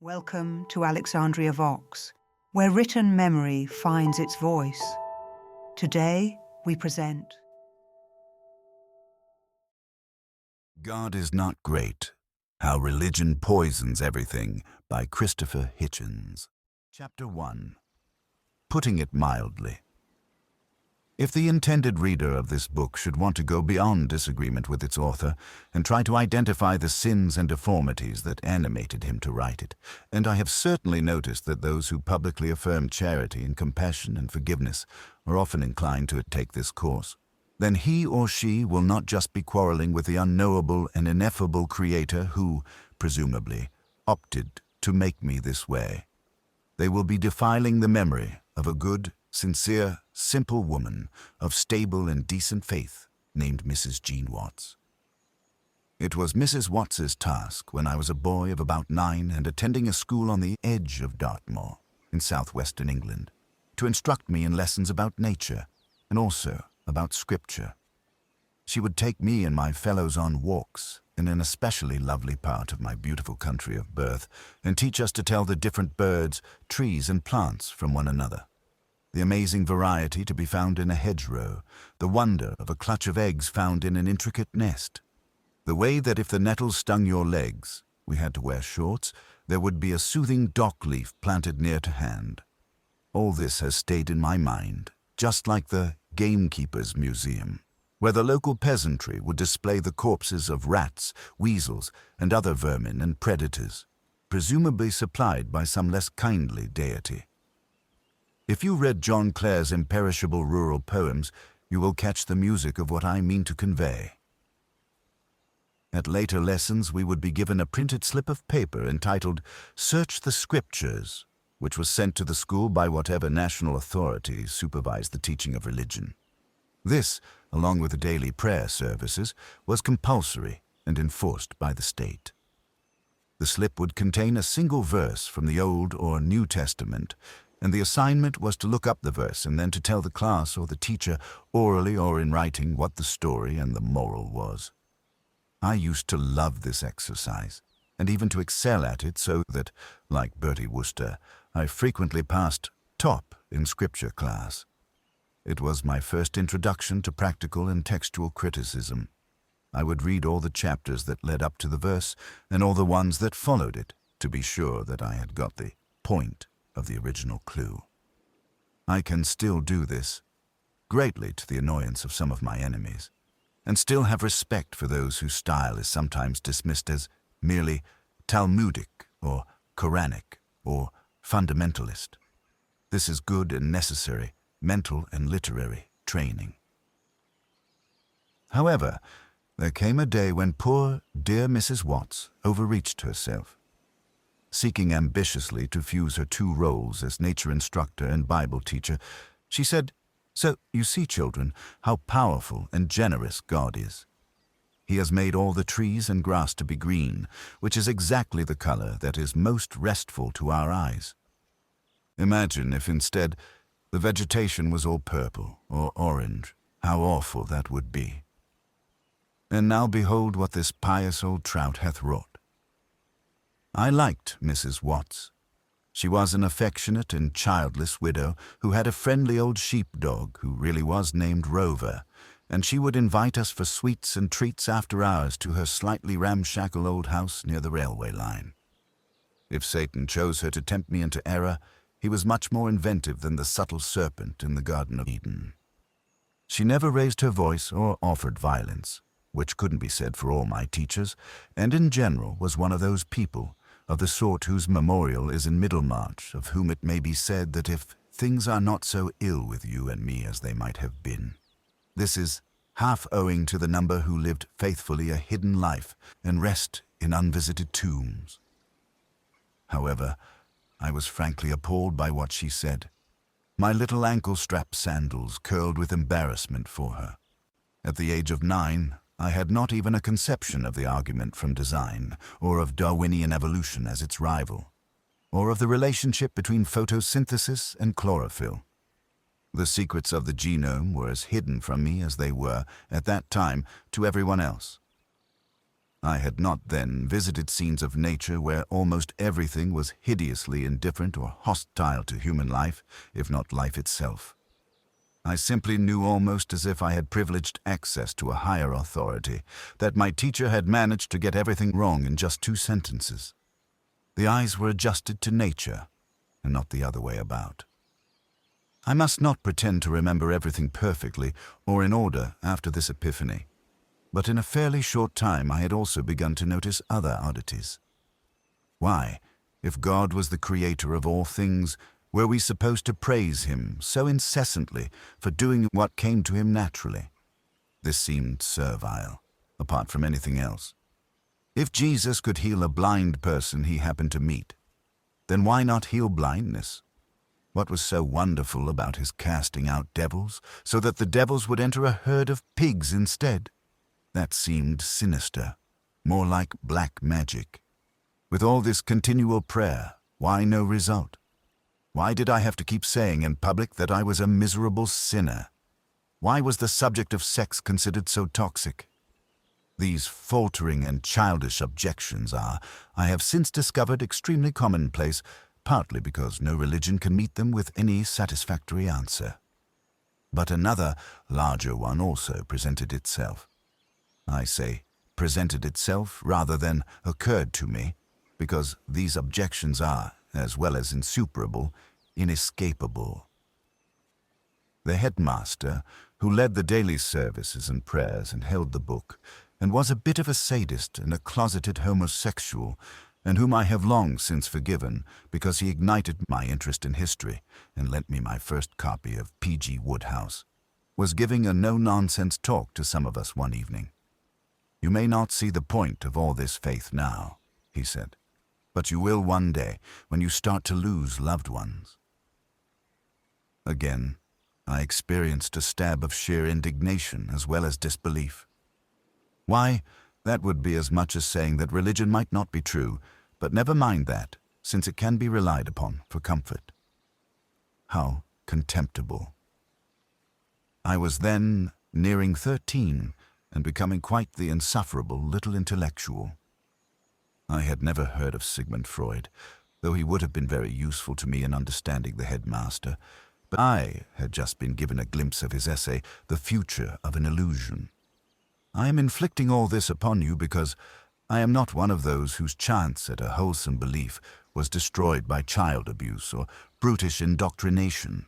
Welcome to Alexandria Vox, where written memory finds its voice. Today, we present God is Not Great, How Religion Poisons Everything by Christopher Hitchens. Chapter 1. Putting it mildly. If the intended reader of this book should want to go beyond disagreement with its author and try to identify the sins and deformities that animated him to write it, and I have certainly noticed that those who publicly affirm charity and compassion and forgiveness are often inclined to take this course, then he or she will not just be quarreling with the unknowable and ineffable Creator who, presumably, opted to make me this way. They will be defiling the memory of a good, sincere, simple woman of stable and decent faith named Mrs. Jean Watts. It was Mrs. Watts's task when I was a boy of about 9 and attending a school on the edge of Dartmoor in southwestern England to instruct me in lessons about nature and also about scripture. She would take me and my fellows on walks in an especially lovely part of my beautiful country of birth and teach us to tell the different birds, trees, and plants from one another. The amazing variety to be found in a hedgerow, the wonder of a clutch of eggs found in an intricate nest, the way that if the nettles stung your legs, we had to wear shorts, there would be a soothing dock leaf planted near to hand. All this has stayed in my mind, just like the Gamekeeper's Museum, where the local peasantry would display the corpses of rats, weasels, and other vermin and predators, presumably supplied by some less kindly deity. If you read John Clare's imperishable rural poems, you will catch the music of what I mean to convey. At later lessons, we would be given a printed slip of paper entitled "Search the Scriptures," which was sent to the school by whatever national authority supervised the teaching of religion. This, along with the daily prayer services, was compulsory and enforced by the state. The slip would contain a single verse from the Old or New Testament, and the assignment was to look up the verse and then to tell the class or the teacher, orally or in writing, what the story and the moral was. I used to love this exercise, and even to excel at it so that, like Bertie Wooster, I frequently passed top in scripture class. It was my first introduction to practical and textual criticism. I would read all the chapters that led up to the verse and all the ones that followed it to be sure that I had got the point of the original clue. I can still do this, greatly to the annoyance of some of my enemies, and still have respect for those whose style is sometimes dismissed as merely Talmudic or Quranic or fundamentalist. This is good and necessary mental and literary training. However, there came a day when poor, dear Mrs. Watts overreached herself. Seeking ambitiously to fuse her two roles as nature instructor and Bible teacher, she said, "So, you see, children, how powerful and generous God is. He has made all the trees and grass to be green, which is exactly the color that is most restful to our eyes. Imagine if instead the vegetation was all purple or orange, how awful that would be. And now behold what this pious old trout hath wrought." I liked Mrs. Watts. She was an affectionate and childless widow who had a friendly old sheepdog who really was named Rover, and she would invite us for sweets and treats after hours to her slightly ramshackle old house near the railway line. If Satan chose her to tempt me into error, he was much more inventive than the subtle serpent in the Garden of Eden. She never raised her voice or offered violence, which couldn't be said for all my teachers, and in general was one of those people, of the sort whose memorial is in Middlemarch, of whom it may be said that if things are not so ill with you and me as they might have been, this is half owing to the number who lived faithfully a hidden life and rest in unvisited tombs. However, I was frankly appalled by what she said. My little ankle-strap sandals curled with embarrassment for her. At the age of 9, I had not even a conception of the argument from design, or of Darwinian evolution as its rival, or of the relationship between photosynthesis and chlorophyll. The secrets of the genome were as hidden from me as they were, at that time, to everyone else. I had not then visited scenes of nature where almost everything was hideously indifferent or hostile to human life, if not life itself. I simply knew, almost as if I had privileged access to a higher authority, that my teacher had managed to get everything wrong in just 2 sentences. The eyes were adjusted to nature, and not the other way about. I must not pretend to remember everything perfectly or in order after this epiphany, but in a fairly short time I had also begun to notice other oddities. Why, if God was the creator of all things, were we supposed to praise him so incessantly for doing what came to him naturally? This seemed servile, apart from anything else. If Jesus could heal a blind person he happened to meet, then why not heal blindness? What was so wonderful about his casting out devils, so that the devils would enter a herd of pigs instead? That seemed sinister, more like black magic. With all this continual prayer, why no result? Why did I have to keep saying in public that I was a miserable sinner? Why was the subject of sex considered so toxic? These faltering and childish objections are, I have since discovered, extremely commonplace, partly because no religion can meet them with any satisfactory answer. But another, larger one also presented itself. I say presented itself rather than occurred to me, because these objections are, as well as insuperable, inescapable. The headmaster, who led the daily services and prayers and held the book, and was a bit of a sadist and a closeted homosexual, and whom I have long since forgiven because he ignited my interest in history and lent me my first copy of P.G. Wodehouse, was giving a no-nonsense talk to some of us one evening. "You may not see the point of all this faith now," he said, "but you will one day when you start to lose loved ones." Again, I experienced a stab of sheer indignation as well as disbelief. Why, that would be as much as saying that religion might not be true, but never mind that, since it can be relied upon for comfort. How contemptible. I was then nearing 13 and becoming quite the insufferable little intellectual. I had never heard of Sigmund Freud, though he would have been very useful to me in understanding the headmaster, but I had just been given a glimpse of his essay, The Future of an Illusion. I am inflicting all this upon you because I am not one of those whose chance at a wholesome belief was destroyed by child abuse or brutish indoctrination.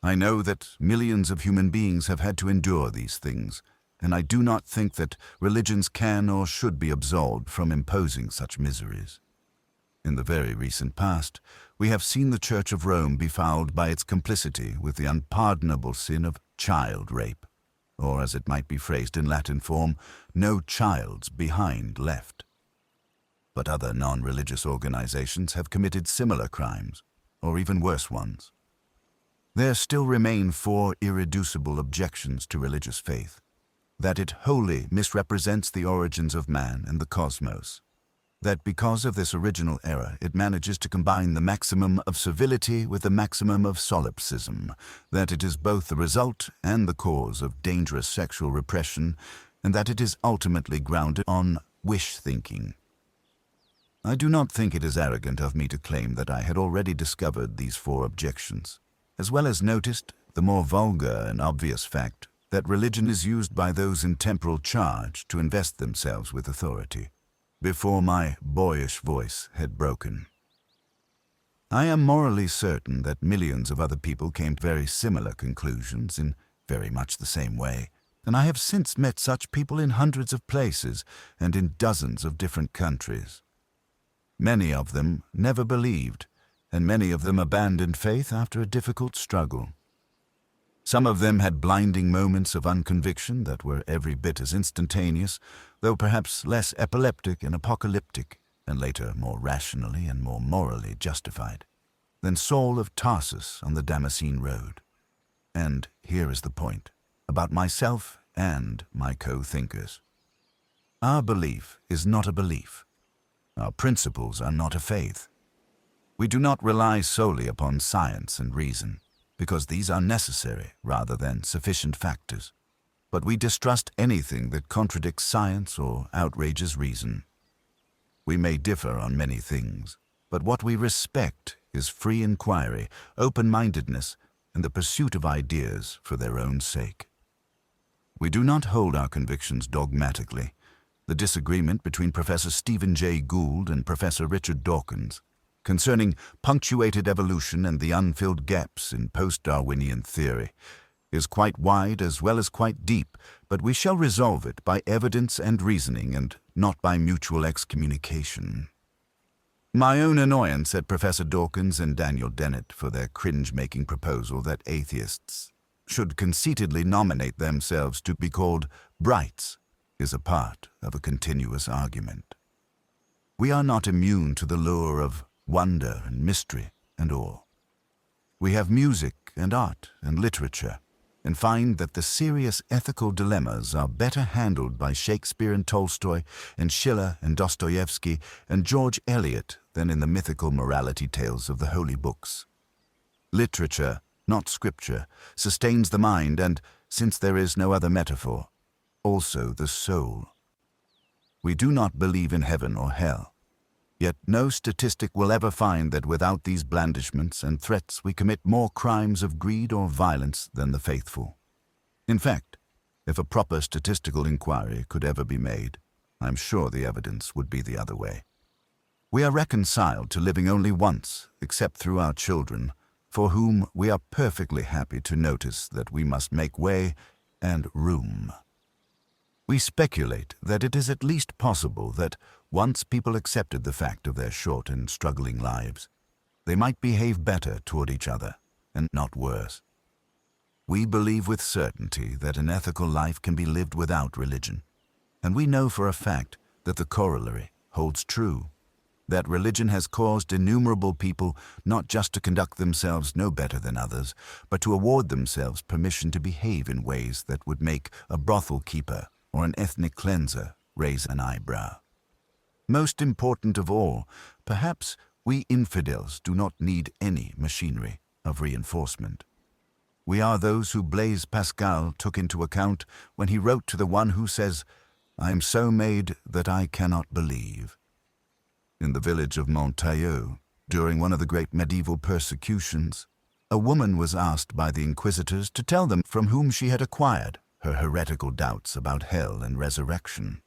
I know that millions of human beings have had to endure these things, and I do not think that religions can or should be absolved from imposing such miseries. In the very recent past, we have seen the Church of Rome befouled by its complicity with the unpardonable sin of child rape, or as it might be phrased in Latin form, no child's behind left. But other non-religious organizations have committed similar crimes, or even worse ones. There still remain 4 irreducible objections to religious faith: that it wholly misrepresents the origins of man and the cosmos; that because of this original error it manages to combine the maximum of civility with the maximum of solipsism; that it is both the result and the cause of dangerous sexual repression; and that it is ultimately grounded on wish-thinking. I do not think it is arrogant of me to claim that I had already discovered these 4 objections, as well as noticed the more vulgar and obvious fact that religion is used by those in temporal charge to invest themselves with authority, before my boyish voice had broken. I am morally certain that millions of other people came to very similar conclusions in very much the same way, and I have since met such people in hundreds of places and in dozens of different countries. Many of them never believed, and many of them abandoned faith after a difficult struggle. Some of them had blinding moments of unconviction that were every bit as instantaneous, though perhaps less epileptic and apocalyptic, and later more rationally and more morally justified, than Saul of Tarsus on the Damascene road. And here is the point, about myself and my co-thinkers. Our belief is not a belief. Our principles are not a faith. We do not rely solely upon science and reason, because these are necessary rather than sufficient factors. but we distrust anything that contradicts science or outrages reason. We may differ on many things, but what we respect is free inquiry, open-mindedness, and the pursuit of ideas for their own sake. We do not hold our convictions dogmatically. The disagreement between Professor Stephen Jay Gould and Professor Richard Dawkins concerning punctuated evolution and the unfilled gaps in post-Darwinian theory is quite wide as well as quite deep, but we shall resolve it by evidence and reasoning and not by mutual excommunication. My own annoyance at Professor Dawkins and Daniel Dennett for their cringe-making proposal that atheists should conceitedly nominate themselves to be called brights is a part of a continuous argument. We are not immune to the lure of wonder and mystery and awe. We have music and art and literature, and find that the serious ethical dilemmas are better handled by Shakespeare and Tolstoy and Schiller and Dostoevsky and George Eliot than in the mythical morality tales of the holy books. Literature, not scripture, sustains the mind and, since there is no other metaphor, also the soul. We do not believe in heaven or hell. Yet no statistic will ever find that without these blandishments and threats we commit more crimes of greed or violence than the faithful. In fact, if a proper statistical inquiry could ever be made, I am sure the evidence would be the other way. We are reconciled to living only once, except through our children, for whom we are perfectly happy to notice that we must make way and room. We speculate that it is at least possible that, once people accepted the fact of their short and struggling lives, they might behave better toward each other, and not worse. We believe with certainty that an ethical life can be lived without religion, and we know for a fact that the corollary holds true, that religion has caused innumerable people not just to conduct themselves no better than others, but to award themselves permission to behave in ways that would make a brothel keeper or an ethnic cleanser raise an eyebrow. Most important of all, perhaps we infidels do not need any machinery of reinforcement. We are those who Blaise Pascal took into account when he wrote to the one who says, "I am so made that I cannot believe." In the village of Montailleux, during one of the great medieval persecutions, a woman was asked by the inquisitors to tell them from whom she had acquired her heretical doubts about hell and resurrection.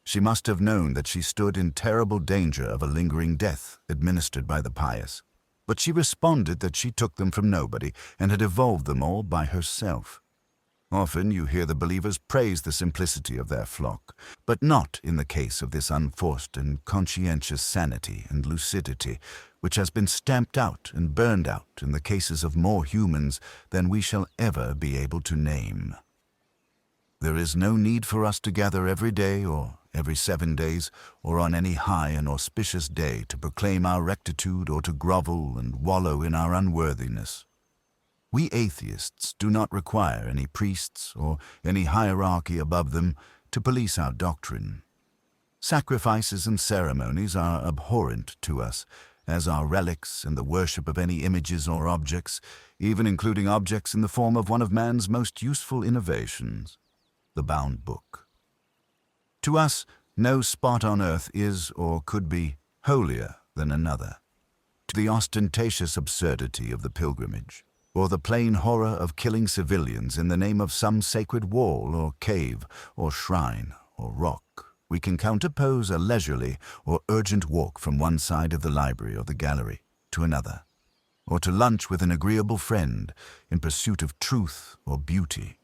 She must have known that she stood in terrible danger of a lingering death administered by the pious, but she responded that she took them from nobody and had evolved them all by herself. Often you hear the believers praise the simplicity of their flock, but not in the case of this unforced and conscientious sanity and lucidity, which has been stamped out and burned out in the cases of more humans than we shall ever be able to name. There is no need for us to gather every day or every 7 days or on any high and auspicious day to proclaim our rectitude or to grovel and wallow in our unworthiness. We atheists do not require any priests or any hierarchy above them to police our doctrine. Sacrifices and ceremonies are abhorrent to us, as are relics and the worship of any images or objects, even including objects in the form of one of man's most useful innovations, the bound book. To us, no spot on earth is or could be holier than another. To the ostentatious absurdity of the pilgrimage, or the plain horror of killing civilians in the name of some sacred wall or cave or shrine or rock, we can counterpose a leisurely or urgent walk from one side of the library or the gallery to another, or to lunch with an agreeable friend in pursuit of truth or beauty.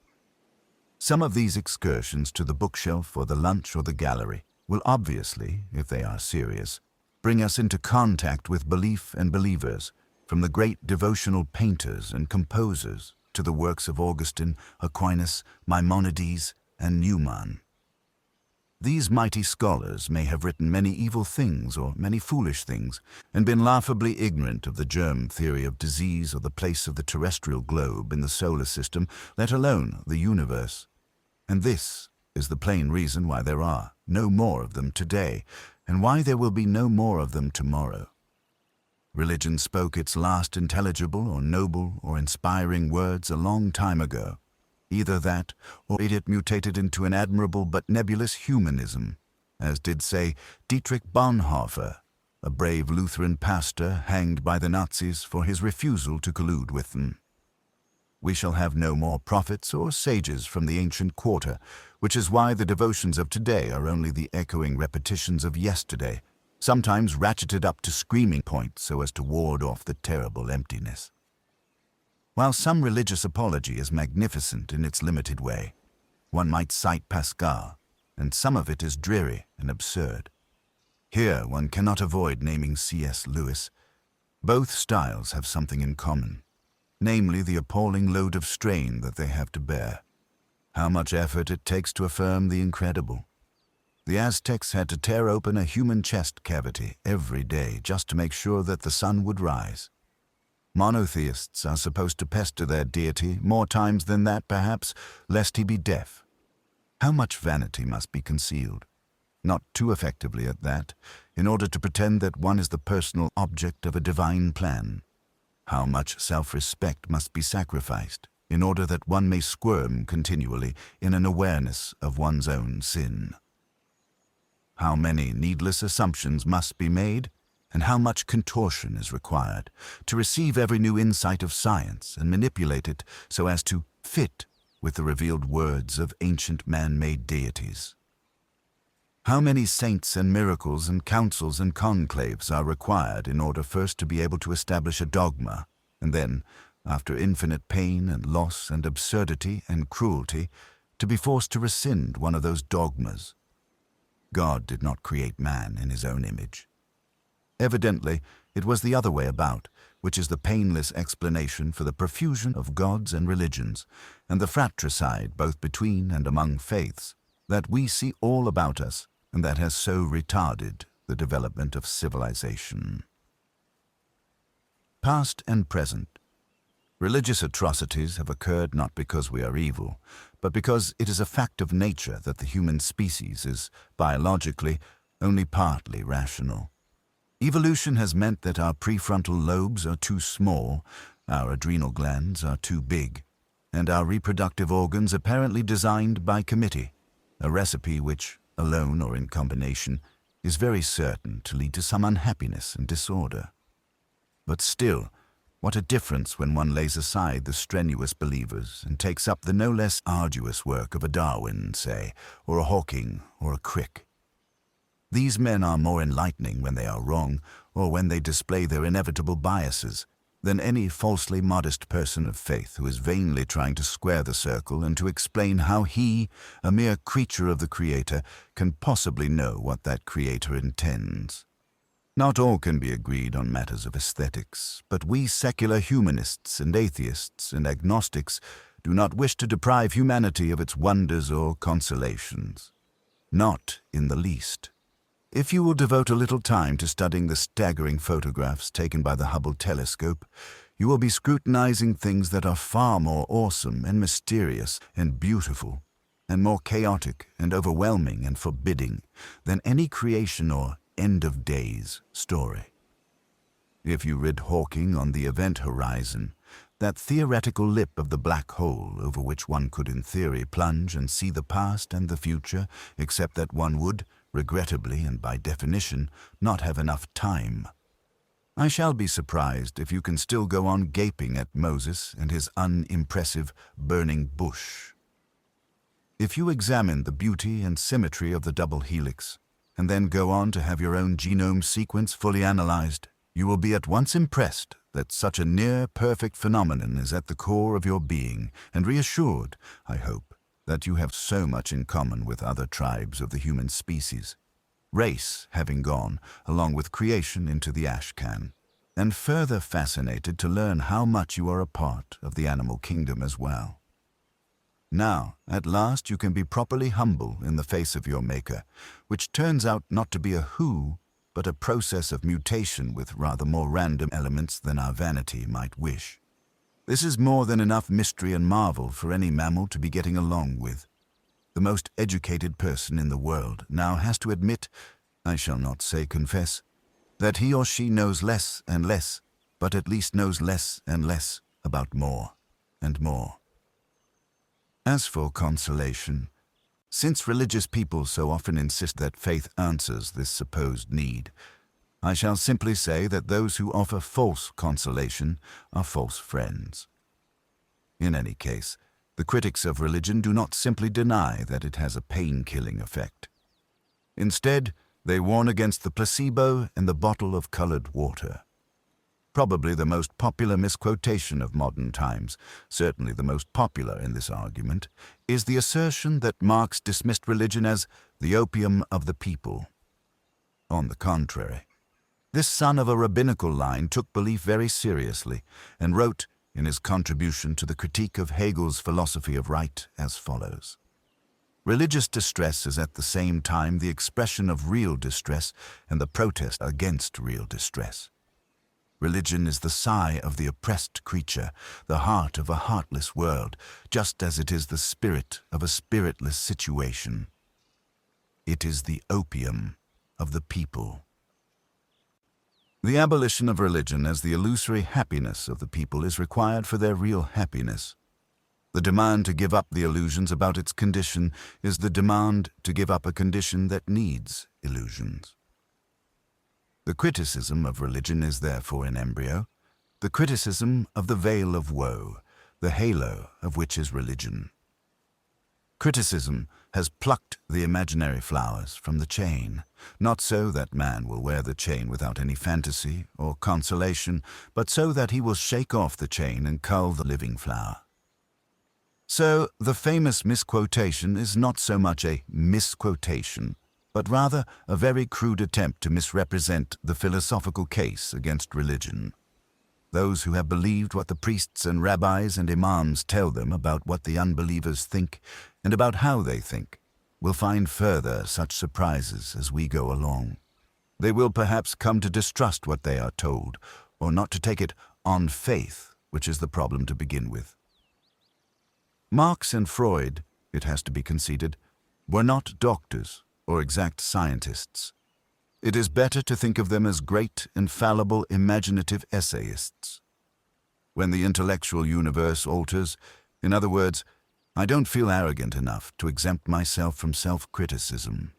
Some of these excursions to the bookshelf or the lunch or the gallery will obviously, if they are serious, bring us into contact with belief and believers, from the great devotional painters and composers to the works of Augustine, Aquinas, Maimonides, and Newman. These mighty scholars may have written many evil things or many foolish things, and been laughably ignorant of the germ theory of disease or the place of the terrestrial globe in the solar system, let alone the universe. And this is the plain reason why there are no more of them today, and why there will be no more of them tomorrow. Religion spoke its last intelligible or noble or inspiring words a long time ago. Either that, or it mutated into an admirable but nebulous humanism, as did, say, Dietrich Bonhoeffer, a brave Lutheran pastor hanged by the Nazis for his refusal to collude with them. We shall have no more prophets or sages from the ancient quarter, which is why the devotions of today are only the echoing repetitions of yesterday, sometimes ratcheted up to screaming point so as to ward off the terrible emptiness. While some religious apology is magnificent in its limited way, one might cite Pascal, and some of it is dreary and absurd. Here one cannot avoid naming C.S. Lewis. Both styles have something in common, namely the appalling load of strain that they have to bear. How much effort it takes to affirm the incredible. The Aztecs had to tear open a human chest cavity every day just to make sure that the sun would rise. Monotheists are supposed to pester their deity more times than that, perhaps, lest he be deaf. How much vanity must be concealed, not too effectively at that, in order to pretend that one is the personal object of a divine plan. How much self-respect must be sacrificed, in order that one may squirm continually in an awareness of one's own sin. How many needless assumptions must be made, and how much contortion is required to receive every new insight of science and manipulate it so as to fit with the revealed words of ancient man-made deities. How many saints and miracles and councils and conclaves are required in order first to be able to establish a dogma, and then, after infinite pain and loss and absurdity and cruelty, to be forced to rescind one of those dogmas. God did not create man in his own image. Evidently, it was the other way about, which is the painless explanation for the profusion of gods and religions, and the fratricide both between and among faiths, that we see all about us, and that has so retarded the development of civilization. Past and present. Religious atrocities have occurred not because we are evil, but because it is a fact of nature that the human species is, biologically, only partly rational. Evolution has meant that our prefrontal lobes are too small, our adrenal glands are too big, and our reproductive organs apparently designed by committee, a recipe which, alone or in combination, is very certain to lead to some unhappiness and disorder. But still, what a difference when one lays aside the strenuous believers and takes up the no less arduous work of a Darwin, say, or a Hawking, or a Crick. These men are more enlightening when they are wrong, or when they display their inevitable biases, than any falsely modest person of faith who is vainly trying to square the circle and to explain how he, a mere creature of the Creator, can possibly know what that Creator intends. Not all can be agreed on matters of aesthetics, but we secular humanists and atheists and agnostics do not wish to deprive humanity of its wonders or consolations. Not in the least. If you will devote a little time to studying the staggering photographs taken by the Hubble telescope, you will be scrutinizing things that are far more awesome and mysterious and beautiful, and more chaotic and overwhelming and forbidding than any creation or end of days story. If you read Hawking on the event horizon, that theoretical lip of the black hole over which one could in theory plunge and see the past and the future, except that one would, regrettably and by definition, not have enough time. I shall be surprised if you can still go on gaping at Moses and his unimpressive burning bush. If you examine the beauty and symmetry of the double helix, and then go on to have your own genome sequence fully analyzed, you will be at once impressed that such a near-perfect phenomenon is at the core of your being, and reassured, I hope, that you have so much in common with other tribes of the human species, race having gone, along with creation, into the ash can, and further fascinated to learn how much you are a part of the animal kingdom as well. Now, at last, you can be properly humble in the face of your Maker, which turns out not to be a who, but a process of mutation with rather more random elements than our vanity might wish. This is more than enough mystery and marvel for any mammal to be getting along with. The most educated person in the world now has to admit, I shall not say confess, that he or she knows less and less, but at least knows less and less about more and more. As for consolation, since religious people so often insist that faith answers this supposed need, I shall simply say that those who offer false consolation are false friends. In any case, the critics of religion do not simply deny that it has a pain-killing effect. Instead, they warn against the placebo and the bottle of colored water. Probably the most popular misquotation of modern times, certainly the most popular in this argument, is the assertion that Marx dismissed religion as the opium of the people. On the contrary, this son of a rabbinical line took belief very seriously and wrote in his contribution to the critique of Hegel's philosophy of right as follows: "Religious distress is at the same time the expression of real distress and the protest against real distress. Religion is the sigh of the oppressed creature, the heart of a heartless world, just as it is the spirit of a spiritless situation. It is the opium of the people." The abolition of religion as the illusory happiness of the people is required for their real happiness. The demand to give up the illusions about its condition is the demand to give up a condition that needs illusions. The criticism of religion is therefore in embryo, the criticism of the veil of woe, the halo of which is religion. Criticism has plucked the imaginary flowers from the chain, not so that man will wear the chain without any fantasy or consolation, but so that he will shake off the chain and cull the living flower. So the famous misquotation is not so much a misquotation, but rather a very crude attempt to misrepresent the philosophical case against religion. Those who have believed what the priests and rabbis and imams tell them about what the unbelievers think and about how they think will find further such surprises as we go along. They will perhaps come to distrust what they are told, or not to take it on faith, which is the problem to begin with. Marx and Freud, it has to be conceded, were not doctors or exact scientists. It is better to think of them as great, infallible, imaginative essayists. When the intellectual universe alters, in other words, I don't feel arrogant enough to exempt myself from self-criticism.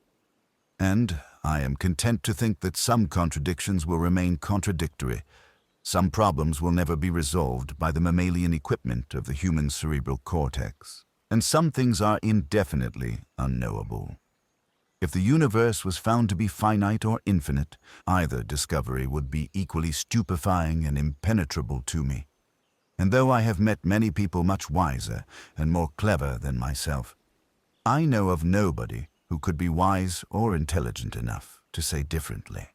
And I am content to think that some contradictions will remain contradictory. Some problems will never be resolved by the mammalian equipment of the human cerebral cortex, and some things are indefinitely unknowable. If the universe was found to be finite or infinite, either discovery would be equally stupefying and impenetrable to me. And though I have met many people much wiser and more clever than myself, I know of nobody who could be wise or intelligent enough to say differently.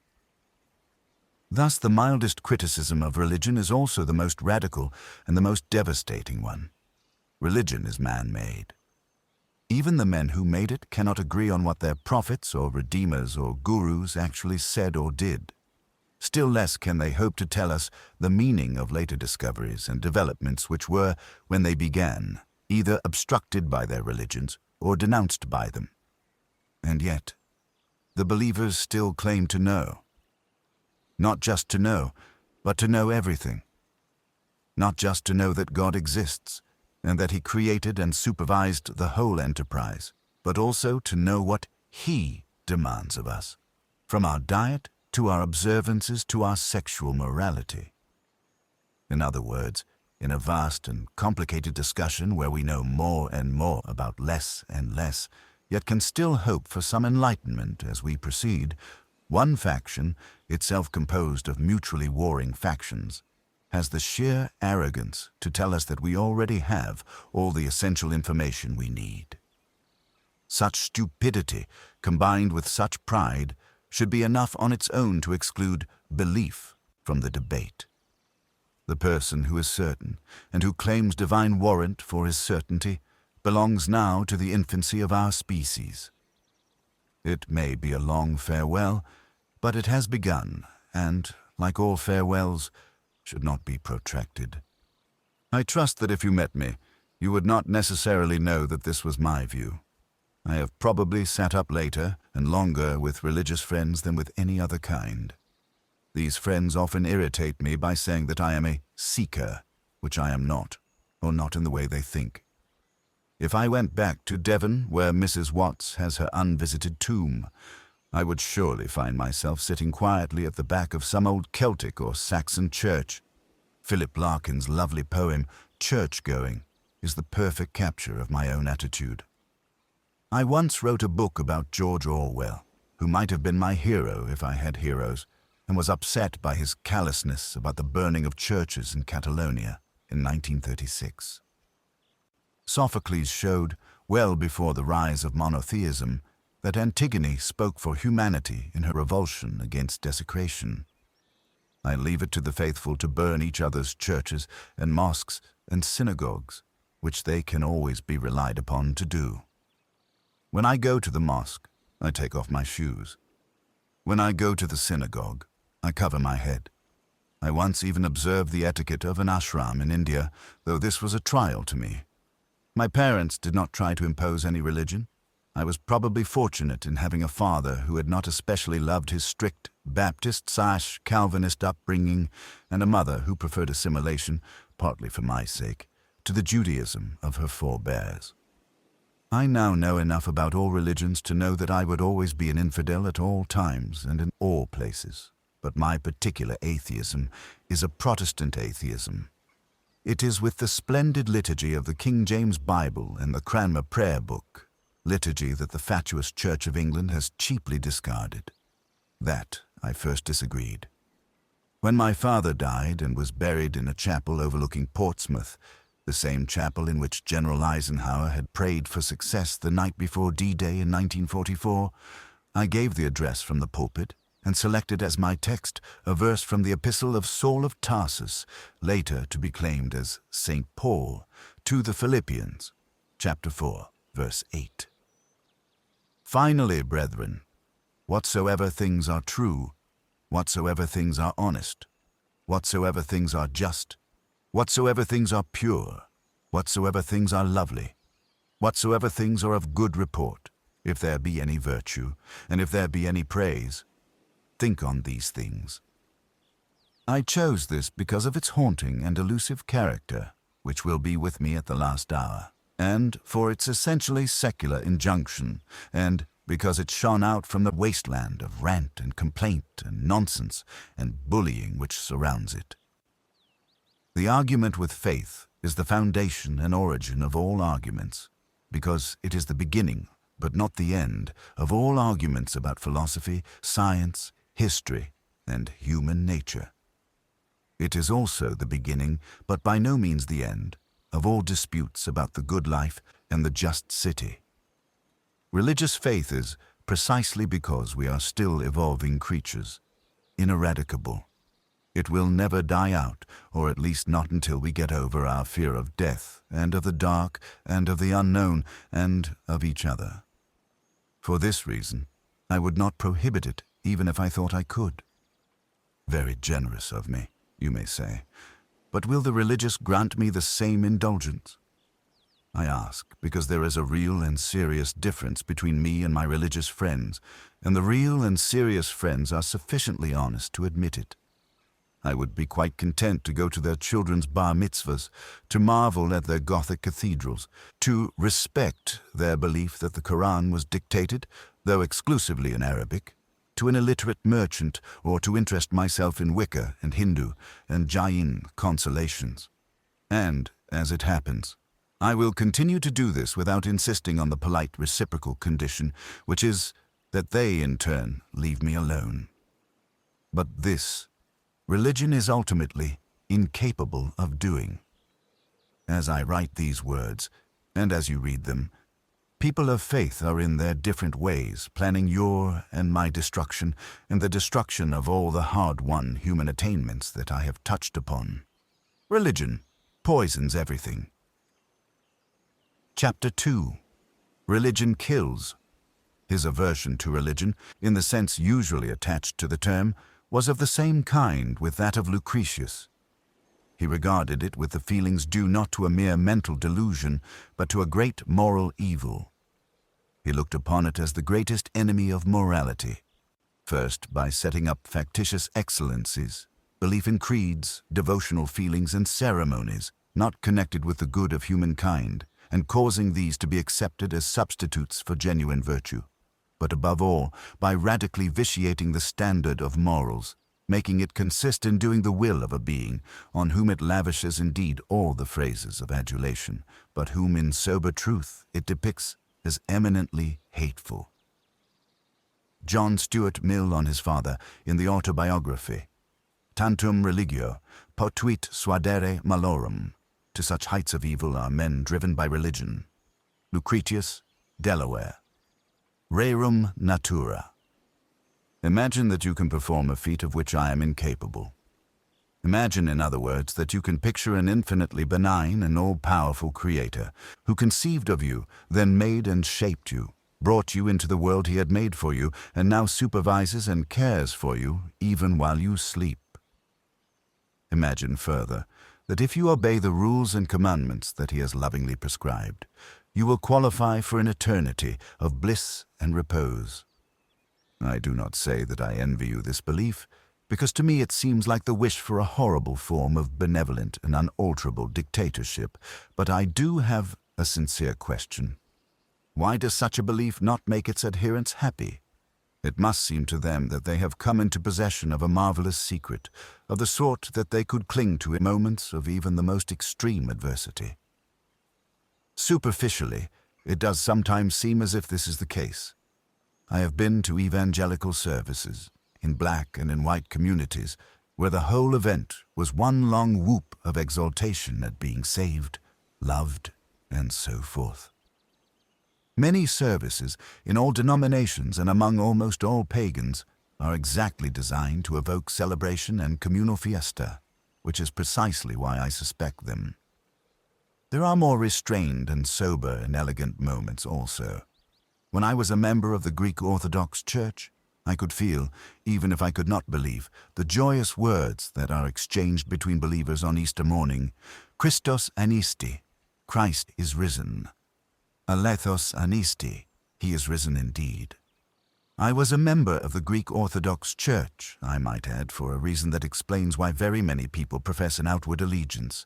Thus, the mildest criticism of religion is also the most radical and the most devastating one. Religion is man-made. Even the men who made it cannot agree on what their prophets or redeemers or gurus actually said or did. Still less can they hope to tell us the meaning of later discoveries and developments which were, when they began, either obstructed by their religions or denounced by them. And yet, the believers still claim to know. Not just to know, but to know everything. Not just to know that God exists, and that He created and supervised the whole enterprise, but also to know what He demands of us, from our diet to our observances to our sexual morality. In other words, in a vast and complicated discussion where we know more and more about less and less, yet can still hope for some enlightenment as we proceed, one faction, itself composed of mutually warring factions, has the sheer arrogance to tell us that we already have all the essential information we need. Such stupidity, combined with such pride, should be enough on its own to exclude belief from the debate. The person who is certain, and who claims divine warrant for his certainty, belongs now to the infancy of our species. It may be a long farewell, but it has begun, and, like all farewells, should not be protracted. I trust that if you met me, you would not necessarily know that this was my view. I have probably sat up later and longer with religious friends than with any other kind. These friends often irritate me by saying that I am a seeker, which I am not, or not in the way they think. If I went back to Devon, where Mrs. Watts has her unvisited tomb, I would surely find myself sitting quietly at the back of some old Celtic or Saxon church. Philip Larkin's lovely poem, Church-Going, is the perfect capture of my own attitude. I once wrote a book about George Orwell, who might have been my hero if I had heroes, and was upset by his callousness about the burning of churches in Catalonia in 1936. Sophocles showed, well before the rise of monotheism, that Antigone spoke for humanity in her revulsion against desecration. I leave it to the faithful to burn each other's churches and mosques and synagogues, which they can always be relied upon to do. When I go to the mosque, I take off my shoes. When I go to the synagogue, I cover my head. I once even observed the etiquette of an ashram in India, though this was a trial to me. My parents did not try to impose any religion. I was probably fortunate in having a father who had not especially loved his strict Baptist/Calvinist upbringing, and a mother who preferred assimilation, partly for my sake, to the Judaism of her forebears. I now know enough about all religions to know that I would always be an infidel at all times and in all places, but my particular atheism is a Protestant atheism. It is with the splendid liturgy of the King James Bible and the Cranmer Prayer Book, liturgy that the fatuous Church of England has cheaply discarded. That I first disagreed. When my father died and was buried in a chapel overlooking Portsmouth, the same chapel in which General Eisenhower had prayed for success the night before D-Day in 1944, I gave the address from the pulpit and selected as my text a verse from the Epistle of Saul of Tarsus, later to be claimed as St. Paul, to the Philippians, chapter 4, verse 8. Finally, brethren, whatsoever things are true, whatsoever things are honest, whatsoever things are just, whatsoever things are pure, whatsoever things are lovely, whatsoever things are of good report, if there be any virtue, and if there be any praise, think on these things. I chose this because of its haunting and elusive character, which will be with me at the last hour, and for its essentially secular injunction, and because it shone out from the wasteland of rant and complaint and nonsense and bullying which surrounds it. The argument with faith is the foundation and origin of all arguments, because it is the beginning, but not the end, of all arguments about philosophy, science, history, and human nature. It is also the beginning, but by no means the end, of all disputes about the good life and the just city. Religious faith is, precisely because we are still evolving creatures, ineradicable. It will never die out, or at least not until we get over our fear of death, and of the dark, and of the unknown, and of each other. For this reason, I would not prohibit it, even if I thought I could. Very generous of me, you may say, but will the religious grant me the same indulgence? I ask because there is a real and serious difference between me and my religious friends, and the real and serious friends are sufficiently honest to admit it. I would be quite content to go to their children's bar mitzvahs, to marvel at their Gothic cathedrals, to respect their belief that the Quran was dictated, though exclusively in Arabic, to an illiterate merchant, or to interest myself in Wicca and Hindu and Jain consolations. And, as it happens, I will continue to do this without insisting on the polite reciprocal condition, which is that they, in turn, leave me alone. But this, religion is ultimately incapable of doing. As I write these words, and as you read them, people of faith are in their different ways planning your and my destruction and the destruction of all the hard-won human attainments that I have touched upon. Religion poisons everything. Chapter 2. Religion kills. His aversion to religion, in the sense usually attached to the term, was of the same kind with that of Lucretius. He regarded it with the feelings due not to a mere mental delusion, but to a great moral evil. He looked upon it as the greatest enemy of morality, first by setting up factitious excellencies, belief in creeds, devotional feelings, and ceremonies, not connected with the good of humankind, and causing these to be accepted as substitutes for genuine virtue, but above all, by radically vitiating the standard of morals, making it consist in doing the will of a being on whom it lavishes indeed all the phrases of adulation, but whom in sober truth it depicts as eminently hateful. John Stuart Mill on his father in the autobiography, Tantum religio, potuit suadere malorum. To such heights of evil are men driven by religion. Lucretius, Delaware. Rerum natura. Imagine that you can perform a feat of which I am incapable. Imagine, in other words, that you can picture an infinitely benign and all-powerful Creator who conceived of you, then made and shaped you, brought you into the world He had made for you, and now supervises and cares for you even while you sleep. Imagine further that if you obey the rules and commandments that He has lovingly prescribed, you will qualify for an eternity of bliss and repose. I do not say that I envy you this belief, because to me it seems like the wish for a horrible form of benevolent and unalterable dictatorship, but I do have a sincere question. Why does such a belief not make its adherents happy? It must seem to them that they have come into possession of a marvelous secret, of the sort that they could cling to in moments of even the most extreme adversity. Superficially, it does sometimes seem as if this is the case. I have been to evangelical services, in black and in white communities, where the whole event was one long whoop of exultation at being saved, loved, and so forth. Many services, in all denominations and among almost all pagans, are exactly designed to evoke celebration and communal fiesta, which is precisely why I suspect them. There are more restrained and sober and elegant moments also. When I was a member of the Greek Orthodox Church, I could feel, even if I could not believe, the joyous words that are exchanged between believers on Easter morning: Christos anisti, Christ is risen. Alethos anisti, He is risen indeed. I was a member of the Greek Orthodox Church, I might add, for a reason that explains why very many people profess an outward allegiance.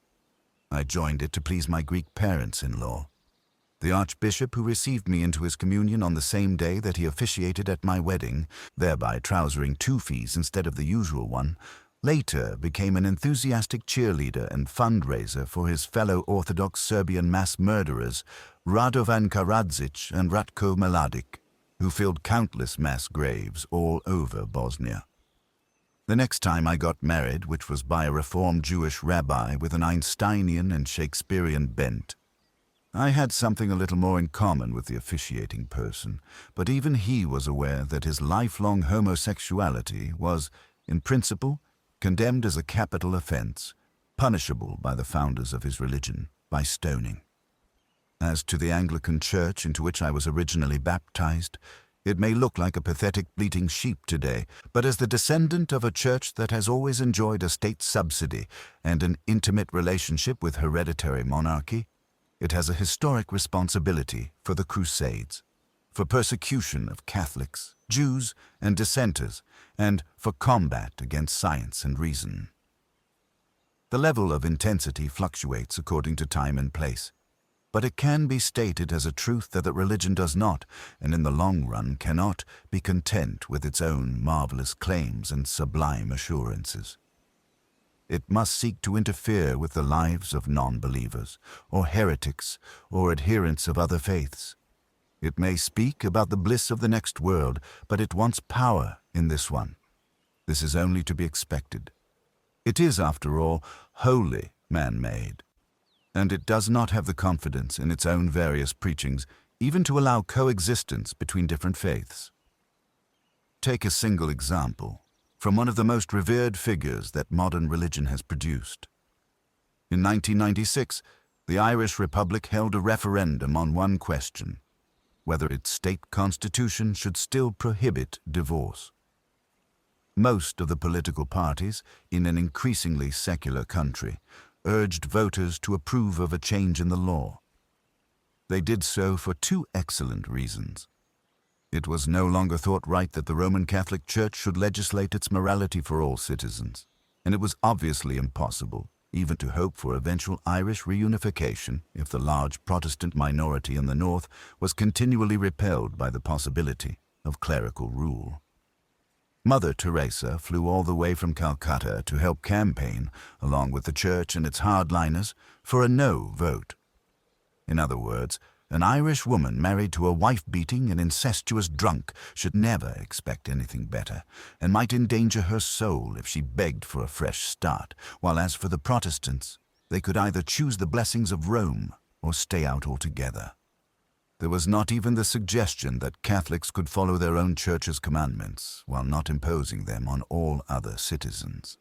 I joined it to please my Greek parents-in-law. The archbishop who received me into his communion on the same day that he officiated at my wedding, thereby trousering 2 fees instead of the usual one, later became an enthusiastic cheerleader and fundraiser for his fellow Orthodox Serbian mass murderers, Radovan Karadzic and Ratko Mladic, who filled countless mass graves all over Bosnia. The next time I got married, which was by a Reformed Jewish rabbi with an Einsteinian and Shakespearean bent, I had something a little more in common with the officiating person, but even he was aware that his lifelong homosexuality was, in principle, condemned as a capital offense, punishable by the founders of his religion, by stoning. As to the Anglican Church into which I was originally baptized, it may look like a pathetic bleating sheep today, but as the descendant of a church that has always enjoyed a state subsidy and an intimate relationship with hereditary monarchy, it has a historic responsibility for the Crusades, for persecution of Catholics, Jews, and dissenters, and for combat against science and reason. The level of intensity fluctuates according to time and place, but it can be stated as a truth that religion does not, and in the long run cannot, be content with its own marvelous claims and sublime assurances. It must seek to interfere with the lives of non-believers, or heretics, or adherents of other faiths. It may speak about the bliss of the next world, but it wants power in this one. This is only to be expected. It is, after all, wholly man-made, and it does not have the confidence in its own various preachings even to allow coexistence between different faiths. Take a single example from one of the most revered figures that modern religion has produced. In 1996, the Irish Republic held a referendum on one question: whether its state constitution should still prohibit divorce. Most of the political parties in an increasingly secular country urged voters to approve of a change in the law. They did so for 2 excellent reasons. It was no longer thought right that the Roman Catholic Church should legislate its morality for all citizens, and it was obviously impossible, even to hope for eventual Irish reunification if the large Protestant minority in the north was continually repelled by the possibility of clerical rule. Mother Teresa flew all the way from Calcutta to help campaign, along with the church and its hardliners, for a no vote. In other words, an Irish woman married to a wife-beating and incestuous drunk should never expect anything better, and might endanger her soul if she begged for a fresh start, while as for the Protestants, they could either choose the blessings of Rome or stay out altogether. There was not even the suggestion that Catholics could follow their own church's commandments while not imposing them on all other citizens.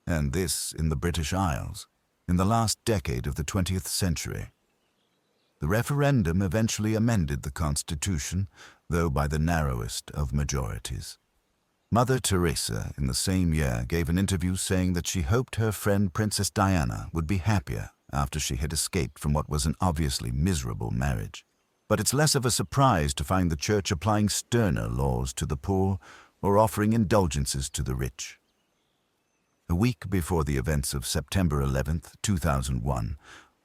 And this in the British Isles, in the last decade of the 20th century. The referendum eventually amended the Constitution, though by the narrowest of majorities. Mother Teresa, in the same year, gave an interview saying that she hoped her friend Princess Diana would be happier after she had escaped from what was an obviously miserable marriage. But it's less of a surprise to find the Church applying sterner laws to the poor or offering indulgences to the rich. A week before the events of September 11th, 2001,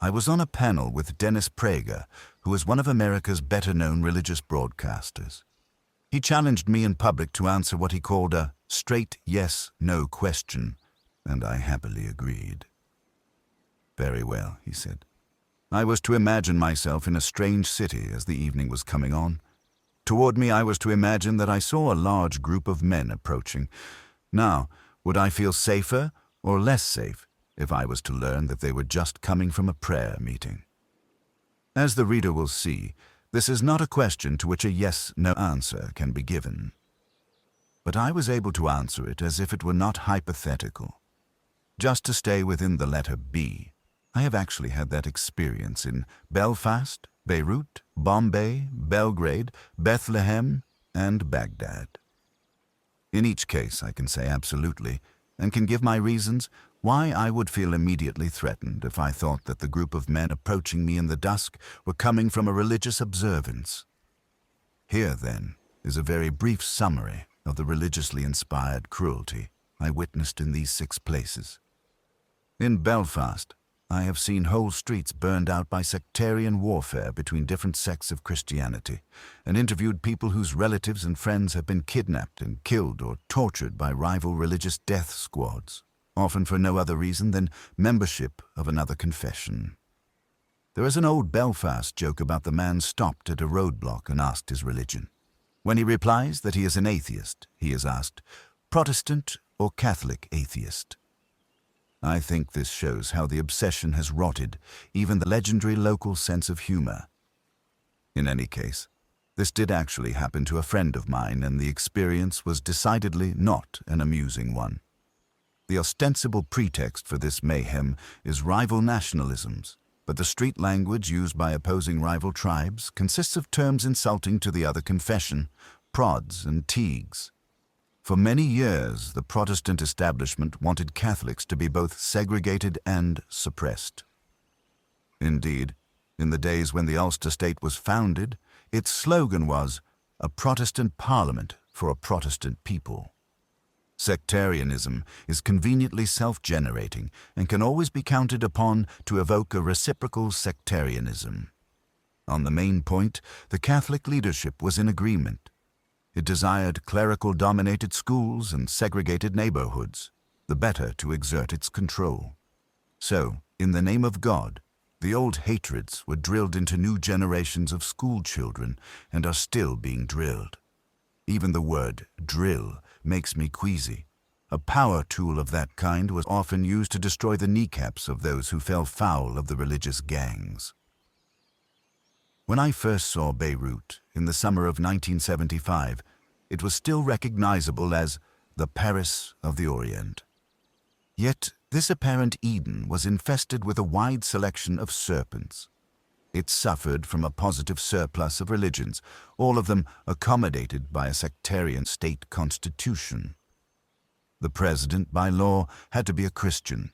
I was on a panel with Dennis Prager, who is one of America's better-known religious broadcasters. He challenged me in public to answer what he called a straight yes-no question, and I happily agreed. "Very well," he said. I was to imagine myself in a strange city as the evening was coming on. Toward me I was to imagine that I saw a large group of men approaching. Now, would I feel safer or less safe if I was to learn that they were just coming from a prayer meeting? As the reader will see, this is not a question to which a yes-no answer can be given. But I was able to answer it as if it were not hypothetical. Just to stay within the letter B, I have actually had that experience in Belfast, Beirut, Bombay, Belgrade, Bethlehem, and Baghdad. In each case, I can say absolutely, and can give my reasons why I would feel immediately threatened if I thought that the group of men approaching me in the dusk were coming from a religious observance. Here, then, is a very brief summary of the religiously inspired cruelty I witnessed in these 6 places. In Belfast, I have seen whole streets burned out by sectarian warfare between different sects of Christianity, and interviewed people whose relatives and friends have been kidnapped and killed or tortured by rival religious death squads, often for no other reason than membership of another confession. There is an old Belfast joke about the man stopped at a roadblock and asked his religion. When he replies that he is an atheist, he is asked, "Protestant or Catholic atheist?" I think this shows how the obsession has rotted even the legendary local sense of humor. In any case, this did actually happen to a friend of mine, and the experience was decidedly not an amusing one. The ostensible pretext for this mayhem is rival nationalisms, but the street language used by opposing rival tribes consists of terms insulting to the other confession, prods and teagues. For many years, the Protestant establishment wanted Catholics to be both segregated and suppressed. Indeed, in the days when the Ulster State was founded, its slogan was, "A Protestant Parliament for a Protestant people." Sectarianism is conveniently self-generating and can always be counted upon to evoke a reciprocal sectarianism. On the main point, the Catholic leadership was in agreement. It desired clerical-dominated schools and segregated neighborhoods, the better to exert its control. So, in the name of God, the old hatreds were drilled into new generations of school children and are still being drilled. Even the word drill makes me queasy. A power tool of that kind was often used to destroy the kneecaps of those who fell foul of the religious gangs. When I first saw Beirut in the summer of 1975, it was still recognizable as the Paris of the Orient. Yet this apparent Eden was infested with a wide selection of serpents. It suffered from a positive surplus of religions, all of them accommodated by a sectarian state constitution. The president, by law, had to be a Christian,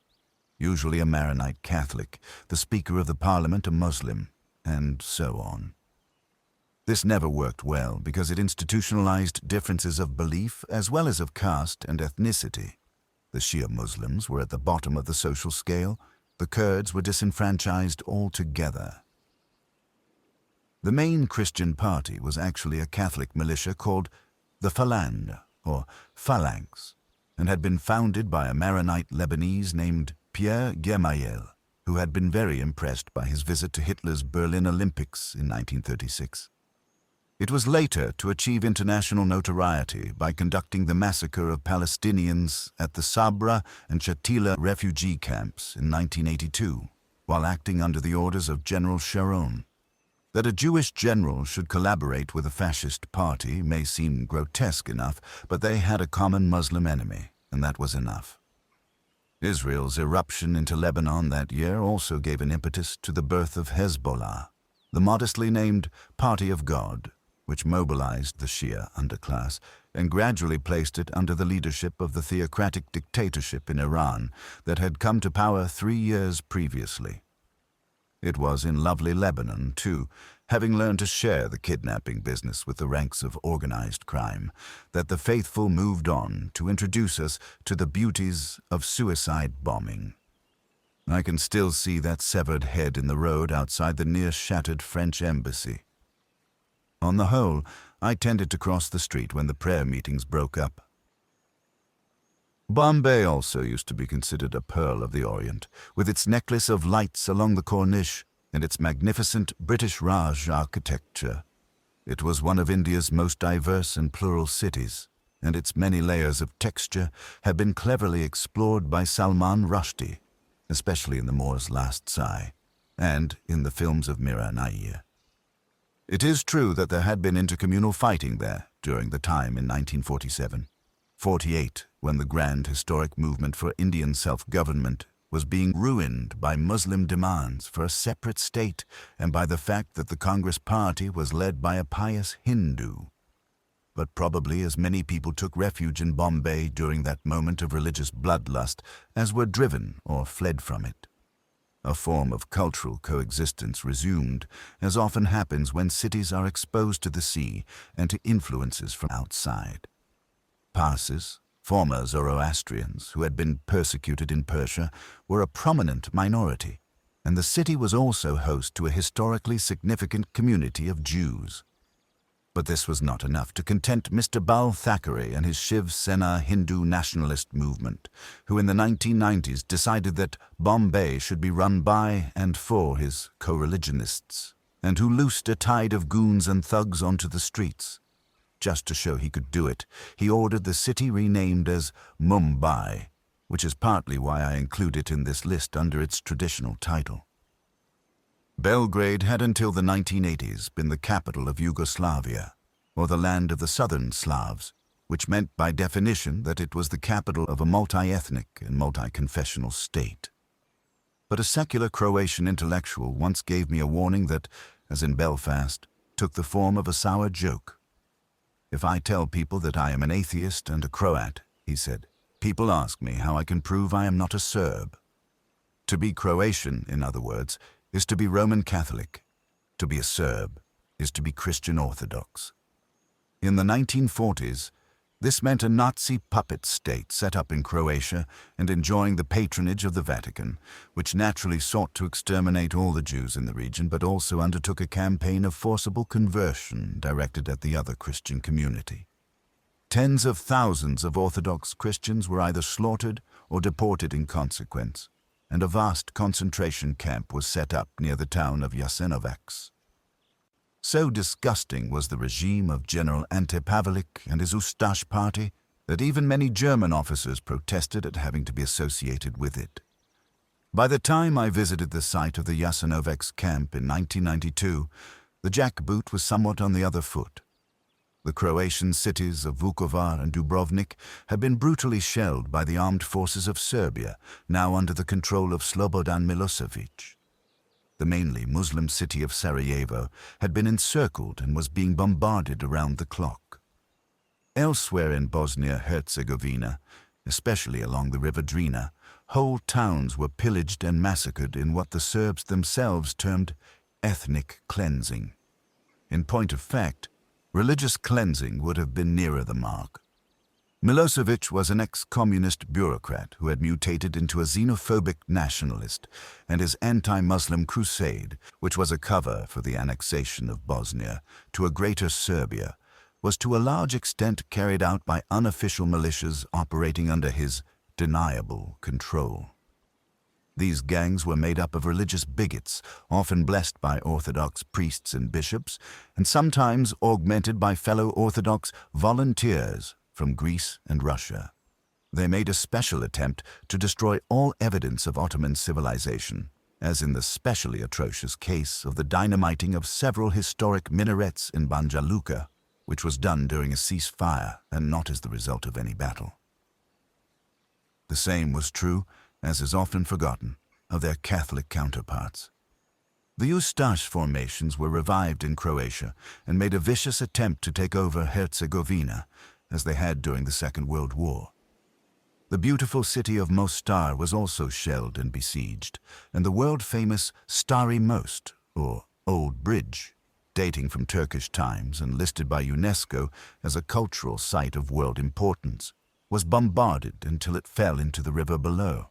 usually a Maronite Catholic, the Speaker of the Parliament a Muslim, and so on. This never worked well because it institutionalized differences of belief as well as of caste and ethnicity. The Shia Muslims were at the bottom of the social scale. The Kurds were disenfranchised altogether. The main Christian party was actually a Catholic militia called the Falang, or Phalanx, and had been founded by a Maronite Lebanese named Pierre Gemayel, who had been very impressed by his visit to Hitler's Berlin Olympics in 1936. It was later to achieve international notoriety by conducting the massacre of Palestinians at the Sabra and Shatila refugee camps in 1982, while acting under the orders of General Sharon. That a Jewish general should collaborate with a fascist party may seem grotesque enough, but they had a common Muslim enemy, and that was enough. Israel's eruption into Lebanon that year also gave an impetus to the birth of Hezbollah, the modestly named Party of God, which mobilized the Shia underclass and gradually placed it under the leadership of the theocratic dictatorship in Iran that had come to power 3 years previously. It was in lovely Lebanon, too, having learned to share the kidnapping business with the ranks of organized crime, that the faithful moved on to introduce us to the beauties of suicide bombing. I can still see that severed head in the road outside the near-shattered French embassy. On the whole, I tended to cross the street when the prayer meetings broke up. Bombay also used to be considered a pearl of the Orient, with its necklace of lights along the Corniche and its magnificent British Raj architecture. It was one of India's most diverse and plural cities, and its many layers of texture have been cleverly explored by Salman Rushdie, especially in The Moor's Last Sigh, and in the films of Mira Nair. It is true that there had been intercommunal fighting there during the time in 1947-48, when the grand historic movement for Indian self-government was being ruined by Muslim demands for a separate state and by the fact that the Congress Party was led by a pious Hindu. But probably as many people took refuge in Bombay during that moment of religious bloodlust as were driven or fled from it. A form of cultural coexistence resumed, as often happens when cities are exposed to the sea and to influences from outside. Parsis, former Zoroastrians who had been persecuted in Persia, were a prominent minority, and the city was also host to a historically significant community of Jews. But this was not enough to content Mr. Bal Thackeray and his Shiv Sena Hindu nationalist movement, who in the 1990s decided that Bombay should be run by and for his co-religionists, and who loosed a tide of goons and thugs onto the streets. Just to show he could do it, he ordered the city renamed as Mumbai, which is partly why I include it in this list under its traditional title. Belgrade had until the 1980s been the capital of Yugoslavia, or the land of the southern Slavs, which meant by definition that it was the capital of a multi-ethnic and multi-confessional state. But a secular Croatian intellectual once gave me a warning that, as in Belfast, took the form of a sour joke. "If I tell people that I am an atheist and a Croat," he said, "people ask me how I can prove I am not a Serb." To be Croatian, in other words, is to be Roman Catholic. To be a Serb is to be Christian Orthodox. In the 1940s, this meant a Nazi puppet state set up in Croatia and enjoying the patronage of the Vatican, which naturally sought to exterminate all the Jews in the region, but also undertook a campaign of forcible conversion directed at the other Christian community. Tens of thousands of Orthodox Christians were either slaughtered or deported in consequence, and a vast concentration camp was set up near the town of Jasenovac. So disgusting was the regime of General Ante Pavelic and his Ustash party that even many German officers protested at having to be associated with it. By the time I visited the site of the Jasenovac camp in 1992, the jackboot was somewhat on the other foot. The Croatian cities of Vukovar and Dubrovnik had been brutally shelled by the armed forces of Serbia, now under the control of Slobodan Milosevic. The mainly Muslim city of Sarajevo had been encircled and was being bombarded around the clock. Elsewhere in Bosnia-Herzegovina, especially along the river Drina, whole towns were pillaged and massacred in what the Serbs themselves termed ethnic cleansing. In point of fact, religious cleansing would have been nearer the mark. Milosevic was an ex-communist bureaucrat who had mutated into a xenophobic nationalist, and his anti-Muslim crusade, which was a cover for the annexation of Bosnia to a greater Serbia, was to a large extent carried out by unofficial militias operating under his deniable control. These gangs were made up of religious bigots, often blessed by Orthodox priests and bishops, and sometimes augmented by fellow Orthodox volunteers from Greece and Russia. They made a special attempt to destroy all evidence of Ottoman civilization, as in the specially atrocious case of the dynamiting of several historic minarets in Banja Luka, which was done during a ceasefire and not as the result of any battle. The same was true, as is often forgotten, of their Catholic counterparts. The Ustash formations were revived in Croatia and made a vicious attempt to take over Herzegovina, as they had during the Second World War. The beautiful city of Mostar was also shelled and besieged, and the world-famous Stari Most, or Old Bridge, dating from Turkish times and listed by UNESCO as a cultural site of world importance, was bombarded until it fell into the river below.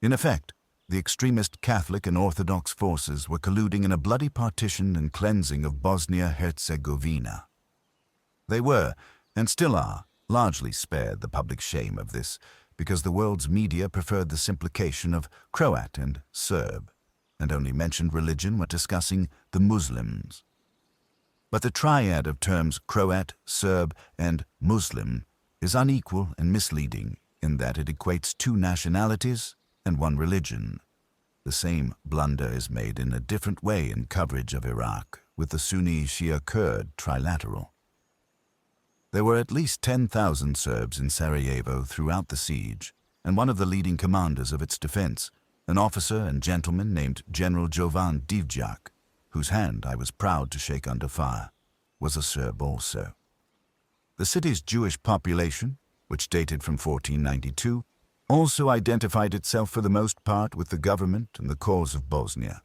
In effect, the extremist Catholic and Orthodox forces were colluding in a bloody partition and cleansing of Bosnia-Herzegovina. They were, and still are, largely spared the public shame of this, because the world's media preferred the simplification of Croat and Serb, and only mentioned religion when discussing the Muslims. But the triad of terms Croat, Serb, and Muslim is unequal and misleading in that it equates two nationalities and one religion. The same blunder is made in a different way in coverage of Iraq with the Sunni-Shia Kurd trilateral. There were at least 10,000 Serbs in Sarajevo throughout the siege, and one of the leading commanders of its defense, an officer and gentleman named General Jovan Divjak, whose hand I was proud to shake under fire, was a Serb also. The city's Jewish population, which dated from 1492, also identified itself for the most part with the government and the cause of Bosnia.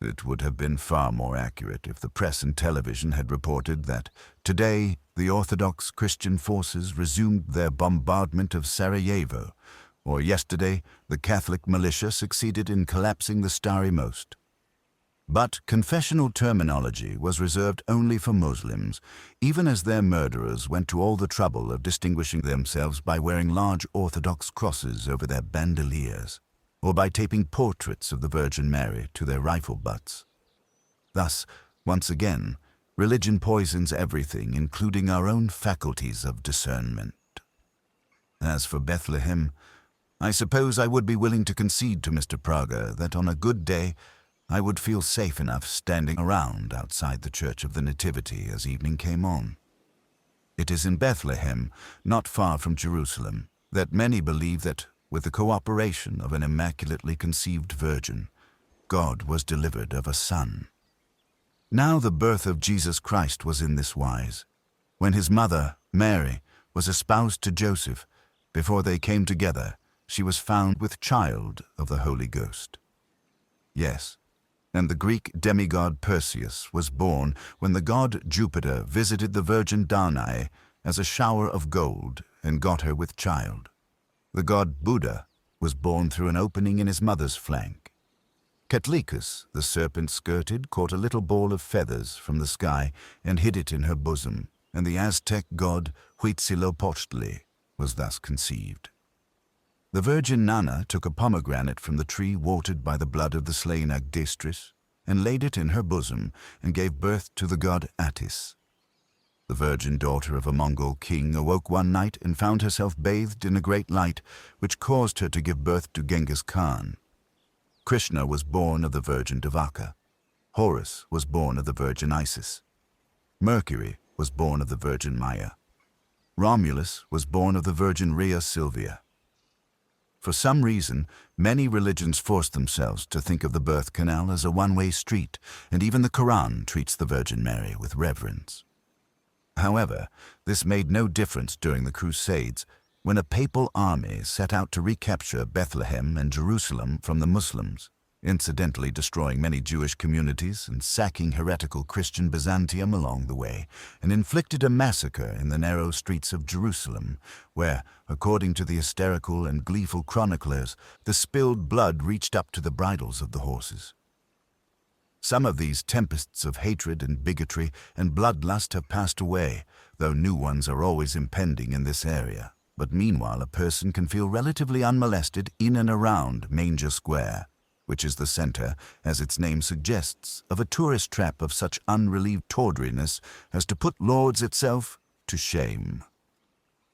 It would have been far more accurate if the press and television had reported that today the Orthodox Christian forces resumed their bombardment of Sarajevo, or yesterday the Catholic militia succeeded in collapsing the Stari Most. But confessional terminology was reserved only for Muslims, even as their murderers went to all the trouble of distinguishing themselves by wearing large Orthodox crosses over their bandoliers, or by taping portraits of the Virgin Mary to their rifle butts. Thus, once again, religion poisons everything, including our own faculties of discernment. As for Bethlehem, I suppose I would be willing to concede to Mr. Prager that on a good day I would feel safe enough standing around outside the Church of the Nativity as evening came on. It is in Bethlehem, not far from Jerusalem, that many believe that, with the cooperation of an immaculately conceived virgin, God was delivered of a son. Now the birth of Jesus Christ was in this wise. When his mother, Mary, was espoused to Joseph, before they came together, she was found with child of the Holy Ghost. Yes, and the Greek demigod Perseus was born when the god Jupiter visited the virgin Danae as a shower of gold and got her with child. The god Buddha was born through an opening in his mother's flank. Ketlicus, the serpent-skirted, caught a little ball of feathers from the sky and hid it in her bosom, and the Aztec god Huitzilopochtli was thus conceived. The Virgin Nana took a pomegranate from the tree watered by the blood of the slain Agdistris, and laid it in her bosom, and gave birth to the god Attis. The virgin daughter of a Mongol king awoke one night and found herself bathed in a great light, which caused her to give birth to Genghis Khan. Krishna was born of the virgin Devaka. Horus was born of the virgin Isis. Mercury was born of the virgin Maya. Romulus was born of the virgin Rhea Silvia. For some reason, many religions force themselves to think of the birth canal as a one-way street, and even the Quran treats the Virgin Mary with reverence. However, this made no difference during the Crusades, when a papal army set out to recapture Bethlehem and Jerusalem from the Muslims, incidentally destroying many Jewish communities and sacking heretical Christian Byzantium along the way, and inflicted a massacre in the narrow streets of Jerusalem, where, according to the hysterical and gleeful chroniclers, the spilled blood reached up to the bridles of the horses. Some of these tempests of hatred and bigotry and bloodlust have passed away, though new ones are always impending in this area. But meanwhile a person can feel relatively unmolested in and around Manger Square, which is the center, as its name suggests, of a tourist trap of such unrelieved tawdriness as to put Lourdes itself to shame.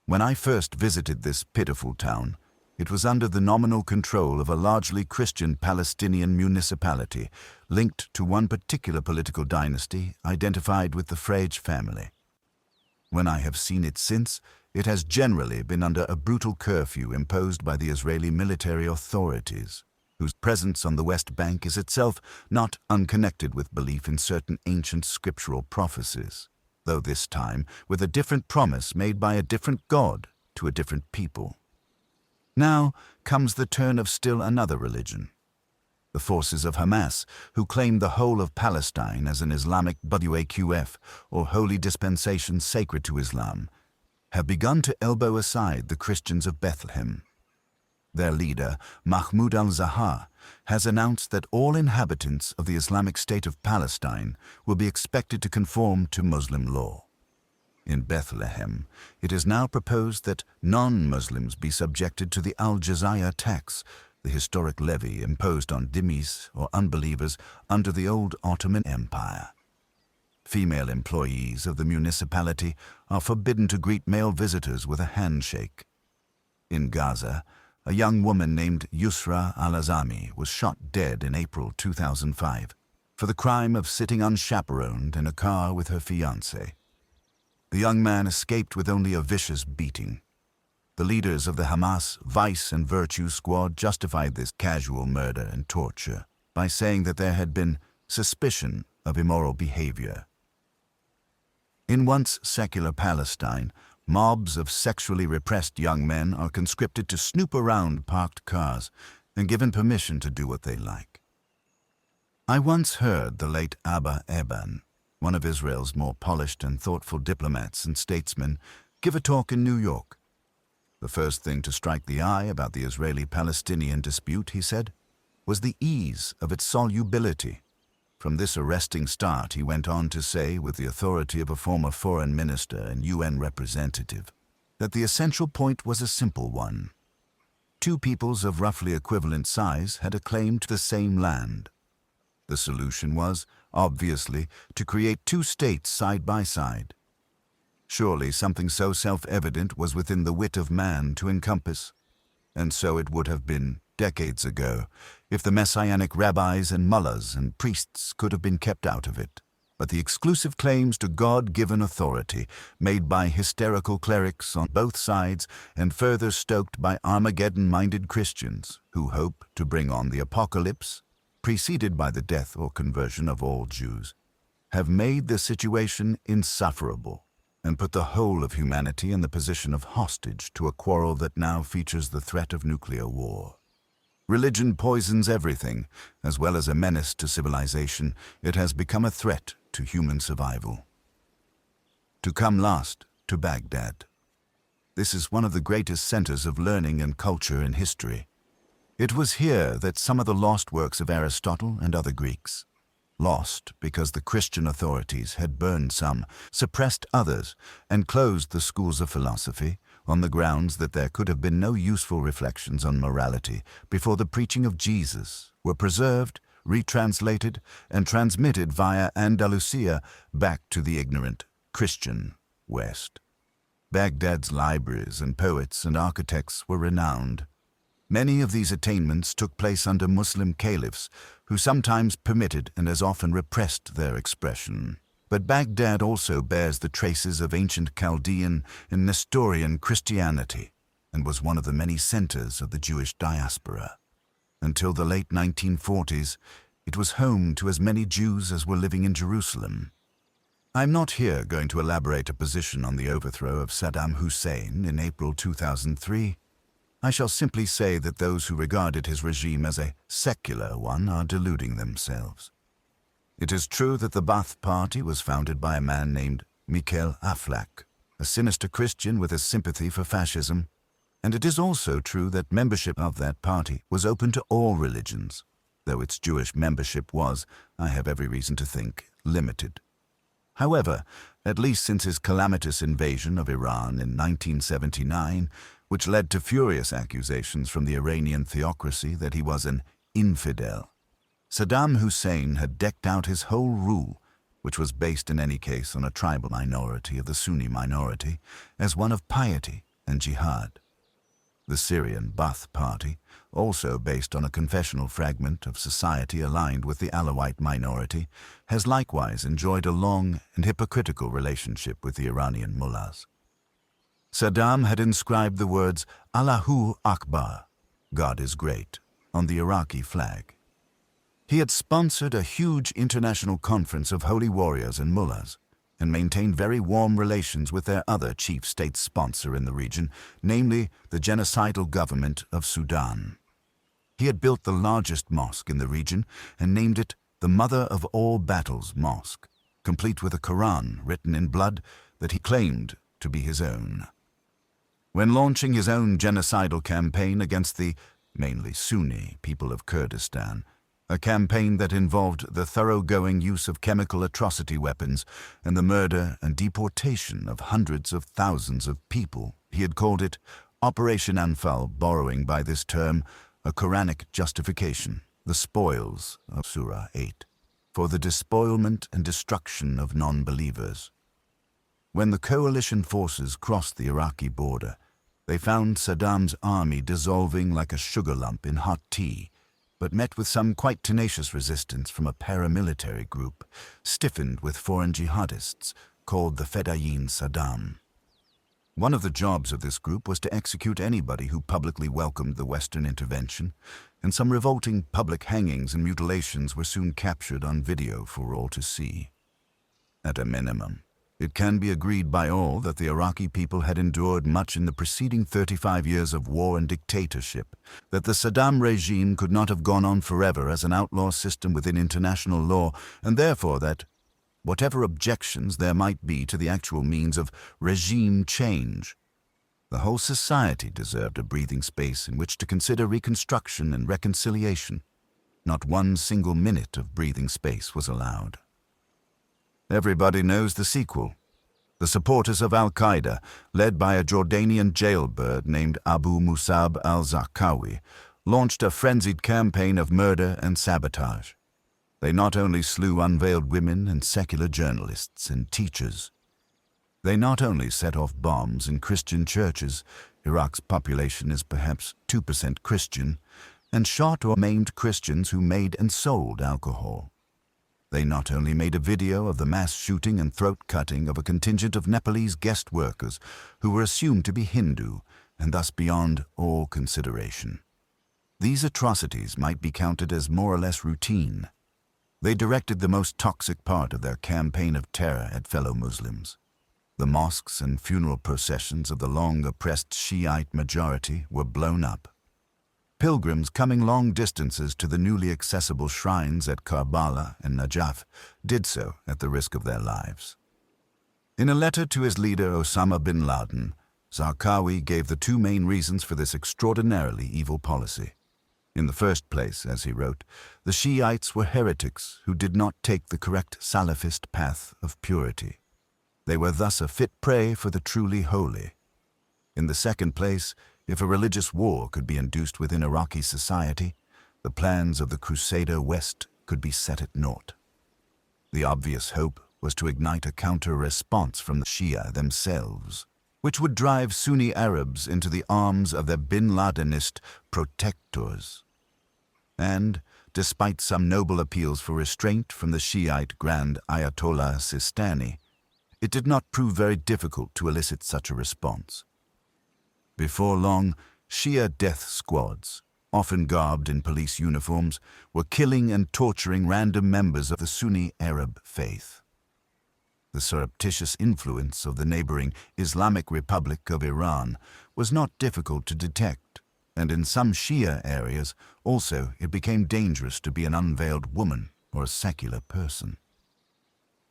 When I first visited this pitiful town, it was under the nominal control of a largely Christian Palestinian municipality, linked to one particular political dynasty identified with the Frege family. When I have seen it since, it has generally been under a brutal curfew imposed by the Israeli military authorities, whose presence on the West Bank is itself not unconnected with belief in certain ancient scriptural prophecies, though this time with a different promise made by a different God to a different people. Now comes the turn of still another religion. The forces of Hamas, who claim the whole of Palestine as an Islamic Waqf, or holy dispensation sacred to Islam, have begun to elbow aside the Christians of Bethlehem. Their leader, Mahmoud al-Zahar, has announced that all inhabitants of the Islamic State of Palestine will be expected to conform to Muslim law. In Bethlehem, it is now proposed that non-Muslims be subjected to the al-Jizya tax, the historic levy imposed on dhimmis or unbelievers under the old Ottoman Empire. Female employees of the municipality are forbidden to greet male visitors with a handshake. In Gaza, a young woman named Yusra al-Azami was shot dead in April 2005 for the crime of sitting unchaperoned in a car with her fiancé. The young man escaped with only a vicious beating. The leaders of the Hamas Vice and Virtue Squad justified this casual murder and torture by saying that there had been suspicion of immoral behavior. In once secular Palestine, mobs of sexually repressed young men are conscripted to snoop around parked cars and given permission to do what they like. I once heard the late Abba Eban, one of Israel's more polished and thoughtful diplomats and statesmen, give a talk in New York. The first thing to strike the eye about the Israeli-Palestinian dispute, he said, was the ease of its solubility. From this arresting start, he went on to say, with the authority of a former foreign minister and UN representative, that the essential point was a simple one. Two peoples of roughly equivalent size had a claim to the same land. The solution was, obviously, to create two states side by side. Surely something so self-evident was within the wit of man to encompass, and so it would have been decades ago if the messianic rabbis and mullahs and priests could have been kept out of it. But the exclusive claims to God-given authority made by hysterical clerics on both sides and further stoked by Armageddon-minded Christians who hope to bring on the apocalypse, preceded by the death or conversion of all Jews, have made the situation insufferable and put the whole of humanity in the position of hostage to a quarrel that now features the threat of nuclear war. Religion poisons everything. As well as a menace to civilization, it has become a threat to human survival. To come last, to Baghdad. This is one of the greatest centers of learning and culture in history. It was here that some of the lost works of Aristotle and other Greeks, lost because the Christian authorities had burned some, suppressed others, and closed the schools of philosophy on the grounds that there could have been no useful reflections on morality before the preaching of Jesus, were preserved, retranslated, and transmitted via Andalusia back to the ignorant Christian West. Baghdad's libraries and poets and architects were renowned. Many of these attainments took place under Muslim caliphs, who sometimes permitted and as often repressed their expression. But Baghdad also bears the traces of ancient Chaldean and Nestorian Christianity, and was one of the many centers of the Jewish diaspora. Until the late 1940s, it was home to as many Jews as were living in Jerusalem. I'm not here going to elaborate a position on the overthrow of Saddam Hussein in April 2003. I shall simply say that those who regarded his regime as a secular one are deluding themselves. It is true that the Ba'ath Party was founded by a man named Michael Aflaq, a sinister Christian with a sympathy for fascism, and it is also true that membership of that party was open to all religions, though its Jewish membership was, I have every reason to think, limited. However, at least since his calamitous invasion of Iran in 1979, which led to furious accusations from the Iranian theocracy that he was an infidel, Saddam Hussein had decked out his whole rule, which was based in any case on a tribal minority of the Sunni minority, as one of piety and jihad. The Syrian Ba'ath Party, also based on a confessional fragment of society aligned with the Alawite minority, has likewise enjoyed a long and hypocritical relationship with the Iranian mullahs. Saddam had inscribed the words Allahu Akbar, God is great, on the Iraqi flag. He had sponsored a huge international conference of holy warriors and mullahs, and maintained very warm relations with their other chief state sponsor in the region, namely the genocidal government of Sudan. He had built the largest mosque in the region and named it the Mother of All Battles Mosque, complete with a Quran written in blood that he claimed to be his own. When launching his own genocidal campaign against the, mainly Sunni, people of Kurdistan, a campaign that involved the thoroughgoing use of chemical atrocity weapons and the murder and deportation of hundreds of thousands of people, he had called it Operation Anfal, borrowing by this term a Quranic justification, the spoils of Surah 8, for the despoilment and destruction of non-believers. When the coalition forces crossed the Iraqi border, they found Saddam's army dissolving like a sugar lump in hot tea, but met with some quite tenacious resistance from a paramilitary group, stiffened with foreign jihadists, called the Fedayeen Saddam. One of the jobs of this group was to execute anybody who publicly welcomed the Western intervention, and some revolting public hangings and mutilations were soon captured on video for all to see. At a minimum, it can be agreed by all that the Iraqi people had endured much in the preceding 35 years of war and dictatorship, that the Saddam regime could not have gone on forever as an outlaw system within international law, and therefore that, whatever objections there might be to the actual means of regime change, the whole society deserved a breathing space in which to consider reconstruction and reconciliation. Not one single minute of breathing space was allowed. Everybody knows the sequel. The supporters of Al-Qaeda, led by a Jordanian jailbird named Abu Musab al-Zarqawi, launched a frenzied campaign of murder and sabotage. They not only slew unveiled women and secular journalists and teachers. They not only set off bombs in Christian churches, Iraq's population is perhaps 2% Christian, and shot or maimed Christians who made and sold alcohol. They not only made a video of the mass shooting and throat-cutting of a contingent of Nepalese guest workers who were assumed to be Hindu and thus beyond all consideration. These atrocities might be counted as more or less routine. They directed the most toxic part of their campaign of terror at fellow Muslims. The mosques and funeral processions of the long-oppressed Shiite majority were blown up. Pilgrims coming long distances to the newly accessible shrines at Karbala and Najaf did so at the risk of their lives. In a letter to his leader Osama bin Laden, Zarqawi gave the two main reasons for this extraordinarily evil policy. In the first place, as he wrote, the Shiites were heretics who did not take the correct Salafist path of purity. They were thus a fit prey for the truly holy. In the second place, if a religious war could be induced within Iraqi society, the plans of the Crusader West could be set at naught. The obvious hope was to ignite a counter-response from the Shia themselves, which would drive Sunni Arabs into the arms of their bin Ladenist protectors. And, despite some noble appeals for restraint from the Shiite Grand Ayatollah Sistani, it did not prove very difficult to elicit such a response. Before long, Shia death squads, often garbed in police uniforms, were killing and torturing random members of the Sunni Arab faith. The surreptitious influence of the neighboring Islamic Republic of Iran was not difficult to detect, and in some Shia areas also it became dangerous to be an unveiled woman or a secular person.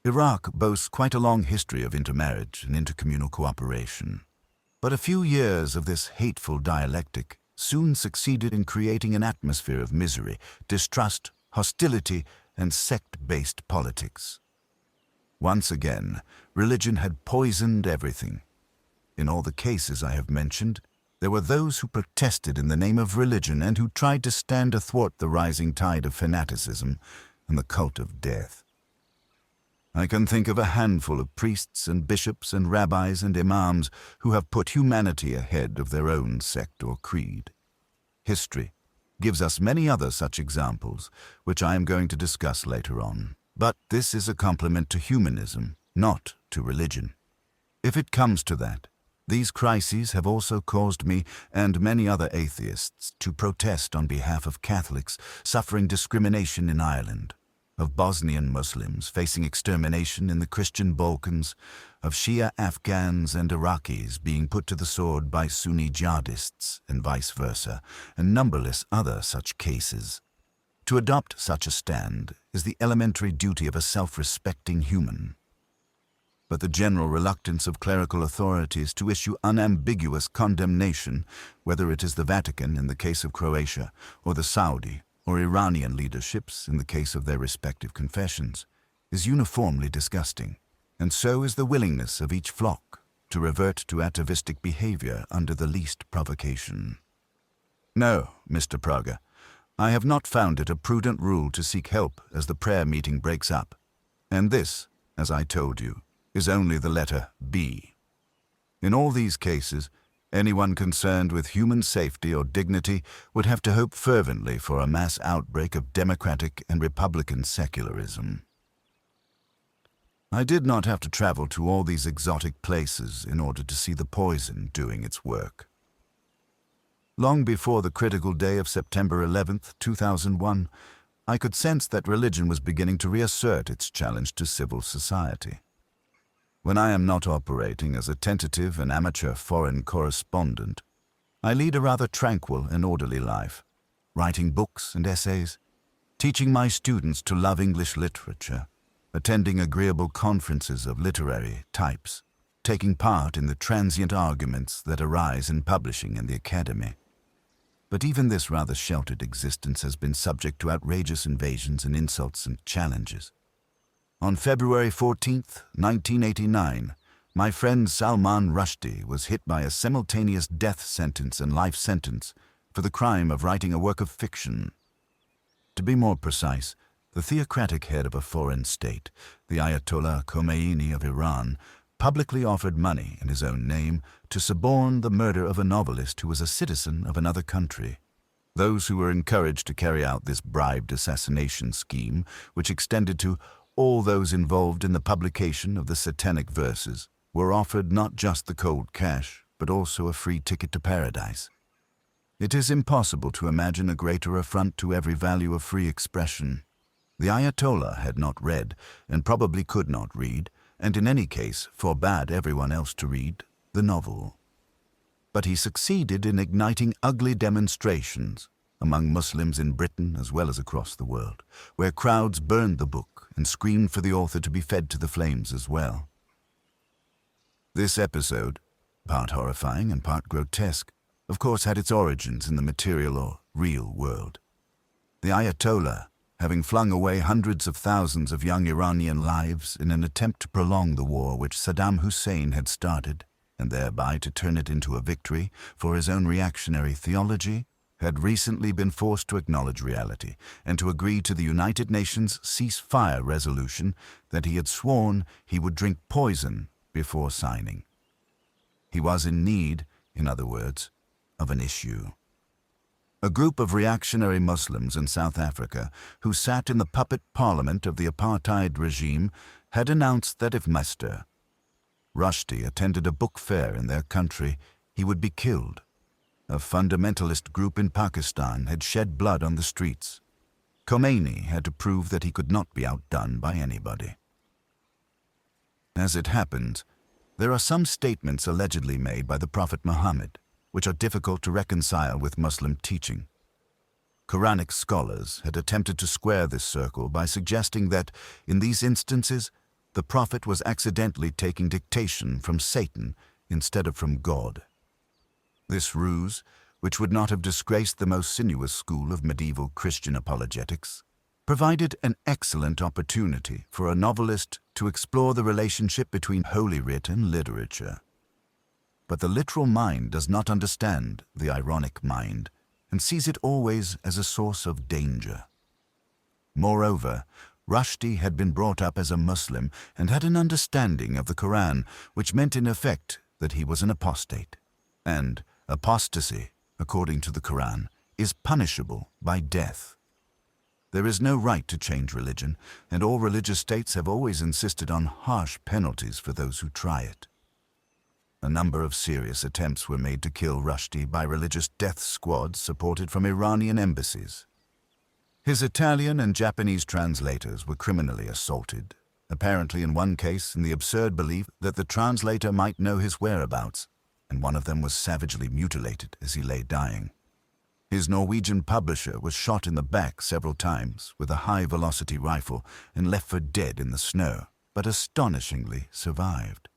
Iraq boasts quite a long history of intermarriage and intercommunal cooperation. But a few years of this hateful dialectic soon succeeded in creating an atmosphere of misery, distrust, hostility, and sect-based politics. Once again, religion had poisoned everything. In all the cases I have mentioned, there were those who protested in the name of religion and who tried to stand athwart the rising tide of fanaticism and the cult of death. I can think of a handful of priests and bishops and rabbis and imams who have put humanity ahead of their own sect or creed. History gives us many other such examples, which I am going to discuss later on. But this is a compliment to humanism, not to religion. If it comes to that, these crises have also caused me and many other atheists to protest on behalf of Catholics suffering discrimination in Ireland, of Bosnian Muslims facing extermination in the Christian Balkans, of Shia Afghans and Iraqis being put to the sword by Sunni jihadists and vice versa, and numberless other such cases. To adopt such a stand is the elementary duty of a self-respecting human. But the general reluctance of clerical authorities to issue unambiguous condemnation, whether it is the Vatican in the case of Croatia, or the Saudi or Iranian leaderships in the case of their respective confessions, is uniformly disgusting, and so is the willingness of each flock to revert to atavistic behavior under the least provocation. No, Mr. Praga, I have not found it a prudent rule to seek help as the prayer meeting breaks up, and this, as I told you, is only the letter B. In all these cases, anyone concerned with human safety or dignity would have to hope fervently for a mass outbreak of democratic and republican secularism. I did not have to travel to all these exotic places in order to see the poison doing its work. Long before the critical day of September 11th, 2001, I could sense that religion was beginning to reassert its challenge to civil society. When I am not operating as a tentative and amateur foreign correspondent, I lead a rather tranquil and orderly life, writing books and essays, teaching my students to love English literature, attending agreeable conferences of literary types, taking part in the transient arguments that arise in publishing and the academy. But even this rather sheltered existence has been subject to outrageous invasions and insults and challenges. On February 14th, 1989, my friend Salman Rushdie was hit by a simultaneous death sentence and life sentence for the crime of writing a work of fiction. To be more precise, the theocratic head of a foreign state, the Ayatollah Khomeini of Iran, publicly offered money in his own name to suborn the murder of a novelist who was a citizen of another country. Those who were encouraged to carry out this bribed assassination scheme, which extended to all those involved in the publication of the satanic verses, were offered not just the cold cash, but also a free ticket to paradise. It is impossible to imagine a greater affront to every value of free expression. The Ayatollah had not read, and probably could not read, and in any case forbade everyone else to read, the novel. But he succeeded in igniting ugly demonstrations among Muslims in Britain as well as across the world, where crowds burned the book and screamed for the author to be fed to the flames as well. This episode, part horrifying and part grotesque, of course had its origins in the material or real world. The Ayatollah, having flung away hundreds of thousands of young Iranian lives in an attempt to prolong the war which Saddam Hussein had started, and thereby to turn it into a victory for his own reactionary theology, had recently been forced to acknowledge reality and to agree to the United Nations ceasefire resolution that he had sworn he would drink poison before signing. He was in need, in other words, of an issue. A group of reactionary Muslims in South Africa who sat in the puppet parliament of the apartheid regime had announced that if Mr. Rushdie attended a book fair in their country, he would be killed. A fundamentalist group in Pakistan had shed blood on the streets. Khomeini had to prove that he could not be outdone by anybody. As it happens, there are some statements allegedly made by the Prophet Muhammad, which are difficult to reconcile with Muslim teaching. Quranic scholars had attempted to square this circle by suggesting that, in these instances, the Prophet was accidentally taking dictation from Satan instead of from God. This ruse, which would not have disgraced the most sinuous school of medieval Christian apologetics, provided an excellent opportunity for a novelist to explore the relationship between Holy Writ and literature. But the literal mind does not understand the ironic mind and sees it always as a source of danger. Moreover, Rushdie had been brought up as a Muslim and had an understanding of the Quran, which meant in effect that he was an apostate. And apostasy, according to the Quran, is punishable by death. There is no right to change religion, and all religious states have always insisted on harsh penalties for those who try it. A number of serious attempts were made to kill Rushdie by religious death squads supported from Iranian embassies. His Italian and Japanese translators were criminally assaulted, apparently in one case in the absurd belief that the translator might know his whereabouts, and one of them was savagely mutilated as he lay dying. His Norwegian publisher was shot in the back several times with a high-velocity rifle and left for dead in the snow, but astonishingly survived.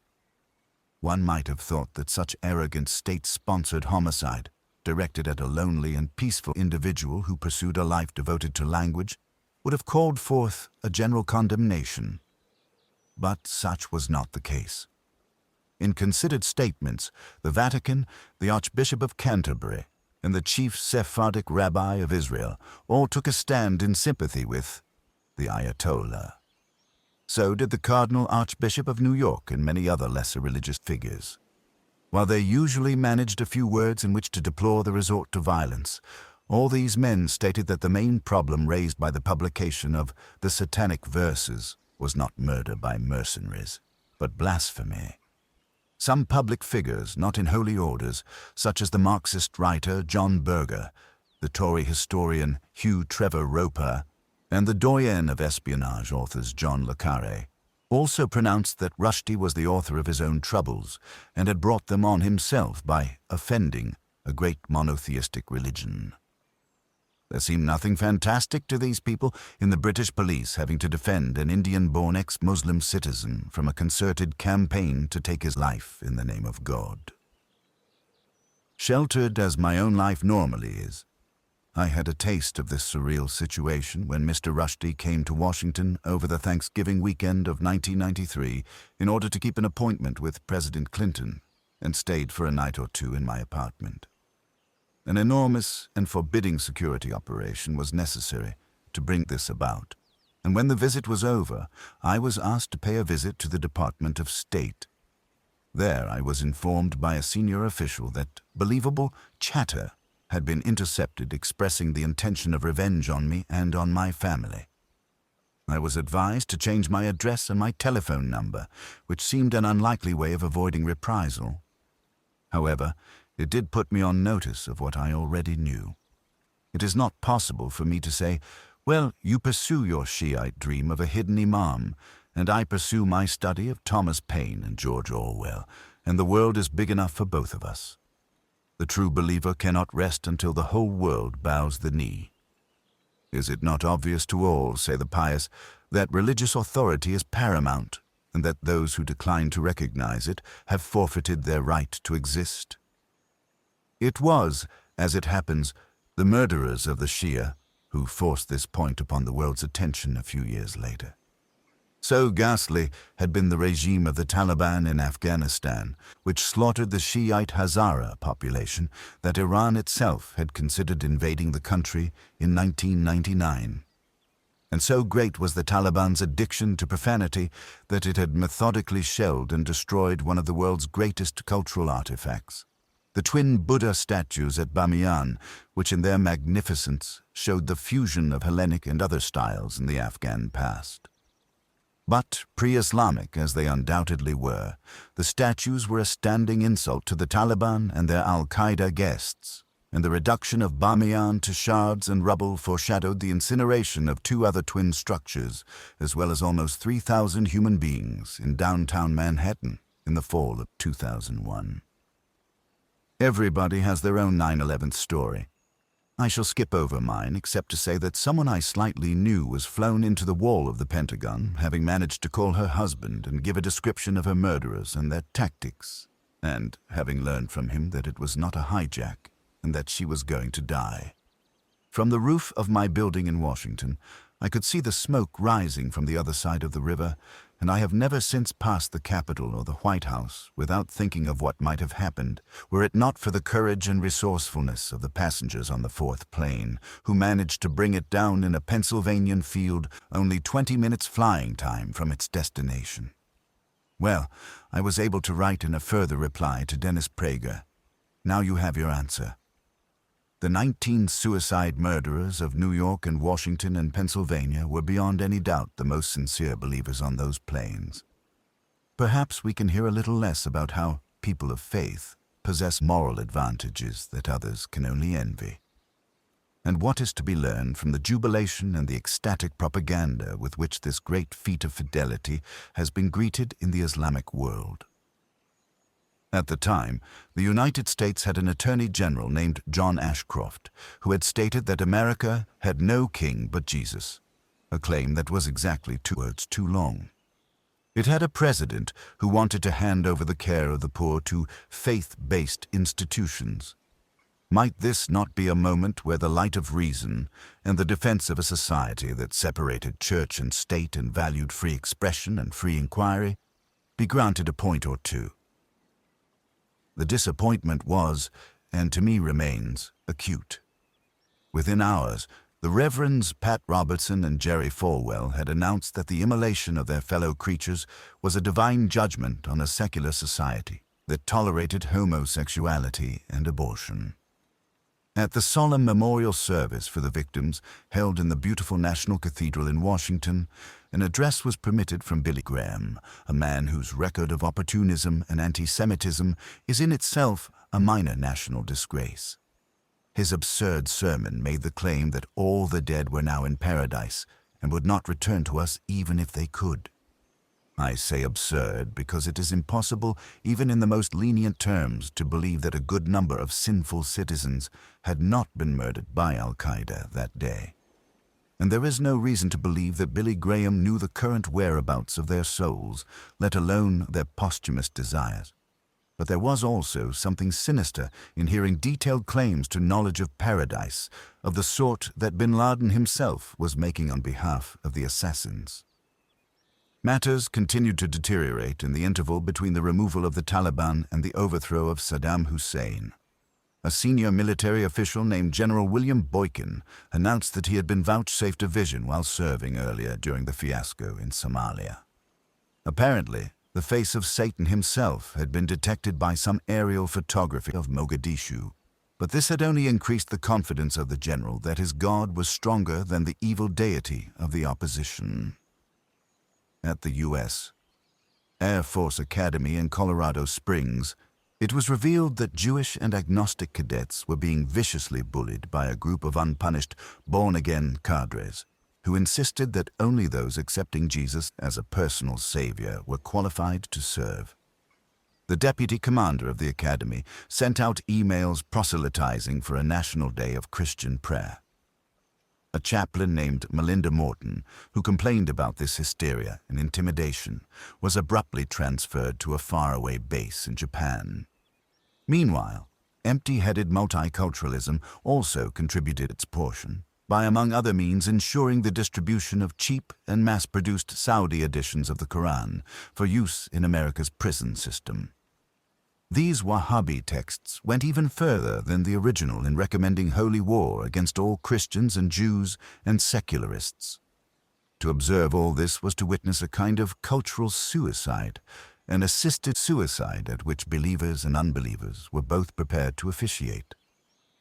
One might have thought that such arrogant state-sponsored homicide, directed at a lonely and peaceful individual who pursued a life devoted to language, would have called forth a general condemnation. But such was not the case. In considered statements, the Vatican, the Archbishop of Canterbury, and the chief Sephardic rabbi of Israel all took a stand in sympathy with the Ayatollah. So did the Cardinal Archbishop of New York and many other lesser religious figures. While they usually managed a few words in which to deplore the resort to violence, all these men stated that the main problem raised by the publication of the Satanic Verses was not murder by mercenaries, but blasphemy. Some public figures, not in holy orders, such as the Marxist writer John Berger, the Tory historian Hugh Trevor Roper, and the doyen of espionage authors John le Carré, also pronounced that Rushdie was the author of his own troubles and had brought them on himself by offending a great monotheistic religion. There seemed nothing fantastic to these people in the British police having to defend an Indian-born ex-Muslim citizen from a concerted campaign to take his life in the name of God. Sheltered as my own life normally is, I had a taste of this surreal situation when Mr. Rushdie came to Washington over the Thanksgiving weekend of 1993 in order to keep an appointment with President Clinton and stayed for a night or two in my apartment. An enormous and forbidding security operation was necessary to bring this about, and when the visit was over, I was asked to pay a visit to the Department of State. There I was informed by a senior official that believable chatter had been intercepted expressing the intention of revenge on me and on my family. I was advised to change my address and my telephone number, which seemed an unlikely way of avoiding reprisal. However, it did put me on notice of what I already knew. It is not possible for me to say, well, you pursue your Shiite dream of a hidden imam, and I pursue my study of Thomas Paine and George Orwell, and the world is big enough for both of us. The true believer cannot rest until the whole world bows the knee. Is it not obvious to all, say the pious, that religious authority is paramount, and that those who decline to recognize it have forfeited their right to exist? It was, as it happens, the murderers of the Shia who forced this point upon the world's attention a few years later. So ghastly had been the regime of the Taliban in Afghanistan, which slaughtered the Shiite Hazara population, that Iran itself had considered invading the country in 1999. And so great was the Taliban's addiction to profanity that it had methodically shelled and destroyed one of the world's greatest cultural artifacts, the twin Buddha statues at Bamiyan, which in their magnificence showed the fusion of Hellenic and other styles in the Afghan past. But, pre-Islamic as they undoubtedly were, the statues were a standing insult to the Taliban and their Al-Qaeda guests, and the reduction of Bamiyan to shards and rubble foreshadowed the incineration of two other twin structures, as well as almost 3,000 human beings in downtown Manhattan in the fall of 2001. Everybody has their own 9/11 story. I shall skip over mine, except to say that someone I slightly knew was flown into the wall of the Pentagon, having managed to call her husband and give a description of her murderers and their tactics, and having learned from him that it was not a hijack and that she was going to die. From the roof of my building in Washington, I could see the smoke rising from the other side of the river, and I have never since passed the Capitol or the White House without thinking of what might have happened were it not for the courage and resourcefulness of the passengers on the fourth plane, who managed to bring it down in a Pennsylvanian field only 20 minutes flying time from its destination. Well, I was able to write in a further reply to Dennis Prager. Now you have your answer. The 19 suicide murderers of New York and Washington and Pennsylvania were beyond any doubt the most sincere believers on those planes. Perhaps we can hear a little less about how people of faith possess moral advantages that others can only envy. And what is to be learned from the jubilation and the ecstatic propaganda with which this great feat of fidelity has been greeted in the Islamic world? At the time, the United States had an Attorney General named John Ashcroft, who had stated that America had no king but Jesus, a claim that was exactly 2 words too long. It had a president who wanted to hand over the care of the poor to faith-based institutions. Might this not be a moment where the light of reason and the defense of a society that separated church and state and valued free expression and free inquiry be granted a point or two? The disappointment was, and to me remains, acute. Within hours, the Reverends Pat Robertson and Jerry Falwell had announced that the immolation of their fellow creatures was a divine judgment on a secular society that tolerated homosexuality and abortion. At the solemn memorial service for the victims held in the beautiful National Cathedral in Washington, an address was permitted from Billy Graham, a man whose record of opportunism and anti-Semitism is in itself a minor national disgrace. His absurd sermon made the claim that all the dead were now in paradise and would not return to us even if they could. I say absurd because it is impossible, even in the most lenient terms, to believe that a good number of sinful citizens had not been murdered by Al-Qaeda that day. And there is no reason to believe that Billy Graham knew the current whereabouts of their souls, let alone their posthumous desires. But there was also something sinister in hearing detailed claims to knowledge of paradise, of the sort that bin Laden himself was making on behalf of the assassins. Matters continued to deteriorate in the interval between the removal of the Taliban and the overthrow of Saddam Hussein. A senior military official named General William Boykin announced that he had been vouchsafed a vision while serving earlier during the fiasco in Somalia. Apparently, the face of Satan himself had been detected by some aerial photography of Mogadishu, but this had only increased the confidence of the general that his God was stronger than the evil deity of the opposition. At the U.S. Air Force Academy in Colorado Springs, it was revealed that Jewish and agnostic cadets were being viciously bullied by a group of unpunished, born-again cadres who insisted that only those accepting Jesus as a personal savior were qualified to serve. The deputy commander of the academy sent out emails proselytizing for a national day of Christian prayer. A chaplain named Melinda Morton, who complained about this hysteria and intimidation, was abruptly transferred to a faraway base in Japan. Meanwhile, empty-headed multiculturalism also contributed its portion by, among other means, ensuring the distribution of cheap and mass-produced Saudi editions of the Quran for use in America's prison system. These Wahhabi texts went even further than the original in recommending holy war against all Christians and Jews and secularists. To observe all this was to witness a kind of cultural suicide, an assisted suicide at which believers and unbelievers were both prepared to officiate.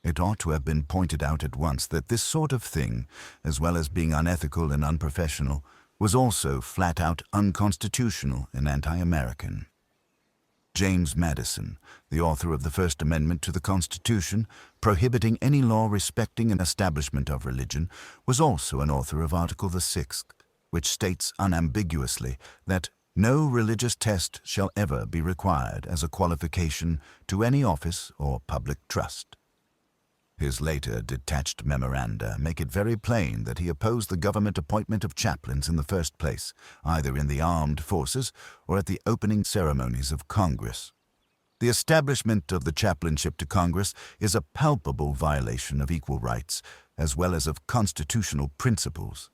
It ought to have been pointed out at once that this sort of thing, as well as being unethical and unprofessional, was also flat-out unconstitutional and anti-American. James Madison, the author of the First Amendment to the Constitution, prohibiting any law respecting an establishment of religion, was also an author of Article the 6th, which states unambiguously that no religious test shall ever be required as a qualification to any office or public trust. His later detached memoranda make it very plain that he opposed the government appointment of chaplains in the first place, either in the armed forces or at the opening ceremonies of Congress. The establishment of the chaplainship to Congress is a palpable violation of equal rights as well as of constitutional principles.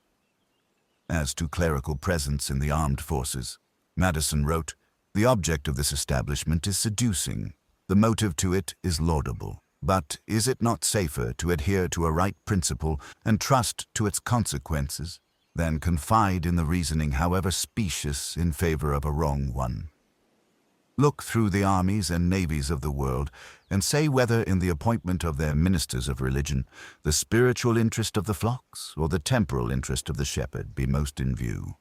As to clerical presence in the armed forces, Madison wrote, "The object of this establishment is seducing. The motive to it is laudable. But is it not safer to adhere to a right principle and trust to its consequences than confide in the reasoning, however specious, in favor of a wrong one? Look through the armies and navies of the world and say whether in the appointment of their ministers of religion the spiritual interest of the flocks or the temporal interest of the shepherd be most in view."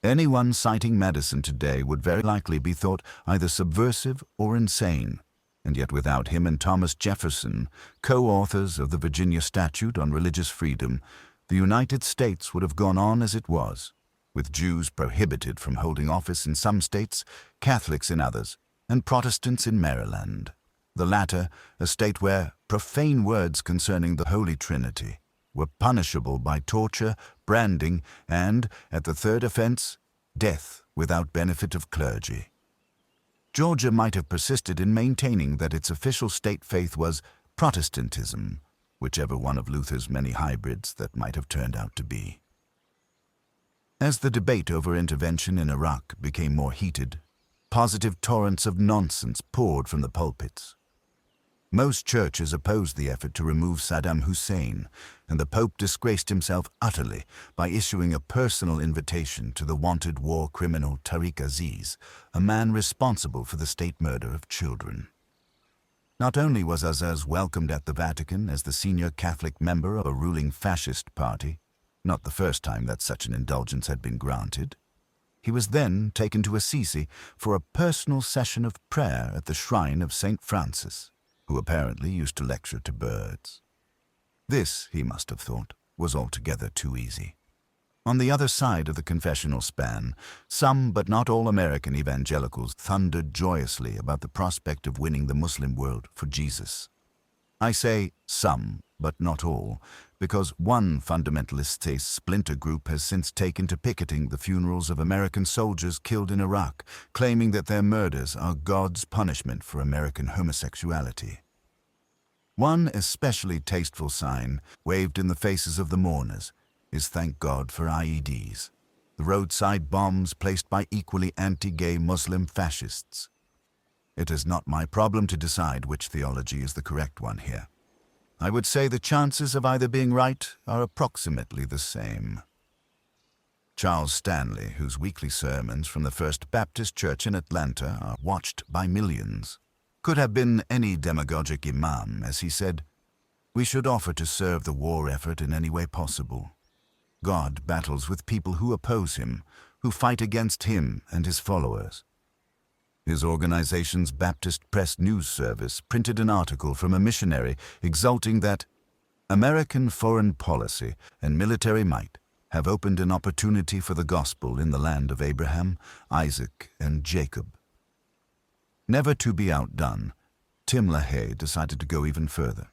Anyone citing Madison today would very likely be thought either subversive or insane, and yet without him and Thomas Jefferson, co-authors of the Virginia Statute on Religious Freedom, the United States would have gone on as it was, with Jews prohibited from holding office in some states, Catholics in others, and Protestants in Maryland. The latter, a state where profane words concerning the Holy Trinity were punishable by torture, branding, and, at the third offense, death without benefit of clergy. Georgia might have persisted in maintaining that its official state faith was Protestantism, whichever one of Luther's many hybrids that might have turned out to be. As the debate over intervention in Iraq became more heated, positive torrents of nonsense poured from the pulpits. Most churches opposed the effort to remove Saddam Hussein, and the Pope disgraced himself utterly by issuing a personal invitation to the wanted war criminal Tariq Aziz, a man responsible for the state murder of children. Not only was Aziz welcomed at the Vatican as the senior Catholic member of a ruling fascist party, not the first time that such an indulgence had been granted, he was then taken to Assisi for a personal session of prayer at the shrine of St. Francis, who apparently used to lecture to birds. This, he must have thought, was altogether too easy. On the other side of the confessional span, some but not all American evangelicals thundered joyously about the prospect of winning the Muslim world for Jesus. I say some, but not all, because one fundamentalist splinter group has since taken to picketing the funerals of American soldiers killed in Iraq, claiming that their murders are God's punishment for American homosexuality. One especially tasteful sign, waved in the faces of the mourners, is thank God for IEDs, the roadside bombs placed by equally anti-gay Muslim fascists. It is not my problem to decide which theology is the correct one here. I would say the chances of either being right are approximately the same. Charles Stanley, whose weekly sermons from the First Baptist Church in Atlanta are watched by millions, could have been any demagogic imam as he said, "We should offer to serve the war effort in any way possible. God battles with people who oppose him, who fight against him and his followers." His organization's Baptist Press News Service printed an article from a missionary exulting that American foreign policy and military might have opened an opportunity for the gospel in the land of Abraham, Isaac, and Jacob. Never to be outdone, Tim LaHaye decided to go even further.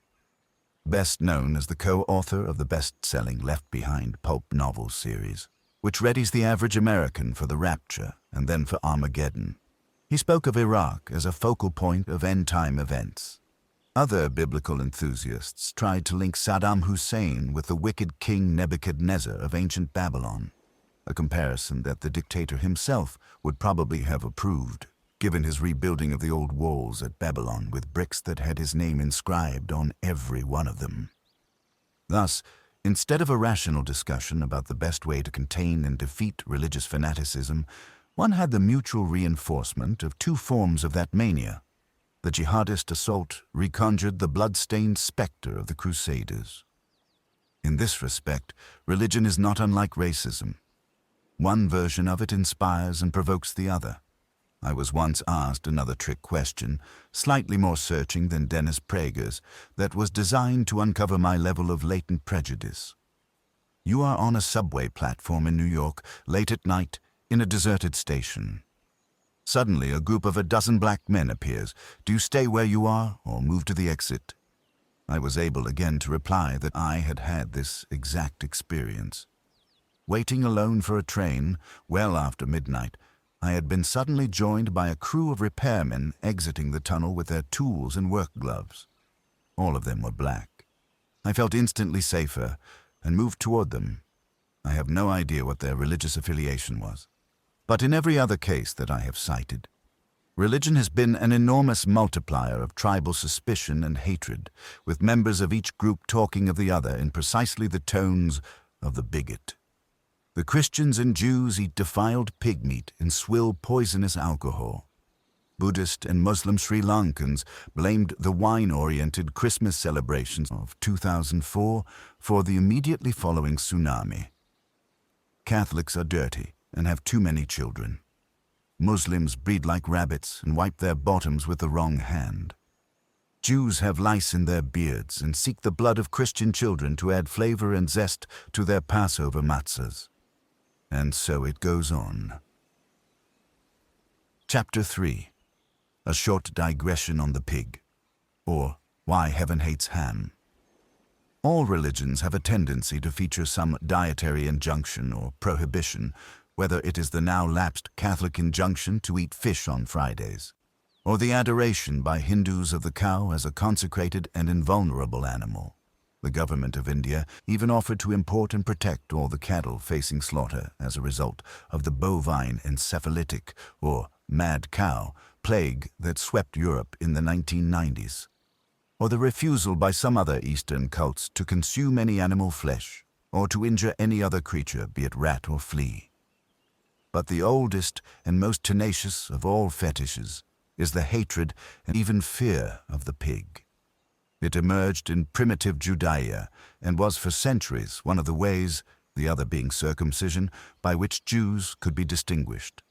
Best known as the co-author of the best-selling Left Behind pulp novel series, which readies the average American for the rapture and then for Armageddon, he spoke of Iraq as a focal point of end-time events. Other biblical enthusiasts tried to link Saddam Hussein with the wicked King Nebuchadnezzar of ancient Babylon, a comparison that the dictator himself would probably have approved, given his rebuilding of the old walls at Babylon with bricks that had his name inscribed on every one of them. Thus, instead of a rational discussion about the best way to contain and defeat religious fanaticism, one had the mutual reinforcement of two forms of that mania. The jihadist assault reconjured the blood-stained specter of the Crusaders. In this respect, religion is not unlike racism. One version of it inspires and provokes the other. I was once asked another trick question, slightly more searching than Dennis Prager's, that was designed to uncover my level of latent prejudice. You are on a subway platform in New York, late at night, In a deserted station. Suddenly, a group of a dozen black men appears. Do you stay where you are or move to the exit? I was able again to reply that I had had this exact experience. Waiting alone for a train, well after midnight, I had been suddenly joined by a crew of repairmen exiting the tunnel with their tools and work gloves. All of them were black. I felt instantly safer and moved toward them. I have no idea what their religious affiliation was. But in every other case that I have cited, religion has been an enormous multiplier of tribal suspicion and hatred, with members of each group talking of the other in precisely the tones of the bigot. The Christians and Jews eat defiled pig meat and swill poisonous alcohol. Buddhist and Muslim Sri Lankans blamed the wine-oriented Christmas celebrations of 2004 for the immediately following tsunami. Catholics are dirty and have too many children. Muslims breed like rabbits and wipe their bottoms with the wrong hand. Jews have lice in their beards and seek the blood of Christian children to add flavor and zest to their Passover matzahs. And so it goes on. Chapter 3. A short digression on the pig, or Why Heaven Hates Ham. All religions have a tendency to feature some dietary injunction or prohibition, whether it is the now lapsed Catholic injunction to eat fish on Fridays, or the adoration by Hindus of the cow as a consecrated and invulnerable animal. The government of India even offered to import and protect all the cattle facing slaughter as a result of the bovine encephalitic, or mad cow, plague that swept Europe in the 1990s, or the refusal by some other Eastern cults to consume any animal flesh, or to injure any other creature, be it rat or flea. But the oldest and most tenacious of all fetishes is the hatred and even fear of the pig. It emerged in primitive Judea and was for centuries one of the ways, the other being circumcision, by which Jews could be distinguished.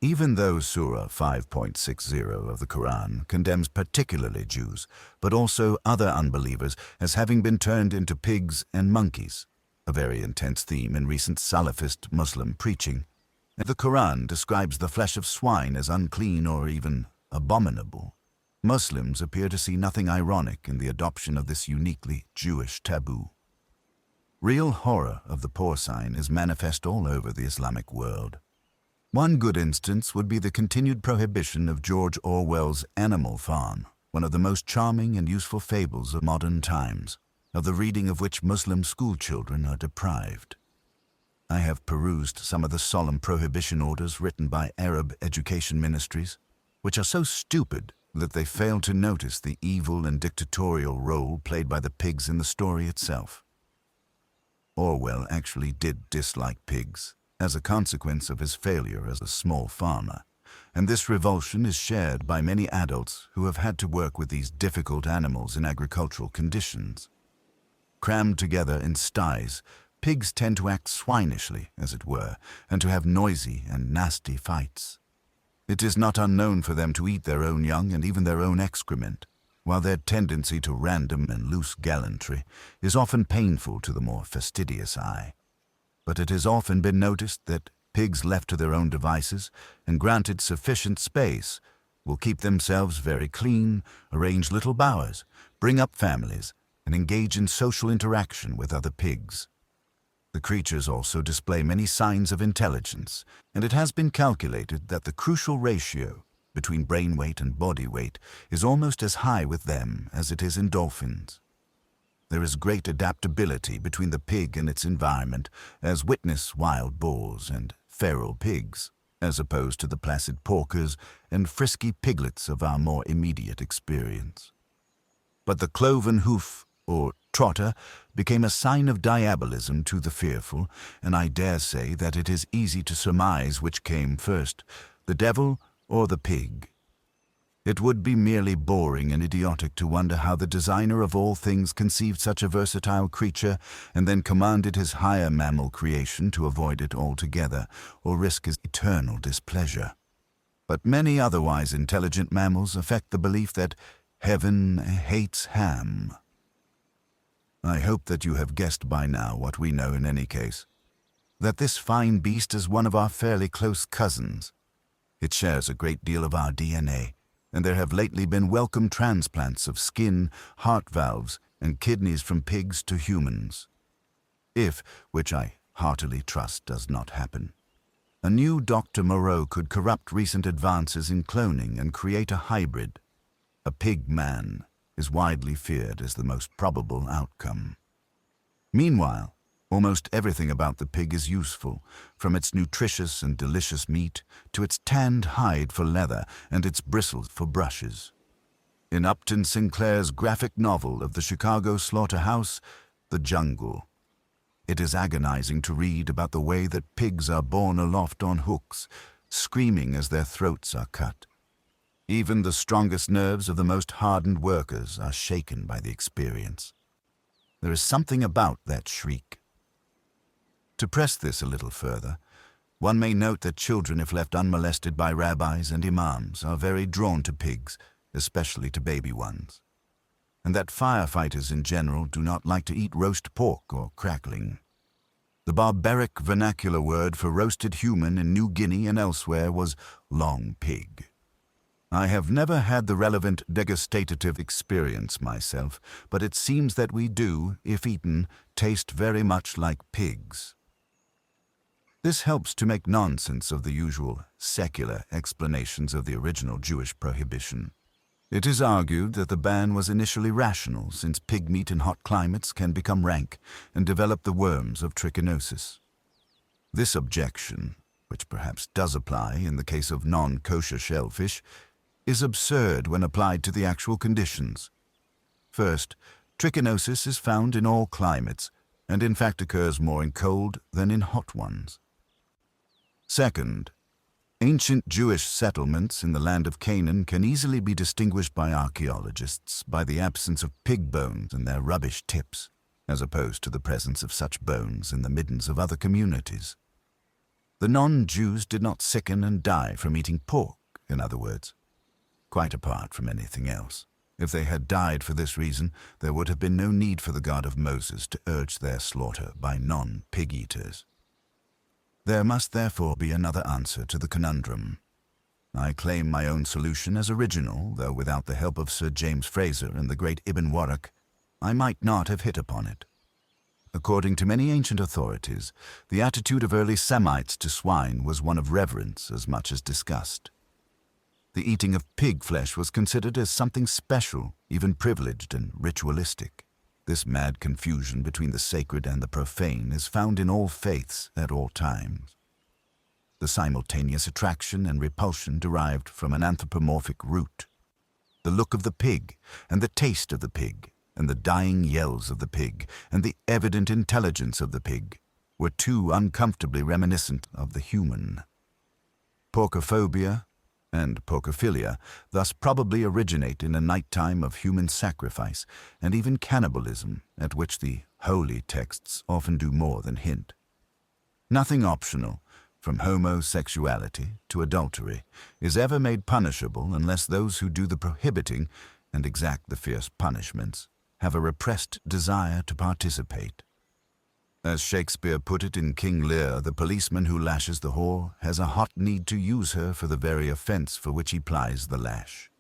Even though Surah 5.60 of the Quran condemns particularly Jews, but also other unbelievers as having been turned into pigs and monkeys, a very intense theme in recent Salafist Muslim preaching, the Quran describes the flesh of swine as unclean or even abominable. Muslims appear to see nothing ironic in the adoption of this uniquely Jewish taboo. Real horror of the porcine is manifest all over the Islamic world. One good instance would be the continued prohibition of George Orwell's Animal Farm, one of the most charming and useful fables of modern times, of the reading of which Muslim schoolchildren are deprived. I have perused some of the solemn prohibition orders written by Arab education ministries, which are so stupid that they fail to notice the evil and dictatorial role played by the pigs in the story itself. Orwell actually did dislike pigs, as a consequence of his failure as a small farmer, and this revulsion is shared by many adults who have had to work with these difficult animals in agricultural conditions. Crammed together in sties, pigs tend to act swinishly, as it were, and to have noisy and nasty fights. It is not unknown for them to eat their own young and even their own excrement, while their tendency to random and loose gallantry is often painful to the more fastidious eye. But it has often been noticed that pigs left to their own devices and granted sufficient space will keep themselves very clean, arrange little bowers, bring up families, and engage in social interaction with other pigs. The creatures also display many signs of intelligence, and it has been calculated that the crucial ratio between brain weight and body weight is almost as high with them as it is in dolphins. There is great adaptability between the pig and its environment, as witness wild boars and feral pigs, as opposed to the placid porkers and frisky piglets of our more immediate experience. But the cloven hoof, or trotter, became a sign of diabolism to the fearful, and I dare say that it is easy to surmise which came first, the devil or the pig. It would be merely boring and idiotic to wonder how the designer of all things conceived such a versatile creature and then commanded his higher mammal creation to avoid it altogether or risk his eternal displeasure. But many otherwise intelligent mammals affect the belief that heaven hates ham. I hope that you have guessed by now what we know in any case. that this fine beast is one of our fairly close cousins. It shares a great deal of our DNA, and there have lately been welcome transplants of skin, heart valves, and kidneys from pigs to humans. If, which I heartily trust does not happen, a new Dr. Moreau could corrupt recent advances in cloning and create a hybrid, a pig man is widely feared as the most probable outcome. Meanwhile, almost everything about the pig is useful, from its nutritious and delicious meat to its tanned hide for leather and its bristles for brushes. In Upton Sinclair's graphic novel of the Chicago slaughterhouse, The Jungle, it is agonizing to read about the way that pigs are borne aloft on hooks, screaming as their throats are cut. Even the strongest nerves of the most hardened workers are shaken by the experience. There is something about that shriek. To press this a little further, one may note that children, if left unmolested by rabbis and imams, are very drawn to pigs, especially to baby ones, and that firefighters in general do not like to eat roast pork or crackling. The barbaric vernacular word for roasted human in New Guinea and elsewhere was long pig. I have never had the relevant degustative experience myself, but it seems that we do, if eaten, taste very much like pigs. This helps to make nonsense of the usual secular explanations of the original Jewish prohibition. It is argued that the ban was initially rational, since pig meat in hot climates can become rank and develop the worms of trichinosis. This objection, which perhaps does apply in the case of non-kosher shellfish, is absurd when applied to the actual conditions. First, trichinosis is found in all climates, and in fact occurs more in cold than in hot ones. Second, ancient Jewish settlements in the land of Canaan can easily be distinguished by archaeologists by the absence of pig bones in their rubbish tips, as opposed to the presence of such bones in the middens of other communities. The non-Jews did not sicken and die from eating pork, in other words, quite apart from anything else. If they had died for this reason, there would have been no need for the God of Moses to urge their slaughter by non-pig eaters. There must therefore be another answer to the conundrum. I claim my own solution as original, though without the help of Sir James Fraser and the great Ibn Warraq, I might not have hit upon it. According to many ancient authorities, the attitude of early Semites to swine was one of reverence as much as disgust. The eating of pig flesh was considered as something special, even privileged and ritualistic. This mad confusion between the sacred and the profane is found in all faiths at all times. The simultaneous attraction and repulsion derived from an anthropomorphic root. The look of the pig, and the taste of the pig, and the dying yells of the pig, and the evident intelligence of the pig, were too uncomfortably reminiscent of the human. Porcophobia and porcophilia thus probably originate in a nighttime of human sacrifice and even cannibalism, at which the holy texts often do more than hint. Nothing optional, from homosexuality to adultery, is ever made punishable unless those who do the prohibiting and exact the fierce punishments have a repressed desire to participate. As Shakespeare put it in King Lear, the policeman who lashes the whore has a hot need to use her for the very offense for which he plies the lash.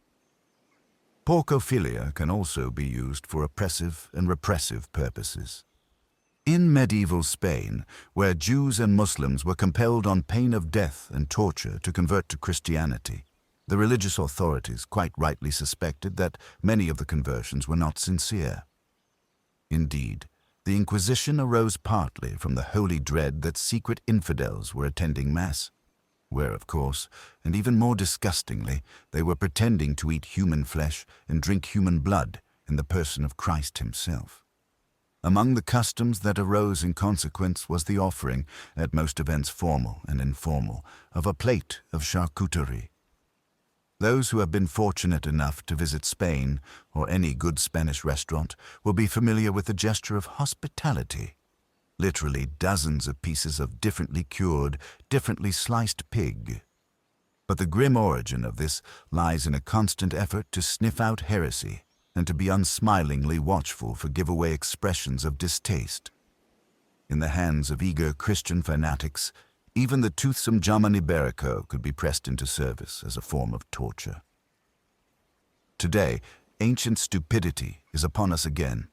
Porcophilia can also be used for oppressive and repressive purposes. In medieval Spain, where Jews and Muslims were compelled on pain of death and torture to convert to Christianity, the religious authorities quite rightly suspected that many of the conversions were not sincere. Indeed, the Inquisition arose partly from the holy dread that secret infidels were attending Mass, where, of course, and even more disgustingly, they were pretending to eat human flesh and drink human blood in the person of Christ himself. Among the customs that arose in consequence was the offering, at most events formal and informal, of a plate of charcuterie. Those who have been fortunate enough to visit Spain or any good Spanish restaurant will be familiar with the gesture of hospitality. Literally dozens of pieces of differently cured, differently sliced pig. But the grim origin of this lies in a constant effort to sniff out heresy and to be unsmilingly watchful for giveaway expressions of distaste. in the hands of eager Christian fanatics, even the toothsome Jamon Iberico could be pressed into service as a form of torture. Today, ancient stupidity is upon us again.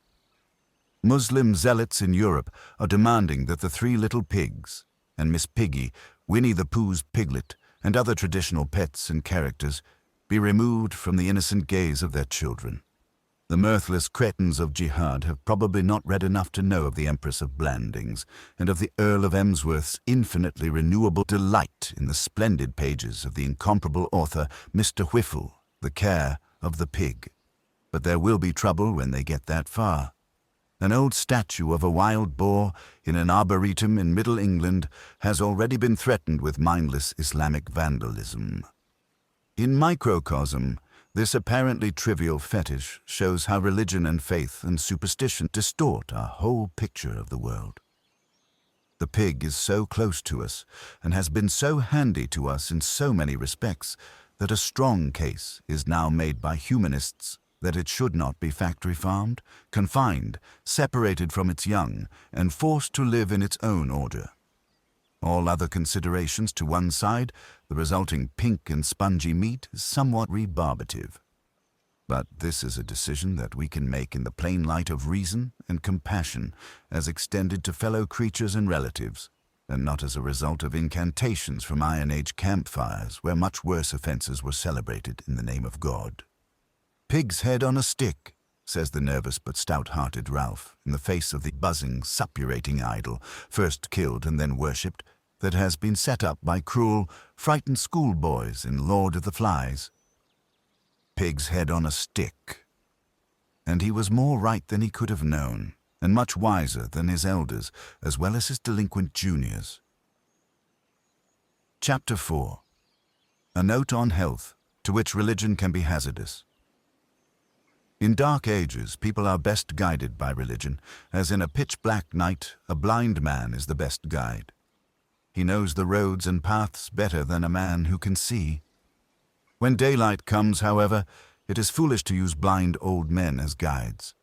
Muslim zealots in Europe are demanding that the Three Little Pigs and Miss Piggy, Winnie the Pooh's piglet, and other traditional pets and characters be removed from the innocent gaze of their children. The mirthless cretins of jihad have probably not read enough to know of the Empress of Blandings and of the Earl of Emsworth's infinitely renewable delight in the splendid pages of the incomparable author Mr. Whiffle, The Care of the Pig. But there will be trouble when they get that far. An old statue of a wild boar in an arboretum in Middle England has already been threatened with mindless Islamic vandalism. In microcosm, this apparently trivial fetish shows how religion and faith and superstition distort our whole picture of the world. The pig is so close to us and has been so handy to us in so many respects that a strong case is now made by humanists that it should not be factory farmed, confined, separated from its young, and forced to live in its own order. All other considerations to one side, the resulting pink and spongy meat is somewhat rebarbative. But this is a decision that we can make in the plain light of reason and compassion as extended to fellow creatures and relatives, and not as a result of incantations from Iron Age campfires where much worse offenses were celebrated in the name of God. "Pig's head on a stick," says the nervous but stout-hearted Ralph, in the face of the buzzing, suppurating idol, first killed and then worshipped, that has been set up by cruel, frightened schoolboys in Lord of the Flies. Pig's head on a stick. And he was more right than he could have known, and much wiser than his elders, as well as his delinquent juniors. Chapter 4. A Note on Health, to which religion can be hazardous. In dark ages, people are best guided by religion, as in a pitch-black night, a blind man is the best guide. He knows the roads and paths better than a man who can see. When daylight comes, however, it is foolish to use blind old men as guides.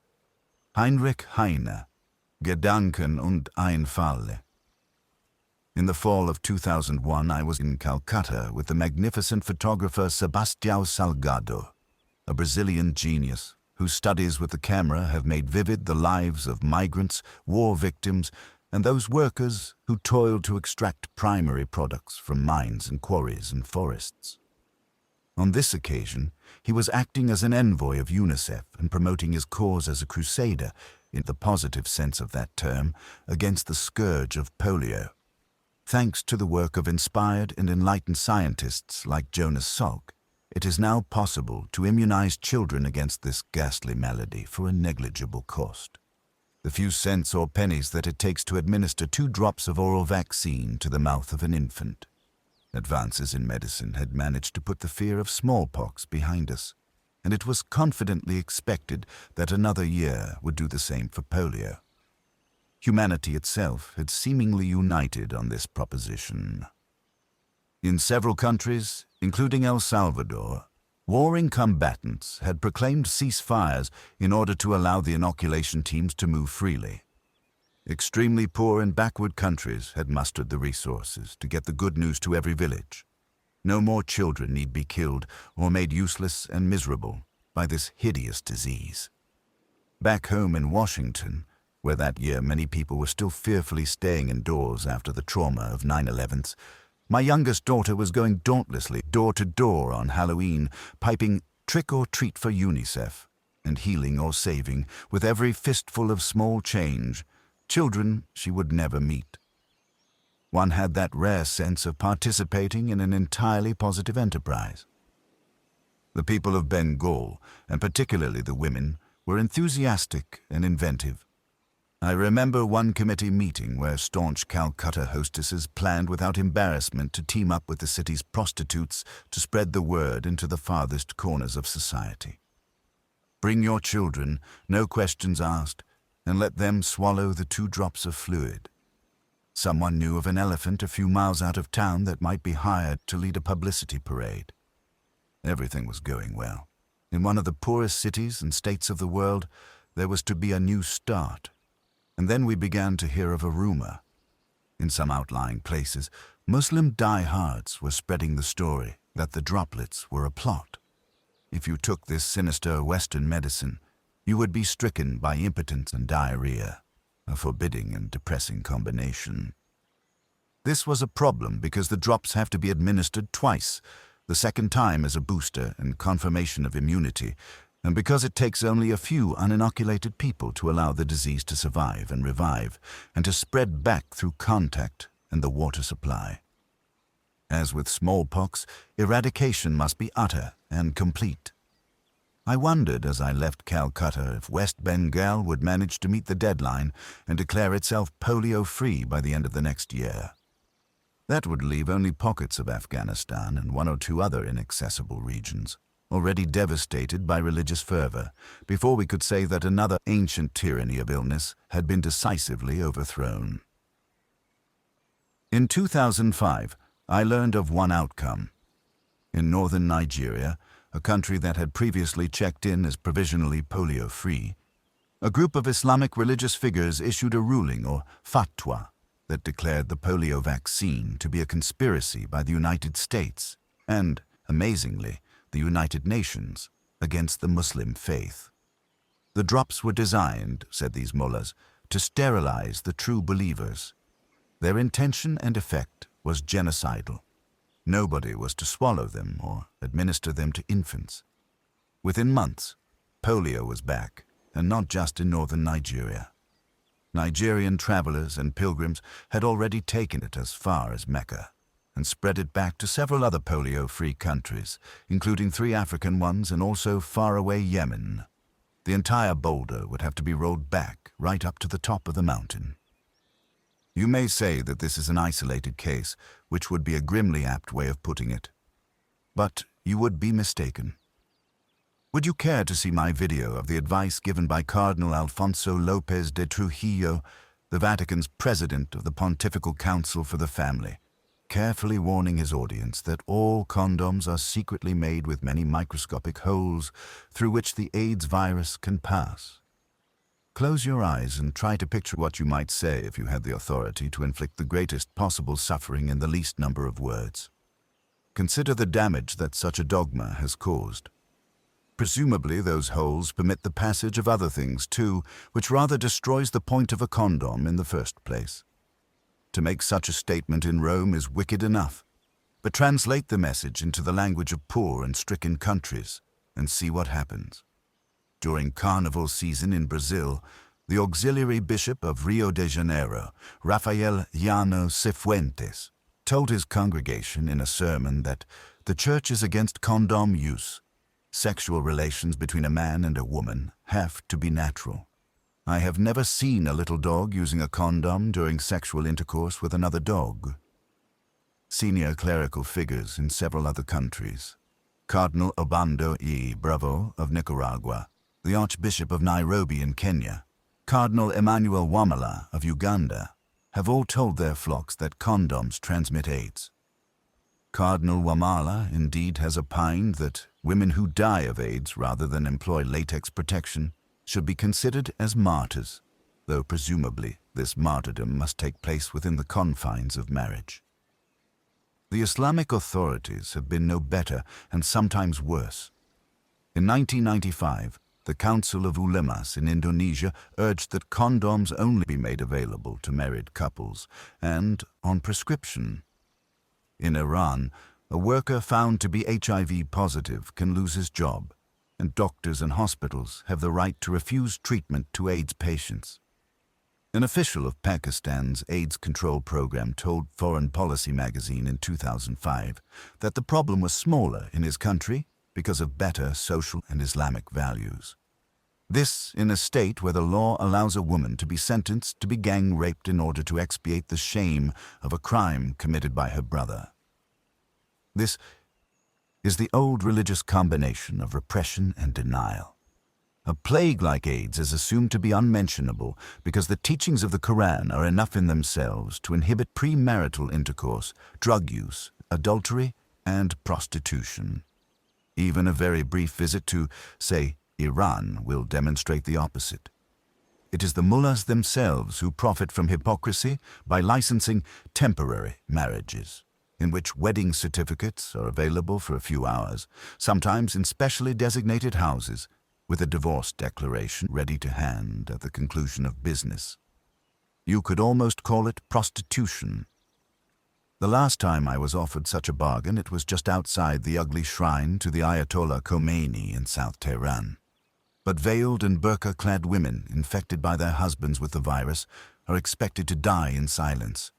Heinrich Heine, Gedanken und Einfalle. In the fall of 2001, I was in Calcutta with the magnificent photographer Sebastião Salgado, a Brazilian genius whose studies with the camera have made vivid the lives of migrants, war victims, and those workers who toiled to extract primary products from mines and quarries and forests. On this occasion, he was acting as an envoy of UNICEF and promoting his cause as a crusader, in the positive sense of that term, against the scourge of polio. Thanks to the work of inspired and enlightened scientists like Jonas Salk, it is now possible to immunize children against this ghastly malady for a negligible cost. The few cents or pennies that it takes to administer 2 drops of oral vaccine to the mouth of an infant. Advances in medicine had managed to put the fear of smallpox behind us, and it was confidently expected that another year would do the same for polio. Humanity itself had seemingly united on this proposition. In several countries, including El Salvador, warring combatants had proclaimed ceasefires in order to allow the inoculation teams to move freely. Extremely poor and backward countries had mustered the resources to get the good news to every village. No more children need be killed or made useless and miserable by this hideous disease. Back home in Washington, where that year many people were still fearfully staying indoors after the trauma of 9/11s, my youngest daughter was going dauntlessly door to door on Halloween, piping "trick or treat for UNICEF" and healing or saving, with every fistful of small change, children she would never meet. One had that rare sense of participating in an entirely positive enterprise. The people of Bengal, and particularly the women, were enthusiastic and inventive. I remember one committee meeting where staunch Calcutta hostesses planned without embarrassment to team up with the city's prostitutes to spread the word into the farthest corners of society. Bring your children, no questions asked, and let them swallow the 2 drops of fluid. Someone knew of an elephant a few miles out of town that might be hired to lead a publicity parade. Everything was going well. In one of the poorest cities and states of the world, there was to be a new start. And then we began to hear of a rumor. In some outlying places, Muslim diehards were spreading the story that the droplets were a plot. If you took this sinister Western medicine, you would be stricken by impotence and diarrhea, a forbidding and depressing combination. This was a problem because the drops have to be administered twice, the second time as a booster and confirmation of immunity, and because it takes only a few uninoculated people to allow the disease to survive and revive, and to spread back through contact and the water supply. As with smallpox, eradication must be utter and complete. I wondered as I left Calcutta if West Bengal would manage to meet the deadline and declare itself polio-free by the end of the next year. That would leave only pockets of Afghanistan and one or two other inaccessible regions, already devastated by religious fervor, before we could say that another ancient tyranny of illness had been decisively overthrown. In 2005, I learned of one outcome. In northern Nigeria, a country that had previously checked in as provisionally polio-free, a group of Islamic religious figures issued a ruling, or fatwa, that declared the polio vaccine to be a conspiracy by the United States and, amazingly, the United Nations against the Muslim faith. The drops were designed, said these mullahs, to sterilize the true believers. Their intention and effect was genocidal. Nobody was to swallow them or administer them to infants. Within months, polio was back, and not just in northern Nigeria. Nigerian travelers and pilgrims had already taken it as far as Mecca and spread it back to several other polio-free countries, including 3 African ones and also faraway Yemen. The entire boulder would have to be rolled back right up to the top of the mountain. You may say that this is an isolated case, which would be a grimly apt way of putting it. But you would be mistaken. Would you care to see my video of the advice given by Cardinal Alfonso Lopez de Trujillo, the Vatican's president of the Pontifical Council for the Family, carefully warning his audience that all condoms are secretly made with many microscopic holes through which the AIDS virus can pass? Close your eyes and try to picture what you might say if you had the authority to inflict the greatest possible suffering in the least number of words. Consider the damage that such a dogma has caused. Presumably, those holes permit the passage of other things too, which rather destroys the point of a condom in the first place. To make such a statement in Rome is wicked enough, but translate the message into the language of poor and stricken countries and see what happens. During carnival season in Brazil, the auxiliary bishop of Rio de Janeiro, Rafael Llano Cifuentes, told his congregation in a sermon that the church is against condom use. Sexual relations between a man and a woman have to be natural. I have never seen a little dog using a condom during sexual intercourse with another dog. Senior clerical figures in several other countries, Cardinal Obando y Bravo of Nicaragua, the Archbishop of Nairobi in Kenya, Cardinal Emmanuel Wamala of Uganda, have all told their flocks that condoms transmit AIDS. Cardinal Wamala indeed has opined that women who die of AIDS rather than employ latex protection should be considered as martyrs, though presumably this martyrdom must take place within the confines of marriage. The Islamic authorities have been no better and sometimes worse. In 1995, the Council of Ulemas in Indonesia urged that condoms only be made available to married couples and on prescription. In Iran, a worker found to be HIV positive can lose his job, and doctors and hospitals have the right to refuse treatment to AIDS patients. An official of Pakistan's AIDS control program told Foreign Policy magazine in 2005 that the problem was smaller in his country because of better social and Islamic values. This in a state where the law allows a woman to be sentenced to be gang-raped in order to expiate the shame of a crime committed by her brother. This is the old religious combination of repression and denial. A plague like AIDS is assumed to be unmentionable because the teachings of the Quran are enough in themselves to inhibit premarital intercourse, drug use, adultery, and prostitution. Even a very brief visit to, say, Iran will demonstrate the opposite. It is the mullahs themselves who profit from hypocrisy by licensing temporary marriages, in which wedding certificates are available for a few hours, sometimes in specially designated houses, with a divorce declaration ready to hand at the conclusion of business. You could almost call it prostitution. The last time I was offered such a bargain, it was just outside the ugly shrine to the Ayatollah Khomeini in South Tehran. But veiled and burqa-clad women infected by their husbands with the virus are expected to die in silence.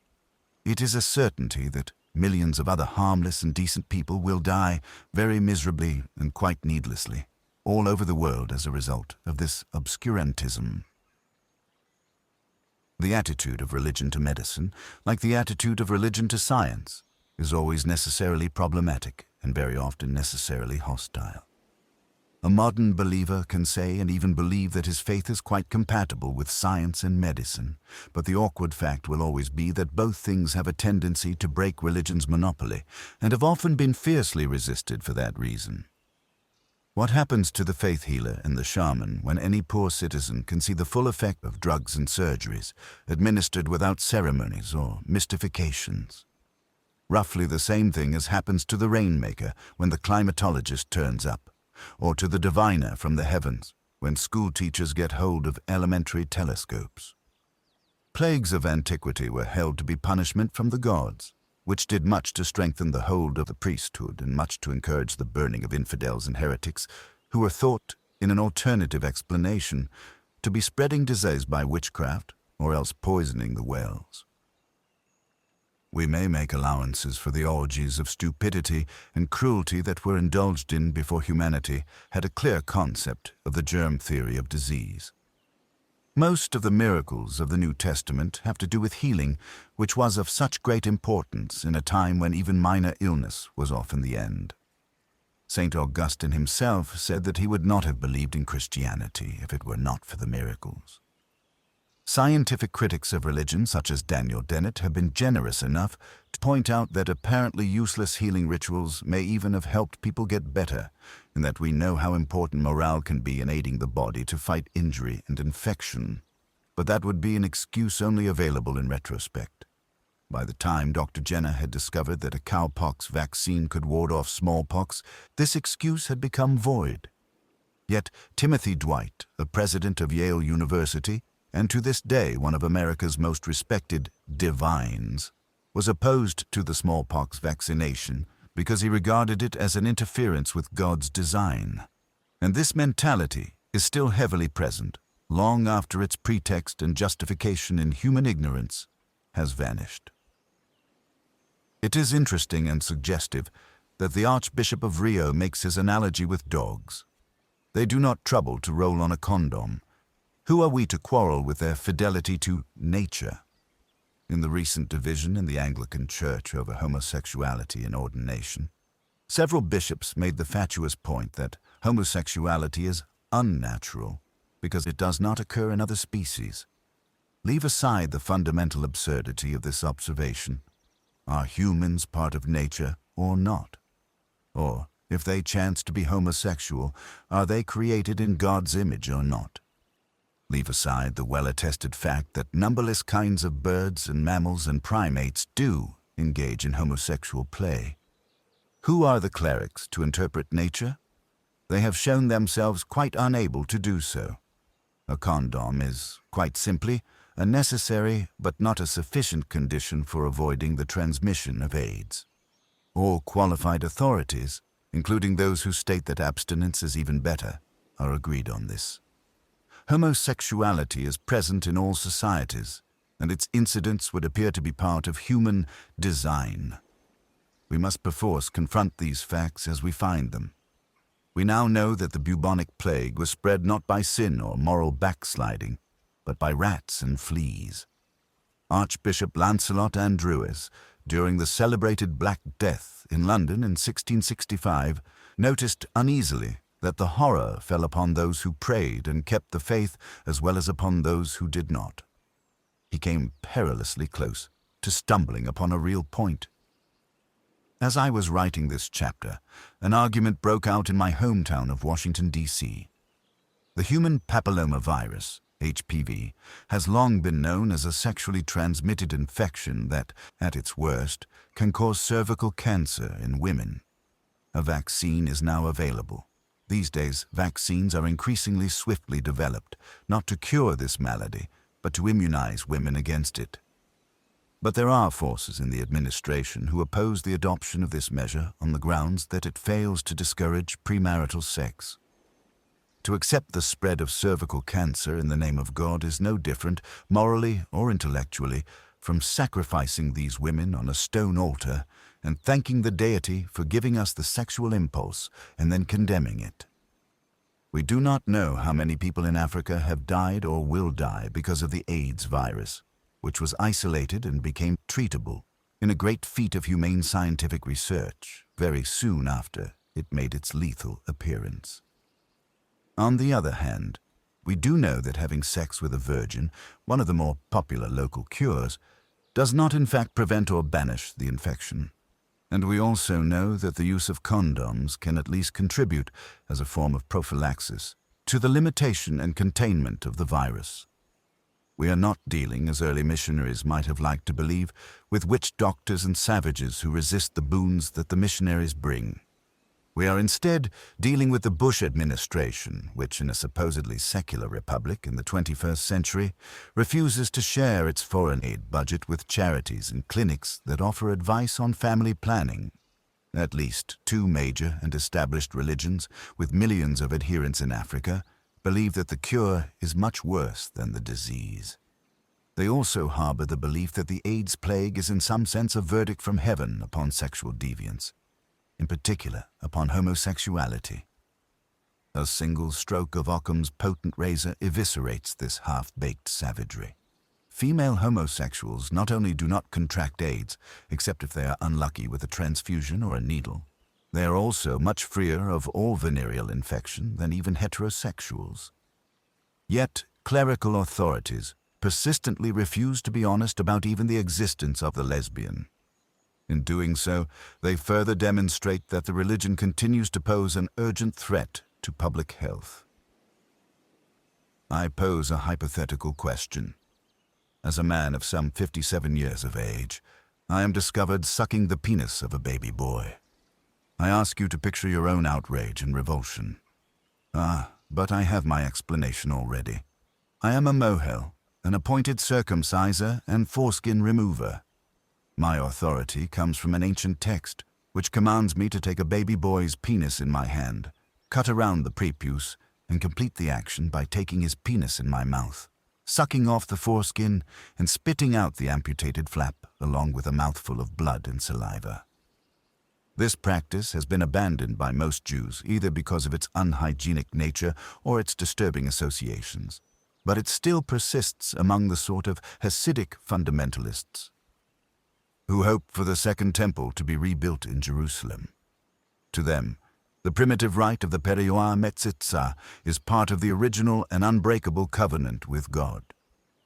It is a certainty that millions of other harmless and decent people will die very miserably and quite needlessly, all over the world as a result of this obscurantism. The attitude of religion to medicine, like the attitude of religion to science, is always necessarily problematic and very often necessarily hostile. A modern believer can say and even believe that his faith is quite compatible with science and medicine, but the awkward fact will always be that both things have a tendency to break religion's monopoly and have often been fiercely resisted for that reason. What happens to the faith healer and the shaman when any poor citizen can see the full effect of drugs and surgeries administered without ceremonies or mystifications? Roughly the same thing as happens to the rainmaker when the climatologist turns up, or to the diviner from the heavens when school teachers get hold of elementary telescopes. Plagues of antiquity were held to be punishment from the gods, which did much to strengthen the hold of the priesthood and much to encourage the burning of infidels and heretics who were thought, in an alternative explanation, to be spreading disease by witchcraft or else poisoning the wells. We may make allowances for the orgies of stupidity and cruelty that were indulged in before humanity had a clear concept of the germ theory of disease. Most of the miracles of the New Testament have to do with healing, which was of such great importance in a time when even minor illness was often the end. St. Augustine himself said that he would not have believed in Christianity if it were not for the miracles. Scientific critics of religion, such as Daniel Dennett, have been generous enough to point out that apparently useless healing rituals may even have helped people get better, and that we know how important morale can be in aiding the body to fight injury and infection. But that would be an excuse only available in retrospect. By the time Dr. Jenner had discovered that a cowpox vaccine could ward off smallpox, this excuse had become void. Yet Timothy Dwight, the president of Yale University, and to this day one of America's most respected divines, was opposed to the smallpox vaccination because he regarded it as an interference with God's design. And this mentality is still heavily present, long after its pretext and justification in human ignorance has vanished. It is interesting and suggestive that the Archbishop of Rio makes his analogy with dogs. They do not trouble to roll on a condom. Who are we to quarrel with their fidelity to nature? In the recent division in the Anglican Church over homosexuality in ordination, several bishops made the fatuous point that homosexuality is unnatural because it does not occur in other species. Leave aside the fundamental absurdity of this observation. Are humans part of nature or not? Or, if they chance to be homosexual, are they created in God's image or not? Leave aside the well-attested fact that numberless kinds of birds and mammals and primates do engage in homosexual play. Who are the clerics to interpret nature? They have shown themselves quite unable to do so. A condom is, quite simply, a necessary but not a sufficient condition for avoiding the transmission of AIDS. All qualified authorities, including those who state that abstinence is even better, are agreed on this. Homosexuality is present in all societies, and its incidence would appear to be part of human design. We must perforce confront these facts as we find them. We now know that the bubonic plague was spread not by sin or moral backsliding, but by rats and fleas. Archbishop Lancelot Andrewes, during the celebrated Black Death in London in 1665, noticed uneasily that the horror fell upon those who prayed and kept the faith as well as upon those who did not. He came perilously close to stumbling upon a real point. As I was writing this chapter, an argument broke out in my hometown of Washington, D.C. The human papillomavirus, HPV, has long been known as a sexually transmitted infection that, at its worst, can cause cervical cancer in women. A vaccine is now available. These days, vaccines are increasingly swiftly developed, not to cure this malady, but to immunize women against it. But there are forces in the administration who oppose the adoption of this measure on the grounds that it fails to discourage premarital sex. To accept the spread of cervical cancer in the name of God is no different, morally or intellectually, from sacrificing these women on a stone altar and thanking the deity for giving us the sexual impulse and then condemning it. We do not know how many people in Africa have died or will die because of the AIDS virus, which was isolated and became treatable in a great feat of humane scientific research very soon after it made its lethal appearance. On the other hand, we do know that having sex with a virgin, one of the more popular local cures, does not in fact prevent or banish the infection. And we also know that the use of condoms can at least contribute, as a form of prophylaxis, to the limitation and containment of the virus. We are not dealing, as early missionaries might have liked to believe, with witch doctors and savages who resist the boons that the missionaries bring. We are instead dealing with the Bush administration, which in a supposedly secular republic in the 21st century refuses to share its foreign aid budget with charities and clinics that offer advice on family planning. At least two major and established religions with millions of adherents in Africa believe that the cure is much worse than the disease. They also harbor the belief that the AIDS plague is in some sense a verdict from heaven upon sexual deviance, in particular upon homosexuality. A single stroke of Occam's potent razor eviscerates this half-baked savagery. Female homosexuals not only do not contract AIDS, except if they are unlucky with a transfusion or a needle, they are also much freer of all venereal infection than even heterosexuals. Yet, clerical authorities persistently refuse to be honest about even the existence of the lesbian. In doing so, they further demonstrate that the religion continues to pose an urgent threat to public health. I pose a hypothetical question. As a man of some 57 years of age, I am discovered sucking the penis of a baby boy. I ask you to picture your own outrage and revulsion. But I have my explanation already. I am a mohel, an appointed circumciser and foreskin remover. My authority comes from an ancient text, which commands me to take a baby boy's penis in my hand, cut around the prepuce, and complete the action by taking his penis in my mouth, sucking off the foreskin and spitting out the amputated flap along with a mouthful of blood and saliva. This practice has been abandoned by most Jews either because of its unhygienic nature or its disturbing associations, but it still persists among the sort of Hasidic fundamentalists who hope for the Second Temple to be rebuilt in Jerusalem. To them, the primitive rite of the Perioah Metzitzah is part of the original and unbreakable covenant with God.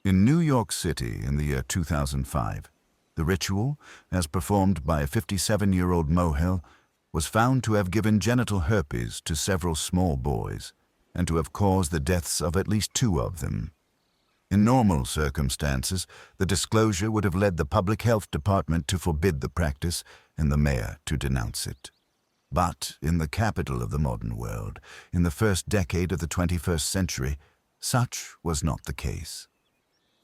In New York City in the year 2005, the ritual, as performed by a 57-year-old mohel, was found to have given genital herpes to several small boys and to have caused the deaths of at least 2 of them. In normal circumstances, the disclosure would have led the Public Health Department to forbid the practice and the mayor to denounce it. But in the capital of the modern world, in the first decade of the 21st century, such was not the case.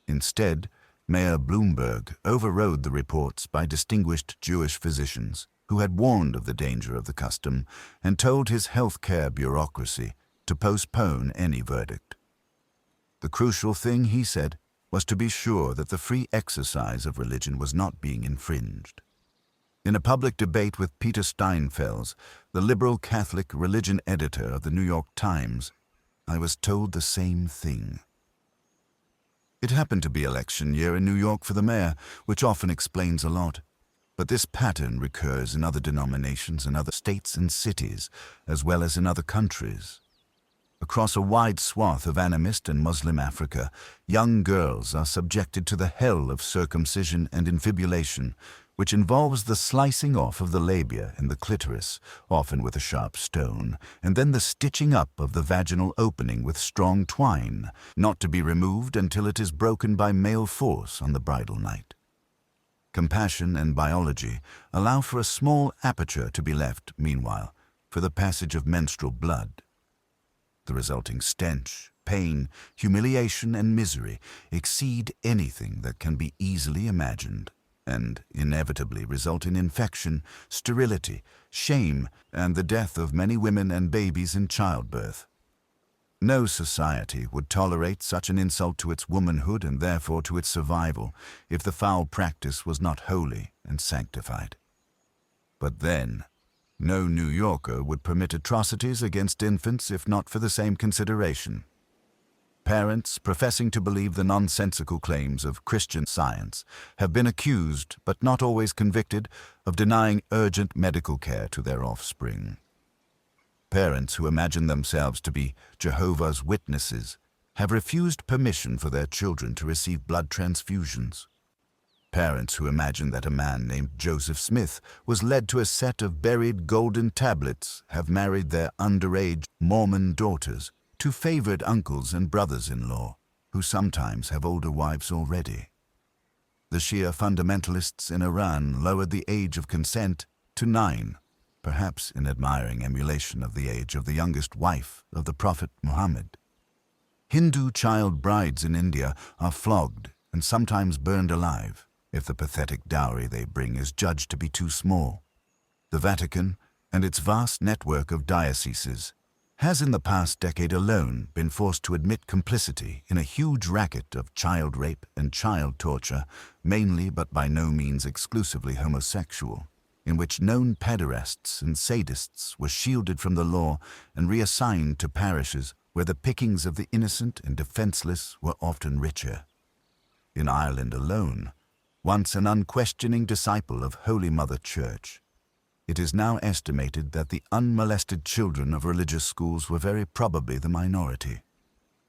Instead, Mayor Bloomberg overrode the reports by distinguished Jewish physicians who had warned of the danger of the custom and told his healthcare bureaucracy to postpone any verdict. The crucial thing, he said, was to be sure that the free exercise of religion was not being infringed. In a public debate with Peter Steinfels, the liberal Catholic religion editor of the New York Times, I was told the same thing. It happened to be election year in New York for the mayor, which often explains a lot. But this pattern recurs in other denominations in other states and cities, as well as in other countries. Across a wide swath of animist and Muslim Africa, young girls are subjected to the hell of circumcision and infibulation, which involves the slicing off of the labia and the clitoris, often with a sharp stone, and then the stitching up of the vaginal opening with strong twine, not to be removed until it is broken by male force on the bridal night. Compassion and biology allow for a small aperture to be left, meanwhile, for the passage of menstrual blood. The resulting stench, pain, humiliation, and misery exceed anything that can be easily imagined, and inevitably result in infection, sterility, shame, and the death of many women and babies in childbirth. No society would tolerate such an insult to its womanhood and therefore to its survival if the foul practice was not holy and sanctified. But then, no New Yorker would permit atrocities against infants if not for the same consideration. Parents professing to believe the nonsensical claims of Christian Science have been accused, but not always convicted, of denying urgent medical care to their offspring. Parents who imagine themselves to be Jehovah's Witnesses have refused permission for their children to receive blood transfusions. Parents who imagine that a man named Joseph Smith was led to a set of buried golden tablets have married their underage Mormon daughters to favored uncles and brothers-in-law, who sometimes have older wives already. The Shia fundamentalists in Iran lowered the age of consent to 9, perhaps in admiring emulation of the age of the youngest wife of the Prophet Muhammad. Hindu child brides in India are flogged and sometimes burned alive if the pathetic dowry they bring is judged to be too small. The Vatican and its vast network of dioceses has in the past decade alone been forced to admit complicity in a huge racket of child rape and child torture, mainly but by no means exclusively homosexual, in which known pederasts and sadists were shielded from the law and reassigned to parishes where the pickings of the innocent and defenseless were often richer. In Ireland alone, once an unquestioning disciple of Holy Mother Church, it is now estimated that the unmolested children of religious schools were very probably the minority.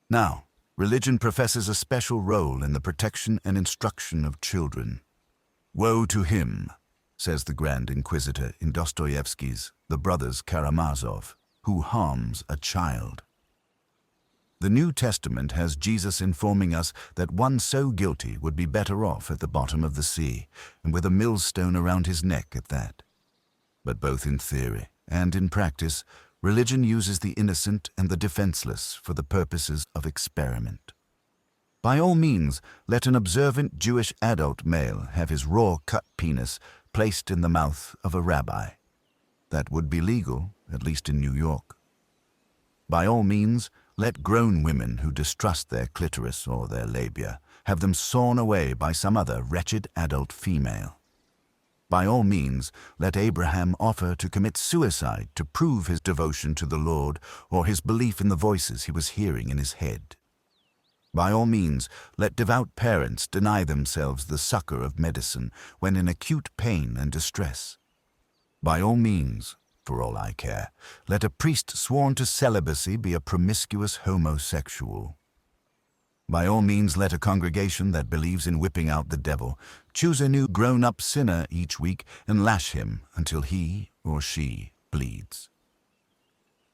Now, religion professes a special role in the protection and instruction of children. Woe to him, says the Grand Inquisitor in Dostoevsky's The Brothers Karamazov, who harms a child. The New Testament has Jesus informing us that one so guilty would be better off at the bottom of the sea, and with a millstone around his neck at that. But both in theory and in practice, religion uses the innocent and the defenseless for the purposes of experiment. By all means, let an observant Jewish adult male have his raw-cut penis placed in the mouth of a rabbi. That would be legal, at least in New York. By all means, let grown women who distrust their clitoris or their labia have them sawn away by some other wretched adult female. By all means, let Abraham offer to commit suicide to prove his devotion to the Lord or his belief in the voices he was hearing in his head. By all means, let devout parents deny themselves the succor of medicine when in acute pain and distress. By all means, for all I care, let a priest sworn to celibacy be a promiscuous homosexual. By all means, let a congregation that believes in whipping out the devil choose a new grown-up sinner each week and lash him until he or she bleeds.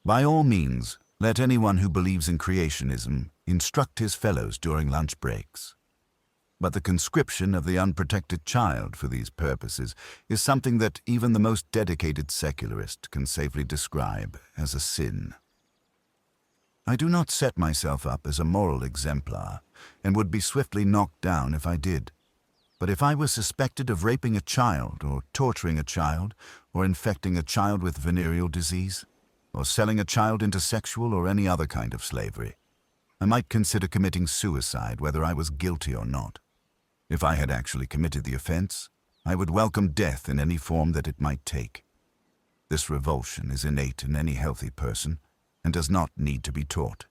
By all means, let anyone who believes in creationism instruct his fellows during lunch breaks. But the conscription of the unprotected child for these purposes is something that even the most dedicated secularist can safely describe as a sin. I do not set myself up as a moral exemplar, and would be swiftly knocked down if I did. But if I was suspected of raping a child, or torturing a child, or infecting a child with venereal disease, or selling a child into sexual or any other kind of slavery, I might consider committing suicide whether I was guilty or not. If I had actually committed the offense, I would welcome death in any form that it might take. This revulsion is innate in any healthy person, and does not need to be taught.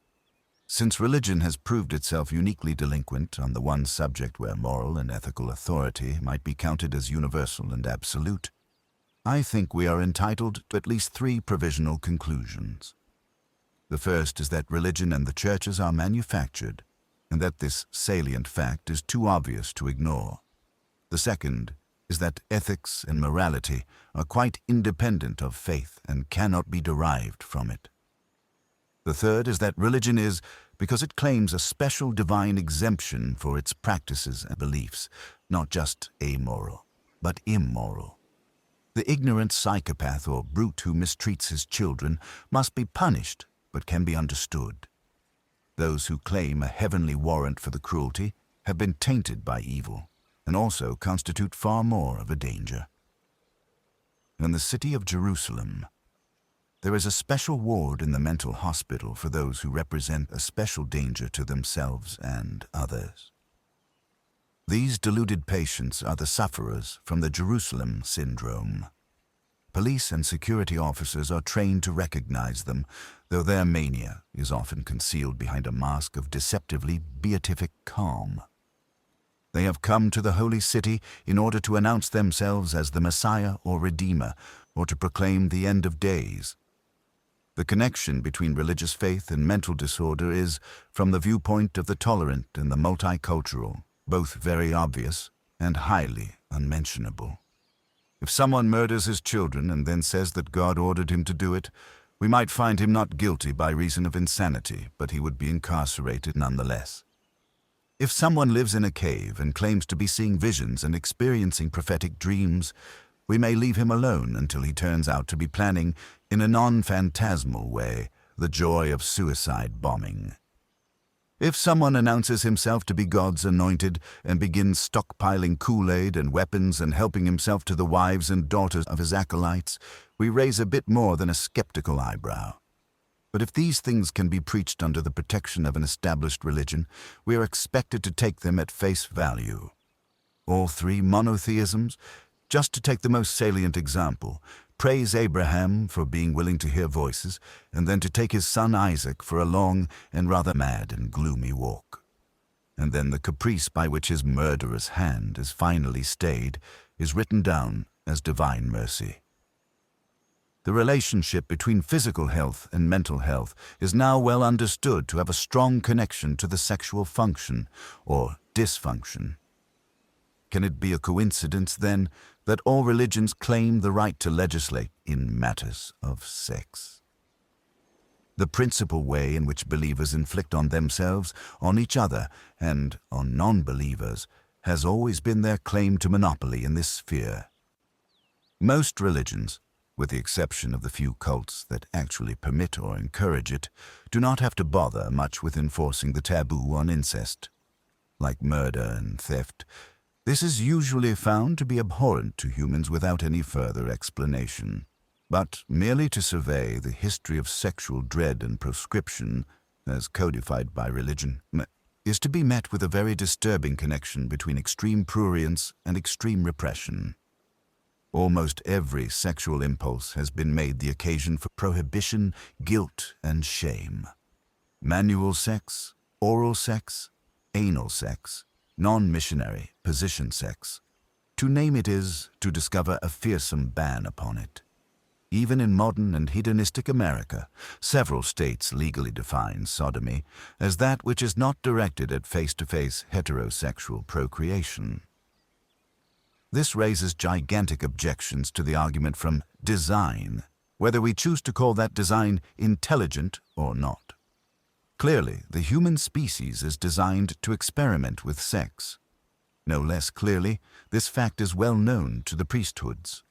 Since religion has proved itself uniquely delinquent on the one subject where moral and ethical authority might be counted as universal and absolute, I think we are entitled to at least 3 provisional conclusions. The first is that religion and the churches are manufactured, and that this salient fact is too obvious to ignore. The second is that ethics and morality are quite independent of faith and cannot be derived from it. The third is that religion is, because it claims a special divine exemption for its practices and beliefs, not just amoral, but immoral. The ignorant psychopath or brute who mistreats his children must be punished, but can be understood. Those who claim a heavenly warrant for the cruelty have been tainted by evil, and also constitute far more of a danger. In the city of Jerusalem, there is a special ward in the mental hospital for those who represent a special danger to themselves and others. These deluded patients are the sufferers from the Jerusalem syndrome. Police and security officers are trained to recognize them, though their mania is often concealed behind a mask of deceptively beatific calm. They have come to the holy city in order to announce themselves as the Messiah or Redeemer, or to proclaim the end of days. The connection between religious faith and mental disorder is, from the viewpoint of the tolerant and the multicultural, both very obvious and highly unmentionable. If someone murders his children and then says that God ordered him to do it, we might find him not guilty by reason of insanity, but he would be incarcerated nonetheless. If someone lives in a cave and claims to be seeing visions and experiencing prophetic dreams, we may leave him alone until he turns out to be planning, in a non-phantasmal way, the joy of suicide bombing. If someone announces himself to be God's anointed and begins stockpiling Kool-Aid and weapons and helping himself to the wives and daughters of his acolytes, we raise a bit more than a skeptical eyebrow. But if these things can be preached under the protection of an established religion, we are expected to take them at face value. All three monotheisms, just to take the most salient example, praise Abraham for being willing to hear voices, and then to take his son Isaac for a long and rather mad and gloomy walk. And then the caprice by which his murderous hand is finally stayed is written down as divine mercy. The relationship between physical health and mental health is now well understood to have a strong connection to the sexual function, or dysfunction. Can it be a coincidence, then, that all religions claim the right to legislate in matters of sex? The principal way in which believers inflict on themselves, on each other, and on non-believers has always been their claim to monopoly in this sphere. Most religions, with the exception of the few cults that actually permit or encourage it, do not have to bother much with enforcing the taboo on incest. Like murder and theft, this is usually found to be abhorrent to humans without any further explanation. But merely to survey the history of sexual dread and proscription, as codified by religion, is to be met with a very disturbing connection between extreme prurience and extreme repression. Almost every sexual impulse has been made the occasion for prohibition, guilt, and shame. Manual sex, oral sex, anal sex, non-missionary, position sex. To name it is to discover a fearsome ban upon it. Even in modern and hedonistic America, several states legally define sodomy as that which is not directed at face-to-face heterosexual procreation. This raises gigantic objections to the argument from design, whether we choose to call that design intelligent or not. Clearly, the human species is designed to experiment with sex. No less clearly, this fact is well known to the priesthoods.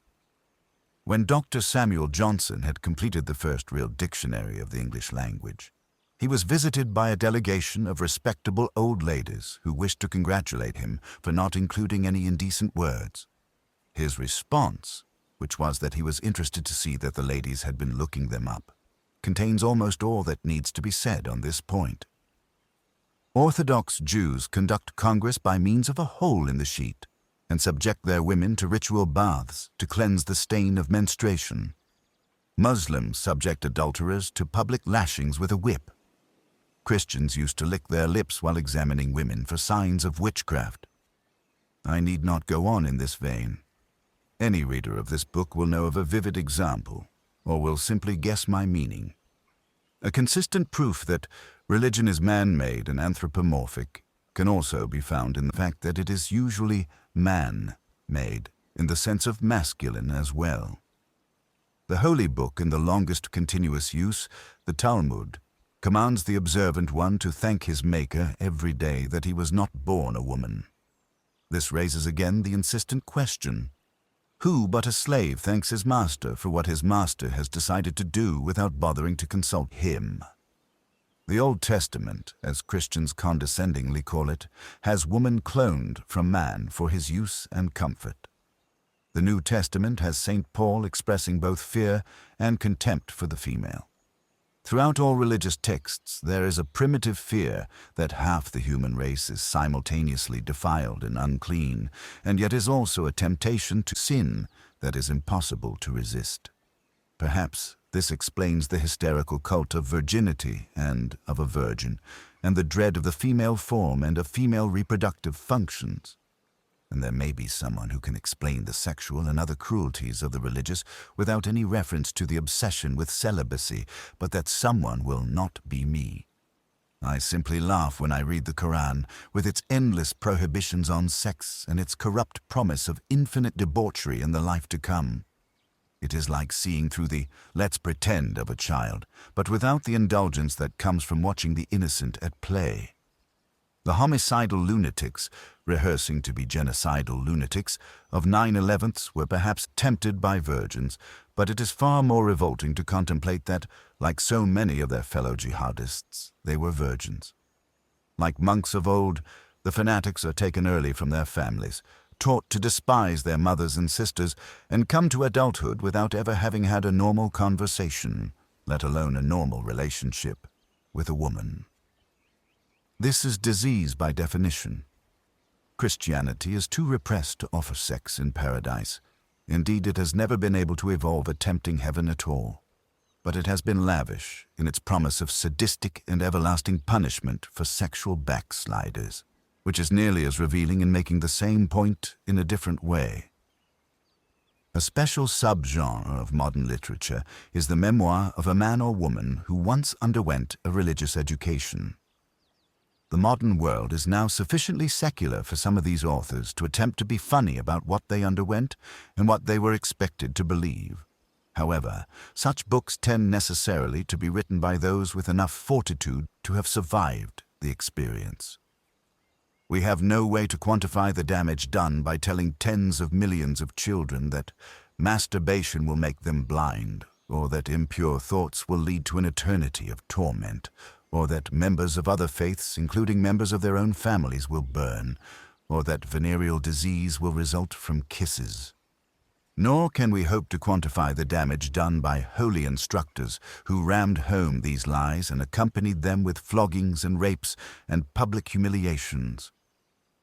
When Dr. Samuel Johnson had completed the first real dictionary of the English language, he was visited by a delegation of respectable old ladies who wished to congratulate him for not including any indecent words. His response, which was that he was interested to see that the ladies had been looking them up, contains almost all that needs to be said on this point. Orthodox Jews conduct Congress by means of a hole in the sheet and subject their women to ritual baths to cleanse the stain of menstruation. Muslims subject adulterers to public lashings with a whip. Christians used to lick their lips while examining women for signs of witchcraft. I need not go on in this vein. Any reader of this book will know of a vivid example, or will simply guess my meaning. A consistent proof that religion is man-made and anthropomorphic can also be found in the fact that it is usually man-made, in the sense of masculine as well. The holy book in the longest continuous use, the Talmud, commands the observant one to thank his Maker every day that he was not born a woman. This raises again the insistent question: who but a slave thanks his master for what his master has decided to do without bothering to consult him? The Old Testament, as Christians condescendingly call it, has woman cloned from man for his use and comfort. The New Testament has St. Paul expressing both fear and contempt for the female. Throughout all religious texts, there is a primitive fear that half the human race is simultaneously defiled and unclean, and yet is also a temptation to sin that is impossible to resist. Perhaps this explains the hysterical cult of virginity and of a virgin, and the dread of the female form and of female reproductive functions. And there may be someone who can explain the sexual and other cruelties of the religious without any reference to the obsession with celibacy, but that someone will not be me. I simply laugh when I read the Quran, with its endless prohibitions on sex and its corrupt promise of infinite debauchery in the life to come. It is like seeing through the let's pretend of a child, but without the indulgence that comes from watching the innocent at play. The homicidal lunatics, rehearsing to be genocidal lunatics, of 9/11 were perhaps tempted by virgins, but it is far more revolting to contemplate that, like so many of their fellow jihadists, they were virgins. Like monks of old, the fanatics are taken early from their families, taught to despise their mothers and sisters, and come to adulthood without ever having had a normal conversation, let alone a normal relationship, with a woman. This is disease by definition. Christianity is too repressed to offer sex in paradise. Indeed, it has never been able to evolve a tempting heaven at all. But it has been lavish in its promise of sadistic and everlasting punishment for sexual backsliders, which is nearly as revealing in making the same point in a different way. A special subgenre of modern literature is the memoir of a man or woman who once underwent a religious education. The modern world is now sufficiently secular for some of these authors to attempt to be funny about what they underwent and what they were expected to believe. However, such books tend necessarily to be written by those with enough fortitude to have survived the experience. We have no way to quantify the damage done by telling tens of millions of children that masturbation will make them blind, or that impure thoughts will lead to an eternity of torment, or that members of other faiths, including members of their own families, will burn, or that venereal disease will result from kisses. Nor can we hope to quantify the damage done by holy instructors who rammed home these lies and accompanied them with floggings and rapes and public humiliations.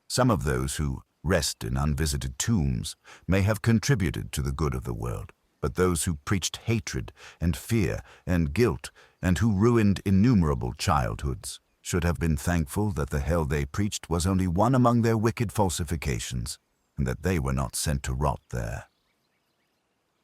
Some of those who rest in unvisited tombs may have contributed to the good of the world, but those who preached hatred and fear and guilt and who ruined innumerable childhoods should have been thankful that the hell they preached was only one among their wicked falsifications, and that they were not sent to rot there.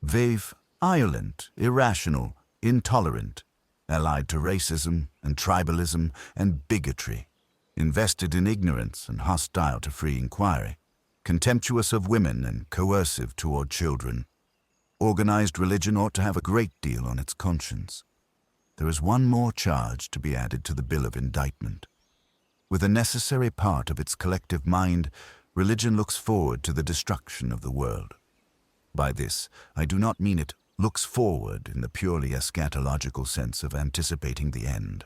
Vague, violent, irrational, intolerant, allied to racism and tribalism and bigotry, invested in ignorance and hostile to free inquiry, contemptuous of women and coercive toward children. Organized religion ought to have a great deal on its conscience. There is one more charge to be added to the bill of indictment. With a necessary part of its collective mind, religion looks forward to the destruction of the world. By this, I do not mean it looks forward in the purely eschatological sense of anticipating the end.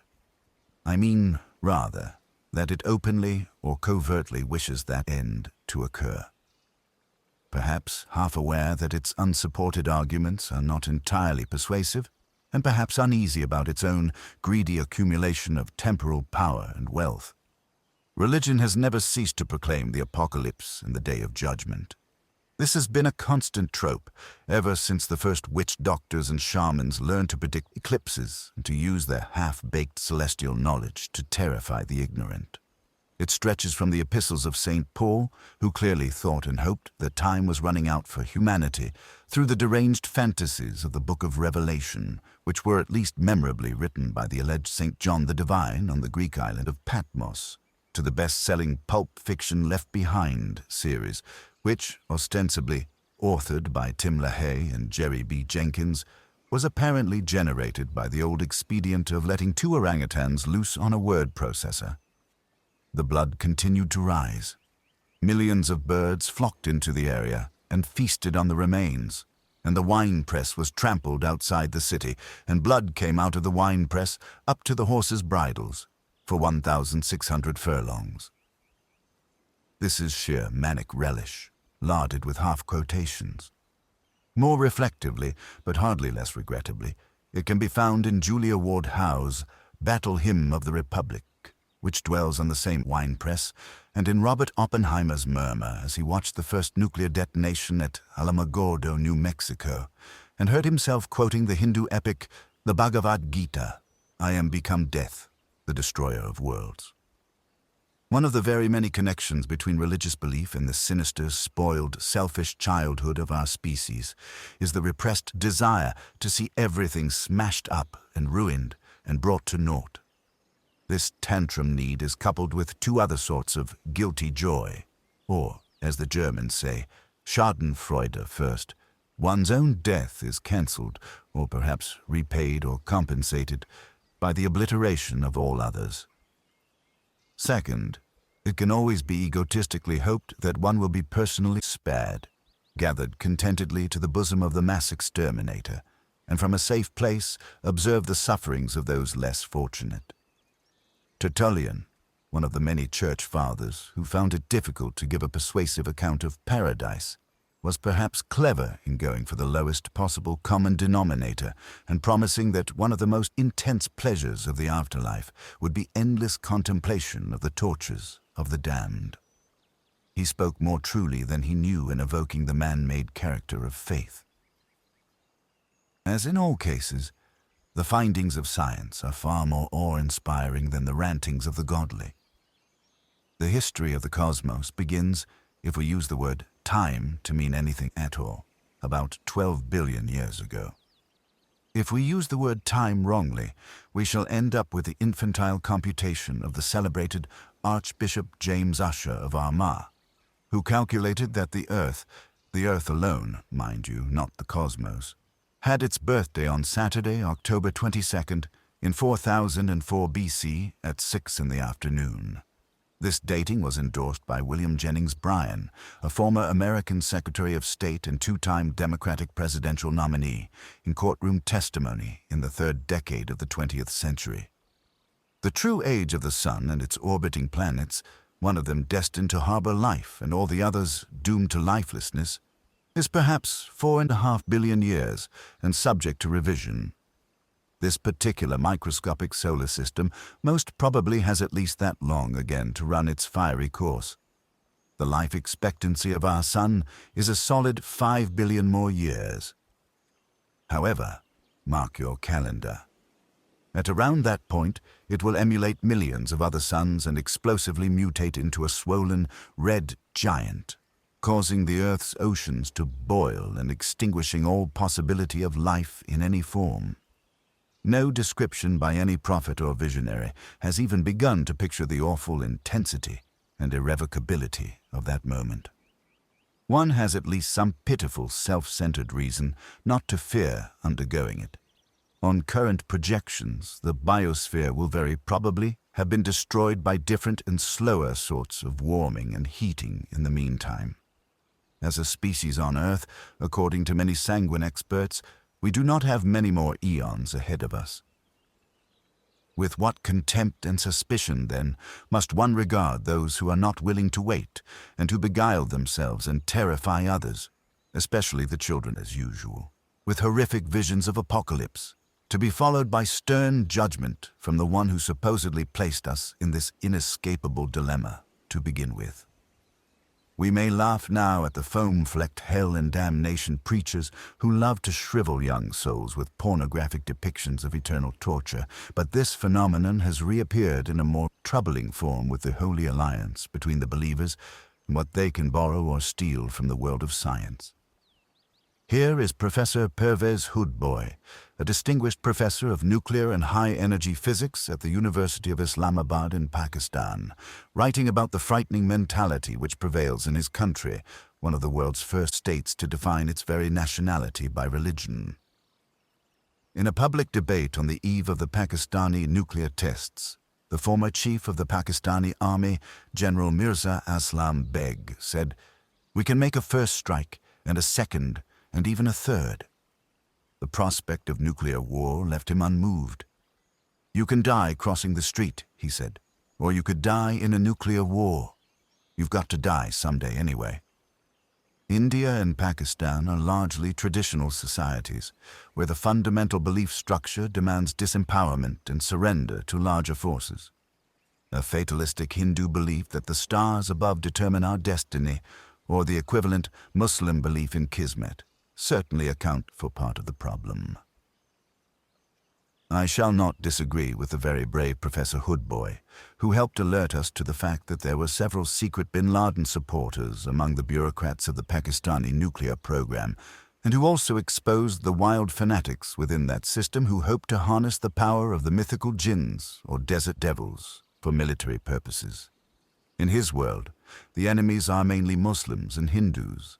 I mean, rather, that it openly or covertly wishes that end to occur. Perhaps half aware that its unsupported arguments are not entirely persuasive, and perhaps uneasy about its own greedy accumulation of temporal power and wealth. Religion has never ceased to proclaim the apocalypse and the day of judgment. This has been a constant trope ever since the first witch doctors and shamans learned to predict eclipses and to use their half-baked celestial knowledge to terrify the ignorant. It stretches from the epistles of St. Paul, who clearly thought and hoped that time was running out for humanity, through the deranged fantasies of the Book of Revelation, which were at least memorably written by the alleged St. John the Divine on the Greek island of Patmos, to the best-selling pulp fiction Left Behind series, which, ostensibly authored by Tim LaHaye and Jerry B. Jenkins, was apparently generated by the old expedient of letting two orangutans loose on a word processor. The blood continued to rise. Millions of birds flocked into the area and feasted on the remains, and the wine press was trampled outside the city, and blood came out of the wine press up to the horses' bridles for 1,600 furlongs. This is sheer manic relish, larded with half-quotations. More reflectively, but hardly less regrettably, it can be found in Julia Ward Howe's Battle Hymn of the Republic, which dwells on the same wine press, and in Robert Oppenheimer's murmur as he watched the first nuclear detonation at Alamogordo, New Mexico, and heard himself quoting the Hindu epic, the Bhagavad Gita, "I am become death, the destroyer of worlds." One of the very many connections between religious belief and the sinister, spoiled, selfish childhood of our species is the repressed desire to see everything smashed up and ruined and brought to naught. This tantrum need is coupled with two other sorts of guilty joy, or, as the Germans say, Schadenfreude first. One's own death is cancelled, or perhaps repaid or compensated, by the obliteration of all others. Second, it can always be egotistically hoped that one will be personally spared, gathered contentedly to the bosom of the mass exterminator, and from a safe place observe the sufferings of those less fortunate. Tertullian, one of the many church fathers who found it difficult to give a persuasive account of paradise, was perhaps clever in going for the lowest possible common denominator and promising that one of the most intense pleasures of the afterlife would be endless contemplation of the tortures of the damned. He spoke more truly than he knew in evoking the man-made character of faith. As in all cases, the findings of science are far more awe-inspiring than the rantings of the godly. The history of the cosmos begins, if we use the word time to mean anything at all, about 12 billion years ago. If we use the word time wrongly, we shall end up with the infantile computation of the celebrated Archbishop James Ussher of Armagh, who calculated that the Earth alone, mind you, not the cosmos, had its birthday on Saturday, October 22nd, in 4004 BC at 6 in the afternoon. This dating was endorsed by William Jennings Bryan, a former American Secretary of State and two-time Democratic presidential nominee, in courtroom testimony in the third decade of the 20th century. The true age of the Sun and its orbiting planets, one of them destined to harbor life and all the others doomed to lifelessness, is perhaps 4.5 billion years and subject to revision. This particular microscopic solar system most probably has at least that long again to run its fiery course. The life expectancy of our Sun is a solid 5 billion more years. However, mark your calendar. At around that point, it will emulate millions of other suns and explosively mutate into a swollen red giant, causing the Earth's oceans to boil and extinguishing all possibility of life in any form. No description by any prophet or visionary has even begun to picture the awful intensity and irrevocability of that moment. One has at least some pitiful self-centered reason not to fear undergoing it. On current projections, the biosphere will very probably have been destroyed by different and slower sorts of warming and heating in the meantime. As a species on Earth, according to many sanguine experts, we do not have many more eons ahead of us. With what contempt and suspicion, then, must one regard those who are not willing to wait and who beguile themselves and terrify others, especially the children as usual, with horrific visions of apocalypse, to be followed by stern judgment from the one who supposedly placed us in this inescapable dilemma to begin with. We may laugh now at the foam-flecked hell and damnation preachers who love to shrivel young souls with pornographic depictions of eternal torture, but this phenomenon has reappeared in a more troubling form with the holy alliance between the believers and what they can borrow or steal from the world of science. Here is Professor Pervez Hoodbhoy, a distinguished professor of nuclear and high-energy physics at the University of Islamabad in Pakistan, writing about the frightening mentality which prevails in his country, one of the world's first states to define its very nationality by religion. In a public debate on the eve of the Pakistani nuclear tests, the former chief of the Pakistani army, General Mirza Aslam Beg, said, "We can make a first strike and a second and even a third." The prospect of nuclear war left him unmoved. "You can die crossing the street," he said, "or you could die in a nuclear war. You've got to die someday anyway." India and Pakistan are largely traditional societies, where the fundamental belief structure demands disempowerment and surrender to larger forces. A fatalistic Hindu belief that the stars above determine our destiny, or the equivalent Muslim belief in Kismet, certainly account for part of the problem. I shall not disagree with the very brave Professor Hoodbhoy, who helped alert us to the fact that there were several secret bin Laden supporters among the bureaucrats of the Pakistani nuclear program, and who also exposed the wild fanatics within that system who hoped to harness the power of the mythical jinns or desert devils for military purposes. In his world, the enemies are mainly Muslims and Hindus.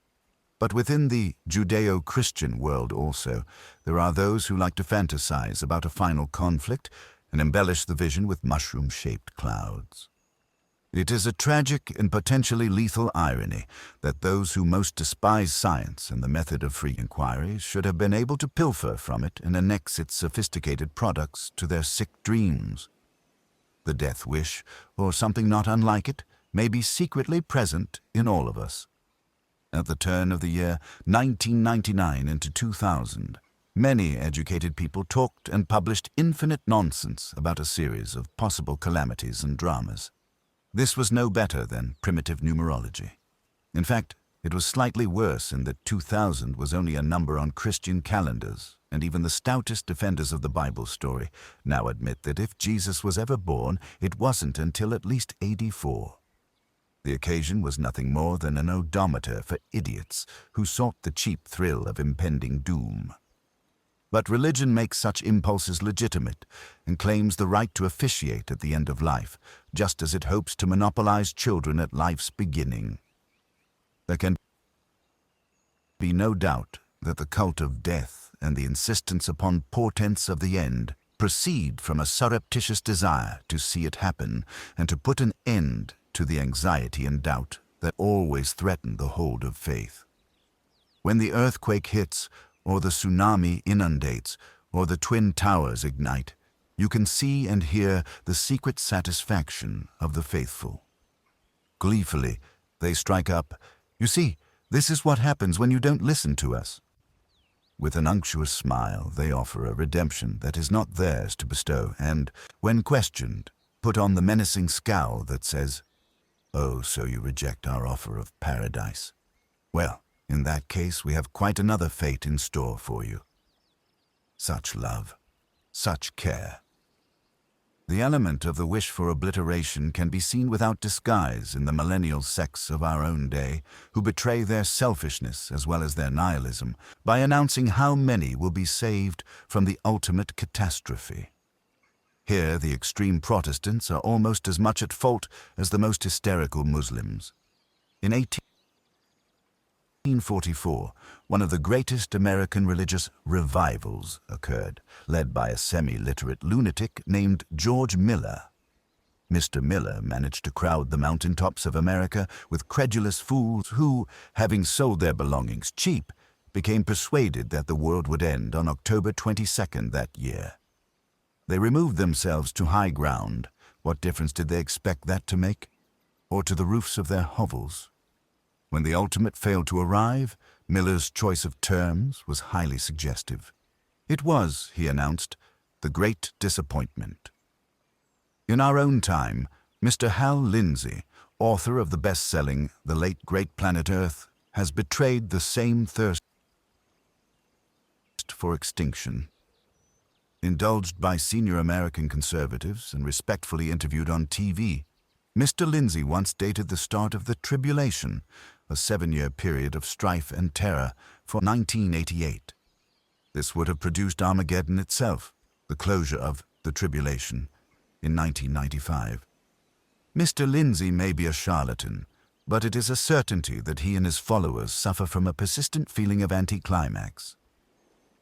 But within the Judeo-Christian world also, there are those who like to fantasize about a final conflict and embellish the vision with mushroom-shaped clouds. It is a tragic and potentially lethal irony that those who most despise science and the method of free inquiry should have been able to pilfer from it and annex its sophisticated products to their sick dreams. The death wish, or something not unlike it, may be secretly present in all of us. At the turn of the year 1999 into 2000, many educated people talked and published infinite nonsense about a series of possible calamities and dramas. This was no better than primitive numerology. In fact, it was slightly worse in that 2000 was only a number on Christian calendars, and even the stoutest defenders of the Bible story now admit that if Jesus was ever born, it wasn't until at least AD 4. The occasion was nothing more than an odometer for idiots who sought the cheap thrill of impending doom. But religion makes such impulses legitimate and claims the right to officiate at the end of life, just as it hopes to monopolize children at life's beginning. There can be no doubt that the cult of death and the insistence upon portents of the end proceed from a surreptitious desire to see it happen and to put an end to the anxiety and doubt that always threaten the hold of faith. When the earthquake hits, or the tsunami inundates, or the Twin Towers ignite, you can see and hear the secret satisfaction of the faithful. Gleefully, they strike up, "You see, this is what happens when you don't listen to us." With an unctuous smile, they offer a redemption that is not theirs to bestow, and, when questioned, put on the menacing scowl that says, "Oh, so you reject our offer of paradise? Well, in that case, we have quite another fate in store for you." Such love, such care. The element of the wish for obliteration can be seen without disguise in the millennial sects of our own day, who betray their selfishness as well as their nihilism by announcing how many will be saved from the ultimate catastrophe. Here, the extreme Protestants are almost as much at fault as the most hysterical Muslims. In 1844, one of the greatest American religious revivals occurred, led by a semi-literate lunatic named George Miller. Mr. Miller managed to crowd the mountaintops of America with credulous fools who, having sold their belongings cheap, became persuaded that the world would end on October 22nd that year. They removed themselves to high ground. What difference did they expect that to make? Or to the roofs of their hovels? When the ultimate failed to arrive, Miller's choice of terms was highly suggestive. It was, he announced, the great disappointment. In our own time, Mr. Hal Lindsey, author of the best-selling The Late Great Planet Earth, has betrayed the same thirst for extinction. Indulged by senior American conservatives and respectfully interviewed on TV, Mr. Lindsay once dated the start of the Tribulation, a 7-year period of strife and terror, for 1988. This would have produced Armageddon itself, the closure of the Tribulation, in 1995. Mr. Lindsay may be a charlatan, but it is a certainty that he and his followers suffer from a persistent feeling of anticlimax.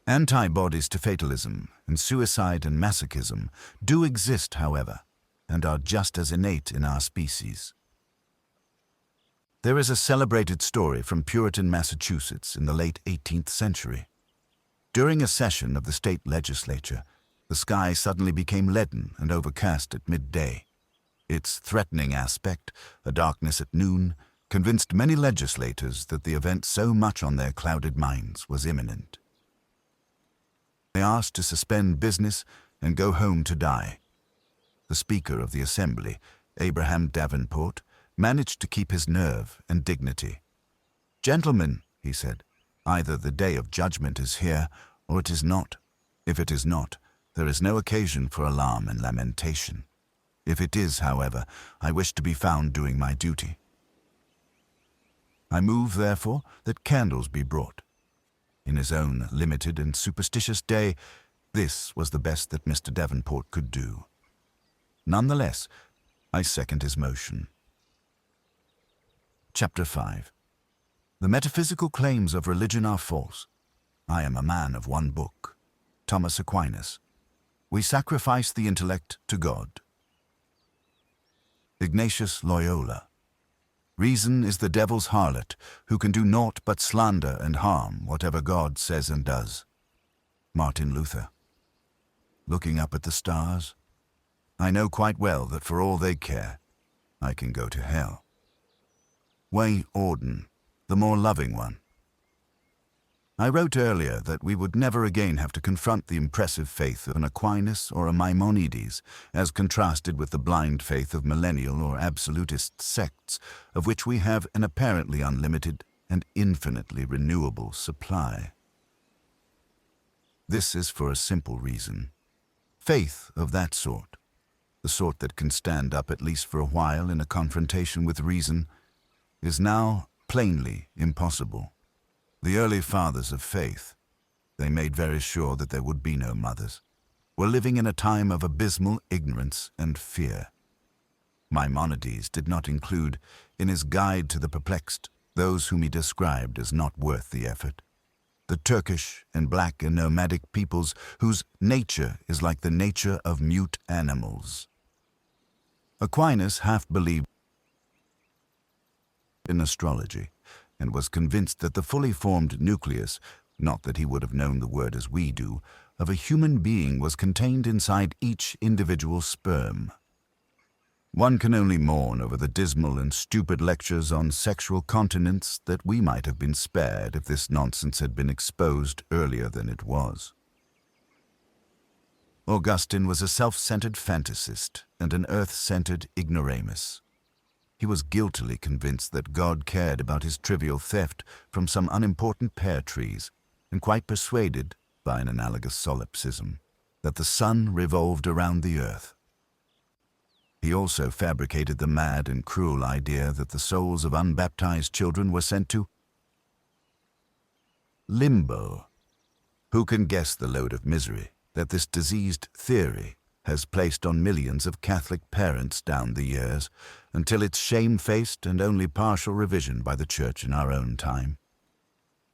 Antibodies to fatalism and suicide and masochism do exist, however, and are just as innate in our species. There is a celebrated story from Puritan Massachusetts in the late 18th century. During a session of the state legislature, the sky suddenly became leaden and overcast at midday. Its threatening aspect, a darkness at noon, convinced many legislators that the event so much on their clouded minds was imminent. They asked to suspend business and go home to die. The Speaker of the Assembly, Abraham Davenport, managed to keep his nerve and dignity. "Gentlemen," he said, "either the day of judgment is here, or it is not. If it is not, there is no occasion for alarm and lamentation. If it is, however, I wish to be found doing my duty. I move, therefore, that candles be brought." In his own limited and superstitious day, this was the best that Mr. Davenport could do. Nonetheless, I second his motion. Chapter 5. The metaphysical claims of religion are false. I am a man of one book. Thomas Aquinas. We sacrifice the intellect to God. Ignatius Loyola. Reason is the devil's harlot, who can do naught but slander and harm whatever God says and does. Martin Luther. Looking up at the stars, I know quite well that for all they care, I can go to hell. Way Auden, the more loving one. I wrote earlier that we would never again have to confront the impressive faith of an Aquinas or a Maimonides, as contrasted with the blind faith of millennial or absolutist sects, of which we have an apparently unlimited and infinitely renewable supply. This is for a simple reason. Faith of that sort, the sort that can stand up at least for a while in a confrontation with reason, is now plainly impossible. The early fathers of faith, they made very sure that there would be no mothers, were living in a time of abysmal ignorance and fear. Maimonides did not include, in his Guide to the Perplexed, those whom he described as not worth the effort. The Turkish and black and nomadic peoples whose nature is like the nature of mute animals. Aquinas half believed in astrology, and was convinced that the fully formed nucleus, not that he would have known the word as we do, of a human being was contained inside each individual sperm. One can only mourn over the dismal and stupid lectures on sexual continence that we might have been spared if this nonsense had been exposed earlier than it was. Augustine was a self-centered fantasist and an earth-centered ignoramus. He was guiltily convinced that God cared about his trivial theft from some unimportant pear trees, and quite persuaded, by an analogous solipsism, that the sun revolved around the earth. He also fabricated the mad and cruel idea that the souls of unbaptized children were sent to limbo. Who can guess the load of misery that this diseased theory has placed on millions of Catholic parents down the years, until its shamefaced and only partial revision by the Church in our own time?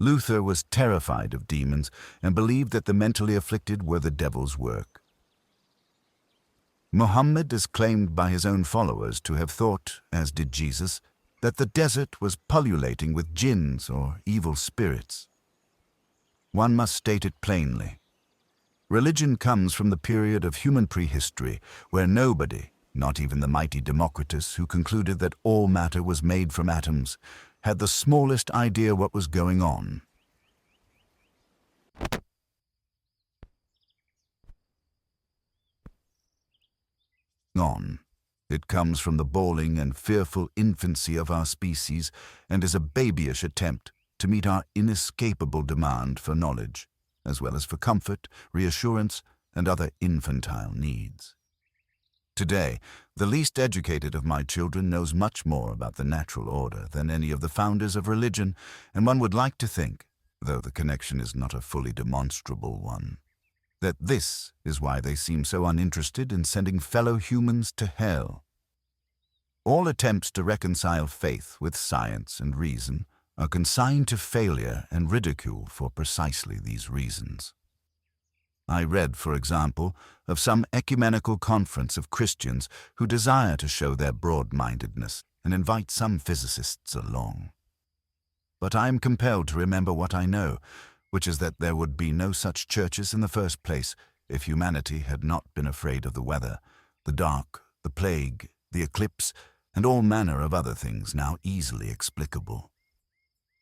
Luther was terrified of demons and believed that the mentally afflicted were the devil's work. Muhammad is claimed by his own followers to have thought, as did Jesus, that the desert was pullulating with jinns or evil spirits. One must state it plainly. Religion comes from the period of human prehistory, where nobody, not even the mighty Democritus, who concluded that all matter was made from atoms, had the smallest idea what was going on. It comes from the bawling and fearful infancy of our species, and is a babyish attempt to meet our inescapable demand for knowledge, as well as for comfort, reassurance, and other infantile needs. Today, the least educated of my children knows much more about the natural order than any of the founders of religion, and one would like to think, though the connection is not a fully demonstrable one, that this is why they seem so uninterested in sending fellow humans to hell. All attempts to reconcile faith with science and reason are consigned to failure and ridicule for precisely these reasons. I read, for example, of some ecumenical conference of Christians who desire to show their broad-mindedness and invite some physicists along. But I am compelled to remember what I know, which is that there would be no such churches in the first place if humanity had not been afraid of the weather, the dark, the plague, the eclipse, and all manner of other things now easily explicable.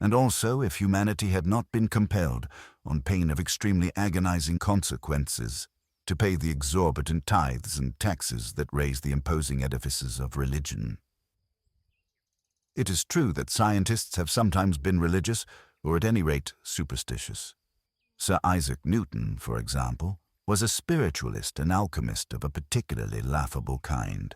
And also if humanity had not been compelled, on pain of extremely agonizing consequences, to pay the exorbitant tithes and taxes that raise the imposing edifices of religion. It is true that scientists have sometimes been religious, or at any rate superstitious. Sir Isaac Newton, for example, was a spiritualist and alchemist of a particularly laughable kind.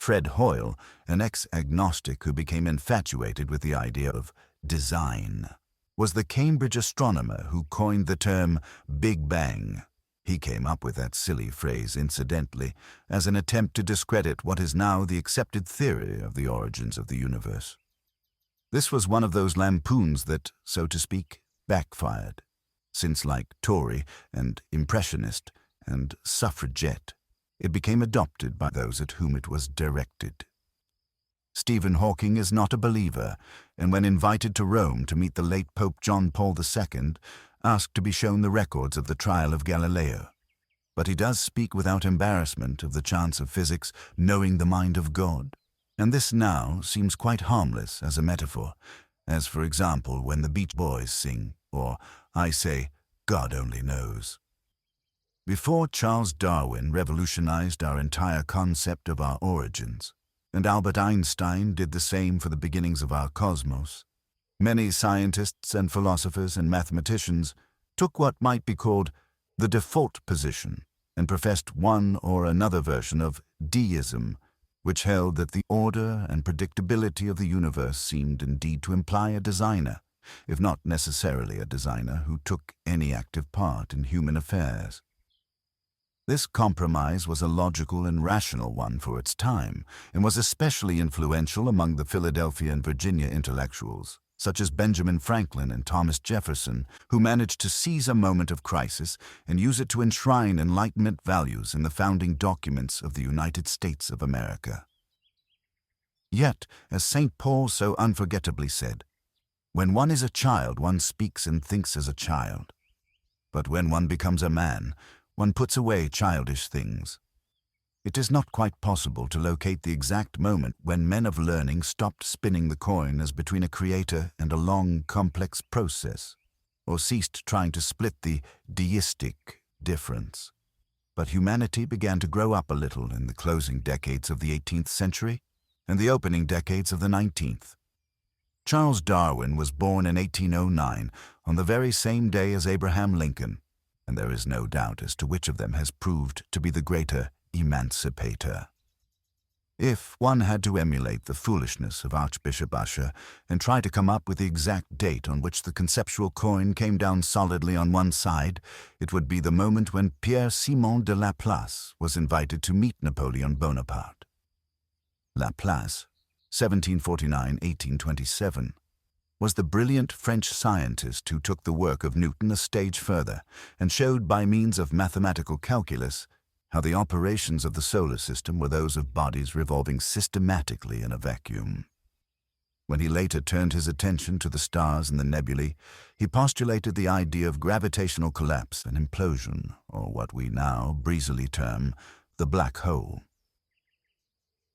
Fred Hoyle, an ex-agnostic who became infatuated with the idea of design, was the Cambridge astronomer who coined the term Big Bang. He came up with that silly phrase, incidentally, as an attempt to discredit what is now the accepted theory of the origins of the universe. This was one of those lampoons that, so to speak, backfired, since like Tory and Impressionist and Suffragette, it became adopted by those at whom it was directed. Stephen Hawking is not a believer, and when invited to Rome to meet the late Pope John Paul II, asked to be shown the records of the trial of Galileo. But he does speak without embarrassment of the chance of physics knowing the mind of God, and this now seems quite harmless as a metaphor, as for example when the Beach Boys sing, or I say, God only knows. Before Charles Darwin revolutionized our entire concept of our origins, and Albert Einstein did the same for the beginnings of our cosmos, many scientists and philosophers and mathematicians took what might be called the default position and professed one or another version of deism, which held that the order and predictability of the universe seemed indeed to imply a designer, if not necessarily a designer who took any active part in human affairs. This compromise was a logical and rational one for its time, and was especially influential among the Philadelphia and Virginia intellectuals, such as Benjamin Franklin and Thomas Jefferson, who managed to seize a moment of crisis and use it to enshrine Enlightenment values in the founding documents of the United States of America. Yet, as St. Paul so unforgettably said, when one is a child, one speaks and thinks as a child. But when one becomes a man, one puts away childish things. It is not quite possible to locate the exact moment when men of learning stopped spinning the coin as between a creator and a long, complex process, or ceased trying to split the deistic difference. But humanity began to grow up a little in the closing decades of the 18th century and the opening decades of the 19th. Charles Darwin was born in 1809 on the very same day as Abraham Lincoln, and there is no doubt as to which of them has proved to be the greater emancipator. If one had to emulate the foolishness of Archbishop Usher and try to come up with the exact date on which the conceptual coin came down solidly on one side, it would be the moment when Pierre-Simon de Laplace was invited to meet Napoleon Bonaparte. Laplace, 1749-1827, was the brilliant French scientist who took the work of Newton a stage further and showed by means of mathematical calculus how the operations of the solar system were those of bodies revolving systematically in a vacuum. When he later turned his attention to the stars and the nebulae, he postulated the idea of gravitational collapse and implosion, or what we now breezily term the black hole.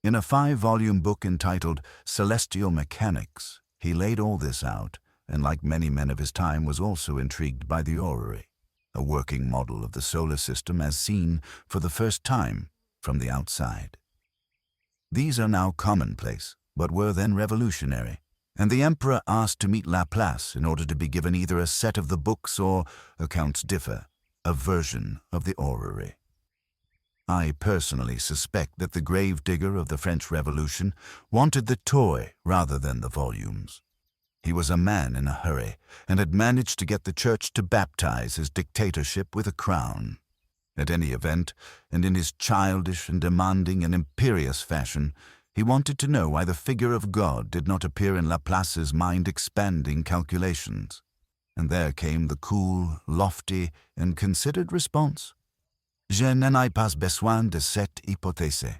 In a 5-volume book entitled Celestial Mechanics, he laid all this out, and like many men of his time was also intrigued by the orrery, a working model of the solar system as seen for the first time from the outside. These are now commonplace, but were then revolutionary, and the emperor asked to meet Laplace in order to be given either a set of the books or, accounts differ, a version of the orrery. I personally suspect that the gravedigger of the French Revolution wanted the toy rather than the volumes. He was a man in a hurry and had managed to get the church to baptize his dictatorship with a crown. At any event, and in his childish and demanding and imperious fashion, he wanted to know why the figure of God did not appear in Laplace's mind-expanding calculations. And there came the cool, lofty, and considered response: "Je n'en ai pas besoin de cette hypothèse."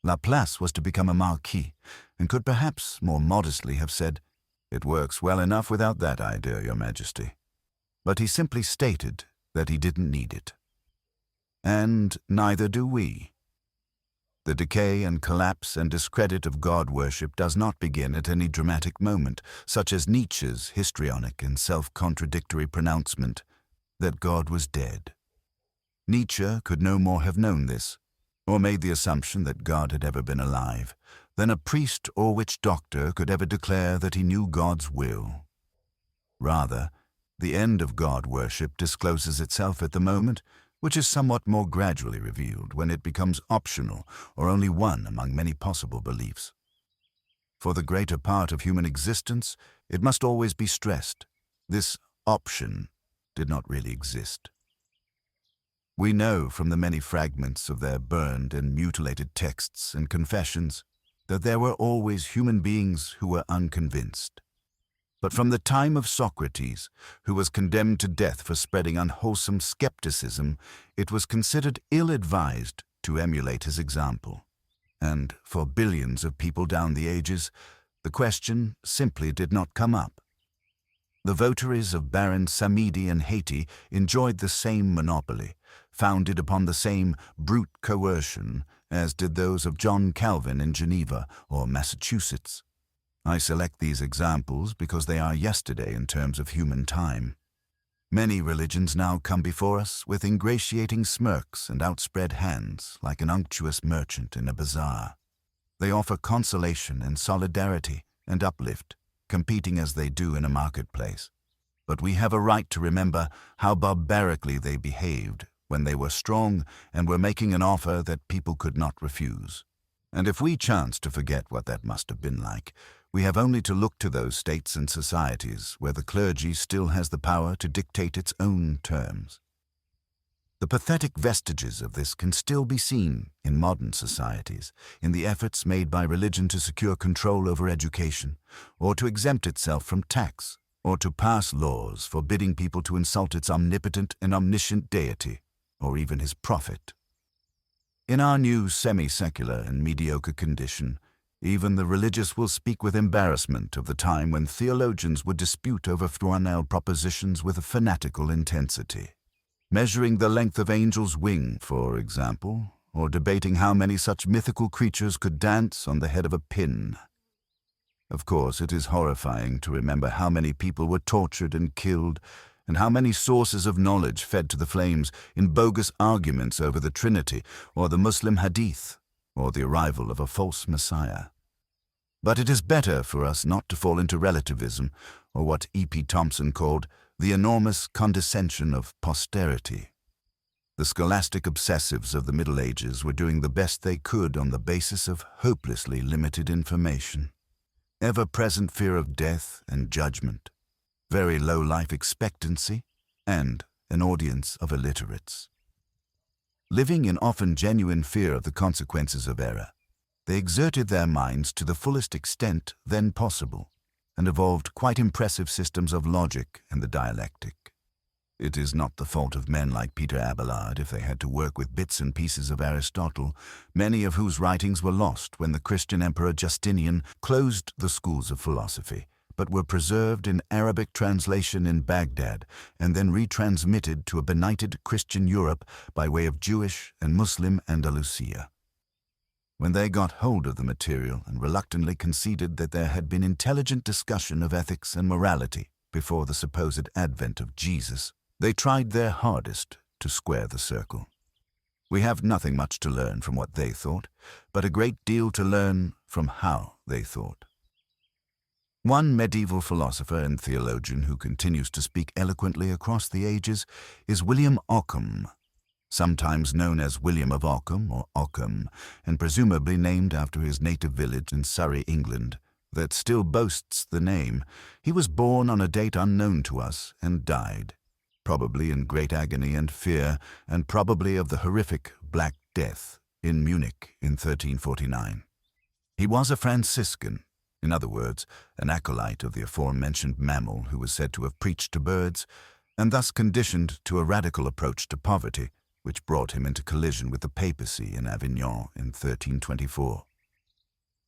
Laplace was to become a marquis, and could perhaps more modestly have said, "It works well enough without that idea, Your Majesty." But he simply stated that he didn't need it. And neither do we. The decay and collapse and discredit of God worship does not begin at any dramatic moment, such as Nietzsche's histrionic and self-contradictory pronouncement that God was dead. Nietzsche could no more have known this, or made the assumption that God had ever been alive, than a priest or witch doctor could ever declare that he knew God's will. Rather, the end of God worship discloses itself at the moment, which is somewhat more gradually revealed when it becomes optional or only one among many possible beliefs. For the greater part of human existence, it must always be stressed, this option did not really exist. We know from the many fragments of their burned and mutilated texts and confessions that there were always human beings who were unconvinced. But from the time of Socrates, who was condemned to death for spreading unwholesome skepticism, it was considered ill-advised to emulate his example. And for billions of people down the ages, the question simply did not come up. The votaries of Baron Samedi in Haiti enjoyed the same monopoly, founded upon the same brute coercion as did those of John Calvin in Geneva or Massachusetts. I select these examples because they are yesterday in terms of human time. Many religions now come before us with ingratiating smirks and outspread hands like an unctuous merchant in a bazaar. They offer consolation and solidarity and uplift, competing as they do in a marketplace. But we have a right to remember how barbarically they behaved when they were strong and were making an offer that people could not refuse. And if we chance to forget what that must have been like, we have only to look to those states and societies where the clergy still has the power to dictate its own terms. The pathetic vestiges of this can still be seen in modern societies, in the efforts made by religion to secure control over education, or to exempt itself from tax, or to pass laws forbidding people to insult its omnipotent and omniscient deity, or even his prophet. In our new semi-secular and mediocre condition, even the religious will speak with embarrassment of the time when theologians would dispute over Frouinel propositions with a fanatical intensity, measuring the length of angel's wing, for example, or debating how many such mythical creatures could dance on the head of a pin. Of course, it is horrifying to remember how many people were tortured and killed, and how many sources of knowledge fed to the flames in bogus arguments over the Trinity or the Muslim Hadith, or the arrival of a false Messiah. But it is better for us not to fall into relativism, or what E.P. Thompson called the enormous condescension of posterity. The scholastic obsessives of the Middle Ages were doing the best they could on the basis of hopelessly limited information, ever-present fear of death and judgment, very low life expectancy, and an audience of illiterates. Living in often genuine fear of the consequences of error, they exerted their minds to the fullest extent then possible, and evolved quite impressive systems of logic and the dialectic. It is not the fault of men like Peter Abelard if they had to work with bits and pieces of Aristotle, many of whose writings were lost when the Christian Emperor Justinian closed the schools of philosophy, but were preserved in Arabic translation in Baghdad and then retransmitted to a benighted Christian Europe by way of Jewish and Muslim Andalusia. When they got hold of the material and reluctantly conceded that there had been intelligent discussion of ethics and morality before the supposed advent of Jesus, they tried their hardest to square the circle. We have nothing much to learn from what they thought, but a great deal to learn from how they thought. One medieval philosopher and theologian who continues to speak eloquently across the ages is William Ockham, sometimes known as William of Ockham or Ockham, and presumably named after his native village in Surrey, England, that still boasts the name. He was born on a date unknown to us and died, probably in great agony and fear, and probably of the horrific Black Death, in Munich in 1349. He was a Franciscan, in other words, an acolyte of the aforementioned mammal who was said to have preached to birds, and thus conditioned to a radical approach to poverty, which brought him into collision with the papacy in Avignon in 1324.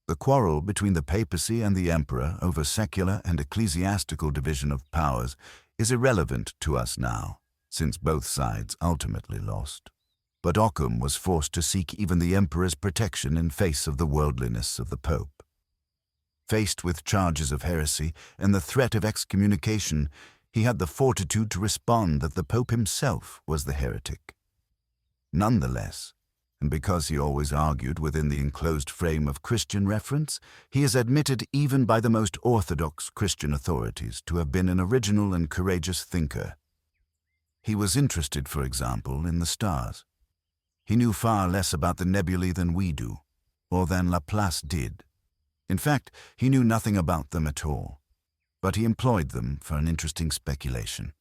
The quarrel between the papacy and the emperor over secular and ecclesiastical division of powers is irrelevant to us now, since both sides ultimately lost. But Ockham was forced to seek even the emperor's protection in face of the worldliness of the pope. Faced with charges of heresy and the threat of excommunication, he had the fortitude to respond that the pope himself was the heretic. Nonetheless, and because he always argued within the enclosed frame of Christian reference, he is admitted even by the most orthodox Christian authorities to have been an original and courageous thinker. He was interested, for example, in the stars. He knew far less about the nebulae than we do, or than Laplace did. In fact, he knew nothing about them at all, but he employed them for an interesting speculation.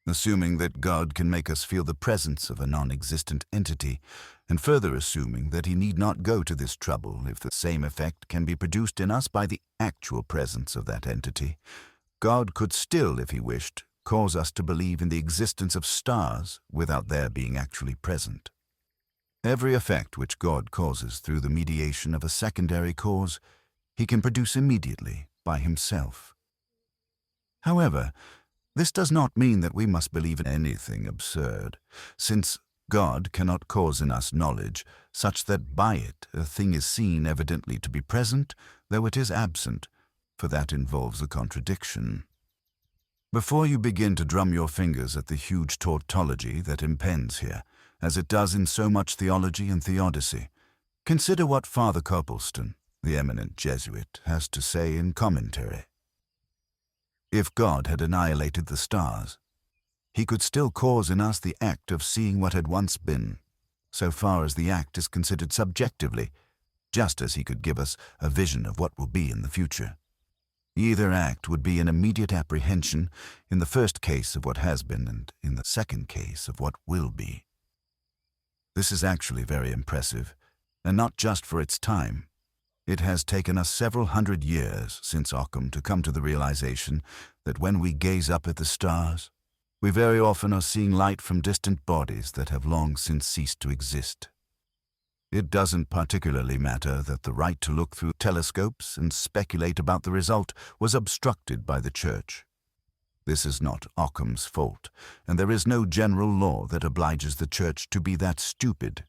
Assuming that God can make us feel the presence of a non-existent entity, and further assuming that he need not go to this trouble if the same effect can be produced in us by the actual presence of that entity, God could still, if he wished, cause us to believe in the existence of stars without their being actually present. Every effect which God causes through the mediation of a secondary cause, he can produce immediately by himself. However, this does not mean that we must believe in anything absurd, since God cannot cause in us knowledge such that by it a thing is seen evidently to be present, though it is absent, for that involves a contradiction. Before you begin to drum your fingers at the huge tautology that impends here, as it does in so much theology and theodicy, consider what Father Copleston, the eminent Jesuit, has to say in commentary. If God had annihilated the stars, he could still cause in us the act of seeing what had once been, so far as the act is considered subjectively, just as he could give us a vision of what will be in the future. Either act would be an immediate apprehension, in the first case of what has been and in the second case of what will be. This is actually very impressive, and not just for its time. It has taken us several hundred years since Ockham to come to the realization that when we gaze up at the stars, we very often are seeing light from distant bodies that have long since ceased to exist. It doesn't particularly matter that the right to look through telescopes and speculate about the result was obstructed by the Church. This is not Ockham's fault, and there is no general law that obliges the Church to be that stupid.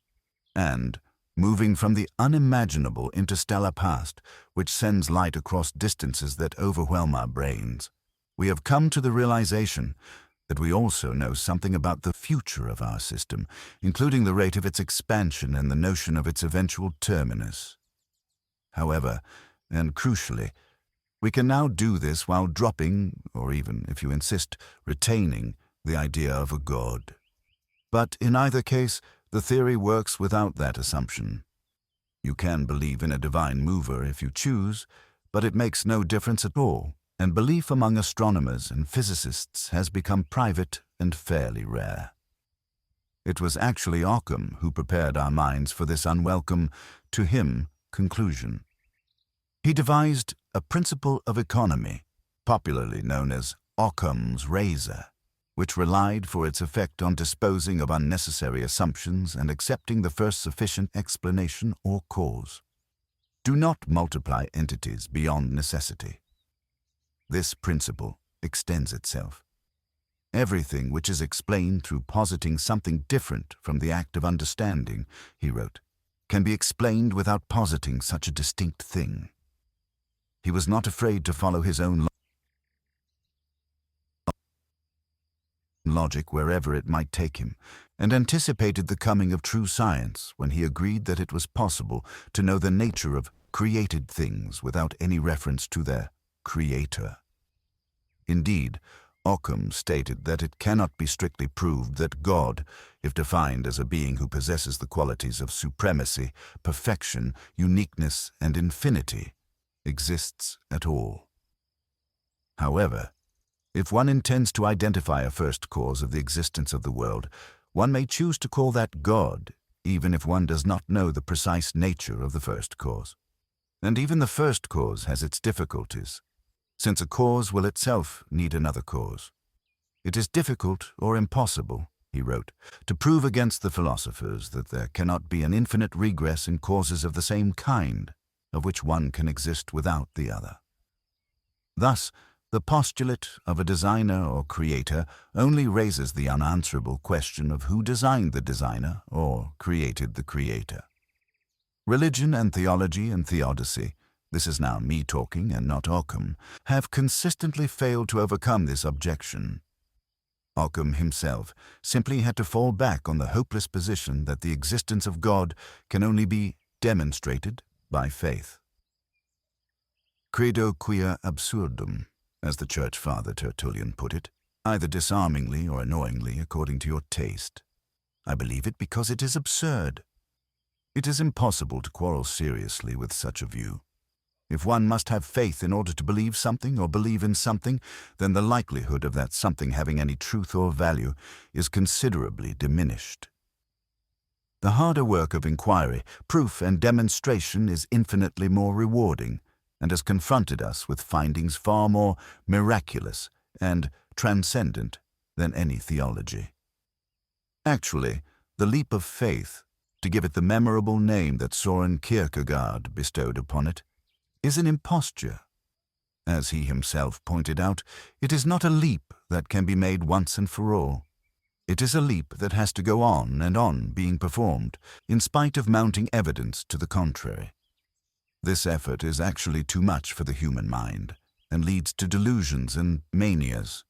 And, moving from the unimaginable interstellar past, which sends light across distances that overwhelm our brains, we have come to the realization that we also know something about the future of our system, including the rate of its expansion and the notion of its eventual terminus. However, and crucially, we can now do this while dropping, or even, if you insist, retaining, the idea of a God. But in either case, the theory works without that assumption. You can believe in a divine mover if you choose, but it makes no difference at all, and belief among astronomers and physicists has become private and fairly rare. It was actually Ockham who prepared our minds for this unwelcome, to him, conclusion. He devised a principle of economy, popularly known as Occam's razor, which relied for its effect on disposing of unnecessary assumptions and accepting the first sufficient explanation or cause. Do not multiply entities beyond necessity. This principle extends itself. Everything which is explained through positing something different from the act of understanding, he wrote, can be explained without positing such a distinct thing. He was not afraid to follow his own logic wherever it might take him, and anticipated the coming of true science when he agreed that it was possible to know the nature of created things without any reference to their creator. Indeed, Occam stated that it cannot be strictly proved that God, if defined as a being who possesses the qualities of supremacy, perfection, uniqueness, and infinity, exists at all. However, if one intends to identify a first cause of the existence of the world, one may choose to call that God, even if one does not know the precise nature of the first cause. And even the first cause has its difficulties, since a cause will itself need another cause. It is difficult or impossible, he wrote, to prove against the philosophers that there cannot be an infinite regress in causes of the same kind, of which one can exist without the other. Thus, the postulate of a designer or creator only raises the unanswerable question of who designed the designer or created the creator. Religion and theology and theodicy, this is now me talking and not Occam, have consistently failed to overcome this objection. Occam himself simply had to fall back on the hopeless position that the existence of God can only be demonstrated by faith. Credo quia absurdum, as the church father Tertullian put it, either disarmingly or annoyingly according to your taste. I believe it because it is absurd. It is impossible to quarrel seriously with such a view. If one must have faith in order to believe something or believe in something, then the likelihood of that something having any truth or value is considerably diminished. The harder work of inquiry, proof, and demonstration is infinitely more rewarding, and has confronted us with findings far more miraculous and transcendent than any theology. Actually, the leap of faith, to give it the memorable name that Soren Kierkegaard bestowed upon it, is an imposture. As he himself pointed out, it is not a leap that can be made once and for all. It is a leap that has to go on and on being performed, in spite of mounting evidence to the contrary. This effort is actually too much for the human mind, and leads to delusions and manias.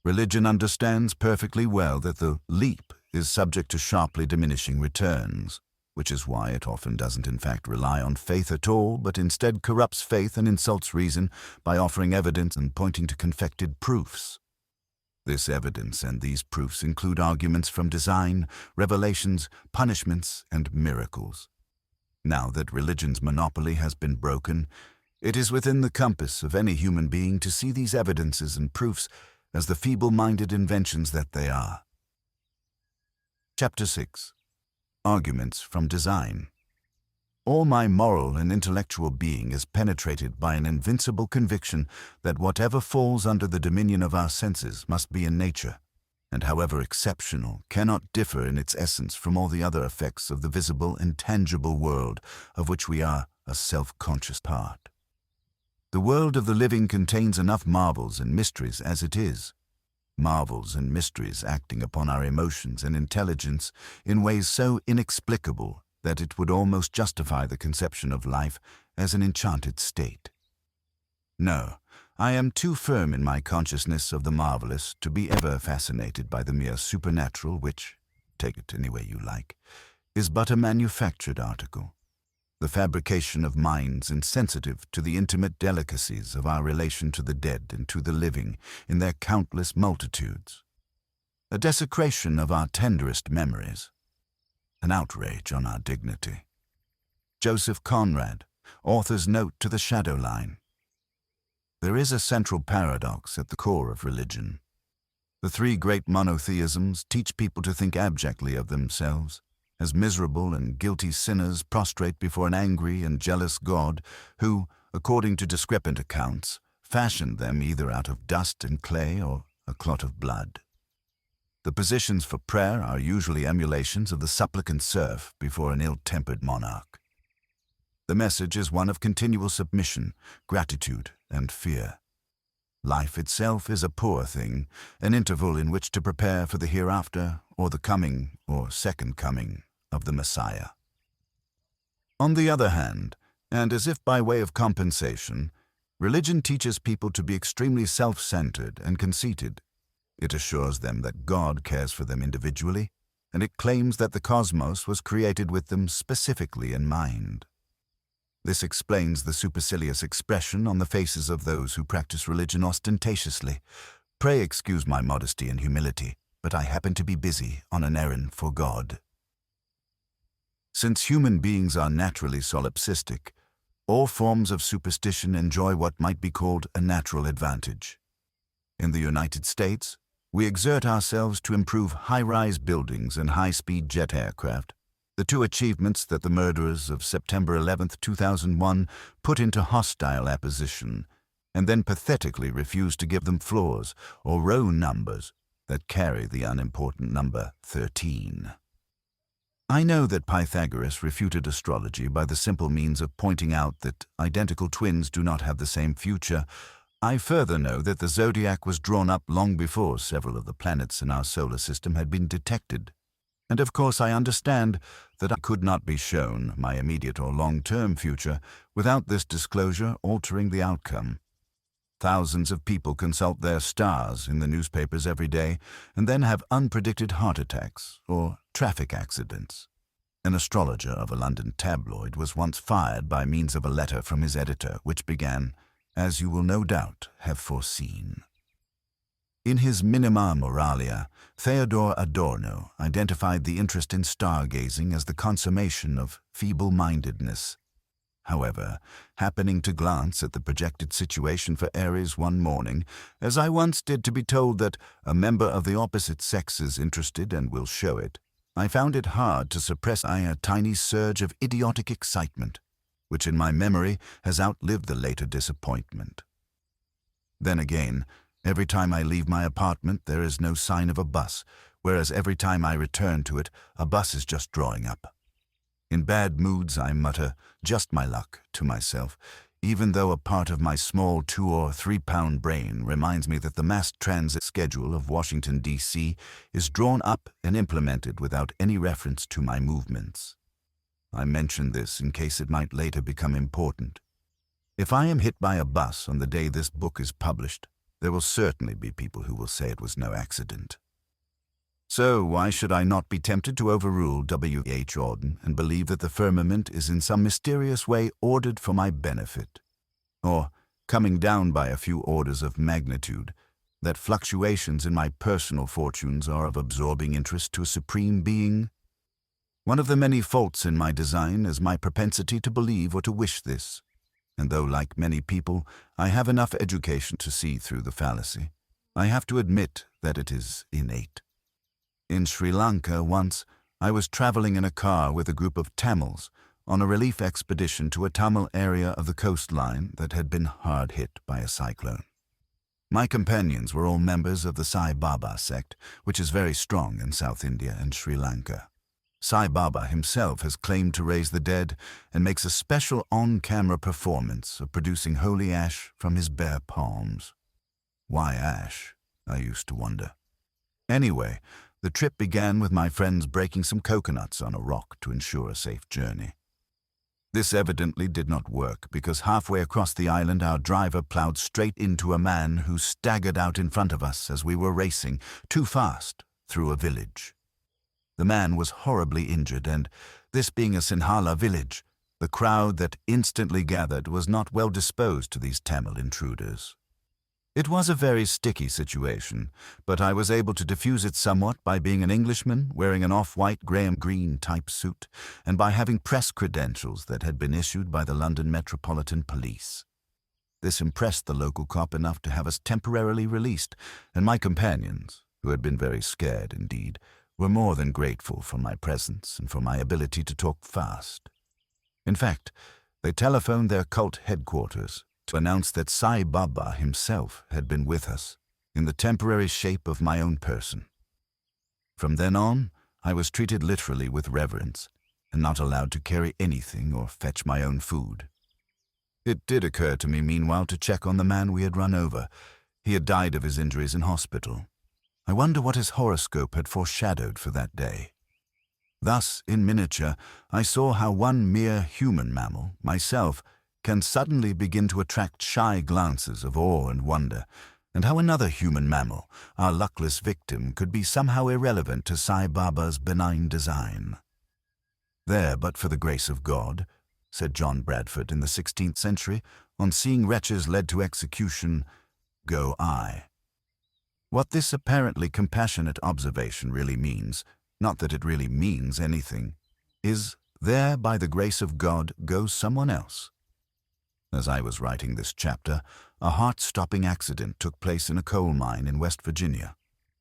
Religion understands perfectly well that the leap is subject to sharply diminishing returns, which is why it often doesn't in fact rely on faith at all, but instead corrupts faith and insults reason by offering evidence and pointing to confected proofs. This evidence and these proofs include arguments from design, revelations, punishments, and miracles. Now that religion's monopoly has been broken, it is within the compass of any human being to see these evidences and proofs as the feeble-minded inventions that they are. Chapter 6. Arguments from Design. All my moral and intellectual being is penetrated by an invincible conviction that whatever falls under the dominion of our senses must be in nature, and however exceptional, cannot differ in its essence from all the other effects of the visible, intangible world of which we are a self-conscious part. The world of the living contains enough marvels and mysteries as it is, marvels and mysteries acting upon our emotions and intelligence in ways so inexplicable that it would almost justify the conception of life as an enchanted state. No, I am too firm in my consciousness of the marvelous to be ever fascinated by the mere supernatural which, take it any way you like, is but a manufactured article, the fabrication of minds insensitive to the intimate delicacies of our relation to the dead and to the living in their countless multitudes, a desecration of our tenderest memories, an outrage on our dignity. Joseph Conrad, author's note to the shadow line. There is a central paradox at the core of religion. The three great monotheisms teach people to think abjectly of themselves, as miserable and guilty sinners prostrate before an angry and jealous God who, according to discrepant accounts, fashioned them either out of dust and clay or a clot of blood. The positions for prayer are usually emulations of the supplicant serf before an ill-tempered monarch. The message is one of continual submission, gratitude, and fear. Life itself is a poor thing, an interval in which to prepare for the hereafter or the coming or second coming of the Messiah. On the other hand, and as if by way of compensation, religion teaches people to be extremely self-centered and conceited. It assures them that God cares for them individually, and it claims that the cosmos was created with them specifically in mind. This explains the supercilious expression on the faces of those who practice religion ostentatiously. Pray excuse my modesty and humility, but I happen to be busy on an errand for God. Since human beings are naturally solipsistic, all forms of superstition enjoy what might be called a natural advantage. In the United States, we exert ourselves to improve high-rise buildings and high-speed jet aircraft, the two achievements that the murderers of September 11, 2001 put into hostile apposition, and then pathetically refuse to give them floors or row numbers that carry the unimportant number 13. I know that Pythagoras refuted astrology by the simple means of pointing out that identical twins do not have the same future. I further know that the zodiac was drawn up long before several of the planets in our solar system had been detected. And of course I understand that I could not be shown my immediate or long-term future without this disclosure altering the outcome. Thousands of people consult their stars in the newspapers every day and then have unpredicted heart attacks or traffic accidents. An astrologer of a London tabloid was once fired by means of a letter from his editor which began, "As you will no doubt have foreseen." In his Minima Moralia, Theodor Adorno identified the interest in stargazing as the consummation of feeble-mindedness. However, happening to glance at the projected situation for Aries one morning, as I once did to be told that a member of the opposite sex is interested and will show it, I found it hard to suppress a tiny surge of idiotic excitement, which in my memory has outlived the later disappointment. Then again, every time I leave my apartment there is no sign of a bus, whereas every time I return to it, a bus is just drawing up. In bad moods I mutter, "Just my luck," to myself, even though a part of my small 2 or 3 pound brain reminds me that the mass transit schedule of Washington, D.C. is drawn up and implemented without any reference to my movements. I mention this in case it might later become important. If I am hit by a bus on the day this book is published, there will certainly be people who will say it was no accident. So why should I not be tempted to overrule W.H. Auden and believe that the firmament is in some mysterious way ordered for my benefit? Or, coming down by a few orders of magnitude, that fluctuations in my personal fortunes are of absorbing interest to a supreme being? One of the many faults in my design is my propensity to believe or to wish this, and though, like many people, I have enough education to see through the fallacy, I have to admit that it is innate. In Sri Lanka once, I was traveling in a car with a group of Tamils on a relief expedition to a Tamil area of the coastline that had been hard hit by a cyclone. My companions were all members of the Sai Baba sect, which is very strong in South India and Sri Lanka. Sai Baba himself has claimed to raise the dead and makes a special on-camera performance of producing holy ash from his bare palms. Why ash? I used to wonder. Anyway, the trip began with my friends breaking some coconuts on a rock to ensure a safe journey. This evidently did not work because halfway across the island our driver plowed straight into a man who staggered out in front of us as we were racing, too fast, through a village. The man was horribly injured and, this being a Sinhala village, the crowd that instantly gathered was not well disposed to these Tamil intruders. It was a very sticky situation, but I was able to diffuse it somewhat by being an Englishman wearing an off-white Graham-Greene type suit and by having press credentials that had been issued by the London Metropolitan Police. This impressed the local cop enough to have us temporarily released, and my companions, who had been very scared indeed, were more than grateful for my presence and for my ability to talk fast. In fact, they telephoned their cult headquarters to announce that Sai Baba himself had been with us, in the temporary shape of my own person. From then on, I was treated literally with reverence, and not allowed to carry anything or fetch my own food. It did occur to me meanwhile to check on the man we had run over. He had died of his injuries in hospital. I wonder what his horoscope had foreshadowed for that day. Thus, in miniature, I saw how one mere human mammal, myself, can suddenly begin to attract shy glances of awe and wonder, and how another human mammal, our luckless victim, could be somehow irrelevant to Sai Baba's benign design. There, but for the grace of God, said John Bradford in the 16th century, on seeing wretches led to execution, go I. What this apparently compassionate observation really means, not that it really means anything, is, there by the grace of God goes someone else. As I was writing this chapter, a heart-stopping accident took place in a coal mine in West Virginia.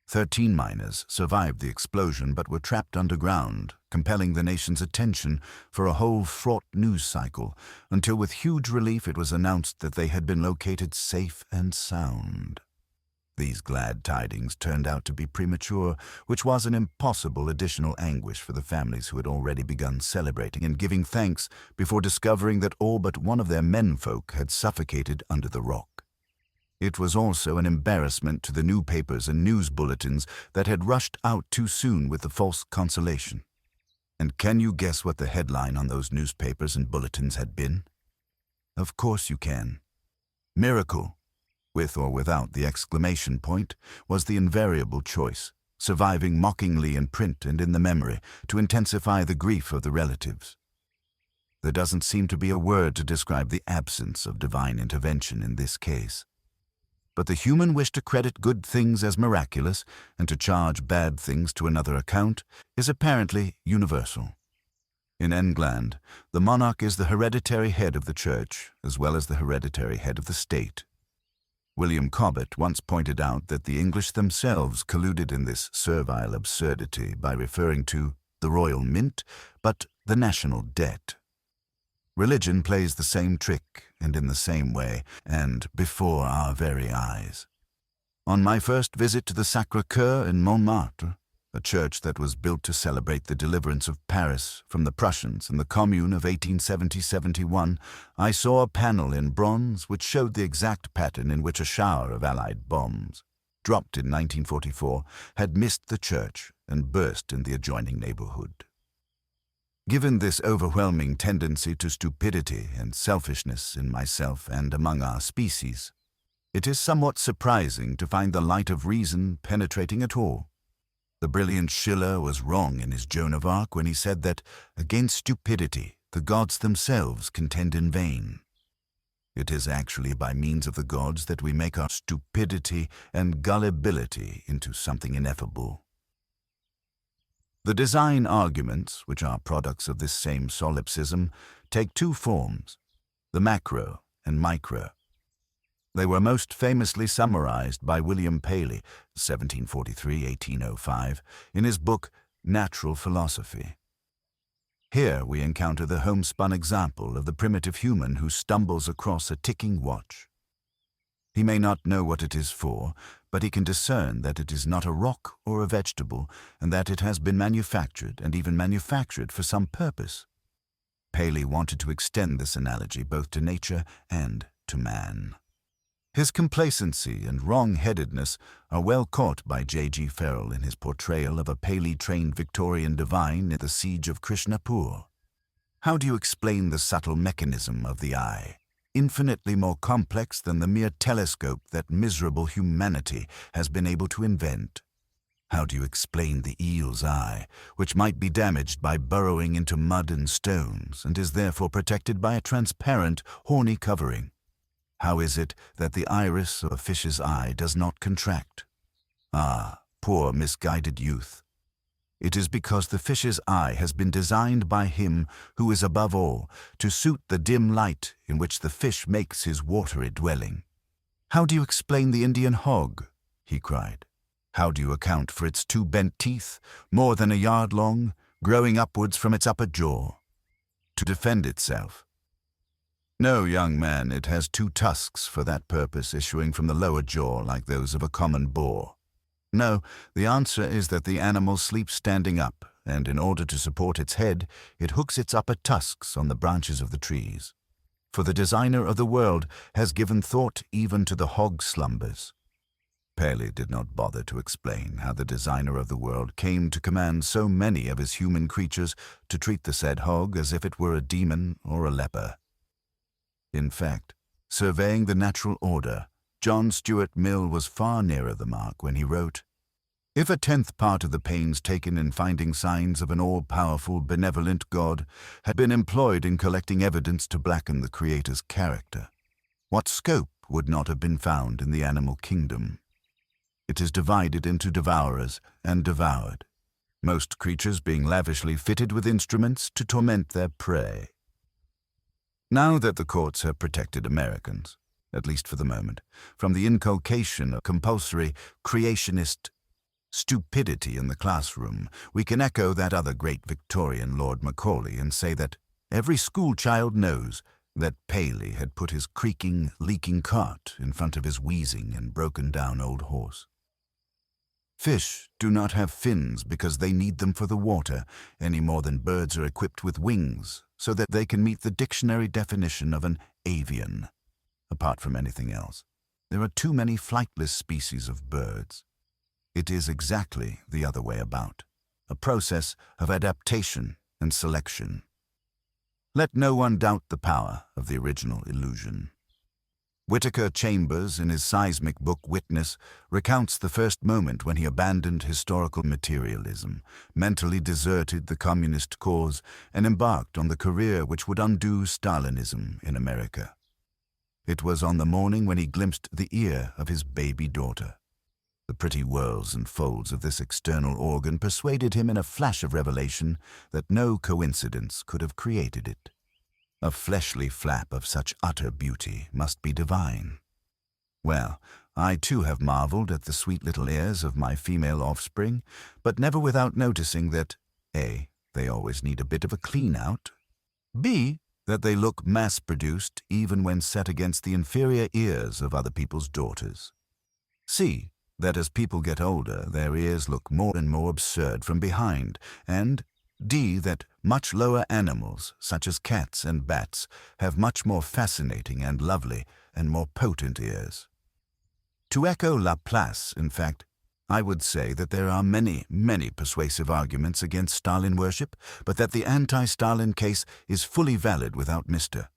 13 miners survived the explosion but were trapped underground, compelling the nation's attention for a whole fraught news cycle, until with huge relief it was announced that they had been located safe and sound. These glad tidings turned out to be premature, which was an impossible additional anguish for the families who had already begun celebrating and giving thanks before discovering that all but one of their menfolk had suffocated under the rock. It was also an embarrassment to the newspapers and news bulletins that had rushed out too soon with the false consolation. And can you guess what the headline on those newspapers and bulletins had been? Of course you can. Miracle, with or without the exclamation point, was the invariable choice, surviving mockingly in print and in the memory to intensify the grief of the relatives. There doesn't seem to be a word to describe the absence of divine intervention in this case. But the human wish to credit good things as miraculous and to charge bad things to another account is apparently universal. In England, the monarch is the hereditary head of the church as well as the hereditary head of the state. William Cobbett once pointed out that the English themselves colluded in this servile absurdity by referring to the royal mint, but the national debt. Religion plays the same trick and in the same way, and before our very eyes. On my first visit to the Sacré-Cœur in Montmartre, a church that was built to celebrate the deliverance of Paris from the Prussians in the Commune of 1870-71, I saw a panel in bronze which showed the exact pattern in which a shower of Allied bombs, dropped in 1944, had missed the church and burst in the adjoining neighborhood. Given this overwhelming tendency to stupidity and selfishness in myself and among our species, it is somewhat surprising to find the light of reason penetrating at all. The brilliant Schiller was wrong in his Joan of Arc when he said that, against stupidity, the gods themselves contend in vain. It is actually by means of the gods that we make our stupidity and gullibility into something ineffable. The design arguments, which are products of this same solipsism, take two forms, the macro and micro. They were most famously summarized by William Paley, 1743-1805, in his book Natural Philosophy. Here we encounter the homespun example of the primitive human who stumbles across a ticking watch. He may not know what it is for, but he can discern that it is not a rock or a vegetable, and that it has been manufactured, and even manufactured for some purpose. Paley wanted to extend this analogy both to nature and to man. His complacency and wrong-headedness are well caught by J.G. Farrell in his portrayal of a Paley-trained Victorian divine at the siege of Krishnapur. How do you explain the subtle mechanism of the eye, infinitely more complex than the mere telescope that miserable humanity has been able to invent? How do you explain the eel's eye, which might be damaged by burrowing into mud and stones and is therefore protected by a transparent, horny covering? How is it that the iris of a fish's eye does not contract? Ah, poor misguided youth! It is because the fish's eye has been designed by him who is above all to suit the dim light in which the fish makes his watery dwelling. How do you explain the Indian hog? He cried. How do you account for its two bent teeth, more than a yard long, growing upwards from its upper jaw? To defend itself. No, young man, it has two tusks for that purpose issuing from the lower jaw like those of a common boar. No, the answer is that the animal sleeps standing up, and in order to support its head, it hooks its upper tusks on the branches of the trees. For the designer of the world has given thought even to the hog's slumbers. Paley did not bother to explain how the designer of the world came to command so many of his human creatures to treat the said hog as if it were a demon or a leper. In fact, surveying the natural order, John Stuart Mill was far nearer the mark when he wrote, If a 10th part of the pains taken in finding signs of an all-powerful, benevolent God had been employed in collecting evidence to blacken the Creator's character, what scope would not have been found in the animal kingdom? It is divided into devourers and devoured, most creatures being lavishly fitted with instruments to torment their prey. Now that the courts have protected Americans, at least for the moment, from the inculcation of compulsory creationist stupidity in the classroom, we can echo that other great Victorian Lord Macaulay and say that every schoolchild knows that Paley had put his creaking, leaking cart in front of his wheezing and broken-down old horse. Fish do not have fins because they need them for the water, any more than birds are equipped with wings so that they can meet the dictionary definition of an avian. Apart from anything else, there are too many flightless species of birds. It is exactly the other way about, a process of adaptation and selection. Let no one doubt the power of the original illusion. Whittaker Chambers, in his seismic book Witness, recounts the first moment when he abandoned historical materialism, mentally deserted the communist cause, and embarked on the career which would undo Stalinism in America. It was on the morning when he glimpsed the ear of his baby daughter. The pretty whirls and folds of this external organ persuaded him in a flash of revelation that no coincidence could have created it. A fleshly flap of such utter beauty must be divine. Well, I too have marveled at the sweet little ears of my female offspring, but never without noticing that A, they always need a bit of a clean-out, B, that they look mass-produced even when set against the inferior ears of other people's daughters, C, that as people get older, their ears look more and more absurd from behind, and D, that much lower animals, such as cats and bats, have much more fascinating and lovely and more potent ears. To echo Laplace, in fact, I would say that there are many, many persuasive arguments against Stalin worship, but that the anti-Stalin case is fully valid without Mr.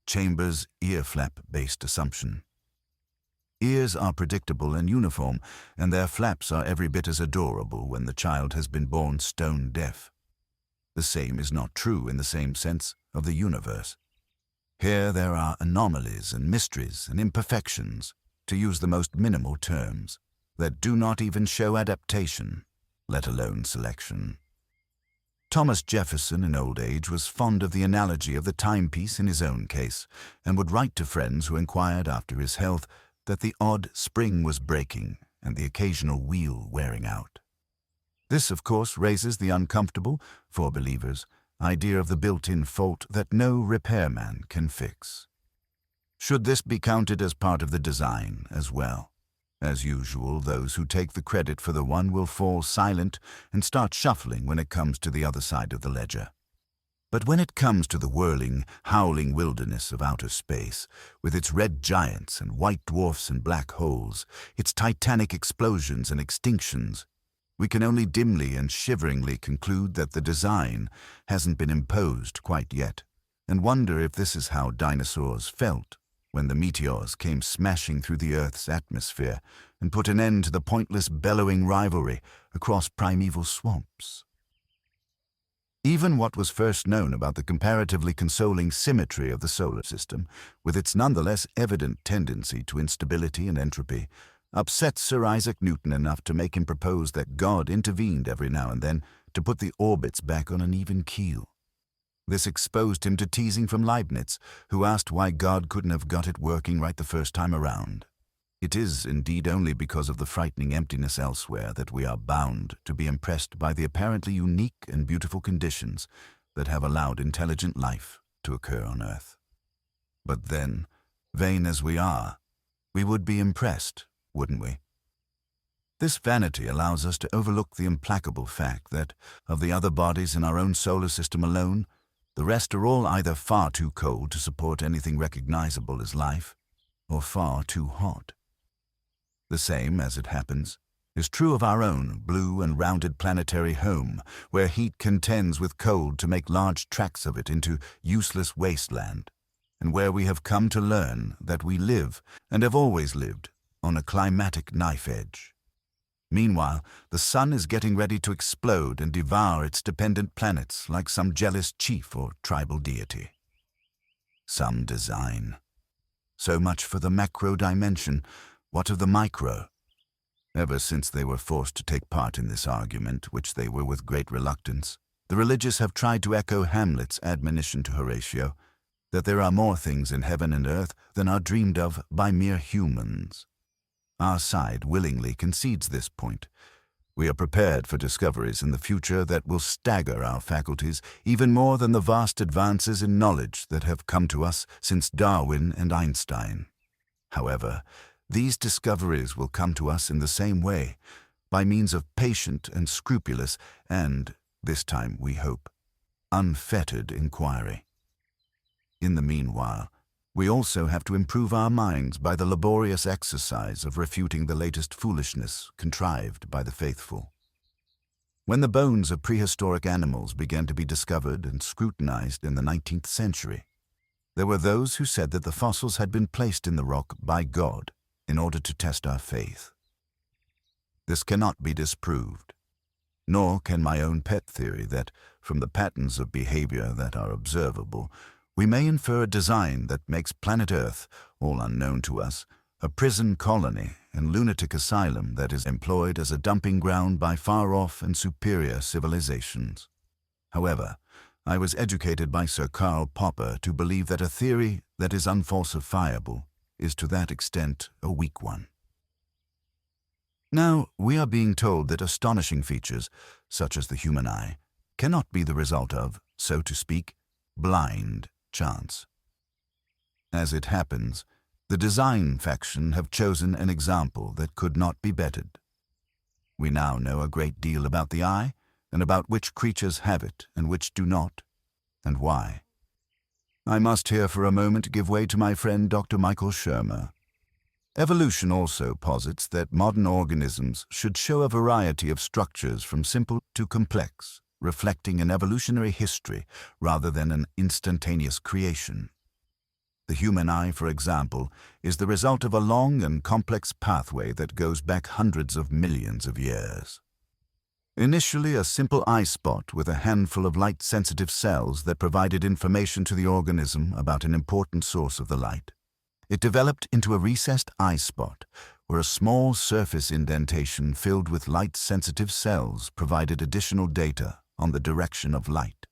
Chambers' ear-flap-based assumption. Ears are predictable and uniform, and their flaps are every bit as adorable when the child has been born stone deaf. The same is not true in the same sense of the universe. Here there are anomalies and mysteries and imperfections, to use the most minimal terms, that do not even show adaptation, let alone selection. Thomas Jefferson in old age was fond of the analogy of the timepiece in his own case, and would write to friends who inquired after his health that the odd spring was breaking and the occasional wheel wearing out. This, of course, raises the uncomfortable, for believers, idea of the built-in fault that no repairman can fix. Should this be counted as part of the design as well? As usual, those who take the credit for the one will fall silent and start shuffling when it comes to the other side of the ledger. But when it comes to the whirling, howling wilderness of outer space, with its red giants and white dwarfs and black holes, its titanic explosions and extinctions, we can only dimly and shiveringly conclude that the design hasn't been imposed quite yet, and wonder if this is how dinosaurs felt when the meteors came smashing through the Earth's atmosphere and put an end to the pointless bellowing rivalry across primeval swamps. Even what was first known about the comparatively consoling symmetry of the solar system, with its nonetheless evident tendency to instability and entropy, upset Sir Isaac Newton enough to make him propose that God intervened every now and then to put the orbits back on an even keel. This exposed him to teasing from Leibniz, who asked why God couldn't have got it working right the first time around. It is indeed only because of the frightening emptiness elsewhere that we are bound to be impressed by the apparently unique and beautiful conditions that have allowed intelligent life to occur on Earth. But then, vain as we are, we would be impressed, wouldn't we? This vanity allows us to overlook the implacable fact that, of the other bodies in our own solar system alone, the rest are all either far too cold to support anything recognizable as life, or far too hot. The same, as it happens, is true of our own blue and rounded planetary home, where heat contends with cold to make large tracts of it into useless wasteland, and where we have come to learn that we live, and have always lived, on a climatic knife edge. Meanwhile, the sun is getting ready to explode and devour its dependent planets like some jealous chief or tribal deity. Some design. So much for the macro dimension. What of the micro? Ever since they were forced to take part in this argument, which they were with great reluctance, the religious have tried to echo Hamlet's admonition to Horatio, that there are more things in heaven and earth than are dreamed of by mere humans. Our side willingly concedes this point. We are prepared for discoveries in the future that will stagger our faculties even more than the vast advances in knowledge that have come to us since Darwin and Einstein. However, these discoveries will come to us in the same way, by means of patient and scrupulous and, this time we hope, unfettered inquiry. In the meanwhile, we also have to improve our minds by the laborious exercise of refuting the latest foolishness contrived by the faithful. When the bones of prehistoric animals began to be discovered and scrutinized in the 19th century, there were those who said that the fossils had been placed in the rock by God in order to test our faith. This cannot be disproved, nor can my own pet theory that, from the patterns of behavior that are observable, we may infer a design that makes planet Earth, all unknown to us, a prison colony and lunatic asylum that is employed as a dumping ground by far-off and superior civilizations. However, I was educated by Sir Karl Popper to believe that a theory that is unfalsifiable is to that extent a weak one. Now, we are being told that astonishing features, such as the human eye, cannot be the result of, so to speak, blind chance. As it happens, the design faction have chosen an example that could not be bettered. We now know a great deal about the eye, and about which creatures have it and which do not, and why. I must here for a moment give way to my friend Dr. Michael Shermer. Evolution also posits that modern organisms should show a variety of structures from simple to complex, reflecting an evolutionary history rather than an instantaneous creation. The human eye, for example, is the result of a long and complex pathway that goes back hundreds of millions of years. Initially a simple eye spot with a handful of light-sensitive cells that provided information to the organism about an important source of the light, it developed into a recessed eye spot where a small surface indentation filled with light-sensitive cells provided additional data on the direction of light.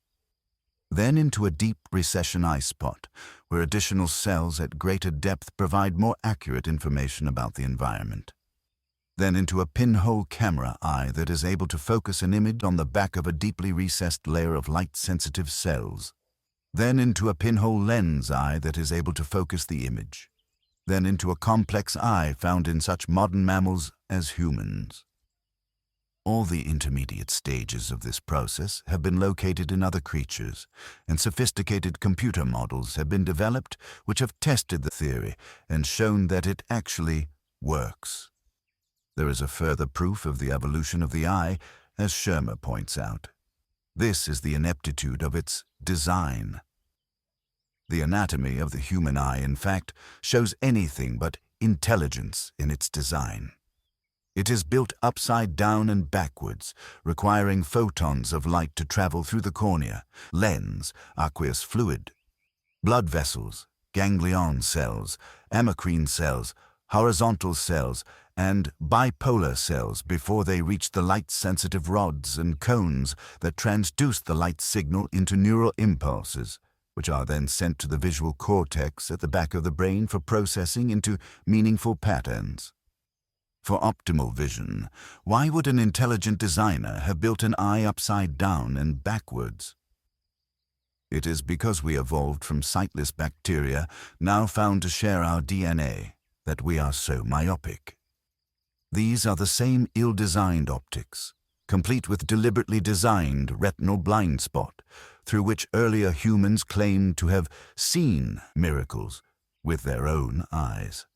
Then into a deep recession eye spot, where additional cells at greater depth provide more accurate information about the environment. Then into a pinhole camera eye that is able to focus an image on the back of a deeply recessed layer of light-sensitive cells. Then into a pinhole lens eye that is able to focus the image. Then into a complex eye found in such modern mammals as humans. All the intermediate stages of this process have been located in other creatures, and sophisticated computer models have been developed which have tested the theory and shown that it actually works. There is a further proof of the evolution of the eye, as Shermer points out. This is the ineptitude of its design. The anatomy of the human eye, in fact, shows anything but intelligence in its design. It is built upside down and backwards, requiring photons of light to travel through the cornea, lens, aqueous fluid, blood vessels, ganglion cells, amacrine cells, horizontal cells, and bipolar cells before they reach the light-sensitive rods and cones that transduce the light signal into neural impulses, which are then sent to the visual cortex at the back of the brain for processing into meaningful patterns. For optimal vision, why would an intelligent designer have built an eye upside down and backwards? It is because we evolved from sightless bacteria, now found to share our DNA, that we are so myopic. These are the same ill-designed optics, complete with deliberately designed retinal blind spot, through which earlier humans claimed to have seen miracles with their own eyes.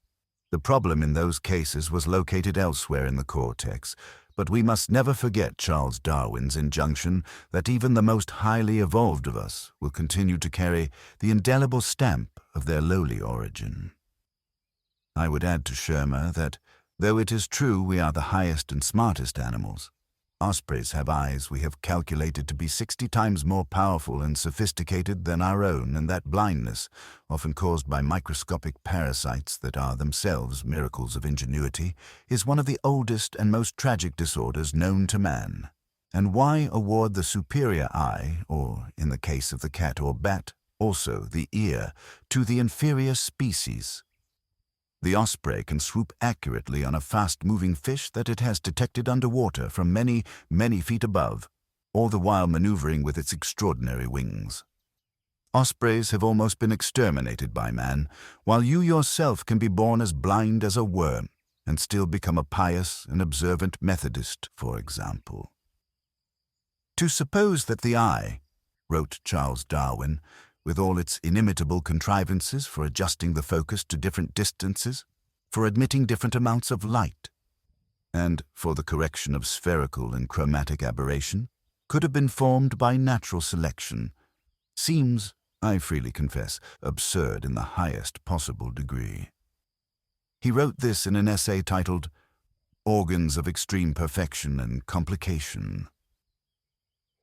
The problem in those cases was located elsewhere in the cortex, but we must never forget Charles Darwin's injunction that even the most highly evolved of us will continue to carry the indelible stamp of their lowly origin. I would add to Shermer that, Though it is true we are the highest and smartest animals, ospreys have eyes we have calculated to be 60 times more powerful and sophisticated than our own, and that blindness, often caused by microscopic parasites that are themselves miracles of ingenuity, is one of the oldest and most tragic disorders known to man. And why award the superior eye, or, in the case of the cat or bat, also the ear, to the inferior species? The osprey can swoop accurately on a fast-moving fish that it has detected underwater from many, many feet above, all the while maneuvering with its extraordinary wings. Ospreys have almost been exterminated by man, while you yourself can be born as blind as a worm and still become a pious and observant Methodist, for example. To suppose that the eye, wrote Charles Darwin, with all its inimitable contrivances for adjusting the focus to different distances, for admitting different amounts of light, and for the correction of spherical and chromatic aberration, could have been formed by natural selection, seems, I freely confess, absurd in the highest possible degree. He wrote this in an essay titled Organs of Extreme Perfection and Complication.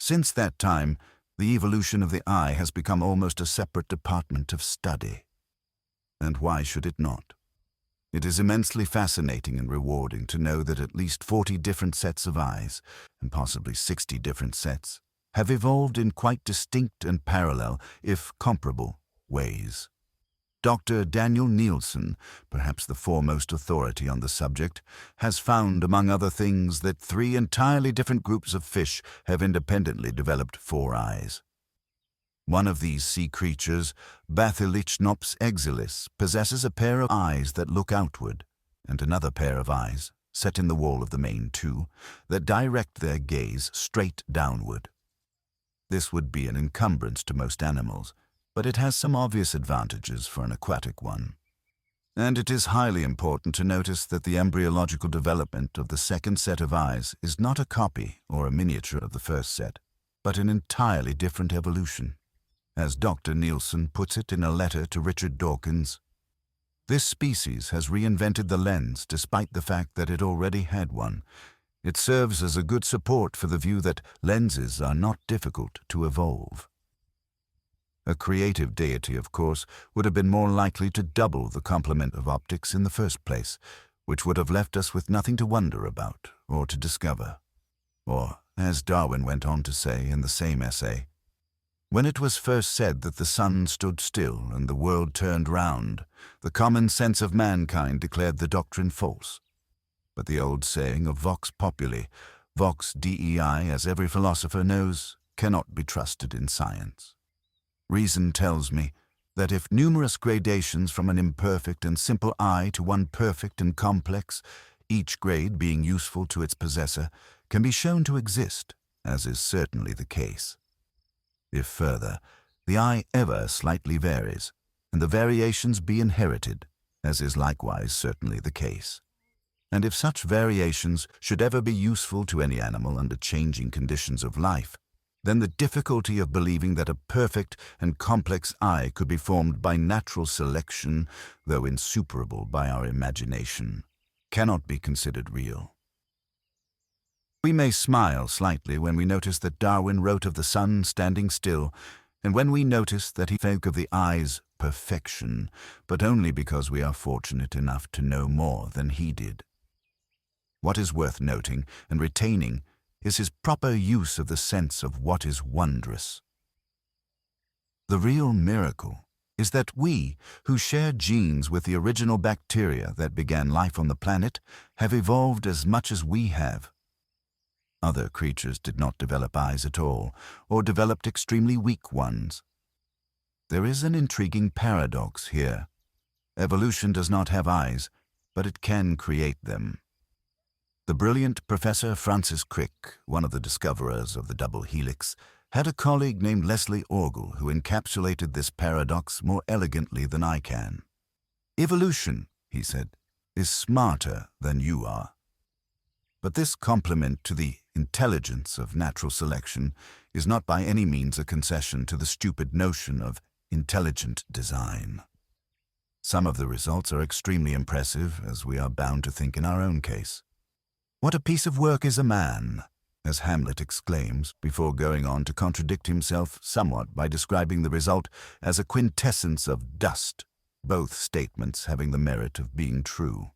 Since that time, the evolution of the eye has become almost a separate department of study. And why should it not? It is immensely fascinating and rewarding to know that at least 40 different sets of eyes, and possibly 60 different sets, have evolved in quite distinct and parallel, if comparable, ways. Dr. Daniel Nielsen, perhaps the foremost authority on the subject, has found, among other things, that 3 entirely different groups of fish have independently developed 4 eyes. One of these sea creatures, Bathylichnops exilis, possesses a pair of eyes that look outward, and another pair of eyes, set in the wall of the main tube, that direct their gaze straight downward. This would be an encumbrance to most animals, but it has some obvious advantages for an aquatic one. And it is highly important to notice that the embryological development of the second set of eyes is not a copy or a miniature of the first set, but an entirely different evolution. As Dr. Nielsen puts it in a letter to Richard Dawkins, this species has reinvented the lens despite the fact that it already had one. It serves as a good support for the view that lenses are not difficult to evolve. A creative deity, of course, would have been more likely to double the complement of optics in the first place, which would have left us with nothing to wonder about or to discover. Or, as Darwin went on to say in the same essay, when it was first said that the sun stood still and the world turned round, the common sense of mankind declared the doctrine false. But the old saying of vox populi, vox dei, as every philosopher knows, cannot be trusted in science. Reason tells me that if numerous gradations from an imperfect and simple eye to one perfect and complex, each grade being useful to its possessor, can be shown to exist, as is certainly the case. If further, the eye ever slightly varies, and the variations be inherited, as is likewise certainly the case. And if such variations should ever be useful to any animal under changing conditions of life, then the difficulty of believing that a perfect and complex eye could be formed by natural selection, though insuperable by our imagination, cannot be considered real. We may smile slightly when we notice that Darwin wrote of the sun standing still, and when we notice that he spoke of the eye's perfection, but only because we are fortunate enough to know more than he did. What is worth noting and retaining is his proper use of the sense of what is wondrous. The real miracle is that we, who share genes with the original bacteria that began life on the planet, have evolved as much as we have. Other creatures did not develop eyes at all, or developed extremely weak ones. There is an intriguing paradox here. Evolution does not have eyes, but it can create them. The brilliant Professor Francis Crick, one of the discoverers of the double helix, had a colleague named Leslie Orgel who encapsulated this paradox more elegantly than I can. Evolution, he said, is smarter than you are. But this compliment to the intelligence of natural selection is not by any means a concession to the stupid notion of intelligent design. Some of the results are extremely impressive, as we are bound to think in our own case. What a piece of work is a man, as Hamlet exclaims, before going on to contradict himself somewhat by describing the result as a quintessence of dust, both statements having the merit of being true.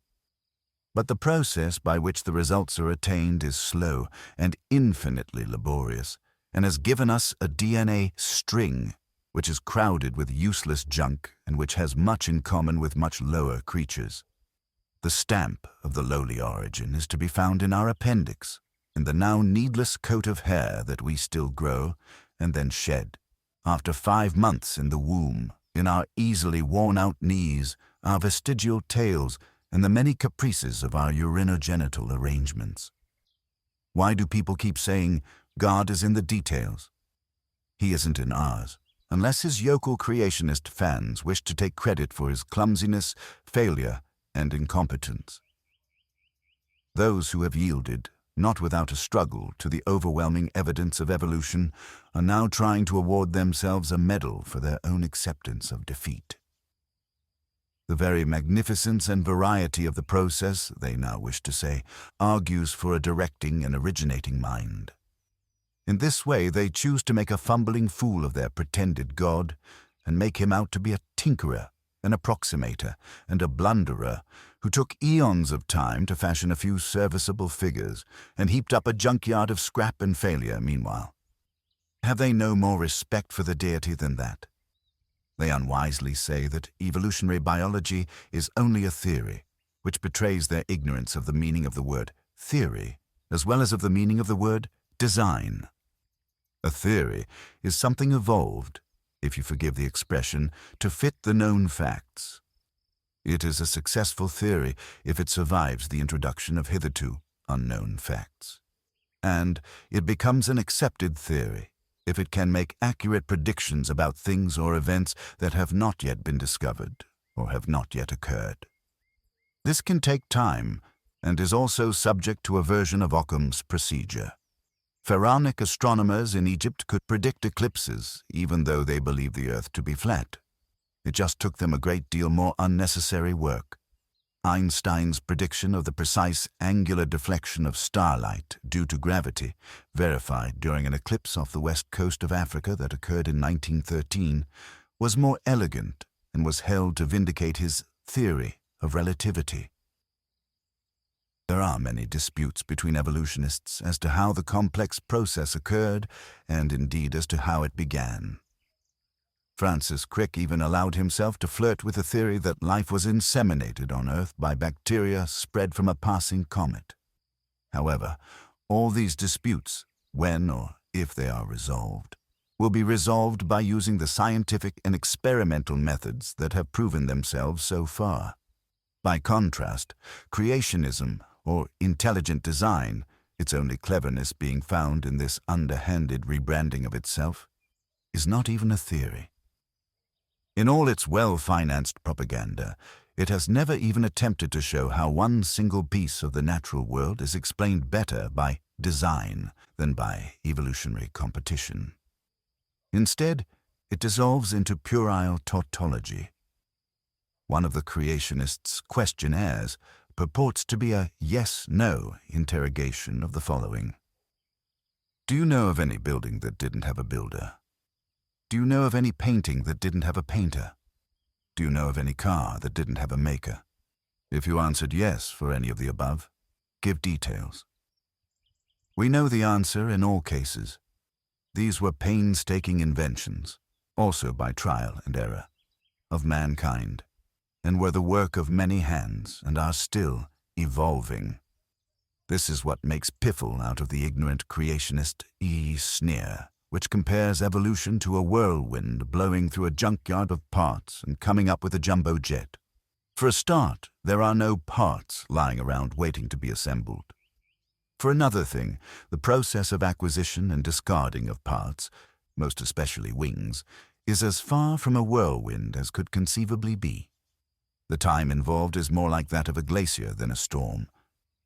But the process by which the results are attained is slow and infinitely laborious, and has given us a DNA string which is crowded with useless junk and which has much in common with much lower creatures. The stamp of the lowly origin is to be found in our appendix, in the now needless coat of hair that we still grow and then shed, after 5 months in the womb, in our easily worn-out knees, our vestigial tails, and the many caprices of our urinogenital arrangements. Why do people keep saying, God is in the details? He isn't in ours, unless his yokel creationist fans wish to take credit for his clumsiness, failure, and incompetence. Those who have yielded, not without a struggle, to the overwhelming evidence of evolution, are now trying to award themselves a medal for their own acceptance of defeat. The very magnificence and variety of the process, they now wish to say, argues for a directing and originating mind. In this way they choose to make a fumbling fool of their pretended God, and make him out to be a tinkerer, an approximator, and a blunderer, who took eons of time to fashion a few serviceable figures, and heaped up a junkyard of scrap and failure meanwhile. Have they no more respect for the deity than that? They unwisely say that evolutionary biology is only a theory, which betrays their ignorance of the meaning of the word theory, as well as of the meaning of the word design. A theory is something evolved, if you forgive the expression, to fit the known facts. It is a successful theory if it survives the introduction of hitherto unknown facts. And it becomes an accepted theory if it can make accurate predictions about things or events that have not yet been discovered or have not yet occurred. This can take time and is also subject to a version of Occam's procedure. Pharaonic astronomers in Egypt could predict eclipses even though they believed the earth to be flat. It just took them a great deal more unnecessary work. Einstein's prediction of the precise angular deflection of starlight due to gravity, verified during an eclipse off the west coast of Africa that occurred in 1913, was more elegant and was held to vindicate his theory of relativity. There are many disputes between evolutionists as to how the complex process occurred and indeed as to how it began. Francis Crick even allowed himself to flirt with the theory that life was inseminated on Earth by bacteria spread from a passing comet. However, all these disputes, when or if they are resolved, will be resolved by using the scientific and experimental methods that have proven themselves so far. By contrast, creationism, or intelligent design, its only cleverness being found in this underhanded rebranding of itself, is not even a theory. In all its well-financed propaganda, it has never even attempted to show how one single piece of the natural world is explained better by design than by evolutionary competition. Instead, it dissolves into puerile tautology. One of the creationists' questionnaires purports to be a yes-no interrogation of the following. Do you know of any building that didn't have a builder? Do you know of any painting that didn't have a painter? Do you know of any car that didn't have a maker? If you answered yes for any of the above, give details. We know the answer in all cases. These were painstaking inventions, also by trial and error, of mankind, and were the work of many hands and are still evolving. This is what makes piffle out of the ignorant creationist sneer, which compares evolution to a whirlwind blowing through a junkyard of parts and coming up with a jumbo jet. For a start, there are no parts lying around waiting to be assembled. For another thing, the process of acquisition and discarding of parts, most especially wings, is as far from a whirlwind as could conceivably be. The time involved is more like that of a glacier than a storm.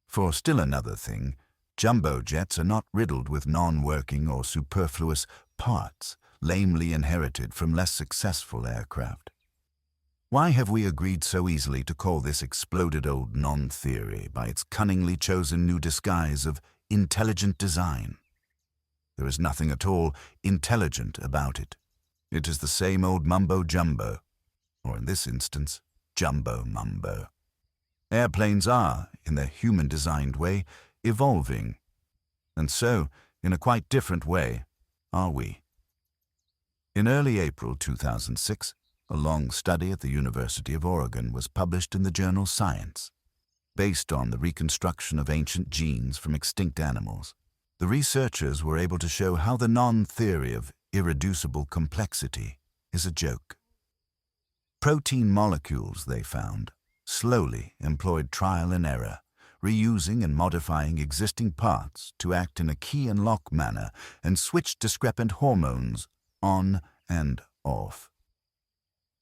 For still another thing, jumbo jets are not riddled with non-working or superfluous parts lamely inherited from less successful aircraft. Why have we agreed so easily to call this exploded old non-theory by its cunningly chosen new disguise of intelligent design? There is nothing at all intelligent about it. It is the same old mumbo-jumbo, or in this instance, jumbo-mumbo. Airplanes are, in their human-designed way, evolving. And so, in a quite different way, are we. In early April 2006, a long study at the University of Oregon was published in the journal Science. Based on the reconstruction of ancient genes from extinct animals, the researchers were able to show how the non-theory of irreducible complexity is a joke. Protein molecules, they found, slowly employed trial and error, reusing and modifying existing parts to act in a key and lock manner and switch discrepant hormones on and off.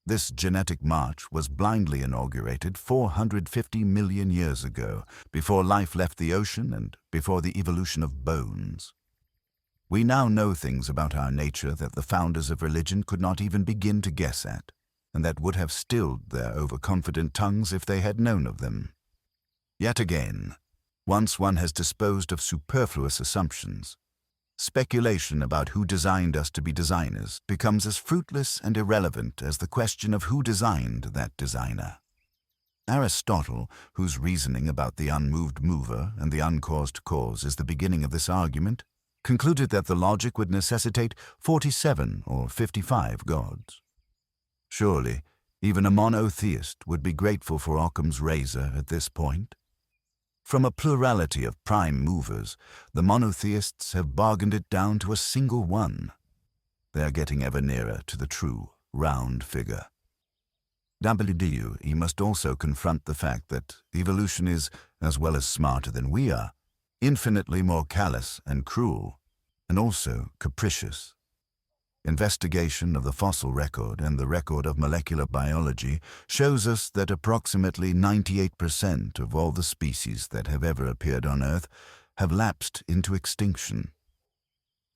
This genetic march was blindly inaugurated 450 million years ago, before life left the ocean and before the evolution of bones. We now know things about our nature that the founders of religion could not even begin to guess at, and that would have stilled their overconfident tongues if they had known of them. Yet again, once one has disposed of superfluous assumptions, speculation about who designed us to be designers becomes as fruitless and irrelevant as the question of who designed that designer. Aristotle, whose reasoning about the unmoved mover and the uncaused cause is the beginning of this argument, concluded that the logic would necessitate 47 or 55 gods. Surely, even a monotheist would be grateful for Occam's razor at this point. From a plurality of prime movers, the monotheists have bargained it down to a single one. They are getting ever nearer to the true, round figure. WDU must also confront the fact that evolution is, as well as smarter than we are, infinitely more callous and cruel, and also capricious. Investigation of the fossil record and the record of molecular biology shows us that approximately 98% of all the species that have ever appeared on Earth have lapsed into extinction.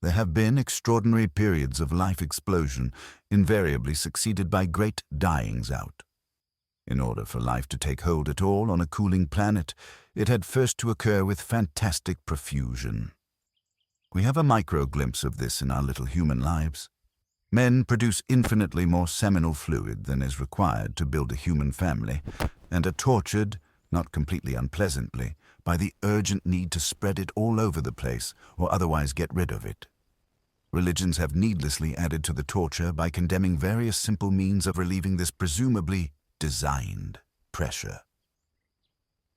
There have been extraordinary periods of life explosion, invariably succeeded by great dyings out. In order for life to take hold at all on a cooling planet, it had first to occur with fantastic profusion. We have a micro-glimpse of this in our little human lives. Men produce infinitely more seminal fluid than is required to build a human family, and are tortured, not completely unpleasantly, by the urgent need to spread it all over the place or otherwise get rid of it. Religions have needlessly added to the torture by condemning various simple means of relieving this presumably designed pressure.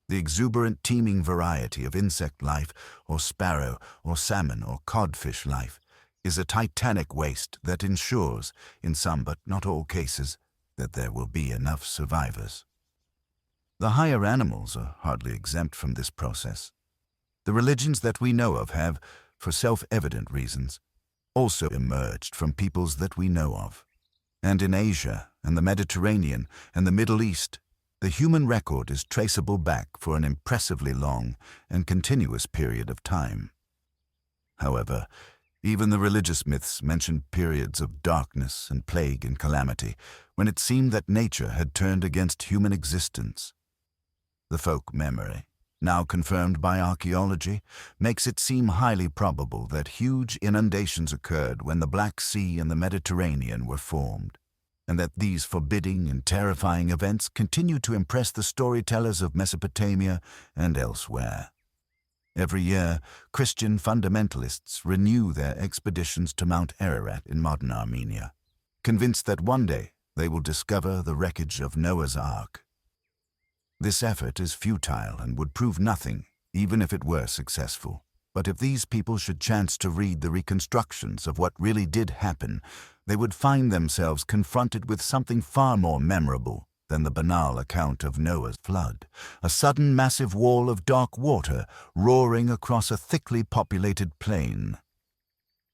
The exuberant teeming variety of insect life, or sparrow, or salmon, or codfish life, is a titanic waste that ensures, in some but not all cases, that there will be enough survivors. The higher animals are hardly exempt from this process. The religions that we know of have, for self-evident reasons, also emerged from peoples that we know of. And in Asia and the Mediterranean and the Middle East, the human record is traceable back for an impressively long and continuous period of time. However, even the religious myths mentioned periods of darkness and plague and calamity when it seemed that nature had turned against human existence. The folk memory, now confirmed by archaeology, makes it seem highly probable that huge inundations occurred when the Black Sea and the Mediterranean were formed, and that these forbidding and terrifying events continue to impress the storytellers of Mesopotamia and elsewhere. Every year, Christian fundamentalists renew their expeditions to Mount Ararat in modern Armenia, convinced that one day they will discover the wreckage of Noah's Ark. This effort is futile and would prove nothing, even if it were successful. But if these people should chance to read the reconstructions of what really did happen, they would find themselves confronted with something far more memorable than the banal account of Noah's flood, a sudden massive wall of dark water roaring across a thickly populated plain.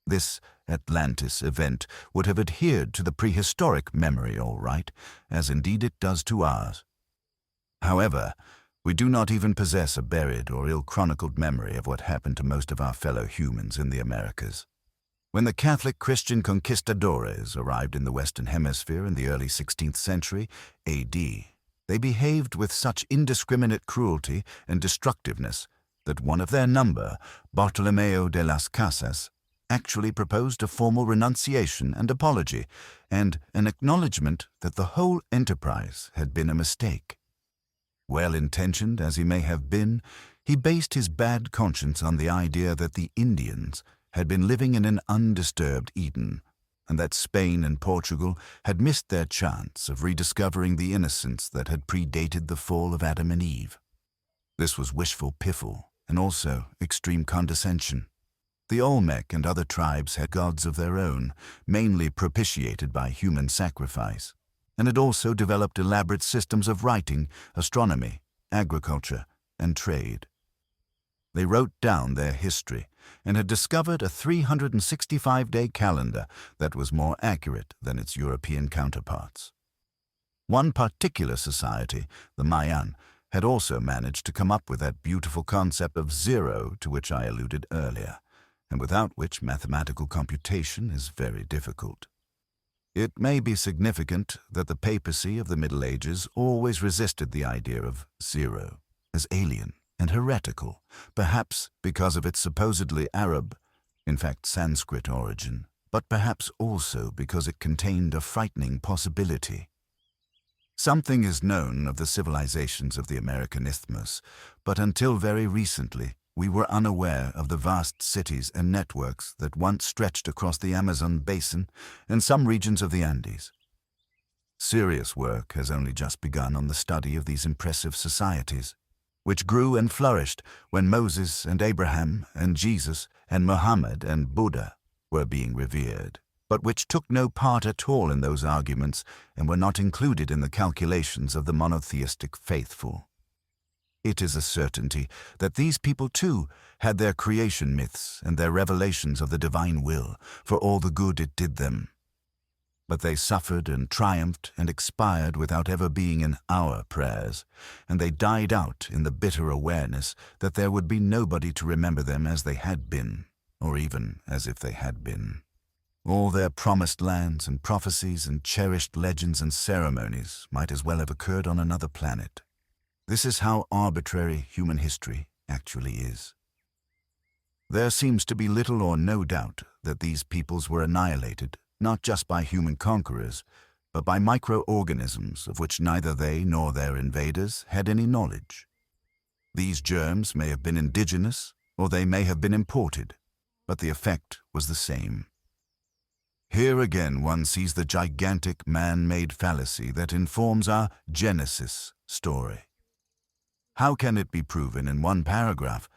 This Atlantis event would have adhered to the prehistoric memory all right, as indeed it does to ours. However, we do not even possess a buried or ill-chronicled memory of what happened to most of our fellow humans in the Americas. When the Catholic Christian conquistadores arrived in the Western Hemisphere in the early 16th century A.D., they behaved with such indiscriminate cruelty and destructiveness that one of their number, Bartolomeo de las Casas, actually proposed a formal renunciation and apology, and an acknowledgement that the whole enterprise had been a mistake. Well-intentioned as he may have been, he based his bad conscience on the idea that the Indians had been living in an undisturbed Eden, and that Spain and Portugal had missed their chance of rediscovering the innocence that had predated the fall of Adam and Eve. This was wishful piffle, and also extreme condescension. The Olmec and other tribes had gods of their own, mainly propitiated by human sacrifice, and had also developed elaborate systems of writing, astronomy, agriculture, and trade. They wrote down their history and had discovered a 365-day calendar that was more accurate than its European counterparts. One particular society, the Mayan, had also managed to come up with that beautiful concept of zero to which I alluded earlier, and without which mathematical computation is very difficult. It may be significant that the papacy of the Middle Ages always resisted the idea of zero as alien and heretical, perhaps because of its supposedly Arab, in fact Sanskrit origin, but perhaps also because it contained a frightening possibility. Something is known of the civilizations of the American Isthmus, but until very recently we were unaware of the vast cities and networks that once stretched across the Amazon basin and some regions of the Andes. Serious work has only just begun on the study of these impressive societies, which grew and flourished when Moses and Abraham and Jesus and Muhammad and Buddha were being revered, but which took no part at all in those arguments and were not included in the calculations of the monotheistic faithful. It is a certainty that these people too had their creation myths and their revelations of the divine will for all the good it did them. But they suffered and triumphed and expired without ever being in our prayers, and they died out in the bitter awareness that there would be nobody to remember them as they had been, or even as if they had been. All their promised lands and prophecies and cherished legends and ceremonies might as well have occurred on another planet. This is how arbitrary human history actually is. There seems to be little or no doubt that these peoples were annihilated, not just by human conquerors, but by microorganisms of which neither they nor their invaders had any knowledge. These germs may have been indigenous, or they may have been imported, but the effect was the same. Here again one sees the gigantic man-made fallacy that informs our Genesis story. How can it be proven in one paragraph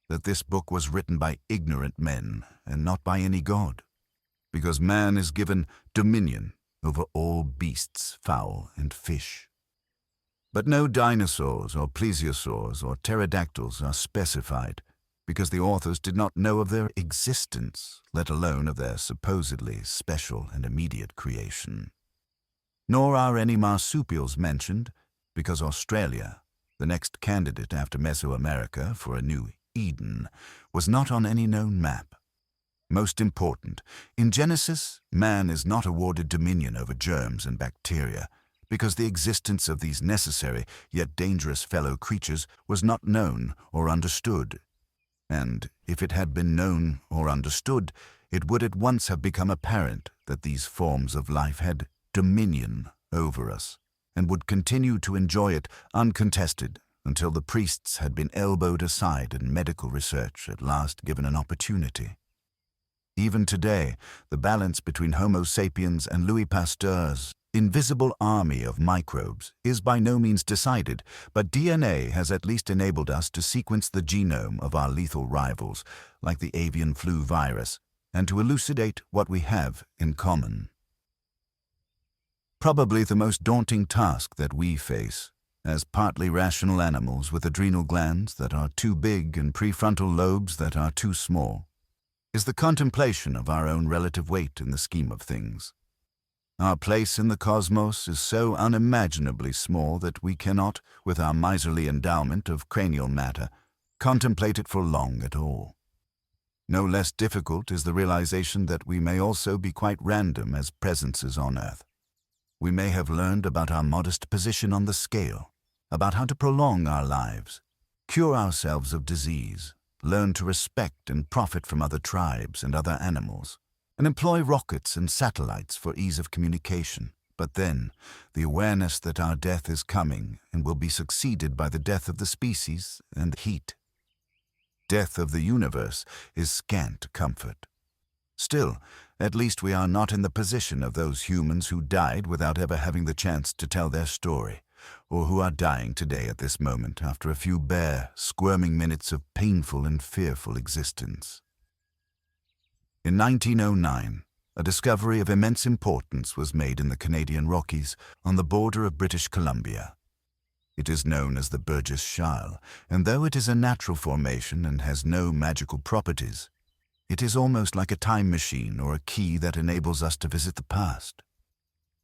that this book was written by ignorant men and not by any god? Because man is given dominion over all beasts, fowl, and fish. But no dinosaurs or plesiosaurs or pterodactyls are specified, because the authors did not know of their existence, let alone of their supposedly special and immediate creation. Nor are any marsupials mentioned, because Australia, the next candidate after Mesoamerica for a new Eden, was not on any known map. Most important, in Genesis, man is not awarded dominion over germs and bacteria, because the existence of these necessary yet dangerous fellow creatures was not known or understood. And if it had been known or understood, it would at once have become apparent that these forms of life had dominion over us, and would continue to enjoy it uncontested until the priests had been elbowed aside and medical research at last given an opportunity. Even today, the balance between Homo sapiens and Louis Pasteur's invisible army of microbes is by no means decided, but DNA has at least enabled us to sequence the genome of our lethal rivals, like the avian flu virus, and to elucidate what we have in common. Probably the most daunting task that we face, as partly rational animals with adrenal glands that are too big and prefrontal lobes that are too small, is the contemplation of our own relative weight in the scheme of things. Our place in the cosmos is so unimaginably small that we cannot, with our miserly endowment of cranial matter, contemplate it for long at all. No less difficult is the realization that we may also be quite random as presences on Earth. We may have learned about our modest position on the scale, about how to prolong our lives, cure ourselves of disease, learn to respect and profit from other tribes and other animals, and employ rockets and satellites for ease of communication. But then, the awareness that our death is coming and will be succeeded by the death of the species and heat. Death of the universe is scant comfort. Still, at least we are not in the position of those humans who died without ever having the chance to tell their story, or who are dying today at this moment after a few bare, squirming minutes of painful and fearful existence. In 1909, a discovery of immense importance was made in the Canadian Rockies on the border of British Columbia. It is known as the Burgess Shale, and though it is a natural formation and has no magical properties, it is almost like a time machine or a key that enables us to visit the past,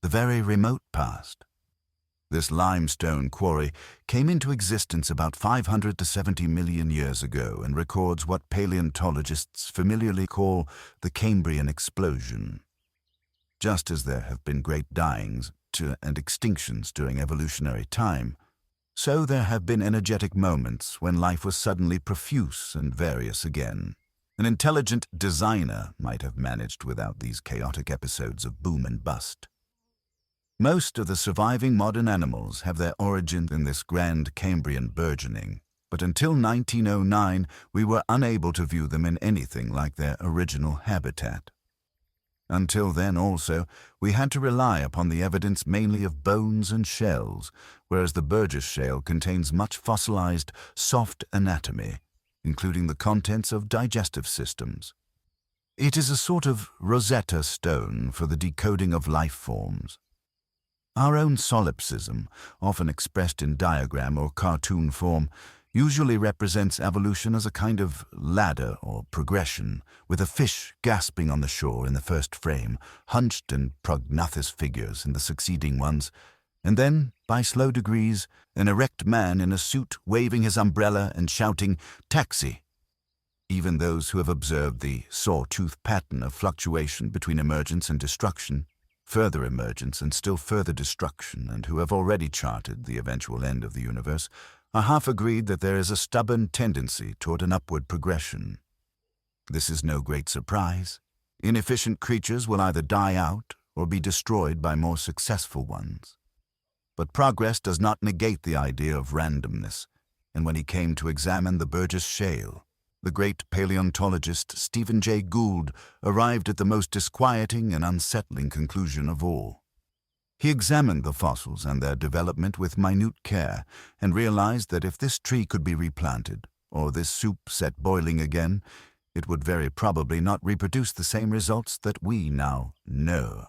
the very remote past. This limestone quarry came into existence about 500 to 70 million years ago and records what paleontologists familiarly call the Cambrian explosion. Just as there have been great dyings and extinctions during evolutionary time, so there have been energetic moments when life was suddenly profuse and various again. An intelligent designer might have managed without these chaotic episodes of boom and bust. Most of the surviving modern animals have their origin in this grand Cambrian burgeoning, but until 1909 we were unable to view them in anything like their original habitat. Until then also, we had to rely upon the evidence mainly of bones and shells, whereas the Burgess Shale contains much fossilized, soft anatomy, including the contents of digestive systems. It is a sort of Rosetta Stone for the decoding of life forms. Our own solipsism, often expressed in diagram or cartoon form, usually represents evolution as a kind of ladder or progression, with a fish gasping on the shore in the first frame, hunched and prognathous figures in the succeeding ones, and then, by slow degrees, an erect man in a suit waving his umbrella and shouting, "Taxi!" Even those who have observed the sawtooth pattern of fluctuation between emergence and destruction, further emergence and still further destruction, and who have already charted the eventual end of the universe, are half agreed that there is a stubborn tendency toward an upward progression. This is no great surprise. Inefficient creatures will either die out or be destroyed by more successful ones. But progress does not negate the idea of randomness, and when he came to examine the Burgess Shale, the great paleontologist Stephen Jay Gould arrived at the most disquieting and unsettling conclusion of all. He examined the fossils and their development with minute care and realized that if this tree could be replanted, or this soup set boiling again, it would very probably not reproduce the same results that we now know.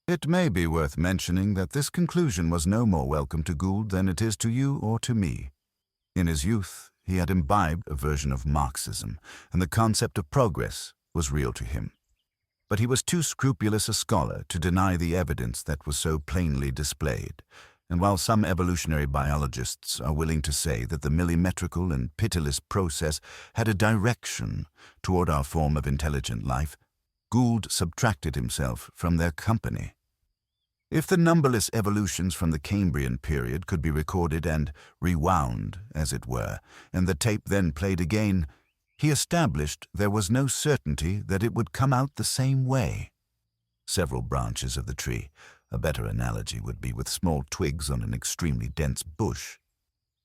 It may be worth mentioning that this conclusion was no more welcome to Gould than it is to you or to me. In his youth, he had imbibed a version of Marxism, and the concept of progress was real to him. But he was too scrupulous a scholar to deny the evidence that was so plainly displayed, and while some evolutionary biologists are willing to say that the millimetrical and pitiless process had a direction toward our form of intelligent life, Gould subtracted himself from their company. If the numberless evolutions from the Cambrian period could be recorded and rewound, as it were, and the tape then played again, he established there was no certainty that it would come out the same way. Several branches of the tree, a better analogy would be with small twigs on an extremely dense bush,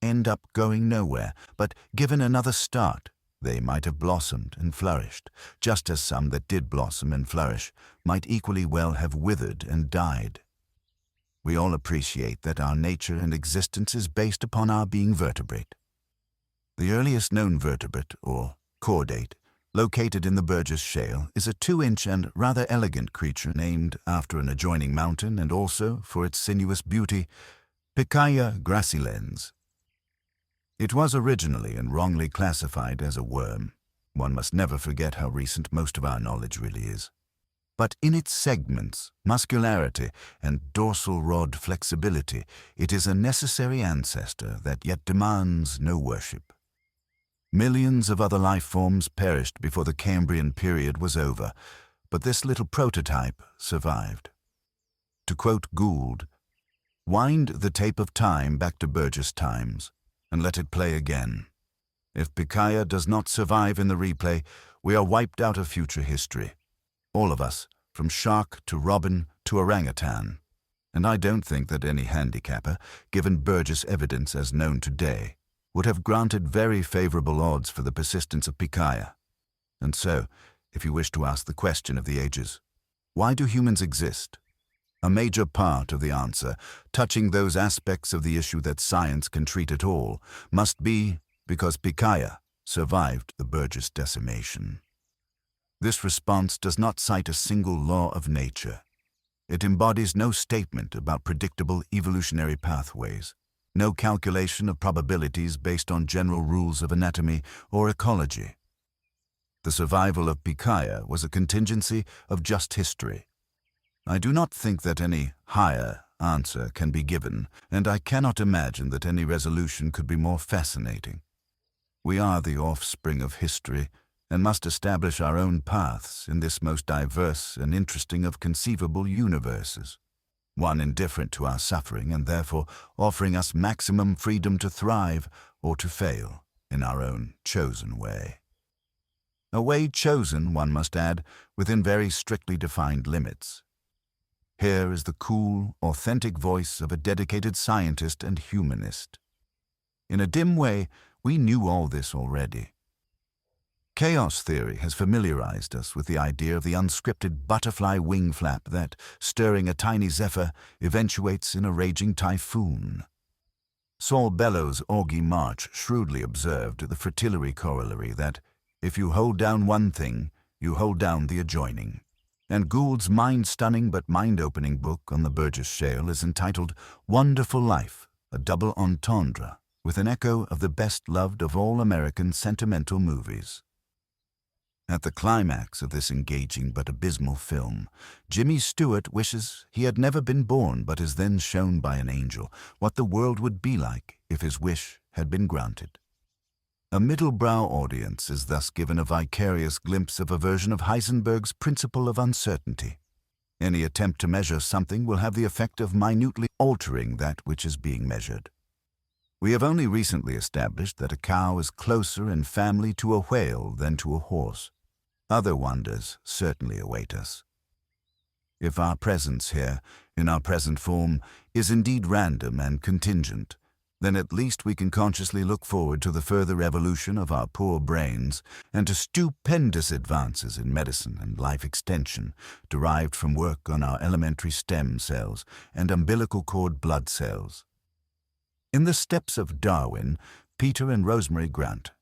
end up going nowhere, but given another start, they might have blossomed and flourished, just as some that did blossom and flourish might equally well have withered and died. We all appreciate that our nature and existence is based upon our being vertebrate. The earliest known vertebrate, or chordate, located in the Burgess Shale, is a 2-inch and rather elegant creature named after an adjoining mountain and also, for its sinuous beauty, Picaia gracilens. It was originally and wrongly classified as a worm. One must never forget how recent most of our knowledge really is. But in its segments, muscularity, and dorsal rod flexibility, it is a necessary ancestor that yet demands no worship. Millions of other life forms perished before the Cambrian period was over, but this little prototype survived. To quote Gould, "Wind the tape of time back to Burgess times, and let it play again. If Pikaia does not survive in the replay, we are wiped out of future history. All of us, from shark to robin to orangutan. And I don't think that any handicapper, given Burgess evidence as known today, would have granted very favorable odds for the persistence of Pikaia. And so, if you wish to ask the question of the ages, why do humans exist? A major part of the answer, touching those aspects of the issue that science can treat at all, must be because Pikaia survived the Burgess decimation. This response does not cite a single law of nature. It embodies no statement about predictable evolutionary pathways, no calculation of probabilities based on general rules of anatomy or ecology. The survival of Pikaia was a contingency of just history. I do not think that any higher answer can be given, and I cannot imagine that any resolution could be more fascinating. We are the offspring of history, and must establish our own paths in this most diverse and interesting of conceivable universes, one indifferent to our suffering and therefore offering us maximum freedom to thrive or to fail in our own chosen way. A way chosen, one must add, within very strictly defined limits. Here is the cool, authentic voice of a dedicated scientist and humanist. In a dim way, we knew all this already. Chaos theory has familiarized us with the idea of the unscripted butterfly wing flap that, stirring a tiny zephyr, eventuates in a raging typhoon. Saul Bellow's Augie March shrewdly observed the fritillary corollary that, if you hold down one thing, you hold down the adjoining. And Gould's mind-stunning but mind-opening book on the Burgess Shale is entitled Wonderful Life, a double entendre, with an echo of the best-loved of all American sentimental movies. At the climax of this engaging but abysmal film, Jimmy Stewart wishes he had never been born but is then shown by an angel what the world would be like if his wish had been granted. A middle-brow audience is thus given a vicarious glimpse of a version of Heisenberg's principle of uncertainty. Any attempt to measure something will have the effect of minutely altering that which is being measured. We have only recently established that a cow is closer in family to a whale than to a horse. Other wonders certainly await us. If our presence here, in our present form, is indeed random and contingent, then at least we can consciously look forward to the further evolution of our poor brains and to stupendous advances in medicine and life extension derived from work on our elementary stem cells and umbilical cord blood cells. In the steps of Darwin, Peter and Rosemary Grant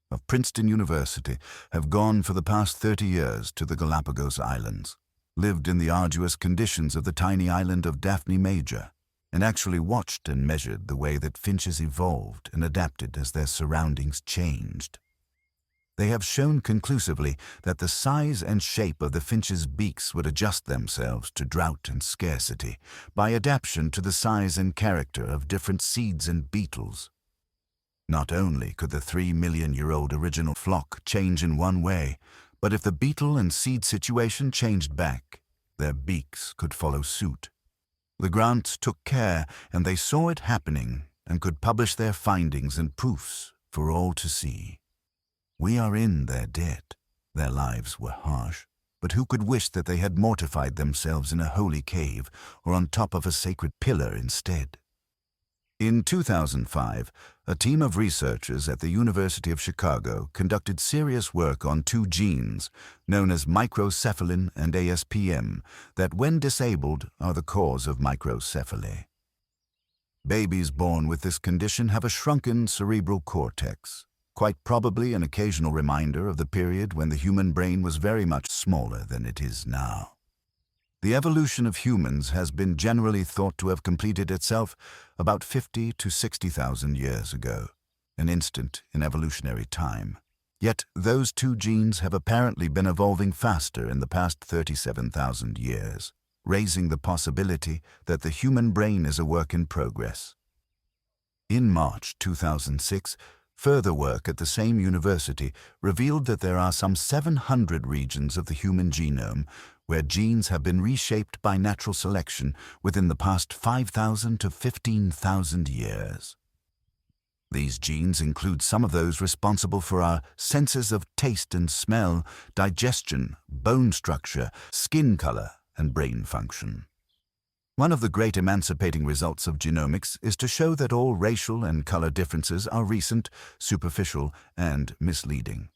of Princeton University have gone for the past 30 years to the Galapagos Islands, lived in the arduous conditions of the tiny island of Daphne Major, and actually watched and measured the way that finches evolved and adapted as their surroundings changed. They have shown conclusively that the size and shape of the finches' beaks would adjust themselves to drought and scarcity by adaptation to the size and character of different seeds and beetles. Not only could the 3-million-year-old original flock change in one way, but if the beetle and seed situation changed back, their beaks could follow suit. The Grants took care, and they saw it happening and could publish their findings and proofs for all to see. We are in their debt. Their lives were harsh, but who could wish that they had mortified themselves in a holy cave or on top of a sacred pillar instead? In 2005, a team of researchers at the University of Chicago conducted serious work on two genes, known as microcephalin and ASPM, that when disabled are the cause of microcephaly. Babies born with this condition have a shrunken cerebral cortex, quite probably an occasional reminder of the period when the human brain was very much smaller than it is now. The evolution of humans has been generally thought to have completed itself about 50 to 60,000 years ago, an instant in evolutionary time. Yet those two genes have apparently been evolving faster in the past 37,000 years, raising the possibility that the human brain is a work in progress. In March 2006, Further work at the same university revealed that there are some 700 regions of the human genome where genes have been reshaped by natural selection within the past 5,000 to 15,000 years. These genes include some of those responsible for our senses of taste and smell, digestion, bone structure, skin color, and brain function. One of the great emancipating results of genomics is to show that all racial and color differences are recent, superficial, and misleading.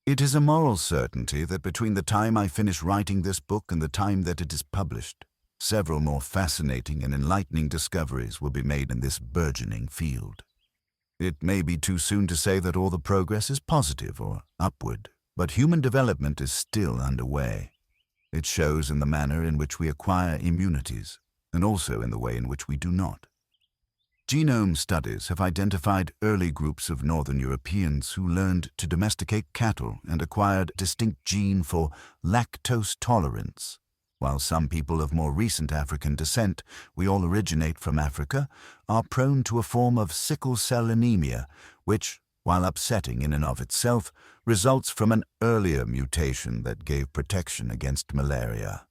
It is a moral certainty that between the time I finish writing this book and the time that it is published, several more fascinating and enlightening discoveries will be made in this burgeoning field. It may be too soon to say that all the progress is positive or upward, but human development is still underway. It shows in the manner in which we acquire immunities, and also in the way in which we do not. Genome studies have identified early groups of Northern Europeans who learned to domesticate cattle and acquired a distinct gene for lactose tolerance, while some people of more recent African descent, we all originate from Africa, are prone to a form of sickle cell anemia, which, while upsetting in and of itself, results from an earlier mutation that gave protection against malaria.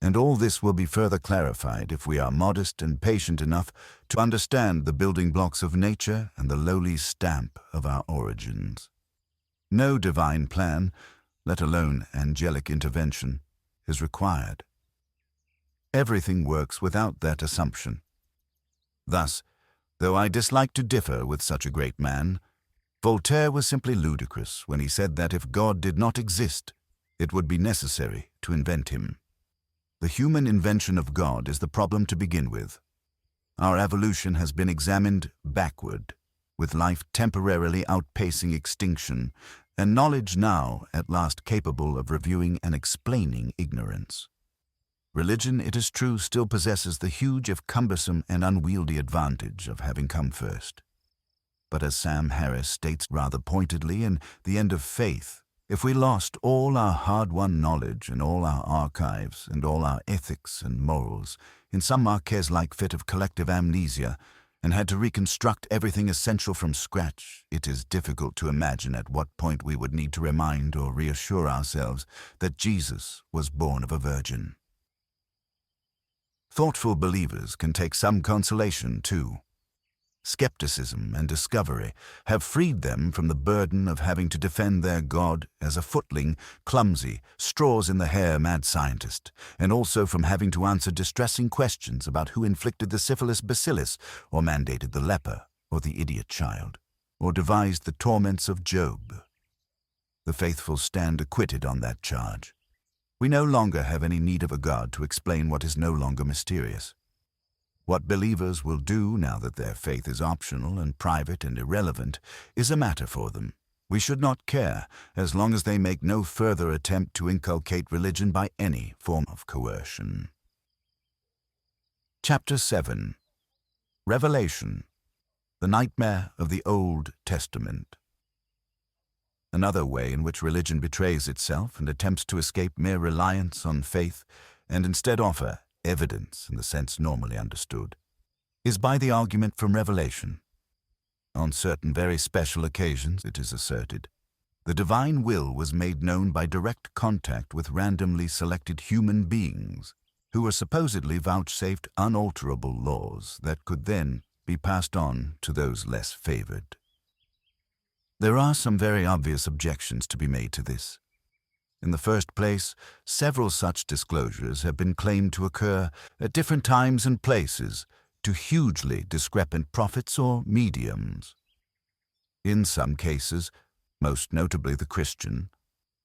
And all this will be further clarified if we are modest and patient enough to understand the building blocks of nature and the lowly stamp of our origins. No divine plan, let alone angelic intervention, is required. Everything works without that assumption. Thus, though I dislike to differ with such a great man, Voltaire was simply ludicrous when he said that if God did not exist, it would be necessary to invent him. The human invention of God is the problem to begin with. Our evolution has been examined backward, with life temporarily outpacing extinction, and knowledge now at last capable of reviewing and explaining ignorance. Religion, it is true, still possesses the huge if cumbersome and unwieldy advantage of having come first. But as Sam Harris states rather pointedly in The End of Faith, if we lost all our hard-won knowledge and all our archives and all our ethics and morals in some Marquez-like fit of collective amnesia and had to reconstruct everything essential from scratch, it is difficult to imagine at what point we would need to remind or reassure ourselves that Jesus was born of a virgin. Thoughtful believers can take some consolation, too. Skepticism and discovery have freed them from the burden of having to defend their God as a footling, clumsy, straws-in-the-hair mad scientist, and also from having to answer distressing questions about who inflicted the syphilis bacillus, or mandated the leper, or the idiot child, or devised the torments of Job. The faithful stand acquitted on that charge. We no longer have any need of a God to explain what is no longer mysterious. What believers will do now that their faith is optional and private and irrelevant is a matter for them. We should not care, as long as they make no further attempt to inculcate religion by any form of coercion. Chapter 7. Revelation, the Nightmare of the Old Testament. Another way in which religion betrays itself and attempts to escape mere reliance on faith and instead offer evidence in the sense normally understood, is by the argument from Revelation. On certain very special occasions, it is asserted, the divine will was made known by direct contact with randomly selected human beings who were supposedly vouchsafed unalterable laws that could then be passed on to those less favored. There are some very obvious objections to be made to this. In the first place, several such disclosures have been claimed to occur at different times and places to hugely discrepant prophets or mediums. In some cases, most notably the Christian,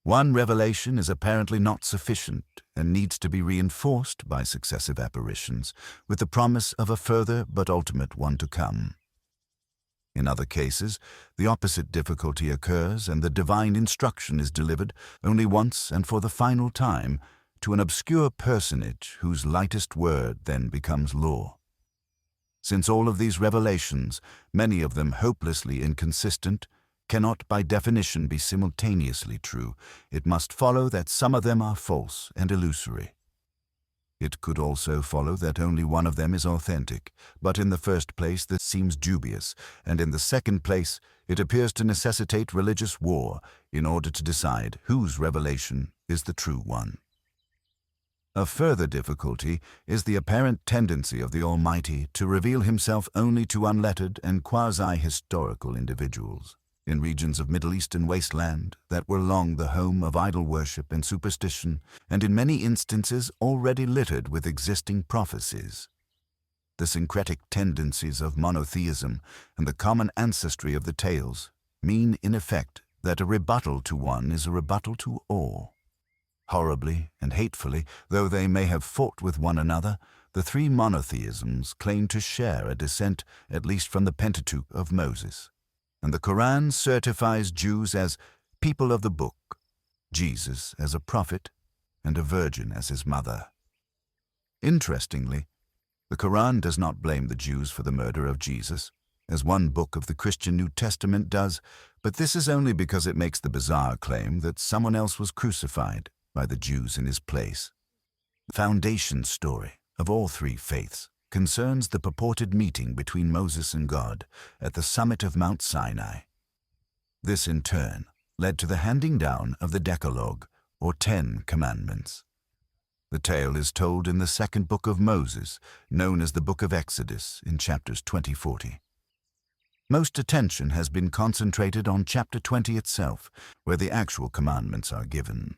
one revelation is apparently not sufficient and needs to be reinforced by successive apparitions with the promise of a further but ultimate one to come. In other cases, the opposite difficulty occurs and the divine instruction is delivered only once and for the final time to an obscure personage whose lightest word then becomes law. Since all of these revelations, many of them hopelessly inconsistent, cannot by definition be simultaneously true, it must follow that some of them are false and illusory. It could also follow that only one of them is authentic, but in the first place this seems dubious, and in the second place it appears to necessitate religious war in order to decide whose revelation is the true one. A further difficulty is the apparent tendency of the Almighty to reveal himself only to unlettered and quasi-historical individuals in regions of Middle Eastern wasteland that were long the home of idol worship and superstition, and in many instances already littered with existing prophecies. The syncretic tendencies of monotheism and the common ancestry of the tales mean, in effect, that a rebuttal to one is a rebuttal to all. Horribly and hatefully, though they may have fought with one another, the three monotheisms claim to share a descent at least from the Pentateuch of Moses, and the Quran certifies Jews as people of the book, Jesus as a prophet, and a virgin as his mother. Interestingly, the Quran does not blame the Jews for the murder of Jesus, as one book of the Christian New Testament does, but this is only because it makes the bizarre claim that someone else was crucified by the Jews in his place. The foundation story of all three faiths concerns the purported meeting between Moses and God at the summit of Mount Sinai. This, in turn, led to the handing down of the Decalogue, or 10 Commandments. The tale is told in the second book of Moses, known as the Book of Exodus, in chapters 20-40. Most attention has been concentrated on chapter 20 itself, where the actual commandments are given.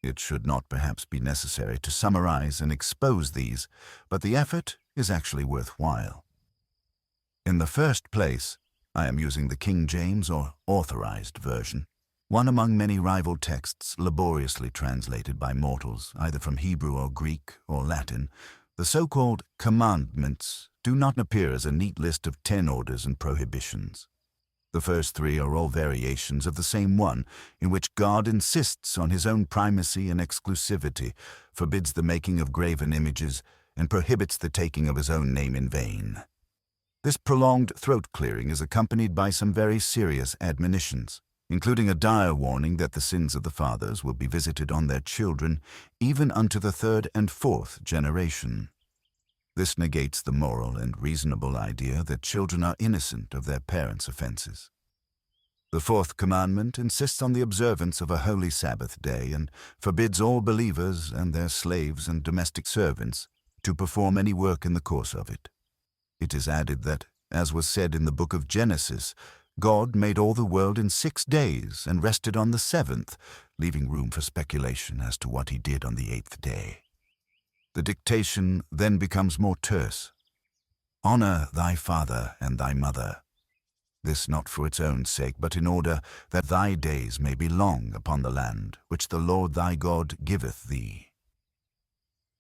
It should not perhaps be necessary to summarize and expose these, but the effort is actually worthwhile. In the first place, I am using the King James or Authorized Version, one among many rival texts laboriously translated by mortals, either from Hebrew or Greek or Latin. The so-called commandments do not appear as a neat list of 10 orders and prohibitions. The first 3 are all variations of the same one, in which God insists on his own primacy and exclusivity, forbids the making of graven images, and prohibits the taking of his own name in vain. This prolonged throat-clearing is accompanied by some very serious admonitions, including a dire warning that the sins of the fathers will be visited on their children, even unto the 3rd and 4th generation. This negates the moral and reasonable idea that children are innocent of their parents' offenses. The 4th commandment insists on the observance of a holy Sabbath day and forbids all believers and their slaves and domestic servants to perform any work in the course of it. It is added that, as was said in the book of Genesis, God made all the world in 6 days and rested on the 7th, leaving room for speculation as to what he did on the 8th day. The dictation then becomes more terse. Honor thy father and thy mother. This not for its own sake, but in order that thy days may be long upon the land which the Lord thy God giveth thee.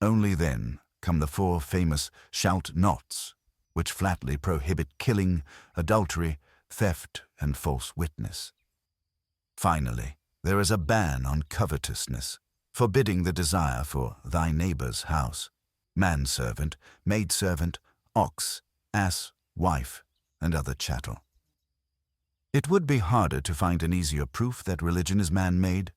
Only then come the 4 famous shalt nots, which flatly prohibit killing, adultery, theft, and false witness. Finally, there is a ban on covetousness, forbidding the desire for thy neighbor's house, manservant, maidservant, ox, ass, wife, and other chattel. It would be harder to find an easier proof that religion is man-made.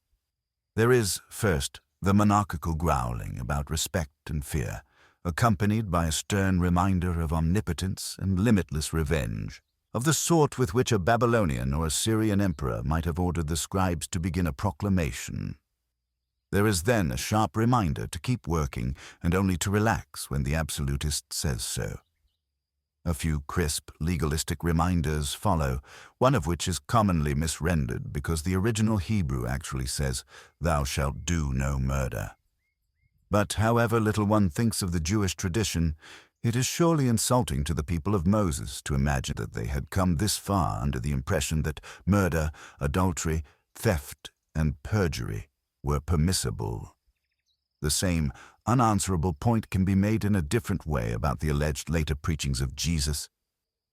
There is, first, the monarchical growling about respect and fear, accompanied by a stern reminder of omnipotence and limitless revenge, of the sort with which a Babylonian or Assyrian emperor might have ordered the scribes to begin a proclamation. There is then a sharp reminder to keep working and only to relax when the absolutist says so. A few crisp, legalistic reminders follow, one of which is commonly misrendered because the original Hebrew actually says, "Thou shalt do no murder." But however little one thinks of the Jewish tradition, it is surely insulting to the people of Moses to imagine that they had come this far under the impression that murder, adultery, theft, and perjury were permissible. The same unanswerable point can be made in a different way about the alleged later preachings of Jesus.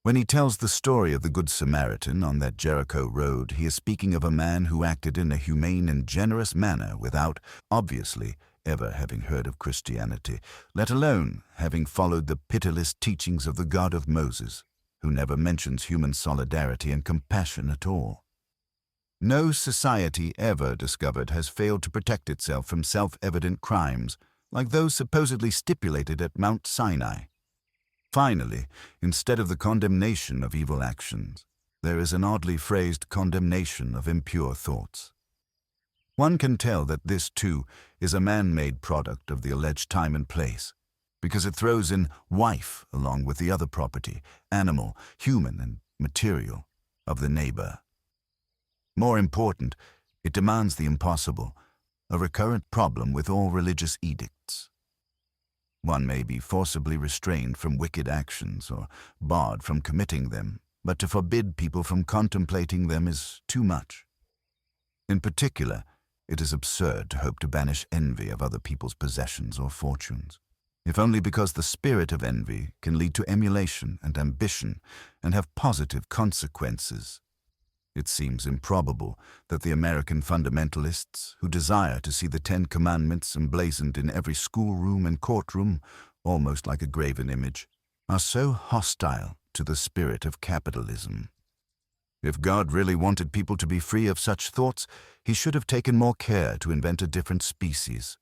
When he tells the story of the Good Samaritan on that Jericho road, he is speaking of a man who acted in a humane and generous manner without, obviously, ever having heard of Christianity, let alone having followed the pitiless teachings of the God of Moses, who never mentions human solidarity and compassion at all. No society ever discovered has failed to protect itself from self-evident crimes, like those supposedly stipulated at Mount Sinai. Finally, instead of the condemnation of evil actions, there is an oddly phrased condemnation of impure thoughts. One can tell that this, too, is a man-made product of the alleged time and place, because it throws in wife along with the other property, animal, human, and material, of the neighbor. More important, it demands the impossible, a recurrent problem with all religious edicts. One may be forcibly restrained from wicked actions or barred from committing them, but to forbid people from contemplating them is too much. In particular, it is absurd to hope to banish envy of other people's possessions or fortunes, if only because the spirit of envy can lead to emulation and ambition and have positive consequences. It seems improbable that the American fundamentalists, who desire to see the Ten Commandments emblazoned in every schoolroom and courtroom, almost like a graven image, are so hostile to the spirit of capitalism. If God really wanted people to be free of such thoughts, he should have taken more care to invent a different species.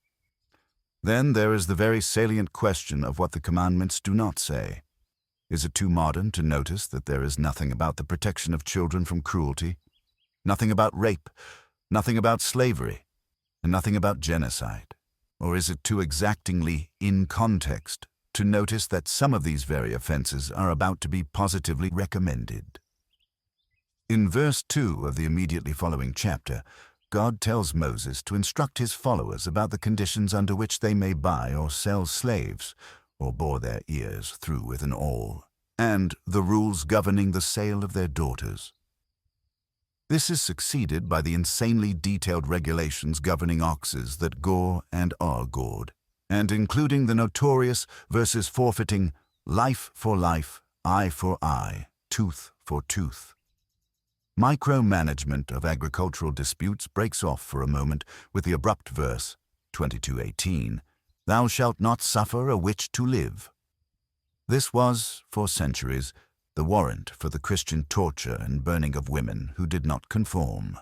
Then there is the very salient question of what the commandments do not say. Is it too modern to notice that there is nothing about the protection of children from cruelty, nothing about rape, nothing about slavery, and nothing about genocide? Or is it too exactingly in context to notice that some of these very offenses are about to be positively recommended? In verse 2 of the immediately following chapter, God tells Moses to instruct his followers about the conditions under which they may buy or sell slaves, or bore their ears through with an awl, and the rules governing the sale of their daughters. This is succeeded by the insanely detailed regulations governing oxes that gore and are gored, and including the notorious versus forfeiting life for life, eye for eye, tooth for tooth. Micromanagement of agricultural disputes breaks off for a moment with the abrupt verse, 22:18, "Thou shalt not suffer a witch to live." This was, for centuries, the warrant for the Christian torture and burning of women who did not conform.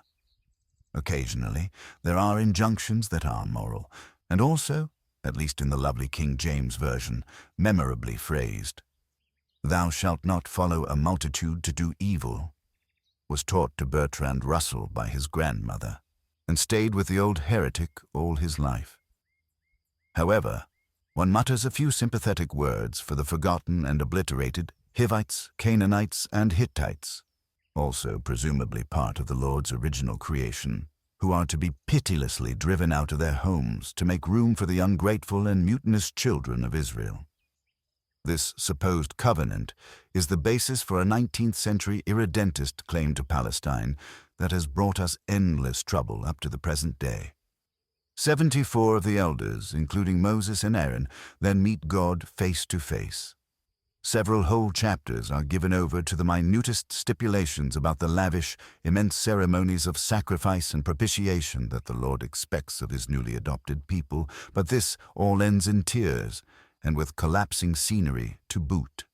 Occasionally, there are injunctions that are moral, and also, at least in the lovely King James Version, memorably phrased. "Thou shalt not follow a multitude to do evil," was taught to Bertrand Russell by his grandmother, and stayed with the old heretic all his life. However, one mutters a few sympathetic words for the forgotten and obliterated Hivites, Canaanites, and Hittites, also presumably part of the Lord's original creation, who are to be pitilessly driven out of their homes to make room for the ungrateful and mutinous children of Israel. This supposed covenant is the basis for a 19th century irredentist claim to Palestine that has brought us endless trouble up to the present day. 74 of the elders, including Moses and Aaron, then meet God face to face. Several whole chapters are given over to the minutest stipulations about the lavish, immense ceremonies of sacrifice and propitiation that the Lord expects of his newly adopted people, but this all ends in tears, and with collapsing scenery to boot.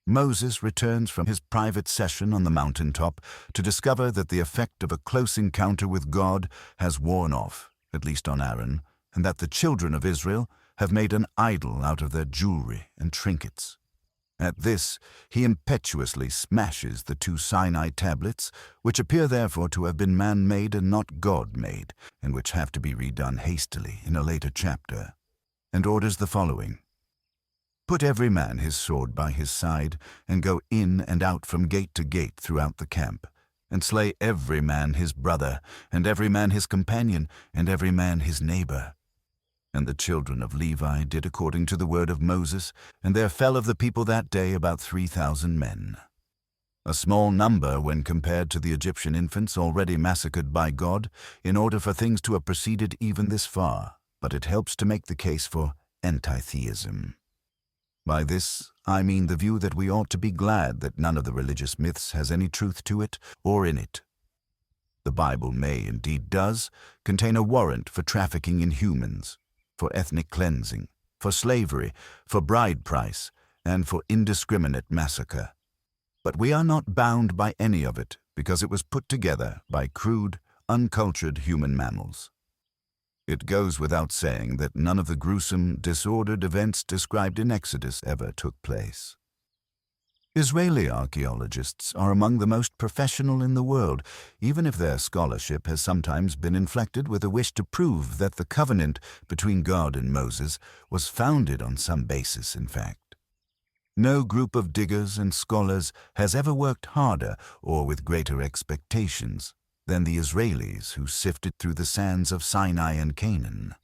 Moses returns from his private session on the mountaintop to discover that the effect of a close encounter with God has worn off, at least on Aaron, and that the children of Israel have made an idol out of their jewelry and trinkets. At this, he impetuously smashes the 2 Sinai tablets, which appear therefore to have been man-made and not God-made, and which have to be redone hastily in a later chapter, and orders the following: "Put every man his sword by his side, and go in and out from gate to gate throughout the camp, and slay every man his brother, and every man his companion, and every man his neighbor." And the children of Levi did according to the word of Moses, and there fell of the people that day about 3,000 men. A small number when compared to the Egyptian infants already massacred by God, in order for things to have proceeded even this far, but it helps to make the case for anti-theism. By this, I mean the view that we ought to be glad that none of the religious myths has any truth to it or in it. The Bible may, indeed does, contain a warrant for trafficking in humans, for ethnic cleansing, for slavery, for bride price, and for indiscriminate massacre. But we are not bound by any of it because it was put together by crude, uncultured human mammals. It goes without saying that none of the gruesome, disordered events described in Exodus ever took place. Israeli archaeologists are among the most professional in the world, even if their scholarship has sometimes been inflected with a wish to prove that the covenant between God and Moses was founded on some basis, in fact. No group of diggers and scholars has ever worked harder or with greater expectations than the Israelis who sifted through the sands of Sinai and Canaan.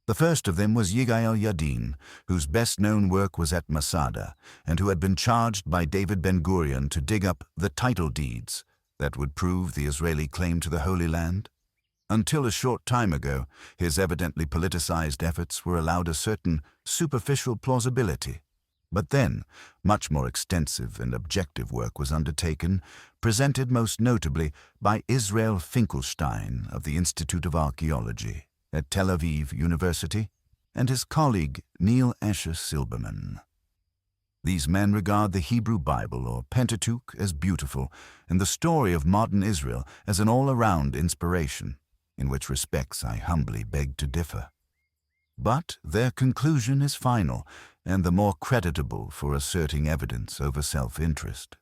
The first of them was Yigael Yadin, whose best-known work was at Masada, and who had been charged by David Ben-Gurion to dig up the title deeds that would prove the Israeli claim to the Holy Land. Until a short time ago, his evidently politicized efforts were allowed a certain superficial plausibility. But then, much more extensive and objective work was undertaken, presented most notably by Israel Finkelstein of the Institute of Archaeology at Tel Aviv University, and his colleague Neil Asher Silberman. These men regard the Hebrew Bible or Pentateuch as beautiful, and the story of modern Israel as an all-around inspiration, in which respects I humbly beg to differ. But their conclusion is final, and the more creditable for asserting evidence over self-interest.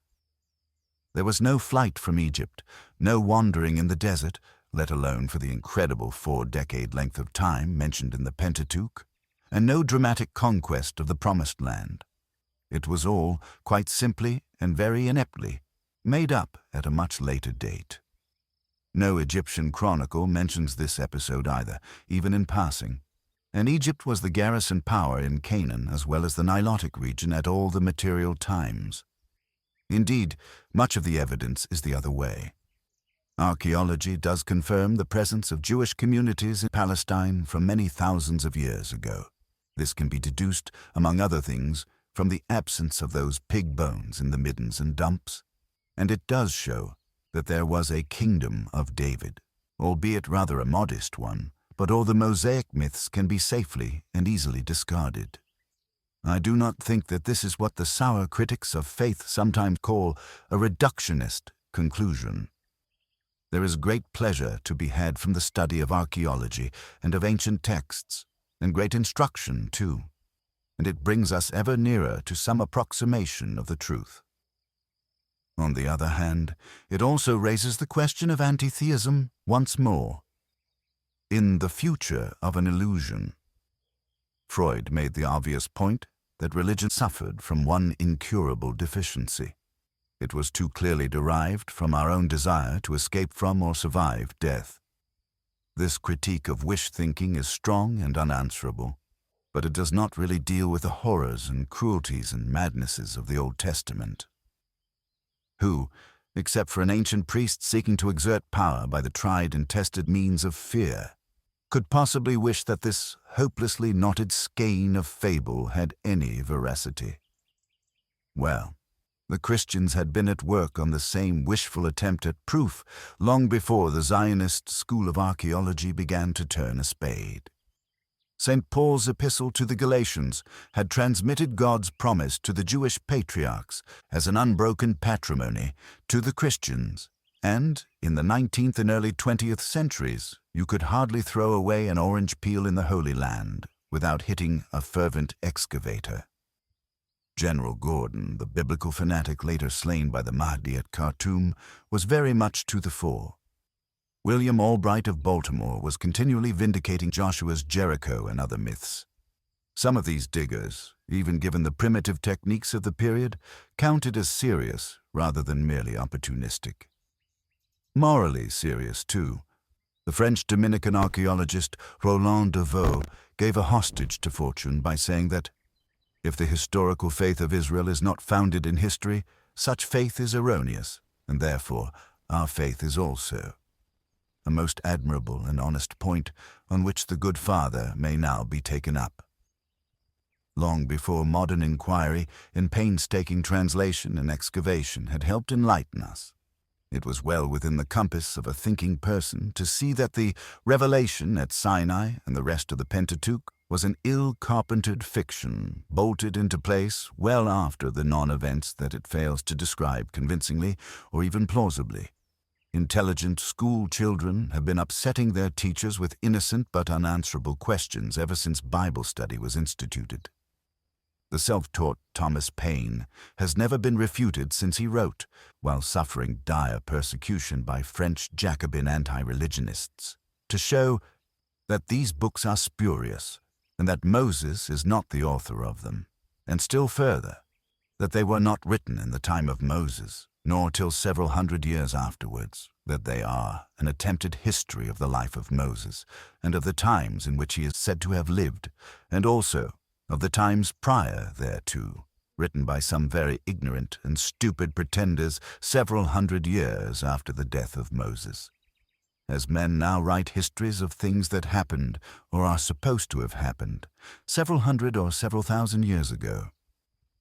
There was no flight from Egypt, no wandering in the desert, let alone for the incredible 4-decade length of time mentioned in the Pentateuch, and no dramatic conquest of the Promised Land. It was all, quite simply and very ineptly, made up at a much later date. No Egyptian chronicle mentions this episode either, even in passing, and Egypt was the garrison power in Canaan as well as the Nilotic region at all the material times. Indeed, much of the evidence is the other way. Archaeology does confirm the presence of Jewish communities in Palestine from many thousands of years ago. This can be deduced, among other things, from the absence of those pig bones in the middens and dumps, and it does show that there was a kingdom of David, albeit rather a modest one, but all the Mosaic myths can be safely and easily discarded. I do not think that this is what the sour critics of faith sometimes call a reductionist conclusion. There is great pleasure to be had from the study of archaeology and of ancient texts, and great instruction too, and it brings us ever nearer to some approximation of the truth. On the other hand, it also raises the question of anti-theism once more. In The Future of an Illusion, Freud made the obvious point that religion suffered from one incurable deficiency. It was too clearly derived from our own desire to escape from or survive death. This critique of wish-thinking is strong and unanswerable, but it does not really deal with the horrors and cruelties and madnesses of the Old Testament. Who, except for an ancient priest seeking to exert power by the tried and tested means of fear, could possibly wish that this hopelessly knotted skein of fable had any veracity? Well, the Christians had been at work on the same wishful attempt at proof long before the Zionist school of archaeology began to turn a spade. St. Paul's epistle to the Galatians had transmitted God's promise to the Jewish patriarchs as an unbroken patrimony to the Christians, and in the 19th and early 20th centuries, you could hardly throw away an orange peel in the Holy Land without hitting a fervent excavator. General Gordon, the biblical fanatic later slain by the Mahdi at Khartoum, was very much to the fore. William Albright of Baltimore was continually vindicating Joshua's Jericho and other myths. Some of these diggers, even given the primitive techniques of the period, counted as serious rather than merely opportunistic. Morally serious, too. The French Dominican archaeologist Roland de Vaux gave a hostage to fortune by saying that if the historical faith of Israel is not founded in history, such faith is erroneous, and therefore our faith is also. A most admirable and honest point on which the good father may now be taken up. Long before modern inquiry in painstaking translation and excavation had helped enlighten us, it was well within the compass of a thinking person to see that the revelation at Sinai and the rest of the Pentateuch was an ill-carpentered fiction, bolted into place well after the non-events that it fails to describe convincingly or even plausibly. intelligent school children have been upsetting their teachers with innocent but unanswerable questions ever since Bible study was instituted. The self-taught Thomas Paine has never been refuted since he wrote, while suffering dire persecution by French Jacobin anti-religionists, to show that these books are spurious and that Moses is not the author of them, and still further, that they were not written in the time of Moses, nor till several hundred years afterwards, that they are an attempted history of the life of Moses and of the times in which he is said to have lived, and also of the times prior thereto, written by some very ignorant and stupid pretenders several hundred years after the death of Moses. As men now write histories of things that happened or are supposed to have happened several hundred or several thousand years ago.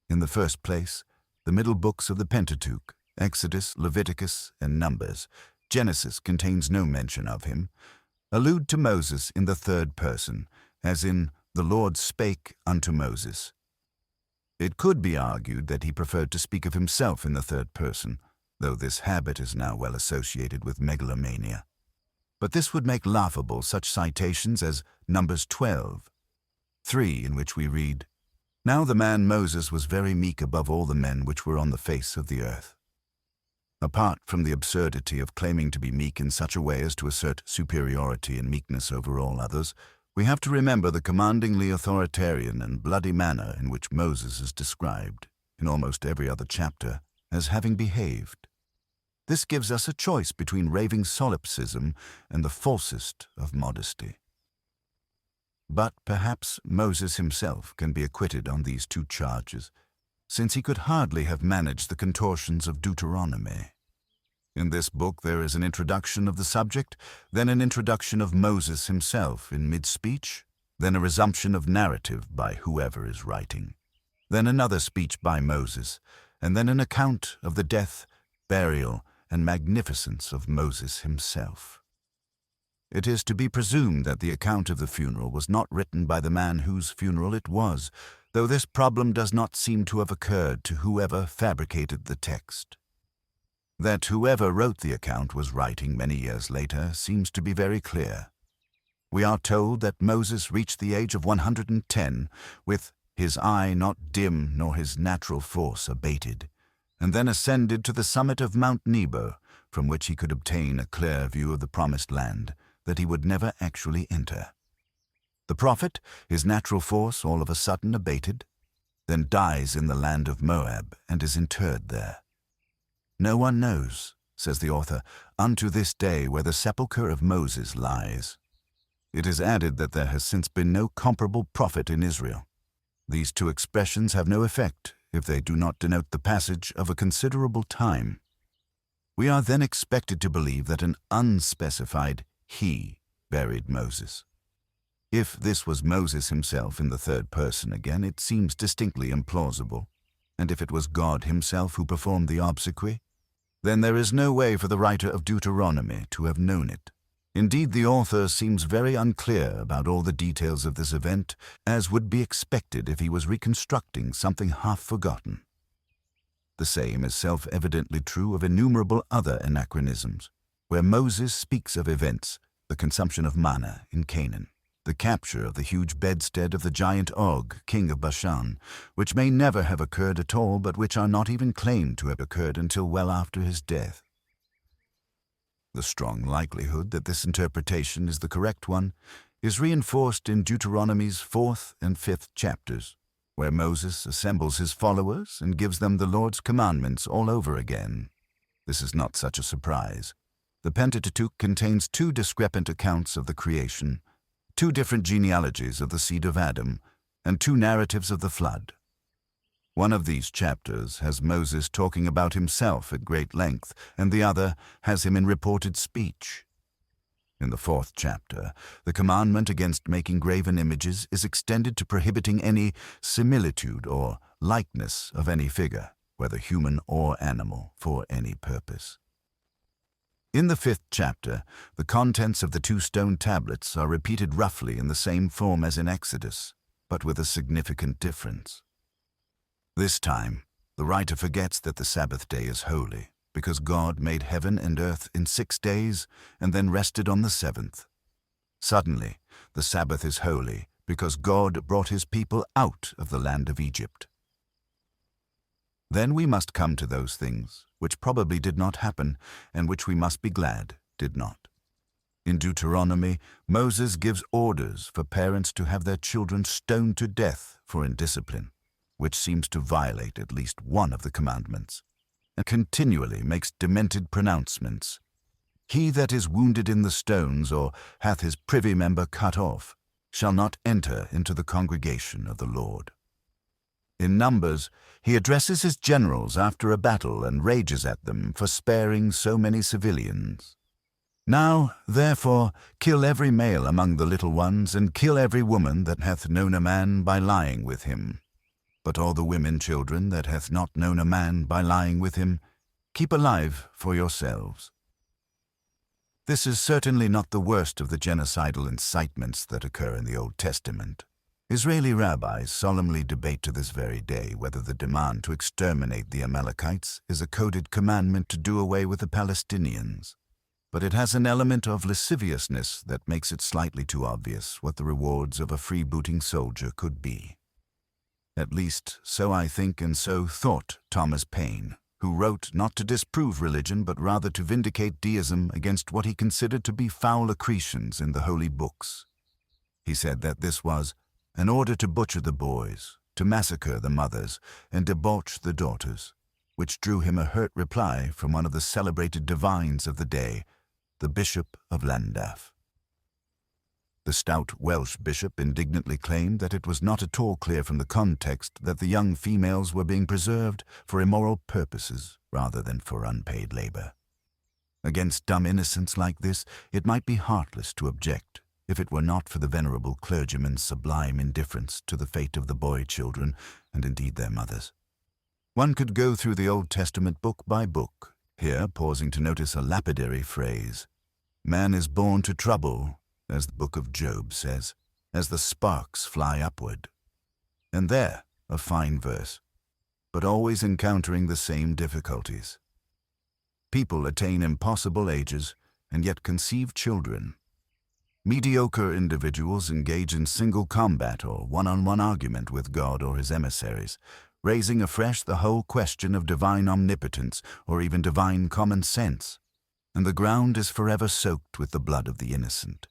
In the first place, the middle books of the Pentateuch, Exodus, Leviticus, and Numbers, Genesis contains no mention of him, allude to Moses in the third person, as in "the Lord spake unto Moses." It could be argued that he preferred to speak of himself in the third person, though this habit is now well associated with megalomania. But this would make laughable such citations as Numbers 12:3, in which we read, "Now the man Moses was very meek above all the men which were on the face of the earth." Apart from the absurdity of claiming to be meek in such a way as to assert superiority and meekness over all others, we have to remember the commandingly authoritarian and bloody manner in which Moses is described, in almost every other chapter, as having behaved. This gives us a choice between raving solipsism and the falsest of modesty. But perhaps Moses himself can be acquitted on these two charges, since he could hardly have managed the contortions of Deuteronomy. In this book there is an introduction of the subject, then an introduction of Moses himself in mid-speech, then a resumption of narrative by whoever is writing, then another speech by Moses, and then an account of the death, burial, and magnificence of Moses himself. It is to be presumed that the account of the funeral was not written by the man whose funeral it was, though this problem does not seem to have occurred to whoever fabricated the text. That whoever wrote the account was writing many years later seems to be very clear. We are told that Moses reached the age of 110, with his eye not dim nor his natural force abated, and then ascended to the summit of Mount Nebo, from which he could obtain a clear view of the promised land that he would never actually enter. The prophet, his natural force all of a sudden abated, then dies in the land of Moab and is interred there. No one knows, says the author, unto this day where the sepulchre of Moses lies. It is added that there has since been no comparable prophet in Israel. These two expressions have no effect if they do not denote the passage of a considerable time. We are then expected to believe that an unspecified he buried Moses. If this was Moses himself in the third person again, it seems distinctly implausible. And if it was God himself who performed the obsequy, then there is no way for the writer of Deuteronomy to have known it. Indeed, the author seems very unclear about all the details of this event, as would be expected if he was reconstructing something half forgotten. The same is self-evidently true of innumerable other anachronisms, where Moses speaks of events, the consumption of manna in Canaan, the capture of the huge bedstead of the giant Og, king of Bashan, which may never have occurred at all, but which are not even claimed to have occurred until well after his death. The strong likelihood that this interpretation is the correct one is reinforced in Deuteronomy's 4th and 5th chapters, where Moses assembles his followers and gives them the Lord's commandments all over again. This is not such a surprise. The Pentateuch contains two discrepant accounts of the creation, two different genealogies of the seed of Adam, and two narratives of the flood. One of these chapters has Moses talking about himself at great length, and the other has him in reported speech. In the 4th chapter, the commandment against making graven images is extended to prohibiting any similitude or likeness of any figure, whether human or animal, for any purpose. In the 5th chapter, the contents of the 2 stone tablets are repeated roughly in the same form as in Exodus, but with a significant difference. This time, the writer forgets that the Sabbath day is holy, because God made heaven and earth in 6 days and then rested on the seventh. Suddenly, the Sabbath is holy because God brought his people out of the land of Egypt. Then we must come to those things which probably did not happen and which we must be glad did not. In Deuteronomy, Moses gives orders for parents to have their children stoned to death for indiscipline, which seems to violate at least one of the commandments, and continually makes demented pronouncements. He that is wounded in the stones, or hath his privy member cut off, shall not enter into the congregation of the Lord. In Numbers, he addresses his generals after a battle and rages at them for sparing so many civilians. Now, therefore, kill every male among the little ones, and kill every woman that hath known a man by lying with him. But all the women children that hath not known a man by lying with him, keep alive for yourselves. This is certainly not the worst of the genocidal incitements that occur in the Old Testament. Israeli rabbis solemnly debate to this very day whether the demand to exterminate the Amalekites is a coded commandment to do away with the Palestinians. But it has an element of lasciviousness that makes it slightly too obvious what the rewards of a freebooting soldier could be. At least, so I think and so thought Thomas Paine, who wrote not to disprove religion but rather to vindicate deism against what he considered to be foul accretions in the holy books. He said that this was an order to butcher the boys, to massacre the mothers, and debauch the daughters, which drew him a hurt reply from one of the celebrated divines of the day, the Bishop of Llandaff. The stout Welsh bishop indignantly claimed that it was not at all clear from the context that the young females were being preserved for immoral purposes rather than for unpaid labor. Against dumb innocence like this, it might be heartless to object, if it were not for the venerable clergyman's sublime indifference to the fate of the boy children, and indeed their mothers. One could go through the Old Testament book by book, here pausing to notice a lapidary phrase. Man is born to trouble, as the book of Job says, as the sparks fly upward. And there, a fine verse, but always encountering the same difficulties. People attain impossible ages, and yet conceive children. Mediocre individuals engage in single combat or one-on-one argument with God or his emissaries, raising afresh the whole question of divine omnipotence or even divine common sense, and the ground is forever soaked with the blood of the innocent.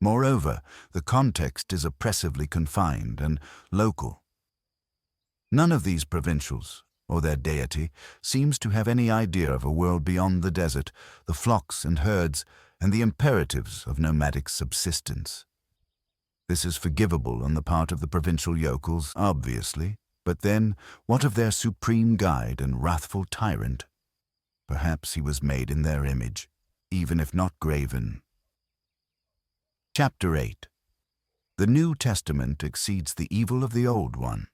Moreover, the context is oppressively confined and local. None of these provincials, or their deity, seems to have any idea of a world beyond the desert, the flocks and herds, and the imperatives of nomadic subsistence. This is forgivable on the part of the provincial yokels, obviously, but then, what of their supreme guide and wrathful tyrant? Perhaps he was made in their image, even if not graven. Chapter 8. The New Testament exceeds the evil of the Old one.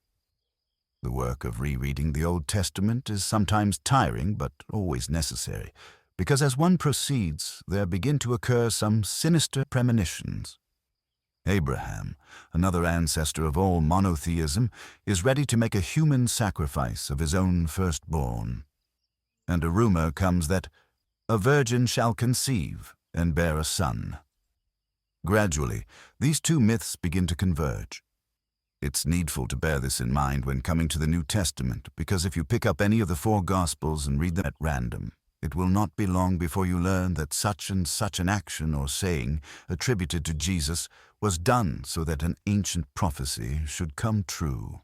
The work of rereading the Old Testament is sometimes tiring but always necessary, because as one proceeds, there begin to occur some sinister premonitions. Abraham, another ancestor of all monotheism, is ready to make a human sacrifice of his own firstborn. And a rumor comes that a virgin shall conceive and bear a son. Gradually, these two myths begin to converge. It's needful to bear this in mind when coming to the New Testament, because if you pick up any of the four Gospels and read them at random, it will not be long before you learn that such and such an action or saying attributed to Jesus was done so that an ancient prophecy should come true.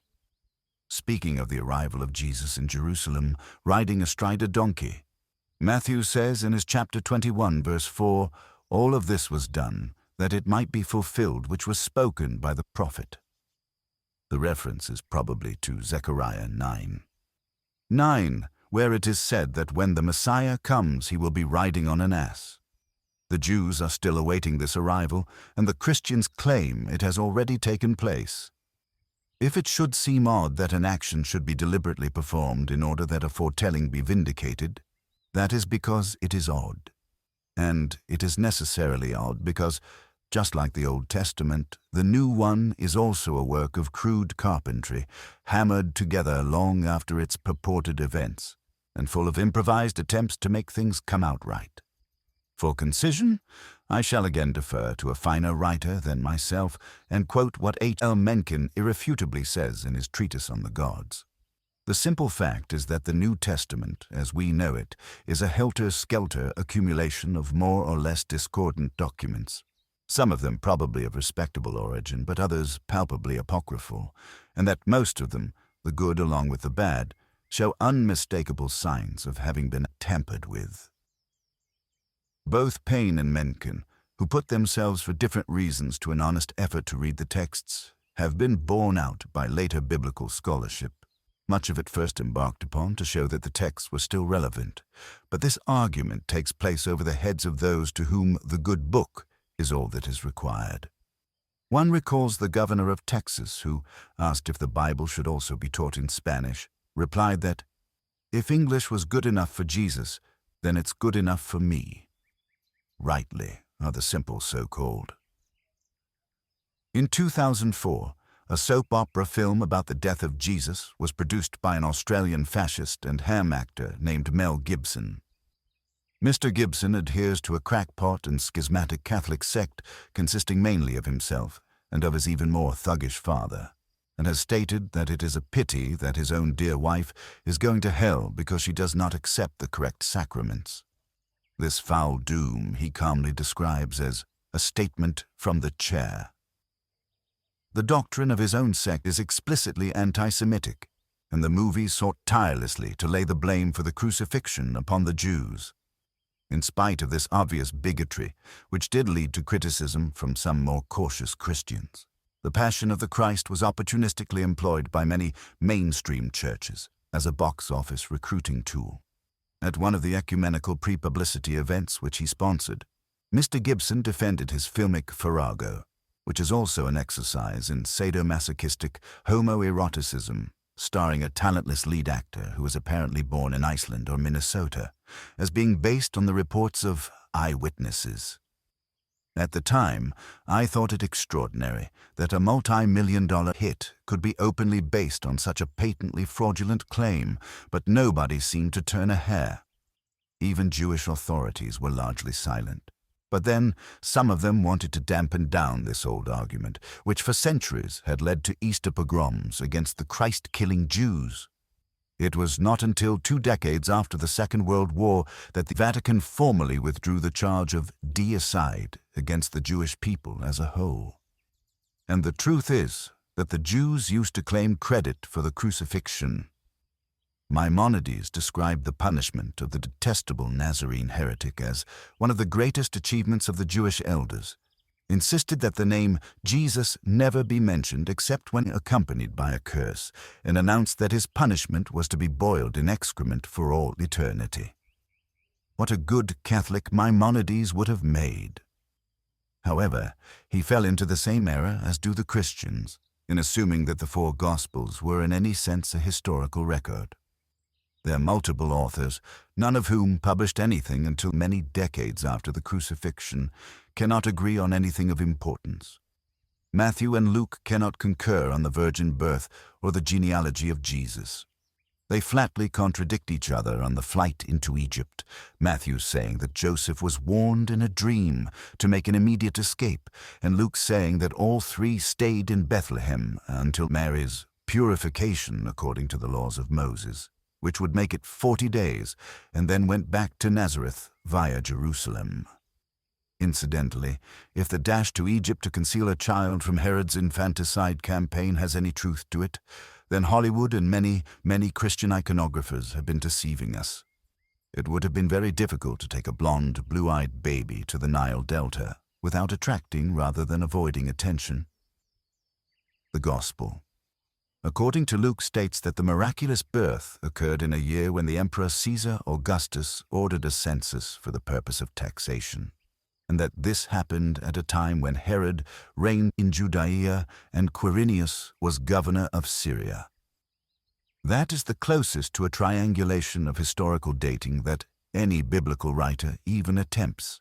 Speaking of the arrival of Jesus in Jerusalem, riding astride a donkey, Matthew says in his chapter 21, verse 4, "All of this was done, that it might be fulfilled which was spoken by the prophet." The reference is probably to Zechariah 9, where it is said that when the Messiah comes, he will be riding on an ass. The Jews are still awaiting this arrival, and the Christians claim it has already taken place. If it should seem odd that an action should be deliberately performed in order that a foretelling be vindicated, that is because it is odd. And it is necessarily odd because, just like the Old Testament, the New one is also a work of crude carpentry, hammered together long after its purported events, and full of improvised attempts to make things come out right. For concision, I shall again defer to a finer writer than myself and quote what H.L. Mencken irrefutably says in his treatise on the gods. The simple fact is that the New Testament, as we know it, is a helter-skelter accumulation of more or less discordant documents, some of them probably of respectable origin, but others palpably apocryphal, and that most of them, the good along with the bad, show unmistakable signs of having been tampered with. Both Payne and Mencken, who put themselves for different reasons to an honest effort to read the texts, have been borne out by later biblical scholarship, much of it first embarked upon to show that the texts were still relevant. But this argument takes place over the heads of those to whom the good book is all that is required. One recalls the governor of Texas who, asked if the Bible should also be taught in Spanish, replied that, "If English was good enough for Jesus, then it's good enough for me." Rightly are the simple so-called. In 2004, a soap opera film about the death of Jesus was produced by an Australian fascist and ham actor named Mel Gibson. Mr. Gibson adheres to a crackpot and schismatic Catholic sect consisting mainly of himself and of his even more thuggish father, and has stated that it is a pity that his own dear wife is going to hell because she does not accept the correct sacraments. This foul doom he calmly describes as a statement from the chair. The doctrine of his own sect is explicitly anti-Semitic, and the movie sought tirelessly to lay the blame for the crucifixion upon the Jews. In spite of this obvious bigotry, which did lead to criticism from some more cautious Christians, the Passion of the Christ was opportunistically employed by many mainstream churches as a box office recruiting tool. At one of the ecumenical pre-publicity events which he sponsored, Mr. Gibson defended his filmic farrago, which is also an exercise in sadomasochistic homoeroticism, starring a talentless lead actor who was apparently born in Iceland or Minnesota, as being based on the reports of eyewitnesses. At the time, I thought it extraordinary that a multi-million-dollar hit could be openly based on such a patently fraudulent claim, but nobody seemed to turn a hair. Even Jewish authorities were largely silent. But then, some of them wanted to dampen down this old argument, which for centuries had led to Easter pogroms against the Christ-killing Jews. It was not until 2 decades after the Second World War that the Vatican formally withdrew the charge of deicide against the Jewish people as a whole. And the truth is that the Jews used to claim credit for the crucifixion. Maimonides described the punishment of the detestable Nazarene heretic as one of the greatest achievements of the Jewish elders, insisted that the name Jesus never be mentioned except when accompanied by a curse, and announced that his punishment was to be boiled in excrement for all eternity. What a good Catholic Maimonides would have made! However, he fell into the same error as do the Christians, in assuming that the 4 Gospels were in any sense a historical record. Their multiple authors, none of whom published anything until many decades after the crucifixion, cannot agree on anything of importance. Matthew and Luke cannot concur on the virgin birth or the genealogy of Jesus. They flatly contradict each other on the flight into Egypt, Matthew saying that Joseph was warned in a dream to make an immediate escape, and Luke saying that all 3 stayed in Bethlehem until Mary's purification according to the laws of Moses, which would make it 40 days, and then went back to Nazareth via Jerusalem. Incidentally, if the dash to Egypt to conceal a child from Herod's infanticide campaign has any truth to it, then Hollywood and many, many Christian iconographers have been deceiving us. It would have been very difficult to take a blonde, blue-eyed baby to the Nile Delta without attracting rather than avoiding attention. The Gospel. According to Luke, states that the miraculous birth occurred in a year when the Emperor Caesar Augustus ordered a census for the purpose of taxation, and that this happened at a time when Herod reigned in Judea and Quirinius was governor of Syria. That is the closest to a triangulation of historical dating that any biblical writer even attempts.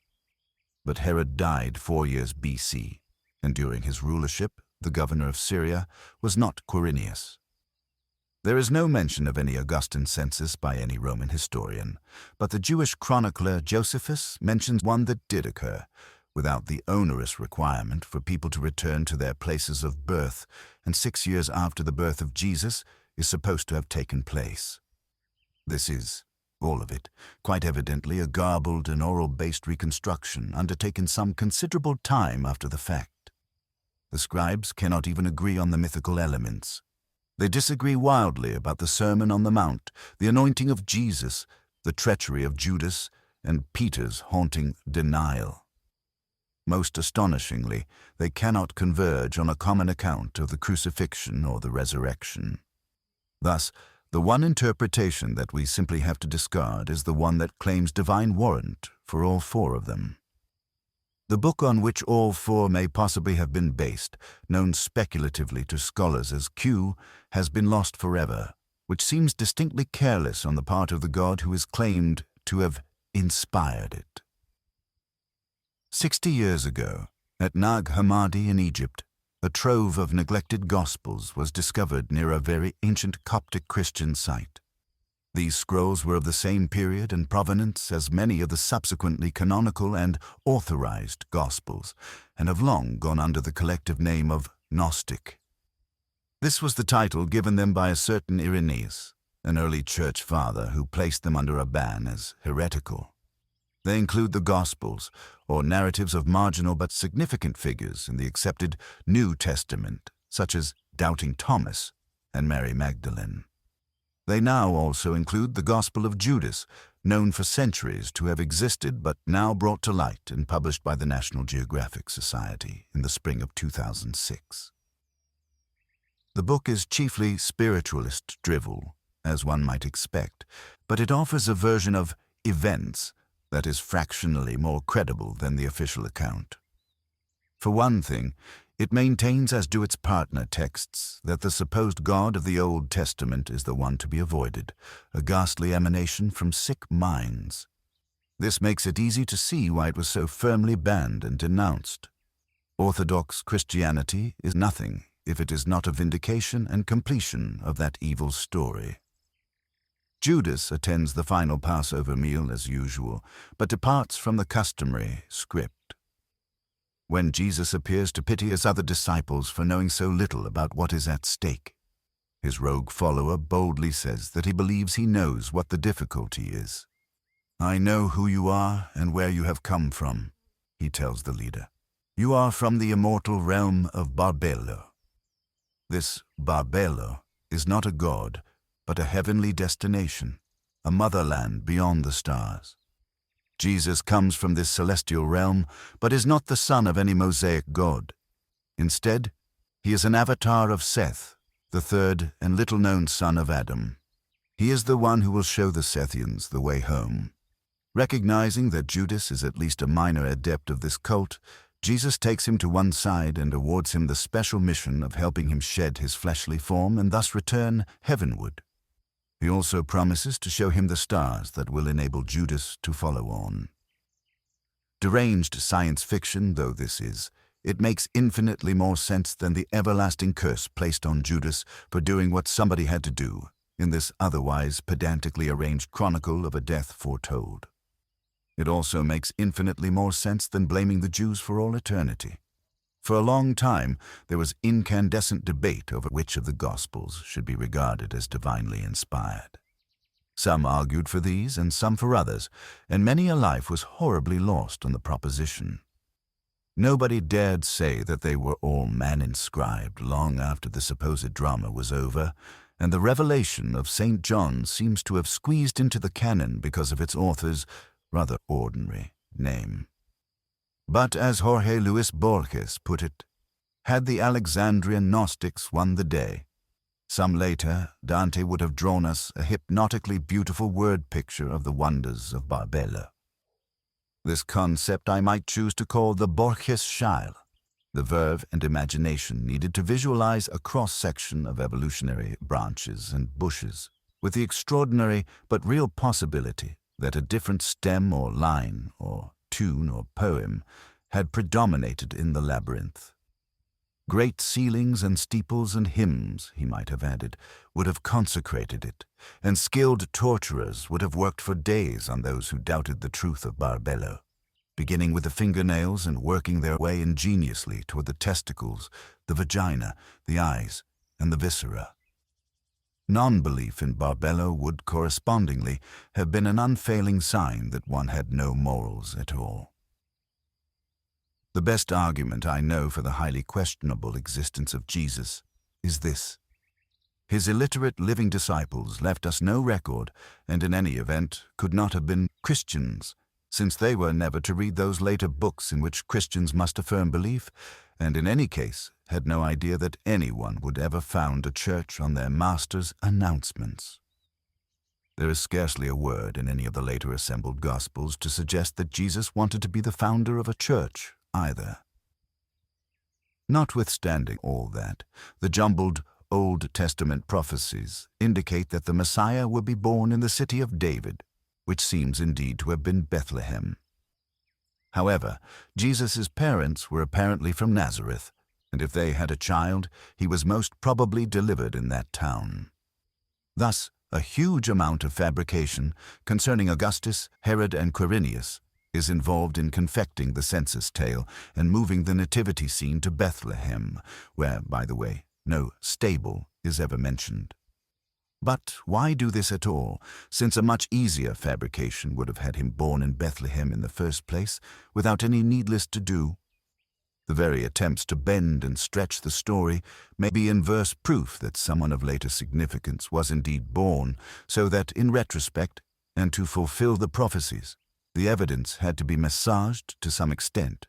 But Herod died 4 years BC, and during his rulership, the governor of Syria was not Quirinius. There is no mention of any Augustan census by any Roman historian, but the Jewish chronicler Josephus mentions one that did occur, without the onerous requirement for people to return to their places of birth, and 6 years after the birth of Jesus is supposed to have taken place. This is, all of it, quite evidently a garbled and oral-based reconstruction undertaken some considerable time after the fact. The scribes cannot even agree on the mythical elements. They disagree wildly about the Sermon on the Mount, the anointing of Jesus, the treachery of Judas, and Peter's haunting denial. Most astonishingly, they cannot converge on a common account of the crucifixion or the resurrection. Thus, the one interpretation that we simply have to discard is the one that claims divine warrant for all four of them. The book on which all four may possibly have been based, known speculatively to scholars as Q, has been lost forever, which seems distinctly careless on the part of the God who is claimed to have inspired it. 60 years ago, at Nag Hammadi in Egypt, a trove of neglected Gospels was discovered near a very ancient Coptic Christian site. These scrolls were of the same period and provenance as many of the subsequently canonical and authorized Gospels, and have long gone under the collective name of Gnostic. This was the title given them by a certain Irenaeus, an early church father who placed them under a ban as heretical. They include the Gospels, or narratives of marginal but significant figures in the accepted New Testament, such as Doubting Thomas and Mary Magdalene. They now also include the Gospel of Judas, known for centuries to have existed but now brought to light and published by the National Geographic Society in the spring of 2006. The book is chiefly spiritualist drivel, as one might expect, but it offers a version of events that is fractionally more credible than the official account. For one thing, it maintains, as do its partner texts, that the supposed God of the Old Testament is the one to be avoided, a ghastly emanation from sick minds. This makes it easy to see why it was so firmly banned and denounced. Orthodox Christianity is nothing if it is not a vindication and completion of that evil story. Judas attends the final Passover meal as usual, but departs from the customary script. When Jesus appears to pity his other disciples for knowing so little about what is at stake, his rogue follower boldly says that he believes he knows what the difficulty is. "I know who you are and where you have come from," he tells the leader. "You are from the immortal realm of Barbelo." This Barbelo is not a god, but a heavenly destination, a motherland beyond the stars. Jesus comes from this celestial realm, but is not the son of any Mosaic god. Instead, he is an avatar of Seth, the third and little-known son of Adam. He is the one who will show the Sethians the way home. Recognizing that Judas is at least a minor adept of this cult, Jesus takes him to one side and awards him the special mission of helping him shed his fleshly form and thus return heavenward. He also promises to show him the stars that will enable Judas to follow on. Deranged science fiction though this is, it makes infinitely more sense than the everlasting curse placed on Judas for doing what somebody had to do in this otherwise pedantically arranged chronicle of a death foretold. It also makes infinitely more sense than blaming the Jews for all eternity. For a long time, there was incandescent debate over which of the Gospels should be regarded as divinely inspired. Some argued for these and some for others, and many a life was horribly lost on the proposition. Nobody dared say that they were all man-inscribed long after the supposed drama was over, and the revelation of St. John seems to have squeezed into the canon because of its author's rather ordinary name. But as Jorge Luis Borges put it, had the Alexandrian Gnostics won the day, some later Dante would have drawn us a hypnotically beautiful word picture of the wonders of Barbelo. This concept I might choose to call the Borges Scheil, the verve and imagination needed to visualize a cross-section of evolutionary branches and bushes, with the extraordinary but real possibility that a different stem or line or tune or poem had predominated in the labyrinth. Great ceilings and steeples and hymns, he might have added, would have consecrated it, and skilled torturers would have worked for days on those who doubted the truth of Barbelo, beginning with the fingernails and working their way ingeniously toward the testicles, the vagina, the eyes, and the viscera. Non-belief in Barbelo would correspondingly have been an unfailing sign that one had no morals at all. The best argument I know for the highly questionable existence of Jesus is this. His illiterate living disciples left us no record, and in any event could not have been Christians, since they were never to read those later books in which Christians must affirm belief, and in any case had no idea that anyone would ever found a church on their master's announcements. There is scarcely a word in any of the later assembled Gospels to suggest that Jesus wanted to be the founder of a church either. Notwithstanding all that, the jumbled Old Testament prophecies indicate that the Messiah would be born in the city of David, which seems indeed to have been Bethlehem. However, Jesus' parents were apparently from Nazareth, and if they had a child, he was most probably delivered in that town. Thus, a huge amount of fabrication concerning Augustus, Herod, and Quirinius is involved in confecting the census tale and moving the nativity scene to Bethlehem, where, by the way, no stable is ever mentioned. But why do this at all, since a much easier fabrication would have had him born in Bethlehem in the first place, without any needless to-do? The very attempts to bend and stretch the story may be inverse proof that someone of later significance was indeed born, so that, in retrospect, and to fulfill the prophecies, the evidence had to be massaged to some extent.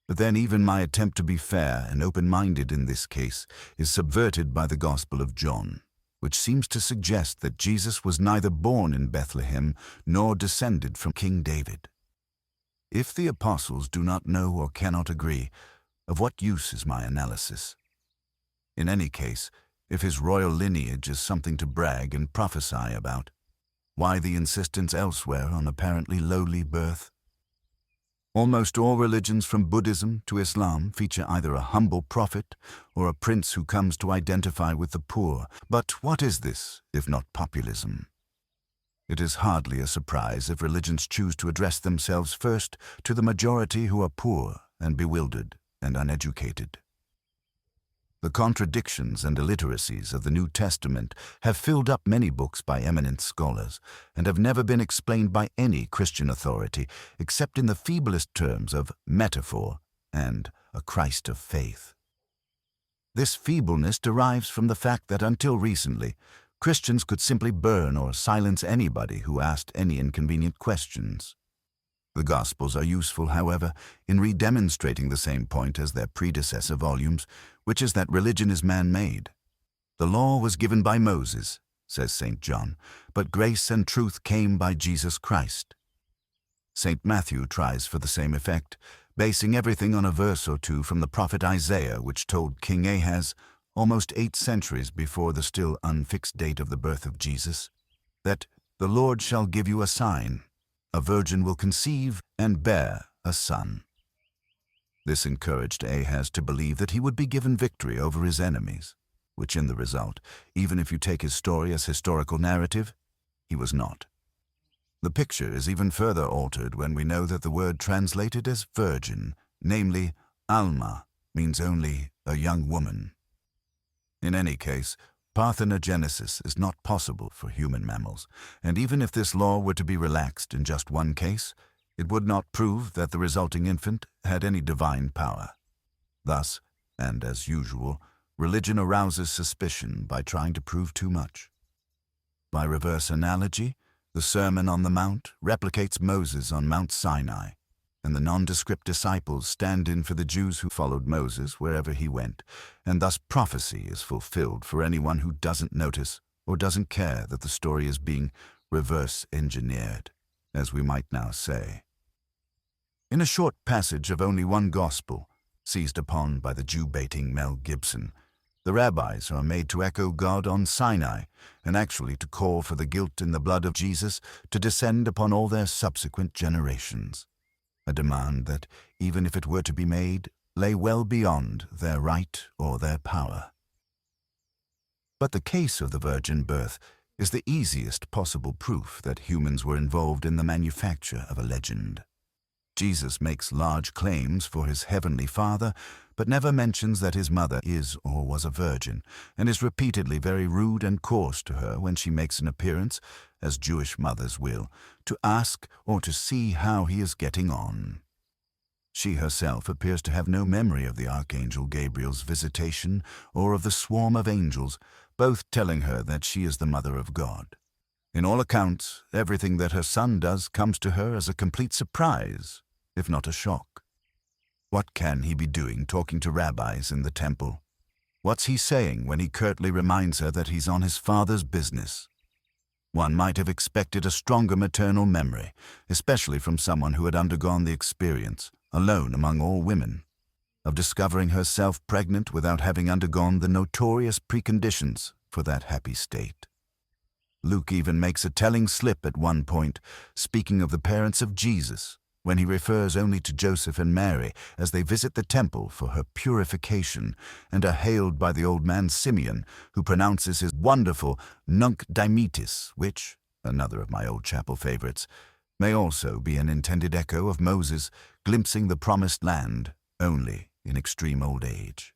But then even my attempt to be fair and open-minded in this case is subverted by the Gospel of John, which seems to suggest that Jesus was neither born in Bethlehem nor descended from King David. If the apostles do not know or cannot agree, of what use is my analysis? In any case, if his royal lineage is something to brag and prophesy about, why the insistence elsewhere on apparently lowly birth? Almost all religions from Buddhism to Islam feature either a humble prophet or a prince who comes to identify with the poor. But what is this, if not populism? It is hardly a surprise if religions choose to address themselves first to the majority who are poor and bewildered and uneducated. The contradictions and illiteracies of the New Testament have filled up many books by eminent scholars and have never been explained by any Christian authority except in the feeblest terms of metaphor and a Christ of faith. This feebleness derives from the fact that until recently, Christians could simply burn or silence anybody who asked any inconvenient questions. The Gospels are useful, however, in redemonstrating the same point as their predecessor volumes, which is that religion is man-made. The law was given by Moses, says St. John, but grace and truth came by Jesus Christ. St. Matthew tries for the same effect, basing everything on a verse or two from the prophet Isaiah, which told King Ahaz, almost 8 centuries before the still unfixed date of the birth of Jesus, that the Lord shall give you a sign. A virgin will conceive and bear a son. This encouraged Ahaz to believe that he would be given victory over his enemies, which in the result, even if you take his story as historical narrative, he was not. The picture is even further altered when we know that the word translated as virgin, namely Alma, means only a young woman. In any case, parthenogenesis is not possible for human mammals, and even if this law were to be relaxed in just one case, it would not prove that the resulting infant had any divine power. Thus, and as usual, religion arouses suspicion by trying to prove too much. By reverse analogy, the Sermon on the Mount replicates Moses on Mount Sinai, and the nondescript disciples stand in for the Jews who followed Moses wherever he went, and thus prophecy is fulfilled for anyone who doesn't notice or doesn't care that the story is being reverse engineered, as we might now say. In a short passage of only one gospel, seized upon by the Jew-baiting Mel Gibson, the rabbis are made to echo God on Sinai and actually to call for the guilt in the blood of Jesus to descend upon all their subsequent generations. A demand that, even if it were to be made, lay well beyond their right or their power. But the case of the virgin birth is the easiest possible proof that humans were involved in the manufacture of a legend. Jesus makes large claims for his heavenly Father, but never mentions that his mother is or was a virgin, and is repeatedly very rude and coarse to her when she makes an appearance, as Jewish mothers will, to ask or to see how he is getting on. She herself appears to have no memory of the Archangel Gabriel's visitation or of the swarm of angels, both telling her that she is the mother of God. In all accounts, everything that her son does comes to her as a complete surprise, if not a shock. What can he be doing talking to rabbis in the temple? What's he saying when he curtly reminds her that he's on his father's business? One might have expected a stronger maternal memory, especially from someone who had undergone the experience, alone among all women, of discovering herself pregnant without having undergone the notorious preconditions for that happy state. Luke even makes a telling slip at one point, speaking of the parents of Jesus, when he refers only to Joseph and Mary as they visit the temple for her purification and are hailed by the old man Simeon, who pronounces his wonderful Nunc Dimittis, which, another of my old chapel favorites, may also be an intended echo of Moses glimpsing the promised land only in extreme old age.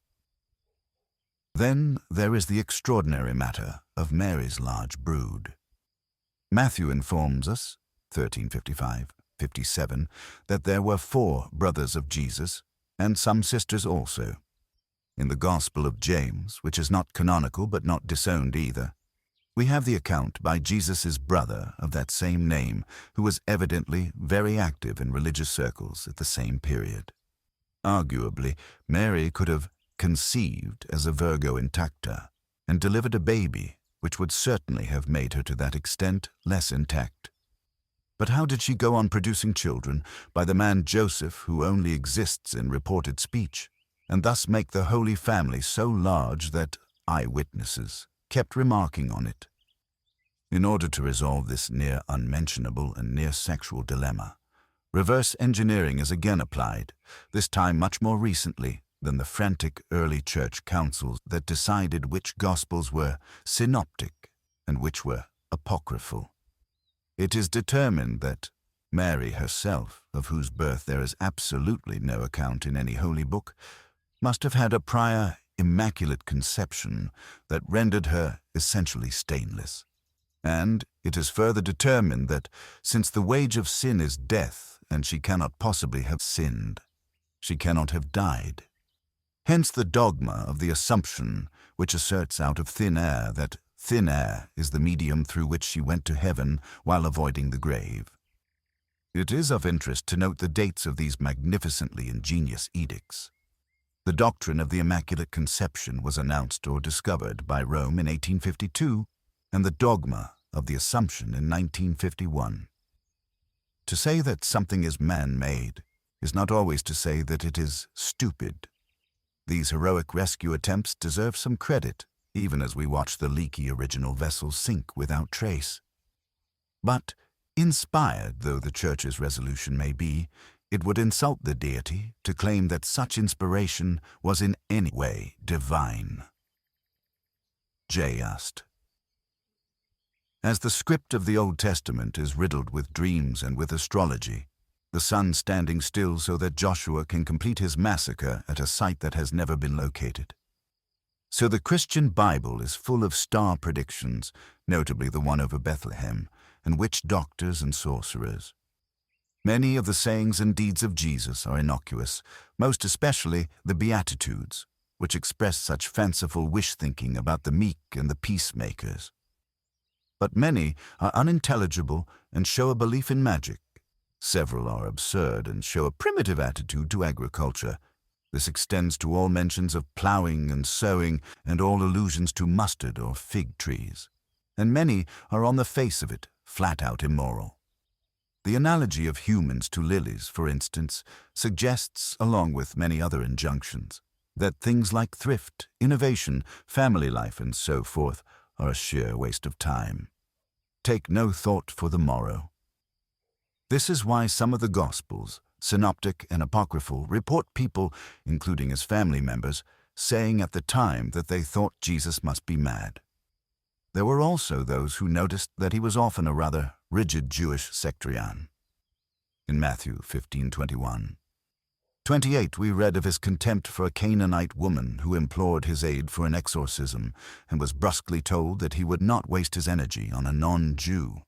Then there is the extraordinary matter of Mary's large brood. Matthew informs us, 13:55-57, that there were 4 brothers of Jesus, and some sisters also. In the Gospel of James, which is not canonical but not disowned either, we have the account by Jesus' brother of that same name, who was evidently very active in religious circles at the same period. Arguably, Mary could have conceived as a Virgo intacta and delivered a baby, which would certainly have made her to that extent less intact. But how did she go on producing children by the man Joseph, who only exists in reported speech, and thus make the Holy Family so large that eyewitnesses kept remarking on it? In order to resolve this near unmentionable and near sexual dilemma, reverse engineering is again applied, this time much more recently than the frantic early church councils that decided which Gospels were synoptic and which were apocryphal. It is determined that Mary herself, of whose birth there is absolutely no account in any holy book, must have had a prior immaculate conception that rendered her essentially stainless. And it is further determined that, since the wage of sin is death, and she cannot possibly have sinned, she cannot have died. Hence the dogma of the Assumption, which asserts out of thin air that thin air is the medium through which she went to heaven while avoiding the grave. It is of interest to note the dates of these magnificently ingenious edicts. The doctrine of the Immaculate Conception was announced or discovered by Rome in 1852, and the dogma of the Assumption in 1951. To say that something is man-made is not always to say that it is stupid. These heroic rescue attempts deserve some credit, even as we watch the leaky original vessel sink without trace. But, inspired though the Church's resolution may be, it would insult the deity to claim that such inspiration was in any way divine. J asked, as the script of the Old Testament is riddled with dreams and with astrology, the sun standing still so that Joshua can complete his massacre at a site that has never been located, so the Christian Bible is full of star predictions, notably the one over Bethlehem, and witch doctors and sorcerers. Many of the sayings and deeds of Jesus are innocuous, most especially the Beatitudes, which express such fanciful wish-thinking about the meek and the peacemakers. But many are unintelligible and show a belief in magic. Several are absurd and show a primitive attitude to agriculture. This extends to all mentions of ploughing and sowing and all allusions to mustard or fig trees. And many are on the face of it flat-out immoral. The analogy of humans to lilies, for instance, suggests, along with many other injunctions, that things like thrift, innovation, family life, and so forth are a sheer waste of time. Take no thought for the morrow. This is why some of the Gospels, synoptic and apocryphal, report people, including his family members, saying at the time that they thought Jesus must be mad. There were also those who noticed that he was often a rather rigid Jewish sectarian. In Matthew 15:21. 28, we read of his contempt for a Canaanite woman who implored his aid for an exorcism and was brusquely told that he would not waste his energy on a non-Jew.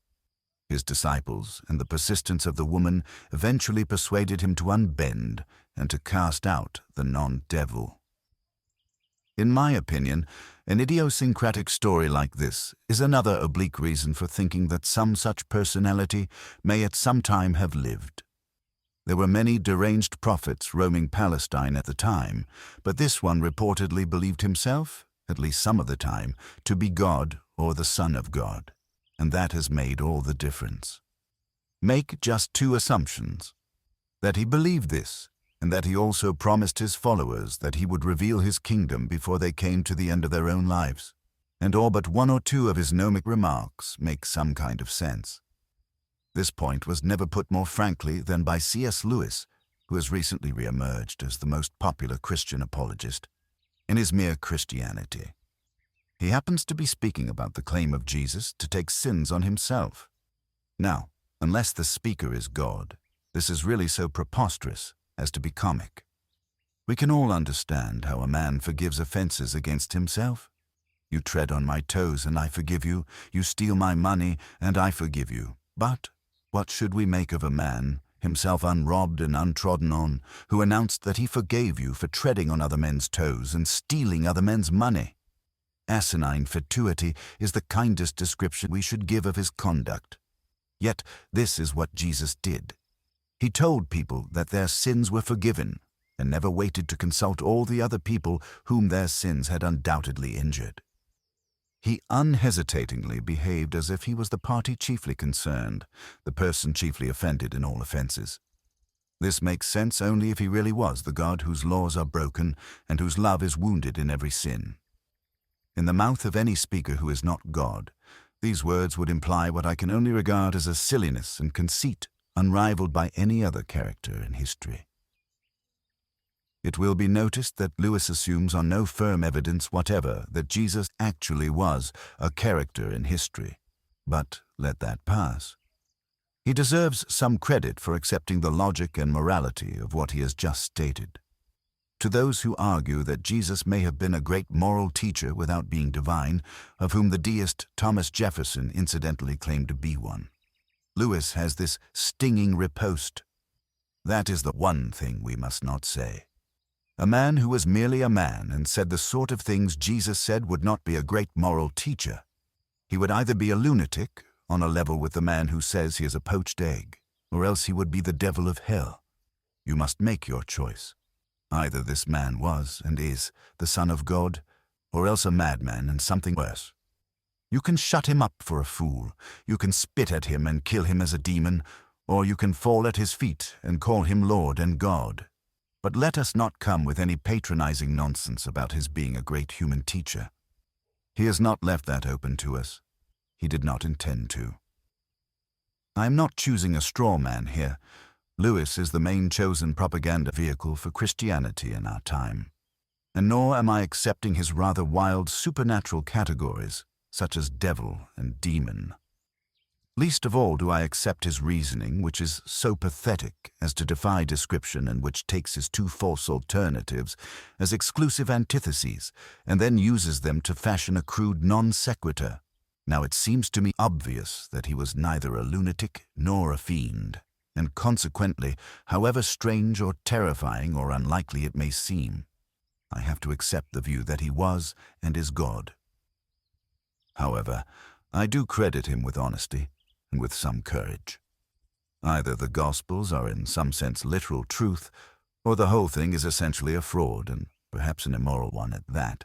His disciples and the persistence of the woman eventually persuaded him to unbend and to cast out the non-devil. In my opinion, an idiosyncratic story like this is another oblique reason for thinking that some such personality may at some time have lived. There were many deranged prophets roaming Palestine at the time, but this one reportedly believed himself, at least some of the time, to be God or the Son of God, and that has made all the difference. Make just two assumptions: that he believed this, and that he also promised his followers that he would reveal his kingdom before they came to the end of their own lives, and all but one or two of his gnomic remarks make some kind of sense. This point was never put more frankly than by C.S. Lewis, who has recently re-emerged as the most popular Christian apologist, in his Mere Christianity. He happens to be speaking about the claim of Jesus to take sins on himself. Now, unless the speaker is God, this is really so preposterous as to be comic. We can all understand how a man forgives offenses against himself. You tread on my toes and I forgive you, you steal my money and I forgive you. But what should we make of a man, himself unrobbed and untrodden on, who announced that he forgave you for treading on other men's toes and stealing other men's money? Asinine fatuity is the kindest description we should give of his conduct. Yet this is what Jesus did. He told people that their sins were forgiven, and never waited to consult all the other people whom their sins had undoubtedly injured. He unhesitatingly behaved as if he was the party chiefly concerned, the person chiefly offended in all offenses. This makes sense only if he really was the God whose laws are broken and whose love is wounded in every sin. In the mouth of any speaker who is not God, these words would imply what I can only regard as a silliness and conceit unrivaled by any other character in history. It will be noticed that Lewis assumes on no firm evidence whatever that Jesus actually was a character in history. But let that pass. He deserves some credit for accepting the logic and morality of what he has just stated. To those who argue that Jesus may have been a great moral teacher without being divine, of whom the deist Thomas Jefferson incidentally claimed to be one, Lewis has this stinging riposte. That is the one thing we must not say. A man who was merely a man and said the sort of things Jesus said would not be a great moral teacher. He would either be a lunatic, on a level with the man who says he is a poached egg, or else he would be the devil of hell. You must make your choice. Either this man was and is the Son of God, or else a madman and something worse. You can shut him up for a fool, you can spit at him and kill him as a demon, or you can fall at his feet and call him Lord and God. But let us not come with any patronizing nonsense about his being a great human teacher. He has not left that open to us. He did not intend to. I am not choosing a straw man here. Lewis is the main chosen propaganda vehicle for Christianity in our time. And nor am I accepting his rather wild supernatural categories, such as devil and demon. Least of all do I accept his reasoning, which is so pathetic as to defy description and which takes his two false alternatives as exclusive antitheses and then uses them to fashion a crude non sequitur. Now it seems to me obvious that he was neither a lunatic nor a fiend, and consequently, however strange or terrifying or unlikely it may seem, I have to accept the view that he was and is God. However, I do credit him with honesty and with some courage. Either the Gospels are in some sense literal truth, or the whole thing is essentially a fraud, and perhaps an immoral one at that.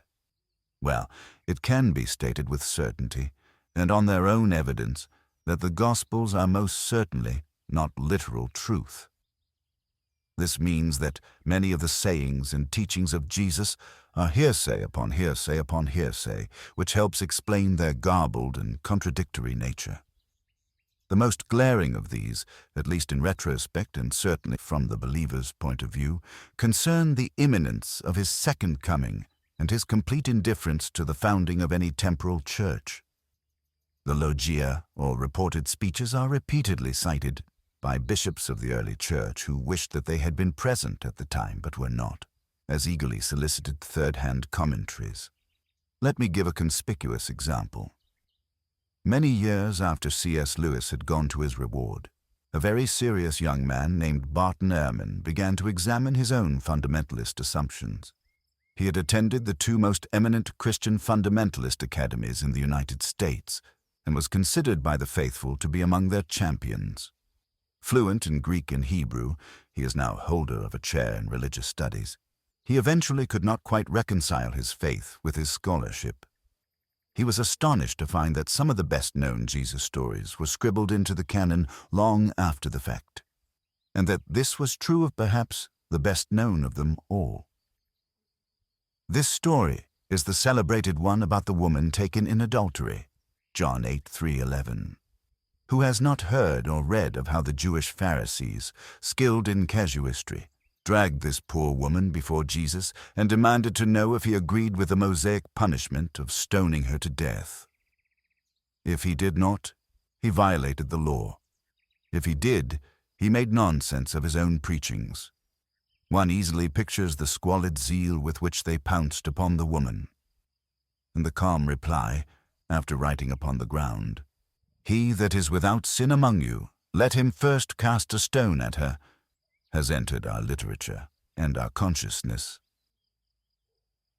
Well, it can be stated with certainty, and on their own evidence, that the Gospels are most certainly not literal truth. This means that many of the sayings and teachings of Jesus are hearsay upon hearsay upon hearsay, which helps explain their garbled and contradictory nature. The most glaring of these, at least in retrospect and certainly from the believer's point of view, concern the imminence of his second coming and his complete indifference to the founding of any temporal church. The logia, or reported speeches, are repeatedly cited by bishops of the early church who wished that they had been present at the time but were not, as eagerly solicited third-hand commentaries. Let me give a conspicuous example. Many years after C.S. Lewis had gone to his reward, a very serious young man named Bertrand Russell began to examine his own fundamentalist assumptions. He had attended the two most eminent Christian fundamentalist academies in the United States and was considered by the faithful to be among their champions. Fluent in Greek and Hebrew, he is now holder of a chair in religious studies. He eventually could not quite reconcile his faith with his scholarship. He was astonished to find that some of the best-known Jesus stories were scribbled into the canon long after the fact, and that this was true of perhaps the best-known of them all. This story is the celebrated one about the woman taken in adultery, John 8:3-11. Who has not heard or read of how the Jewish Pharisees, skilled in casuistry, dragged this poor woman before Jesus and demanded to know if he agreed with the Mosaic punishment of stoning her to death? If he did not, he violated the law. If he did, he made nonsense of his own preachings. One easily pictures the squalid zeal with which they pounced upon the woman. And the calm reply, after writing upon the ground, "He that is without sin among you, let him first cast a stone at her," has entered our literature and our consciousness.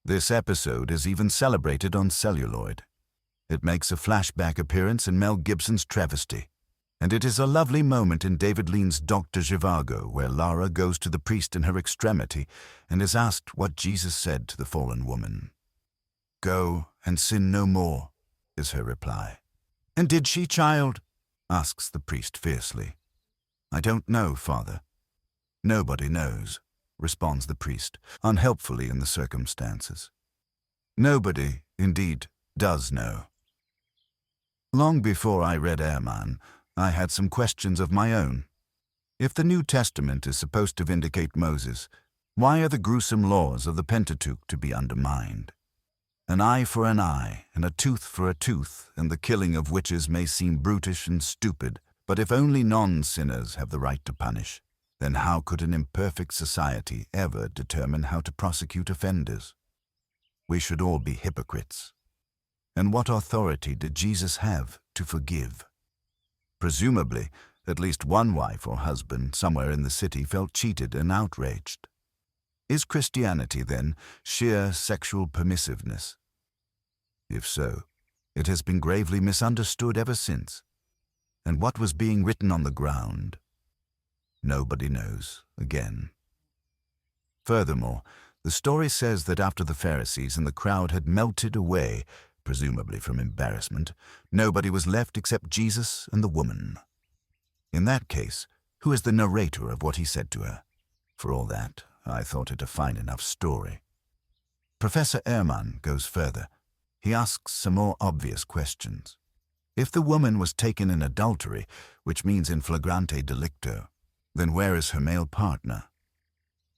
This episode is even celebrated on celluloid. It makes a flashback appearance in Mel Gibson's Travesty, and it is a lovely moment in David Lean's Dr. Zhivago, where Lara goes to the priest in her extremity and is asked what Jesus said to the fallen woman. "Go and sin no more," is her reply. "And did she, child?" asks the priest fiercely. "I don't know, Father." "Nobody knows," responds the priest, unhelpfully in the circumstances. Nobody, indeed, does know. Long before I read Ehrman, I had some questions of my own. If the New Testament is supposed to vindicate Moses, why are the gruesome laws of the Pentateuch to be undermined? An eye for an eye, and a tooth for a tooth, and the killing of witches may seem brutish and stupid, but if only non-sinners have the right to punish, then how could an imperfect society ever determine how to prosecute offenders? We should all be hypocrites. And what authority did Jesus have to forgive? Presumably, at least one wife or husband somewhere in the city felt cheated and outraged. Is Christianity, then, sheer sexual permissiveness? If so, it has been gravely misunderstood ever since. And what was being written on the ground? Nobody knows, again. Furthermore, the story says that after the Pharisees and the crowd had melted away, presumably from embarrassment, nobody was left except Jesus and the woman. In that case, who is the narrator of what he said to her? For all that, I thought it a fine enough story. Professor Ehrman goes further. He asks some more obvious questions. If the woman was taken in adultery, which means in flagrante delicto, then where is her male partner?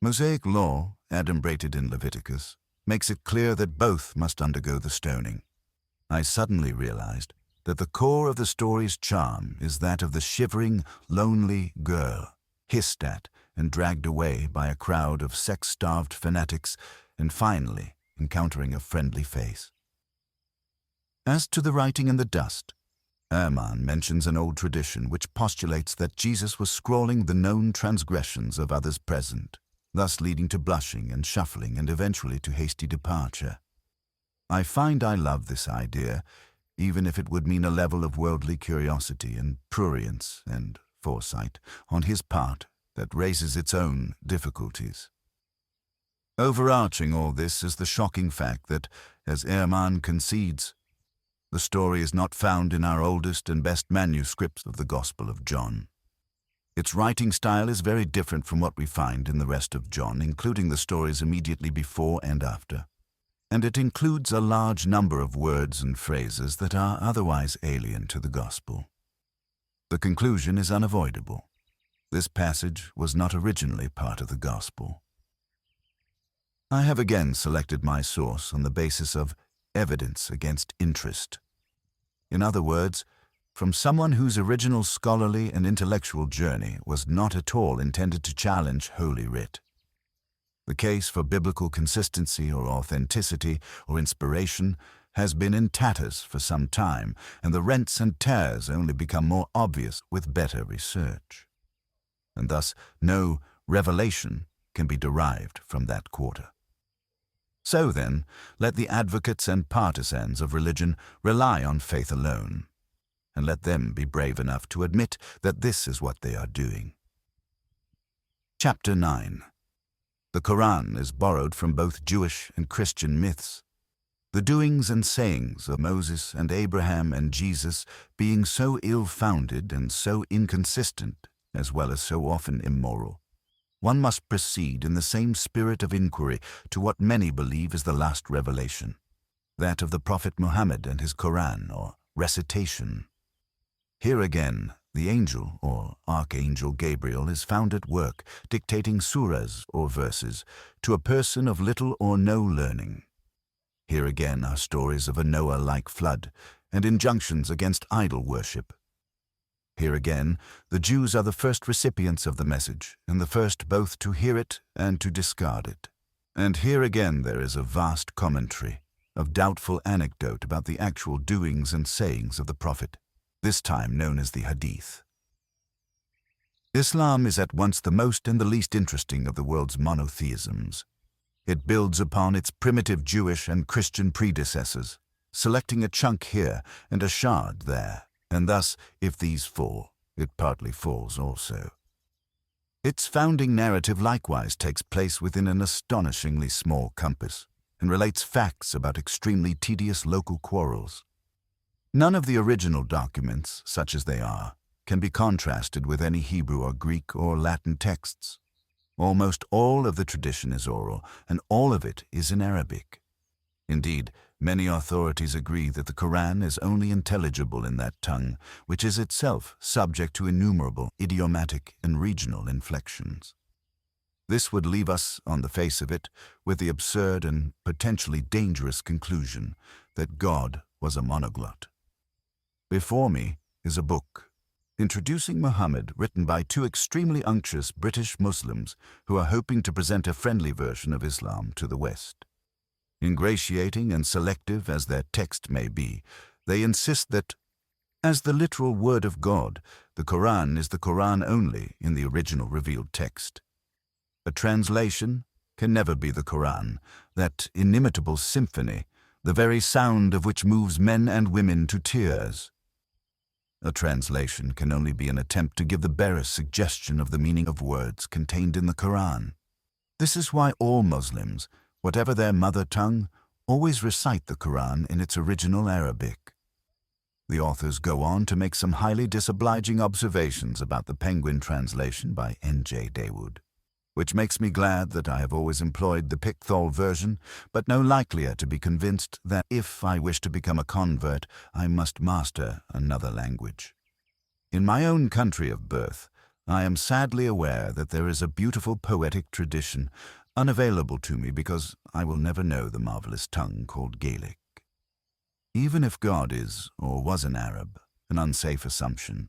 Mosaic law, adumbrated in Leviticus, makes it clear that both must undergo the stoning. I suddenly realized that the core of the story's charm is that of the shivering, lonely girl, hissed at and dragged away by a crowd of sex-starved fanatics, and finally encountering a friendly face. As to the writing in the dust, Ehrman mentions an old tradition which postulates that Jesus was scrawling the known transgressions of others present, thus leading to blushing and shuffling and eventually to hasty departure. I find I love this idea, even if it would mean a level of worldly curiosity and prurience and foresight on his part that raises its own difficulties. Overarching all this is the shocking fact that, as Ehrman concedes, the story is not found in our oldest and best manuscripts of the Gospel of John. Its writing style is very different from what we find in the rest of John, including the stories immediately before and after. And it includes a large number of words and phrases that are otherwise alien to the Gospel. The conclusion is unavoidable. This passage was not originally part of the Gospel. I have again selected my source on the basis of evidence against interest. In other words, from someone whose original scholarly and intellectual journey was not at all intended to challenge Holy Writ. The case for biblical consistency or authenticity or inspiration has been in tatters for some time, and the rents and tears only become more obvious with better research. And thus no revelation can be derived from that quarter. So then, let the advocates and partisans of religion rely on faith alone, and let them be brave enough to admit that this is what they are doing. Chapter 9. The Quran is borrowed from both Jewish and Christian myths. The doings and sayings of Moses and Abraham and Jesus being so ill-founded and so inconsistent, as well as so often immoral, one must proceed in the same spirit of inquiry to what many believe is the last revelation, that of the Prophet Muhammad and his Quran, or recitation. Here again, the angel, or archangel Gabriel, is found at work, dictating surahs, or verses, to a person of little or no learning. Here again are stories of a Noah-like flood, and injunctions against idol worship. Here again, the Jews are the first recipients of the message, and the first both to hear it and to discard it. And here again there is a vast commentary, of doubtful anecdote about the actual doings and sayings of the Prophet, this time known as the Hadith. Islam is at once the most and the least interesting of the world's monotheisms. It builds upon its primitive Jewish and Christian predecessors, selecting a chunk here and a shard there, and thus, if these fall, it partly falls also. Its founding narrative likewise takes place within an astonishingly small compass, and relates facts about extremely tedious local quarrels. None of the original documents, such as they are, can be contrasted with any Hebrew or Greek or Latin texts. Almost all of the tradition is oral, and all of it is in Arabic. Indeed, many authorities agree that the Quran is only intelligible in that tongue, which is itself subject to innumerable idiomatic and regional inflections. This would leave us, on the face of it, with the absurd and potentially dangerous conclusion that God was a monoglot. Before me is a book introducing Muhammad, written by two extremely unctuous British Muslims who are hoping to present a friendly version of Islam to the West. Ingratiating and selective as their text may be, they insist that, as the literal word of God, the Quran is the Quran only in the original revealed text. A translation can never be the Quran, that inimitable symphony, the very sound of which moves men and women to tears. A translation can only be an attempt to give the barest suggestion of the meaning of words contained in the Quran. This is why all Muslims, whatever their mother tongue, always recite the Quran in its original Arabic. The authors go on to make some highly disobliging observations about the Penguin translation by N.J. Dawood, which makes me glad that I have always employed the Pickthall version, but no likelier to be convinced that if I wish to become a convert, I must master another language. In my own country of birth, I am sadly aware that there is a beautiful poetic tradition unavailable to me because I will never know the marvelous tongue called Gaelic. Even if God is, or was an Arab, an unsafe assumption,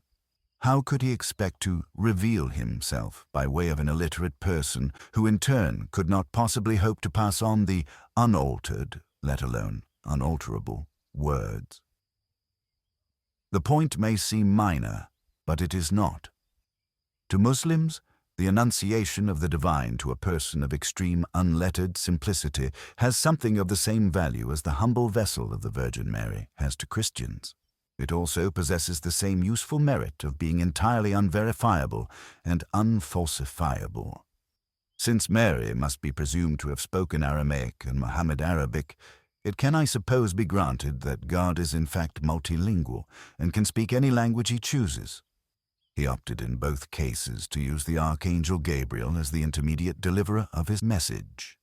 how could he expect to reveal himself by way of an illiterate person who in turn could not possibly hope to pass on the unaltered, let alone unalterable, words? The point may seem minor, but it is not. To Muslims, the enunciation of the divine to a person of extreme unlettered simplicity has something of the same value as the humble vessel of the Virgin Mary has to Christians. It also possesses the same useful merit of being entirely unverifiable and unfalsifiable. Since Mary must be presumed to have spoken Aramaic and Muhammad Arabic, it can, I suppose, be granted that God is in fact multilingual and can speak any language he chooses. He opted in both cases to use the Archangel Gabriel as the intermediate deliverer of his message.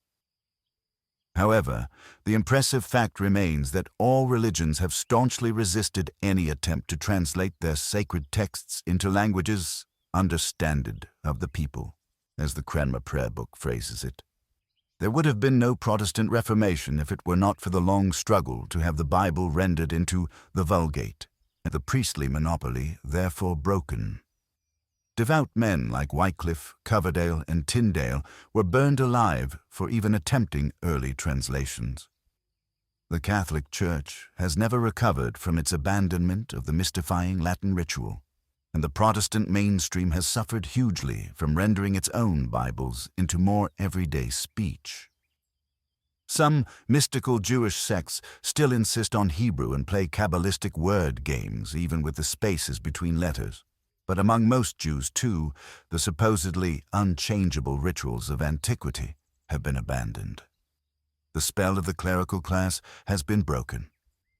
However, the impressive fact remains that all religions have staunchly resisted any attempt to translate their sacred texts into languages understanded of the people, as the Cranmer Prayer Book phrases it. There would have been no Protestant Reformation if it were not for the long struggle to have the Bible rendered into the Vulgate, and the priestly monopoly therefore broken. Devout men like Wycliffe, Coverdale, and Tyndale were burned alive for even attempting early translations. The Catholic Church has never recovered from its abandonment of the mystifying Latin ritual, and the Protestant mainstream has suffered hugely from rendering its own Bibles into more everyday speech. Some mystical Jewish sects still insist on Hebrew and play Kabbalistic word games even with the spaces between letters. But among most Jews, too, the supposedly unchangeable rituals of antiquity have been abandoned. The spell of the clerical class has been broken.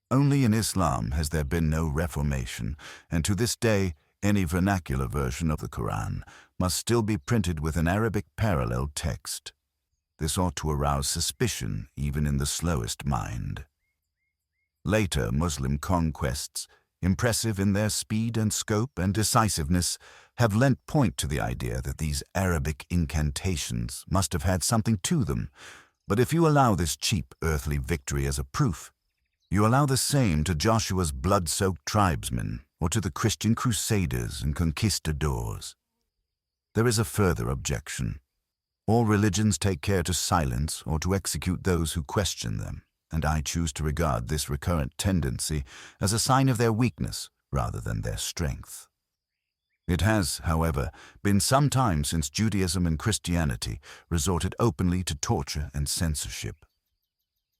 Only in Islam has there been no reformation, and to this day, any vernacular version of the Quran must still be printed with an Arabic parallel text. This ought to arouse suspicion even in the slowest mind. Later Muslim conquests, impressive in their speed and scope and decisiveness, have lent point to the idea that these Arabic incantations must have had something to them. But if you allow this cheap earthly victory as a proof, you allow the same to Joshua's blood-soaked tribesmen or to the Christian crusaders and conquistadors. There is a further objection. All religions take care to silence or to execute those who question them, and I choose to regard this recurrent tendency as a sign of their weakness rather than their strength. It has, however, been some time since Judaism and Christianity resorted openly to torture and censorship.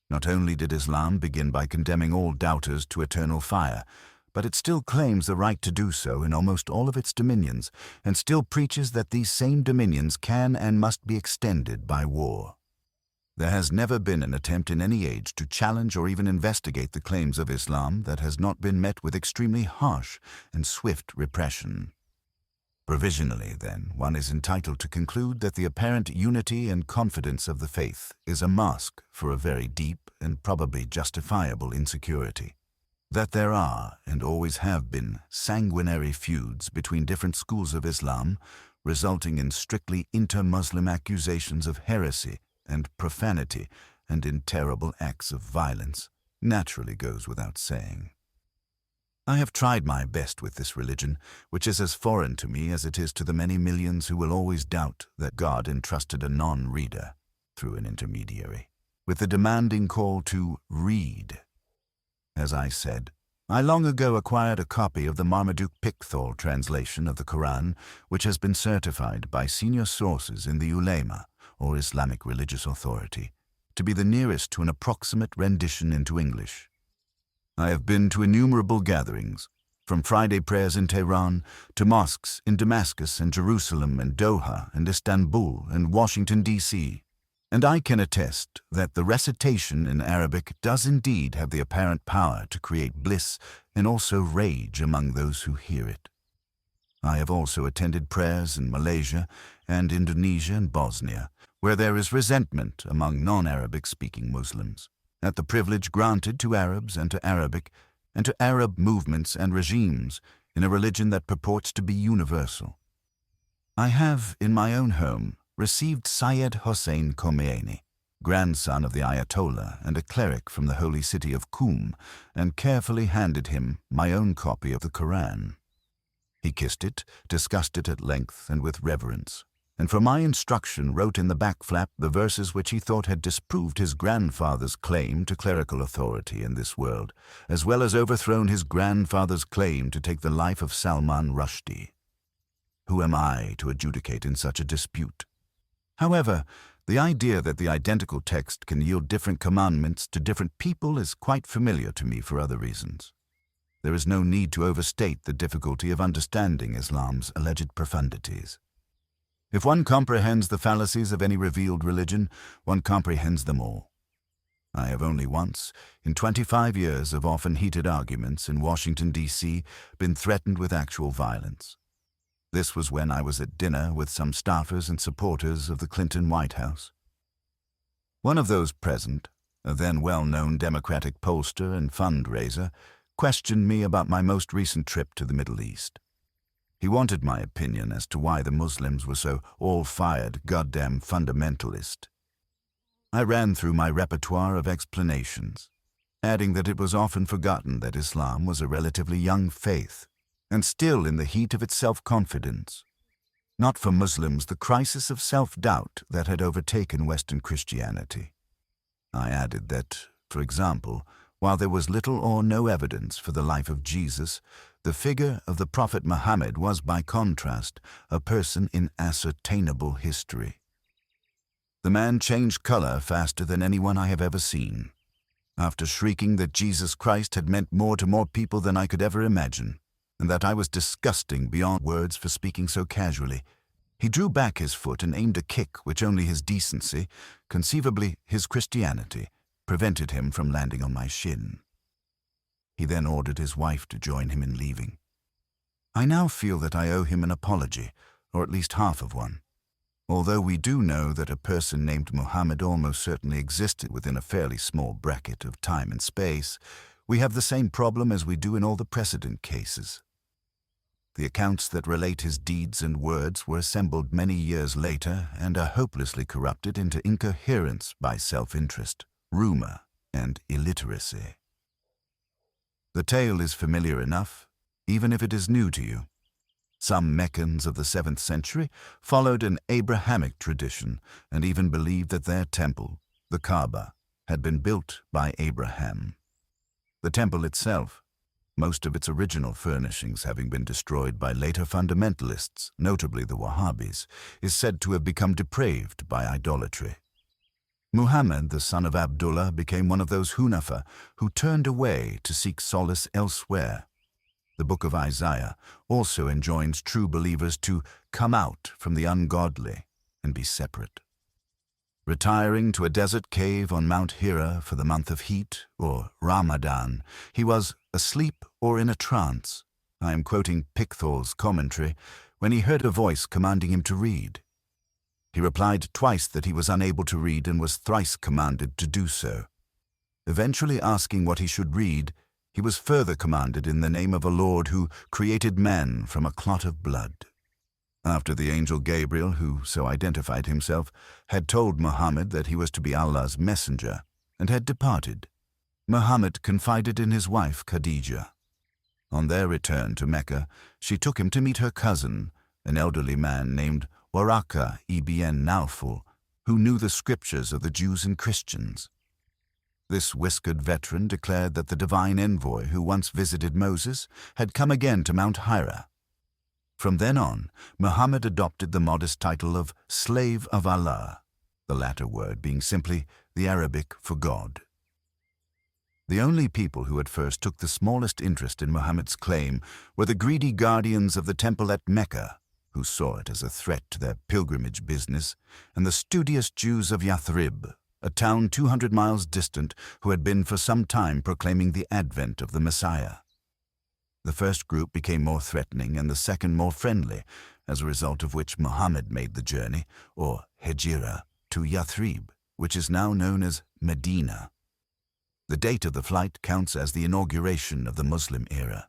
Not only did Islam begin by condemning all doubters to eternal fire, but it still claims the right to do so in almost all of its dominions, and still preaches that these same dominions can and must be extended by war. There has never been an attempt in any age to challenge or even investigate the claims of Islam that has not been met with extremely harsh and swift repression. Provisionally, then, one is entitled to conclude that the apparent unity and confidence of the faith is a mask for a very deep and probably justifiable insecurity. That there are, and always have been, sanguinary feuds between different schools of Islam, resulting in strictly inter-Muslim accusations of heresy and profanity and in terrible acts of violence, naturally goes without saying. I have tried my best with this religion, which is as foreign to me as it is to the many millions who will always doubt that God entrusted a non-reader, through an intermediary, with the demanding call to read. As I said, I long ago acquired a copy of the Marmaduke Pickthall translation of the Quran, which has been certified by senior sources in the Ulema, or Islamic religious authority, to be the nearest to an approximate rendition into English. I have been to innumerable gatherings, from Friday prayers in Tehran to mosques in Damascus and Jerusalem and Doha and Istanbul and Washington, D.C., and I can attest that the recitation in Arabic does indeed have the apparent power to create bliss and also rage among those who hear it. I have also attended prayers in Malaysia and Indonesia and Bosnia, where there is resentment among non-Arabic-speaking Muslims at the privilege granted to Arabs and to Arabic and to Arab movements and regimes in a religion that purports to be universal. I have, in my own home, received Syed Hossein Khomeini, grandson of the Ayatollah and a cleric from the holy city of Qum, and carefully handed him my own copy of the Quran. He kissed it, discussed it at length and with reverence, and for my instruction wrote in the back flap the verses which he thought had disproved his grandfather's claim to clerical authority in this world, as well as overthrown his grandfather's claim to take the life of Salman Rushdie. Who am I to adjudicate in such a dispute? However, the idea that the identical text can yield different commandments to different people is quite familiar to me for other reasons. There is no need to overstate the difficulty of understanding Islam's alleged profundities. If one comprehends the fallacies of any revealed religion, one comprehends them all. I have only once, in 25 years of often heated arguments in Washington, D.C., been threatened with actual violence. This was when I was at dinner with some staffers and supporters of the Clinton White House. One of those present, a then well-known Democratic pollster and fundraiser, questioned me about my most recent trip to the Middle East. He wanted my opinion as to why the Muslims were so all-fired goddamn fundamentalist. I ran through my repertoire of explanations, adding that it was often forgotten that Islam was a relatively young faith, and still in the heat of its self-confidence. Not for Muslims the crisis of self-doubt that had overtaken Western Christianity. I added that, for example, while there was little or no evidence for the life of Jesus, the figure of the Prophet Muhammad was, by contrast, a person in ascertainable history. The man changed color faster than anyone I have ever seen. After shrieking that Jesus Christ had meant more to more people than I could ever imagine, and that I was disgusting beyond words for speaking so casually, he drew back his foot and aimed a kick which only his decency, conceivably his Christianity, prevented him from landing on my shin. He then ordered his wife to join him in leaving. I now feel that I owe him an apology, or at least half of one. Although we do know that a person named Muhammad almost certainly existed within a fairly small bracket of time and space, we have the same problem as we do in all the precedent cases. The accounts that relate his deeds and words were assembled many years later and are hopelessly corrupted into incoherence by self-interest, rumor, and illiteracy. The tale is familiar enough, even if it is new to you. Some Meccans of the 7th century followed an Abrahamic tradition and even believed that their temple, the Kaaba, had been built by Abraham. The temple itself, most of its original furnishings having been destroyed by later fundamentalists, notably the Wahhabis, is said to have become depraved by idolatry. Muhammad, the son of Abdullah, became one of those Hunafa who turned away to seek solace elsewhere. The book of Isaiah also enjoins true believers to come out from the ungodly and be separate. Retiring to a desert cave on Mount Hira for the month of heat, or Ramadan, he was asleep or in a trance, I am quoting Pickthall's commentary, when he heard a voice commanding him to read. He replied twice that he was unable to read and was thrice commanded to do so. Eventually asking what he should read, he was further commanded in the name of a Lord who created man from a clot of blood. After the angel Gabriel, who so identified himself, had told Muhammad that he was to be Allah's messenger, and had departed, Muhammad confided in his wife Khadijah. On their return to Mecca, she took him to meet her cousin, an elderly man named Waraka ibn Nawfal, who knew the scriptures of the Jews and Christians. This whiskered veteran declared that the divine envoy who once visited Moses had come again to Mount Hira. From then on, Muhammad adopted the modest title of Slave of Allah, the latter word being simply the Arabic for God. The only people who at first took the smallest interest in Muhammad's claim were the greedy guardians of the temple at Mecca, who saw it as a threat to their pilgrimage business, and the studious Jews of Yathrib, a town 200 miles distant, who had been for some time proclaiming the advent of the Messiah. The first group became more threatening and the second more friendly, as a result of which Muhammad made the journey, or Hejira, to Yathrib, which is now known as Medina. The date of the flight counts as the inauguration of the Muslim era.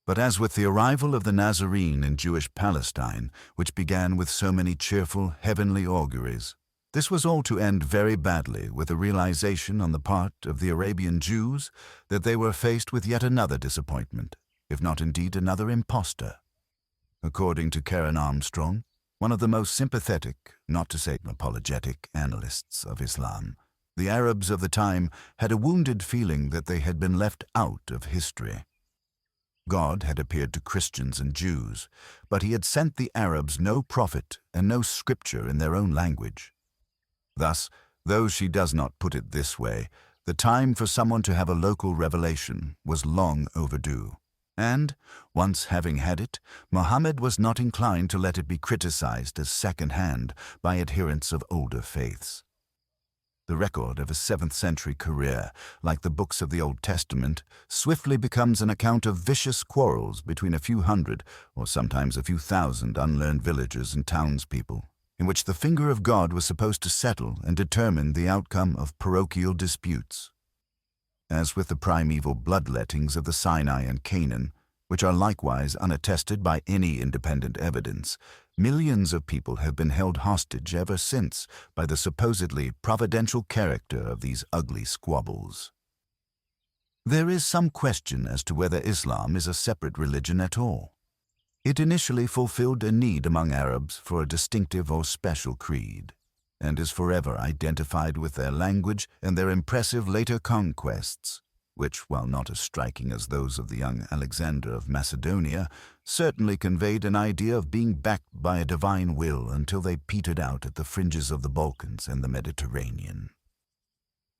But as with the arrival of the Nazarene in Jewish Palestine, which began with so many cheerful, heavenly auguries, this was all to end very badly with a realization on the part of the Arabian Jews that they were faced with yet another disappointment, if not indeed another impostor. According to Karen Armstrong, one of the most sympathetic, not to say apologetic, analysts of Islam, the Arabs of the time had a wounded feeling that they had been left out of history. God had appeared to Christians and Jews, but he had sent the Arabs no prophet and no scripture in their own language. Thus, though she does not put it this way, the time for someone to have a local revelation was long overdue. And, once having had it, Muhammad was not inclined to let it be criticized as second-hand by adherents of older faiths. The record of a 7th-century career, like the books of the Old Testament, swiftly becomes an account of vicious quarrels between a few hundred, or sometimes a few thousand unlearned villagers and townspeople, in which the finger of God was supposed to settle and determine the outcome of parochial disputes. As with the primeval bloodlettings of the Sinai and Canaan, which are likewise unattested by any independent evidence, millions of people have been held hostage ever since by the supposedly providential character of these ugly squabbles. There is some question as to whether Islam is a separate religion at all. It initially fulfilled a need among Arabs for a distinctive or special creed, and is forever identified with their language and their impressive later conquests, which, while not as striking as those of the young Alexander of Macedonia, certainly conveyed an idea of being backed by a divine will until they petered out at the fringes of the Balkans and the Mediterranean.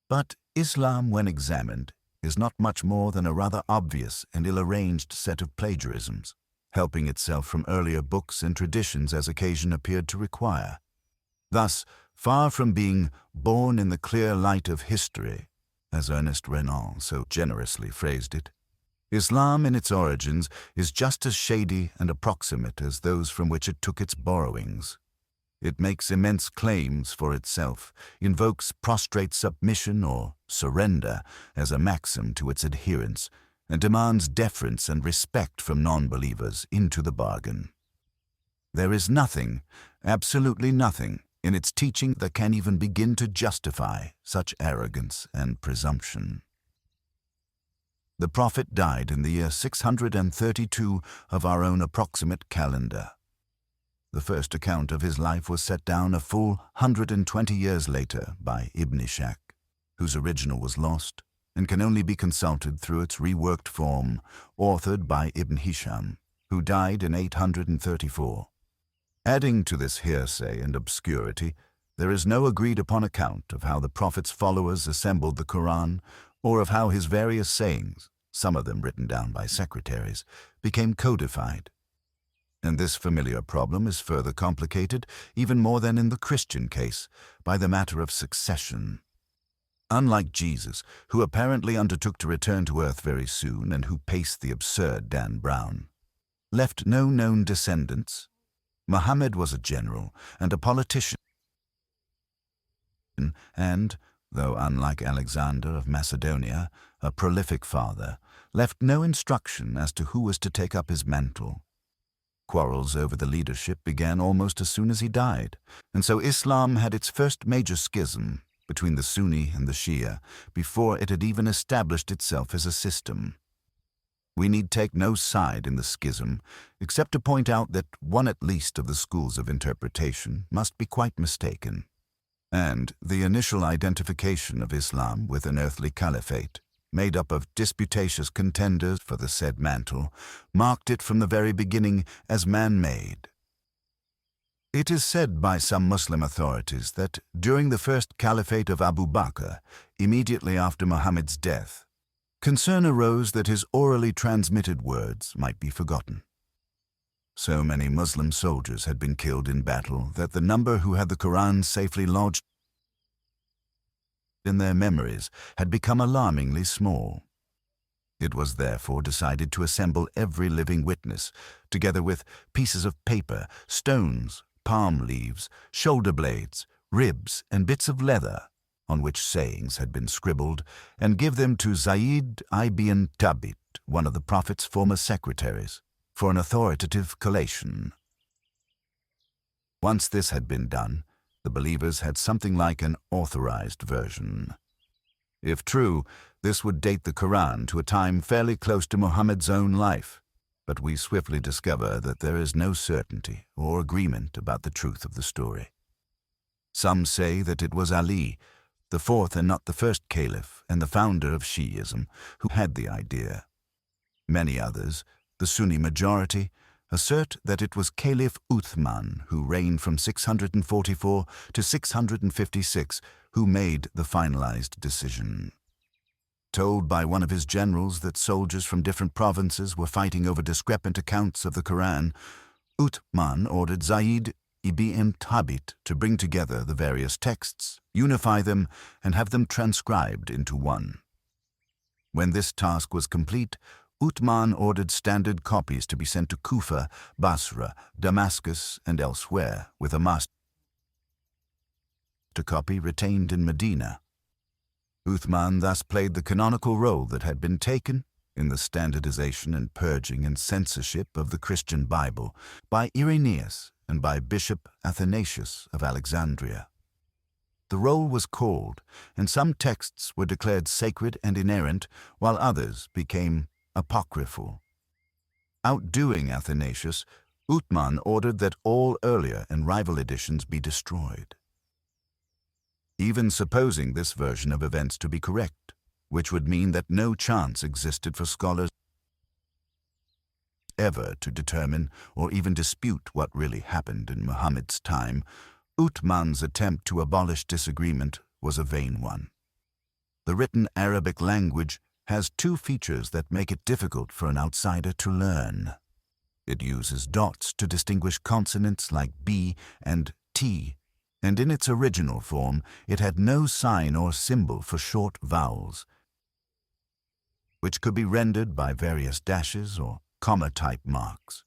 But Islam, when examined, is not much more than a rather obvious and ill-arranged set of plagiarisms, helping itself from earlier books and traditions as occasion appeared to require. Thus, far from being born in the clear light of history, as Ernest Renan so generously phrased it, Islam in its origins is just as shady and approximate as those from which it took its borrowings. It makes immense claims for itself, invokes prostrate submission or surrender as a maxim to its adherents, and demands deference and respect from non-believers into the bargain. There is nothing, absolutely nothing, in its teaching that can even begin to justify such arrogance and presumption. The Prophet died in the year 632 of our own approximate calendar. The first account of his life was set down a full 120 years later by Ibn Ishaq, whose original was lost and can only be consulted through its reworked form, authored by Ibn Hisham, who died in 834. Adding to this hearsay and obscurity, there is no agreed-upon account of how the Prophet's followers assembled the Quran, or of how his various sayings, some of them written down by secretaries, became codified. And this familiar problem is further complicated, even more than in the Christian case, by the matter of succession. Unlike Jesus, who apparently undertook to return to earth very soon and who paced the absurd Dan Brown, left no known descendants, Muhammad was a general and a politician, and, though unlike Alexander of Macedonia, a prolific father, left no instruction as to who was to take up his mantle. Quarrels over the leadership began almost as soon as he died, and so Islam had its first major schism between the Sunni and the Shia before it had even established itself as a system. We need take no side in the schism, except to point out that one at least of the schools of interpretation must be quite mistaken, and the initial identification of Islam with an earthly caliphate, made up of disputatious contenders for the said mantle, marked it from the very beginning as man-made. It is said by some Muslim authorities that during the first caliphate of Abu Bakr, immediately after Muhammad's death, concern arose that his orally transmitted words might be forgotten. So many Muslim soldiers had been killed in battle that the number who had the Quran safely lodged in their memories had become alarmingly small. It was therefore decided to assemble every living witness, together with pieces of paper, stones, palm leaves, shoulder blades, ribs, and bits of leather, on which sayings had been scribbled, and give them to Zayd ibn Thabit, one of the Prophet's former secretaries, for an authoritative collation. Once this had been done, the believers had something like an authorized version. If true, this would date the Quran to a time fairly close to Muhammad's own life, but we swiftly discover that there is no certainty or agreement about the truth of the story. Some say that it was Ali, the fourth and not the first caliph and the founder of Shi'ism, who had the idea. Many others, the Sunni majority, assert that it was Caliph Uthman, who reigned from 644 to 656, who made the finalized decision. Told by one of his generals that soldiers from different provinces were fighting over discrepant accounts of the Quran, Uthman ordered Zayd ibn Thabit to bring together the various texts, unify them, and have them transcribed into one. When this task was complete, Uthman ordered standard copies to be sent to Kufa, Basra, Damascus, and elsewhere with a master a copy retained in Medina. Uthman thus played the canonical role that had been taken in the standardization and purging and censorship of the Christian Bible by Irenaeus and by Bishop Athanasius of Alexandria. The roll was called, and some texts were declared sacred and inerrant, while others became apocryphal. Outdoing Athanasius, Uthman ordered that all earlier and rival editions be destroyed. Even supposing this version of events to be correct, which would mean that no chance existed for scholars ever to determine or even dispute what really happened in Muhammad's time, Uthman's attempt to abolish disagreement was a vain one. The written Arabic language has two features that make it difficult for an outsider to learn. It uses dots to distinguish consonants like B and T, and in its original form it had no sign or symbol for short vowels, which could be rendered by various dashes or comma-type marks.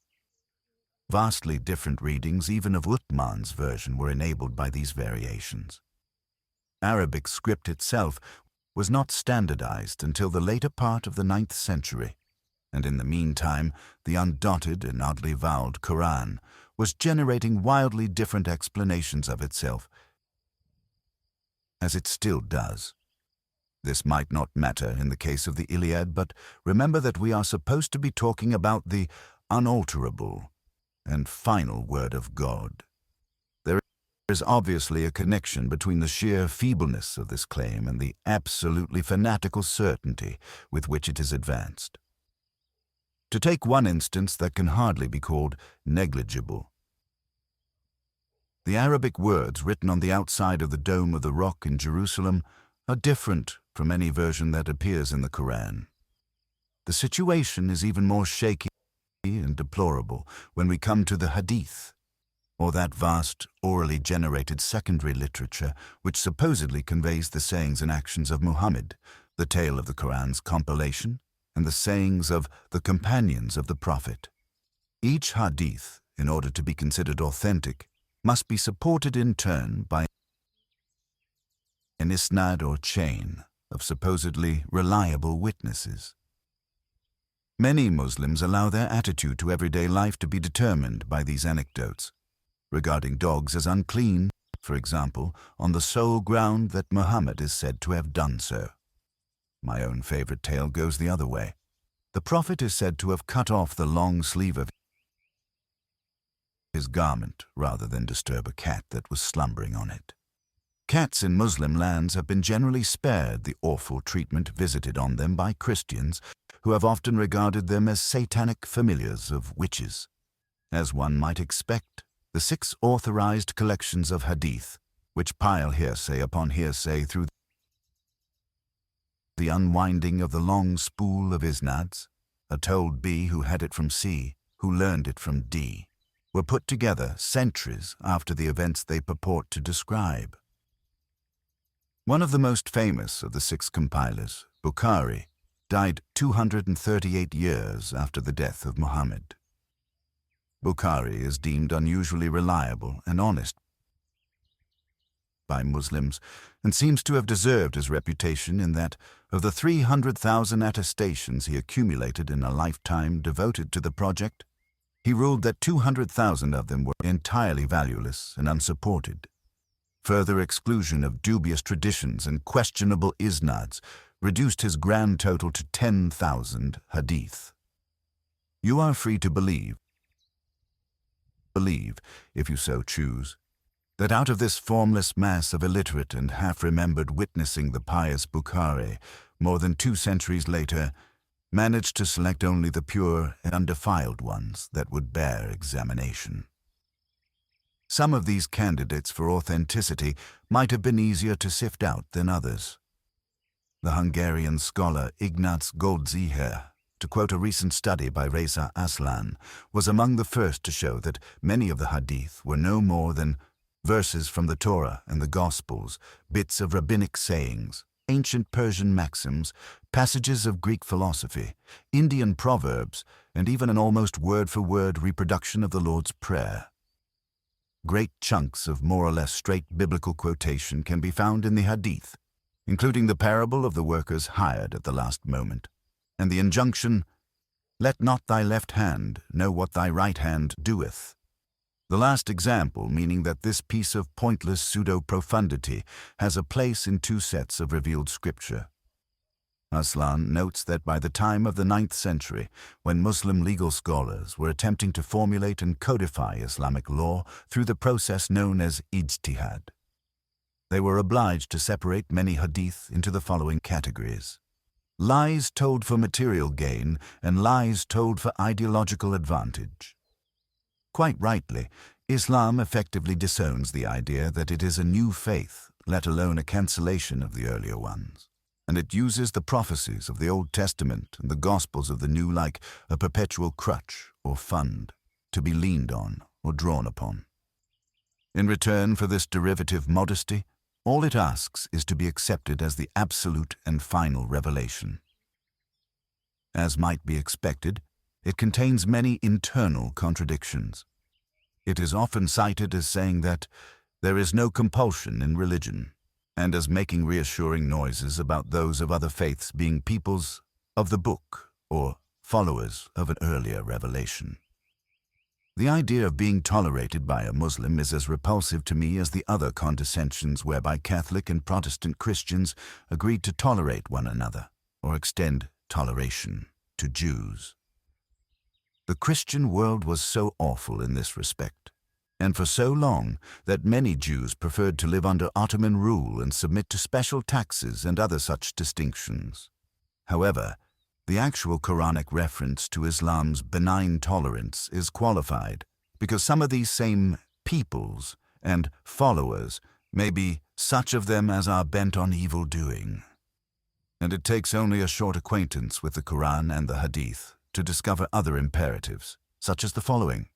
Vastly different readings even of Uthman's version were enabled by these variations. Arabic script itself was not standardized until the later part of the 9th century, and in the meantime the undotted and oddly voweled Quran was generating wildly different explanations of itself, as it still does. This might not matter in the case of the Iliad, but remember that we are supposed to be talking about the unalterable and final word of God. There is obviously a connection between the sheer feebleness of this claim and the absolutely fanatical certainty with which it is advanced. To take one instance that can hardly be called negligible, the Arabic words written on the outside of the Dome of the Rock in Jerusalem are different from any version that appears in the Quran. The situation is even more shaky and deplorable when we come to the Hadith, or that vast, orally generated secondary literature which supposedly conveys the sayings and actions of Muhammad, the tale of the Quran's compilation, and the sayings of the companions of the Prophet. Each Hadith, in order to be considered authentic, must be supported in turn by an isnad or chain of supposedly reliable witnesses. Many Muslims allow their attitude to everyday life to be determined by these anecdotes, regarding dogs as unclean, for example, on the sole ground that Muhammad is said to have done so. My own favorite tale goes the other way. The Prophet is said to have cut off the long sleeve of his garment rather than disturb a cat that was slumbering on it. Cats in Muslim lands have been generally spared the awful treatment visited on them by Christians, who have often regarded them as satanic familiars of witches. As one might expect, the 6 authorized collections of hadith, which pile hearsay upon hearsay through the unwinding of the long spool of isnads, a told B who had it from C, who learned it from D, were put together centuries after the events they purport to describe. One of the most famous of the 6 compilers, Bukhari, died 238 years after the death of Muhammad. Bukhari is deemed unusually reliable and honest by Muslims, and seems to have deserved his reputation in that, of the 300,000 attestations he accumulated in a lifetime devoted to the project, he ruled that 200,000 of them were entirely valueless and unsupported. Further exclusion of dubious traditions and questionable isnads reduced his grand total to 10,000 hadith. You are free to believe, if you so choose, that out of this formless mass of illiterate and half-remembered witnessing the pious Bukhari, more than 2 centuries later, managed to select only the pure and undefiled ones that would bear examination. Some of these candidates for authenticity might have been easier to sift out than others. The Hungarian scholar Ignác Goldziher, to quote a recent study by Reza Aslan, was among the first to show that many of the hadith were no more than verses from the Torah and the Gospels, bits of rabbinic sayings, ancient Persian maxims, passages of Greek philosophy, Indian proverbs, and even an almost word-for-word reproduction of the Lord's Prayer. Great chunks of more or less straight biblical quotation can be found in the Hadith, including the parable of the workers hired at the last moment, and the injunction, "Let not thy left hand know what thy right hand doeth." The last example meaning that this piece of pointless pseudo-profundity has a place in two sets of revealed scripture. Aslan notes that by the time of the 9th century, when Muslim legal scholars were attempting to formulate and codify Islamic law through the process known as ijtihad, they were obliged to separate many hadith into the following categories: lies told for material gain and lies told for ideological advantage. Quite rightly, Islam effectively disowns the idea that it is a new faith, let alone a cancellation of the earlier ones. And it uses the prophecies of the Old Testament and the Gospels of the New like a perpetual crutch or fund to be leaned on or drawn upon. In return for this derivative modesty, all it asks is to be accepted as the absolute and final revelation. As might be expected, it contains many internal contradictions. It is often cited as saying that there is no compulsion in religion, and as making reassuring noises about those of other faiths being peoples of the book or followers of an earlier revelation. The idea of being tolerated by a Muslim is as repulsive to me as the other condescensions whereby Catholic and Protestant Christians agreed to tolerate one another or extend toleration to Jews. The Christian world was so awful in this respect, and for so long that many Jews preferred to live under Ottoman rule and submit to special taxes and other such distinctions. However, the actual Quranic reference to Islam's benign tolerance is qualified because some of these same peoples and followers may be such of them as are bent on evil doing. And it takes only a short acquaintance with the Quran and the Hadith to discover other imperatives, such as the following.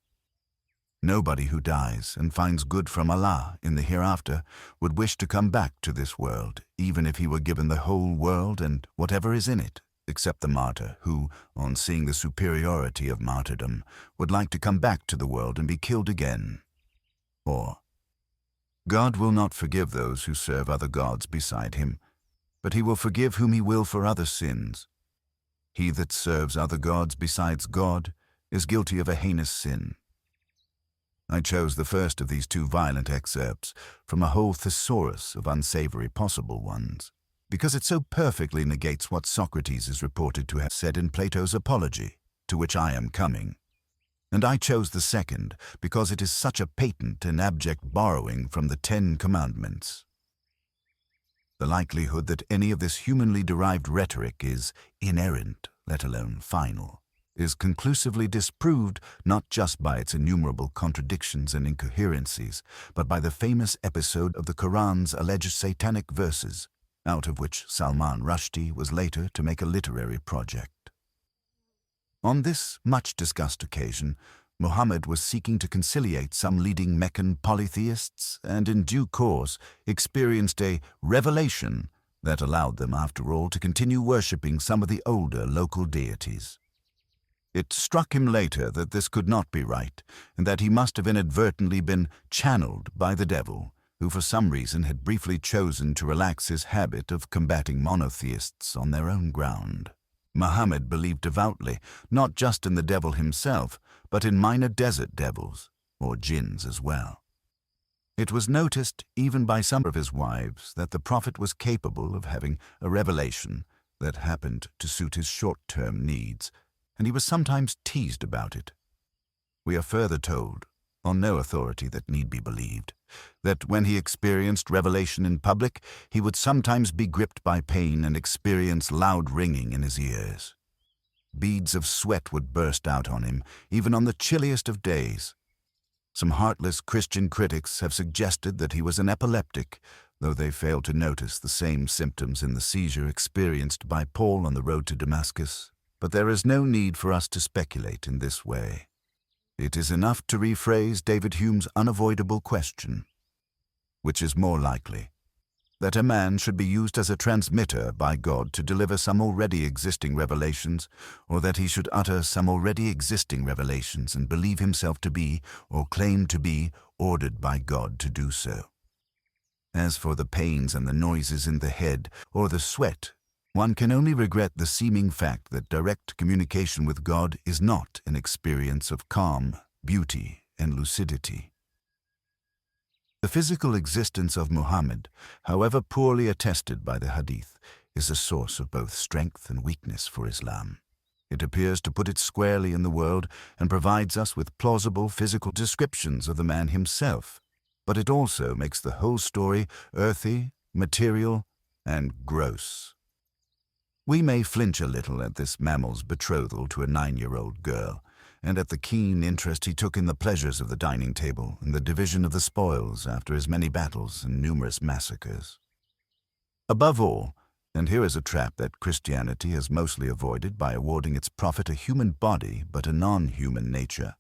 Nobody who dies and finds good from Allah in the hereafter would wish to come back to this world, even if he were given the whole world and whatever is in it, except the martyr who, on seeing the superiority of martyrdom, would like to come back to the world and be killed again. Or, God will not forgive those who serve other gods beside him, but he will forgive whom he will for other sins. He that serves other gods besides God is guilty of a heinous sin. I chose the first of these two violent excerpts from a whole thesaurus of unsavory possible ones, because it so perfectly negates what Socrates is reported to have said in Plato's Apology, to which I am coming. And I chose the second because it is such a patent and abject borrowing from the 10 Commandments. The likelihood that any of this humanly derived rhetoric is inerrant, let alone final, is conclusively disproved not just by its innumerable contradictions and incoherencies, but by the famous episode of the Quran's alleged satanic verses, out of which Salman Rushdie was later to make a literary project. On this much-discussed occasion, Muhammad was seeking to conciliate some leading Meccan polytheists and in due course experienced a revelation that allowed them, after all, to continue worshipping some of the older local deities. It struck him later that this could not be right, and that he must have inadvertently been channeled by the devil, who for some reason had briefly chosen to relax his habit of combating monotheists on their own ground. Muhammad believed devoutly, not just in the devil himself, but in minor desert devils, or jinns as well. It was noticed, even by some of his wives, that the prophet was capable of having a revelation that happened to suit his short-term needs, and he was sometimes teased about it. We are further told, on no authority that need be believed, that when he experienced revelation in public, he would sometimes be gripped by pain and experience loud ringing in his ears. Beads of sweat would burst out on him, even on the chilliest of days. Some heartless Christian critics have suggested that he was an epileptic, though they fail to notice the same symptoms in the seizure experienced by Paul on the road to Damascus. But there is no need for us to speculate in this way. It is enough to rephrase David Hume's unavoidable question: which is more likely, that a man should be used as a transmitter by God to deliver some already existing revelations, or that he should utter some already existing revelations and believe himself to be, or claim to be, ordered by God to do so. As for the pains and the noises in the head, or the sweat, one can only regret the seeming fact that direct communication with God is not an experience of calm, beauty, and lucidity. The physical existence of Muhammad, however poorly attested by the Hadith, is a source of both strength and weakness for Islam. It appears to put it squarely in the world and provides us with plausible physical descriptions of the man himself, but it also makes the whole story earthy, material, and gross. We may flinch a little at this mammal's betrothal to a 9-year-old girl, and at the keen interest he took in the pleasures of the dining table and the division of the spoils after his many battles and numerous massacres. Above all, and here is a trap that Christianity has mostly avoided by awarding its prophet a human body but a non-human nature,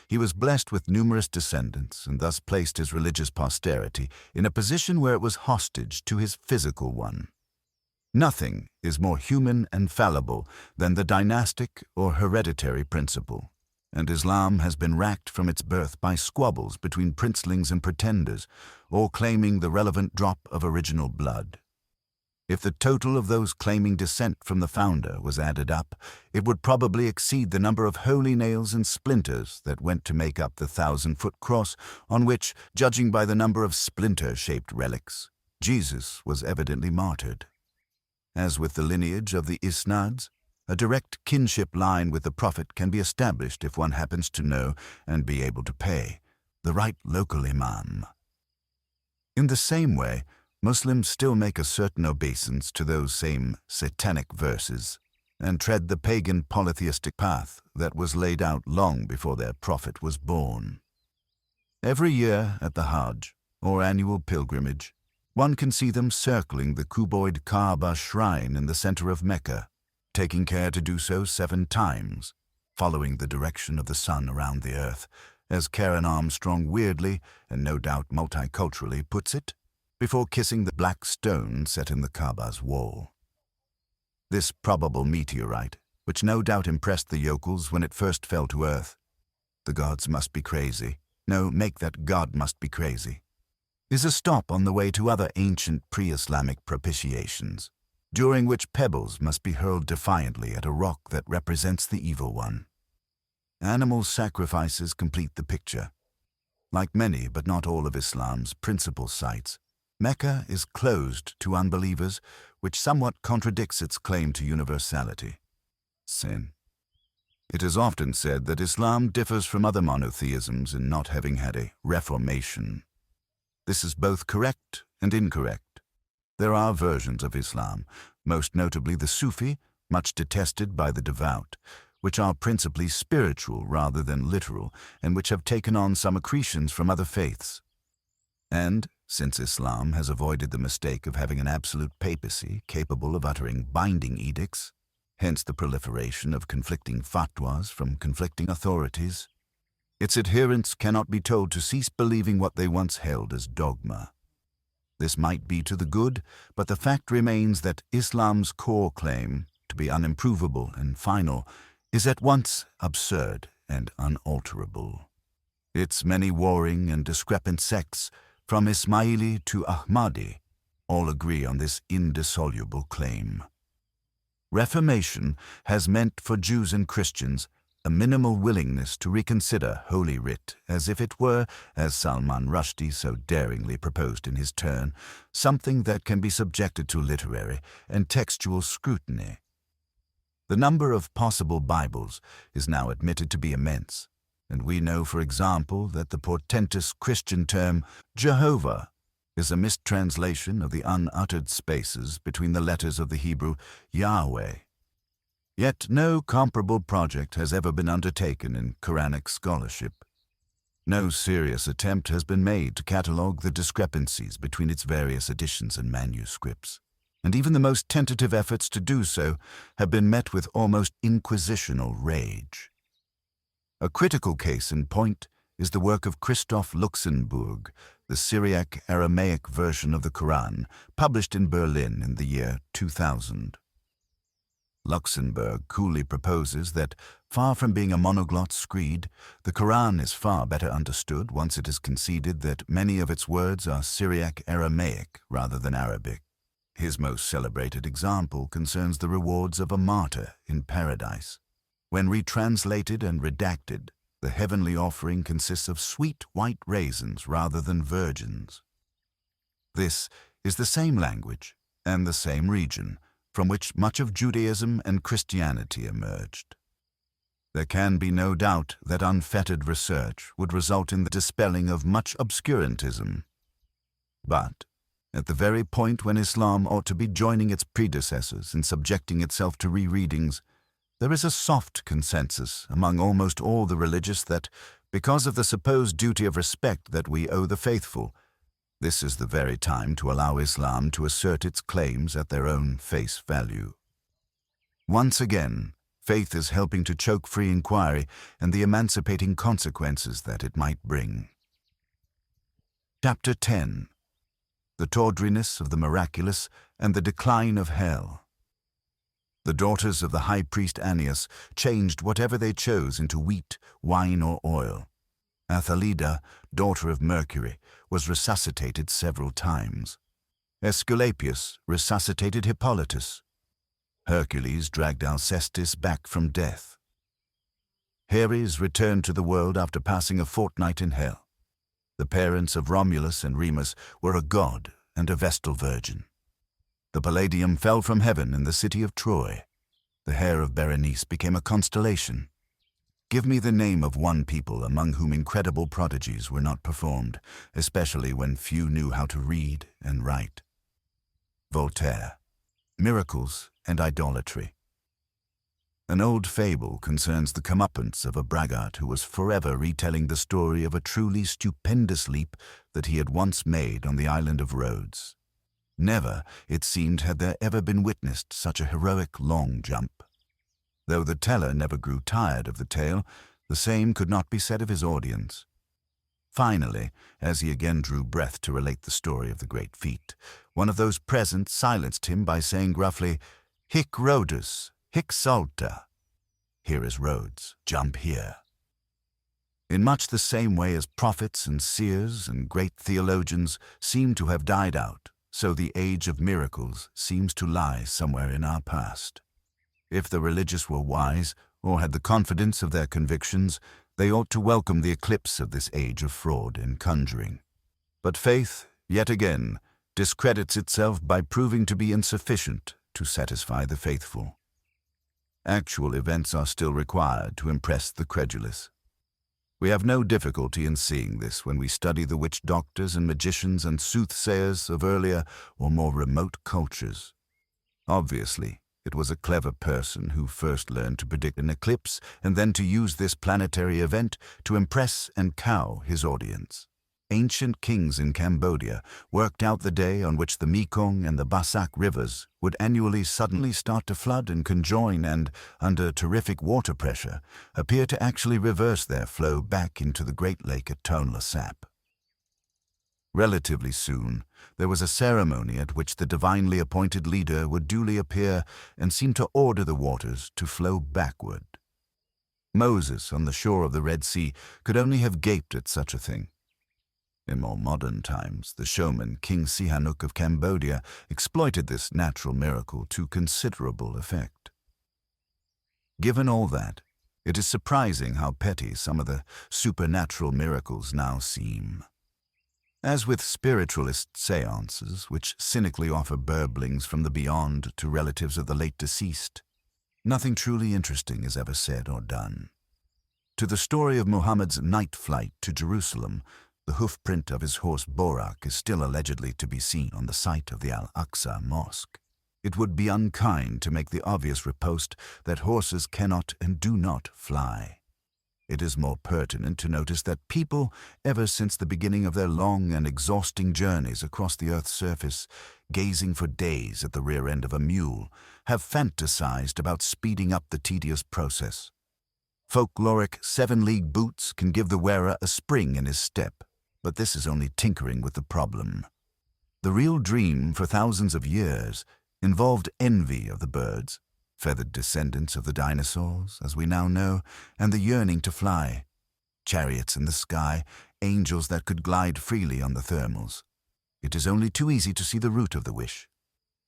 he was blessed with numerous descendants and thus placed his religious posterity in a position where it was hostage to his physical one. Nothing is more human and fallible than the dynastic or hereditary principle, and Islam has been racked from its birth by squabbles between princelings and pretenders, all claiming the relevant drop of original blood. If the total of those claiming descent from the founder was added up, it would probably exceed the number of holy nails and splinters that went to make up the 1,000-foot cross on which, judging by the number of splinter-shaped relics, Jesus was evidently martyred. As with the lineage of the Isnads, a direct kinship line with the Prophet can be established if one happens to know and be able to pay the right local imam. In the same way, Muslims still make a certain obeisance to those same satanic verses and tread the pagan polytheistic path that was laid out long before their Prophet was born. Every year at the Hajj, or annual pilgrimage, one can see them circling the cuboid Kaaba shrine in the center of Mecca, taking care to do so 7 times, following the direction of the sun around the earth, as Karen Armstrong weirdly, and no doubt multiculturally, puts it, before kissing the black stone set in the Kaaba's wall. This probable meteorite, which no doubt impressed the yokels when it first fell to earth, the gods must be crazy, no, make that God must be crazy, is a stop on the way to other ancient pre-Islamic propitiations, during which pebbles must be hurled defiantly at a rock that represents the evil one. Animal sacrifices complete the picture. Like many but not all of Islam's principal sites, Mecca is closed to unbelievers, which somewhat contradicts its claim to universality. Sin. It is often said that Islam differs from other monotheisms in not having had a reformation. This is both correct and incorrect. There are versions of Islam, most notably the Sufi, much detested by the devout, which are principally spiritual rather than literal, and which have taken on some accretions from other faiths. And, since Islam has avoided the mistake of having an absolute papacy capable of uttering binding edicts, hence the proliferation of conflicting fatwas from conflicting authorities, its adherents cannot be told to cease believing what they once held as dogma. This might be to the good, but the fact remains that Islam's core claim, to be unimprovable and final, is at once absurd and unalterable. Its many warring and discrepant sects, from Ismaili to Ahmadi, all agree on this indissoluble claim. Reformation has meant for Jews and Christians a minimal willingness to reconsider Holy Writ as if it were, as Salman Rushdie so daringly proposed in his turn, something that can be subjected to literary and textual scrutiny. The number of possible Bibles is now admitted to be immense, and we know, for example, that the portentous Christian term Jehovah is a mistranslation of the unuttered spaces between the letters of the Hebrew Yahweh. Yet no comparable project has ever been undertaken in Quranic scholarship. No serious attempt has been made to catalogue the discrepancies between its various editions and manuscripts, and even the most tentative efforts to do so have been met with almost inquisitional rage. A critical case in point is the work of Christoph Luxemburg, the Syriac Aramaic version of the Quran, published in Berlin in the year 2000. Luxemburg coolly proposes that, far from being a monoglot screed, the Quran is far better understood once it is conceded that many of its words are Syriac Aramaic rather than Arabic. His most celebrated example concerns the rewards of a martyr in paradise. When retranslated and redacted, the heavenly offering consists of sweet white raisins rather than virgins. This is the same language and the same region from which much of Judaism and Christianity emerged. There can be no doubt that unfettered research would result in the dispelling of much obscurantism. But, at the very point when Islam ought to be joining its predecessors in subjecting itself to rereadings, there is a soft consensus among almost all the religious that, because of the supposed duty of respect that we owe the faithful, this is the very time to allow Islam to assert its claims at their own face value. Once again, faith is helping to choke free inquiry and the emancipating consequences that it might bring. Chapter 10. The Tawdriness of the Miraculous and the Decline of Hell. The daughters of the high priest Annius changed whatever they chose into wheat, wine, or oil. Athalida, daughter of Mercury, was resuscitated several times. Aesculapius resuscitated Hippolytus. Hercules dragged Alcestis back from death. Ares returned to the world after passing a fortnight in hell. The parents of Romulus and Remus were a god and a Vestal virgin. The Palladium fell from heaven in the city of Troy. The hair of Berenice became a constellation. Give me the name of one people among whom incredible prodigies were not performed, especially when few knew how to read and write. Voltaire. Miracles and Idolatry. An old fable concerns the comeuppance of a braggart who was forever retelling the story of a truly stupendous leap that he had once made on the island of Rhodes. Never, it seemed, had there ever been witnessed such a heroic long jump. Though the teller never grew tired of the tale, the same could not be said of his audience. Finally, as he again drew breath to relate the story of the great feat, one of those present silenced him by saying gruffly, "Hic Rhodus, hic salta." Here is Rhodes, jump here. In much the same way as prophets and seers and great theologians seem to have died out, so the age of miracles seems to lie somewhere in our past. If the religious were wise, or had the confidence of their convictions, they ought to welcome the eclipse of this age of fraud and conjuring. But faith, yet again, discredits itself by proving to be insufficient to satisfy the faithful. Actual events are still required to impress the credulous. We have no difficulty in seeing this when we study the witch doctors and magicians and soothsayers of earlier or more remote cultures. Obviously, it was a clever person who first learned to predict an eclipse and then to use this planetary event to impress and cow his audience. Ancient kings in Cambodia worked out the day on which the Mekong and the Basak rivers would annually suddenly start to flood and conjoin and, under terrific water pressure, appear to actually reverse their flow back into the Great Lake at Tonle Sap. Relatively soon, there was a ceremony at which the divinely appointed leader would duly appear and seem to order the waters to flow backward. Moses, on the shore of the Red Sea, could only have gaped at such a thing. In more modern times, the showman King Sihanouk of Cambodia exploited this natural miracle to considerable effect. Given all that, it is surprising how petty some of the supernatural miracles now seem. As with spiritualist seances, which cynically offer burblings from the beyond to relatives of the late deceased, nothing truly interesting is ever said or done. To the story of Muhammad's night flight to Jerusalem, the hoofprint of his horse Borak is still allegedly to be seen on the site of the Al-Aqsa Mosque. It would be unkind to make the obvious riposte that horses cannot and do not fly. It is more pertinent to notice that people, ever since the beginning of their long and exhausting journeys across the Earth's surface, gazing for days at the rear end of a mule, have fantasized about speeding up the tedious process. Folkloric 7-league boots can give the wearer a spring in his step, but this is only tinkering with the problem. The real dream for thousands of years involved envy of the birds, feathered descendants of the dinosaurs, as we now know, and the yearning to fly, chariots in the sky, angels that could glide freely on the thermals. It is only too easy to see the root of the wish.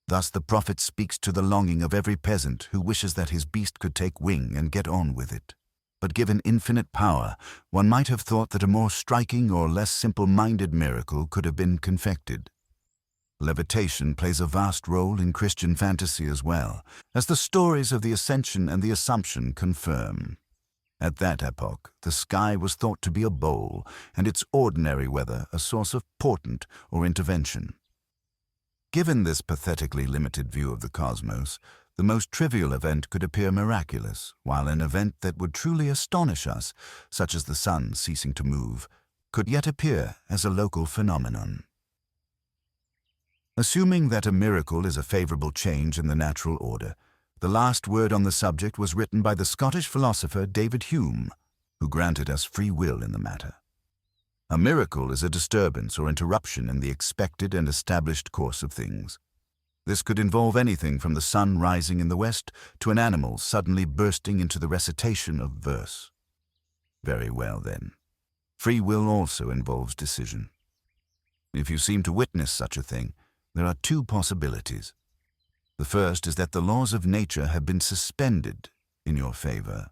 Thus the prophet speaks to the longing of every peasant who wishes that his beast could take wing and get on with it. But given infinite power, one might have thought that a more striking or less simple-minded miracle could have been confected. Levitation plays a vast role in Christian fantasy as well, as the stories of the Ascension and the Assumption confirm. At that epoch, the sky was thought to be a bowl, and its ordinary weather a source of portent or intervention. Given this pathetically limited view of the cosmos, the most trivial event could appear miraculous, while an event that would truly astonish us, such as the sun ceasing to move, could yet appear as a local phenomenon. Assuming that a miracle is a favorable change in the natural order, the last word on the subject was written by the Scottish philosopher David Hume, who granted us free will in the matter. A miracle is a disturbance or interruption in the expected and established course of things. This could involve anything from the sun rising in the west to an animal suddenly bursting into the recitation of verse. Very well, then. Free will also involves decision. If you seem to witness such a thing, there are two possibilities. The first is that the laws of nature have been suspended in your favor.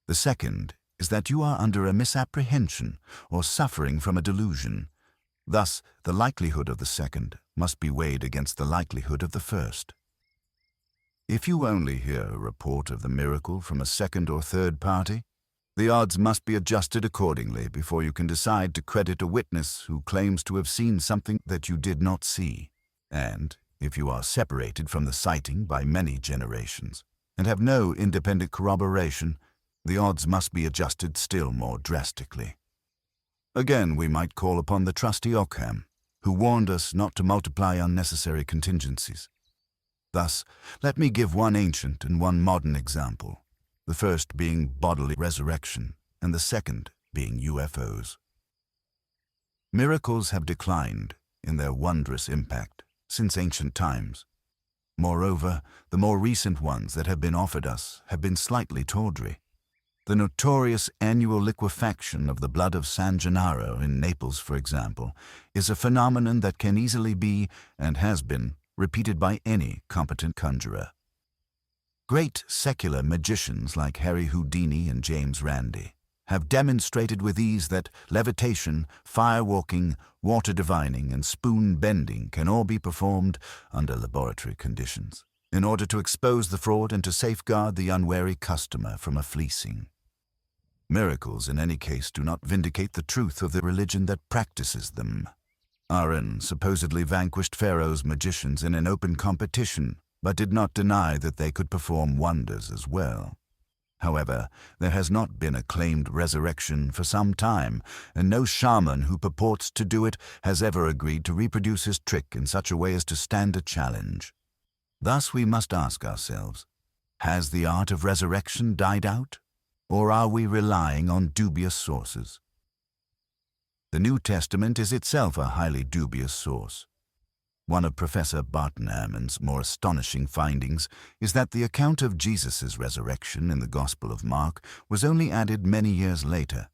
The second is that you are under a misapprehension or suffering from a delusion. Thus, the likelihood of the second must be weighed against the likelihood of the first. If you only hear a report of the miracle from a second or third party, the odds must be adjusted accordingly before you can decide to credit a witness who claims to have seen something that you did not see. And, if you are separated from the sighting by many generations and have no independent corroboration, the odds must be adjusted still more drastically. Again, we might call upon the trusty Ockham, who warned us not to multiply unnecessary contingencies. Thus, let me give one ancient and one modern example, the first being bodily resurrection and the second being UFOs. Miracles have declined in their wondrous impact since ancient times. Moreover, the more recent ones that have been offered us have been slightly tawdry. The notorious annual liquefaction of the blood of San Gennaro in Naples, for example, is a phenomenon that can easily be, and has been, repeated by any competent conjurer. Great secular magicians like Harry Houdini and James Randi have demonstrated with ease that levitation, firewalking, water divining, and spoon bending can all be performed under laboratory conditions, in order to expose the fraud and to safeguard the unwary customer from a fleecing. Miracles, in any case, do not vindicate the truth of the religion that practices them. Aaron supposedly vanquished Pharaoh's magicians in an open competition, but did not deny that they could perform wonders as well. However, there has not been a claimed resurrection for some time, and no shaman who purports to do it has ever agreed to reproduce his trick in such a way as to stand a challenge. Thus we must ask ourselves, has the art of resurrection died out, or are we relying on dubious sources? The New Testament is itself a highly dubious source. One of Professor Bartnam's more astonishing findings is that the account of Jesus' resurrection in the Gospel of Mark was only added many years later.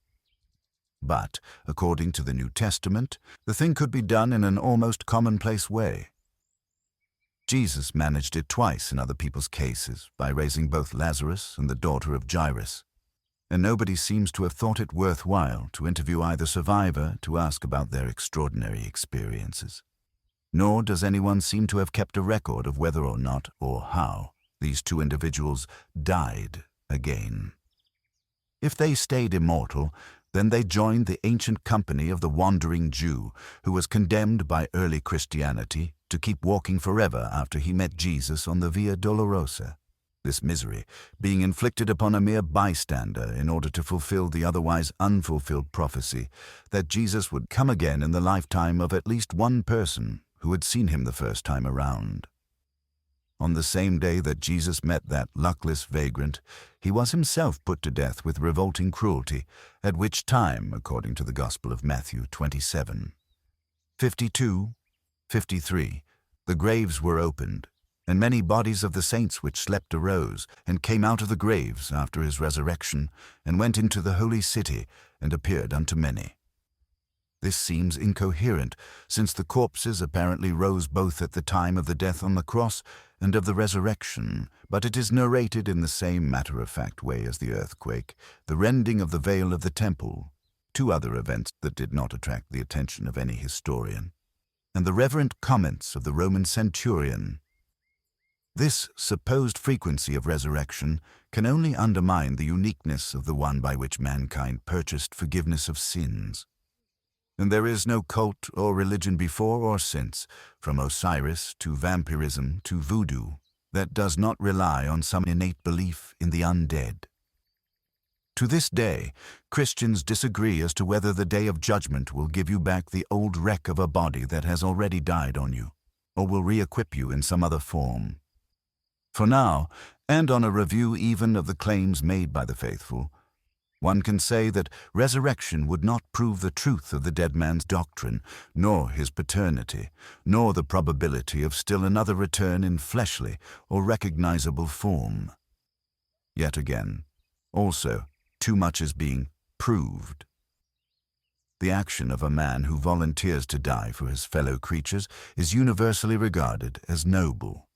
But, according to the New Testament, the thing could be done in an almost commonplace way. Jesus managed it twice in other people's cases by raising both Lazarus and the daughter of Jairus, and nobody seems to have thought it worthwhile to interview either survivor to ask about their extraordinary experiences. Nor does anyone seem to have kept a record of whether or not, or how, these two individuals died again. If they stayed immortal, then they joined the ancient company of the wandering Jew, who was condemned by early Christianity to keep walking forever after he met Jesus on the Via Dolorosa, this misery being inflicted upon a mere bystander in order to fulfill the otherwise unfulfilled prophecy that Jesus would come again in the lifetime of at least one person who had seen him the first time around. On the same day that Jesus met that luckless vagrant, he was himself put to death with revolting cruelty, at which time, according to the Gospel of Matthew 27, 52, 53, the graves were opened, and many bodies of the saints which slept arose, and came out of the graves after his resurrection, and went into the holy city, and appeared unto many. This seems incoherent, since the corpses apparently rose both at the time of the death on the cross and of the resurrection, but it is narrated in the same matter-of-fact way as the earthquake, the rending of the veil of the temple, two other events that did not attract the attention of any historian, and the reverent comments of the Roman centurion. This supposed frequency of resurrection can only undermine the uniqueness of the one by which mankind purchased forgiveness of sins. And there is no cult or religion before or since, from Osiris to vampirism to voodoo, that does not rely on some innate belief in the undead. To this day, Christians disagree as to whether the day of judgment will give you back the old wreck of a body that has already died on you, or will re-equip you in some other form. For now, and on a review even of the claims made by the faithful, one can say that resurrection would not prove the truth of the dead man's doctrine, nor his paternity, nor the probability of still another return in fleshly or recognizable form. Yet again, also, too much is being proved. The action of a man who volunteers to die for his fellow creatures is universally regarded as noble.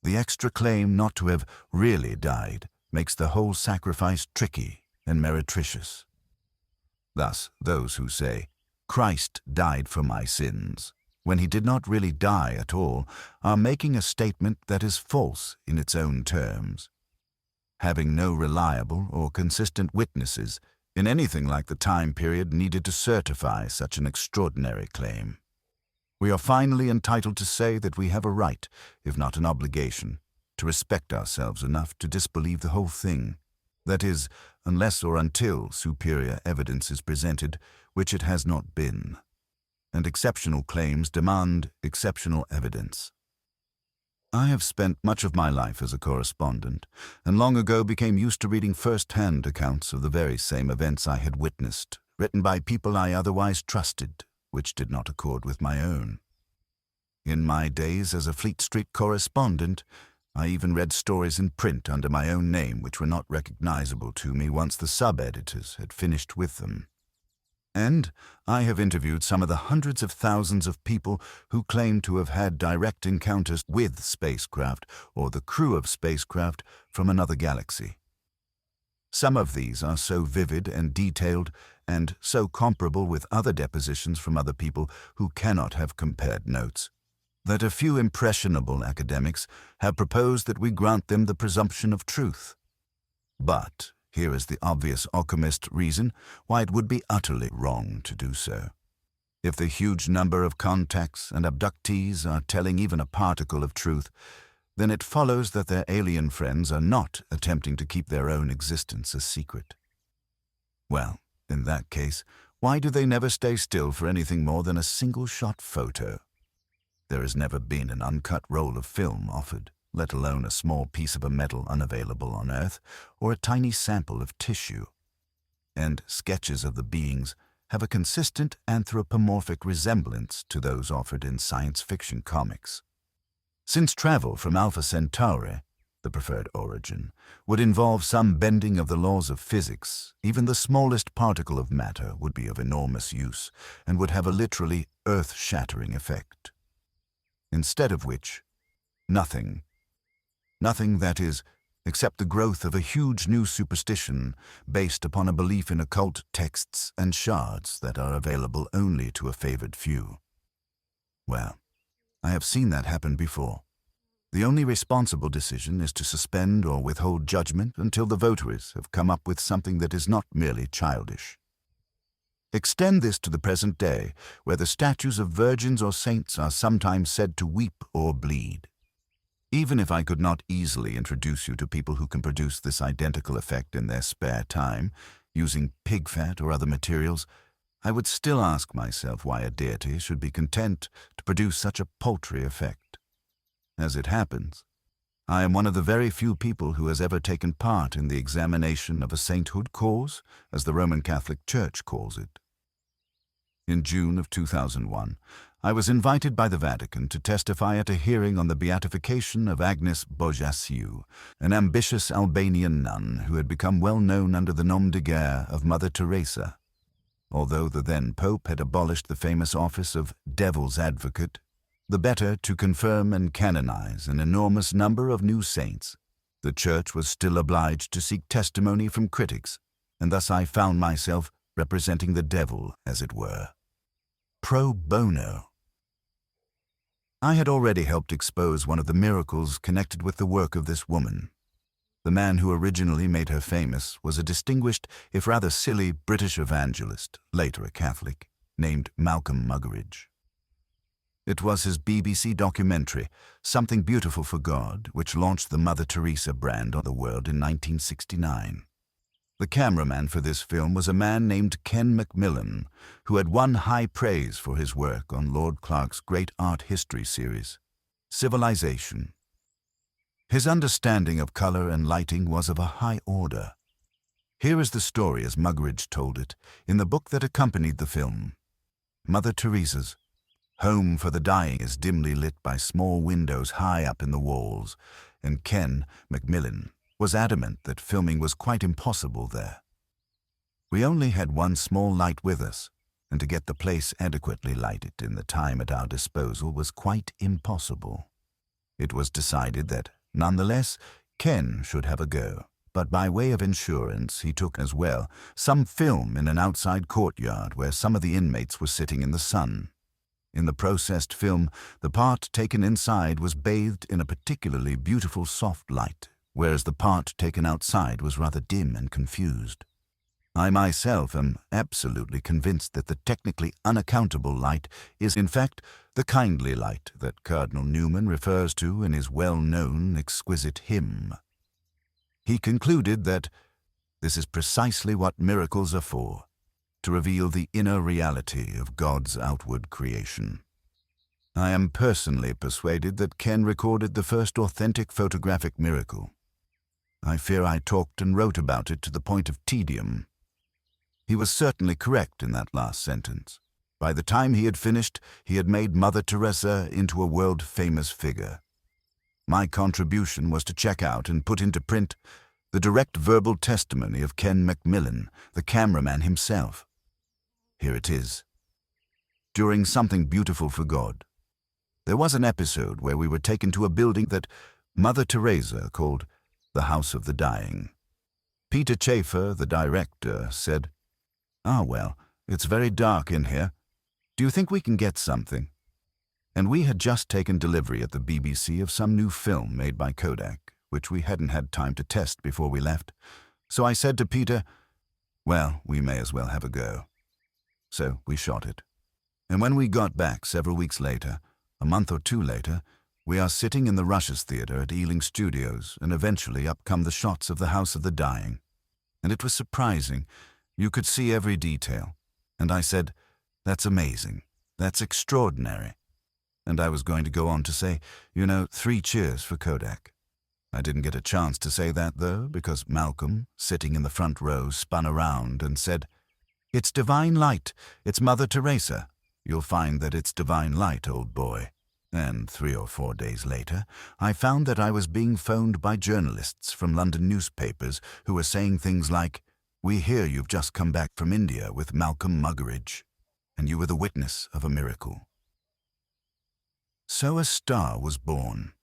The extra claim not to have really died makes the whole sacrifice tricky and meretricious. Thus, those who say, "Christ died for my sins," when he did not really die at all, are making a statement that is false in its own terms. Having no reliable or consistent witnesses in anything like the time period needed to certify such an extraordinary claim, we are finally entitled to say that we have a right, if not an obligation, to respect ourselves enough to disbelieve the whole thing. That is, unless or until superior evidence is presented, which it has not been. And exceptional claims demand exceptional evidence. I have spent much of my life as a correspondent, and long ago became used to reading first-hand accounts of the very same events I had witnessed, written by people I otherwise trusted, which did not accord with my own. In my days as a Fleet Street correspondent, I even read stories in print under my own name which were not recognizable to me once the sub-editors had finished with them. And I have interviewed some of the hundreds of thousands of people who claim to have had direct encounters with spacecraft or the crew of spacecraft from another galaxy. Some of these are so vivid and detailed and so comparable with other depositions from other people who cannot have compared notes, that a few impressionable academics have proposed that we grant them the presumption of truth. But here is the obvious alchemist reason why it would be utterly wrong to do so. If the huge number of contacts and abductees are telling even a particle of truth, then it follows that their alien friends are not attempting to keep their own existence a secret. Well, in that case, why do they never stay still for anything more than a single-shot photo? There has never been an uncut roll of film offered, let alone a small piece of a metal unavailable on Earth, or a tiny sample of tissue. And sketches of the beings have a consistent anthropomorphic resemblance to those offered in science fiction comics. Since travel from Alpha Centauri, the preferred origin, would involve some bending of the laws of physics, even the smallest particle of matter would be of enormous use and would have a literally earth-shattering effect. Instead of which, nothing, that is, except the growth of a huge new superstition based upon a belief in occult texts and shards that are available only to a favored few. Well, I have seen that happen before. The only responsible decision is to suspend or withhold judgment until the votaries have come up with something that is not merely childish. Extend this to the present day, where the statues of virgins or saints are sometimes said to weep or bleed. Even if I could not easily introduce you to people who can produce this identical effect in their spare time, using pig fat or other materials, I would still ask myself why a deity should be content to produce such a paltry effect. As it happens, I am one of the very few people who has ever taken part in the examination of a sainthood cause, as the Roman Catholic Church calls it. In June of 2001, I was invited by the Vatican to testify at a hearing on the beatification of Agnes Bojasiu, an ambitious Albanian nun who had become well known under the nom de guerre of Mother Teresa. Although the then Pope had abolished the famous office of Devil's Advocate, the better to confirm and canonize an enormous number of new saints, the Church was still obliged to seek testimony from critics, and thus I found myself representing the devil, as it were. Pro bono. I had already helped expose one of the miracles connected with the work of this woman. The man who originally made her famous was a distinguished, if rather silly, British evangelist, later a Catholic, named Malcolm Muggeridge. It was his BBC documentary, Something Beautiful for God, which launched the Mother Teresa brand on the world in 1969. The cameraman for this film was a man named Ken Macmillan, who had won high praise for his work on Lord Clark's great art history series, Civilization. His understanding of color and lighting was of a high order. Here is the story as Muggeridge told it in the book that accompanied the film. Mother Teresa's home for the dying is dimly lit by small windows high up in the walls, and Ken Macmillan was adamant that filming was quite impossible there. We only had one small light with us, and to get the place adequately lighted in the time at our disposal was quite impossible. It was decided that, nonetheless, Ken should have a go, but by way of insurance he took as well some film in an outside courtyard where some of the inmates were sitting in the sun. In the processed film, the part taken inside was bathed in a particularly beautiful soft light, whereas the part taken outside was rather dim and confused. I myself am absolutely convinced that the technically unaccountable light is in fact the kindly light that Cardinal Newman refers to in his well-known exquisite hymn. He concluded that this is precisely what miracles are for, to reveal the inner reality of God's outward creation. I am personally persuaded that Ken recorded the first authentic photographic miracle. I fear I talked and wrote about it to the point of tedium. He was certainly correct in that last sentence. By the time he had finished, he had made Mother Teresa into a world-famous figure. My contribution was to check out and put into print the direct verbal testimony of Ken Macmillan, the cameraman himself. Here it is. During Something Beautiful for God, there was an episode where we were taken to a building that Mother Teresa called the House of the Dying. Peter Chafer, the director, said, well, it's very dark in here. Do you think we can get something?" And we had just taken delivery at the BBC of some new film made by Kodak, which we hadn't had time to test before we left. So I said to Peter, well, we may as well have a go. So we shot it. And when we got back several weeks later, a month or two later, we are sitting in the Rushes Theatre at Ealing Studios, and eventually up come the shots of the House of the Dying. And it was surprising. You could see every detail. And I said, that's amazing. That's extraordinary. And I was going to go on to say, 3 cheers for Kodak. I didn't get a chance to say that, though, because Malcolm, sitting in the front row, spun around and said, "It's divine light. It's Mother Teresa. You'll find that it's divine light, old boy." And 3 or 4 days later, I found that I was being phoned by journalists from London newspapers who were saying things like, "We hear you've just come back from India with Malcolm Muggeridge, and you were the witness of a miracle." So a star was born.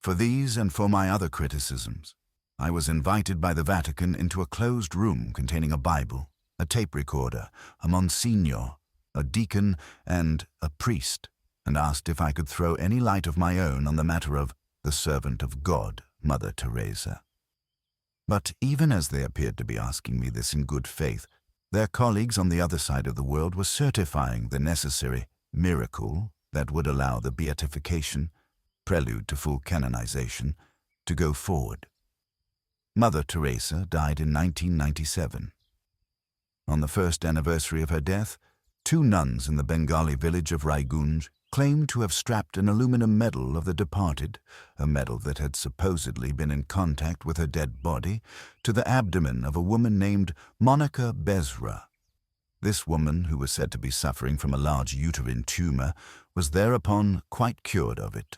For these and for my other criticisms, I was invited by the Vatican into a closed room containing a Bible, a tape recorder, a Monsignor, a deacon, and a priest, and asked if I could throw any light of my own on the matter of the servant of God, Mother Teresa. But even as they appeared to be asking me this in good faith, their colleagues on the other side of the world were certifying the necessary miracle that would allow the beatification, prelude to full canonization, to go forward. Mother Teresa died in 1997. On the first anniversary of her death, 2 nuns in the Bengali village of Raigunj claimed to have strapped an aluminum medal of the departed, a medal that had supposedly been in contact with her dead body, to the abdomen of a woman named Monica Bezra. This woman, who was said to be suffering from a large uterine tumor, was thereupon quite cured of it.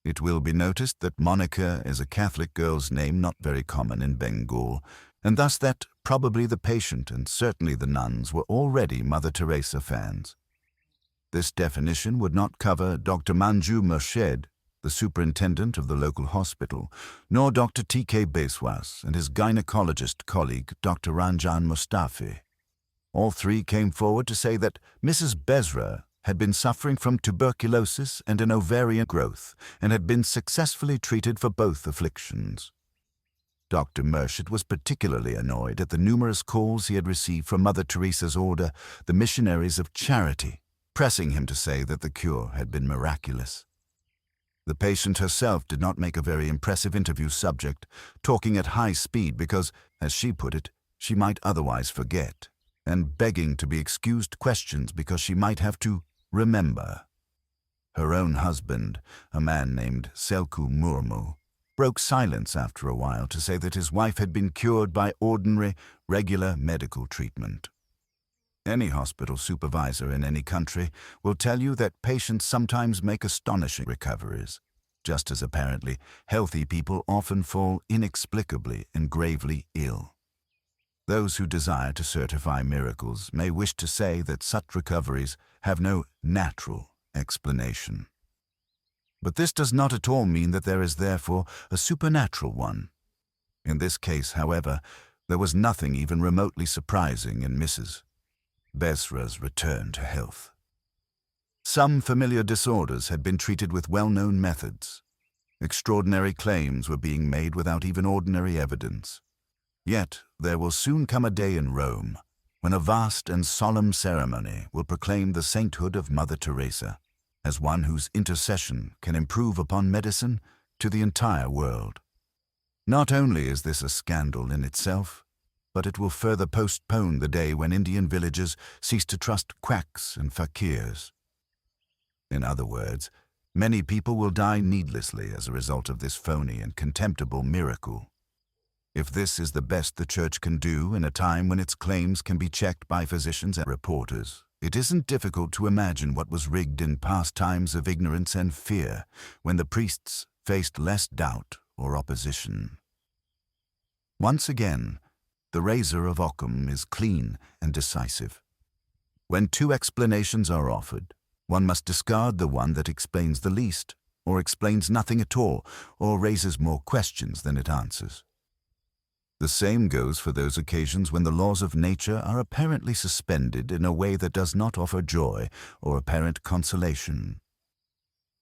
It will be noticed that Monica is a Catholic girl's name not very common in Bengal, and thus that probably the patient and certainly the nuns were already Mother Teresa fans. This definition would not cover Dr. Manju Murshid, the superintendent of the local hospital, nor Dr. T.K. Beswas and his gynecologist colleague Dr. Ranjan Mustafi. All three came forward to say that Mrs. Bezra had been suffering from tuberculosis and an ovarian growth and had been successfully treated for both afflictions. Dr. Murshid was particularly annoyed at the numerous calls he had received from Mother Teresa's order, the Missionaries of Charity, pressing him to say that the cure had been miraculous. The patient herself did not make a very impressive interview subject, talking at high speed because, as she put it, she might otherwise forget, and begging to be excused questions because she might have to remember. Her own husband, a man named Selku Murmu, broke silence after a while to say that his wife had been cured by ordinary, regular medical treatment. Any hospital supervisor in any country will tell you that patients sometimes make astonishing recoveries, just as apparently healthy people often fall inexplicably and gravely ill. Those who desire to certify miracles may wish to say that such recoveries have no natural explanation. But this does not at all mean that there is therefore a supernatural one. In this case, however, there was nothing even remotely surprising in Mrs. Bezra's return to health. Some familiar disorders had been treated with well-known methods. Extraordinary claims were being made without even ordinary evidence. Yet there will soon come a day in Rome when a vast and solemn ceremony will proclaim the sainthood of Mother Teresa as one whose intercession can improve upon medicine to the entire world. Not only is this a scandal in itself, but it will further postpone the day when Indian villages cease to trust quacks and fakirs. In other words, many people will die needlessly as a result of this phony and contemptible miracle. If this is the best the Church can do in a time when its claims can be checked by physicians and reporters, it isn't difficult to imagine what was rigged in past times of ignorance and fear when the priests faced less doubt or opposition. Once again, the razor of Occam is clean and decisive. When two explanations are offered, one must discard the one that explains the least, or explains nothing at all, or raises more questions than it answers. The same goes for those occasions when the laws of nature are apparently suspended in a way that does not offer joy or apparent consolation.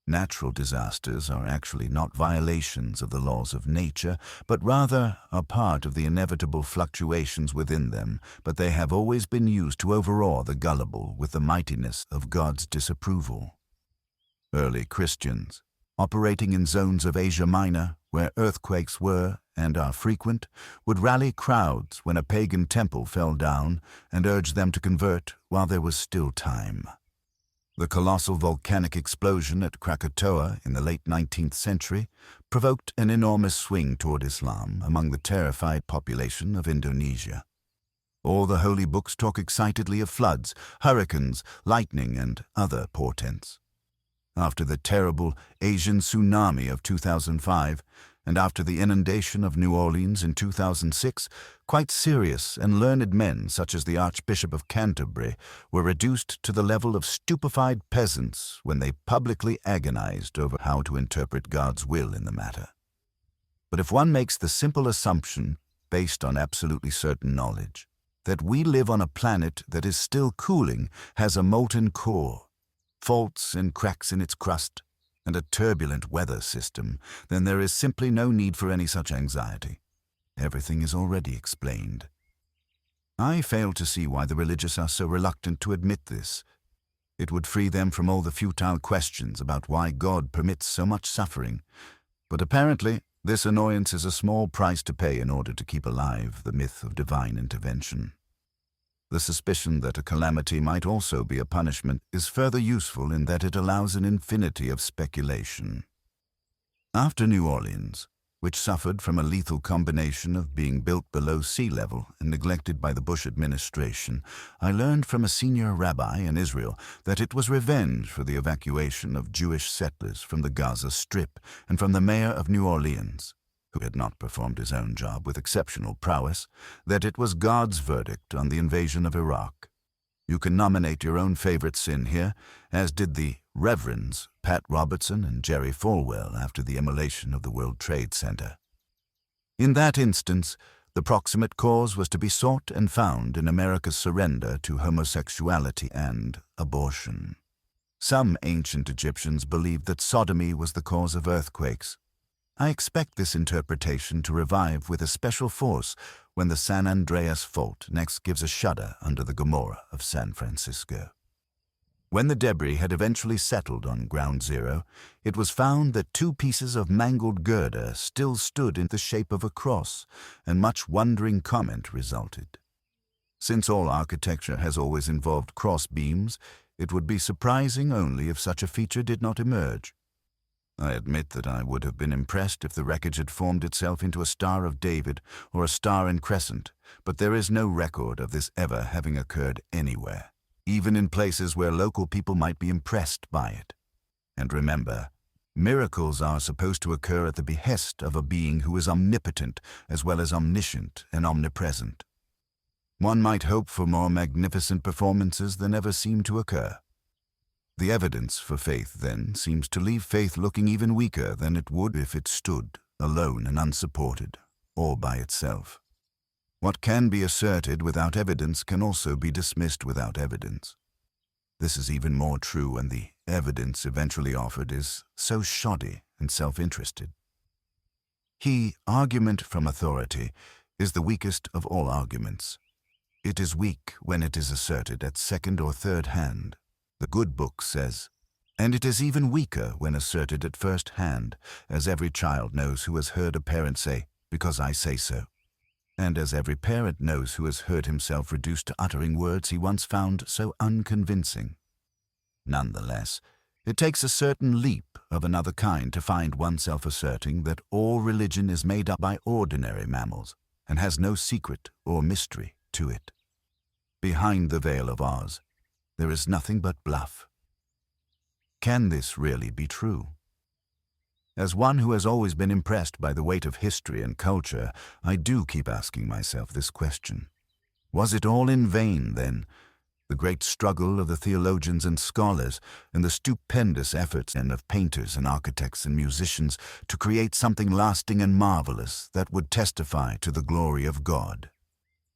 Natural disasters are actually not violations of the laws of nature, but rather are part of the inevitable fluctuations within them, but they have always been used to overawe the gullible with the mightiness of God's disapproval. Early Christians, operating in zones of Asia Minor, where earthquakes were and are frequent, would rally crowds when a pagan temple fell down and urge them to convert while there was still time. The colossal volcanic explosion at Krakatoa in the late 19th century provoked an enormous swing toward Islam among the terrified population of Indonesia. All the holy books talk excitedly of floods, hurricanes, lightning, and other portents. After the terrible Asian tsunami of 2005, and after the inundation of New Orleans in 2006, quite serious and learned men such as the Archbishop of Canterbury were reduced to the level of stupefied peasants when they publicly agonized over how to interpret God's will in the matter. But if one makes the simple assumption, based on absolutely certain knowledge, that we live on a planet that is still cooling, has a molten core, faults and cracks in its crust, and a turbulent weather system, then there is simply no need for any such anxiety. Everything is already explained. I fail to see why the religious are so reluctant to admit this. It would free them from all the futile questions about why God permits so much suffering, but apparently this annoyance is a small price to pay in order to keep alive the myth of divine intervention. The suspicion that a calamity might also be a punishment is further useful in that it allows an infinity of speculation. After New Orleans, which suffered from a lethal combination of being built below sea level and neglected by the Bush administration, I learned from a senior rabbi in Israel that it was revenge for the evacuation of Jewish settlers from the Gaza Strip and from the mayor of New Orleans, who had not performed his own job with exceptional prowess, that it was God's verdict on the invasion of Iraq. You can nominate your own favorite sin here, as did the Reverends Pat Robertson and Jerry Falwell after the immolation of the World Trade Center. In that instance, the proximate cause was to be sought and found in America's surrender to homosexuality and abortion. Some ancient Egyptians believed that sodomy was the cause of earthquakes. I expect this interpretation to revive with a special force when the San Andreas Fault next gives a shudder under the Gomorrah of San Francisco. When the debris had eventually settled on Ground Zero, it was found that 2 pieces of mangled girder still stood in the shape of a cross, and much wondering comment resulted. Since all architecture has always involved cross beams, it would be surprising only if such a feature did not emerge. I admit that I would have been impressed if the wreckage had formed itself into a Star of David or a star and crescent, but there is no record of this ever having occurred anywhere, even in places where local people might be impressed by it. And remember, miracles are supposed to occur at the behest of a being who is omnipotent as well as omniscient and omnipresent. One might hope for more magnificent performances than ever seem to occur. The evidence for faith, then, seems to leave faith looking even weaker than it would if it stood, alone and unsupported, all by itself. What can be asserted without evidence can also be dismissed without evidence. This is even more true when the evidence eventually offered is so shoddy and self-interested. Argument from authority is the weakest of all arguments. It is weak when it is asserted at second or third hand. The good book says, and it is even weaker when asserted at first hand, as every child knows who has heard a parent say, "Because I say so," and as every parent knows who has heard himself reduced to uttering words he once found so unconvincing. Nonetheless, it takes a certain leap of another kind to find oneself asserting that all religion is made up by ordinary mammals and has no secret or mystery to it. Behind the veil of Oz, there is nothing but bluff. Can this really be true? As one who has always been impressed by the weight of history and culture, I do keep asking myself this question. Was it all in vain, then? The great struggle of the theologians and scholars, and the stupendous efforts of painters and architects and musicians to create something lasting and marvelous that would testify to the glory of God?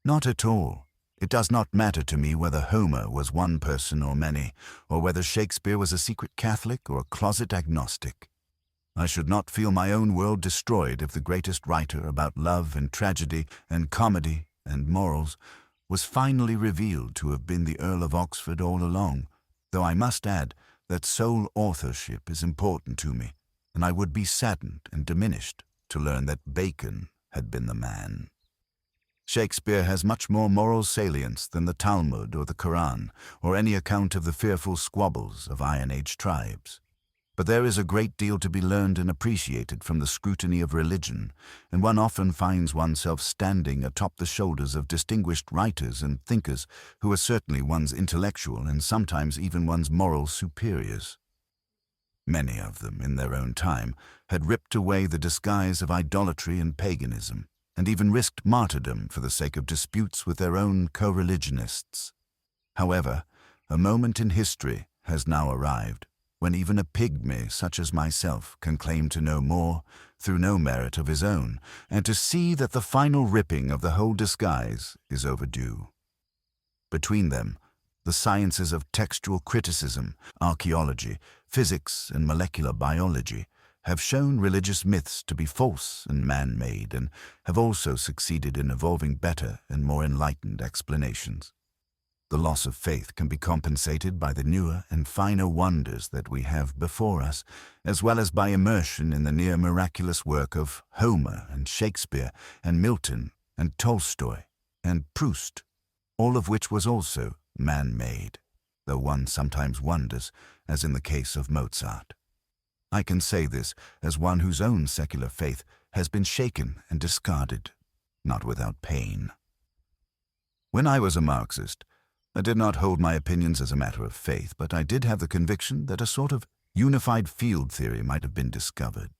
Not at all. It does not matter to me whether Homer was one person or many, or whether Shakespeare was a secret Catholic or a closet agnostic. I should not feel my own world destroyed if the greatest writer about love and tragedy and comedy and morals was finally revealed to have been the Earl of Oxford all along, though I must add that sole authorship is important to me, and I would be saddened and diminished to learn that Bacon had been the man. Shakespeare has much more moral salience than the Talmud or the Quran, or any account of the fearful squabbles of Iron Age tribes. But there is a great deal to be learned and appreciated from the scrutiny of religion, and one often finds oneself standing atop the shoulders of distinguished writers and thinkers who are certainly one's intellectual and sometimes even one's moral superiors. Many of them, in their own time, had ripped away the disguise of idolatry and paganism, and even risked martyrdom for the sake of disputes with their own co-religionists. However, a moment in history has now arrived when even a pygmy such as myself can claim to know more through no merit of his own, and to see that the final ripping of the whole disguise is overdue. Between them, the sciences of textual criticism, archaeology, physics, and molecular biology have shown religious myths to be false and man-made, and have also succeeded in evolving better and more enlightened explanations. The loss of faith can be compensated by the newer and finer wonders that we have before us, as well as by immersion in the near-miraculous work of Homer and Shakespeare and Milton and Tolstoy and Proust. all of which was also man-made, though one sometimes wonders, as in the case of Mozart. I can say this as one whose own secular faith has been shaken and discarded, not without pain. When I was a Marxist, I did not hold my opinions as a matter of faith, but I did have the conviction that a sort of unified field theory might have been discovered.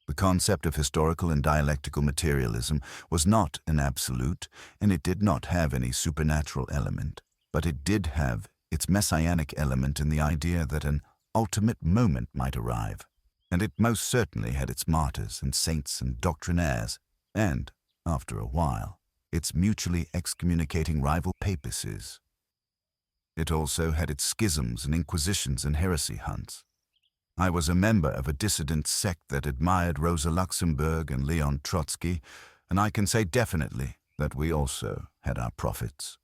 The concept of historical and dialectical materialism was not an absolute, and it did not have any supernatural element, but it did have its messianic element in the idea that an ultimate moment might arrive, and it most certainly had its martyrs and saints and doctrinaires, and, after a while, its mutually excommunicating rival papacies. It also had its schisms and inquisitions and heresy hunts. I was a member of a dissident sect that admired Rosa Luxemburg and Leon Trotsky, and I can say definitely that we also had our prophets.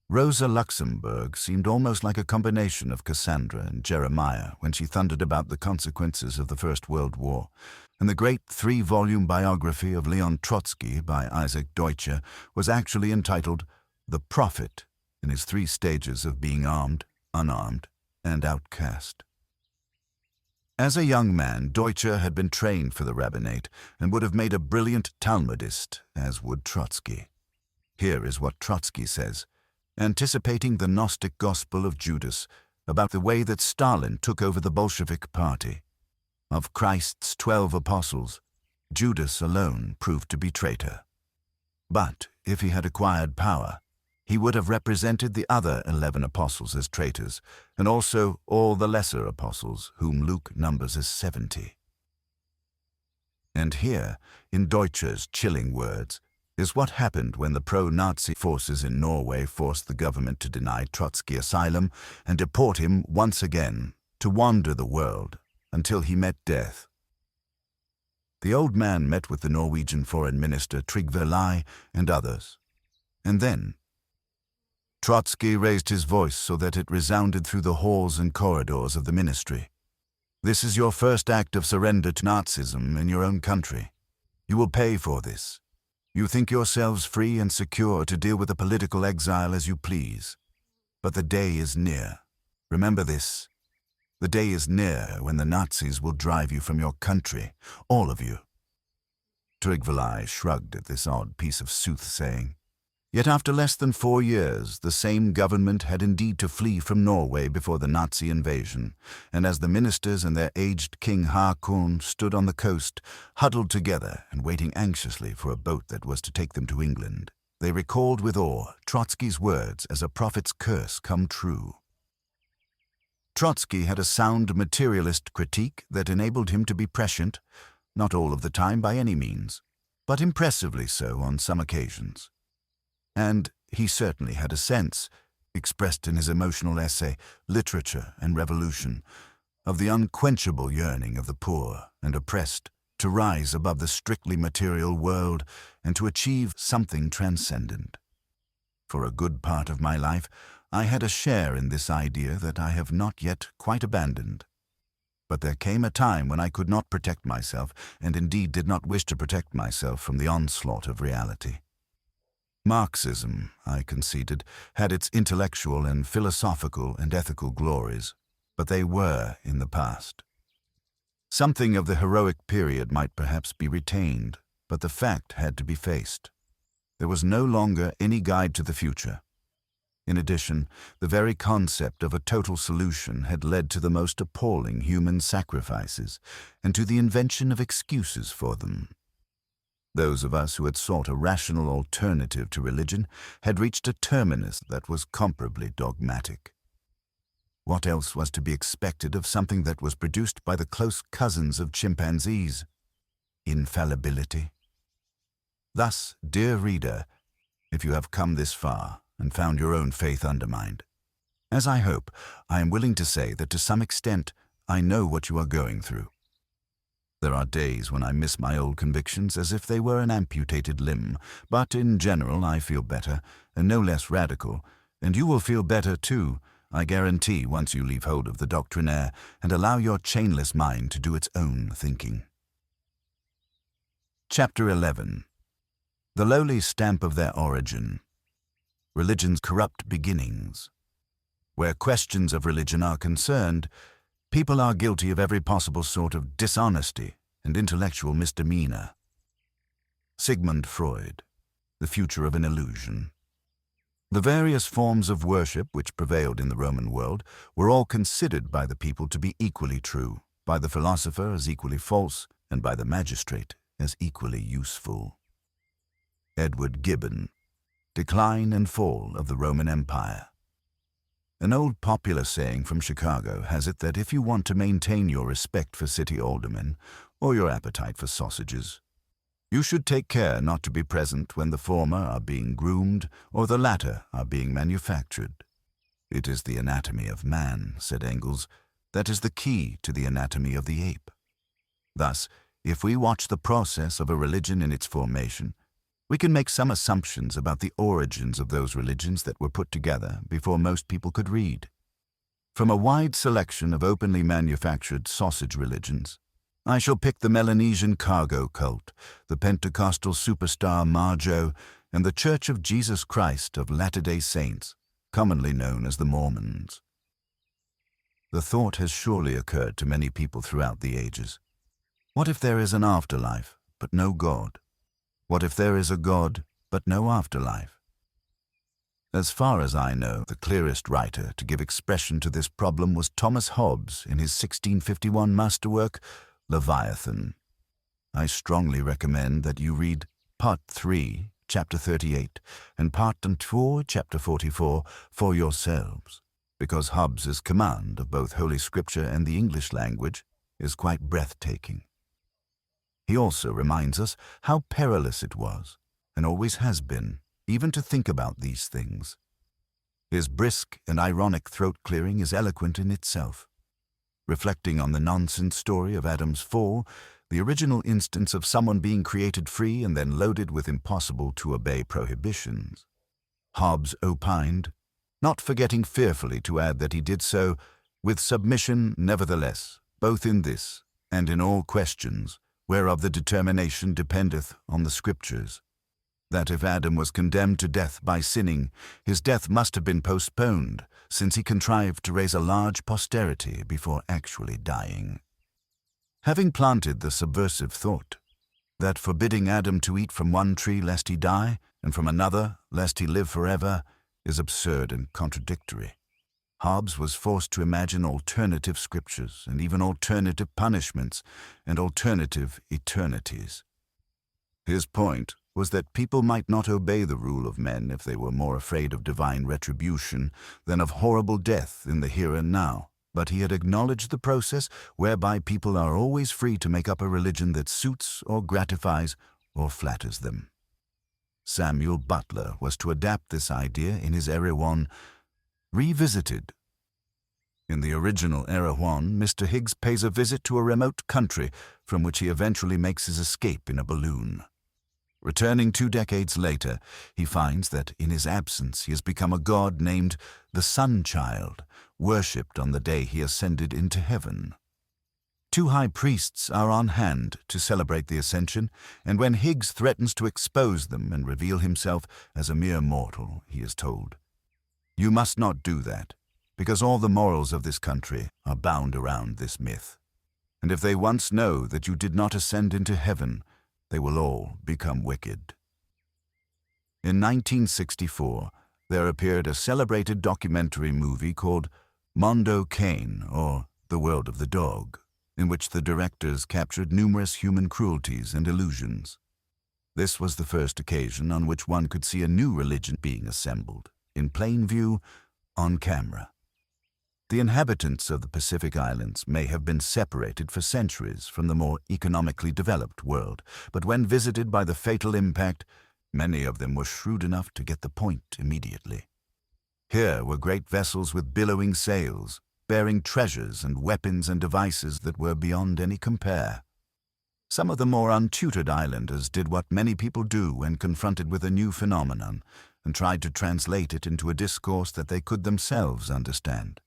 Rosa Luxemburg seemed almost like a combination of Cassandra and Jeremiah when she thundered about the consequences of the First World War, and the great 3-volume biography of Leon Trotsky by Isaac Deutscher was actually entitled The Prophet, in his 3 stages of being armed, unarmed, and outcast. As a young man, Deutscher had been trained for the rabbinate and would have made a brilliant Talmudist, as would Trotsky. Here is what Trotsky says, anticipating the Gnostic gospel of Judas about the way that Stalin took over the Bolshevik Party. Of Christ's 12 apostles, Judas alone proved to be traitor. But if he had acquired power, he would have represented the other 11 apostles as traitors, and also all the lesser apostles, whom Luke numbers as 70. And here, in Deutscher's chilling words, is what happened when the pro-Nazi forces in Norway forced the government to deny Trotsky asylum and deport him once again to wander the world until he met death. The old man met with the Norwegian foreign minister Trygve Lie and others, and then Trotsky raised his voice so that it resounded through the halls and corridors of the ministry. This is your first act of surrender to Nazism in your own country. You will pay for this. You think yourselves free and secure to deal with a political exile as you please. But the day is near. Remember this. The day is near when the Nazis will drive you from your country, all of you. Trygve Lie shrugged at this odd piece of soothsaying. Yet after less than 4 years, the same government had indeed to flee from Norway before the Nazi invasion, and as the ministers and their aged king Haakon stood on the coast, huddled together and waiting anxiously for a boat that was to take them to England, they recalled with awe Trotsky's words as a prophet's curse come true. Trotsky had a sound materialist critique that enabled him to be prescient, not all of the time by any means, but impressively so on some occasions. And he certainly had a sense, expressed in his emotional essay, Literature and Revolution, of the unquenchable yearning of the poor and oppressed to rise above the strictly material world and to achieve something transcendent. For a good part of my life, I had a share in this idea that I have not yet quite abandoned. But there came a time when I could not protect myself, and indeed did not wish to protect myself from the onslaught of reality. Marxism, I conceded, had its intellectual and philosophical and ethical glories, but they were in the past. Something of the heroic period might perhaps be retained, but the fact had to be faced. There was no longer any guide to the future. In addition, the very concept of a total solution had led to the most appalling human sacrifices and to the invention of excuses for them. Those of us who had sought a rational alternative to religion had reached a terminus that was comparably dogmatic. What else was to be expected of something that was produced by the close cousins of chimpanzees? Infallibility. Thus, dear reader, if you have come this far and found your own faith undermined, as I hope, I am willing to say that to some extent I know what you are going through. There are days when I miss my old convictions as if they were an amputated limb, but in general I feel better, and no less radical, and you will feel better too, I guarantee, once you leave hold of the doctrinaire and allow your chainless mind to do its own thinking. Chapter 11. The lowly stamp of their origin. religion's corrupt beginnings. Where questions of religion are concerned, people are guilty of every possible sort of dishonesty and intellectual misdemeanor. Sigmund Freud, The Future of an Illusion. The various forms of worship which prevailed in the Roman world were all considered by the people to be equally true, by the philosopher as equally false, and by the magistrate as equally useful. Edward Gibbon, Decline and Fall of the Roman Empire. An old popular saying from Chicago has it that if you want to maintain your respect for city aldermen or your appetite for sausages, you should take care not to be present when the former are being groomed or the latter are being manufactured. It is the anatomy of man, said Engels, that is the key to the anatomy of the ape. Thus, if we watch the process of a religion in its formation, we can make some assumptions about the origins of those religions that were put together before most people could read. From a wide selection of openly manufactured sausage religions, I shall pick the Melanesian cargo cult, the Pentecostal superstar Marjo, and the Church of Jesus Christ of Latter-day Saints, commonly known as the Mormons. The thought has surely occurred to many people throughout the ages. What if there is an afterlife, but no God? What if there is a God, but no afterlife? As far as I know, the clearest writer to give expression to this problem was Thomas Hobbes in his 1651 masterwork, Leviathan. I strongly recommend that you read Part 3, Chapter 38, and Part 4, Chapter 44 for yourselves, because Hobbes's command of both Holy Scripture and the English language is quite breathtaking. He also reminds us how perilous it was, and always has been, even to think about these things. His brisk and ironic throat-clearing is eloquent in itself. Reflecting on the nonsense story of Adam's fall, the original instance of someone being created free and then loaded with impossible-to-obey prohibitions, Hobbes opined, not forgetting fearfully to add that he did so with submission nevertheless, both in this and in all questions, whereof the determination dependeth on the Scriptures, that if Adam was condemned to death by sinning, his death must have been postponed, since he contrived to raise a large posterity before actually dying. Having planted the subversive thought, that forbidding Adam to eat from one tree lest he die, and from another lest he live forever, is absurd and contradictory, Hobbes was forced to imagine alternative scriptures and even alternative punishments and alternative eternities. His point was that people might not obey the rule of men if they were more afraid of divine retribution than of horrible death in the here and now, but he had acknowledged the process whereby people are always free to make up a religion that suits or gratifies or flatters them. Samuel Butler was to adapt this idea in his Erewhon Revisited. In the original Erewhon, Mr. Higgs pays a visit to a remote country from which he eventually makes his escape in a balloon. Returning 2 decades later, he finds that in his absence he has become a god named the Sun Child, worshipped on the day he ascended into heaven. 2 high priests are on hand to celebrate the ascension, and when Higgs threatens to expose them and reveal himself as a mere mortal, he is told, "You must not do that, because all the morals of this country are bound around this myth. And if they once know that you did not ascend into heaven, they will all become wicked." In 1964, there appeared a celebrated documentary movie called Mondo Cane, or The World of the Dog, in which the directors captured numerous human cruelties and illusions. This was the first occasion on which one could see a new religion being assembled, in plain view, on camera. The inhabitants of the Pacific Islands may have been separated for centuries from the more economically developed world, but when visited by the fatal impact, many of them were shrewd enough to get the point immediately. Here were great vessels with billowing sails, bearing treasures and weapons and devices that were beyond any compare. Some of the more untutored islanders did what many people do when confronted with a new phenomenon, and tried to translate it into a discourse that they could themselves understand.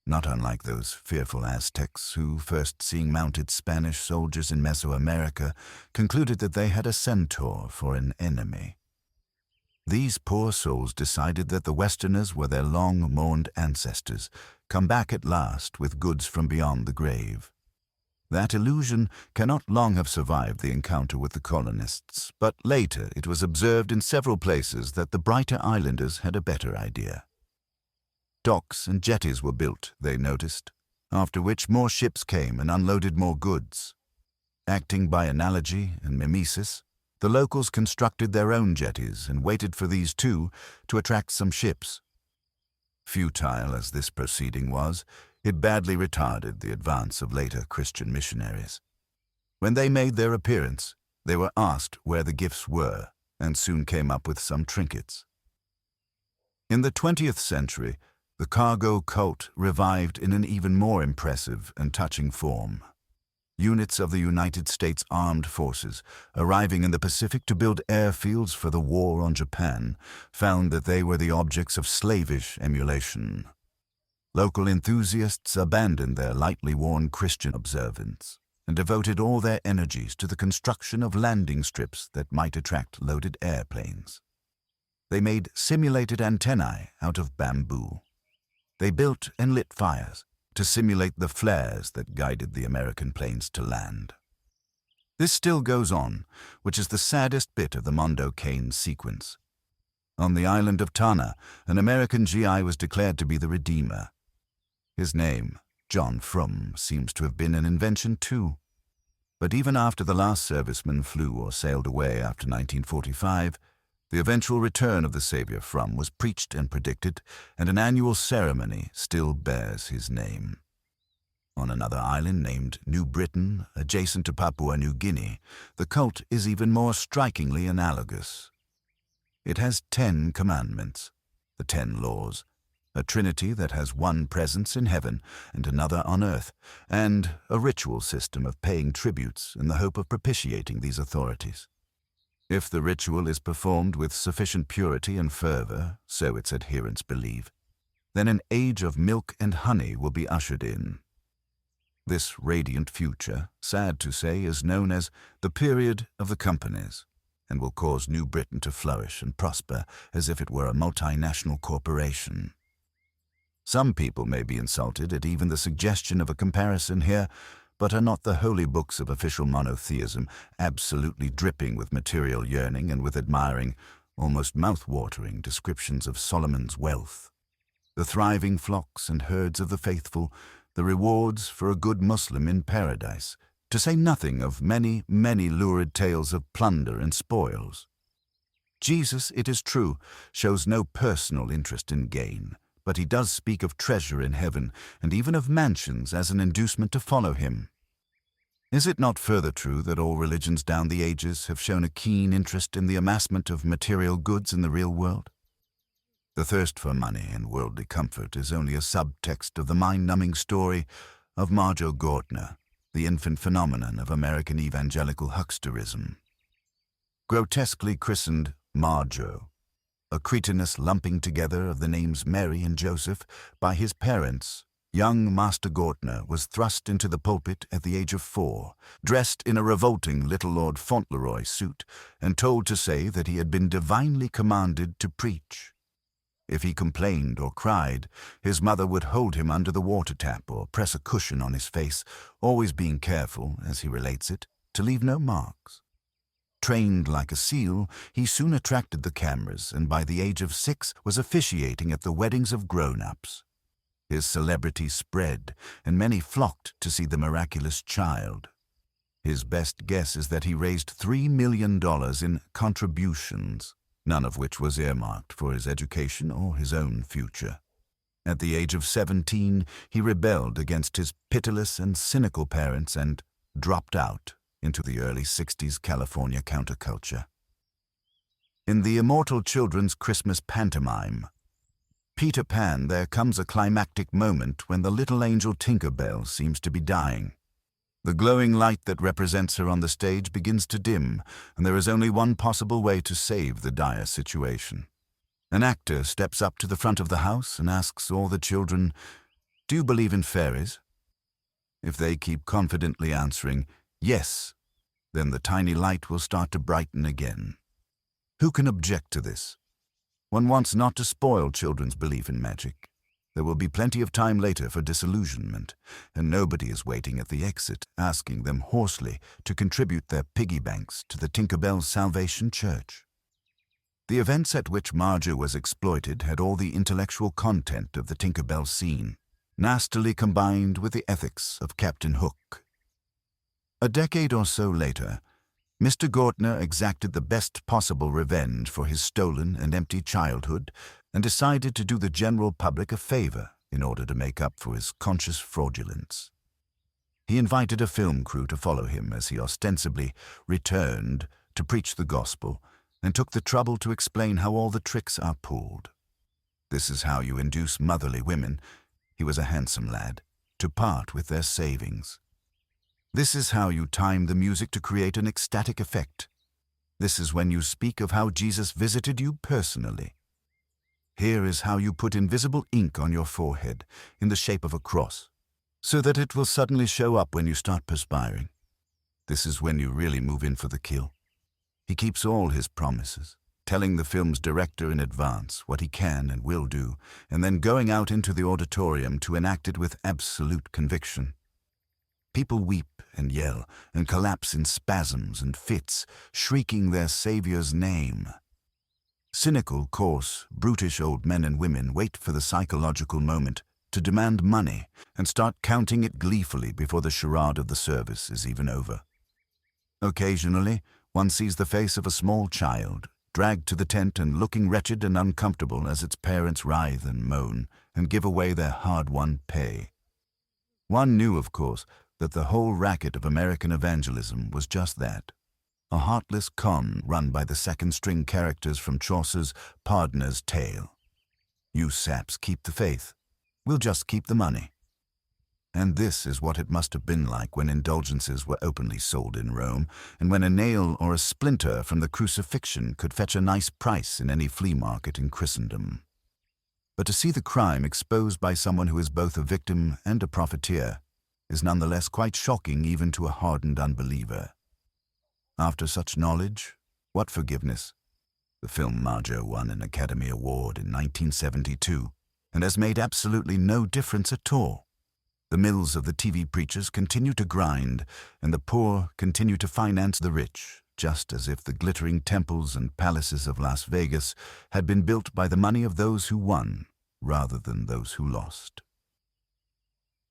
Not unlike those fearful Aztecs who, first seeing mounted Spanish soldiers in Mesoamerica, concluded that they had a centaur for an enemy. These poor souls decided that the Westerners were their long-mourned ancestors, come back at last with goods from beyond the grave. That illusion cannot long have survived the encounter with the colonists, but later it was observed in several places that the brighter islanders had a better idea. Docks and jetties were built, they noticed, after which more ships came and unloaded more goods. Acting by analogy and mimesis, the locals constructed their own jetties and waited for these too to attract some ships. Futile as this proceeding was, it badly retarded the advance of later Christian missionaries. When they made their appearance, they were asked where the gifts were, and soon came up with some trinkets. In the 20th century, the cargo cult revived in an even more impressive and touching form. Units of the United States Armed Forces, arriving in the Pacific to build airfields for the war on Japan, found that they were the objects of slavish emulation. Local enthusiasts abandoned their lightly worn Christian observance and devoted all their energies to the construction of landing strips that might attract loaded airplanes. They made simulated antennae out of bamboo. They built and lit fires to simulate the flares that guided the American planes to land. This still goes on, which is the saddest bit of the Mondo Cane sequence. On the island of Tana, an American GI was declared to be the Redeemer. His name, John Frum, seems to have been an invention too. But even after the last serviceman flew or sailed away after 1945, the eventual return of the Savior Frum was preached and predicted, and an annual ceremony still bears his name. On another island named New Britain, adjacent to Papua New Guinea, the cult is even more strikingly analogous. It has 10 commandments, the 10 laws, a trinity that has one presence in heaven and another on earth, and a ritual system of paying tributes in the hope of propitiating these authorities. If the ritual is performed with sufficient purity and fervor, so its adherents believe, then an age of milk and honey will be ushered in. This radiant future, sad to say, is known as the period of the companies, and will cause New Britain to flourish and prosper as if it were a multinational corporation. Some people may be insulted at even the suggestion of a comparison here, but are not the holy books of official monotheism absolutely dripping with material yearning and with admiring, almost mouth-watering descriptions of Solomon's wealth? The thriving flocks and herds of the faithful, the rewards for a good Muslim in paradise, to say nothing of many, many lurid tales of plunder and spoils. Jesus, it is true, shows no personal interest in gain, but he does speak of treasure in heaven and even of mansions as an inducement to follow him. Is it not further true that all religions down the ages have shown a keen interest in the amassment of material goods in the real world? The thirst for money and worldly comfort is only a subtext of the mind-numbing story of Marjoe Gardner, the infant phenomenon of American evangelical hucksterism. Grotesquely christened Marjoe, a cretinous lumping together of the names Mary and Joseph by his parents, young Master Gardner was thrust into the pulpit at the age of 4, dressed in a revolting little Lord Fauntleroy suit, and told to say that he had been divinely commanded to preach. If he complained or cried, his mother would hold him under the water tap or press a cushion on his face, always being careful, as he relates it, to leave no marks. Trained like a seal, he soon attracted the cameras and by the age of 6 was officiating at the weddings of grown-ups. His celebrity spread, and many flocked to see the miraculous child. His best guess is that he raised $3 million in contributions, none of which was earmarked for his education or his own future. At the age of 17, he rebelled against his pitiless and cynical parents and dropped out into the early 60s California counterculture. In the immortal children's Christmas pantomime, Peter Pan, there comes a climactic moment when the little angel Tinker Bell seems to be dying. The glowing light that represents her on the stage begins to dim, and there is only one possible way to save the dire situation. An actor steps up to the front of the house and asks all the children, "Do you believe in fairies?" If they keep confidently answering, "Yes," then the tiny light will start to brighten again. Who can object to this? One wants not to spoil children's belief in magic. There will be plenty of time later for disillusionment, and nobody is waiting at the exit, asking them hoarsely to contribute their piggy banks to the Tinkerbell Salvation Church. The events at which Marja was exploited had all the intellectual content of the Tinkerbell scene, nastily combined with the ethics of Captain Hook. A decade or so later, Mr. Gortner exacted the best possible revenge for his stolen and empty childhood and decided to do the general public a favor in order to make up for his conscious fraudulence. He invited a film crew to follow him as he ostensibly returned to preach the gospel and took the trouble to explain how all the tricks are pulled. This is how you induce motherly women, he was a handsome lad, to part with their savings. This is how you time the music to create an ecstatic effect. This is when you speak of how Jesus visited you personally. Here is how you put invisible ink on your forehead in the shape of a cross, so that it will suddenly show up when you start perspiring. This is when you really move in for the kill. He keeps all his promises, telling the film's director in advance what he can and will do, and then going out into the auditorium to enact it with absolute conviction. People weep and yell and collapse in spasms and fits, shrieking their Savior's name. Cynical, coarse, brutish old men and women wait for the psychological moment to demand money and start counting it gleefully before the charade of the service is even over. Occasionally, one sees the face of a small child, dragged to the tent and looking wretched and uncomfortable as its parents writhe and moan and give away their hard-won pay. One knew, of course, that the whole racket of American evangelism was just that, a heartless con run by the second-string characters from Chaucer's Pardoner's Tale. You saps keep the faith, we'll just keep the money. And this is what it must have been like when indulgences were openly sold in Rome, and when a nail or a splinter from the crucifixion could fetch a nice price in any flea market in Christendom. But to see the crime exposed by someone who is both a victim and a profiteer is nonetheless quite shocking even to a hardened unbeliever. After such knowledge, what forgiveness? The film Marja won an Academy Award in 1972 and has made absolutely no difference at all. The mills of the TV preachers continue to grind, and the poor continue to finance the rich, just as if the glittering temples and palaces of Las Vegas had been built by the money of those who won, rather than those who lost.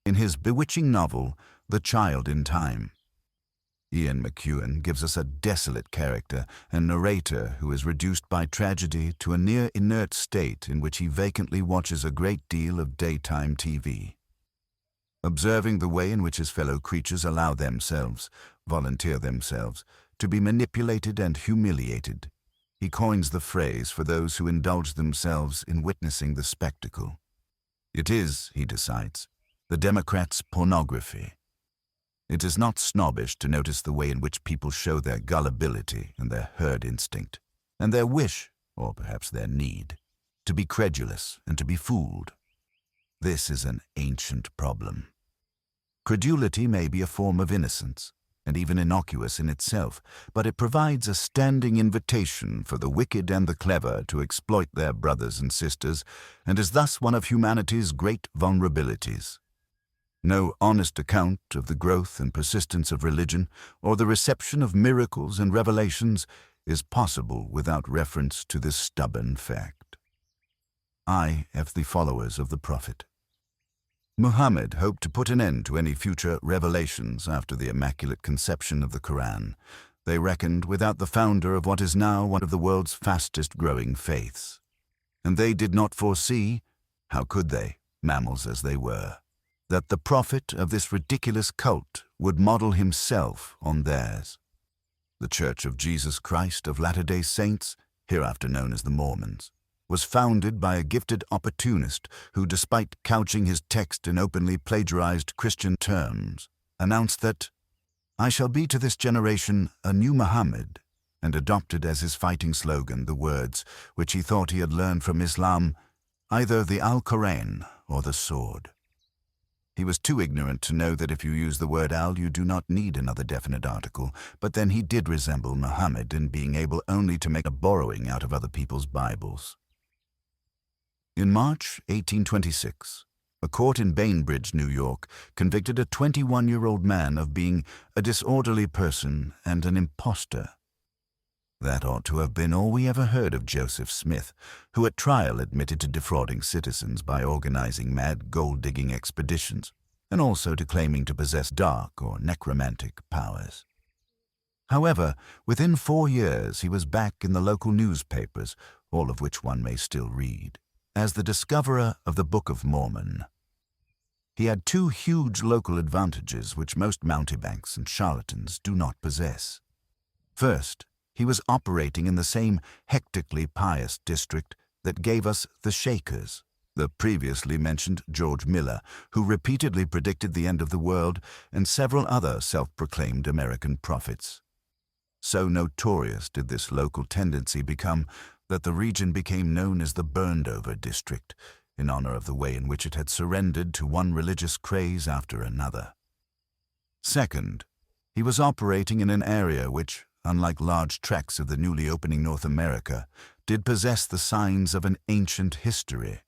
In his bewitching novel, The Child in Time, Ian McEwan gives us a desolate character and narrator who is reduced by tragedy to a near-inert state in which he vacantly watches a great deal of daytime TV. Observing the way in which his fellow creatures allow themselves, volunteer themselves, to be manipulated and humiliated, he coins the phrase for those who indulge themselves in witnessing the spectacle. It is, he decides, the Democrats' pornography. It is not snobbish to notice the way in which people show their gullibility and their herd instinct, and their wish, or perhaps their need, to be credulous and to be fooled. This is an ancient problem. Credulity may be a form of innocence, and even innocuous in itself, but it provides a standing invitation for the wicked and the clever to exploit their brothers and sisters, and is thus one of humanity's great vulnerabilities. No honest account of the growth and persistence of religion or the reception of miracles and revelations is possible without reference to this stubborn fact. I have the followers of the prophet. Muhammad hoped to put an end to any future revelations after the Immaculate Conception of the Quran. They reckoned without the founder of what is now one of the world's fastest-growing faiths. And they did not foresee, how could they, mammals as they were, that the prophet of this ridiculous cult would model himself on theirs. The Church of Jesus Christ of Latter-day Saints, hereafter known as the Mormons, was founded by a gifted opportunist who, despite couching his text in openly plagiarized Christian terms, announced that, "I shall be to this generation a new Muhammad," and adopted as his fighting slogan the words which he thought he had learned from Islam, either the Al-Quran or the sword. He was too ignorant to know that if you use the word al, you do not need another definite article, but then he did resemble Muhammad in being able only to make a borrowing out of other people's Bibles. In March 1826, a court in Bainbridge, New York, convicted a 21-year-old man of being a disorderly person and an impostor. That ought to have been all we ever heard of Joseph Smith, who at trial admitted to defrauding citizens by organizing mad gold-digging expeditions, and also to claiming to possess dark or necromantic powers. However, within 4 years he was back in the local newspapers, all of which one may still read, as the discoverer of the Book of Mormon. He had 2 huge local advantages which most mountebanks and charlatans do not possess. First, he was operating in the same hectically pious district that gave us the Shakers, the previously mentioned George Miller, who repeatedly predicted the end of the world, and several other self-proclaimed American prophets. So notorious did this local tendency become that the region became known as the Burned-Over District, in honor of the way in which it had surrendered to one religious craze after another. Second, he was operating in an area which, unlike large tracts of the newly opening North America, did possess the signs of an ancient history.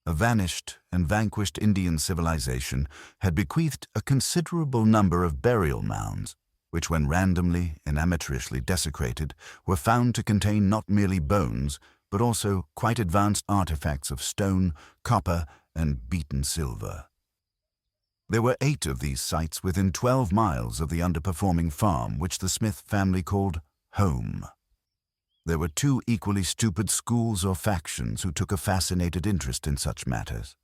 A vanished and vanquished Indian civilization had bequeathed a considerable number of burial mounds, which, when randomly and amateurishly desecrated, were found to contain not merely bones, but also quite advanced artifacts of stone, copper, and beaten silver. There were 8 of these sites within 12 miles of the underperforming farm which the Smith family called home. There were 2 equally stupid schools or factions who took a fascinated interest in such matters.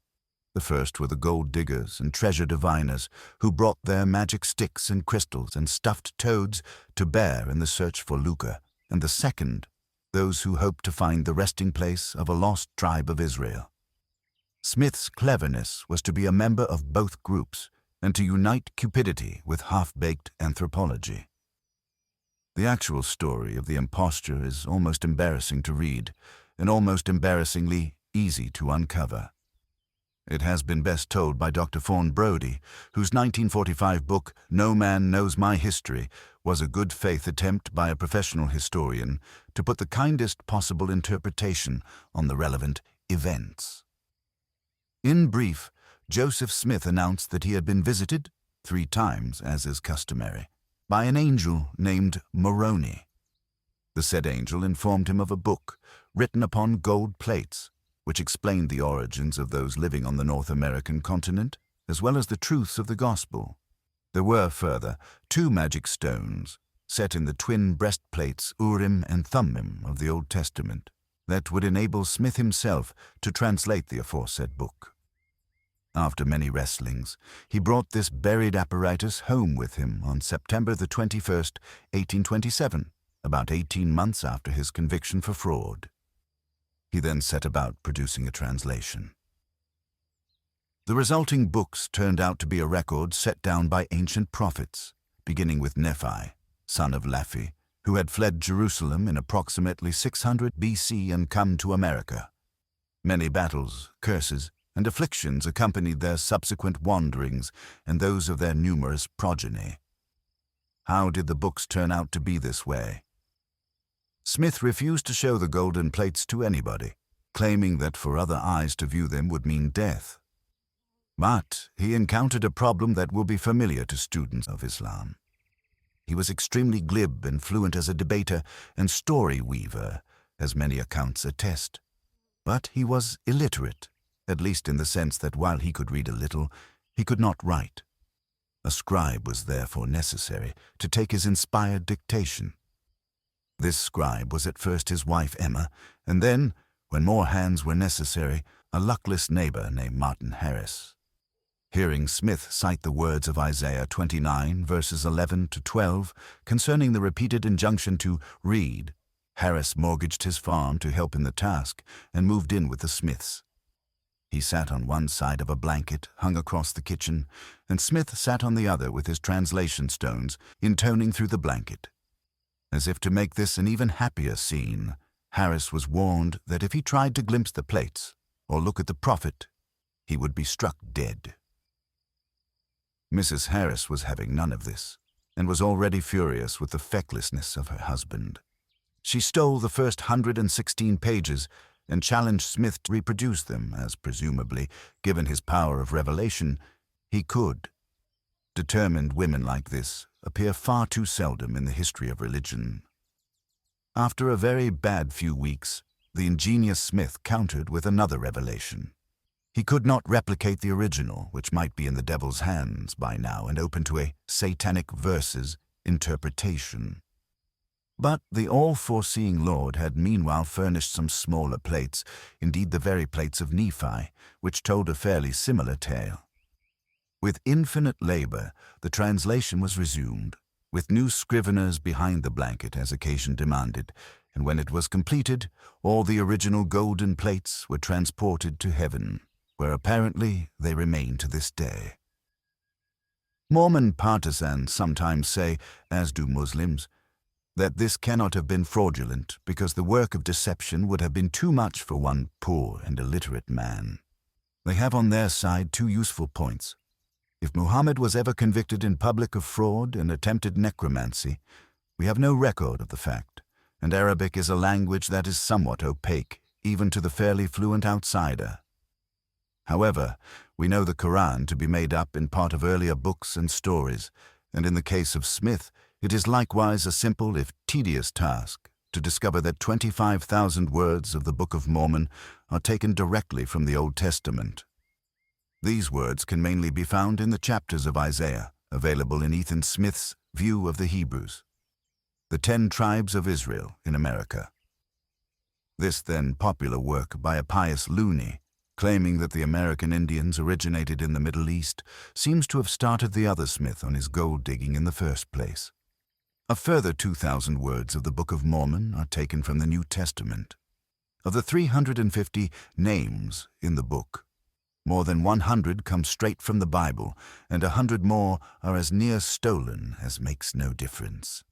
The first were the gold diggers and treasure diviners who brought their magic sticks and crystals and stuffed toads to bear in the search for lucre, and the second, those who hoped to find the resting place of a lost tribe of Israel. Smith's cleverness was to be a member of both groups and to unite cupidity with half-baked anthropology. The actual story of the imposture is almost embarrassing to read and almost embarrassingly easy to uncover. It has been best told by Dr. Fawn Brodie, whose 1945 book, No Man Knows My History, was a good-faith attempt by a professional historian to put the kindest possible interpretation on the relevant events. In brief, Joseph Smith announced that he had been visited 3 times, as is customary, by an angel named Moroni. The said angel informed him of a book written upon gold plates, which explained the origins of those living on the North American continent, as well as the truths of the gospel. There were, further, 2 magic stones, set in the twin breastplates Urim and Thummim of the Old Testament, that would enable Smith himself to translate the aforesaid book. After many wrestlings, he brought this buried apparatus home with him on September the 21st, 1827, about 18 months after his conviction for fraud. He then set about producing a translation. The resulting books turned out to be a record set down by ancient prophets, beginning with Nephi, son of Laphi, who had fled Jerusalem in approximately 600 BC and come to America. Many battles, curses, and afflictions accompanied their subsequent wanderings and those of their numerous progeny. How did the books turn out to be this way? Smith refused to show the golden plates to anybody, claiming that for other eyes to view them would mean death. But he encountered a problem that will be familiar to students of Islam. He was extremely glib and fluent as a debater and story weaver, as many accounts attest. But he was illiterate, at least in the sense that while he could read a little, he could not write. A scribe was therefore necessary to take his inspired dictation. This scribe was at first his wife Emma, and then, when more hands were necessary, a luckless neighbor named Martin Harris. Hearing Smith cite the words of Isaiah 29, verses 11 to 12, concerning the repeated injunction to read, Harris mortgaged his farm to help in the task and moved in with the Smiths. He sat on one side of a blanket hung across the kitchen, and Smith sat on the other with his translation stones intoning through the blanket. As if to make this an even happier scene, Harris was warned that if he tried to glimpse the plates or look at the prophet, he would be struck dead. Mrs. Harris was having none of this, and was already furious with the fecklessness of her husband. She stole the first 116 pages and challenged Smith to reproduce them, as presumably, given his power of revelation, he could. Determined women like this appear far too seldom in the history of religion. After a very bad few weeks, the ingenious Smith countered with another revelation. He could not replicate the original, which might be in the devil's hands by now and open to a satanic verses interpretation. But the all-foreseeing Lord had meanwhile furnished some smaller plates, indeed the very plates of Nephi, which told a fairly similar tale. With infinite labor, the translation was resumed, with new scriveners behind the blanket as occasion demanded, and when it was completed, all the original golden plates were transported to heaven, where apparently they remain to this day. Mormon partisans sometimes say, as do Muslims, that this cannot have been fraudulent because the work of deception would have been too much for one poor and illiterate man. They have on their side two useful points. If Muhammad was ever convicted in public of fraud and attempted necromancy, we have no record of the fact, and Arabic is a language that is somewhat opaque, even to the fairly fluent outsider. However, we know the Quran to be made up in part of earlier books and stories, and in the case of Smith, it is likewise a simple if tedious task to discover that 25,000 words of the Book of Mormon are taken directly from the Old Testament. These words can mainly be found in the chapters of Isaiah, available in Ethan Smith's View of the Hebrews, the 10 Tribes of Israel in America. This then popular work by a pious loony, claiming that the American Indians originated in the Middle East, seems to have started the other Smith on his gold digging in the first place. A further 2,000 words of the Book of Mormon are taken from the New Testament. Of the 350 names in the book, more than 100 come straight from the Bible, and 100 more are as near stolen as makes no difference.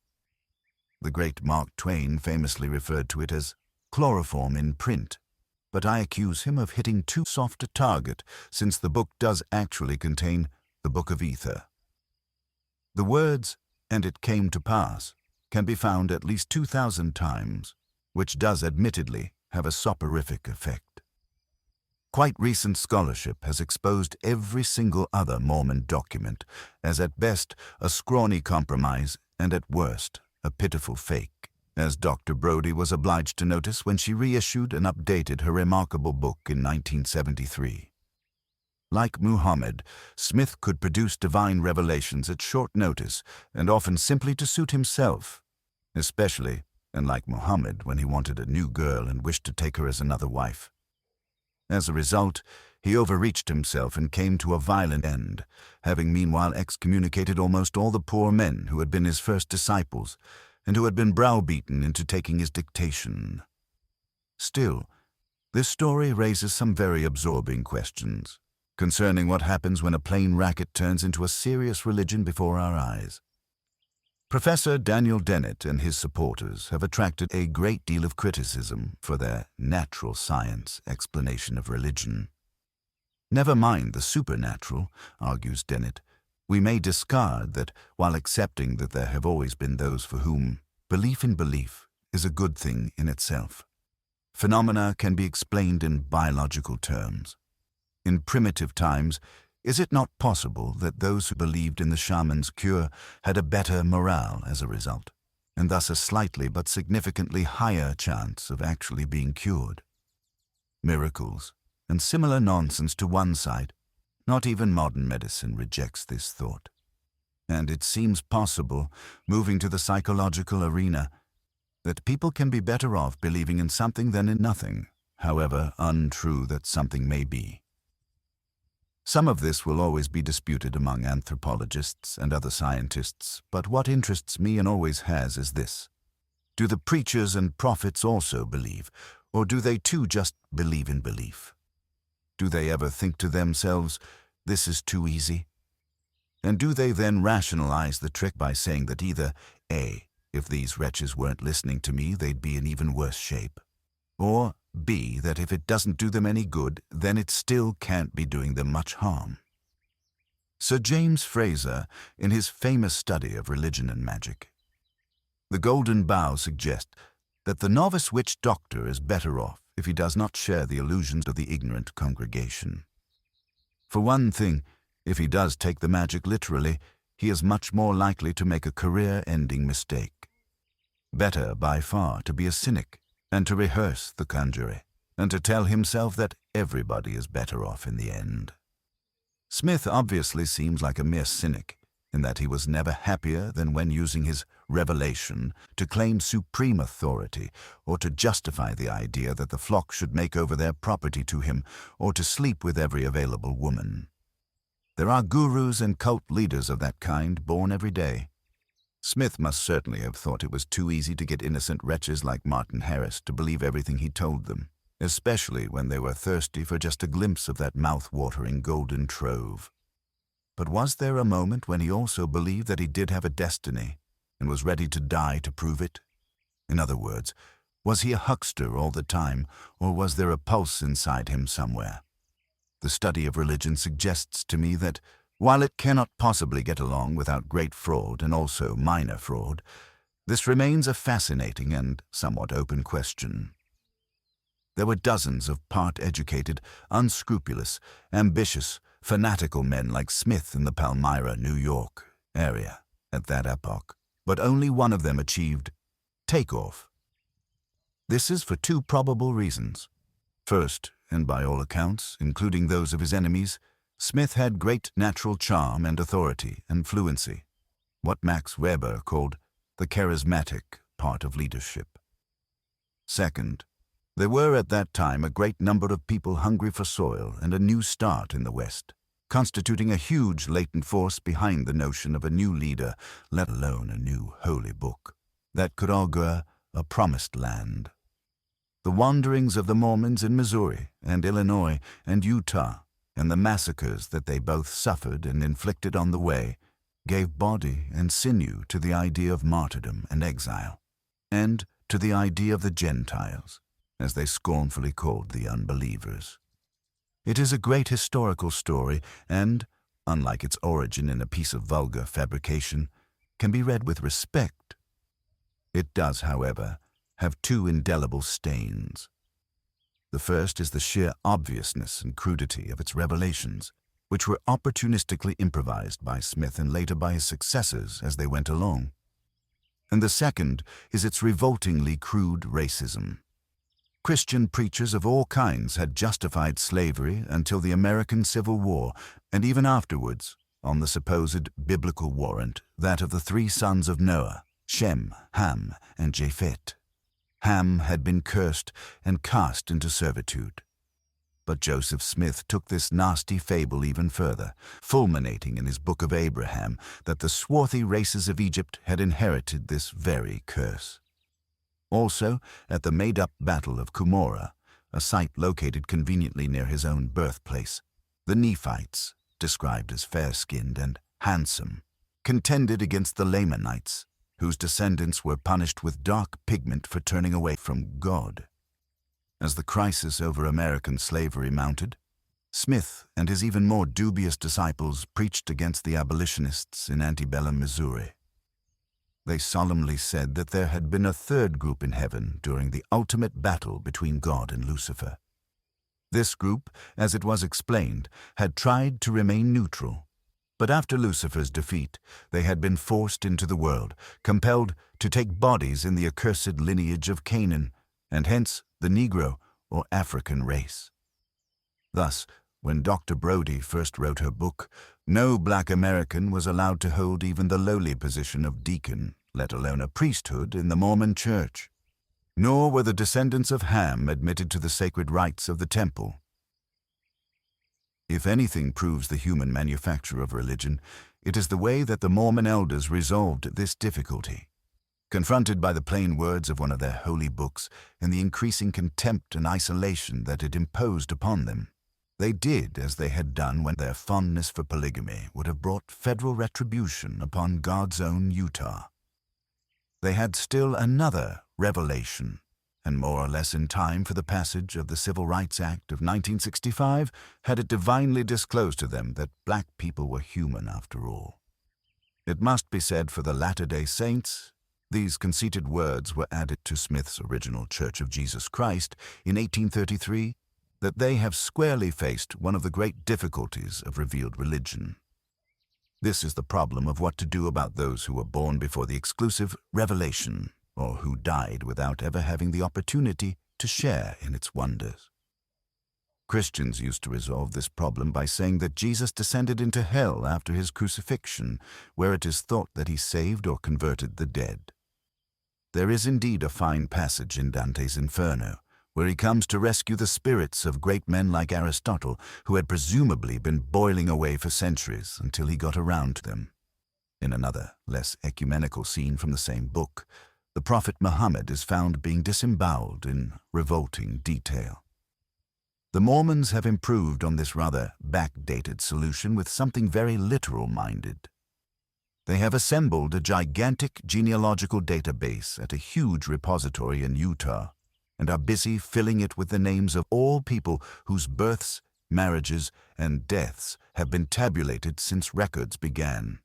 The great Mark Twain famously referred to it as chloroform in print, but I accuse him of hitting too soft a target, since the book does actually contain the Book of Ether. The words, "and it came to pass," can be found at least 2,000 times, which does admittedly have a soporific effect. Quite recent scholarship has exposed every single other Mormon document as at best a scrawny compromise and at worst a pitiful fake, as Dr. Brodie was obliged to notice when she reissued and updated her remarkable book in 1973. Like Muhammad, Smith could produce divine revelations at short notice and often simply to suit himself, especially, and like Muhammad, when he wanted a new girl and wished to take her as another wife. As a result, he overreached himself and came to a violent end, having meanwhile excommunicated almost all the poor men who had been his first disciples and who had been browbeaten into taking his dictation. Still, this story raises some very absorbing questions concerning what happens when a plain racket turns into a serious religion before our eyes. Professor Daniel Dennett and his supporters have attracted a great deal of criticism for their natural science explanation of religion. Never mind the supernatural, argues Dennett, we may discard that while accepting that there have always been those for whom belief in belief is a good thing in itself. Phenomena can be explained in biological terms. In primitive times, is it not possible that those who believed in the shaman's cure had a better morale as a result, and thus a slightly but significantly higher chance of actually being cured? Miracles and similar nonsense to one side, not even modern medicine rejects this thought. And it seems possible, moving to the psychological arena, that people can be better off believing in something than in nothing, however untrue that something may be. Some of this will always be disputed among anthropologists and other scientists, but what interests me and always has is this. Do the preachers and prophets also believe, or do they too just believe in belief? Do they ever think to themselves, this is too easy? And do they then rationalize the trick by saying that either A, if these wretches weren't listening to me, they'd be in even worse shape, or B, that if it doesn't do them any good, then it still can't be doing them much harm? Sir James Frazer, in his famous study of religion and magic, The Golden Bough, suggests that the novice witch doctor is better off if he does not share the illusions of the ignorant congregation. For one thing, if he does take the magic literally, he is much more likely to make a career-ending mistake. Better, by far, to be a cynic and to rehearse the conjury, and to tell himself that everybody is better off in the end. Smith obviously seems like a mere cynic, in that he was never happier than when using his revelation to claim supreme authority, or to justify the idea that the flock should make over their property to him, or to sleep with every available woman. There are gurus and cult leaders of that kind born every day. Smith must certainly have thought it was too easy to get innocent wretches like Martin Harris to believe everything he told them, especially when they were thirsty for just a glimpse of that mouth-watering golden trove. But was there a moment when he also believed that he did have a destiny and was ready to die to prove it? In other words, was he a huckster all the time, or was there a pulse inside him somewhere? The study of religion suggests to me that, while it cannot possibly get along without great fraud and also minor fraud, this remains a fascinating and somewhat open question. There were dozens of part-educated, unscrupulous, ambitious, fanatical men like Smith in the Palmyra, New York area at that epoch, but only one of them achieved takeoff. This is for two probable reasons. First, and by all accounts, including those of his enemies, Smith had great natural charm and authority and fluency, what Max Weber called the charismatic part of leadership. Second, there were at that time a great number of people hungry for soil and a new start in the West, constituting a huge latent force behind the notion of a new leader, let alone a new holy book, that could augur a promised land. The wanderings of the Mormons in Missouri and Illinois and Utah, and the massacres that they both suffered and inflicted on the way, gave body and sinew to the idea of martyrdom and exile, and to the idea of the Gentiles, as they scornfully called the unbelievers. It is a great historical story and, unlike its origin in a piece of vulgar fabrication, can be read with respect. It does, however, have two indelible stains. The first is the sheer obviousness and crudity of its revelations, which were opportunistically improvised by Smith and later by his successors as they went along. And the second is its revoltingly crude racism. Christian preachers of all kinds had justified slavery until the American Civil War, and even afterwards, on the supposed biblical warrant, that of the three sons of Noah, Shem, Ham, and Japhet. Ham had been cursed and cast into servitude. But Joseph Smith took this nasty fable even further, fulminating in his Book of Abraham that the swarthy races of Egypt had inherited this very curse. Also, at the made-up Battle of Cumorah, a site located conveniently near his own birthplace, the Nephites, described as fair-skinned and handsome, contended against the Lamanites, whose descendants were punished with dark pigment for turning away from God. As the crisis over American slavery mounted, Smith and his even more dubious disciples preached against the abolitionists in antebellum Missouri. They solemnly said that there had been a third group in heaven during the ultimate battle between God and Lucifer. This group, as it was explained, had tried to remain neutral, but after Lucifer's defeat, they had been forced into the world, compelled to take bodies in the accursed lineage of Canaan, and hence the Negro or African race. Thus, when Dr. Brodie first wrote her book, no black American was allowed to hold even the lowly position of deacon, let alone a priesthood in the Mormon Church. Nor were the descendants of Ham admitted to the sacred rites of the temple. If anything proves the human manufacture of religion, it is the way that the Mormon elders resolved this difficulty. Confronted by the plain words of one of their holy books and the increasing contempt and isolation that it imposed upon them, they did as they had done when their fondness for polygamy would have brought federal retribution upon God's own Utah. They had still another revelation, and more or less in time for the passage of the Civil Rights Act of 1965 had it divinely disclosed to them that black people were human after all. It must be said for the Latter-day Saints, These conceited words were added to Smith's original Church of Jesus Christ in 1833, that they have squarely faced one of the great difficulties of revealed religion. This is the problem of what to do about those who were born before the exclusive revelation, or who died without ever having the opportunity to share in its wonders. Christians used to resolve this problem by saying that Jesus descended into hell after his crucifixion, where it is thought that he saved or converted the dead. There is indeed a fine passage in Dante's Inferno, where he comes to rescue the spirits of great men like Aristotle, who had presumably been boiling away for centuries until he got around to them. In another, less ecumenical scene from the same book, the prophet Muhammad is found being disemboweled in revolting detail. The Mormons have improved on this rather backdated solution with something very literal-minded. They have assembled a gigantic genealogical database at a huge repository in Utah, and are busy filling it with the names of all people whose births, marriages, and deaths have been tabulated since records began.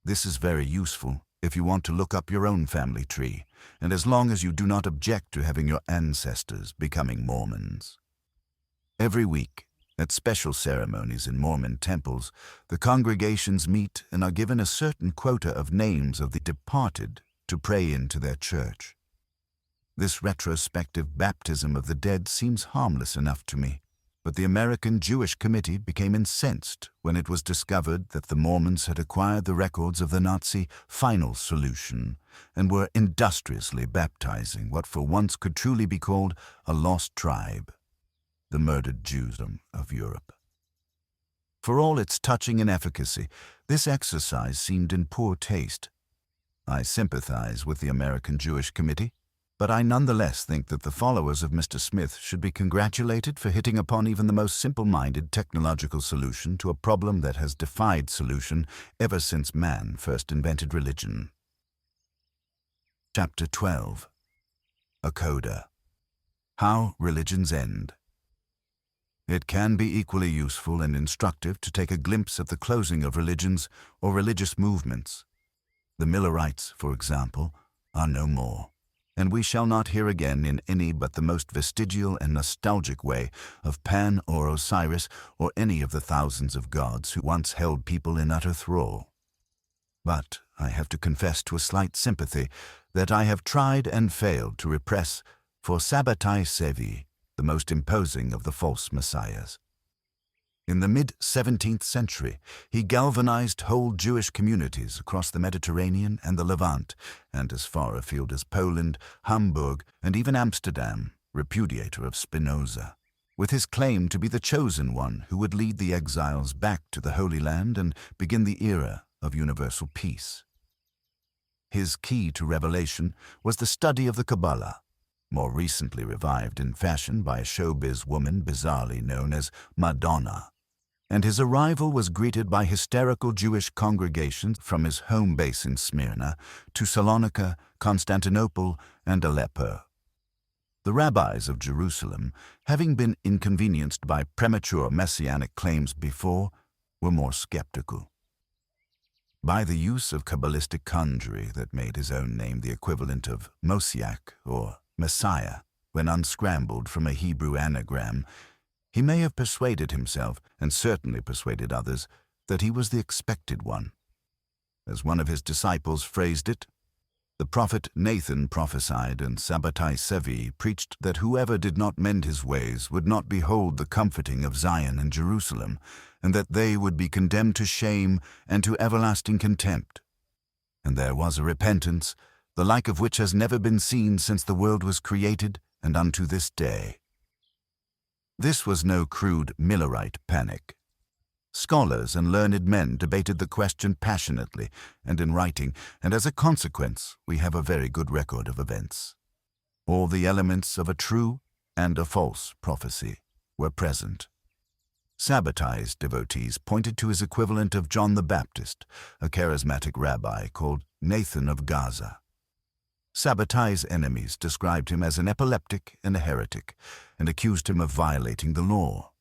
This is very useful if you want to look up your own family tree, and as long as you do not object to having your ancestors becoming Mormons. Every week, at special ceremonies in Mormon temples, the congregations meet and are given a certain quota of names of the departed to pray into their church. This retrospective baptism of the dead seems harmless enough to me, but the American Jewish Committee became incensed when it was discovered that the Mormons had acquired the records of the Nazi final solution and were industriously baptizing what for once could truly be called a lost tribe, the murdered Jews of Europe. For all its touching inefficacy, this exercise seemed in poor taste. I sympathize with the American Jewish Committee, but I nonetheless think that the followers of Mr. Smith should be congratulated for hitting upon even the most simple-minded technological solution to a problem that has defied solution ever since man first invented religion. Chapter 12. A Coda. How Religions End. It can be equally useful and instructive to take a glimpse at the closing of religions or religious movements. The Millerites, for example, are no more, and we shall not hear again in any but the most vestigial and nostalgic way of Pan or Osiris or any of the thousands of gods who once held people in utter thrall. But I have to confess to a slight sympathy that I have tried and failed to repress for Sabbatai Sevi, the most imposing of the false messiahs. In the mid-17th century, he galvanized whole Jewish communities across the Mediterranean and the Levant, and as far afield as Poland, Hamburg, and even Amsterdam, repudiator of Spinoza, with his claim to be the chosen one who would lead the exiles back to the Holy Land and begin the era of universal peace. His key to revelation was the study of the Kabbalah, more recently revived in fashion by a showbiz woman bizarrely known as Madonna, and his arrival was greeted by hysterical Jewish congregations from his home base in Smyrna to Salonika, Constantinople, and Aleppo. The rabbis of Jerusalem, having been inconvenienced by premature messianic claims before, were more skeptical. By the use of Kabbalistic conjury that made his own name the equivalent of Mosiach or Messiah, when unscrambled from a Hebrew anagram, he may have persuaded himself, and certainly persuaded others, that he was the expected one. As one of his disciples phrased it, the prophet Nathan prophesied, and Sabbatai Sevi preached that whoever did not mend his ways would not behold the comforting of Zion and Jerusalem, and that they would be condemned to shame and to everlasting contempt. And there was a repentance, the like of which has never been seen since the world was created and unto this day. This was no crude Millerite panic. Scholars and learned men debated the question passionately and in writing, and as a consequence we have a very good record of events. All the elements of a true and a false prophecy were present. Sabbatai's devotees pointed to his equivalent of John the Baptist, a charismatic rabbi called Nathan of Gaza. Sabbatai's enemies described him as an epileptic and a heretic, and accused him of violating the law.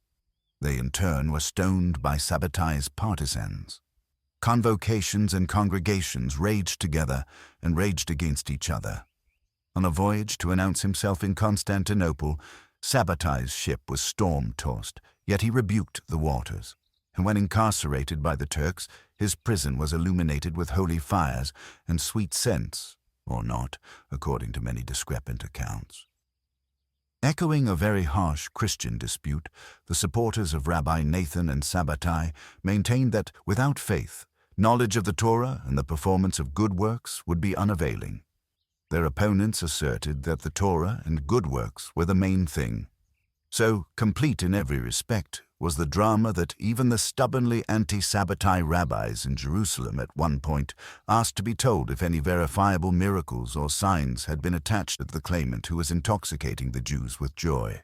They in turn were stoned by Sabbatai's partisans. convocations and congregations raged together and raged against each other. On a voyage to announce himself in Constantinople, Sabbatai's ship was storm-tossed, yet he rebuked the waters. And when incarcerated by the Turks, his prison was illuminated with holy fires and sweet scents, or not, according to many discrepant accounts. Echoing a very harsh Christian dispute, the supporters of Rabbi Nathan and Sabbatai maintained that without faith, knowledge of the Torah and the performance of good works would be unavailing. Their opponents asserted that the Torah and good works were the main thing. So complete in every respect was the drama that even the stubbornly anti-Sabbatai rabbis in Jerusalem at one point asked to be told if any verifiable miracles or signs had been attached to the claimant who was intoxicating the Jews with joy.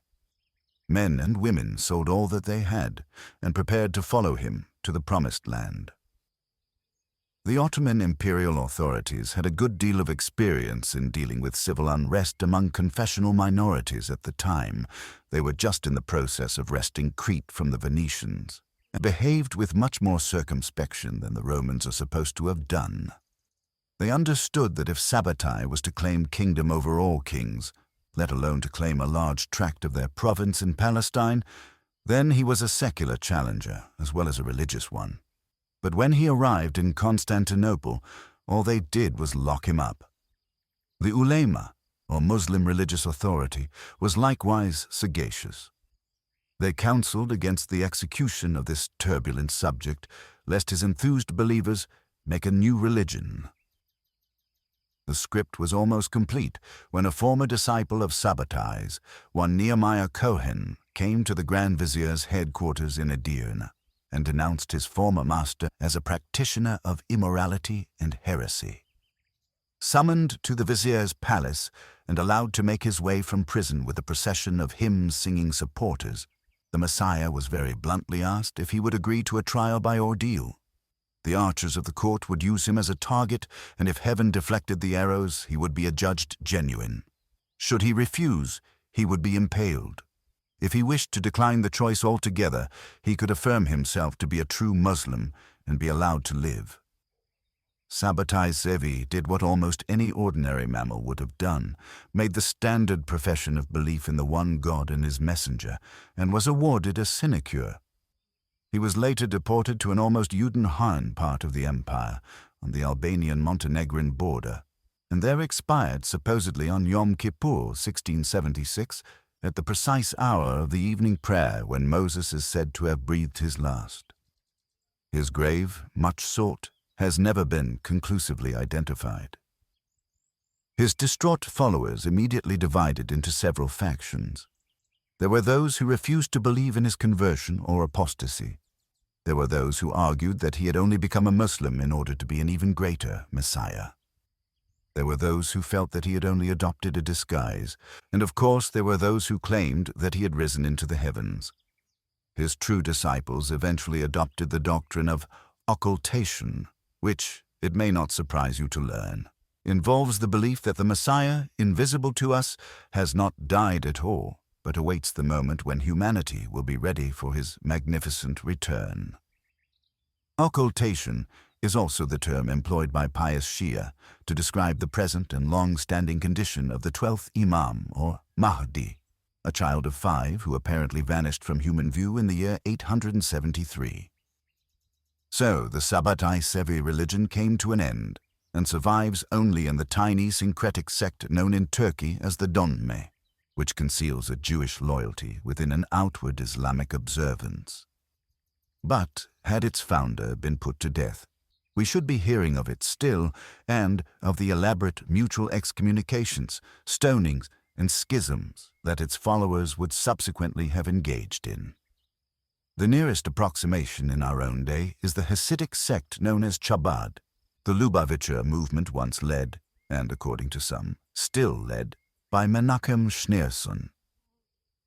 Men and women sold all that they had and prepared to follow him to the promised land. The Ottoman imperial authorities had a good deal of experience in dealing with civil unrest among confessional minorities at the time. They were just in the process of wresting Crete from the Venetians, and behaved with much more circumspection than the Romans are supposed to have done. They understood that if Sabbatai was to claim kingdom over all kings, let alone to claim a large tract of their province in Palestine, then he was a secular challenger as well as a religious one. But when he arrived in Constantinople, all they did was lock him up. The ulema, or Muslim religious authority, was likewise sagacious. They counseled against the execution of this turbulent subject, lest his enthused believers make a new religion. The script was almost complete when a former disciple of Sabbatai's, one Nehemiah Cohen, came to the Grand Vizier's headquarters in Edirne and denounced his former master as a practitioner of immorality and heresy. Summoned to the vizier's palace and allowed to make his way from prison with a procession of hymn-singing supporters, the Messiah was very bluntly asked if he would agree to a trial by ordeal. The archers of the court would use him as a target, and if heaven deflected the arrows, he would be adjudged genuine. Should he refuse, he would be impaled. If he wished to decline the choice altogether, he could affirm himself to be a true Muslim and be allowed to live. Sabbatai Zevi did what almost any ordinary mammal would have done, made the standard profession of belief in the one God and his messenger, and was awarded a sinecure. He was later deported to an almost Judenhahn part of the empire, on the Albanian-Montenegrin border, and there expired supposedly on Yom Kippur, 1676, at the precise hour of the evening prayer when Moses is said to have breathed his last. His grave, much sought, has never been conclusively identified. His distraught followers immediately divided into several factions. There were those who refused to believe in his conversion or apostasy. There were those who argued that he had only become a Muslim in order to be an even greater Messiah. There were those who felt that he had only adopted a disguise, and of course there were those who claimed that he had risen into the heavens. His true disciples eventually adopted the doctrine of occultation, which, it may not surprise you to learn, involves the belief that the Messiah, invisible to us, has not died at all, but awaits the moment when humanity will be ready for his magnificent return. Occultation is also the term employed by pious Shia to describe the present and long-standing condition of the 12th Imam, or Mahdi, a child of 5 who apparently vanished from human view in the year 873. So the Sabbatai Sevi religion came to an end and survives only in the tiny syncretic sect known in Turkey as the Donme, which conceals a Jewish loyalty within an outward Islamic observance. But had its founder been put to death, we should be hearing of it still, and of the elaborate mutual excommunications, stonings, and schisms that its followers would subsequently have engaged in. The nearest approximation in our own day is the Hasidic sect known as Chabad, the Lubavitcher movement once led, and according to some, still led, by Menachem Schneerson.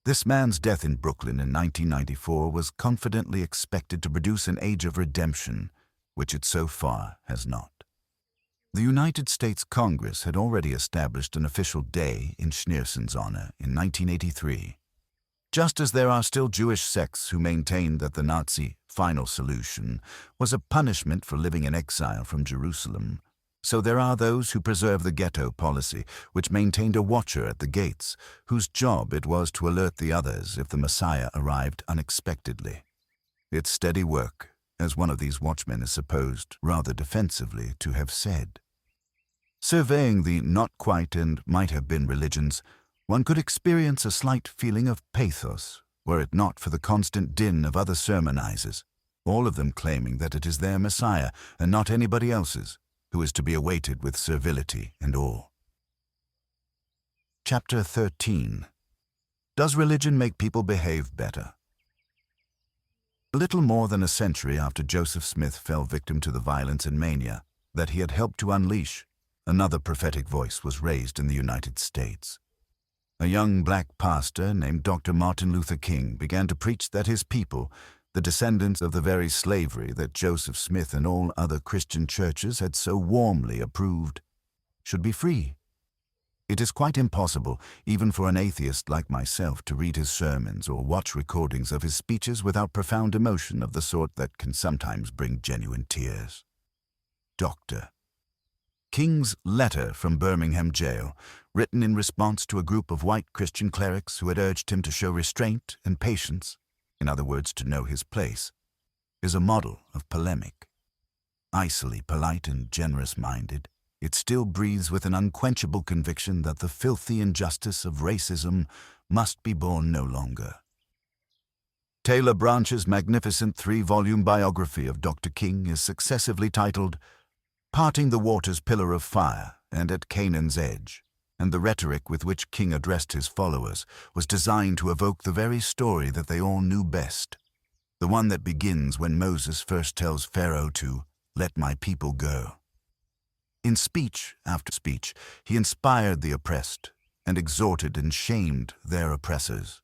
This man's death in Brooklyn in 1994 was confidently expected to produce an age of redemption, which it so far has not. The United States Congress had already established an official day in Schneerson's honor in 1983. Just as there are still Jewish sects who maintain that the Nazi final solution was a punishment for living in exile from Jerusalem, so there are those who preserve the ghetto policy, which maintained a watcher at the gates, whose job it was to alert the others if the Messiah arrived unexpectedly. It's steady work, as one of these watchmen is supposed, rather defensively, to have said. Surveying the not quite and might have been religions, one could experience a slight feeling of pathos, were it not for the constant din of other sermonizers, all of them claiming that it is their Messiah and not anybody else's, who is to be awaited with servility and awe. Chapter 13. Does religion make people behave better? A little more than a century after Joseph Smith fell victim to the violence and mania that he had helped to unleash, another prophetic voice was raised in the United States. A young black pastor named Dr. Martin Luther King began to preach that his people, the descendants of the very slavery that Joseph Smith and all other Christian churches had so warmly approved, should be free. It is quite impossible, even for an atheist like myself, to read his sermons or watch recordings of his speeches without profound emotion of the sort that can sometimes bring genuine tears. Dr. King's letter from Birmingham jail, written in response to a group of white Christian clerics who had urged him to show restraint and patience, in other words, to know his place, is a model of polemic. Icily polite and generous-minded, it still breathes with an unquenchable conviction that the filthy injustice of racism must be borne no longer. Taylor Branch's magnificent 3-volume biography of Dr. King is successively titled Parting the Water's Pillar of Fire and At Canaan's Edge, and the rhetoric with which King addressed his followers was designed to evoke the very story that they all knew best, the one that begins when Moses first tells Pharaoh to "let my people go." In speech after speech, he inspired the oppressed and exhorted and shamed their oppressors.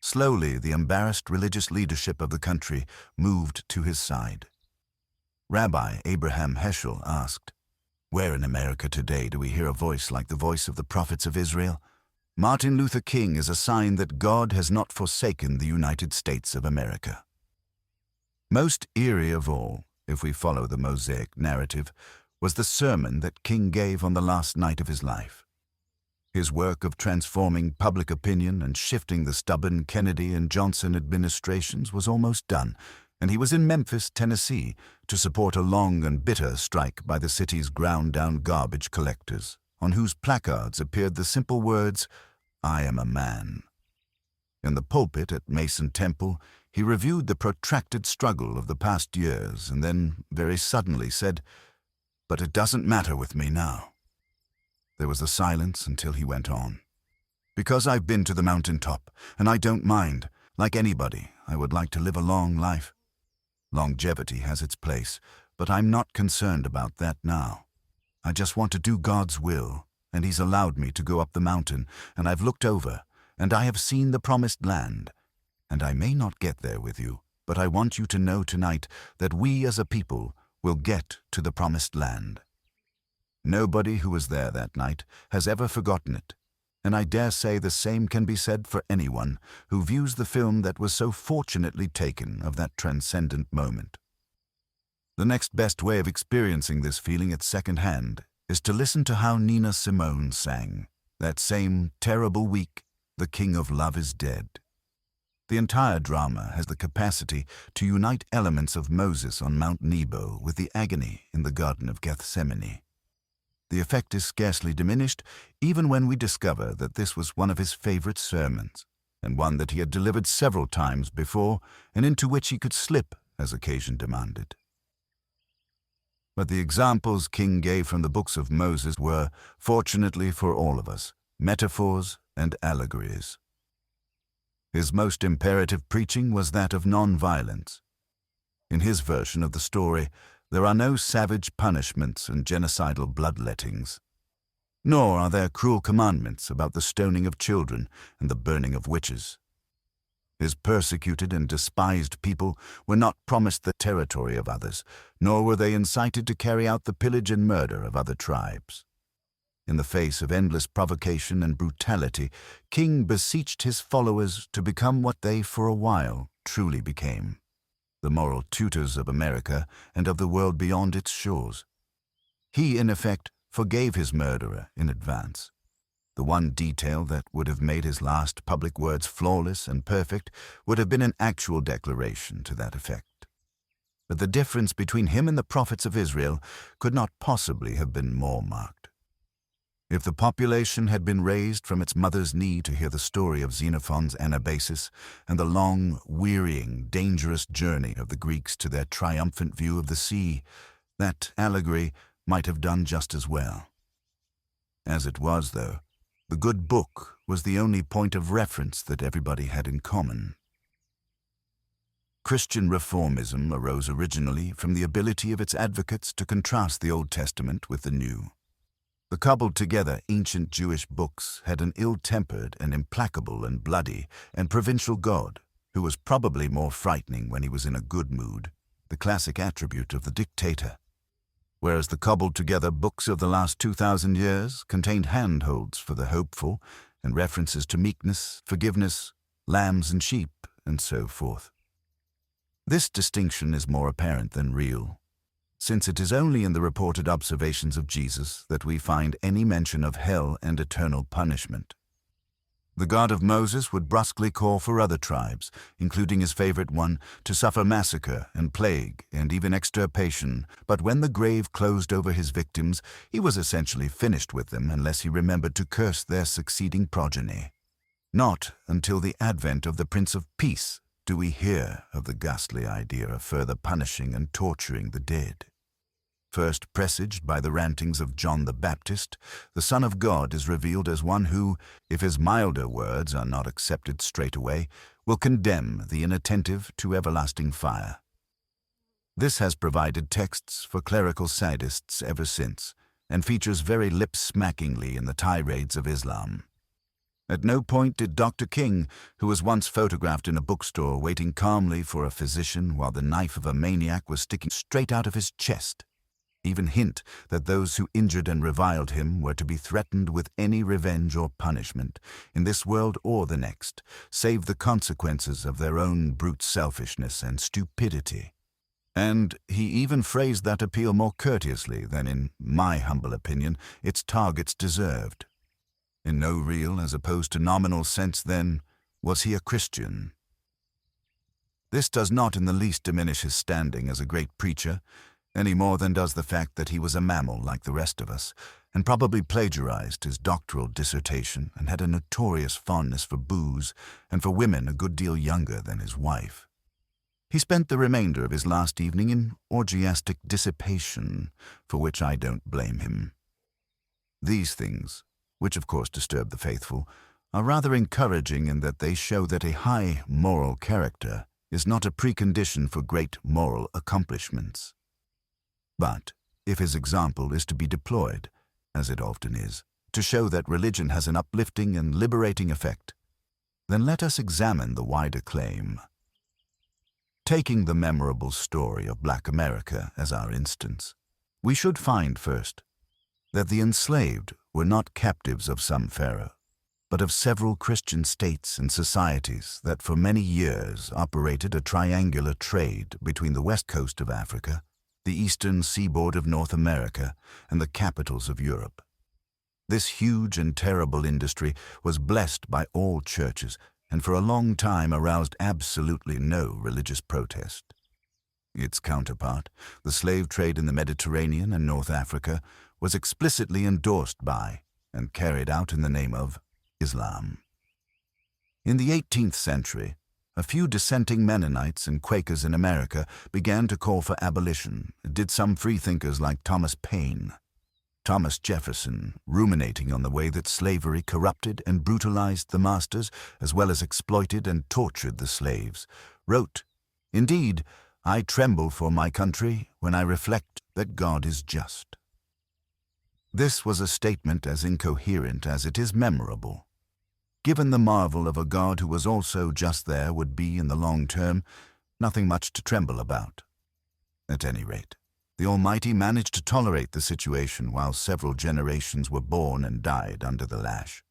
Slowly, the embarrassed religious leadership of the country moved to his side. Rabbi Abraham Heschel asked, "Where in America today do we hear a voice like the voice of the prophets of Israel? Martin Luther King is a sign that God has not forsaken the United States of America." Most eerie of all, if we follow the Mosaic narrative, was the sermon that King gave on the last night of his life. His work of transforming public opinion and shifting the stubborn Kennedy and Johnson administrations was almost done, and he was in Memphis, Tennessee, to support a long and bitter strike by the city's ground-down garbage collectors, on whose placards appeared the simple words, "I am a man." In the pulpit at Mason Temple, he reviewed the protracted struggle of the past years and then, very suddenly, said, "But it doesn't matter with me now." There was a silence until he went on. "Because I've been to the mountaintop, and I don't mind. Like anybody, I would like to live a long life. Longevity has its place, but I'm not concerned about that now. I just want to do God's will, and He's allowed me to go up the mountain, and I've looked over, and I have seen the promised land. And I may not get there with you, but I want you to know tonight that we as a people will get to the promised land." Nobody who was there that night has ever forgotten it, and I dare say the same can be said for anyone who views the film that was so fortunately taken of that transcendent moment. The next best way of experiencing this feeling at second hand is to listen to how Nina Simone sang, that same terrible week, "The King of Love is Dead." The entire drama has the capacity to unite elements of Moses on Mount Nebo with the agony in the Garden of Gethsemane. The effect is scarcely diminished even when we discover that this was one of his favorite sermons, and one that he had delivered several times before and into which he could slip as occasion demanded. But the examples King gave from the books of Moses were, fortunately for all of us, metaphors and allegories. His most imperative preaching was that of non-violence. In his version of the story, there are no savage punishments and genocidal bloodlettings, nor are there cruel commandments about the stoning of children and the burning of witches. His persecuted and despised people were not promised the territory of others, nor were they incited to carry out the pillage and murder of other tribes. In the face of endless provocation and brutality, King beseeched his followers to become what they for a while truly became, the moral tutors of America and of the world beyond its shores. He, in effect, forgave his murderer in advance. The one detail that would have made his last public words flawless and perfect would have been an actual declaration to that effect. But the difference between him and the prophets of Israel could not possibly have been more marked. If the population had been raised from its mother's knee to hear the story of Xenophon's Anabasis and the long, wearying, dangerous journey of the Greeks to their triumphant view of the sea, that allegory might have done just as well. As it was, though, the good book was the only point of reference that everybody had in common. Christian reformism arose originally from the ability of its advocates to contrast the Old Testament with the New. The cobbled-together ancient Jewish books had an ill-tempered and implacable and bloody and provincial God, who was probably more frightening when he was in a good mood, the classic attribute of the dictator, whereas the cobbled-together books of the last 2,000 years contained handholds for the hopeful and references to meekness, forgiveness, lambs and sheep, and so forth. This distinction is more apparent than real, since it is only in the reported observations of Jesus that we find any mention of hell and eternal punishment. The God of Moses would brusquely call for other tribes, including his favorite one, to suffer massacre and plague and even extirpation, but when the grave closed over his victims, he was essentially finished with them unless he remembered to curse their succeeding progeny. Not until the advent of the Prince of Peace do we hear of the ghastly idea of further punishing and torturing the dead. First presaged by the rantings of John the Baptist, the Son of God is revealed as one who, if his milder words are not accepted straightway, will condemn the inattentive to everlasting fire. This has provided texts for clerical sadists ever since, and features very lip-smackingly in the tirades of Islam. At no point did Dr. King, who was once photographed in a bookstore waiting calmly for a physician while the knife of a maniac was sticking straight out of his chest, even hint that those who injured and reviled him were to be threatened with any revenge or punishment, in this world or the next, save the consequences of their own brute selfishness and stupidity. And he even phrased that appeal more courteously than, in my humble opinion, its targets deserved. In no real as opposed to nominal sense, then, was he a Christian. This does not in the least diminish his standing as a great preacher, any more than does the fact that he was a mammal like the rest of us, and probably plagiarized his doctoral dissertation and had a notorious fondness for booze and for women a good deal younger than his wife. He spent the remainder of his last evening in orgiastic dissipation, for which I don't blame him. These things, which of course disturb the faithful, are rather encouraging in that they show that a high moral character is not a precondition for great moral accomplishments. But if his example is to be deployed, as it often is, to show that religion has an uplifting and liberating effect, then let us examine the wider claim. Taking the memorable story of Black America as our instance, we should find first that the enslaved were not captives of some pharaoh, but of several Christian states and societies that for many years operated a triangular trade between the west coast of Africa, the eastern seaboard of North America, and the capitals of Europe. This huge and terrible industry was blessed by all churches and for a long time aroused absolutely no religious protest. Its counterpart, the slave trade in the Mediterranean and North Africa, was explicitly endorsed by and carried out in the name of Islam. In the 18th century, a few dissenting Mennonites and Quakers in America began to call for abolition, did some freethinkers like Thomas Paine. Thomas Jefferson, ruminating on the way that slavery corrupted and brutalized the masters as well as exploited and tortured the slaves, wrote, "Indeed, I tremble for my country when I reflect that God is just." This was a statement as incoherent as it is memorable. Given the marvel of a God who was also just, there would be, in the long term, nothing much to tremble about. At any rate, The Almighty managed to tolerate the situation while several generations were born and died under the lash,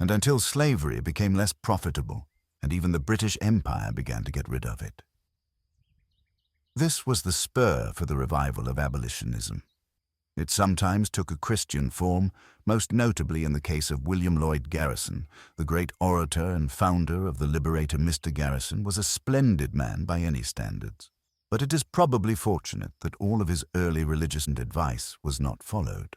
and until slavery became less profitable, and even the British Empire began to get rid of it. This was the spur for the revival of abolitionism. It sometimes took a Christian form, most notably in the case of William Lloyd Garrison. The great orator and founder of the Liberator, Mr. Garrison, was a splendid man by any standards. But it is probably fortunate that all of his early religious advice was not followed.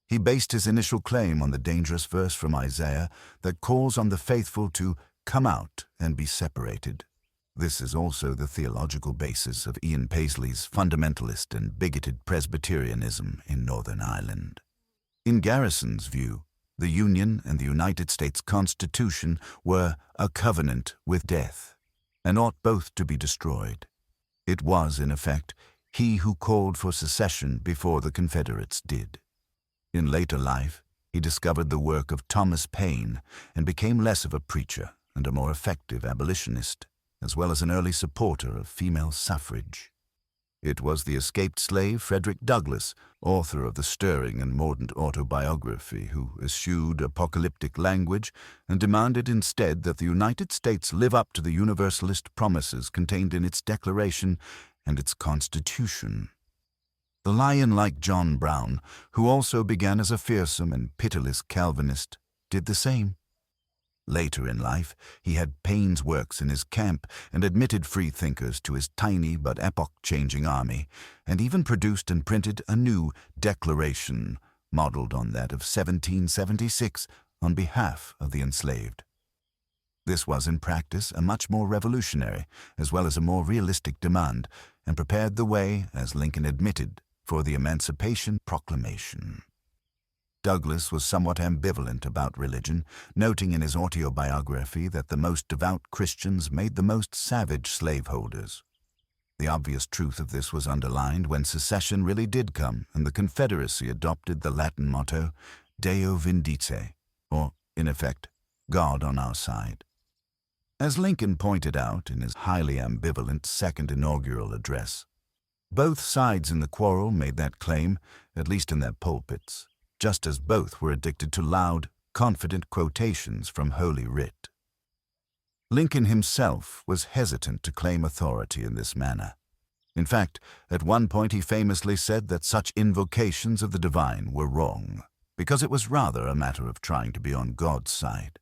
He based his initial claim on the dangerous verse from Isaiah that calls on the faithful to come out and be separated. This is also the theological basis of Ian Paisley's fundamentalist and bigoted Presbyterianism in Northern Ireland. In Garrison's view, the Union and the United States Constitution were a covenant with death, and ought both to be destroyed. It was, in effect, he who called for secession before the Confederates did. In later life, he discovered the work of Thomas Paine and became less of a preacher and a more effective abolitionist, as well as an early supporter of female suffrage. It was the escaped slave Frederick Douglass, author of the stirring and mordant autobiography, who eschewed apocalyptic language and demanded instead that the United States live up to the Universalist promises contained in its Declaration and its Constitution. The lion-like John Brown, who also began as a fearsome and pitiless Calvinist, did the same. Later in life, he had Paine's works in his camp and admitted freethinkers to his tiny but epoch-changing army, and even produced and printed a new Declaration, modeled on that of 1776, on behalf of the enslaved. This was in practice a much more revolutionary, as well as a more realistic demand, and prepared the way, as Lincoln admitted, for the Emancipation Proclamation. Douglass was somewhat ambivalent about religion, noting in his autobiography that the most devout Christians made the most savage slaveholders. The obvious truth of this was underlined when secession really did come and the Confederacy adopted the Latin motto Deo Vindice, or, in effect, God on our side. As Lincoln pointed out in his highly ambivalent second inaugural address, both sides in the quarrel made that claim, at least in their pulpits, just as both were addicted to loud, confident quotations from Holy Writ. Lincoln himself was hesitant to claim authority in this manner. In fact, at one point he famously said that such invocations of the divine were wrong, because it was rather a matter of trying to be on God's side.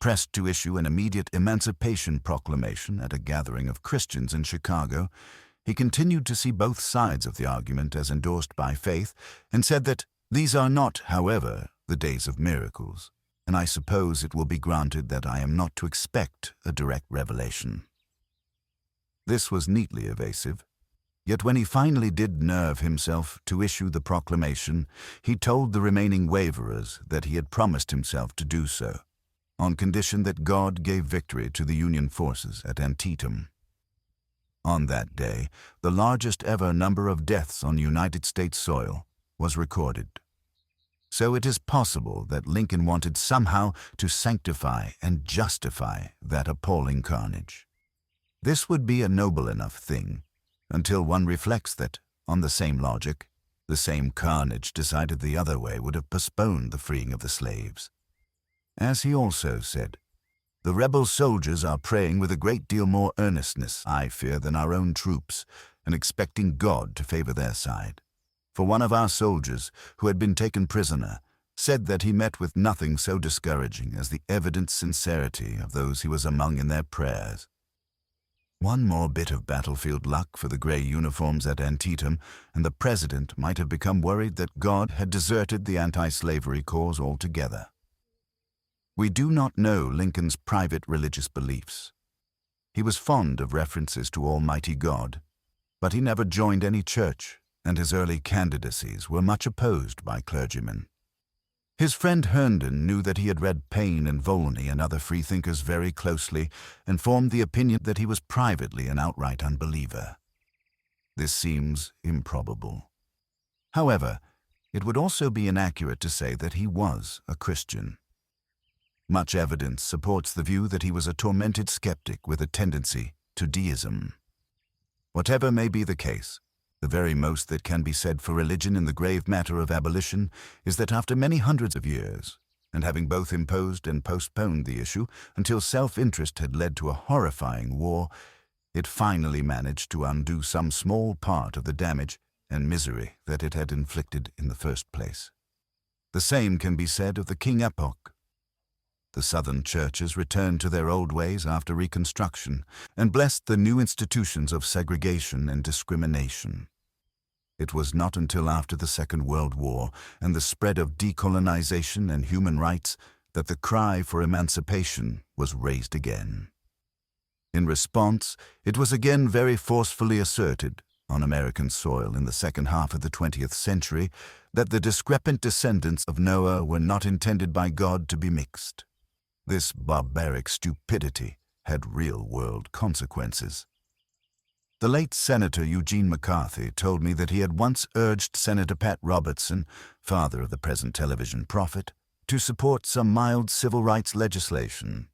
Pressed to issue an immediate emancipation proclamation at a gathering of Christians in Chicago, he continued to see both sides of the argument as endorsed by faith and said that these are not, however, the days of miracles, and I suppose it will be granted that I am not to expect a direct revelation. This was neatly evasive, yet when he finally did nerve himself to issue the proclamation, he told the remaining waverers that he had promised himself to do so, on condition that God gave victory to the Union forces at Antietam. On that day, the largest ever number of deaths on United States soil was recorded. So it is possible that Lincoln wanted somehow to sanctify and justify that appalling carnage. This would be a noble enough thing, until one reflects that, on the same logic, the same carnage decided the other way would have postponed the freeing of the slaves. As he also said, "The rebel soldiers are praying with a great deal more earnestness, I fear, than our own troops, and expecting God to favor their side. For one of our soldiers, who had been taken prisoner, said that he met with nothing so discouraging as the evident sincerity of those he was among in their prayers." One more bit of battlefield luck for the gray uniforms at Antietam, and the president might have become worried that God had deserted the anti-slavery cause altogether. We do not know Lincoln's private religious beliefs. He was fond of references to Almighty God, but he never joined any church, and his early candidacies were much opposed by clergymen. His friend Herndon knew that he had read Paine and Volney and other freethinkers very closely and formed the opinion that he was privately an outright unbeliever. This seems improbable. However, it would also be inaccurate to say that he was a Christian. Much evidence supports the view that he was a tormented skeptic with a tendency to deism. Whatever may be the case, The very most that can be said for religion in the grave matter of abolition is that after many hundreds of years, and having both imposed and postponed the issue until self-interest had led to a horrifying war, it finally managed to undo some small part of the damage and misery that it had inflicted in the first place. The same can be said of the King epoch. The southern churches returned to their old ways after Reconstruction and blessed the new institutions of segregation and discrimination. It was not until after the Second World War and the spread of decolonization and human rights that the cry for emancipation was raised again. In response, it was again very forcefully asserted, on American soil in the second half of the 20th century, that the discrepant descendants of Noah were not intended by God to be mixed. This barbaric stupidity had real-world consequences. The late Senator Eugene McCarthy told me that he had once urged Senator Pat Robertson, father of the present television prophet, to support some mild civil rights legislation.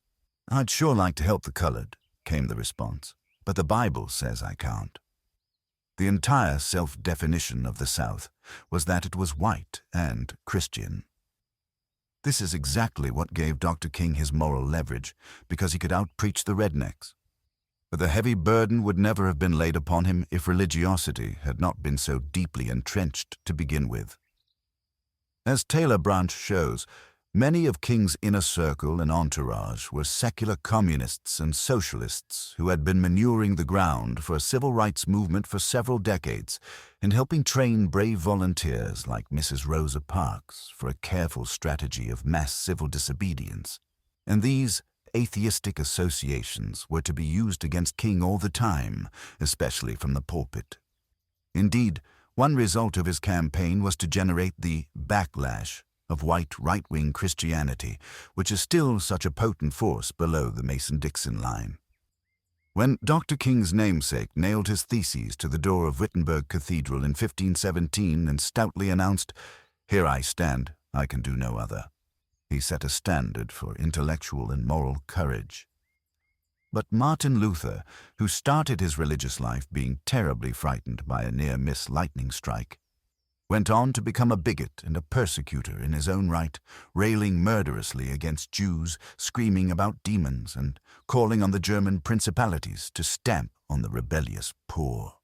"I'd sure like to help the colored," came the response, "but the Bible says I can't." The entire self-definition of the South was that it was white and Christian. This is exactly what gave Dr. King his moral leverage, because he could out-preach the rednecks. But the heavy burden would never have been laid upon him if religiosity had not been so deeply entrenched to begin with. As Taylor Branch shows, many of King's inner circle and entourage were secular communists and socialists who had been manuring the ground for a civil rights movement for several decades and helping train brave volunteers like Mrs. Rosa Parks for a careful strategy of mass civil disobedience. And these atheistic associations were to be used against King all the time, especially from the pulpit. Indeed, one result of his campaign was to generate the backlash of white right-wing Christianity, which is still such a potent force below the Mason-Dixon line. When Dr. King's namesake nailed his theses to the door of Wittenberg Cathedral in 1517 and stoutly announced, "Here I stand, I can do no other," he set a standard for intellectual and moral courage. But Martin Luther, who started his religious life being terribly frightened by a near-miss lightning strike, went on to become a bigot and a persecutor in his own right, railing murderously against Jews, screaming about demons, and calling on the German principalities to stamp on the rebellious poor.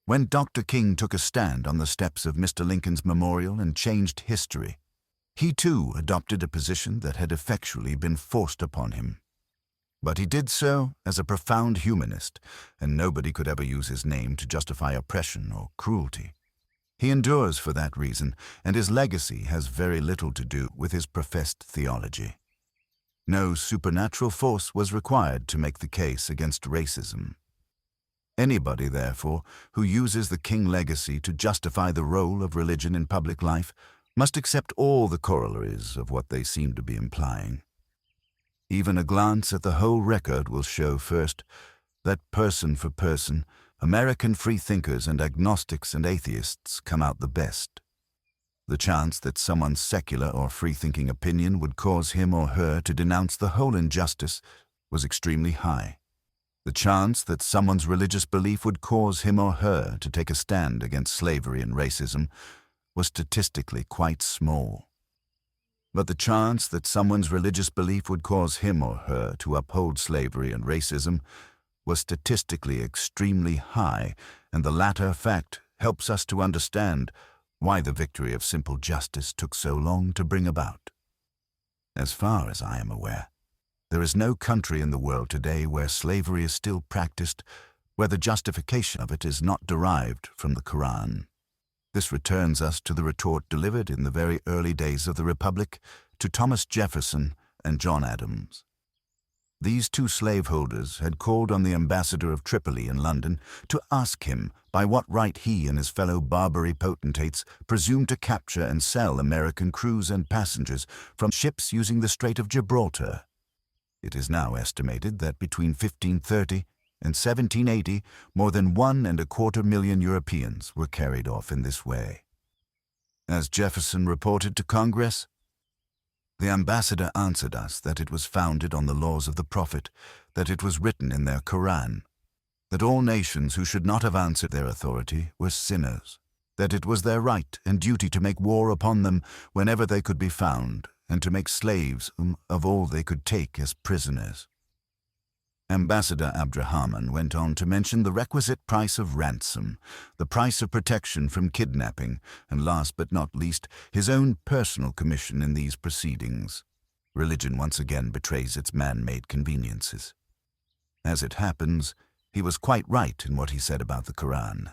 When Dr. King took a stand on the steps of Mr. Lincoln's memorial and changed history, he too adopted a position that had effectually been forced upon him. But he did so as a profound humanist, and nobody could ever use his name to justify oppression or cruelty. He endures for that reason, and his legacy has very little to do with his professed theology. No supernatural force was required to make the case against racism. Anybody, therefore, who uses the King legacy to justify the role of religion in public life must accept all the corollaries of what they seem to be implying. Even a glance at the whole record will show first that person for person, American freethinkers and agnostics and atheists come out the best. The chance that someone's secular or free-thinking opinion would cause him or her to denounce the whole injustice was extremely high. The chance that someone's religious belief would cause him or her to take a stand against slavery and racism was statistically quite small. But the chance that someone's religious belief would cause him or her to uphold slavery and racism was statistically extremely high, and the latter fact helps us to understand why the victory of simple justice took so long to bring about. As far as I am aware, there is no country in the world today where slavery is still practiced, where the justification of it is not derived from the Quran. This returns us to the retort delivered in the very early days of the Republic to Thomas Jefferson and John Adams. These two slaveholders had called on the ambassador of Tripoli in London to ask him by what right he and his fellow Barbary potentates presumed to capture and sell American crews and passengers from ships using the Strait of Gibraltar. It is now estimated that between 1530 and 1780, more than 1.25 million Europeans were carried off in this way. As Jefferson reported to Congress, the ambassador answered us that it was founded on the laws of the Prophet, that it was written in their Quran. that all nations who should not have answered their authority were sinners, that it was their right and duty to make war upon them whenever they could be found, and to make slaves of all they could take as prisoners. Ambassador Abdrahman went on to mention the requisite price of ransom, the price of protection from kidnapping, and last but not least, his own personal commission in these proceedings. Religion once again betrays its man-made conveniences. As it happens, he was quite right in what he said about the Quran.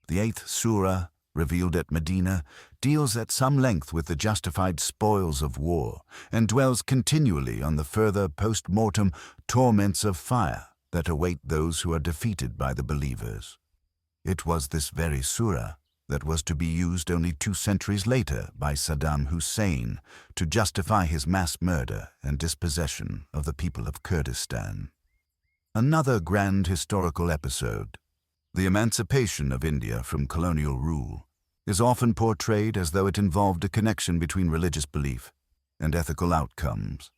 The 8th surah, revealed at Medina, deals at some length with the justified spoils of war, and dwells continually on the further post-mortem torments of fire that await those who are defeated by the believers. It was this very surah that was to be used only 2 centuries later by Saddam Hussein to justify his mass murder and dispossession of the people of Kurdistan. Another grand historical episode, the emancipation of India from colonial rule, is often portrayed as though it involved a connection between religious belief and ethical outcomes.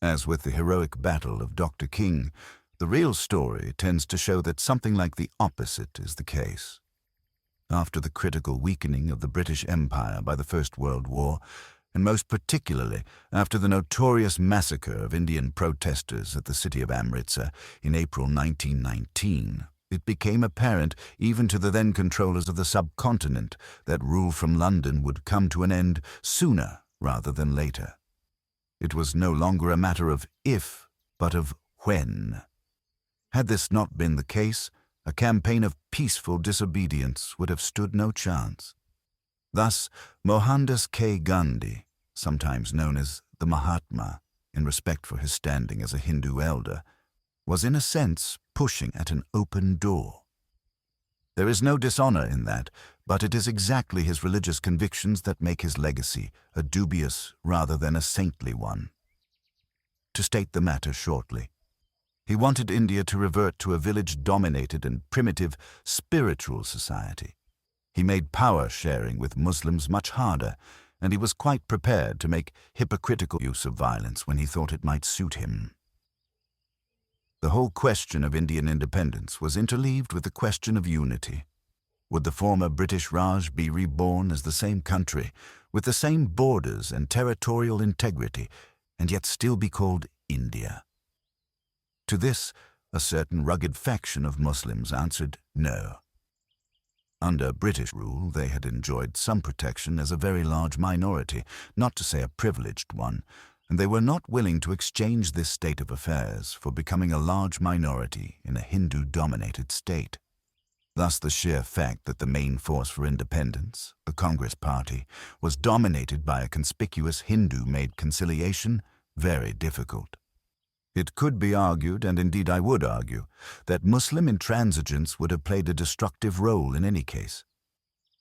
As with the heroic battle of Dr. King, the real story tends to show that something like the opposite is the case. After the critical weakening of the British Empire by the First World War, and most particularly after the notorious massacre of Indian protesters at the city of Amritsar in April 1919, it became apparent even to the then controllers of the subcontinent that rule from London would come to an end sooner rather than later. It was no longer a matter of if, but of when. Had this not been the case, a campaign of peaceful disobedience would have stood no chance. Thus, Mohandas K. Gandhi, sometimes known as the Mahatma, in respect for his standing as a Hindu elder, was in a sense pushing at an open door. There is no dishonor in that, but it is exactly his religious convictions that make his legacy a dubious rather than a saintly one. To state the matter shortly, he wanted India to revert to a village-dominated and primitive spiritual society. He made power-sharing with Muslims much harder, and he was quite prepared to make hypocritical use of violence when he thought it might suit him. The whole question of Indian independence was interleaved with the question of unity. Would the former British Raj be reborn as the same country, with the same borders and territorial integrity, and yet still be called India? To this, a certain rugged faction of Muslims answered no. Under British rule, they had enjoyed some protection as a very large minority, not to say a privileged one, and they were not willing to exchange this state of affairs for becoming a large minority in a Hindu-dominated state. Thus the sheer fact that the main force for independence, the Congress Party, was dominated by a conspicuous Hindu made conciliation very difficult. It could be argued, and indeed I would argue, that Muslim intransigence would have played a destructive role in any case.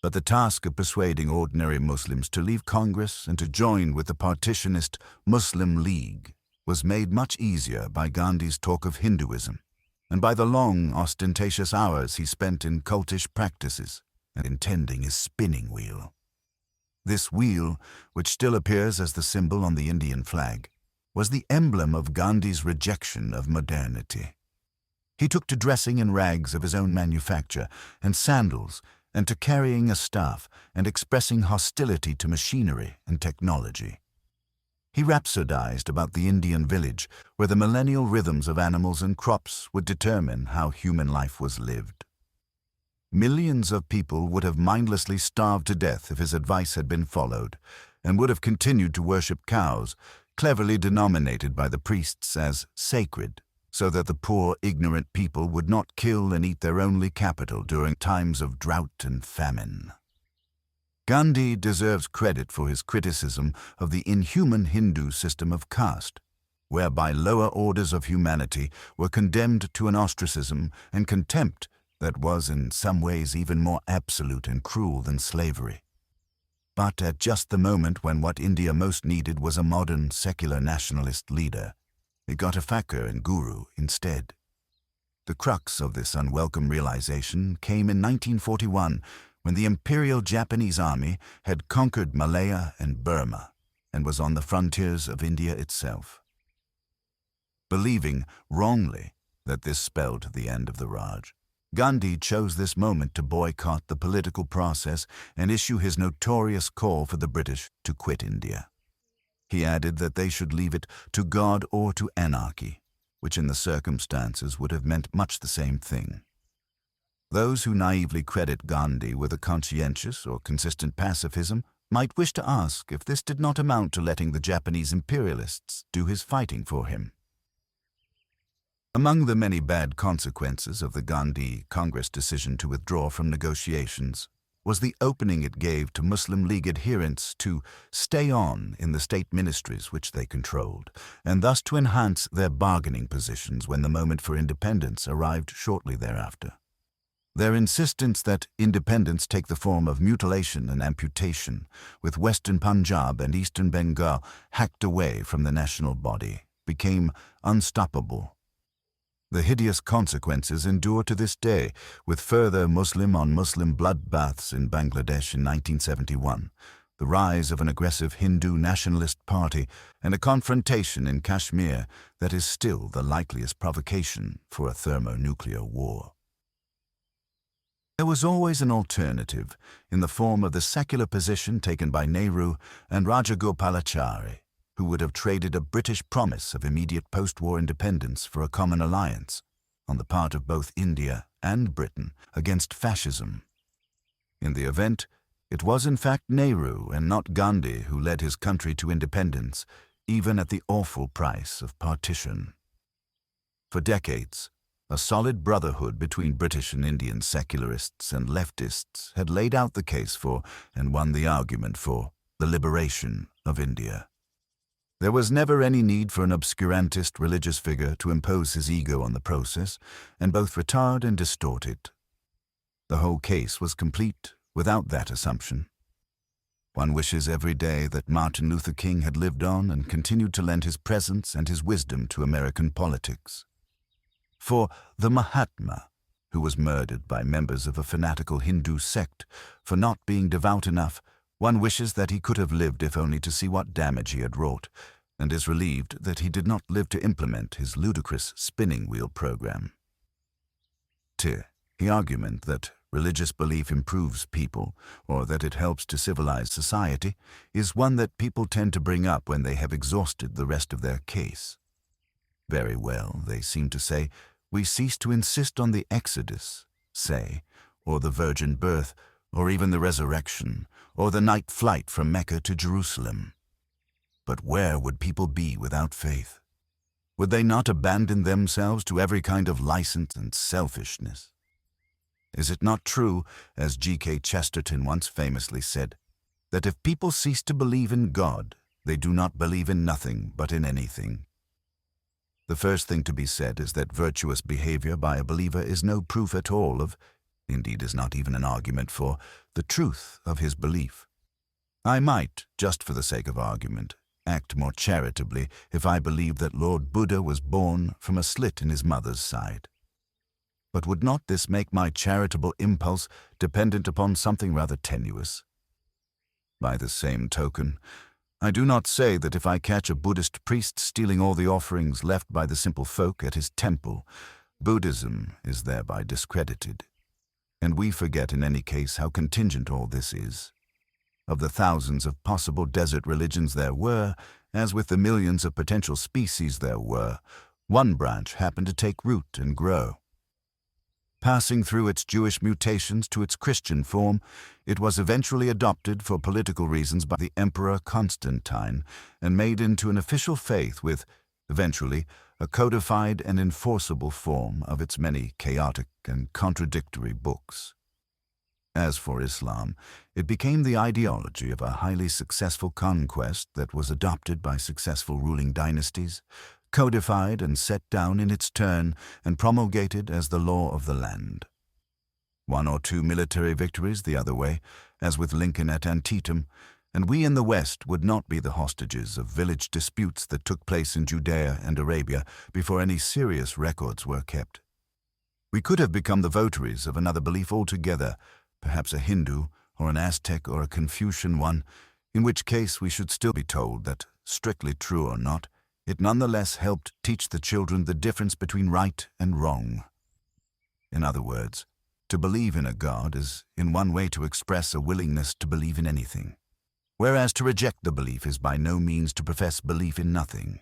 But the task of persuading ordinary Muslims to leave Congress and to join with the partitionist Muslim League was made much easier by Gandhi's talk of Hinduism, and by the long, ostentatious hours he spent in cultish practices and in tending his spinning wheel. This wheel, which still appears as the symbol on the Indian flag, was the emblem of Gandhi's rejection of modernity. He took to dressing in rags of his own manufacture and sandals, and to carrying a staff and expressing hostility to machinery and technology. He rhapsodized about the Indian village, where the millennial rhythms of animals and crops would determine how human life was lived. Millions of people would have mindlessly starved to death if his advice had been followed, and would have continued to worship cows, cleverly denominated by the priests as sacred, so that the poor, ignorant people would not kill and eat their only capital during times of drought and famine. Gandhi deserves credit for his criticism of the inhuman Hindu system of caste, whereby lower orders of humanity were condemned to an ostracism and contempt that was in some ways even more absolute and cruel than slavery. But at just the moment when what India most needed was a modern, secular nationalist leader, it got a fakir and guru instead. The crux of this unwelcome realization came in 1941, when the Imperial Japanese Army had conquered Malaya and Burma and was on the frontiers of India itself. Believing, wrongly, that this spelled the end of the Raj. Gandhi chose this moment to boycott the political process and issue his notorious call for the British to quit India. He added that they should leave it to God or to anarchy, which in the circumstances would have meant much the same thing. Those who naively credit Gandhi with a conscientious or consistent pacifism might wish to ask if this did not amount to letting the Japanese imperialists do his fighting for him. Among the many bad consequences of the Gandhi Congress decision to withdraw from negotiations was the opening it gave to Muslim League adherents to stay on in the state ministries which they controlled, and thus to enhance their bargaining positions when the moment for independence arrived shortly thereafter. Their insistence that independence take the form of mutilation and amputation, with western Punjab and eastern Bengal hacked away from the national body, became unstoppable. The hideous consequences endure to this day, with further Muslim-on-Muslim bloodbaths in Bangladesh in 1971, the rise of an aggressive Hindu nationalist party, and a confrontation in Kashmir that is still the likeliest provocation for a thermonuclear war. There was always an alternative in the form of the secular position taken by Nehru and Rajagopalachari, who would have traded a British promise of immediate post-war independence for a common alliance on the part of both India and Britain against fascism. In the event, it was in fact Nehru and not Gandhi who led his country to independence, even at the awful price of partition. For decades, a solid brotherhood between British and Indian secularists and leftists had laid out the case for, and won the argument for, the liberation of India. There was never any need for an obscurantist religious figure to impose his ego on the process and both retard and distort it. The whole case was complete without that assumption. One wishes every day that Martin Luther King had lived on and continued to lend his presence and his wisdom to American politics. For the Mahatma, who was murdered by members of a fanatical Hindu sect for not being devout enough, one wishes that he could have lived if only to see what damage he had wrought, and is relieved that he did not live to implement his ludicrous spinning wheel program. The argument that religious belief improves people, or that it helps to civilize society, is one that people tend to bring up when they have exhausted the rest of their case. Very well, they seem to say, we cease to insist on the Exodus, say, or the virgin birth, or even the resurrection, or the night flight from Mecca to Jerusalem. But where would people be without faith? Would they not abandon themselves to every kind of license and selfishness? Is it not true, as G.K. Chesterton once famously said, that if people cease to believe in God, they do not believe in nothing but in anything? The first thing to be said is that virtuous behavior by a believer is no proof at all of, indeed is not even an argument for, the truth of his belief. I might, just for the sake of argument, act more charitably if I believed that Lord Buddha was born from a slit in his mother's side. But would not this make my charitable impulse dependent upon something rather tenuous? By the same token, I do not say that if I catch a Buddhist priest stealing all the offerings left by the simple folk at his temple, Buddhism is thereby discredited. And we forget in any case how contingent all this is. Of the thousands of possible desert religions there were, as with the millions of potential species there were, one branch happened to take root and grow. Passing through its Jewish mutations to its Christian form, it was eventually adopted for political reasons by the Emperor Constantine and made into an official faith with, eventually, a codified and enforceable form of its many chaotic and contradictory books. As for Islam, it became the ideology of a highly successful conquest that was adopted by successful ruling dynasties, codified and set down in its turn, and promulgated as the law of the land. One or two military victories the other way, as with Lincoln at Antietam, and we in the West would not be the hostages of village disputes that took place in Judea and Arabia before any serious records were kept. We could have become the votaries of another belief altogether, perhaps a Hindu or an Aztec or a Confucian one, in which case we should still be told that, strictly true or not, it nonetheless helped teach the children the difference between right and wrong. In other words, to believe in a God is in one way to express a willingness to believe in anything, whereas to reject the belief is by no means to profess belief in nothing.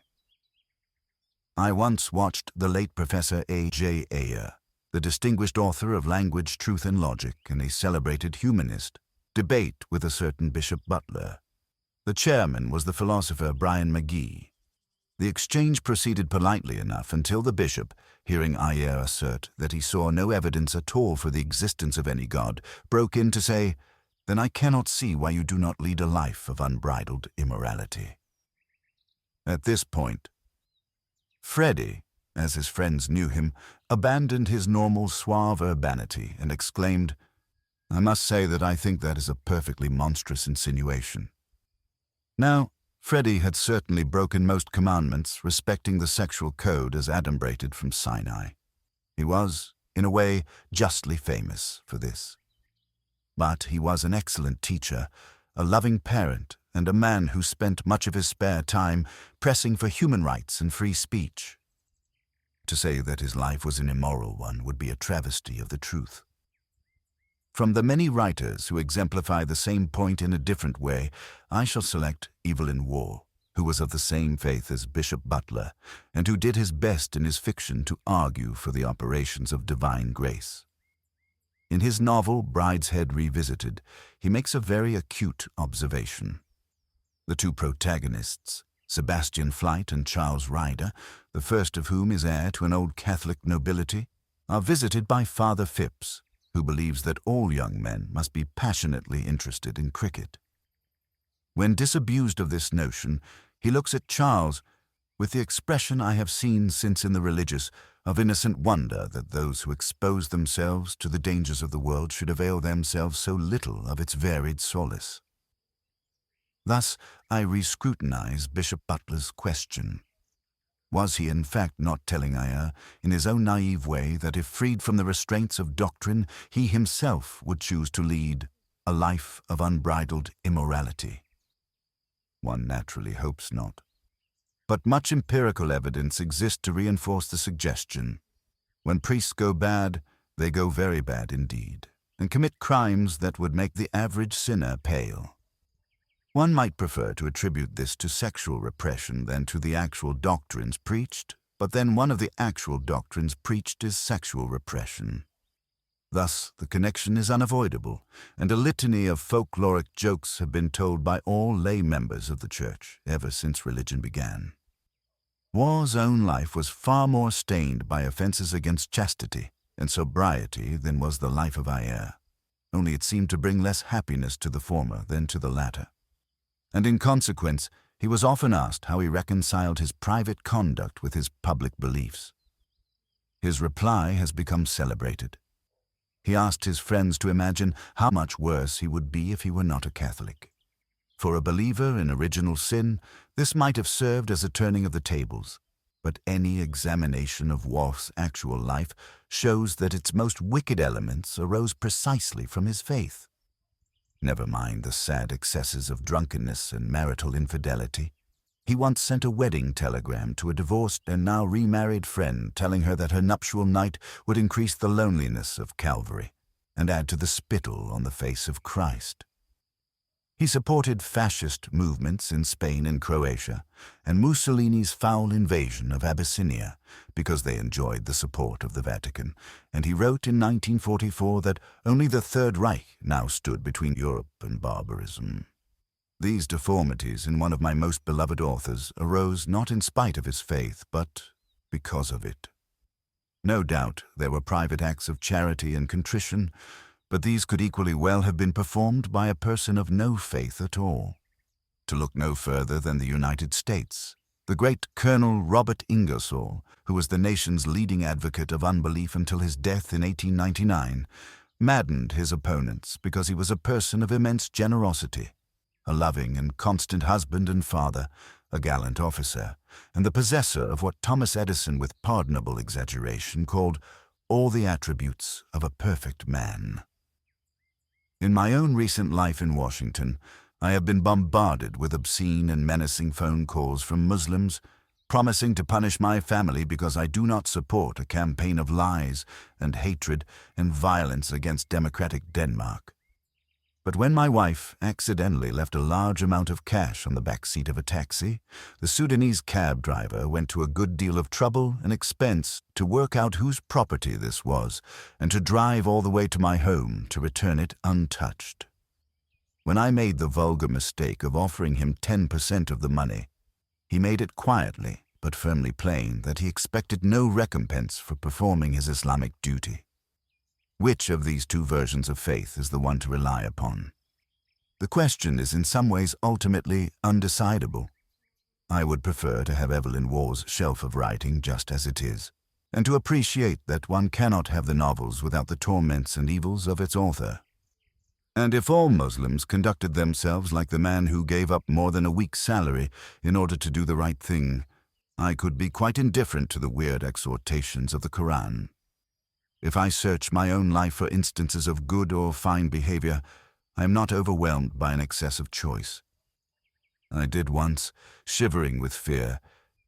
I once watched the late Professor A.J. Ayer, the distinguished author of Language, Truth and Logic and a celebrated humanist, debate with a certain Bishop Butler. The chairman was the philosopher Brian McGee. The exchange proceeded politely enough until the bishop, hearing Ayer assert that he saw no evidence at all for the existence of any God, broke in to say, "Then I cannot see why you do not lead a life of unbridled immorality." At this point, Freddie, as his friends knew him, abandoned his normal suave urbanity and exclaimed, "I must say that I think that is a perfectly monstrous insinuation." Now, Freddie had certainly broken most commandments respecting the sexual code as adumbrated from Sinai. He was, in a way, justly famous for this. But he was an excellent teacher, a loving parent, and a man who spent much of his spare time pressing for human rights and free speech. To say that his life was an immoral one would be a travesty of the truth. From the many writers who exemplify the same point in a different way, I shall select Evelyn Waugh, who was of the same faith as Bishop Butler, and who did his best in his fiction to argue for the operations of divine grace. In his novel Brideshead Revisited, he makes a very acute observation. The two protagonists, Sebastian Flyte and Charles Ryder, the first of whom is heir to an old Catholic nobility, are visited by Father Phipps, who believes that all young men must be passionately interested in cricket. When disabused of this notion, he looks at Charles with the expression I have seen since in the religious of innocent wonder that those who expose themselves to the dangers of the world should avail themselves so little of its varied solace. Thus, I re-scrutinize Bishop Butler's question. Was he in fact not telling Ayer, in his own naive way, that if freed from the restraints of doctrine, he himself would choose to lead a life of unbridled immorality? One naturally hopes not. But much empirical evidence exists to reinforce the suggestion. When priests go bad, they go very bad indeed, and commit crimes that would make the average sinner pale. One might prefer to attribute this to sexual repression than to the actual doctrines preached, but then one of the actual doctrines preached is sexual repression. Thus, the connection is unavoidable, and a litany of folkloric jokes have been told by all lay members of the Church ever since religion began. Waugh's own life was far more stained by offenses against chastity and sobriety than was the life of Ayer, only it seemed to bring less happiness to the former than to the latter. And in consequence, he was often asked how he reconciled his private conduct with his public beliefs. His reply has become celebrated. He asked his friends to imagine how much worse he would be if he were not a Catholic. For a believer in original sin, this might have served as a turning of the tables, but any examination of Waugh's actual life shows that its most wicked elements arose precisely from his faith. Never mind the sad excesses of drunkenness and marital infidelity. He once sent a wedding telegram to a divorced and now remarried friend telling her that her nuptial night would increase the loneliness of Calvary and add to the spittle on the face of Christ. He supported fascist movements in Spain and Croatia and Mussolini's foul invasion of Abyssinia because they enjoyed the support of the Vatican, and he wrote in 1944 that only the Third Reich now stood between Europe and barbarism. These deformities in one of my most beloved authors arose not in spite of his faith, but because of it. No doubt there were private acts of charity and contrition, but these could equally well have been performed by a person of no faith at all. To look no further than the United States, the great Colonel Robert Ingersoll, who was the nation's leading advocate of unbelief until his death in 1899, maddened his opponents because he was a person of immense generosity, a loving and constant husband and father, a gallant officer, and the possessor of what Thomas Edison with pardonable exaggeration called all the attributes of a perfect man. In my own recent life in Washington, I have been bombarded with obscene and menacing phone calls from Muslims, promising to punish my family because I do not support a campaign of lies and hatred and violence against democratic Denmark. But when my wife accidentally left a large amount of cash on the back seat of a taxi, the Sudanese cab driver went to a good deal of trouble and expense to work out whose property this was and to drive all the way to my home to return it untouched. When I made the vulgar mistake of offering him 10% of the money, he made it quietly but firmly plain that he expected no recompense for performing his Islamic duty. Which of these two versions of faith is the one to rely upon? The question is in some ways ultimately undecidable. I would prefer to have Evelyn Waugh's shelf of writing just as it is, and to appreciate that one cannot have the novels without the torments and evils of its author. And if all Muslims conducted themselves like the man who gave up more than a week's salary in order to do the right thing, I could be quite indifferent to the weird exhortations of the Quran. If I search my own life for instances of good or fine behavior, I am not overwhelmed by an excess of choice. I did once, shivering with fear,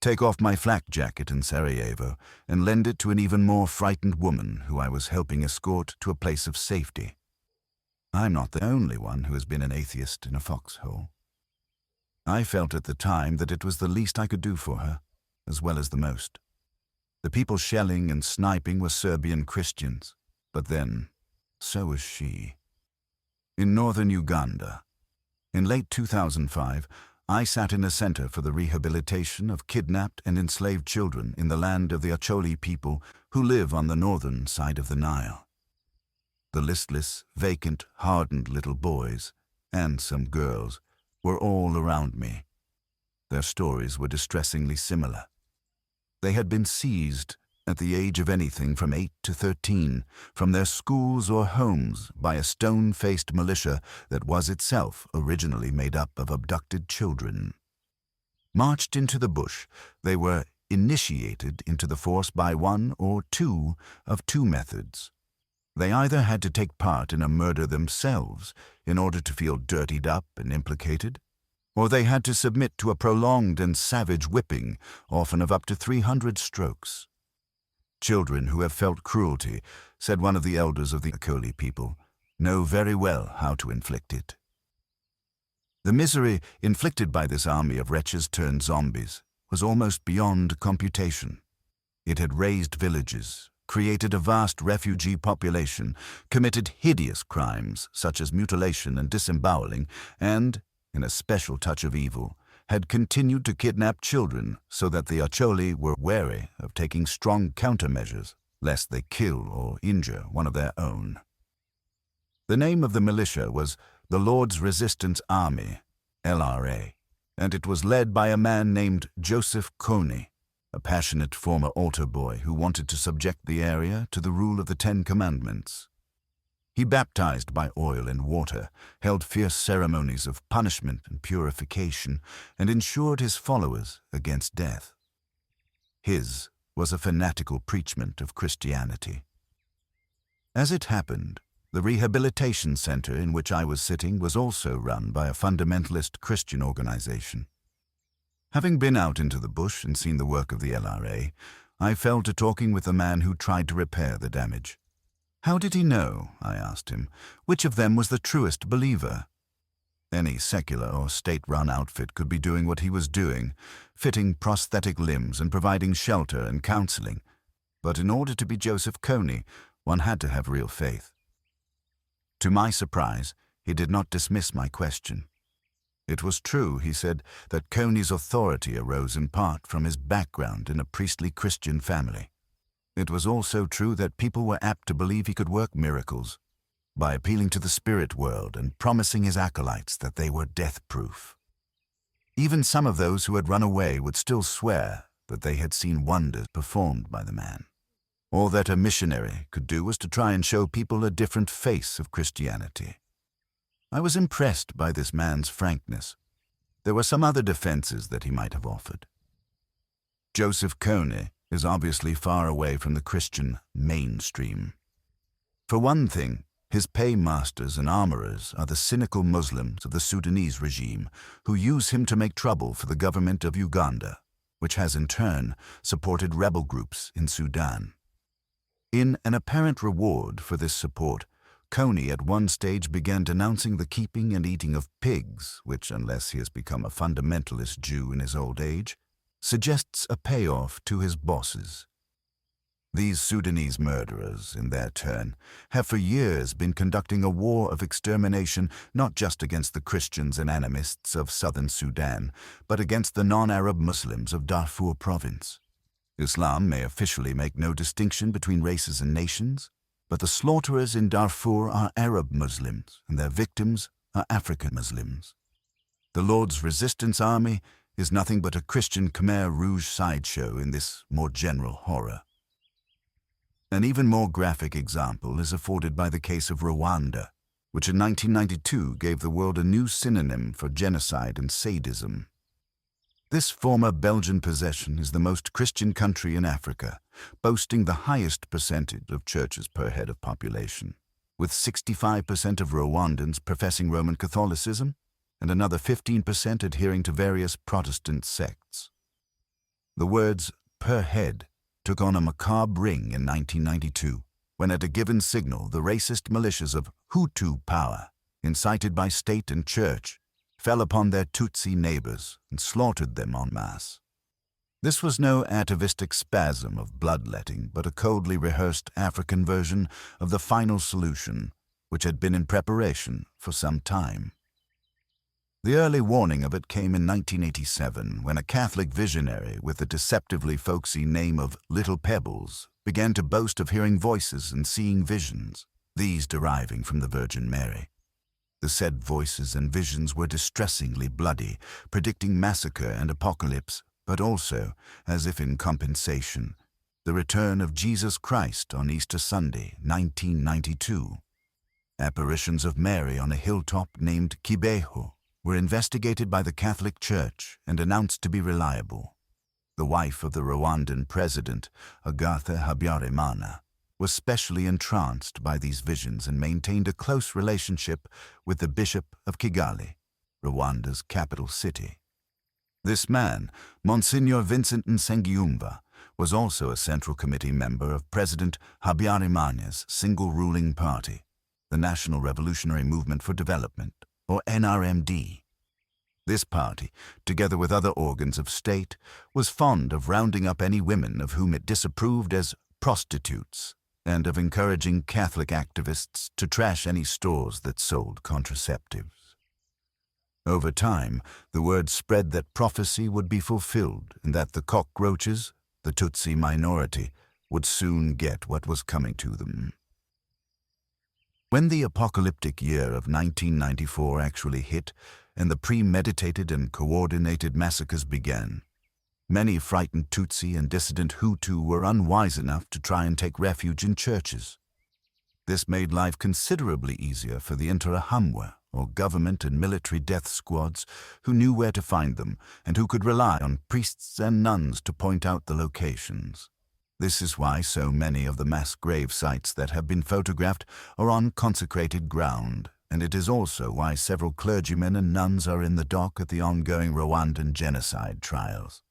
take off my flak jacket in Sarajevo and lend it to an even more frightened woman who I was helping escort to a place of safety. I'm not the only one who has been an atheist in a foxhole. I felt at the time that it was the least I could do for her, as well as the most. The people shelling and sniping were Serbian Christians, but then, so was she. In northern Uganda, in late 2005, I sat in a center for the rehabilitation of kidnapped and enslaved children in the land of the Acholi people who live on the northern side of the Nile. The listless, vacant, hardened little boys, and some girls, were all around me. Their stories were distressingly similar. They had been seized at the age of anything from 8 to 13 from their schools or homes by a stone-faced militia that was itself originally made up of abducted children. Marched into the bush, they were initiated into the force by one or two of two methods. They either had to take part in a murder themselves in order to feel dirtied up and implicated, or they had to submit to a prolonged and savage whipping, often of up to 300 strokes. Children who have felt cruelty, said one of the elders of the Acholi people, know very well how to inflict it. The misery inflicted by this army of wretches turned zombies was almost beyond computation. It had razed villages, created a vast refugee population, committed hideous crimes such as mutilation and disemboweling, and, in a special touch of evil, had continued to kidnap children so that the Acholi were wary of taking strong countermeasures lest they kill or injure one of their own. The name of the militia was the Lord's Resistance Army, LRA, and it was led by a man named Joseph Kony, a passionate former altar boy who wanted to subject the area to the rule of the 10 Commandments. He baptized by oil and water, held fierce ceremonies of punishment and purification, and ensured his followers against death. His was a fanatical preachment of Christianity. As it happened, the rehabilitation center in which I was sitting was also run by a fundamentalist Christian organization. Having been out into the bush and seen the work of the LRA, I fell to talking with the man who tried to repair the damage. How did he know, I asked him, which of them was the truest believer? Any secular or state-run outfit could be doing what he was doing, fitting prosthetic limbs and providing shelter and counseling. But in order to be Joseph Kony, one had to have real faith. To my surprise, he did not dismiss my question. It was true, he said, that Kony's authority arose in part from his background in a priestly Christian family. It was also true that people were apt to believe he could work miracles by appealing to the spirit world and promising his acolytes that they were death-proof. Even some of those who had run away would still swear that they had seen wonders performed by the man. All that a missionary could do was to try and show people a different face of Christianity. I was impressed by this man's frankness. There were some other defenses that he might have offered. Joseph Kony is obviously far away from the Christian mainstream. For one thing, his paymasters and armorers are the cynical Muslims of the Sudanese regime who use him to make trouble for the government of Uganda, which has in turn supported rebel groups in Sudan. In an apparent reward for this support, Coney at one stage began denouncing the keeping and eating of pigs, which, unless he has become a fundamentalist Jew in his old age, suggests a payoff to his bosses. These Sudanese murderers, in their turn, have for years been conducting a war of extermination not just against the Christians and animists of southern Sudan, but against the non-Arab Muslims of Darfur province. Islam may officially make no distinction between races and nations, but the slaughterers in Darfur are Arab Muslims, and their victims are African Muslims. The Lord's Resistance Army is nothing but a Christian Khmer Rouge sideshow in this more general horror. An even more graphic example is afforded by the case of Rwanda, which in 1992 gave the world a new synonym for genocide and sadism. This former Belgian possession is the most Christian country in Africa, boasting the highest percentage of churches per head of population, with 65% of Rwandans professing Roman Catholicism and another 15% adhering to various Protestant sects. The words "per head" took on a macabre ring in 1992, when at a given signal the racist militias of Hutu power, incited by state and church, fell upon their Tutsi neighbors and slaughtered them en masse. This was no atavistic spasm of bloodletting, but a coldly rehearsed African version of the final solution, which had been in preparation for some time. The early warning of it came in 1987, when a Catholic visionary with the deceptively folksy name of Little Pebbles began to boast of hearing voices and seeing visions, these deriving from the Virgin Mary. The said voices and visions were distressingly bloody, predicting massacre and apocalypse, but also, as if in compensation, the return of Jesus Christ on Easter Sunday, 1992. Apparitions of Mary on a hilltop named Kibeho were investigated by the Catholic Church and announced to be reliable. The wife of the Rwandan president, Agatha Habyarimana, was specially entranced by these visions and maintained a close relationship with the Bishop of Kigali, Rwanda's capital city. This man, Monsignor Vincent Nsengiyumva, was also a Central Committee member of President Habyarimana's single ruling party, the National Revolutionary Movement for Development, or NRMD. This party, together with other organs of state, was fond of rounding up any women of whom it disapproved as prostitutes, and of encouraging Catholic activists to trash any stores that sold contraceptives. Over time, the word spread that prophecy would be fulfilled and that the cockroaches, the Tutsi minority, would soon get what was coming to them. When the apocalyptic year of 1994 actually hit and the premeditated and coordinated massacres began, many frightened Tutsi and dissident Hutu were unwise enough to try and take refuge in churches. This made life considerably easier for the Interahamwe, or government and military death squads, who knew where to find them and who could rely on priests and nuns to point out the locations. This is why so many of the mass grave sites that have been photographed are on consecrated ground, and it is also why several clergymen and nuns are in the dock at the ongoing Rwandan genocide trials.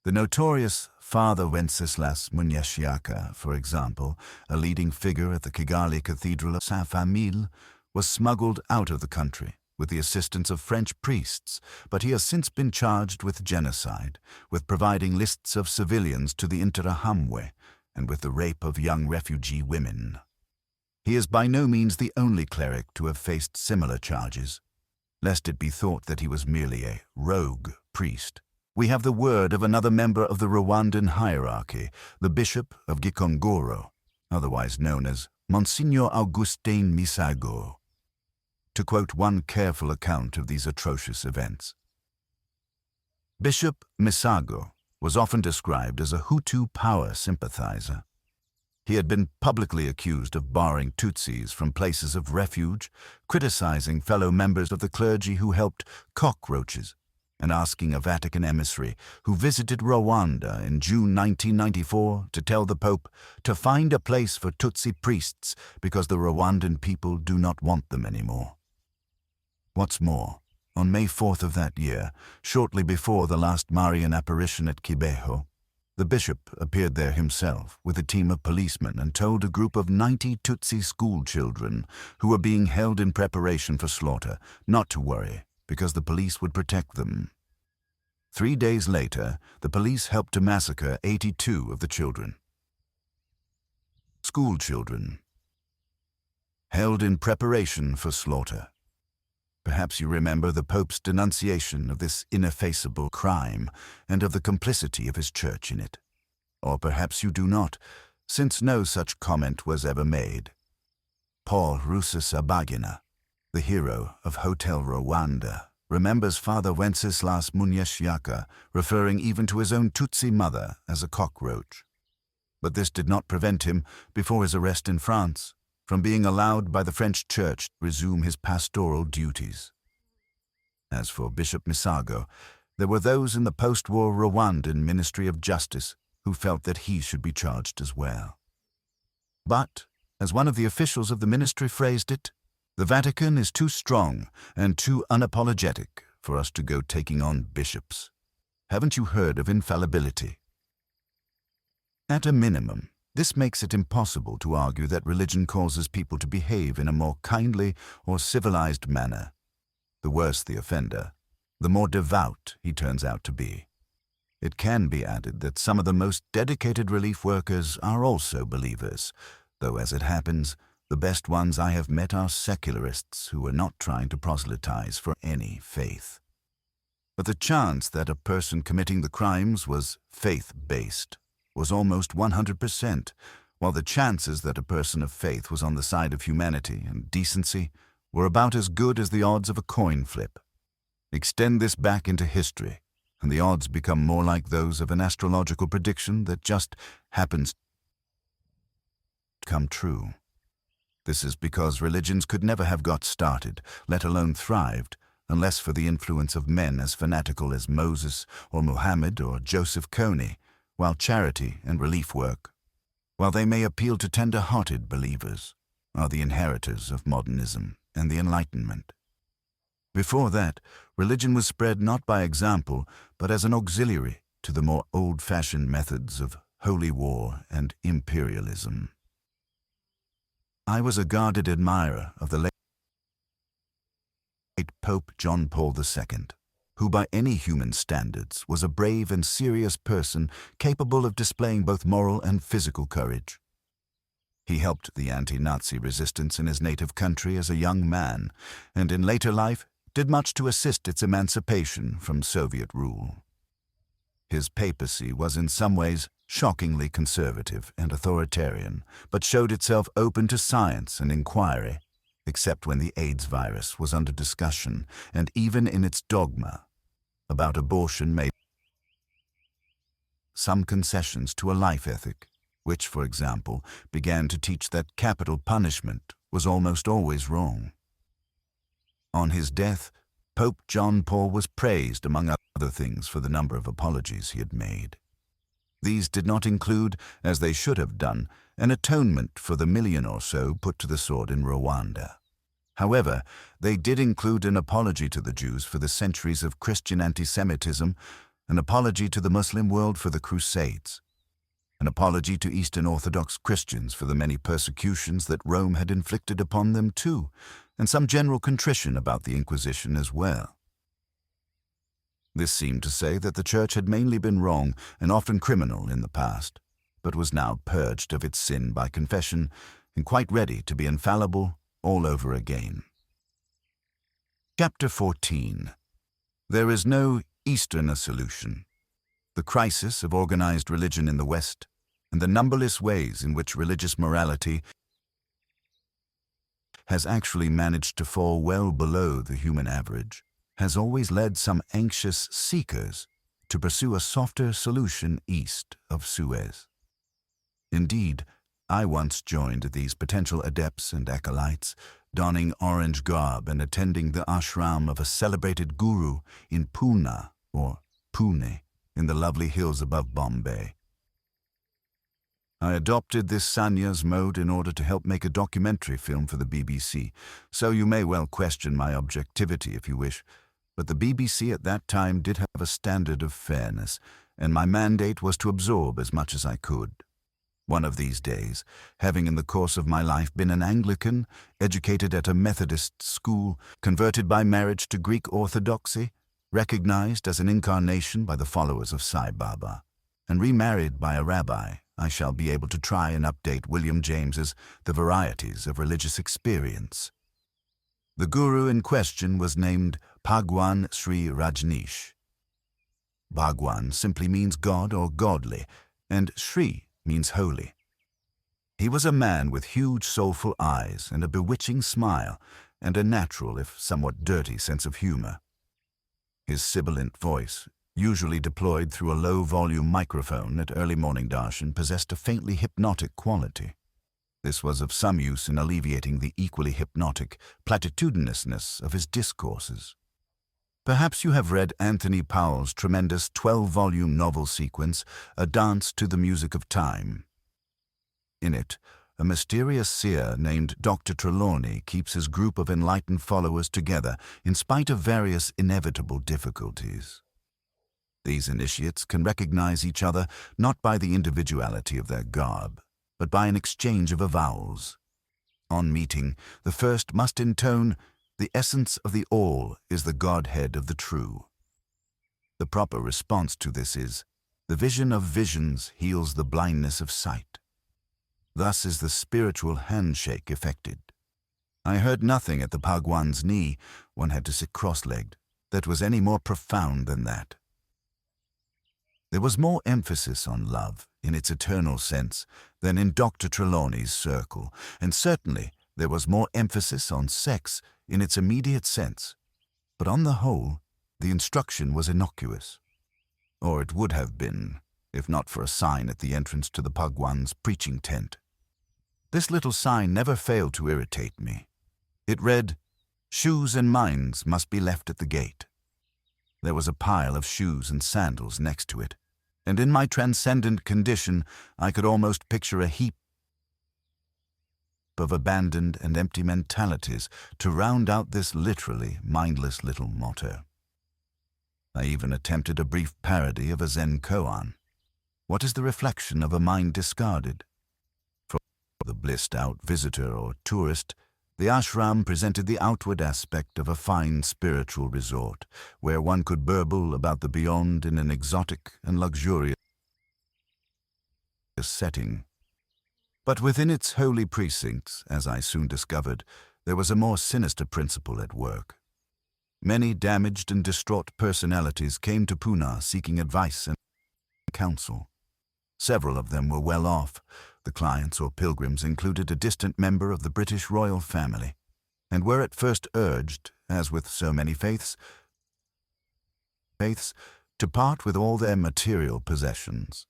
The notorious Father Wenceslas Munyeshiaka, for example, a leading figure at the Kigali Cathedral of Saint-Famille, was smuggled out of the country with the assistance of French priests, but he has since been charged with genocide, with providing lists of civilians to the Interahamwe, and with the rape of young refugee women. He is by no means the only cleric to have faced similar charges. Lest it be thought that he was merely a rogue priest, we have the word of another member of the Rwandan hierarchy, the Bishop of Gikongoro, otherwise known as Monsignor Augustin Misago, to quote one careful account of these atrocious events. Bishop Misago was often described as a Hutu power sympathizer. He had been publicly accused of barring Tutsis from places of refuge, criticizing fellow members of the clergy who helped cockroaches, and asking a Vatican emissary who visited Rwanda in June 1994 to tell the Pope to find a place for Tutsi priests because the Rwandan people do not want them anymore. What's more, On May 4th of that year, shortly before the last Marian apparition at Kibeho, the bishop appeared there himself with a team of policemen and told a group of 90 Tutsi school children who were being held in preparation for slaughter not to worry because the police would protect them. 3 days later, the police helped to massacre 82 of the children. School children, held in preparation for slaughter. Perhaps you remember the Pope's denunciation of this ineffaceable crime and of the complicity of his church in it. Or perhaps you do not, since no such comment was ever made. Paul Rusesabagina, the hero of Hotel Rwanda, remembers Father Wenceslas Munyeshyaka referring even to his own Tutsi mother as a cockroach. But this did not prevent him, before his arrest in France, from being allowed by the French Church to resume his pastoral duties. As for Bishop Misago, there were those in the post-war Rwandan Ministry of Justice who felt that he should be charged as well. But, as one of the officials of the ministry phrased it, the Vatican is too strong and too unapologetic for us to go taking on bishops. Haven't you heard of infallibility? At a minimum, this makes it impossible to argue that religion causes people to behave in a more kindly or civilized manner. The worse the offender, the more devout he turns out to be. It can be added that some of the most dedicated relief workers are also believers, though as it happens, the best ones I have met are secularists who are not trying to proselytize for any faith. But the chance that a person committing the crimes was faith-based was almost 100%, while the chances that a person of faith was on the side of humanity and decency were about as good as the odds of a coin flip. Extend this back into history, and the odds become more like those of an astrological prediction that just happens to come true. This is because religions could never have got started, let alone thrived, unless for the influence of men as fanatical as Moses or Muhammad or Joseph Kony, while charity and relief work, while they may appeal to tender-hearted believers, are the inheritors of modernism and the Enlightenment. Before that, religion was spread not by example, but as an auxiliary to the more old-fashioned methods of holy war and imperialism. I was a guarded admirer of the late Pope John Paul II, who by any human standards was a brave and serious person capable of displaying both moral and physical courage. He helped the anti-Nazi resistance in his native country as a young man, and in later life did much to assist its emancipation from Soviet rule. His papacy was in some ways shockingly conservative and authoritarian, but showed itself open to science and inquiry, except when the AIDS virus was under discussion, and even in its dogma about abortion made some concessions to a life ethic, which, for example, began to teach that capital punishment was almost always wrong. On his death, Pope John Paul was praised, among other things, for the number of apologies he had made. These did not include, as they should have done, an atonement for the 1 million or so put to the sword in Rwanda. However, they did include an apology to the Jews for the centuries of Christian anti-Semitism, an apology to the Muslim world for the Crusades, an apology to Eastern Orthodox Christians for the many persecutions that Rome had inflicted upon them too, and some general contrition about the Inquisition as well. This seemed to say that the Church had mainly been wrong and often criminal in the past, but was now purged of its sin by confession and quite ready to be infallible all over again. Chapter 14. There is no Easterner solution. The crisis of organized religion in the West and the numberless ways in which religious morality has actually managed to fall well below the human average has always led some anxious seekers to pursue a softer solution east of Suez. Indeed, I once joined these potential adepts and acolytes, donning orange garb and attending the ashram of a celebrated guru in Pune, or Pune, in the lovely hills above Bombay. I adopted this sannyas mode in order to help make a documentary film for the BBC, so you may well question my objectivity if you wish, But the BBC at that time did have a standard of fairness, and my mandate was to absorb as much as I could. One of these days, having in the course of my life been an Anglican, educated at a Methodist school, converted by marriage to Greek orthodoxy, recognized as an incarnation by the followers of Sai Baba, and remarried by a rabbi, I shall be able to try and update William James's The Varieties of Religious Experience. The guru in question was named Bhagwan Sri Rajneesh. Bhagwan simply means God or godly, and Sri means holy. He was a man with huge soulful eyes and a bewitching smile, and a natural, if somewhat dirty, sense of humor. His sibilant voice, usually deployed through a low-volume microphone at early morning darshan, possessed a faintly hypnotic quality. This was of some use in alleviating the equally hypnotic platitudinousness of his discourses. Perhaps you have read Anthony Powell's tremendous 12-volume novel sequence, A Dance to the Music of Time. In it, a mysterious seer named Dr. Trelawney keeps his group of enlightened followers together in spite of various inevitable difficulties. These initiates can recognize each other not by the individuality of their garb, but by an exchange of avowals. On meeting, the first must intone, "The essence of the all is the Godhead of the true." The proper response to this is, "The vision of visions heals the blindness of sight." Thus is the spiritual handshake effected. I heard nothing at the Bhagwan's knee, one had to sit cross-legged, that was any more profound than that. There was more emphasis on love, in its eternal sense, than in Dr. Trelawney's circle, and certainly there was more emphasis on sex in its immediate sense. But on the whole, the instruction was innocuous. Or it would have been, if not for a sign at the entrance to the Bhagwan's preaching tent. This little sign never failed to irritate me. It read, "Shoes and minds must be left at the gate." There was a pile of shoes and sandals next to it, and in my transcendent condition I could almost picture a heap of abandoned and empty mentalities to round out this literally mindless little motto. I even attempted a brief parody of a Zen koan. What is the reflection of a mind discarded? For the blissed-out visitor or tourist, the ashram presented the outward aspect of a fine spiritual resort, where one could burble about the beyond in an exotic and luxurious setting. But within its holy precincts, as I soon discovered, there was a more sinister principle at work. Many damaged and distraught personalities came to Pune seeking advice and counsel. Several of them were well off. The clients or pilgrims included a distant member of the British royal family, and were at first urged, as with so many faiths, to part with all their material possessions.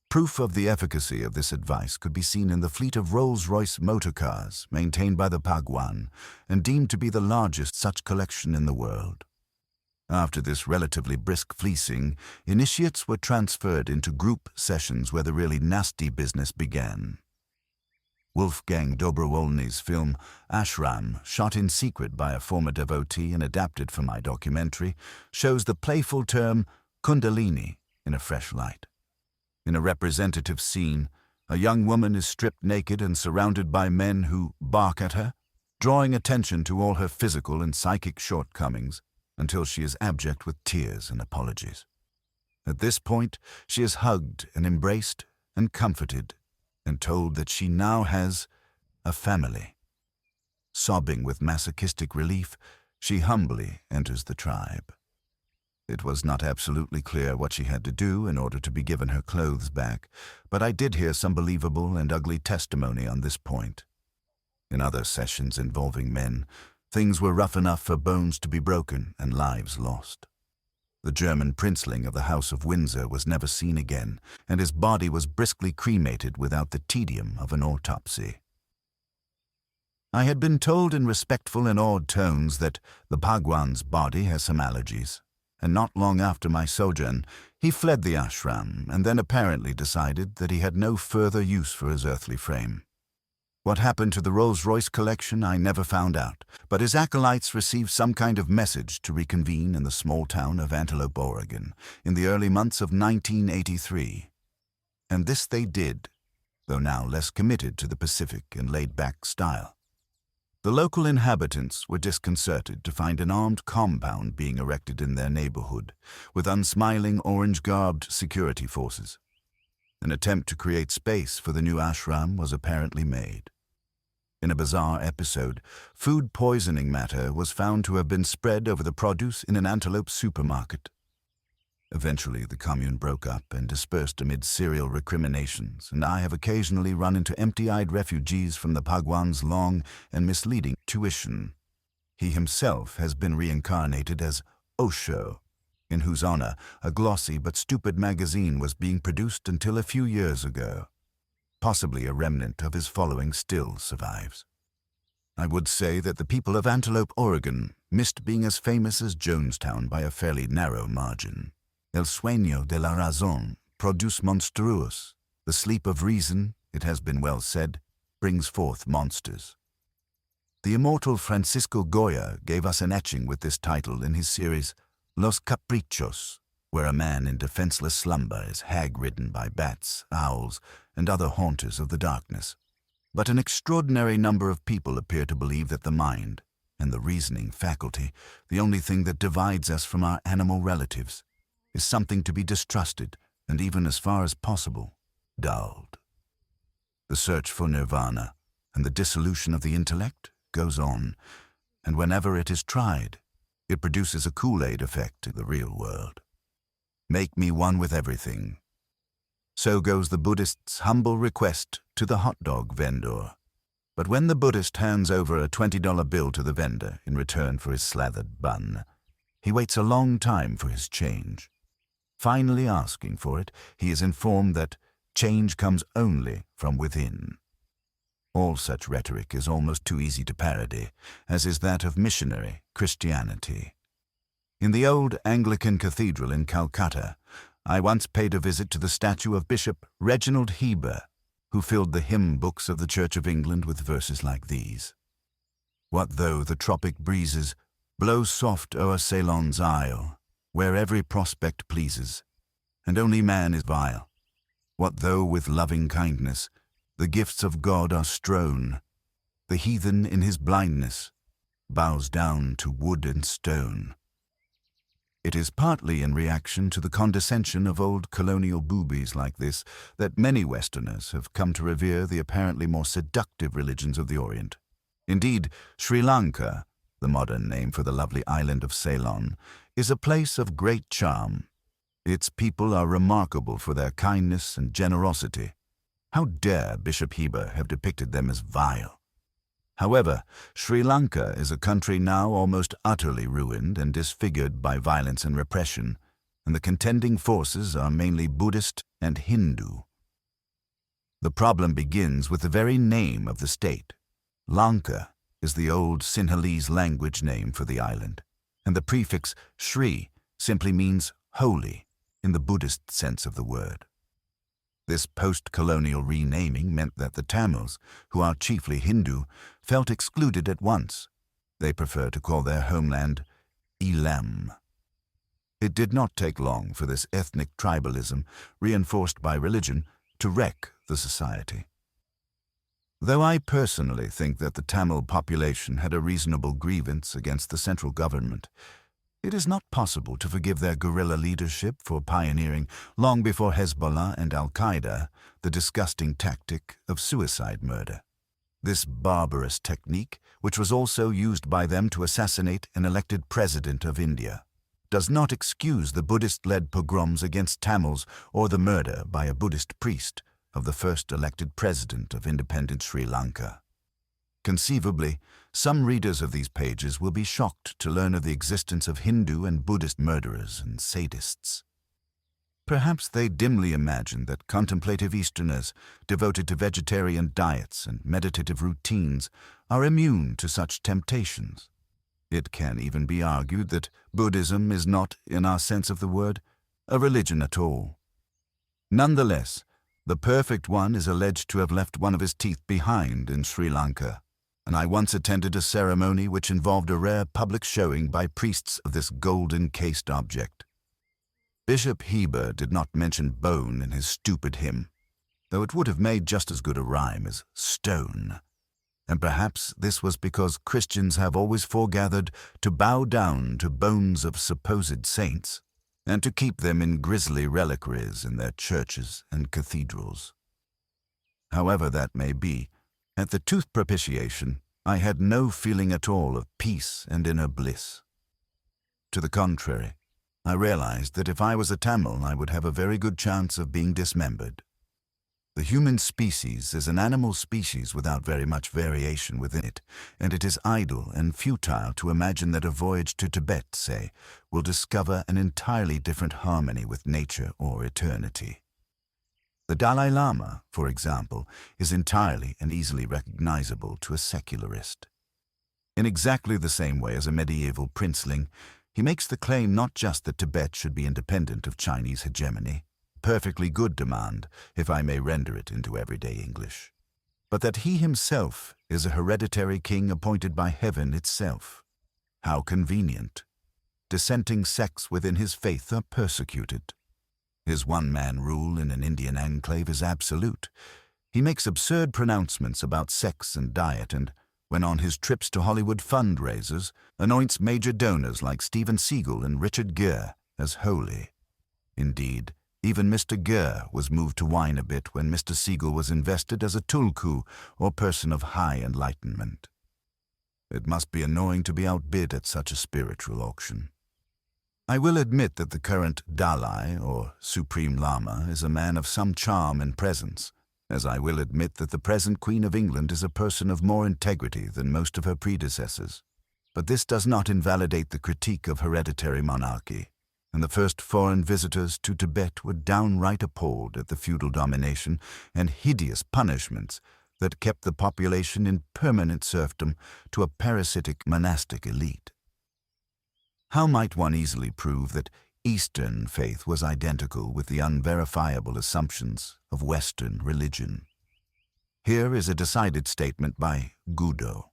Proof of the efficacy of this advice could be seen in the fleet of Rolls-Royce motor cars maintained by the Bhagwan and deemed to be the largest such collection in the world. After this relatively brisk fleecing, initiates were transferred into group sessions where the really nasty business began. Wolfgang Dobrowolny's film Ashram, shot in secret by a former devotee and adapted for my documentary, shows the playful term Kundalini in a fresh light. In a representative scene, a young woman is stripped naked and surrounded by men who bark at her, drawing attention to all her physical and psychic shortcomings until she is abject with tears and apologies. At this point, she is hugged and embraced and comforted and told that she now has a family. Sobbing with masochistic relief, she humbly enters the tribe. It was not absolutely clear what she had to do in order to be given her clothes back, but I did hear some believable and ugly testimony on this point. In other sessions involving men, things were rough enough for bones to be broken and lives lost. The German princeling of the House of Windsor was never seen again, and his body was briskly cremated without the tedium of an autopsy. I had been told in respectful and awed tones that the Bhagwan's body has some allergies, and not long after my sojourn, he fled the ashram and then apparently decided that he had no further use for his earthly frame. What happened to the Rolls-Royce collection I never found out, but his acolytes received some kind of message to reconvene in the small town of Antelope, Oregon, in the early months of 1983. And this they did, though now less committed to the Pacific and laid-back style. The local inhabitants were disconcerted to find an armed compound being erected in their neighborhood, with unsmiling orange-garbed security forces. An attempt to create space for the new ashram was apparently made. In a bizarre episode, food poisoning matter was found to have been spread over the produce in an Antelope supermarket. Eventually, the commune broke up and dispersed amid serial recriminations, and I have occasionally run into empty-eyed refugees from the Bhagwan's long and misleading tuition. He himself has been reincarnated as Osho, in whose honor a glossy but stupid magazine was being produced until a few years ago. Possibly a remnant of his following still survives. I would say that the people of Antelope, Oregon, missed being as famous as Jonestown by a fairly narrow margin. El sueño de la razón produce monstruos. The sleep of reason, it has been well said, brings forth monsters. The immortal Francisco Goya gave us an etching with this title in his series Los Caprichos, where a man in defenseless slumber is hag-ridden by bats, owls, and other haunters of the darkness. But an extraordinary number of people appear to believe that the mind, and the reasoning faculty, the only thing that divides us from our animal relatives, is something to be distrusted and even, as far as possible, dulled. The search for nirvana and the dissolution of the intellect goes on, and whenever it is tried, it produces a Kool-Aid effect in the real world. Make me one with everything. So goes the Buddhist's humble request to the hot dog vendor. But when the Buddhist hands over a $20 bill to the vendor in return for his slathered bun, he waits a long time for his change. Finally asking for it, he is informed that change comes only from within. All such rhetoric is almost too easy to parody, as is that of missionary Christianity. In the old Anglican cathedral in Calcutta, I once paid a visit to the statue of Bishop Reginald Heber, who filled the hymn books of the Church of England with verses like these. What though the tropic breezes blow soft o'er Ceylon's isle, where every prospect pleases, and only man is vile? What though with loving kindness the gifts of God are strown, the heathen in his blindness bows down to wood and stone? It is partly in reaction to the condescension of old colonial boobies like this that many Westerners have come to revere the apparently more seductive religions of the Orient. Indeed, Sri Lanka, the modern name for the lovely island of Ceylon, is a place of great charm. Its people are remarkable for their kindness and generosity. How dare Bishop Heber have depicted them as vile? However, Sri Lanka is a country now almost utterly ruined and disfigured by violence and repression, and the contending forces are mainly Buddhist and Hindu. The problem begins with the very name of the state. Lanka is the old Sinhalese language name for the island, and the prefix Sri simply means holy in the Buddhist sense of the word. This post-colonial renaming meant that the Tamils, who are chiefly Hindu, felt excluded at once. They prefer to call their homeland Elam. It did not take long for this ethnic tribalism, reinforced by religion, to wreck the society. Though I personally think that the Tamil population had a reasonable grievance against the central government, it is not possible to forgive their guerrilla leadership for pioneering, long before Hezbollah and Al-Qaeda, the disgusting tactic of suicide murder. This barbarous technique, which was also used by them to assassinate an elected president of India, does not excuse the Buddhist-led pogroms against Tamils or the murder by a Buddhist priest of the first elected president of independent Sri Lanka. Conceivably, some readers of these pages will be shocked to learn of the existence of Hindu and Buddhist murderers and sadists. Perhaps they dimly imagine that contemplative Easterners, devoted to vegetarian diets and meditative routines, are immune to such temptations. It can even be argued that Buddhism is not, in our sense of the word, a religion at all. Nonetheless, The perfect one is alleged to have left one of his teeth behind in Sri Lanka, and I once attended a ceremony which involved a rare public showing by priests of this golden-cased object. Bishop Heber did not mention bone in his stupid hymn, though it would have made just as good a rhyme as stone. And perhaps this was because Christians have always foregathered to bow down to bones of supposed saints, and to keep them in grisly reliquaries in their churches and cathedrals. However that may be, at the tooth propitiation, I had no feeling at all of peace and inner bliss. To the contrary, I realized that if I was a Tamil, I would have a very good chance of being dismembered. The human species is an animal species without very much variation within it, and it is idle and futile to imagine that a voyage to Tibet, say, will discover an entirely different harmony with nature or eternity. The Dalai Lama, for example, is entirely and easily recognizable to a secularist. In exactly the same way as a medieval princeling, he makes the claim not just that Tibet should be independent of Chinese hegemony, perfectly good demand, if I may render it into everyday English, but that he himself is a hereditary king appointed by heaven itself. How convenient. Dissenting sects within his faith are persecuted. His one-man rule in an Indian enclave is absolute. He makes absurd pronouncements about sex and diet, and, when on his trips to Hollywood fundraisers, anoints major donors like Steven Seagal and Richard Gere as holy. Indeed, even Mr. Gere was moved to whine a bit when Mr. Seagal was invested as a tulku, or person of high enlightenment. It must be annoying to be outbid at such a spiritual auction. I will admit that the current Dalai, or Supreme Lama, is a man of some charm and presence, as I will admit that the present Queen of England is a person of more integrity than most of her predecessors. But this does not invalidate the critique of hereditary monarchy, and the first foreign visitors to Tibet were downright appalled at the feudal domination and hideous punishments that kept the population in permanent serfdom to a parasitic monastic elite. How might one easily prove that Eastern faith was identical with the unverifiable assumptions of Western religion? Here is a decided statement by Gudo,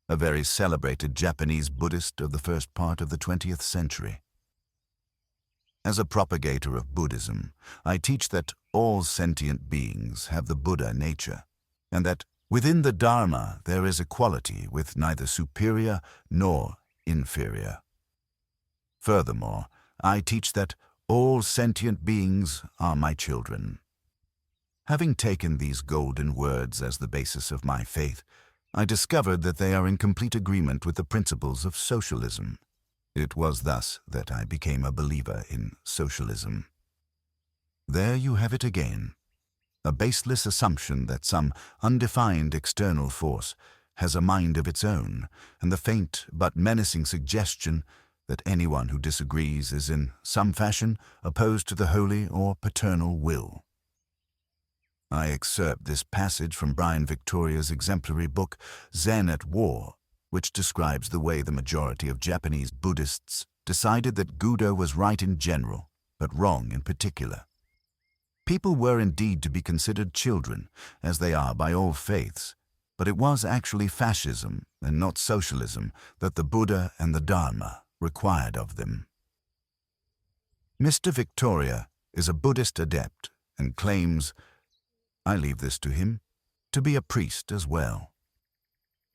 a very celebrated Japanese Buddhist of the first part of the 20th century. As a propagator of Buddhism, I teach that all sentient beings have the Buddha nature, and that within the Dharma there is equality with neither superior nor inferior. Furthermore, I teach that all sentient beings are my children. Having taken these golden words as the basis of my faith, I discovered that they are in complete agreement with the principles of socialism. It was thus that I became a believer in socialism. There you have it again, a baseless assumption that some undefined external force has a mind of its own, and the faint but menacing suggestion that anyone who disagrees is in some fashion opposed to the holy or paternal will. I excerpt this passage from Brian Victoria's exemplary book, Zen at War, which describes the way the majority of Japanese Buddhists decided that Gudo was right in general, but wrong in particular. People were indeed to be considered children, as they are by all faiths, but it was actually fascism and not socialism that the Buddha and the Dharma required of them. Mr. Victoria is a Buddhist adept and claims, I leave this to him, to be a priest as well.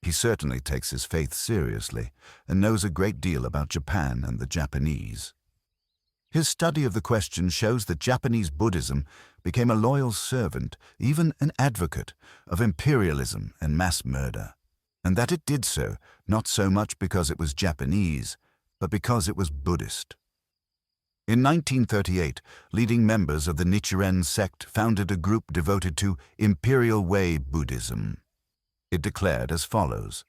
He certainly takes his faith seriously and knows a great deal about Japan and the Japanese. His study of the question shows that Japanese Buddhism became a loyal servant, even an advocate, of imperialism and mass murder, and that it did so not so much because it was Japanese, but because it was Buddhist. In 1938, leading members of the Nichiren sect founded a group devoted to Imperial Way Buddhism. It declared as follows: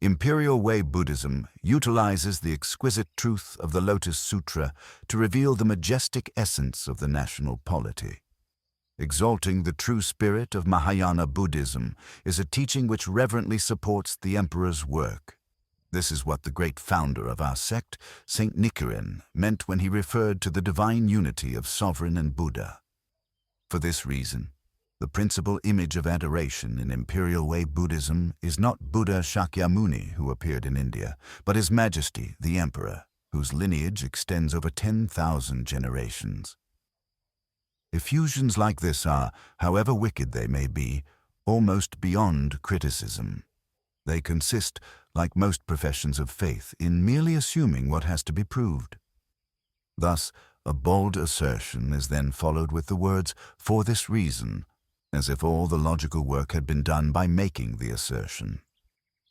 Imperial Way Buddhism utilizes the exquisite truth of the Lotus Sutra to reveal the majestic essence of the national polity. Exalting the true spirit of Mahayana Buddhism is a teaching which reverently supports the emperor's work. This is what the great founder of our sect, Saint Nichiren, meant when he referred to the divine unity of Sovereign and Buddha. For this reason, the principal image of adoration in Imperial Way Buddhism is not Buddha Shakyamuni, who appeared in India, but His Majesty, the Emperor, whose lineage extends over 10,000 generations. Effusions like this are, however wicked they may be, almost beyond criticism. They consist, like most professions of faith, in merely assuming what has to be proved. Thus, a bold assertion is then followed with the words, "for this reason," as if all the logical work had been done by making the assertion.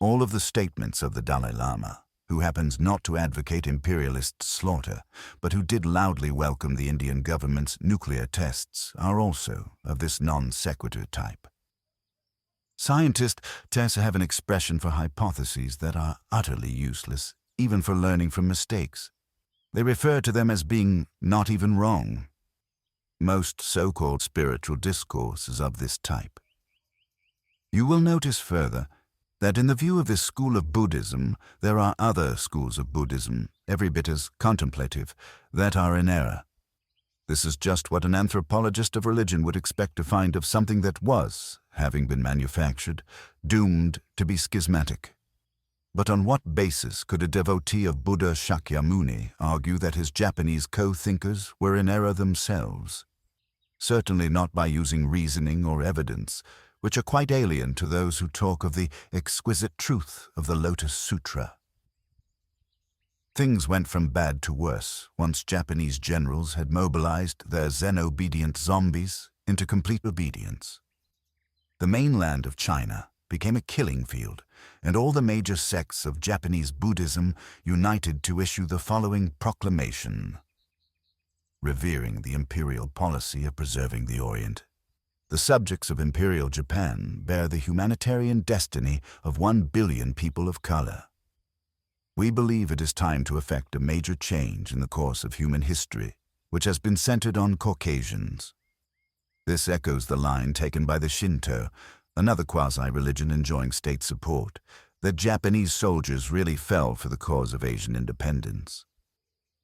All of the statements of the Dalai Lama, who happens not to advocate imperialist slaughter, but who did loudly welcome the Indian government's nuclear tests, are also of this non sequitur type. Scientists tend to have an expression for hypotheses that are utterly useless, even for learning from mistakes. They refer to them as being not even wrong. Most so-called spiritual discourse is of this type. You will notice further that in the view of this school of Buddhism, there are other schools of Buddhism, every bit as contemplative, that are in error. This is just what an anthropologist of religion would expect to find of something that was, having been manufactured, doomed to be schismatic. But on what basis could a devotee of Buddha Shakyamuni argue that his Japanese co-thinkers were in error themselves? Certainly not by using reasoning or evidence, which are quite alien to those who talk of the exquisite truth of the Lotus Sutra. Things went from bad to worse once Japanese generals had mobilized their Zen-obedient zombies into complete obedience. The mainland of China became a killing field, and all the major sects of Japanese Buddhism united to issue the following proclamation. Revering the imperial policy of preserving the Orient, the subjects of Imperial Japan bear the humanitarian destiny of 1 billion people of color. We believe it is time to effect a major change in the course of human history, which has been centered on Caucasians. This echoes the line taken by the Shinto, another quasi-religion enjoying state support, that Japanese soldiers really fell for the cause of Asian independence.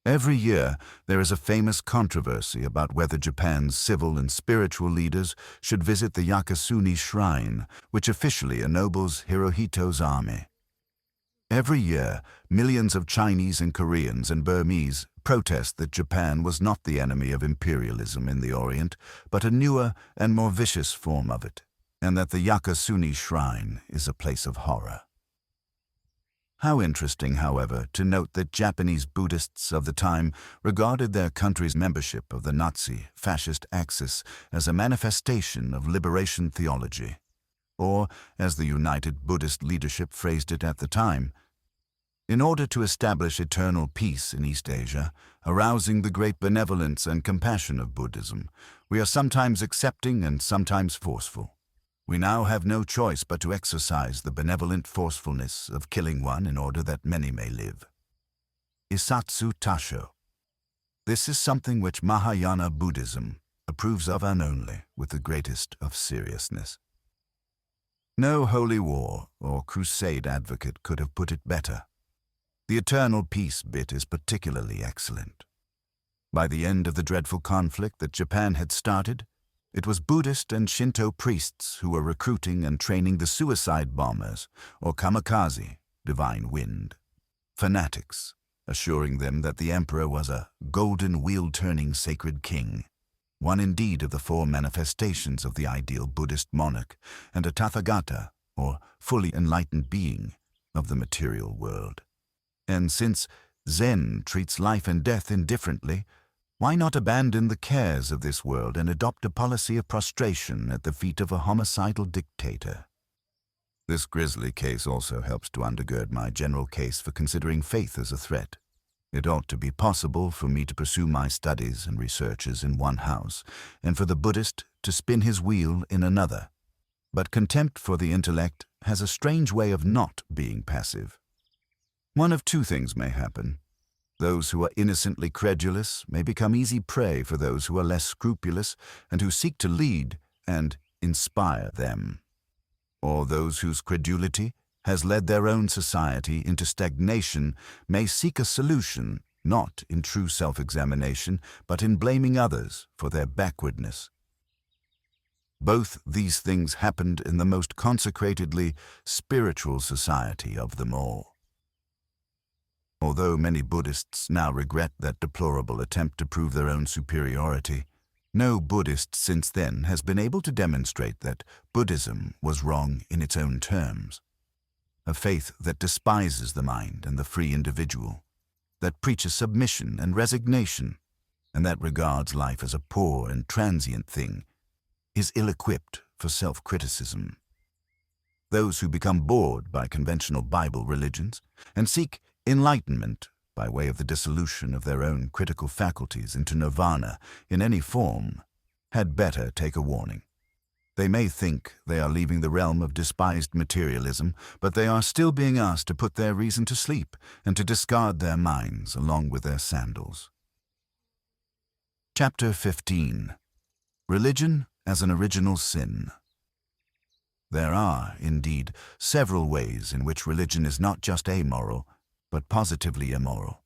Every year, there is a famous controversy about whether Japan's civil and spiritual leaders should visit the Yakasuni Shrine, which officially ennobles Hirohito's army. Every year, millions of Chinese and Koreans and Burmese protest that Japan was not the enemy of imperialism in the Orient, but a newer and more vicious form of it, and that the Yakasuni Shrine is a place of horror. How interesting, however, to note that Japanese Buddhists of the time regarded their country's membership of the Nazi fascist Axis as a manifestation of liberation theology, or, as the United Buddhist leadership phrased it at the time, in order to establish eternal peace in East Asia, arousing the great benevolence and compassion of Buddhism, we are sometimes accepting and sometimes forceful. We now have no choice but to exercise the benevolent forcefulness of killing one in order that many may live. Isatsu Tasho. This is something which Mahayana Buddhism approves of and only with the greatest of seriousness. No holy war or crusade advocate could have put it better. The eternal peace bit is particularly excellent. By the end of the dreadful conflict that Japan had started, it was Buddhist and Shinto priests who were recruiting and training the suicide bombers, or kamikaze, divine wind, fanatics, assuring them that the emperor was a golden wheel-turning sacred king, one indeed of the 4 manifestations of the ideal Buddhist monarch, and a Tathagata, or fully enlightened being, of the material world. And since Zen treats life and death indifferently, why not abandon the cares of this world and adopt a policy of prostration at the feet of a homicidal dictator? This grisly case also helps to undergird my general case for considering faith as a threat. It ought to be possible for me to pursue my studies and researches in one house, and for the Buddhist to spin his wheel in another. But contempt for the intellect has a strange way of not being passive. One of 2 things may happen. Those who are innocently credulous may become easy prey for those who are less scrupulous and who seek to lead and inspire them. Or those whose credulity has led their own society into stagnation may seek a solution not in true self-examination but in blaming others for their backwardness. Both these things happened in the most consecratedly spiritual society of them all. Although many Buddhists now regret that deplorable attempt to prove their own superiority, no Buddhist since then has been able to demonstrate that Buddhism was wrong in its own terms. A faith that despises the mind and the free individual, that preaches submission and resignation, and that regards life as a poor and transient thing, is ill-equipped for self-criticism. Those who become bored by conventional Bible religions and seek enlightenment by way of the dissolution of their own critical faculties into nirvana in any form had better take a warning. They may think they are leaving the realm of despised materialism, but they are still being asked to put their reason to sleep and to discard their minds along with their sandals. Chapter 15. Religion as an Original Sin. There are, indeed, several ways in which religion is not just amoral, but positively immoral.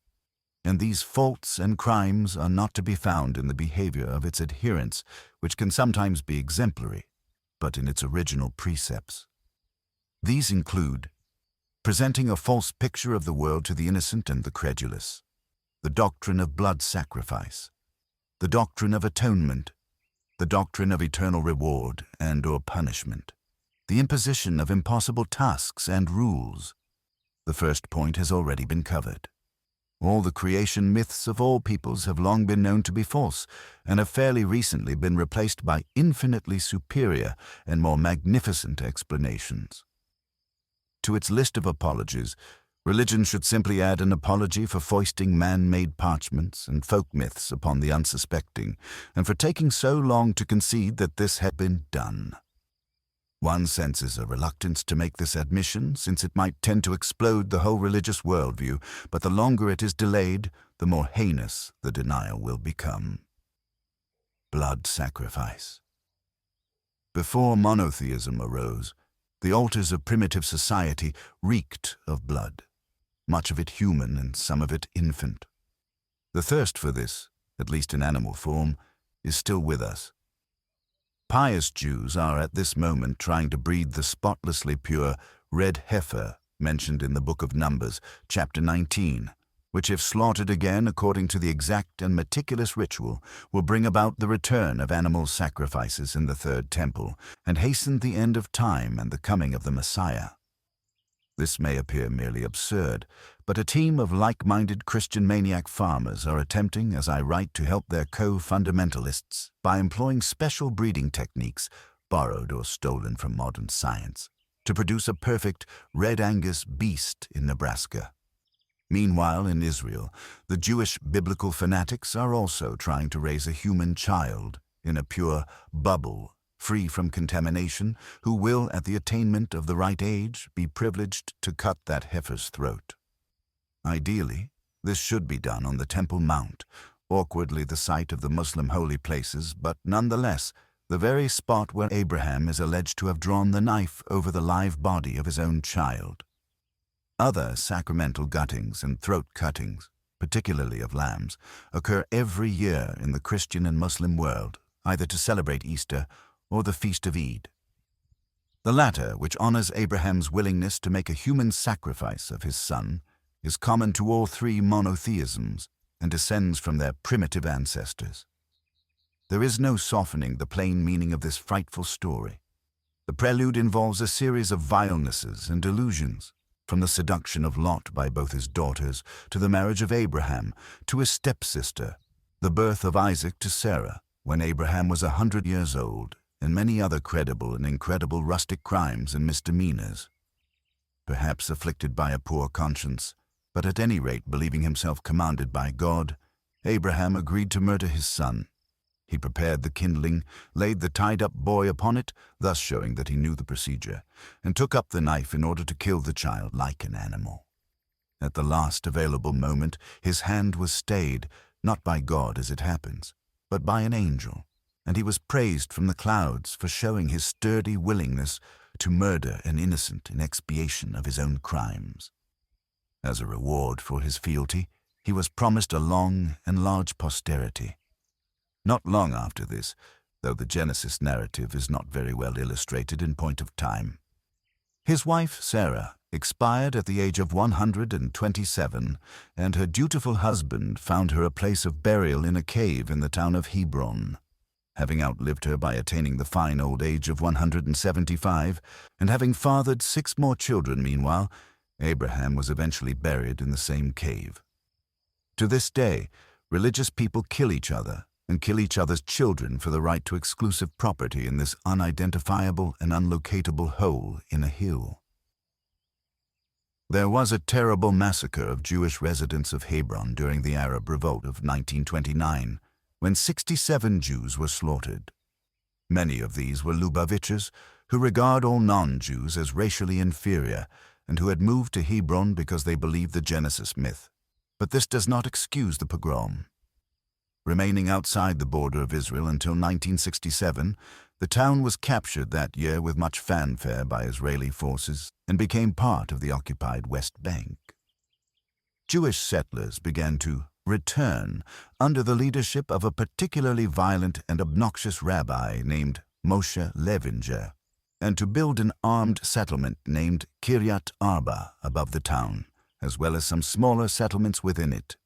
And these faults and crimes are not to be found in the behavior of its adherents, which can sometimes be exemplary, but in its original precepts. These include presenting a false picture of the world to the innocent and the credulous, the doctrine of blood sacrifice, the doctrine of atonement, the doctrine of eternal reward and/or punishment, the imposition of impossible tasks and rules. The first point has already been covered. All the creation myths of all peoples have long been known to be false, and have fairly recently been replaced by infinitely superior and more magnificent explanations. To its list of apologies, religion should simply add an apology for foisting man-made parchments and folk myths upon the unsuspecting, and for taking so long to concede that this had been done. One senses a reluctance to make this admission, since it might tend to explode the whole religious worldview, but the longer it is delayed, the more heinous the denial will become. Blood sacrifice. Before monotheism arose, the altars of primitive society reeked of blood, much of it human and some of it infant. The thirst for this, at least in animal form, is still with us. Pious Jews are at this moment trying to breed the spotlessly pure red heifer mentioned in the Book of Numbers, chapter 19, which, if slaughtered again according to the exact and meticulous ritual, will bring about the return of animal sacrifices in the Third Temple and hasten the end of time and the coming of the Messiah. This may appear merely absurd, but a team of like-minded Christian maniac farmers are attempting, as I write, to help their co-fundamentalists by employing special breeding techniques, borrowed or stolen from modern science, to produce a perfect Red Angus beast in Nebraska. Meanwhile, in Israel, the Jewish biblical fanatics are also trying to raise a human child in a pure bubble, free from contamination, who will, at the attainment of the right age, be privileged to cut that heifer's throat. Ideally, this should be done on the Temple Mount, awkwardly the site of the Muslim holy places, but nonetheless, the very spot where Abraham is alleged to have drawn the knife over the live body of his own child. Other sacramental guttings and throat cuttings, particularly of lambs, occur every year in the Christian and Muslim world, either to celebrate Easter or the Feast of Eid. The latter, which honors Abraham's willingness to make a human sacrifice of his son, is common to all three monotheisms and descends from their primitive ancestors. There is no softening the plain meaning of this frightful story. The prelude involves a series of vilenesses and delusions, from the seduction of Lot by both his daughters to the marriage of Abraham to his stepsister, the birth of Isaac to Sarah when Abraham was 100 years old, and many other credible and incredible rustic crimes and misdemeanors. Perhaps afflicted by a poor conscience, but at any rate believing himself commanded by God, Abraham agreed to murder his son. He prepared the kindling, laid the tied-up boy upon it, thus showing that he knew the procedure, and took up the knife in order to kill the child like an animal. At the last available moment, his hand was stayed, not by God as it happens, but by an angel, and he was praised from the clouds for showing his sturdy willingness to murder an innocent in expiation of his own crimes. As a reward for his fealty, he was promised a long and large posterity. Not long after this, though the Genesis narrative is not very well illustrated in point of time. His wife, Sarah, expired at the age of 127, and her dutiful husband found her a place of burial in a cave in the town of Hebron. Having outlived her by attaining the fine old age of 175, and having fathered 6 more children meanwhile, Abraham was eventually buried in the same cave. To this day, religious people kill each other and kill each other's children for the right to exclusive property in this unidentifiable and unlocatable hole in a hill. There was a terrible massacre of Jewish residents of Hebron during the Arab Revolt of 1929, when 67 Jews were slaughtered. Many of these were Lubavitchers, who regard all non-Jews as racially inferior and who had moved to Hebron because they believed the Genesis myth. But this does not excuse the pogrom. Remaining outside the border of Israel until 1967, the town was captured that year with much fanfare by Israeli forces and became part of the occupied West Bank. Jewish settlers began to return under the leadership of a particularly violent and obnoxious rabbi named Moshe Levinger, and to build an armed settlement named Kiryat Arba above the town, as well as some smaller settlements within it.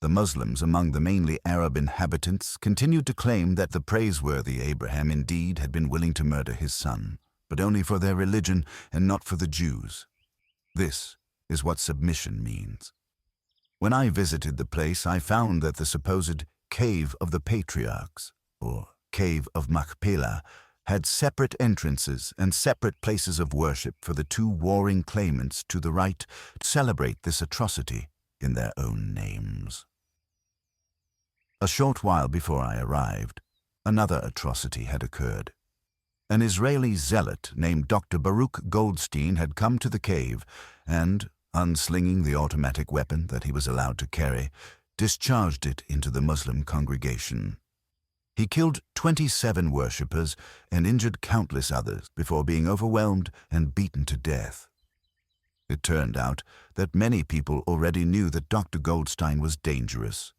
The Muslims among the mainly Arab inhabitants continued to claim that the praiseworthy Abraham indeed had been willing to murder his son, but only for their religion and not for the Jews. This is what submission means. When I visited the place, I found that the supposed Cave of the Patriarchs, or Cave of Machpelah, had separate entrances and separate places of worship for the 2 warring claimants to the right to celebrate this atrocity in their own names. A short while before I arrived, another atrocity had occurred. An Israeli zealot named Dr. Baruch Goldstein had come to the cave and, unslinging the automatic weapon that he was allowed to carry, discharged it into the Muslim congregation. He killed 27 worshippers and injured countless others before being overwhelmed and beaten to death. It turned out that many people already knew that Dr. Goldstein was dangerous.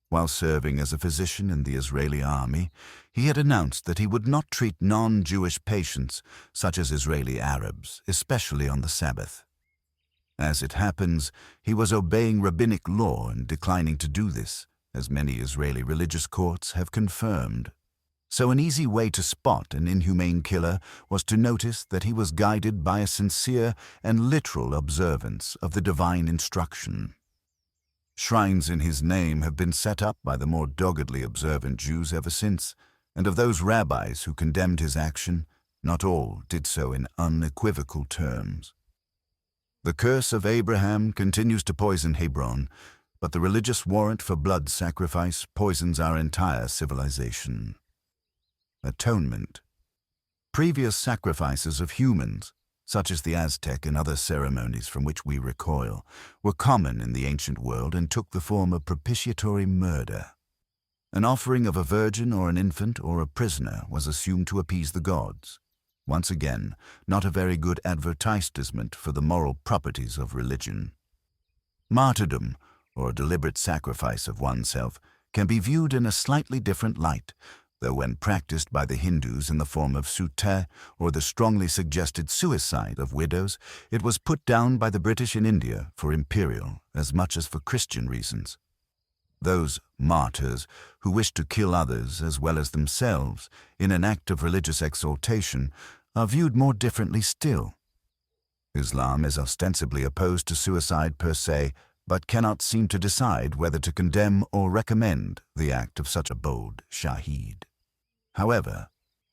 While serving as a physician in the Israeli army, he had announced that he would not treat non-Jewish patients, such as Israeli Arabs, especially on the Sabbath. As it happens, he was obeying rabbinic law and declining to do this, as many Israeli religious courts have confirmed. So an easy way to spot an inhumane killer was to notice that he was guided by a sincere and literal observance of the divine instruction. Shrines in his name have been set up by the more doggedly observant Jews ever since, and of those rabbis who condemned his action, not all did so in unequivocal terms. The curse of Abraham continues to poison Hebron, but the religious warrant for blood sacrifice poisons our entire civilization. Atonement. Previous sacrifices of humans, such as the Aztec and other ceremonies from which we recoil, were common in the ancient world and took the form of propitiatory murder. An offering of a virgin or an infant or a prisoner was assumed to appease the gods. Once again, not a very good advertisement for the moral properties of religion. Martyrdom, or a deliberate sacrifice of oneself, can be viewed in a slightly different light, though when practiced by the Hindus in the form of suttee or the strongly suggested suicide of widows, it was put down by the British in India for imperial as much as for Christian reasons. Those martyrs who wish to kill others as well as themselves in an act of religious exaltation are viewed more differently still. Islam is ostensibly opposed to suicide per se, but cannot seem to decide whether to condemn or recommend the act of such a bold shaheed. However,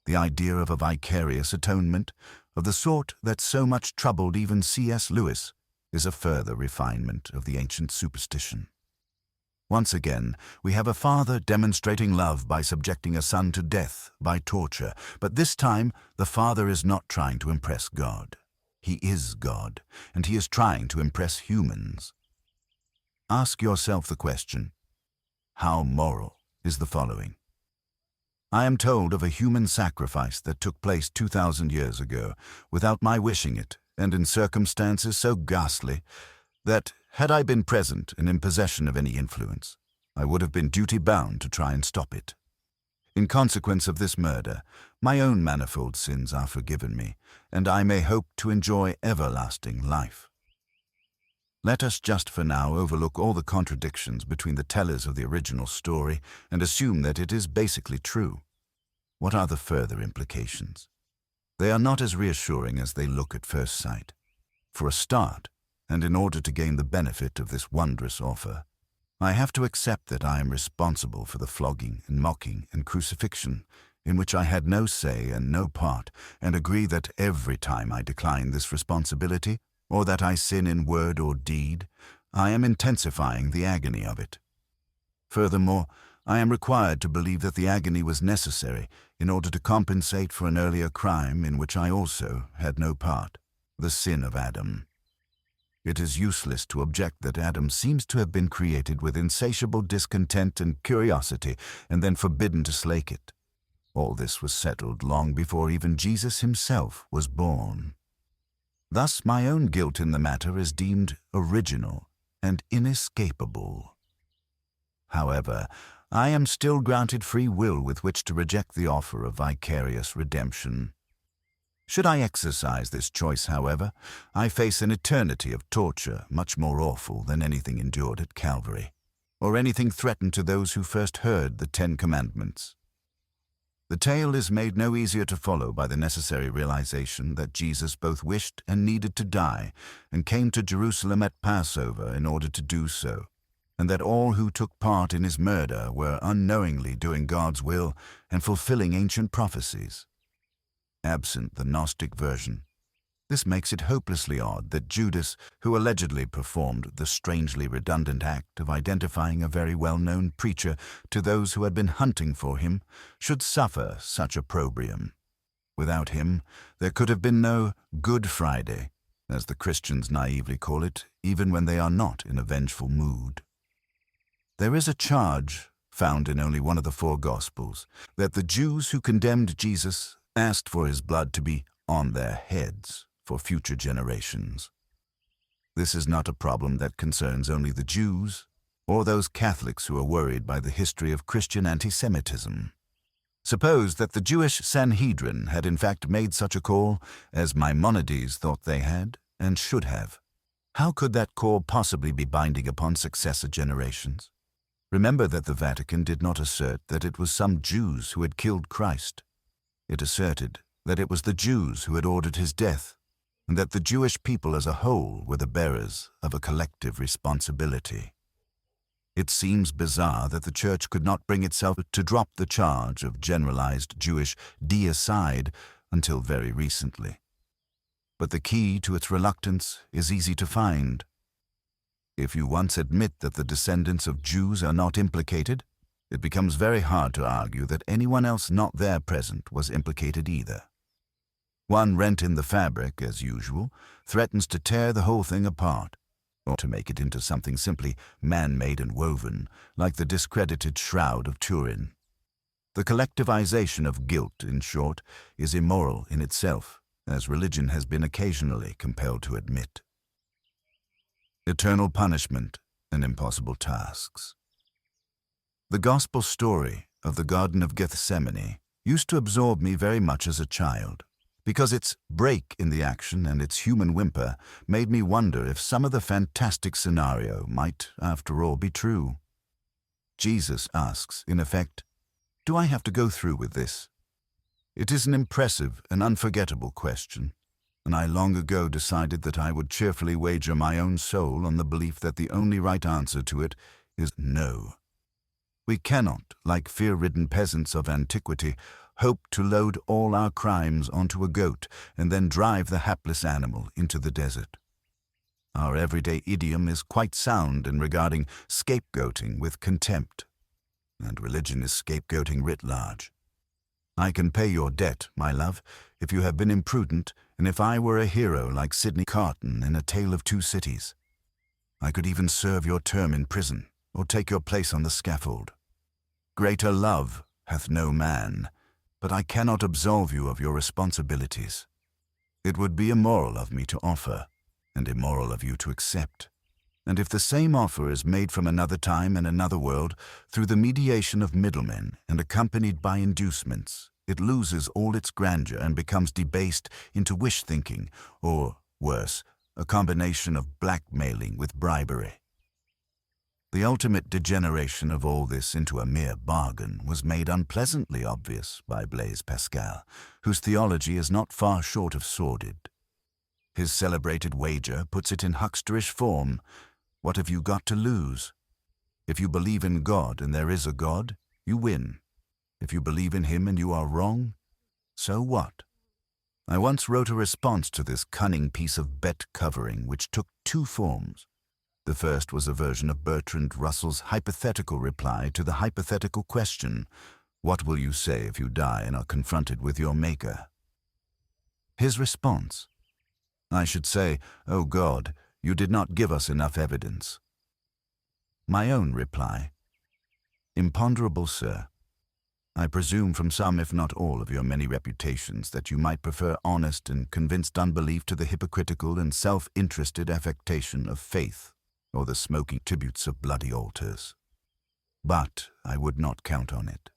the idea of a vicarious atonement, of the sort that so much troubled even C.S. Lewis, is a further refinement of the ancient superstition. Once again, we have a father demonstrating love by subjecting a son to death by torture, but this time the father is not trying to impress God. He is God, and he is trying to impress humans. Ask yourself the question, how moral is the following? I am told of a human sacrifice that took place 2,000 years ago, without my wishing it, and in circumstances so ghastly that, had I been present and in possession of any influence, I would have been duty-bound to try and stop it. In consequence of this murder, my own manifold sins are forgiven me, and I may hope to enjoy everlasting life. Let us just for now overlook all the contradictions between the tellers of the original story and assume that it is basically true. What are the further implications? They are not as reassuring as they look at first sight. For a start, and in order to gain the benefit of this wondrous offer, I have to accept that I am responsible for the flogging and mocking and crucifixion, in which I had no say and no part, and agree that every time I decline this responsibility, or that I sin in word or deed, I am intensifying the agony of it. Furthermore, I am required to believe that the agony was necessary in order to compensate for an earlier crime in which I also had no part, the sin of Adam. It is useless to object that Adam seems to have been created with insatiable discontent and curiosity, and then forbidden to slake it. All this was settled long before even Jesus himself was born. Thus my own guilt in the matter is deemed original and inescapable. However, I am still granted free will with which to reject the offer of vicarious redemption. Should I exercise this choice, however, I face an eternity of torture much more awful than anything endured at Calvary, or anything threatened to those who first heard the 10 Commandments. The tale is made no easier to follow by the necessary realization that Jesus both wished and needed to die, and came to Jerusalem at Passover in order to do so, and that all who took part in his murder were unknowingly doing God's will and fulfilling ancient prophecies. Absent the Gnostic version, this makes it hopelessly odd that Judas, who allegedly performed the strangely redundant act of identifying a very well-known preacher to those who had been hunting for him, should suffer such opprobrium. Without him, there could have been no Good Friday, as the Christians naively call it, even when they are not in a vengeful mood. There is a charge, found in only one of the 4 Gospels, that the Jews who condemned Jesus asked for his blood to be on their heads for future generations. This is not a problem that concerns only the Jews or those Catholics who are worried by the history of Christian anti-Semitism. Suppose that the Jewish Sanhedrin had in fact made such a call, as Maimonides thought they had and should have. How could that call possibly be binding upon successor generations? Remember that the Vatican did not assert that it was some Jews who had killed Christ. It asserted that it was the Jews who had ordered his death, and that the Jewish people as a whole were the bearers of a collective responsibility. It seems bizarre that the Church could not bring itself to drop the charge of generalized Jewish deicide until very recently. But the key to its reluctance is easy to find. If you once admit that the descendants of Jews are not implicated, it becomes very hard to argue that anyone else not there present was implicated either. One rent in the fabric, as usual, threatens to tear the whole thing apart, or to make it into something simply man-made and woven, like the discredited Shroud of Turin. The collectivization of guilt, in short, is immoral in itself, as religion has been occasionally compelled to admit. Eternal punishment and impossible tasks. The gospel story of the Garden of Gethsemane used to absorb me very much as a child, because its break in the action and its human whimper made me wonder if some of the fantastic scenario might, after all, be true. Jesus asks, in effect, "Do I have to go through with this?" It is an impressive and unforgettable question, and I long ago decided that I would cheerfully wager my own soul on the belief that the only right answer to it is no. We cannot, like fear-ridden peasants of antiquity, hope to load all our crimes onto a goat and then drive the hapless animal into the desert. Our everyday idiom is quite sound in regarding scapegoating with contempt, and religion is scapegoating writ large. I can pay your debt, my love, if you have been imprudent, and if I were a hero like Sidney Carton in A Tale of Two Cities. I could even serve your term in prison, or take your place on the scaffold. Greater love hath no man, but I cannot absolve you of your responsibilities. It would be immoral of me to offer, and immoral of you to accept. And if the same offer is made from another time and another world, through the mediation of middlemen and accompanied by inducements, it loses all its grandeur and becomes debased into wish-thinking, or, worse, a combination of blackmailing with bribery. The ultimate degeneration of all this into a mere bargain was made unpleasantly obvious by Blaise Pascal, whose theology is not far short of sordid. His celebrated wager puts it in hucksterish form. What have you got to lose? If you believe in God and there is a God, you win. If you believe in him and you are wrong, so what? I once wrote a response to this cunning piece of bet covering which took two forms. The first was a version of Bertrand Russell's hypothetical reply to the hypothetical question, "What will you say if you die and are confronted with your Maker?" His response: "I should say, O God, you did not give us enough evidence." My own reply: "Imponderable sir, I presume from some if not all of your many reputations that you might prefer honest and convinced unbelief to the hypocritical and self-interested affectation of faith, or the smoking tributes of bloody altars. But I would not count on it."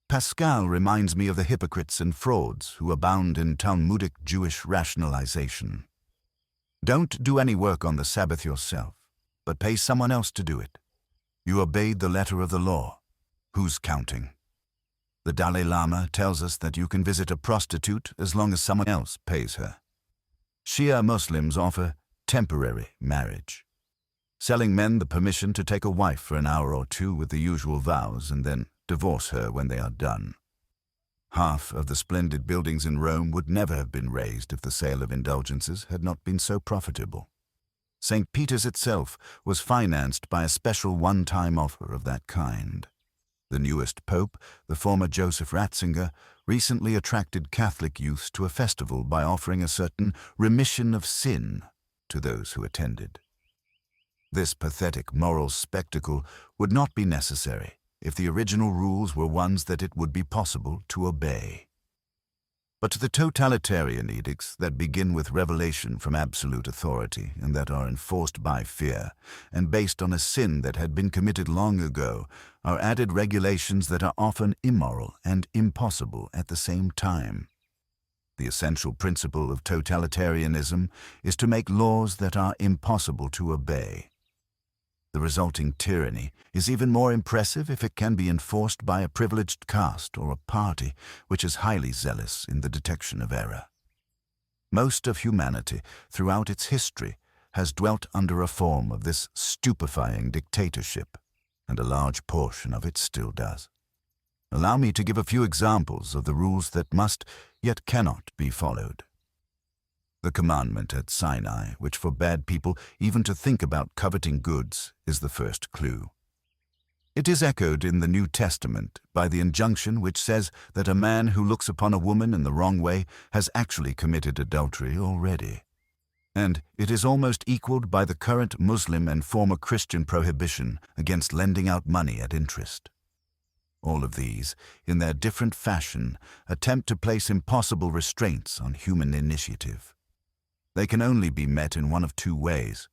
Pascal reminds me of the hypocrites and frauds who abound in Talmudic Jewish rationalization. Don't do any work on the Sabbath yourself, but pay someone else to do it. You obeyed the letter of the law. Who's counting? The Dalai Lama tells us that you can visit a prostitute as long as someone else pays her. Shia Muslims offer temporary marriage, selling men the permission to take a wife for an hour or two with the usual vows and then divorce her when they are done. Half of the splendid buildings in Rome would never have been raised if the sale of indulgences had not been so profitable. St. Peter's itself was financed by a special one-time offer of that kind. The newest pope, the former Joseph Ratzinger, recently attracted Catholic youths to a festival by offering a certain remission of sin to those who attended. This pathetic moral spectacle would not be necessary if the original rules were ones that it would be possible to obey. But the totalitarian edicts that begin with revelation from absolute authority and that are enforced by fear and based on a sin that had been committed long ago are added regulations that are often immoral and impossible at the same time. The essential principle of totalitarianism is to make laws that are impossible to obey. The resulting tyranny is even more impressive if it can be enforced by a privileged caste or a party which is highly zealous in the detection of error. Most of humanity, throughout its history, has dwelt under a form of this stupefying dictatorship, and a large portion of it still does. Allow me to give a few examples of the rules that must, yet cannot, be followed. The commandment at Sinai, which forbade people even to think about coveting goods, is the first clue. It is echoed in the New Testament by the injunction which says that a man who looks upon a woman in the wrong way has actually committed adultery already. And it is almost equaled by the current Muslim and former Christian prohibition against lending out money at interest. All of these, in their different fashion, attempt to place impossible restraints on human initiative. They can only be met in one of two ways.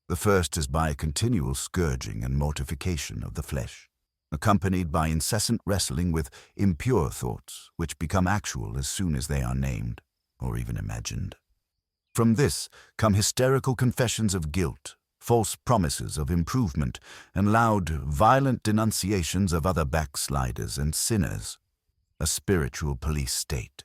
The first is by a continual scourging and mortification of the flesh, accompanied by incessant wrestling with impure thoughts, which become actual as soon as they are named, or even imagined. From this come hysterical confessions of guilt, false promises of improvement, and loud, violent denunciations of other backsliders and sinners, a spiritual police state.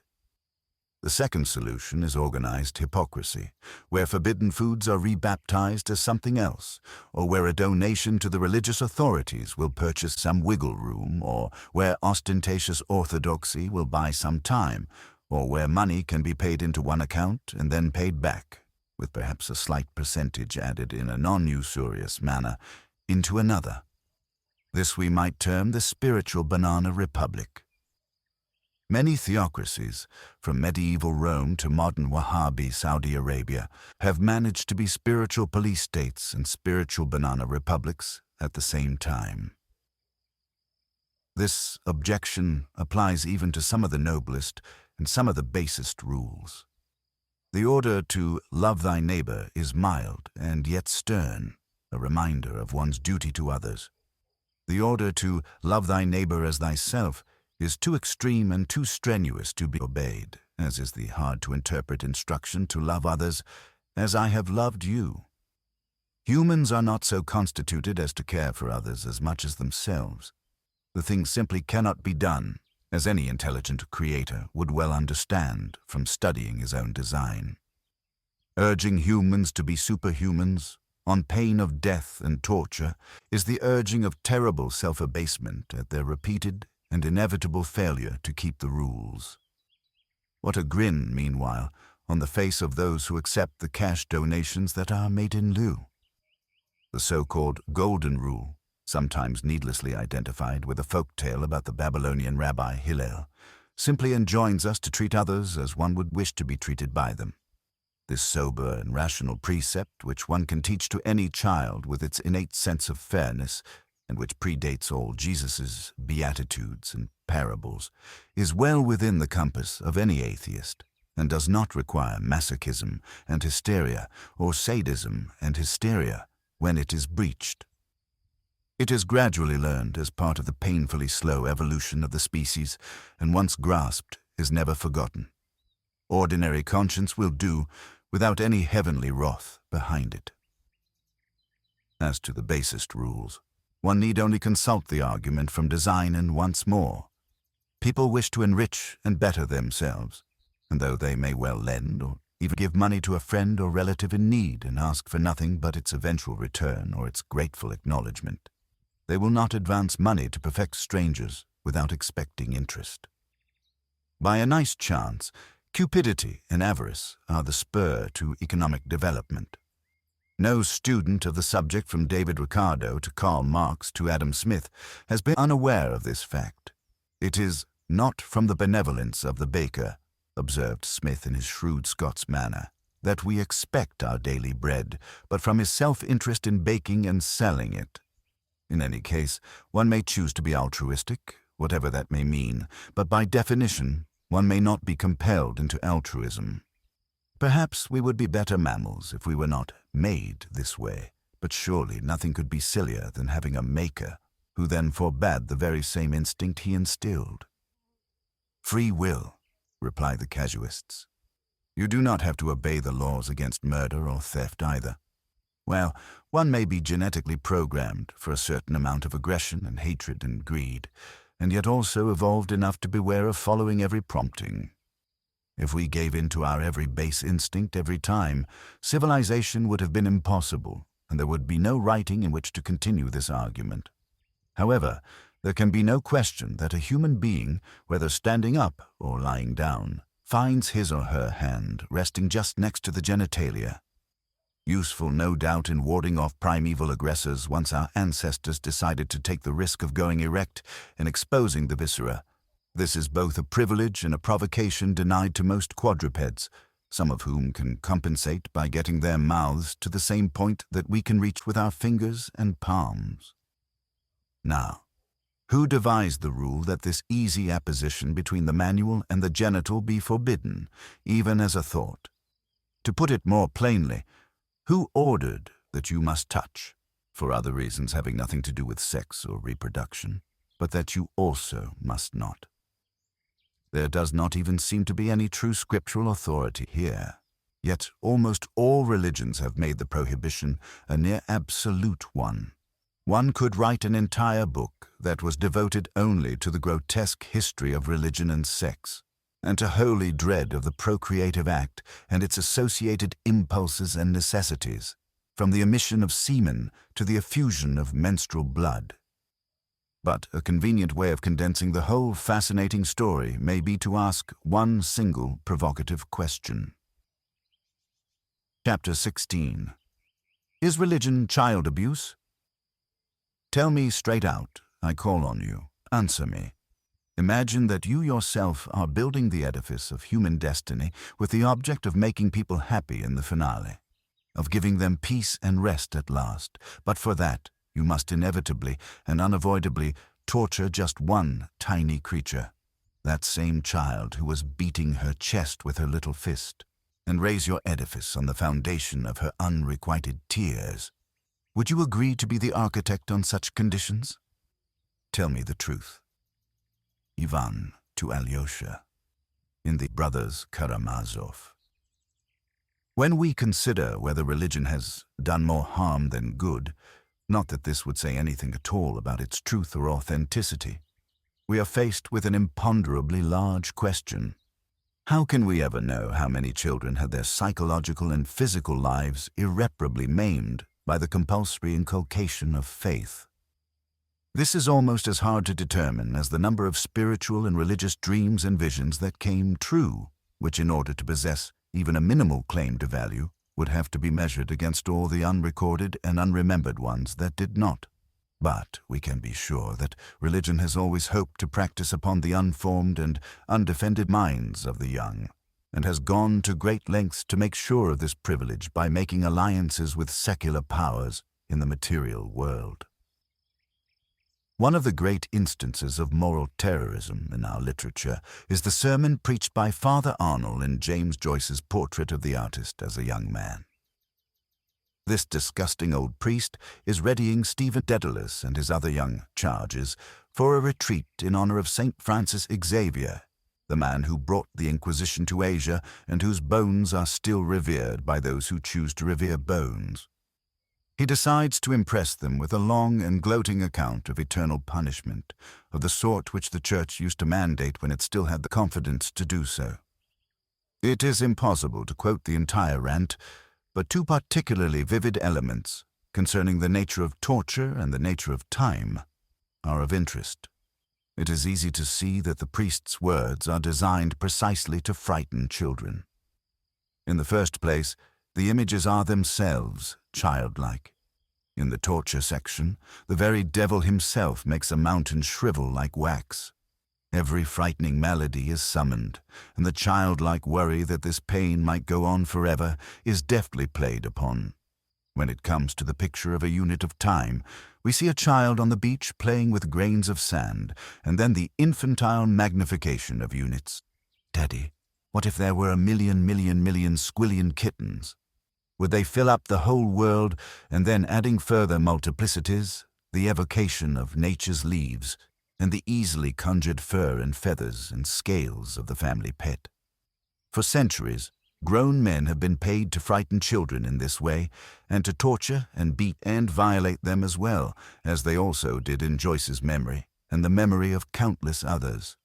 The second solution is organized hypocrisy, where forbidden foods are rebaptized as something else, or where a donation to the religious authorities will purchase some wiggle room, or where ostentatious orthodoxy will buy some time, or where money can be paid into one account and then paid back, with perhaps a slight percentage added in a non-usurious manner, into another. This we might term the spiritual banana republic. Many theocracies, from medieval Rome to modern Wahhabi Saudi Arabia, have managed to be spiritual police states and spiritual banana republics at the same time. This objection applies even to some of the noblest and some of the basest rules. The order to love thy neighbor is mild and yet stern, a reminder of one's duty to others. The order to love thy neighbor as thyself is too extreme and too strenuous to be obeyed, as is the hard-to-interpret instruction to love others as I have loved you. Humans are not so constituted as to care for others as much as themselves. The thing simply cannot be done, as any intelligent creator would well understand from studying his own design. Urging humans to be superhumans, on pain of death and torture, is the urging of terrible self-abasement at their repeated and inevitable failure to keep the rules. What a grin, meanwhile, on the face of those who accept the cash donations that are made in lieu. The so-called Golden Rule, sometimes needlessly identified with a folk tale about the Babylonian Rabbi Hillel, simply enjoins us to treat others as one would wish to be treated by them. This sober and rational precept, which one can teach to any child with its innate sense of fairness, and which predates all Jesus's beatitudes and parables, is well within the compass of any atheist, and does not require masochism and hysteria, or sadism and hysteria, when it is breached. It is gradually learned as part of the painfully slow evolution of the species, and once grasped is never forgotten. Ordinary conscience will do without any heavenly wrath behind it. As to the basest rules, one need only consult the argument from design, and once more. People wish to enrich and better themselves, and though they may well lend or even give money to a friend or relative in need and ask for nothing but its eventual return or its grateful acknowledgement, they will not advance money to perfect strangers without expecting interest. By a nice chance, cupidity and avarice are the spur to economic development. No student of the subject from David Ricardo to Karl Marx to Adam Smith has been unaware of this fact. It is not from the benevolence of the baker, observed Smith in his shrewd Scots manner, that we expect our daily bread, but from his self-interest in baking and selling it. In any case, one may choose to be altruistic, whatever that may mean, but by definition, one may not be compelled into altruism. Perhaps we would be better mammals if we were not made this way, but surely nothing could be sillier than having a maker who then forbade the very same instinct he instilled. Free will, reply the casuists. You do not have to obey the laws against murder or theft either. Well, one may be genetically programmed for a certain amount of aggression and hatred and greed, and yet also evolved enough to beware of following every prompting. If we gave in to our every base instinct every time, civilization would have been impossible, and there would be no writing in which to continue this argument. However, there can be no question that a human being, whether standing up or lying down, finds his or her hand resting just next to the genitalia. Useful, no doubt, in warding off primeval aggressors once our ancestors decided to take the risk of going erect and exposing the viscera. This is both a privilege and a provocation denied to most quadrupeds, some of whom can compensate by getting their mouths to the same point that we can reach with our fingers and palms. Now, who devised the rule that this easy apposition between the manual and the genital be forbidden, even as a thought? To put it more plainly, who ordered that you must touch, for other reasons having nothing to do with sex or reproduction, but that you also must not? There does not even seem to be any true scriptural authority here, yet almost all religions have made the prohibition a near absolute one. One could write an entire book that was devoted only to the grotesque history of religion and sex, and to holy dread of the procreative act and its associated impulses and necessities, from the emission of semen to the effusion of menstrual blood. But a convenient way of condensing the whole fascinating story may be to ask one single provocative question. Chapter 16. Is religion child abuse? Tell me straight out, I call on you, answer me. Imagine that you yourself are building the edifice of human destiny with the object of making people happy in the finale, of giving them peace and rest at last, but for that you must inevitably and unavoidably torture just one tiny creature, that same child who was beating her chest with her little fist, and raise your edifice on the foundation of her unrequited tears, would you agree to be the architect on such conditions? Tell me the truth. Ivan to Alyosha, in the Brothers Karamazov. When we consider whether religion has done more harm than good, not that this would say anything at all about its truth or authenticity, we are faced with an imponderably large question. How can we ever know how many children had their psychological and physical lives irreparably maimed by the compulsory inculcation of faith? This is almost as hard to determine as the number of spiritual and religious dreams and visions that came true, which in order to possess even a minimal claim to value would have to be measured against all the unrecorded and unremembered ones that did not. But we can be sure that religion has always hoped to practice upon the unformed and undefended minds of the young, and has gone to great lengths to make sure of this privilege by making alliances with secular powers in the material world. One of the great instances of moral terrorism in our literature is the sermon preached by Father Arnold in James Joyce's Portrait of the Artist as a Young Man. This disgusting old priest is readying Stephen Dedalus and his other young charges for a retreat in honor of St. Francis Xavier, the man who brought the Inquisition to Asia and whose bones are still revered by those who choose to revere bones. He decides to impress them with a long and gloating account of eternal punishment, of the sort which the Church used to mandate when it still had the confidence to do so. It is impossible to quote the entire rant, but two particularly vivid elements concerning the nature of torture and the nature of time are of interest. It is easy to see that the priest's words are designed precisely to frighten children. In the first place, the images are themselves childlike. In the torture section, the very devil himself makes a mountain shrivel like wax. Every frightening malady is summoned, and the childlike worry that this pain might go on forever is deftly played upon. When it comes to the picture of a unit of time, we see a child on the beach playing with grains of sand, and then the infantile magnification of units. Daddy, what if there were a million squillion kittens? Would they fill up the whole world, and then adding further multiplicities, the evocation of nature's leaves, and the easily conjured fur and feathers and scales of the family pet? For centuries, grown men have been paid to frighten children in this way, and to torture and beat and violate them as well, as they also did in Joyce's memory, and the memory of countless others.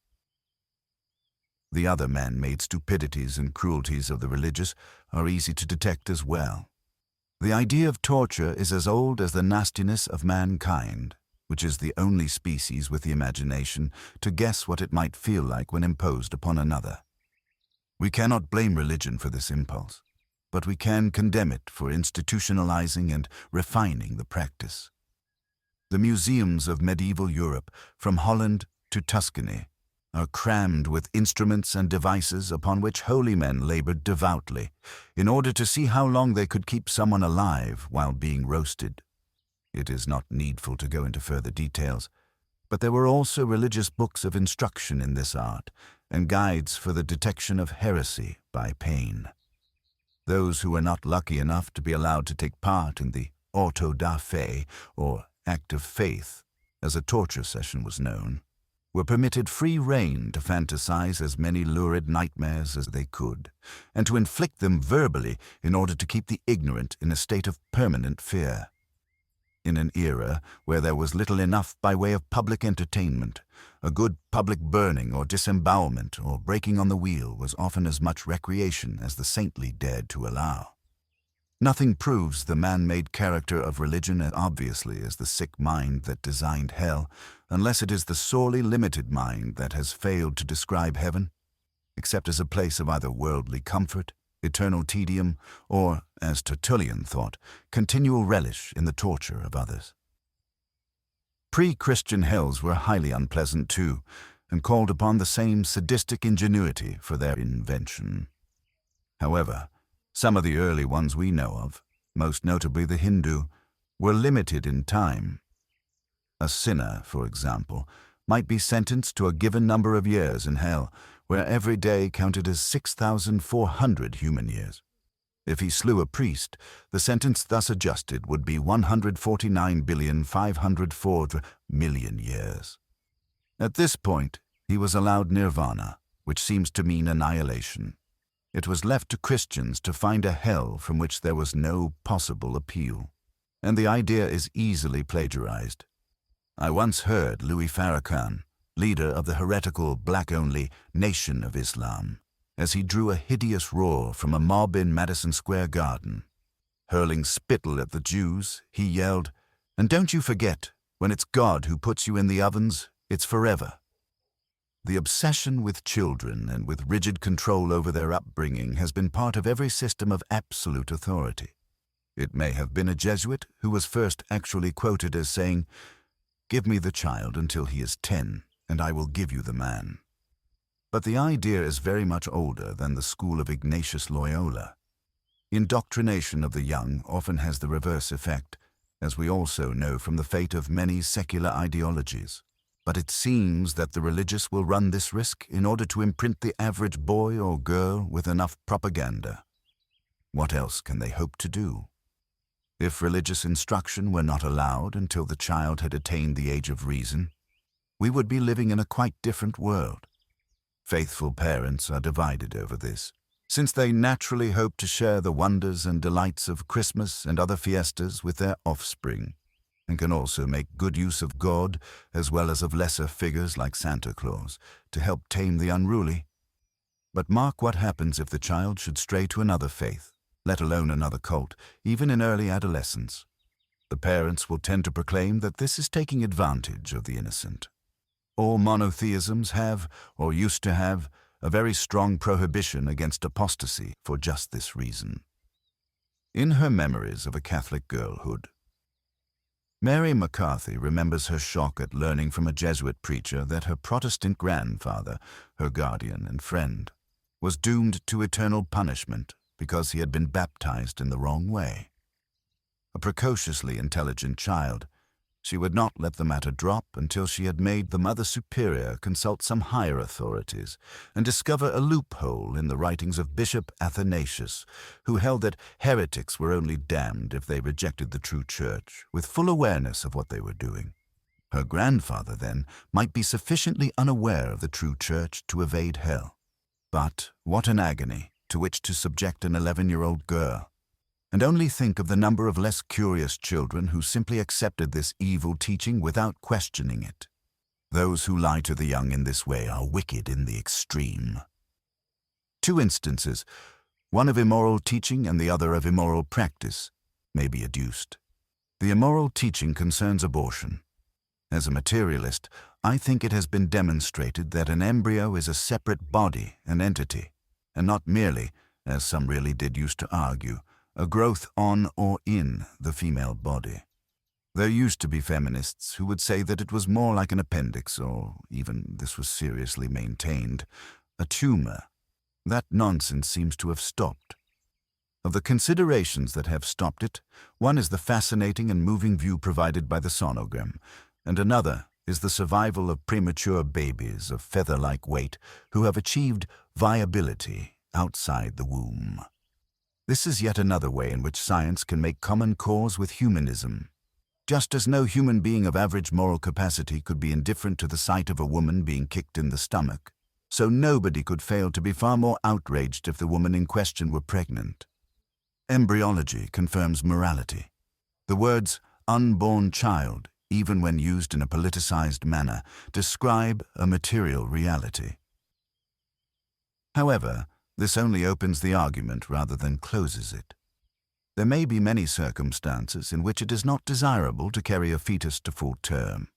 The other man-made stupidities and cruelties of the religious are easy to detect as well. The idea of torture is as old as the nastiness of mankind, which is the only species with the imagination to guess what it might feel like when imposed upon another. We cannot blame religion for this impulse, but we can condemn it for institutionalizing and refining the practice. The museums of medieval Europe, from Holland to Tuscany, are crammed with instruments and devices upon which holy men labored devoutly, in order to see how long they could keep someone alive while being roasted. It is not needful to go into further details, but there were also religious books of instruction in this art, and guides for the detection of heresy by pain. Those who were not lucky enough to be allowed to take part in the auto da fe, or act of faith, as a torture session was known, were permitted free rein to fantasize as many lurid nightmares as they could, and to inflict them verbally in order to keep the ignorant in a state of permanent fear. In an era where there was little enough by way of public entertainment, a good public burning or disembowelment or breaking on the wheel was often as much recreation as the saintly dared to allow. Nothing proves the man-made character of religion as obviously as the sick mind that designed hell, unless it is the sorely limited mind that has failed to describe heaven, except as a place of either worldly comfort, eternal tedium, or, as Tertullian thought, continual relish in the torture of others. Pre-Christian hells were highly unpleasant too, and called upon the same sadistic ingenuity for their invention. However, some of the early ones we know of, most notably the Hindu, were limited in time. A sinner, for example, might be sentenced to a given number of years in hell, where every day counted as 6,400 human years. If he slew a priest, the sentence thus adjusted would be 149,504,000,000 years. At this point, he was allowed nirvana, which seems to mean annihilation. It was left to Christians to find a hell from which there was no possible appeal. And the idea is easily plagiarized. I once heard Louis Farrakhan, leader of the heretical black-only Nation of Islam, as he drew a hideous roar from a mob in Madison Square Garden. Hurling spittle at the Jews, he yelled, "And don't you forget, when it's God who puts you in the ovens, it's forever." The obsession with children and with rigid control over their upbringing has been part of every system of absolute authority. It may have been a Jesuit who was first actually quoted as saying, "Give me the child until he is 10, and I will give you the man." But the idea is very much older than the school of Ignatius Loyola. Indoctrination of the young often has the reverse effect, as we also know from the fate of many secular ideologies. But it seems that the religious will run this risk in order to imprint the average boy or girl with enough propaganda. What else can they hope to do? If religious instruction were not allowed until the child had attained the age of reason, we would be living in a quite different world. Faithful parents are divided over this, since they naturally hope to share the wonders and delights of Christmas and other fiestas with their offspring, and can also make good use of God as well as of lesser figures like Santa Claus to help tame the unruly. But mark what happens if the child should stray to another faith, let alone another cult, even in early adolescence. The parents will tend to proclaim that this is taking advantage of the innocent. All monotheisms have, or used to have, a very strong prohibition against apostasy for just this reason. In her memories of a Catholic girlhood, Mary McCarthy remembers her shock at learning from a Jesuit preacher that her Protestant grandfather, her guardian and friend, was doomed to eternal punishment because he had been baptized in the wrong way. A precociously intelligent child, she would not let the matter drop until she had made the Mother Superior consult some higher authorities and discover a loophole in the writings of Bishop Athanasius, who held that heretics were only damned if they rejected the true church, with full awareness of what they were doing. Her grandfather, then, might be sufficiently unaware of the true church to evade hell. But what an agony to which to subject an 11-year-old girl! And only think of the number of less curious children who simply accepted this evil teaching without questioning it. Those who lie to the young in this way are wicked in the extreme. Two instances, one of immoral teaching and the other of immoral practice, may be adduced. The immoral teaching concerns abortion. As a materialist, I think it has been demonstrated that an embryo is a separate body and entity, and not merely, as some really did used to argue, a growth on or in the female body. There used to be feminists who would say that it was more like an appendix, or even, this was seriously maintained, a tumor. That nonsense seems to have stopped. Of the considerations that have stopped it, one is the fascinating and moving view provided by the sonogram, and another is the survival of premature babies of feather-like weight who have achieved viability outside the womb. This is yet another way in which science can make common cause with humanism. Just as no human being of average moral capacity could be indifferent to the sight of a woman being kicked in the stomach, so nobody could fail to be far more outraged if the woman in question were pregnant. Embryology confirms morality. The words unborn child, even when used in a politicized manner, describe a material reality. However, this only opens the argument rather than closes it. There may be many circumstances in which it is not desirable to carry a fetus to full term.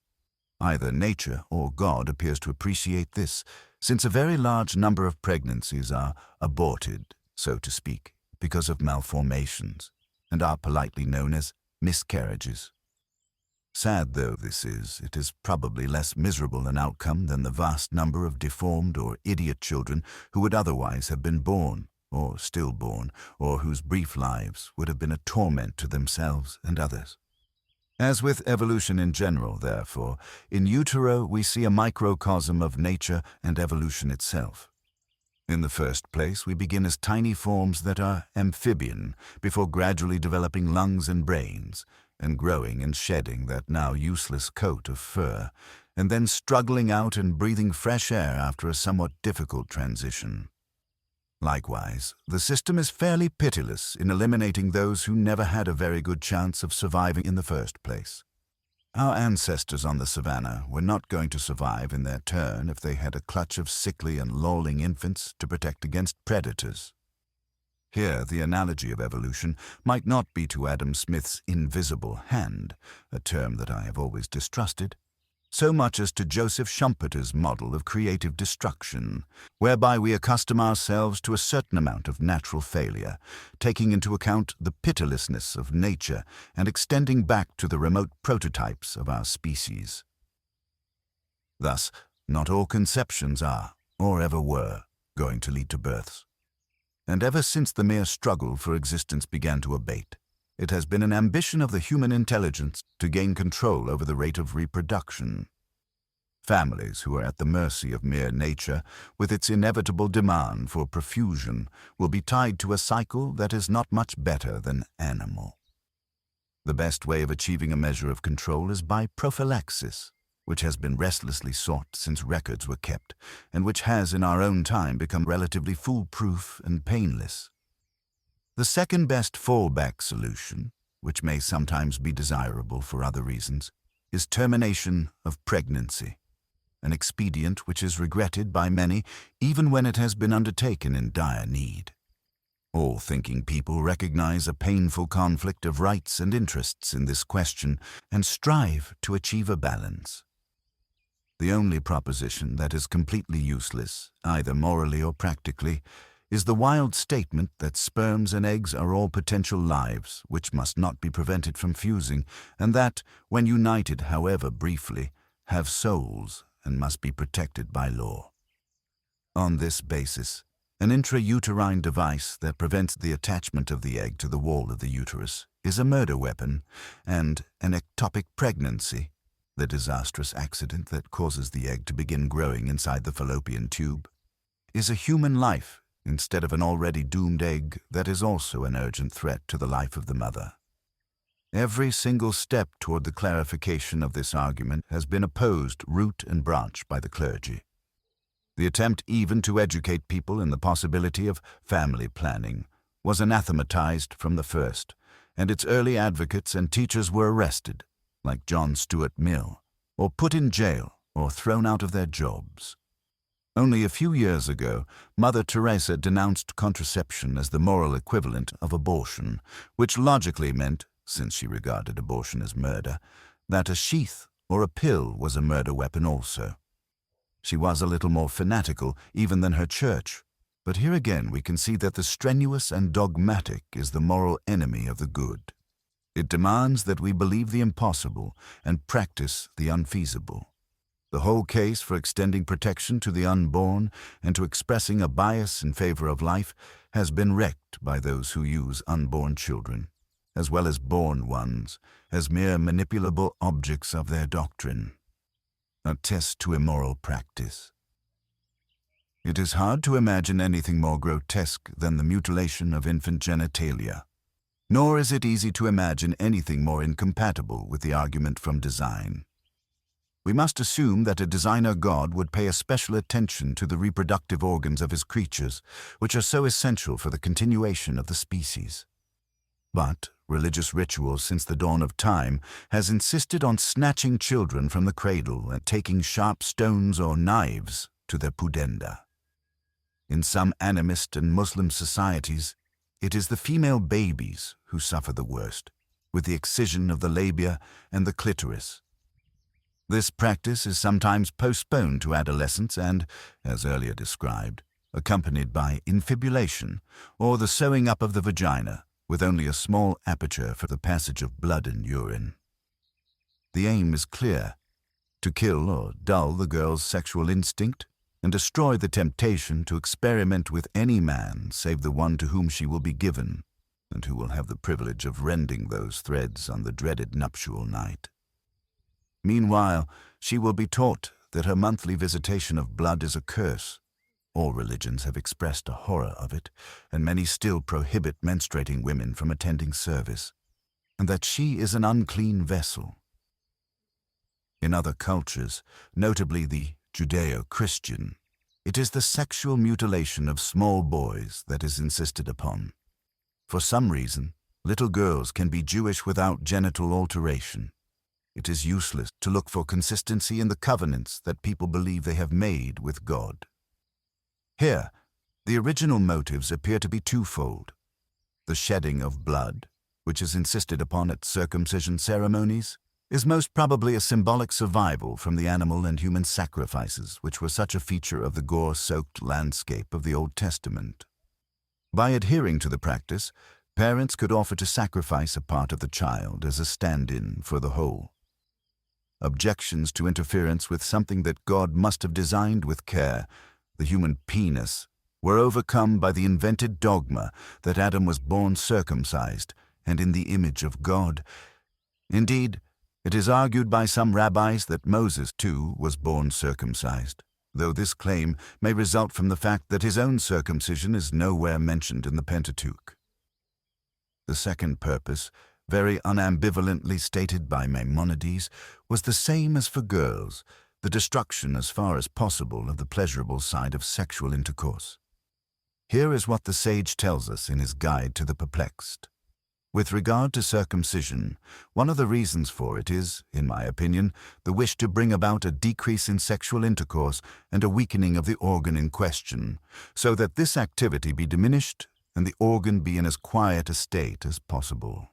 Either nature or God appears to appreciate this, since a very large number of pregnancies are aborted, so to speak, because of malformations, and are politely known as miscarriages. Sad though this is, it is probably less miserable an outcome than the vast number of deformed or idiot children who would otherwise have been born, or stillborn, or whose brief lives would have been a torment to themselves and others. As with evolution in general, therefore, in utero we see a microcosm of nature and evolution itself, In the first place, we begin as tiny forms that are amphibian, before gradually developing lungs and brains, and growing and shedding that now useless coat of fur, and then struggling out and breathing fresh air after a somewhat difficult transition. Likewise, the system is fairly pitiless in eliminating those who never had a very good chance of surviving in the first place. Our ancestors on the savannah were not going to survive in their turn if they had a clutch of sickly and lolling infants to protect against predators. Here, the analogy of evolution might not be to Adam Smith's invisible hand, a term that I have always distrusted, so much as to Joseph Schumpeter's model of creative destruction, whereby we accustom ourselves to a certain amount of natural failure, taking into account the pitilessness of nature and extending back to the remote prototypes of our species. Thus, not all conceptions are, or ever were, going to lead to births. And ever since the mere struggle for existence began to abate, it has been an ambition of the human intelligence to gain control over the rate of reproduction. Families who are at the mercy of mere nature, with its inevitable demand for profusion, will be tied to a cycle that is not much better than animal. The best way of achieving a measure of control is by prophylaxis, which has been restlessly sought since records were kept, and which has in our own time become relatively foolproof and painless. The second best fallback solution, which may sometimes be desirable for other reasons, is termination of pregnancy, an expedient which is regretted by many even when it has been undertaken in dire need. All thinking people recognize a painful conflict of rights and interests in this question and strive to achieve a balance. The only proposition that is completely useless, either morally or practically, is the wild statement that sperms and eggs are all potential lives which must not be prevented from fusing, and that, when united however briefly, have souls and must be protected by law. On this basis, an intrauterine device that prevents the attachment of the egg to the wall of the uterus is a murder weapon, and an ectopic pregnancy, the disastrous accident that causes the egg to begin growing inside the fallopian tube, is a human life instead of an already doomed egg that is also an urgent threat to the life of the mother. Every single step toward the clarification of this argument has been opposed root and branch by the clergy. The attempt even to educate people in the possibility of family planning was anathematized from the first, and its early advocates and teachers were arrested, like John Stuart Mill, or put in jail or thrown out of their jobs. Only a few years ago, Mother Teresa denounced contraception as the moral equivalent of abortion, which logically meant, since she regarded abortion as murder, that a sheath or a pill was a murder weapon also. She was a little more fanatical even than her church, but here again we can see that the strenuous and dogmatic is the moral enemy of the good. It demands that we believe the impossible and practice the unfeasible. The whole case for extending protection to the unborn and to expressing a bias in favor of life has been wrecked by those who use unborn children, as well as born ones, as mere manipulable objects of their doctrine, a test to immoral practice. It is hard to imagine anything more grotesque than the mutilation of infant genitalia, nor is it easy to imagine anything more incompatible with the argument from design. We must assume that a designer God would pay a special attention to the reproductive organs of his creatures, which are so essential for the continuation of the species. But religious ritual since the dawn of time has insisted on snatching children from the cradle and taking sharp stones or knives to their pudenda. In some animist and Muslim societies, it is the female babies who suffer the worst, with the excision of the labia and the clitoris. This practice is sometimes postponed to adolescence and, as earlier described, accompanied by infibulation, or the sewing up of the vagina, with only a small aperture for the passage of blood and urine. The aim is clear: to kill or dull the girl's sexual instinct and destroy the temptation to experiment with any man save the one to whom she will be given, and who will have the privilege of rending those threads on the dreaded nuptial night. Meanwhile, she will be taught that her monthly visitation of blood is a curse, All religions have expressed a horror of it, and many still prohibit menstruating women from attending service, and that she is an unclean vessel. In other cultures, notably the Judeo-Christian, it is the sexual mutilation of small boys that is insisted upon. For some reason, little girls can be Jewish without genital alteration. It is useless to look for consistency in the covenants that people believe they have made with God. Here, the original motives appear to be twofold. The shedding of blood, which is insisted upon at circumcision ceremonies, is most probably a symbolic survival from the animal and human sacrifices which were such a feature of the gore-soaked landscape of the Old Testament. By adhering to the practice, parents could offer to sacrifice a part of the child as a stand-in for the whole. Objections to interference with something that God must have designed with care, the human penis, were overcome by the invented dogma that Adam was born circumcised and in the image of God. Indeed, it is argued by some rabbis that Moses, too, was born circumcised, though this claim may result from the fact that his own circumcision is nowhere mentioned in the Pentateuch. The second purpose, very unambivalently stated by Maimonides, was the same as for girls, the destruction as far as possible of the pleasurable side of sexual intercourse. Here is what the sage tells us in his Guide to the Perplexed. With regard to circumcision, one of the reasons for it is, in my opinion, the wish to bring about a decrease in sexual intercourse and a weakening of the organ in question, so that this activity be diminished and the organ be in as quiet a state as possible.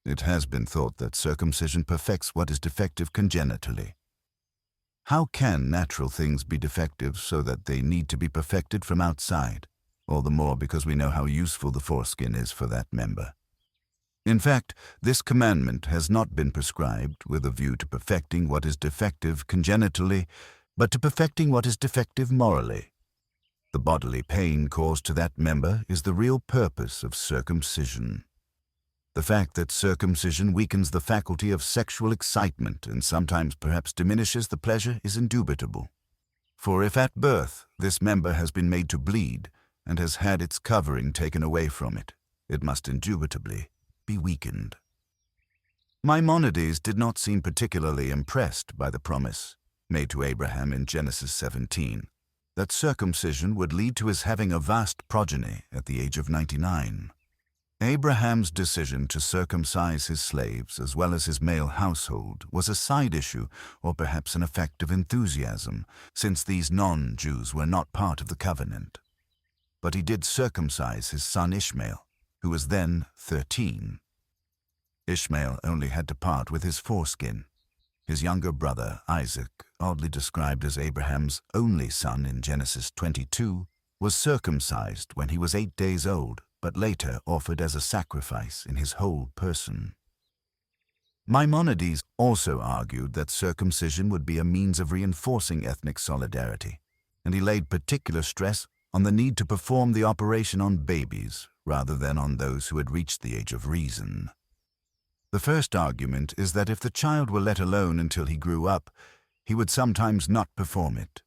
It has been thought that circumcision perfects what is defective congenitally. How can natural things be defective so that they need to be perfected from outside? All the more because we know how useful the foreskin is for that member. In fact, this commandment has not been prescribed with a view to perfecting what is defective congenitally, but to perfecting what is defective morally. The bodily pain caused to that member is the real purpose of circumcision. The fact that circumcision weakens the faculty of sexual excitement and sometimes perhaps diminishes the pleasure is indubitable. For if at birth this member has been made to bleed and has had its covering taken away from it, it must indubitably be weakened. Maimonides did not seem particularly impressed by the promise made to Abraham in Genesis 17 that circumcision would lead to his having a vast progeny at the age of 99. Abraham's decision to circumcise his slaves as well as his male household was a side issue or perhaps an effect of enthusiasm, since these non-Jews were not part of the covenant. But he did circumcise his son Ishmael, who was then 13. Ishmael only had to part with his foreskin. His younger brother, Isaac, oddly described as Abraham's only son in Genesis 22, was circumcised when he was 8 days old, but later offered as a sacrifice in his whole person. Maimonides also argued that circumcision would be a means of reinforcing ethnic solidarity, and he laid particular stress on the need to perform the operation on babies rather than on those who had reached the age of reason. The first argument is that if the child were let alone until he grew up, he would sometimes not perform it.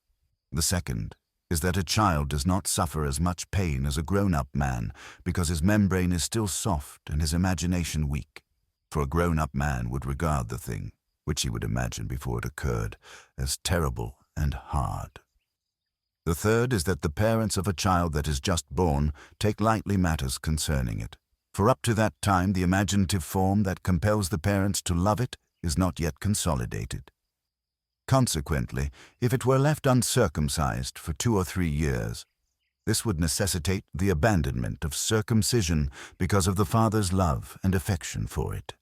The second is that a child does not suffer as much pain as a grown-up man because his membrane is still soft and his imagination weak, for a grown-up man would regard the thing, which he would imagine before it occurred, as terrible and hard. The third is that the parents of a child that is just born take lightly matters concerning it, for up to that time the imaginative form that compels the parents to love it is not yet consolidated. Consequently, if it were left uncircumcised for 2 or 3 years, this would necessitate the abandonment of circumcision because of the father's love and affection for it.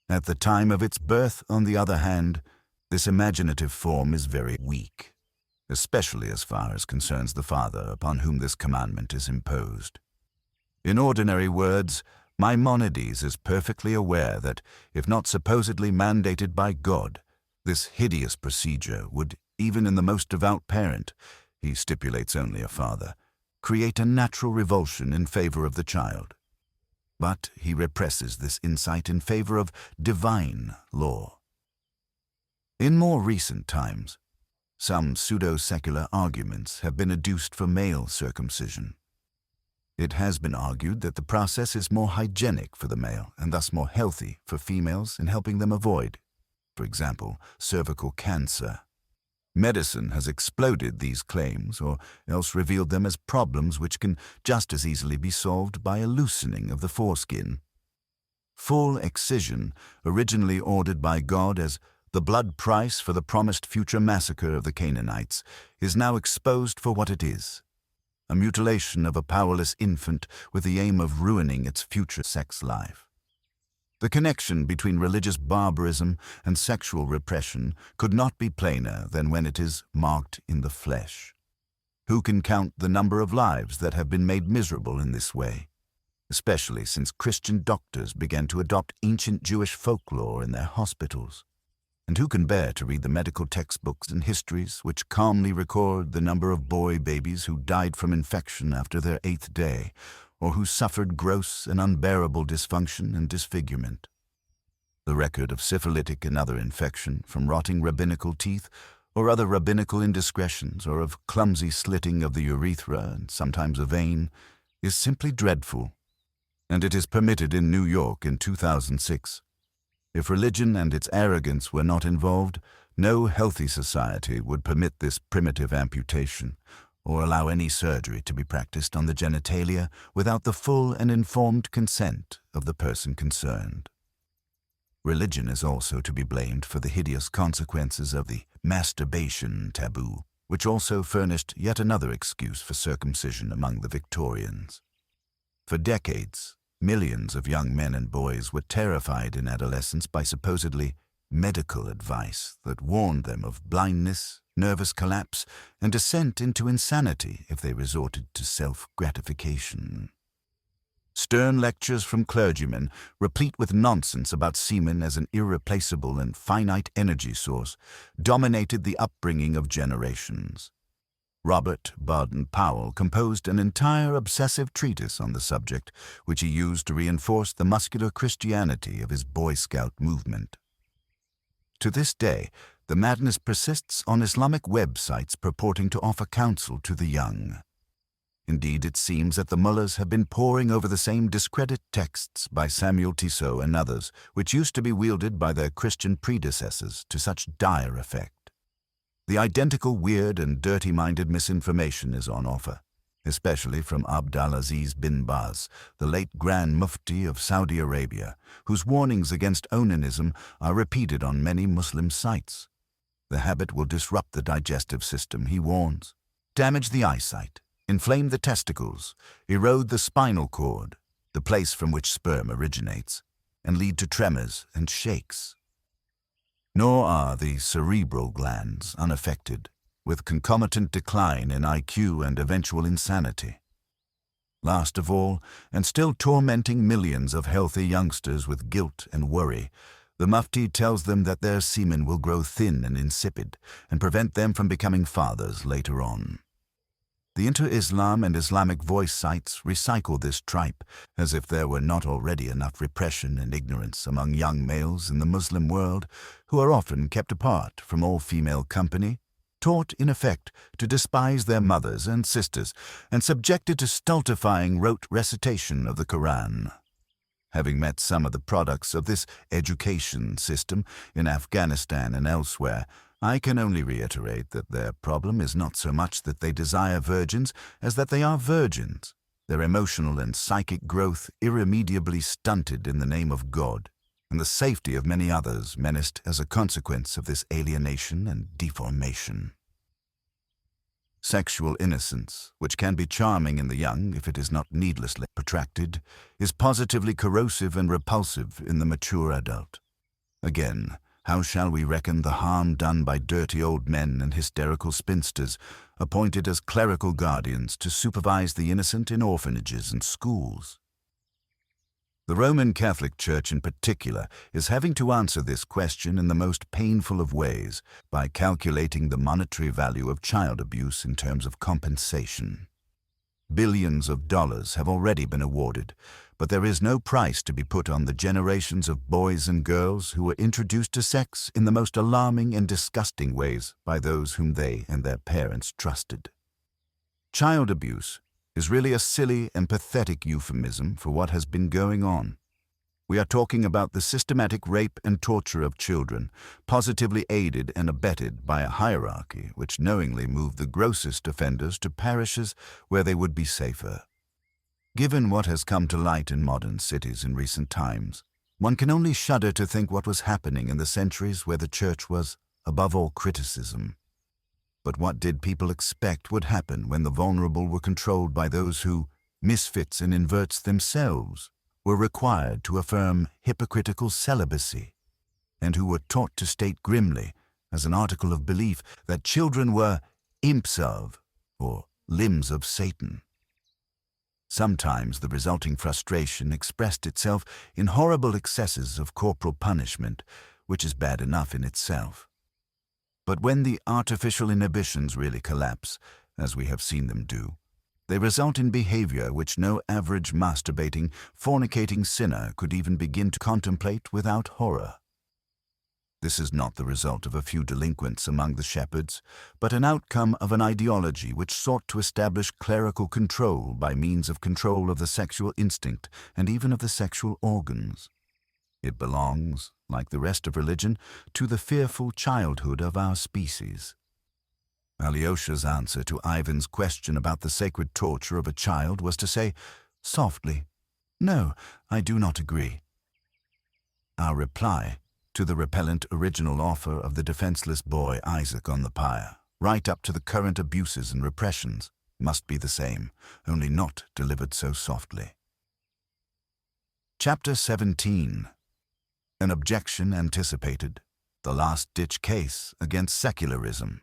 At the time of its birth, on the other hand, this imaginative form is very weak, especially as far as concerns the father upon whom this commandment is imposed. In ordinary words, Maimonides is perfectly aware that, if not supposedly mandated by God, this hideous procedure would, even in the most devout parent, he stipulates only a father, create a natural revulsion in favor of the child. But he represses this insight in favor of divine law. In more recent times, Some pseudo-secular arguments have been adduced for male circumcision. It has been argued that the process is more hygienic for the male and thus more healthy for females in helping them avoid, for example, cervical cancer. Medicine has exploded these claims or else revealed them as problems which can just as easily be solved by a loosening of the foreskin. Full excision, originally ordered by God as the blood price for the promised future massacre of the Canaanites, is now exposed for what it is: a mutilation of a powerless infant with the aim of ruining its future sex life. The connection between religious barbarism and sexual repression could not be plainer than when it is marked in the flesh. Who can count the number of lives that have been made miserable in this way, especially since Christian doctors began to adopt ancient Jewish folklore in their hospitals? And who can bear to read the medical textbooks and histories which calmly record the number of boy babies who died from infection after their 8th day, or who suffered gross and unbearable dysfunction and disfigurement? The record of syphilitic and other infection from rotting rabbinical teeth or other rabbinical indiscretions, or of clumsy slitting of the urethra and sometimes a vein, is simply dreadful, and it is permitted in New York in 2006. If religion and its arrogance were not involved, no healthy society would permit this primitive amputation, or allow any surgery to be practiced on the genitalia without the full and informed consent of the person concerned. Religion is also to be blamed for the hideous consequences of the masturbation taboo, which also furnished yet another excuse for circumcision among the Victorians. For decades, millions of young men and boys were terrified in adolescence by supposedly medical advice that warned them of blindness, nervous collapse, and descent into insanity if they resorted to self-gratification. Stern lectures from clergymen, replete with nonsense about semen as an irreplaceable and finite energy source, dominated the upbringing of generations. Robert Baden-Powell composed an entire obsessive treatise on the subject, which he used to reinforce the muscular Christianity of his Boy Scout movement. To this day, the madness persists on Islamic websites purporting to offer counsel to the young. Indeed, it seems that the mullahs have been poring over the same discredit texts by Samuel Tissot and others, which used to be wielded by their Christian predecessors to such dire effect. The identical weird and dirty-minded misinformation is on offer, especially from Abdulaziz bin Baz, the late Grand Mufti of Saudi Arabia, whose warnings against onanism are repeated on many Muslim sites. The habit will disrupt the digestive system, he warns, damage the eyesight, inflame the testicles, erode the spinal cord, the place from which sperm originates, and lead to tremors and shakes. Nor are the cerebral glands unaffected, with concomitant decline in IQ and eventual insanity. Last of all, and still tormenting millions of healthy youngsters with guilt and worry, the Mufti tells them that their semen will grow thin and insipid and prevent them from becoming fathers later on. The Inter-Islam and Islamic voice sites recycle this tripe as if there were not already enough repression and ignorance among young males in the Muslim world, who are often kept apart from all female company, taught in effect to despise their mothers and sisters, and subjected to stultifying rote recitation of the Quran. Having met some of the products of this education system in Afghanistan and elsewhere, I can only reiterate that their problem is not so much that they desire virgins as that they are virgins, their emotional and psychic growth irremediably stunted in the name of God, and the safety of many others menaced as a consequence of this alienation and deformation. Sexual innocence, which can be charming in the young if it is not needlessly protracted, is positively corrosive and repulsive in the mature adult. Again, how shall we reckon the harm done by dirty old men and hysterical spinsters, appointed as clerical guardians to supervise the innocent in orphanages and schools? The Roman Catholic Church in particular is having to answer this question in the most painful of ways by calculating the monetary value of child abuse in terms of compensation. Billions of dollars have already been awarded, but there is no price to be put on the generations of boys and girls who were introduced to sex in the most alarming and disgusting ways by those whom they and their parents trusted. Child abuse is really a silly and pathetic euphemism for what has been going on. We are talking about the systematic rape and torture of children, positively aided and abetted by a hierarchy which knowingly moved the grossest offenders to parishes where they would be safer. Given what has come to light in modern cities in recent times, one can only shudder to think what was happening in the centuries where the Church was above all criticism. But what did people expect would happen when the vulnerable were controlled by those who, misfits and inverts themselves, were required to affirm hypocritical celibacy, and who were taught to state grimly, as an article of belief, that children were imps of, or limbs of Satan? Sometimes the resulting frustration expressed itself in horrible excesses of corporal punishment, which is bad enough in itself. But when the artificial inhibitions really collapse, as we have seen them do, they result in behavior which no average masturbating, fornicating sinner could even begin to contemplate without horror. This is not the result of a few delinquents among the shepherds, but an outcome of an ideology which sought to establish clerical control by means of control of the sexual instinct and even of the sexual organs. It belongs, like the rest of religion, to the fearful childhood of our species. Alyosha's answer to Ivan's question about the sacred torture of a child was to say, softly, "No, I do not agree." Our reply to the repellent original offer of the defenseless boy Isaac on the pyre, right up to the current abuses and repressions, must be the same, only not delivered so softly. Chapter 17. An objection anticipated, the last-ditch case against secularism.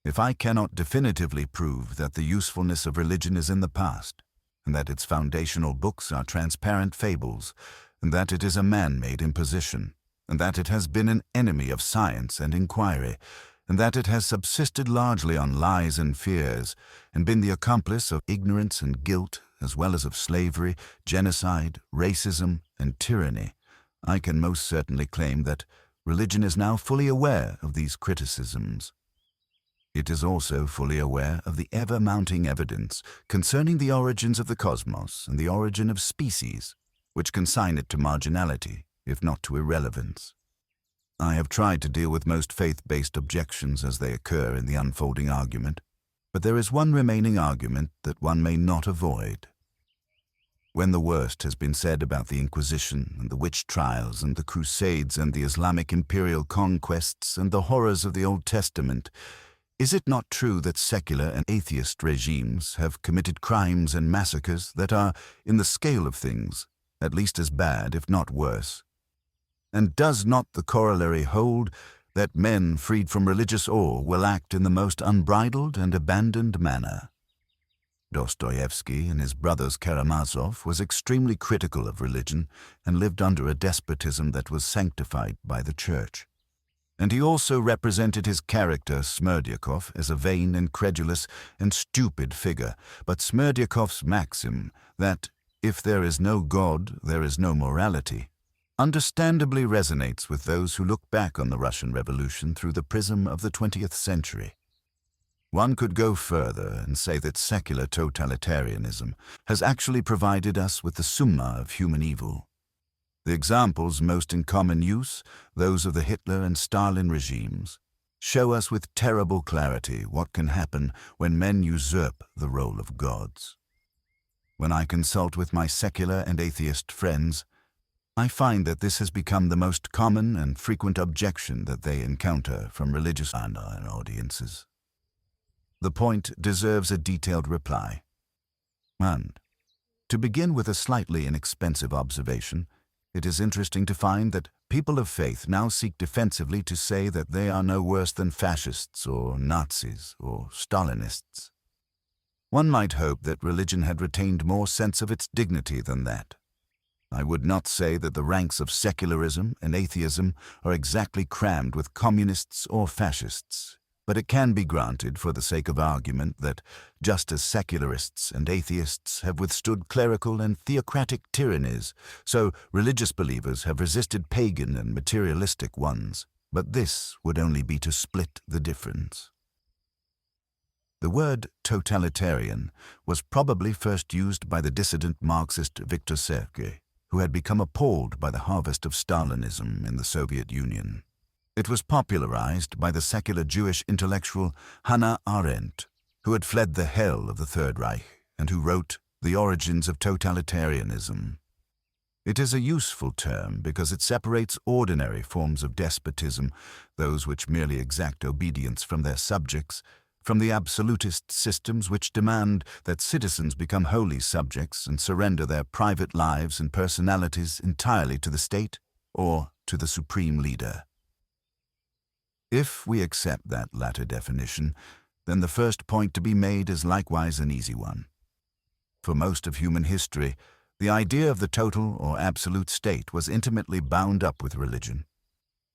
If I cannot definitively prove that the usefulness of religion is in the past, and that its foundational books are transparent fables, and that it is a man-made imposition, and that it has been an enemy of science and inquiry, and that it has subsisted largely on lies and fears, and been the accomplice of ignorance and guilt, as well as of slavery, genocide, racism, and tyranny, I can most certainly claim that religion is now fully aware of these criticisms. It is also fully aware of the ever-mounting evidence concerning the origins of the cosmos and the origin of species, which consign it to marginality, if not to irrelevance. I have tried to deal with most faith-based objections as they occur in the unfolding argument, but there is one remaining argument that one may not avoid. When the worst has been said about the Inquisition and the witch trials and the Crusades and the Islamic imperial conquests and the horrors of the Old Testament, is it not true that secular and atheist regimes have committed crimes and massacres that are, in the scale of things, at least as bad, if not worse? And does not the corollary hold that men freed from religious awe will act in the most unbridled and abandoned manner? Dostoevsky and his brothers Karamazov was extremely critical of religion and lived under a despotism that was sanctified by the Church. And he also represented his character Smerdyakov as a vain and credulous and stupid figure, but Smerdyakov's maxim that, if there is no God, there is no morality, understandably resonates with those who look back on the Russian Revolution through the prism of the 20th century. One could go further and say that secular totalitarianism has actually provided us with the summa of human evil. The examples most in common use, those of the Hitler and Stalin regimes, show us with terrible clarity what can happen when men usurp the role of gods. When I consult with my secular and atheist friends, I find that this has become the most common and frequent objection that they encounter from religious audiences. The point deserves a detailed reply. And, to begin with a slightly inexpensive observation, it is interesting to find that people of faith now seek defensively to say that they are no worse than fascists or Nazis or Stalinists. One might hope that religion had retained more sense of its dignity than that. I would not say that the ranks of secularism and atheism are exactly crammed with communists or fascists. But it can be granted for the sake of argument that, just as secularists and atheists have withstood clerical and theocratic tyrannies, so religious believers have resisted pagan and materialistic ones. But this would only be to split the difference. The word totalitarian was probably first used by the dissident Marxist Viktor Sergey, who had become appalled by the harvest of Stalinism in the Soviet Union. It was popularized by the secular Jewish intellectual Hannah Arendt, who had fled the hell of the Third Reich and who wrote The Origins of Totalitarianism. It is a useful term because it separates ordinary forms of despotism, those which merely exact obedience from their subjects, from the absolutist systems which demand that citizens become wholly subjects and surrender their private lives and personalities entirely to the state or to the supreme leader. If we accept that latter definition, then the first point to be made is likewise an easy one. For most of human history, the idea of the total or absolute state was intimately bound up with religion.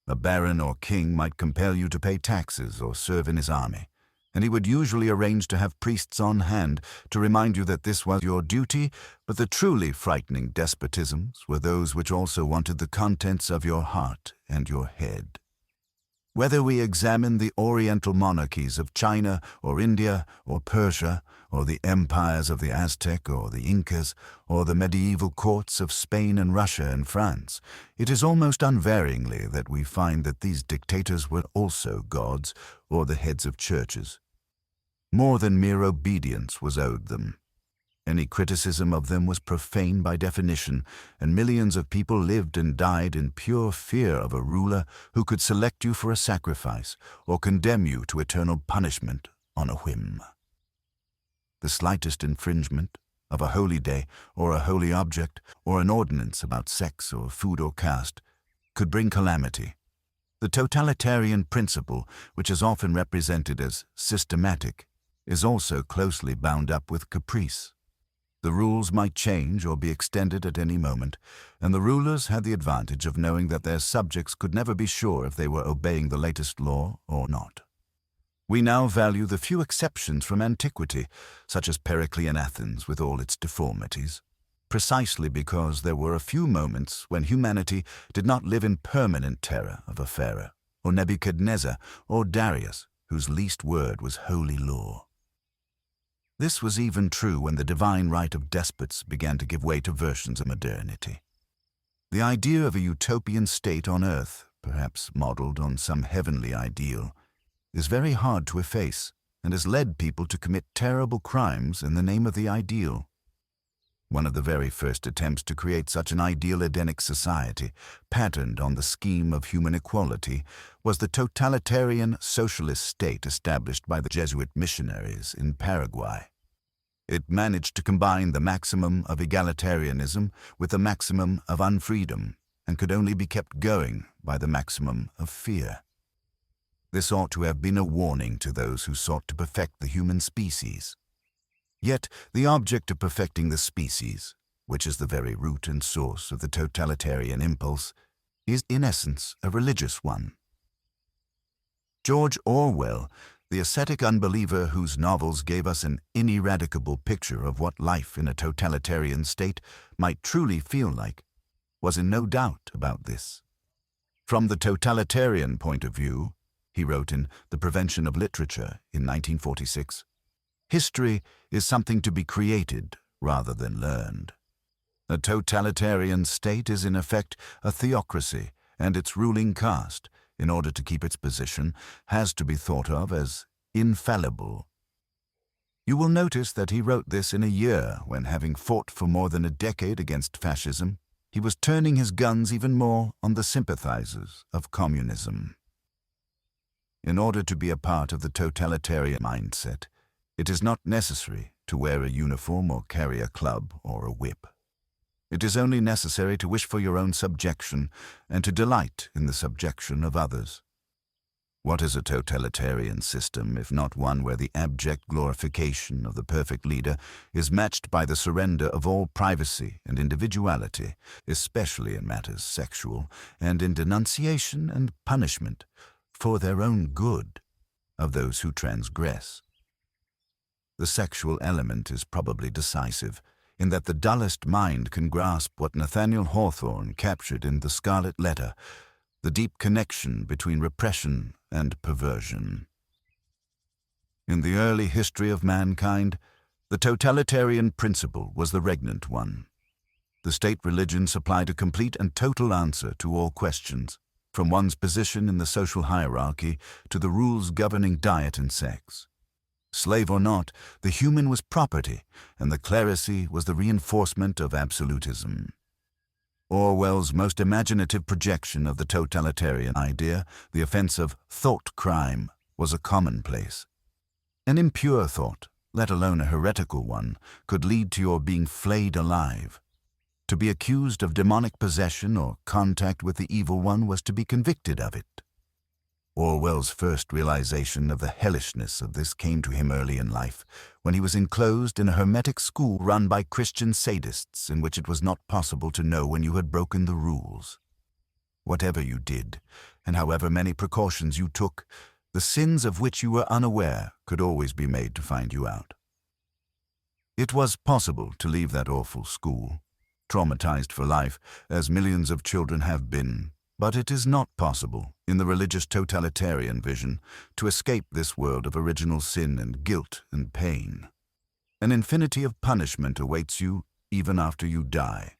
A baron or king might compel you to pay taxes or serve in his army, and he would usually arrange to have priests on hand to remind you that this was your duty, but the truly frightening despotisms were those which also wanted the contents of your heart and your head. Whether we examine the oriental monarchies of China or India or Persia, or the empires of the Aztec or the Incas, or the medieval courts of Spain and Russia and France, it is almost unvaryingly that we find that these dictators were also gods or the heads of churches. More than mere obedience was owed them. Any criticism of them was profane by definition, and millions of people lived and died in pure fear of a ruler who could select you for a sacrifice or condemn you to eternal punishment on a whim. The slightest infringement of a holy day or a holy object or an ordinance about sex or food or caste could bring calamity. The totalitarian principle, which is often represented as systematic, is also closely bound up with caprice. The rules might change or be extended at any moment, and the rulers had the advantage of knowing that their subjects could never be sure if they were obeying the latest law or not. We now value the few exceptions from antiquity, such as Periclean Athens with all its deformities, precisely because there were a few moments when humanity did not live in permanent terror of a Pharaoh, or Nebuchadnezzar, or Darius, whose least word was holy law. This was even true when the divine right of despots began to give way to versions of modernity. The idea of a utopian state on earth, perhaps modeled on some heavenly ideal, is very hard to efface and has led people to commit terrible crimes in the name of the ideal. One of the very first attempts to create such an ideal Edenic society, patterned on the scheme of human equality, was the totalitarian socialist state established by the Jesuit missionaries in Paraguay. It managed to combine the maximum of egalitarianism with the maximum of unfreedom, and could only be kept going by the maximum of fear. This ought to have been a warning to those who sought to perfect the human species. Yet the object of perfecting the species, which is the very root and source of the totalitarian impulse, is in essence a religious one. George Orwell, the ascetic unbeliever whose novels gave us an ineradicable picture of what life in a totalitarian state might truly feel like, was in no doubt about this. From the totalitarian point of view, he wrote in The Prevention of Literature in 1946, history is something to be created rather than learned. A totalitarian state is in effect a theocracy, and its ruling caste, in order to keep its position, has to be thought of as infallible. You will notice that he wrote this in a year when, having fought for more than a decade against fascism, he was turning his guns even more on the sympathizers of communism. In order to be a part of the totalitarian mindset, it is not necessary to wear a uniform or carry a club or a whip. It is only necessary to wish for your own subjection and to delight in the subjection of others. What is a totalitarian system if not one where the abject glorification of the perfect leader is matched by the surrender of all privacy and individuality, especially in matters sexual, and in denunciation and punishment for their own good? of those who transgress. The sexual element is probably decisive, in that the dullest mind can grasp what Nathaniel Hawthorne captured in The Scarlet Letter, the deep connection between repression and perversion. In the early history of mankind, the totalitarian principle was the regnant one. The state religion supplied a complete and total answer to all questions, from one's position in the social hierarchy to the rules governing diet and sex. Slave or not, the human was property, and the clerisy was the reinforcement of absolutism. Orwell's most imaginative projection of the totalitarian idea, the offense of thought crime, was a commonplace. An impure thought, let alone a heretical one, could lead to your being flayed alive. To be accused of demonic possession or contact with the evil one was to be convicted of it. Orwell's first realization of the hellishness of this came to him early in life, when he was enclosed in a hermetic school run by Christian sadists in which it was not possible to know when you had broken the rules. Whatever you did, and however many precautions you took, the sins of which you were unaware could always be made to find you out. It was possible to leave that awful school, traumatized for life, as millions of children have been, but it is not possible, in the religious totalitarian vision, to escape this world of original sin and guilt and pain. An infinity of punishment awaits you even after you die.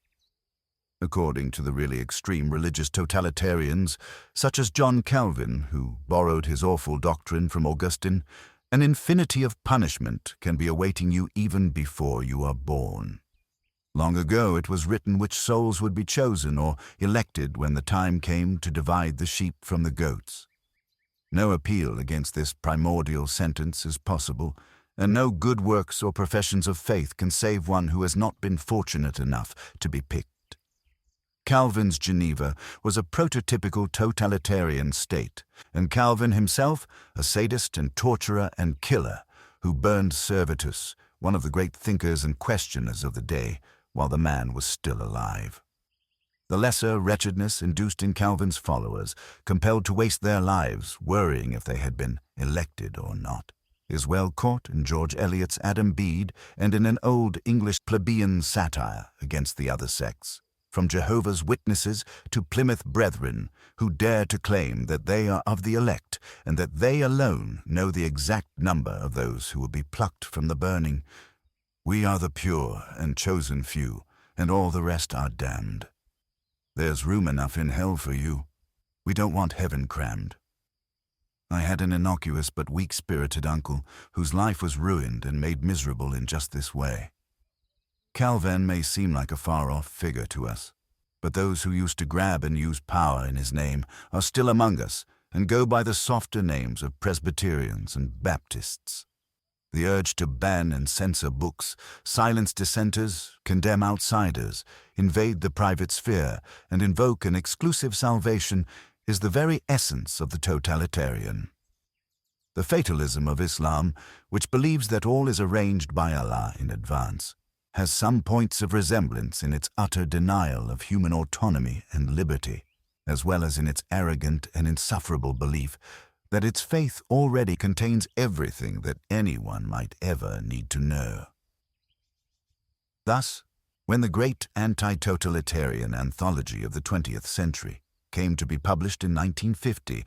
According to the really extreme religious totalitarians, such as John Calvin, who borrowed his awful doctrine from Augustine, an infinity of punishment can be awaiting you even before you are born. Long ago it was written which souls would be chosen or elected when the time came to divide the sheep from the goats. No appeal against this primordial sentence is possible, and no good works or professions of faith can save one who has not been fortunate enough to be picked. Calvin's Geneva was a prototypical totalitarian state, and Calvin himself a sadist and torturer and killer who burned Servetus, one of the great thinkers and questioners of the day, while the man was still alive. The lesser wretchedness induced in Calvin's followers, compelled to waste their lives worrying if they had been elected or not, is well caught in George Eliot's Adam Bede and in an old English plebeian satire against the other sects, from Jehovah's Witnesses to Plymouth Brethren, who dare to claim that they are of the elect and that they alone know the exact number of those who will be plucked from the burning. We are the pure and chosen few, and all the rest are damned. There's room enough in hell for you. We don't want heaven crammed. I had an innocuous but weak-spirited uncle whose life was ruined and made miserable in just this way. Calvin may seem like a far-off figure to us, but those who used to grab and use power in his name are still among us and go by the softer names of Presbyterians and Baptists. The urge to ban and censor books, silence dissenters, condemn outsiders, invade the private sphere, and invoke an exclusive salvation is the very essence of the totalitarian. The fatalism of Islam, which believes that all is arranged by Allah in advance, has some points of resemblance in its utter denial of human autonomy and liberty, as well as in its arrogant and insufferable belief that its faith already contains everything that anyone might ever need to know. Thus, when the great anti-totalitarian anthology of the 20th century came to be published in 1950,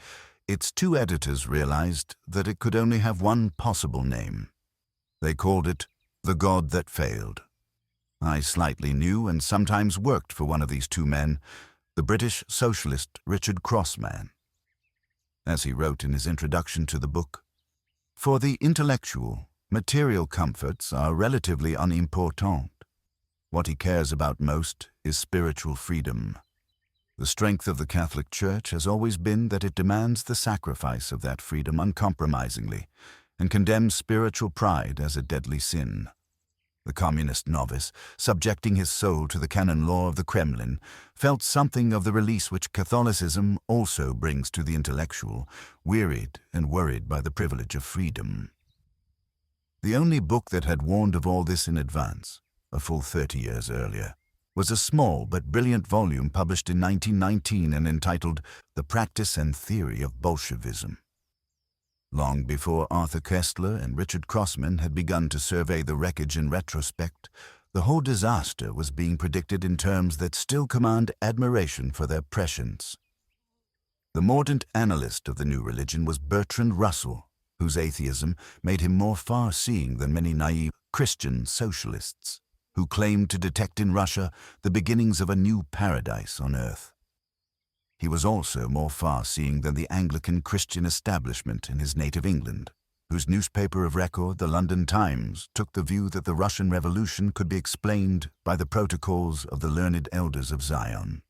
its two editors realized that it could only have one possible name. They called it The God That Failed. I slightly knew and sometimes worked for one of these two men, the British socialist Richard Crossman. As he wrote in his introduction to the book, "For the intellectual, material comforts are relatively unimportant. What he cares about most is spiritual freedom. The strength of the Catholic Church has always been that it demands the sacrifice of that freedom uncompromisingly and condemns spiritual pride as a deadly sin. The communist novice, subjecting his soul to the canon law of the Kremlin, felt something of the release which Catholicism also brings to the intellectual, wearied and worried by the privilege of freedom." The only book that had warned of all this in advance, a full 30 years earlier, was a small but brilliant volume published in 1919 and entitled The Practice and Theory of Bolshevism. Long before Arthur Koestler and Richard Crossman had begun to survey the wreckage in retrospect, the whole disaster was being predicted in terms that still command admiration for their prescience. The mordant analyst of the new religion was Bertrand Russell, whose atheism made him more far-seeing than many naive Christian socialists, who claimed to detect in Russia the beginnings of a new paradise on earth. He was also more far-seeing than the Anglican Christian establishment in his native England, whose newspaper of record, the London Times, took the view that the Russian Revolution could be explained by the protocols of the learned elders of Zion.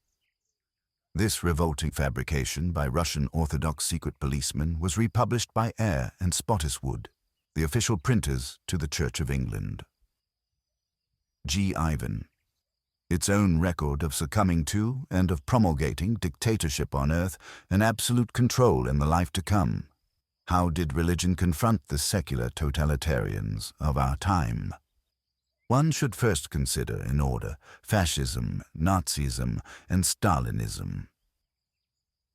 This revolting fabrication by Russian Orthodox secret policemen was republished by Eyre and Spottiswoode, the official printers to the Church of England. G. Ivan. Its own record of succumbing to and of promulgating dictatorship on earth and absolute control in the life to come. How did religion confront the secular totalitarians of our time? One should first consider, in order, fascism, Nazism, and Stalinism.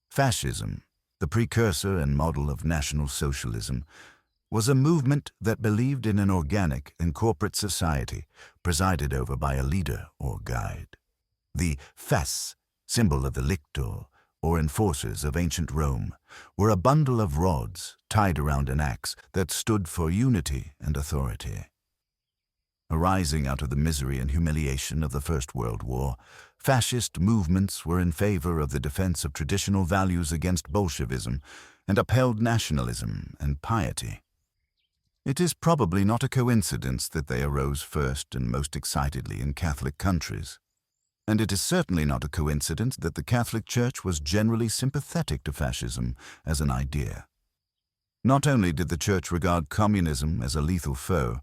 Fascism, the precursor and model of National Socialism, was a movement that believed in an organic and corporate society presided over by a leader or guide. The fas, symbol of the lictor, or enforcers of ancient Rome, were a bundle of rods tied around an axe that stood for unity and authority. Arising out of the misery and humiliation of the First World War, fascist movements were in favor of the defense of traditional values against Bolshevism and upheld nationalism and piety. It is probably not a coincidence that they arose first and most excitedly in Catholic countries. And it is certainly not a coincidence that the Catholic Church was generally sympathetic to fascism as an idea. Not only did the Church regard communism as a lethal foe,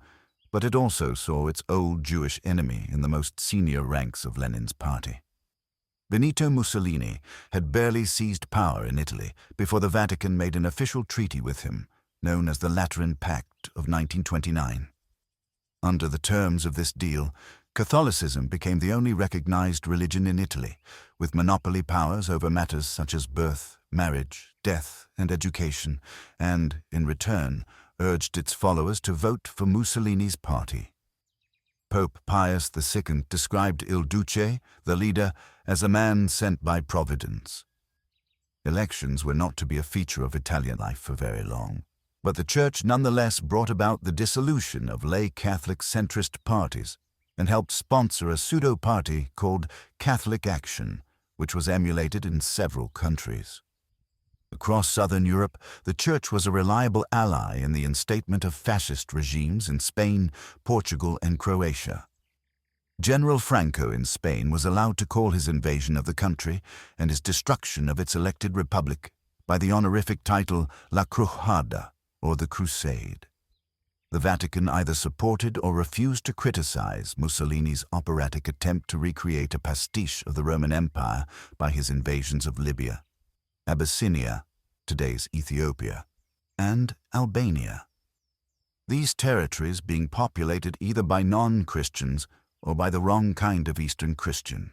but it also saw its old Jewish enemy in the most senior ranks of Lenin's party. Benito Mussolini had barely seized power in Italy before the Vatican made an official treaty with him, known as the Lateran Pact of 1929. Under the terms of this deal, Catholicism became the only recognized religion in Italy, with monopoly powers over matters such as birth, marriage, death, and education, and, in return, urged its followers to vote for Mussolini's party. Pope Pius II described Il Duce, the leader, as a man sent by Providence. Elections were not to be a feature of Italian life for very long, but the Church nonetheless brought about the dissolution of lay Catholic centrist parties and helped sponsor a pseudo-party called Catholic Action, which was emulated in several countries. Across southern Europe, the Church was a reliable ally in the instatement of fascist regimes in Spain, Portugal, and Croatia. General Franco in Spain was allowed to call his invasion of the country and his destruction of its elected republic by the honorific title La Cruzada, or the Crusade. The Vatican either supported or refused to criticize Mussolini's operatic attempt to recreate a pastiche of the Roman Empire by his invasions of Libya, Abyssinia, today's Ethiopia, and Albania. These territories being populated either by non-Christians or by the wrong kind of Eastern Christian.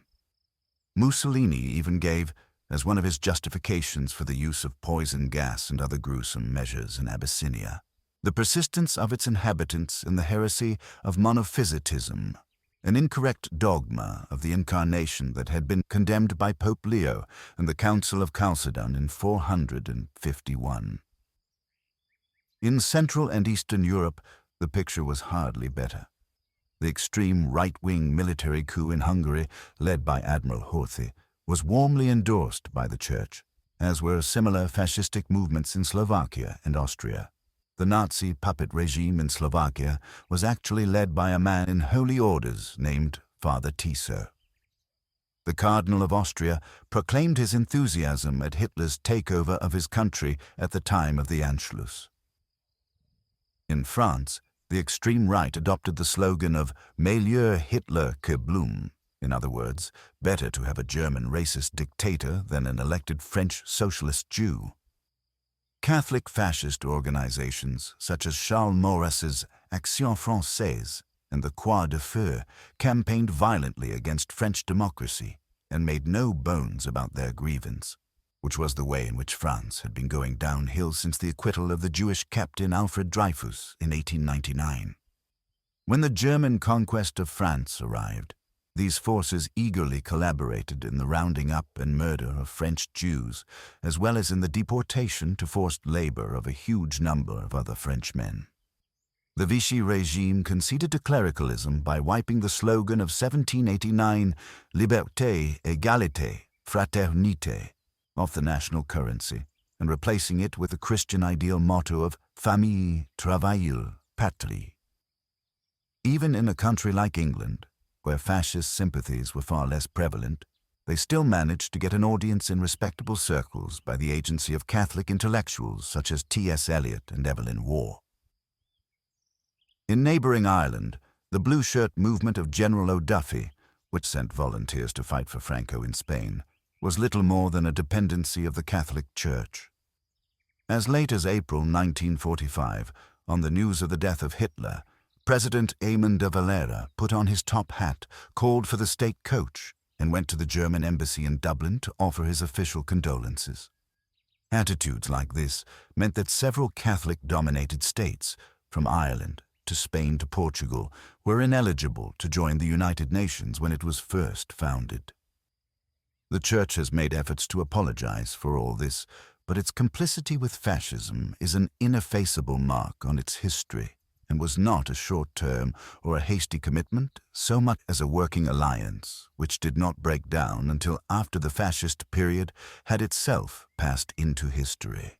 Mussolini even gave, as one of his justifications for the use of poison gas and other gruesome measures in Abyssinia, the persistence of its inhabitants in the heresy of monophysitism, an incorrect dogma of the Incarnation that had been condemned by Pope Leo and the Council of Chalcedon in 451. In Central and Eastern Europe, the picture was hardly better. The extreme right-wing military coup in Hungary, led by Admiral Horthy, was warmly endorsed by the Church, as were similar fascistic movements in Slovakia and Austria. The Nazi puppet regime in Slovakia was actually led by a man in holy orders named Father Tiso. The Cardinal of Austria proclaimed his enthusiasm at Hitler's takeover of his country at the time of the Anschluss. In France, the extreme right adopted the slogan of Meilleur Hitler que Blum. In other words, better to have a German racist dictator than an elected French socialist Jew. Catholic fascist organizations such as Charles Maurras's Action Française and the Croix de Feu campaigned violently against French democracy and made no bones about their grievance. which was the way in which France had been going downhill since the acquittal of the Jewish captain Alfred Dreyfus in 1899. When the German conquest of France arrived, these forces eagerly collaborated in the rounding up and murder of French Jews, as well as in the deportation to forced labor of a huge number of other Frenchmen. The Vichy regime conceded to clericalism by wiping the slogan of 1789, Liberté, Égalité, Fraternité, off the national currency and replacing it with the Christian ideal motto of Famille, Travail, Patrie. Even in a country like England, where fascist sympathies were far less prevalent, they still managed to get an audience in respectable circles by the agency of Catholic intellectuals such as T.S. Eliot and Evelyn Waugh. In neighboring Ireland, the Blue Shirt movement of General O'Duffy, which sent volunteers to fight for Franco in Spain, was little more than a dependency of the Catholic Church. As late as April 1945, on the news of the death of Hitler, President Eamon de Valera put on his top hat, called for the state coach, and went to the German embassy in Dublin to offer his official condolences. Attitudes like this meant that several Catholic-dominated states, from Ireland to Spain to Portugal, were ineligible to join the United Nations when it was first founded. The Church has made efforts to apologize for all this, but its complicity with fascism is an ineffaceable mark on its history and was not a short-term or a hasty commitment so much as a working alliance which did not break down until after the fascist period had itself passed into history.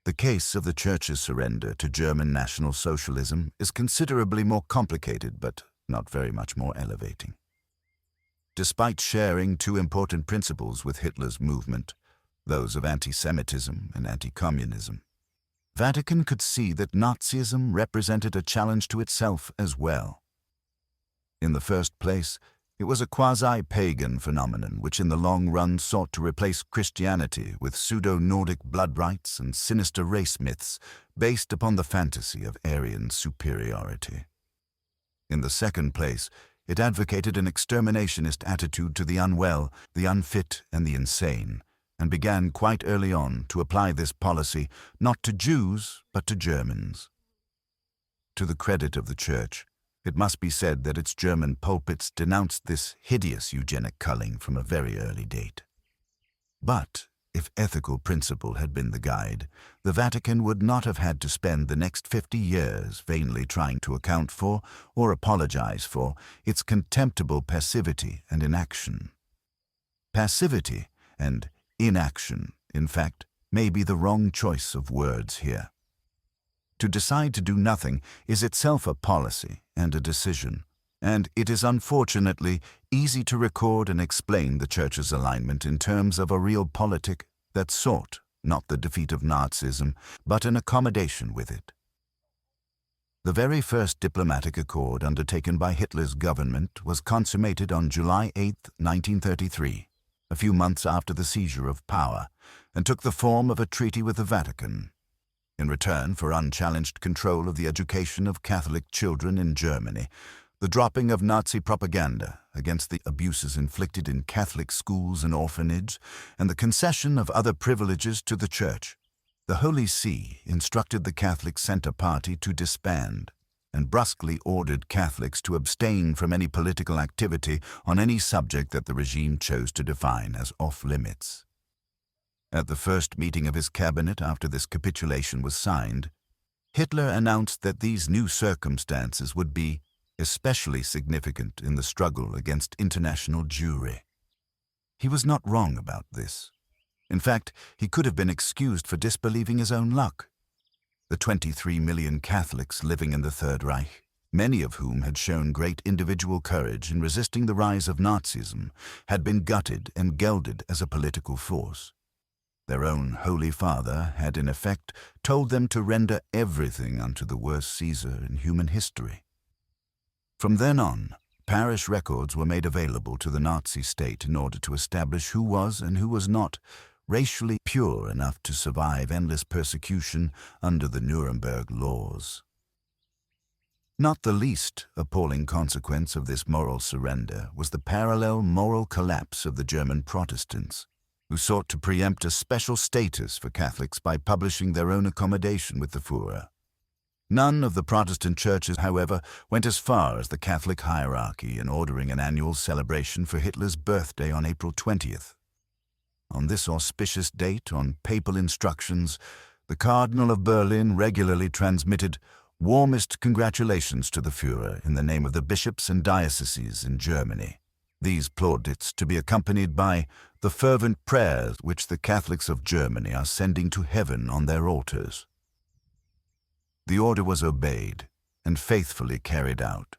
The case of the Church's surrender to German National Socialism is considerably more complicated but not very much more elevating. Despite sharing two important principles with Hitler's movement, those of anti-Semitism and anti-communism, Vatican could see that Nazism represented a challenge to itself as well. In the first place, it was a quasi-pagan phenomenon which in the long run sought to replace Christianity with pseudo-Nordic blood rites and sinister race myths based upon the fantasy of Aryan superiority. In the second place, it advocated an exterminationist attitude to the unwell, the unfit, and the insane, and began quite early on to apply this policy not to Jews but to Germans. To the credit of the Church, it must be said that its German pulpits denounced this hideous eugenic culling from a very early date. But if ethical principle had been the guide, the Vatican would not have had to spend the next 50 years vainly trying to account for or apologize for its contemptible passivity and inaction. Passivity and inaction, in fact, may be the wrong choice of words here. To decide to do nothing is itself a policy and a decision, and it is unfortunately easy to record and explain the Church's alignment in terms of a realpolitik that sought not the defeat of Nazism, but an accommodation with it. The very first diplomatic accord undertaken by Hitler's government was consummated on July 8, 1933, a few months after the seizure of power, and took the form of a treaty with the Vatican. In return for unchallenged control of the education of Catholic children in Germany, the dropping of Nazi propaganda against the abuses inflicted in Catholic schools and orphanages, and the concession of other privileges to the Church, the Holy See instructed the Catholic Centre Party to disband and brusquely ordered Catholics to abstain from any political activity on any subject that the regime chose to define as off-limits. At the first meeting of his cabinet after this capitulation was signed, Hitler announced that these new circumstances would be especially significant in the struggle against international Jewry. He was not wrong about this. In fact, he could have been excused for disbelieving his own luck. The 23 million Catholics living in the Third Reich, many of whom had shown great individual courage in resisting the rise of Nazism, had been gutted and gelded as a political force. Their own Holy Father had in effect told them to render everything unto the worst Caesar in human history. From then on, parish records were made available to the Nazi state in order to establish who was and who was not racially pure enough to survive endless persecution under the Nuremberg laws. Not the least appalling consequence of this moral surrender was the parallel moral collapse of the German Protestants, who sought to preempt a special status for Catholics by publishing their own accommodation with the Führer. None of the Protestant churches, however, went as far as the Catholic hierarchy in ordering an annual celebration for Hitler's birthday on April 20th. On this auspicious date, on papal instructions, the Cardinal of Berlin regularly transmitted warmest congratulations to the Führer in the name of the bishops and dioceses in Germany. These plaudits to be accompanied by the fervent prayers which the Catholics of Germany are sending to heaven on their altars. The order was obeyed and faithfully carried out.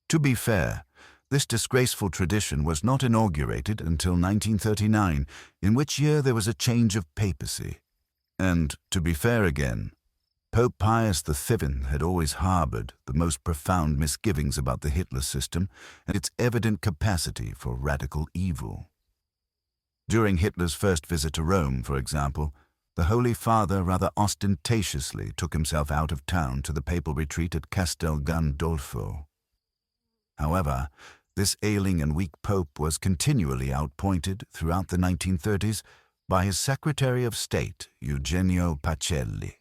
To be fair, this disgraceful tradition was not inaugurated until 1939, in which year there was a change of papacy. And, to be fair again, Pope Pius VII had always harbored the most profound misgivings about the Hitler system and its evident capacity for radical evil. During Hitler's first visit to Rome, for example, the Holy Father rather ostentatiously took himself out of town to the papal retreat at Castel Gandolfo. However, this ailing and weak pope was continually outpointed throughout the 1930s by his Secretary of State, Eugenio Pacelli.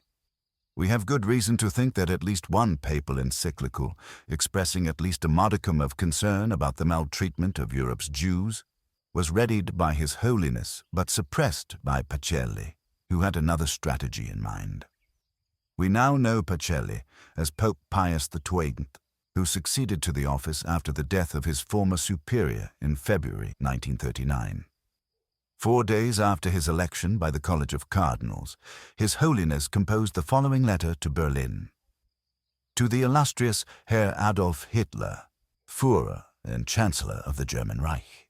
We have good reason to think that at least one papal encyclical, expressing at least a modicum of concern about the maltreatment of Europe's Jews, was readied by His Holiness but suppressed by Pacelli, who had another strategy in mind. We now know Pacelli as Pope Pius XII, who succeeded to the office after the death of his former superior in February 1939. 4 days after his election by the College of Cardinals, His Holiness composed the following letter to Berlin. To the illustrious Herr Adolf Hitler, Führer and Chancellor of the German Reich.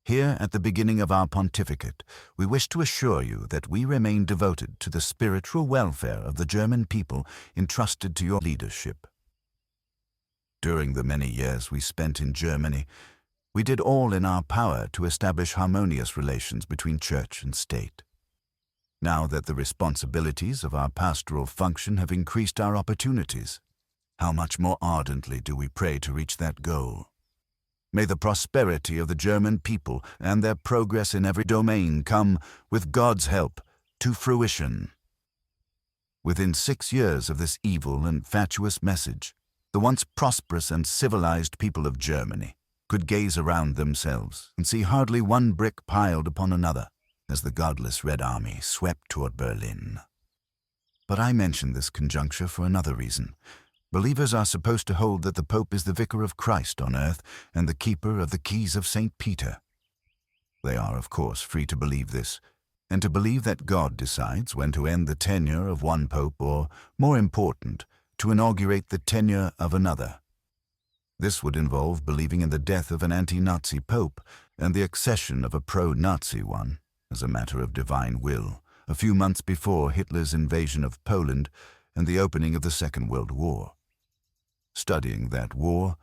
Here, at the beginning of our pontificate, we wish to assure you that we remain devoted to the spiritual welfare of the German people entrusted to your leadership. During the many years we spent in Germany, we did all in our power to establish harmonious relations between church and state. Now that the responsibilities of our pastoral function have increased our opportunities, how much more ardently do we pray to reach that goal. May the prosperity of the German people and their progress in every domain come, with God's help, to fruition. Within 6 years of this evil and fatuous message, the once prosperous and civilized people of Germany could gaze around themselves and see hardly one brick piled upon another as the godless Red Army swept toward Berlin. But I mention this conjuncture for another reason. Believers are supposed to hold that the Pope is the vicar of Christ on earth and the keeper of the keys of St. Peter. They are, of course, free to believe this, and to believe that God decides when to end the tenure of one pope or, more important, to inaugurate the tenure of another. This would involve believing in the death of an anti-Nazi pope and the accession of a pro-Nazi one, as a matter of divine will, a few months before Hitler's invasion of Poland and the opening of the Second World War. Studying that war,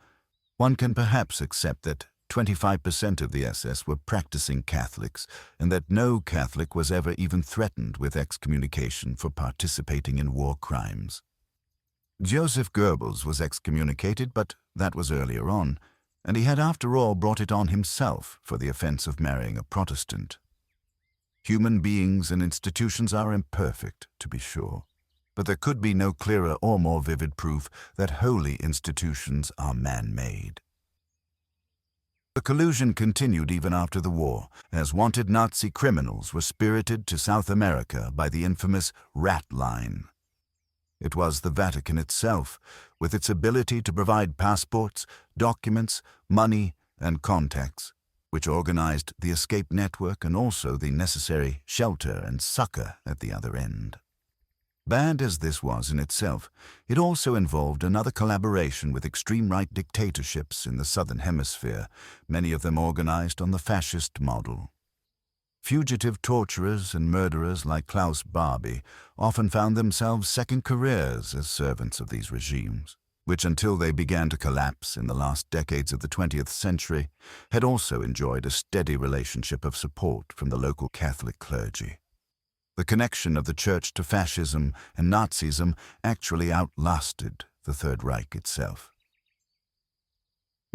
one can perhaps accept that 25% of the SS were practicing Catholics and that no Catholic was ever even threatened with excommunication for participating in war crimes. Joseph Goebbels was excommunicated, but that was earlier on, and he had after all brought it on himself for the offense of marrying a Protestant. Human beings and institutions are imperfect, to be sure, but there could be no clearer or more vivid proof that holy institutions are man-made. The collusion continued even after the war, as wanted Nazi criminals were spirited to South America by the infamous Rat Line. It was the Vatican itself, with its ability to provide passports, documents, money, and contacts, which organized the escape network and also the necessary shelter and succor at the other end. Bad as this was in itself, it also involved another collaboration with extreme right dictatorships in the Southern Hemisphere, many of them organized on the fascist model. Fugitive torturers and murderers like Klaus Barbie often found themselves second careers as servants of these regimes, which until they began to collapse in the last decades of the 20th century, had also enjoyed a steady relationship of support from the local Catholic clergy. The connection of the Church to fascism and Nazism actually outlasted the Third Reich itself.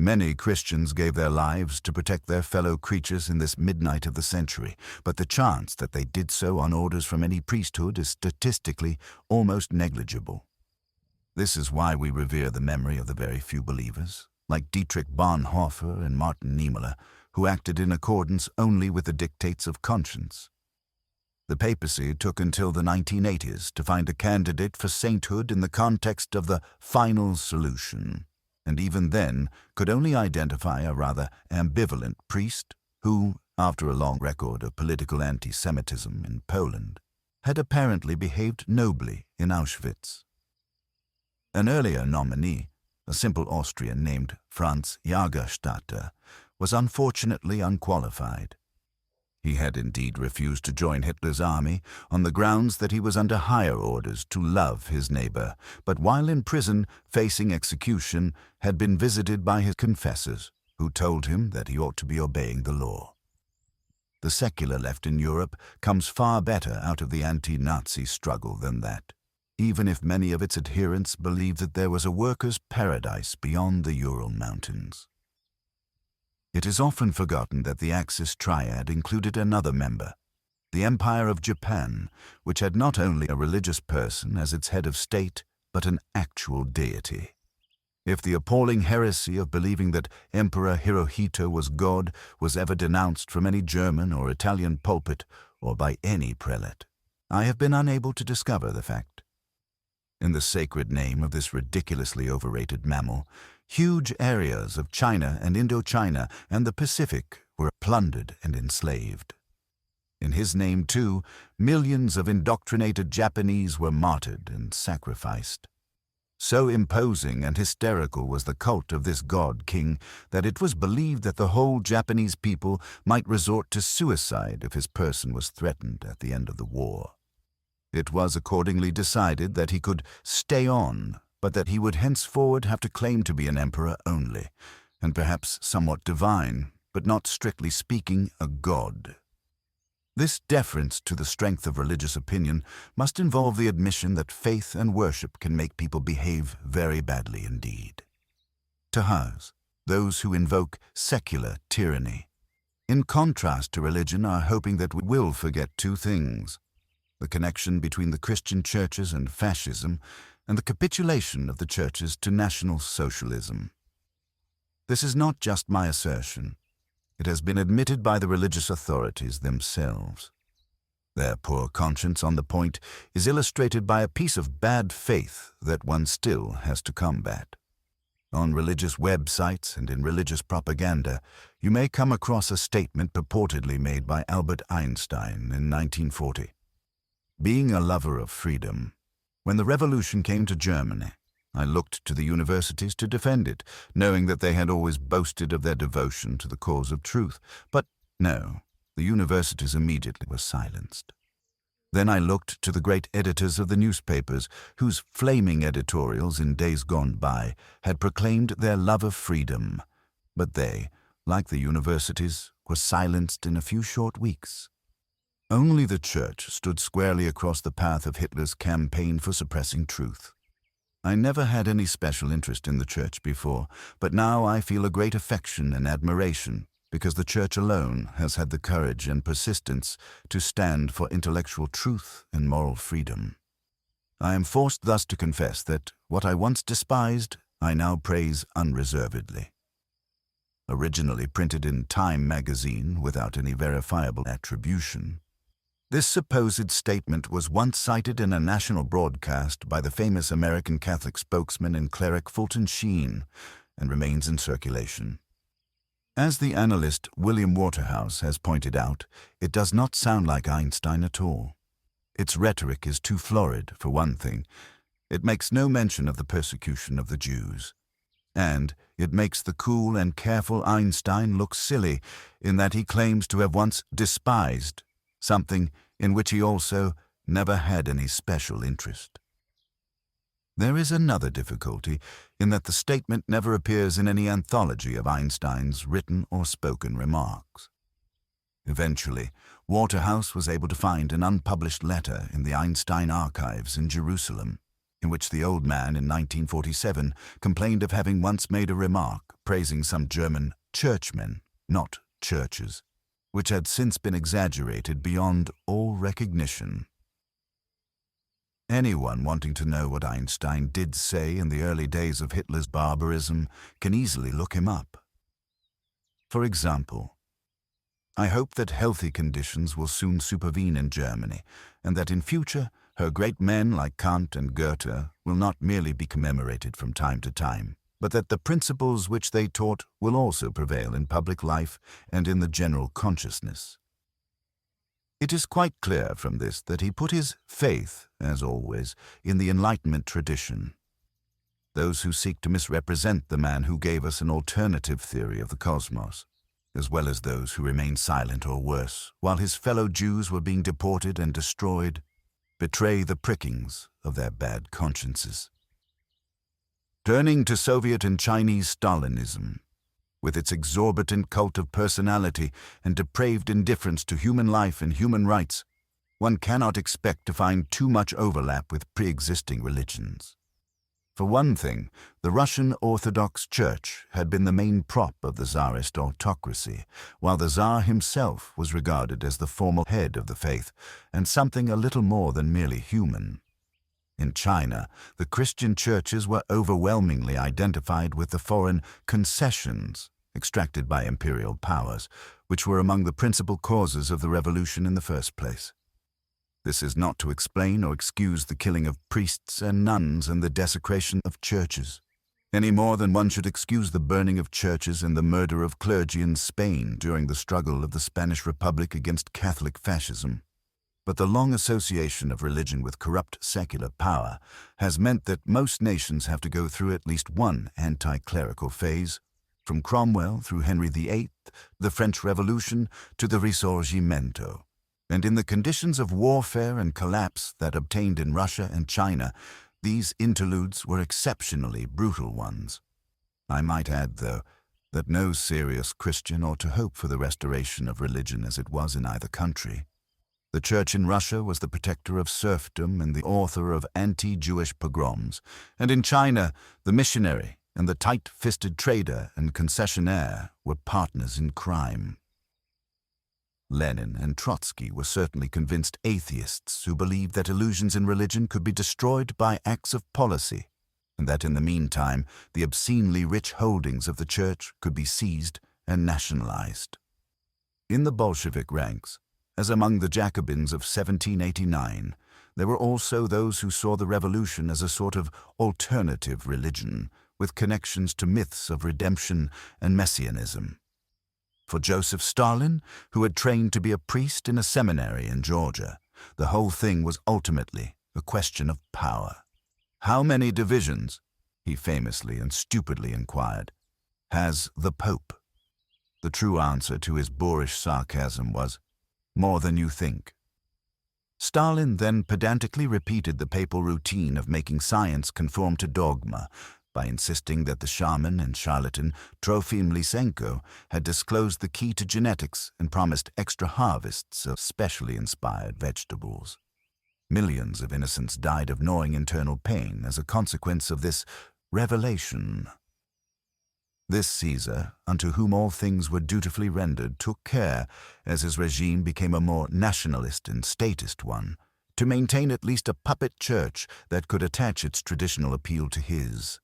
Many Christians gave their lives to protect their fellow creatures in this midnight of the century, but the chance that they did so on orders from any priesthood is statistically almost negligible. This is why we revere the memory of the very few believers, like Dietrich Bonhoeffer and Martin Niemöller, who acted in accordance only with the dictates of conscience. The papacy took until the 1980s to find a candidate for sainthood in the context of the final solution, and even then could only identify a rather ambivalent priest who, after a long record of political anti-Semitism in Poland, had apparently behaved nobly in Auschwitz. An earlier nominee, a simple Austrian named Franz Jagerstatter, was unfortunately unqualified. He had indeed refused to join Hitler's army on the grounds that he was under higher orders to love his neighbor, but while in prison facing execution had been visited by his confessors, who told him that he ought to be obeying the law. The secular left in Europe comes far better out of the anti-Nazi struggle than that, even if many of its adherents believed that there was a workers' paradise beyond the Ural Mountains. It is often forgotten that the Axis triad included another member, the Empire of Japan, which had not only a religious person as its head of state, but an actual deity. If the appalling heresy of believing that Emperor Hirohito was God was ever denounced from any German or Italian pulpit or by any prelate, I have been unable to discover the fact. In the sacred name of this ridiculously overrated mammal, huge areas of China and Indochina and the Pacific were plundered and enslaved. In his name, too, millions of indoctrinated Japanese were martyred and sacrificed. So imposing and hysterical was the cult of this god-king that it was believed that the whole Japanese people might resort to suicide if his person was threatened at the end of the war. It was accordingly decided that he could stay on, but that he would henceforward have to claim to be an emperor only, and perhaps somewhat divine, but not strictly speaking a god. This deference to the strength of religious opinion must involve the admission that faith and worship can make people behave very badly indeed. Tahars, those who invoke secular tyranny, in contrast to religion, are hoping that we will forget two things: the connection between the Christian churches and fascism, and the capitulation of the churches to National Socialism. This is not just my assertion. It has been admitted by the religious authorities themselves. Their poor conscience on the point is illustrated by a piece of bad faith that one still has to combat. On religious websites and in religious propaganda, you may come across a statement purportedly made by Albert Einstein in 1940. Being a lover of freedom, when the revolution came to Germany, I looked to the universities to defend it, knowing that they had always boasted of their devotion to the cause of truth. But no, the universities immediately were silenced. Then I looked to the great editors of the newspapers, whose flaming editorials in days gone by had proclaimed their love of freedom. But they, like the universities, were silenced in a few short weeks. Only the church stood squarely across the path of Hitler's campaign for suppressing truth. I never had any special interest in the church before, but now I feel a great affection and admiration because the church alone has had the courage and persistence to stand for intellectual truth and moral freedom. I am forced thus to confess that what I once despised, I now praise unreservedly. Originally printed in Time magazine without any verifiable attribution, this supposed statement was once cited in a national broadcast by the famous American Catholic spokesman and cleric Fulton Sheen, and remains in circulation. As the analyst William Waterhouse has pointed out, it does not sound like Einstein at all. Its rhetoric is too florid, for one thing. It makes no mention of the persecution of the Jews. And it makes the cool and careful Einstein look silly in that he claims to have once despised something in which he also never had any special interest. There is another difficulty in that the statement never appears in any anthology of Einstein's written or spoken remarks. Eventually, Waterhouse was able to find an unpublished letter in the Einstein archives in Jerusalem. in which the old man in 1947 complained of having once made a remark praising some German churchmen, not churches, which had since been exaggerated beyond all recognition. Anyone wanting to know what Einstein did say in the early days of Hitler's barbarism can easily look him up. For example, I hope that healthy conditions will soon supervene in Germany, and that in future her great men like Kant and Goethe will not merely be commemorated from time to time, but that the principles which they taught will also prevail in public life and in the general consciousness. It is quite clear from this that he put his faith, as always, in the Enlightenment tradition. Those who seek to misrepresent the man who gave us an alternative theory of the cosmos, as well as those who remain silent or worse, while his fellow Jews were being deported and destroyed, betray the prickings of their bad consciences. Turning to Soviet and Chinese Stalinism, with its exorbitant cult of personality and depraved indifference to human life and human rights, one cannot expect to find too much overlap with pre-existing religions. For one thing, the Russian Orthodox Church had been the main prop of the Tsarist autocracy, while the Tsar himself was regarded as the formal head of the faith and something a little more than merely human. In China, the Christian churches were overwhelmingly identified with the foreign concessions extracted by imperial powers, which were among the principal causes of the revolution in the first place. This is not to explain or excuse the killing of priests and nuns and the desecration of churches, any more than one should excuse the burning of churches and the murder of clergy in Spain during the struggle of the Spanish Republic against Catholic fascism. But the long association of religion with corrupt secular power has meant that most nations have to go through at least one anti-clerical phase, from Cromwell through Henry VIII, the French Revolution, to the Risorgimento. And in the conditions of warfare and collapse that obtained in Russia and China, these interludes were exceptionally brutal ones. I might add, though, that no serious Christian ought to hope for the restoration of religion as it was in either country. The Church in Russia was the protector of serfdom and the author of anti-Jewish pogroms, and in China, the missionary and the tight-fisted trader and concessionaire were partners in crime. Lenin and Trotsky were certainly convinced atheists who believed that illusions in religion could be destroyed by acts of policy, and that in the meantime the obscenely rich holdings of the Church could be seized and nationalized. In the Bolshevik ranks, as among the Jacobins of 1789, there were also those who saw the revolution as a sort of alternative religion, with connections to myths of redemption and messianism. For Joseph Stalin, who had trained to be a priest in a seminary in Georgia, the whole thing was ultimately a question of power. "How many divisions," he famously and stupidly inquired, "has the Pope?" The true answer to his boorish sarcasm was, "More than you think." Stalin then pedantically repeated the papal routine of making science conform to dogma by insisting that the shaman and charlatan Trofim Lysenko had disclosed the key to genetics and promised extra harvests of specially inspired vegetables. Millions of innocents died of gnawing internal pain as a consequence of this revelation. This Caesar, unto whom all things were dutifully rendered, took care, as his regime became a more nationalist and statist one, to maintain at least a puppet church that could attach its traditional appeal to his.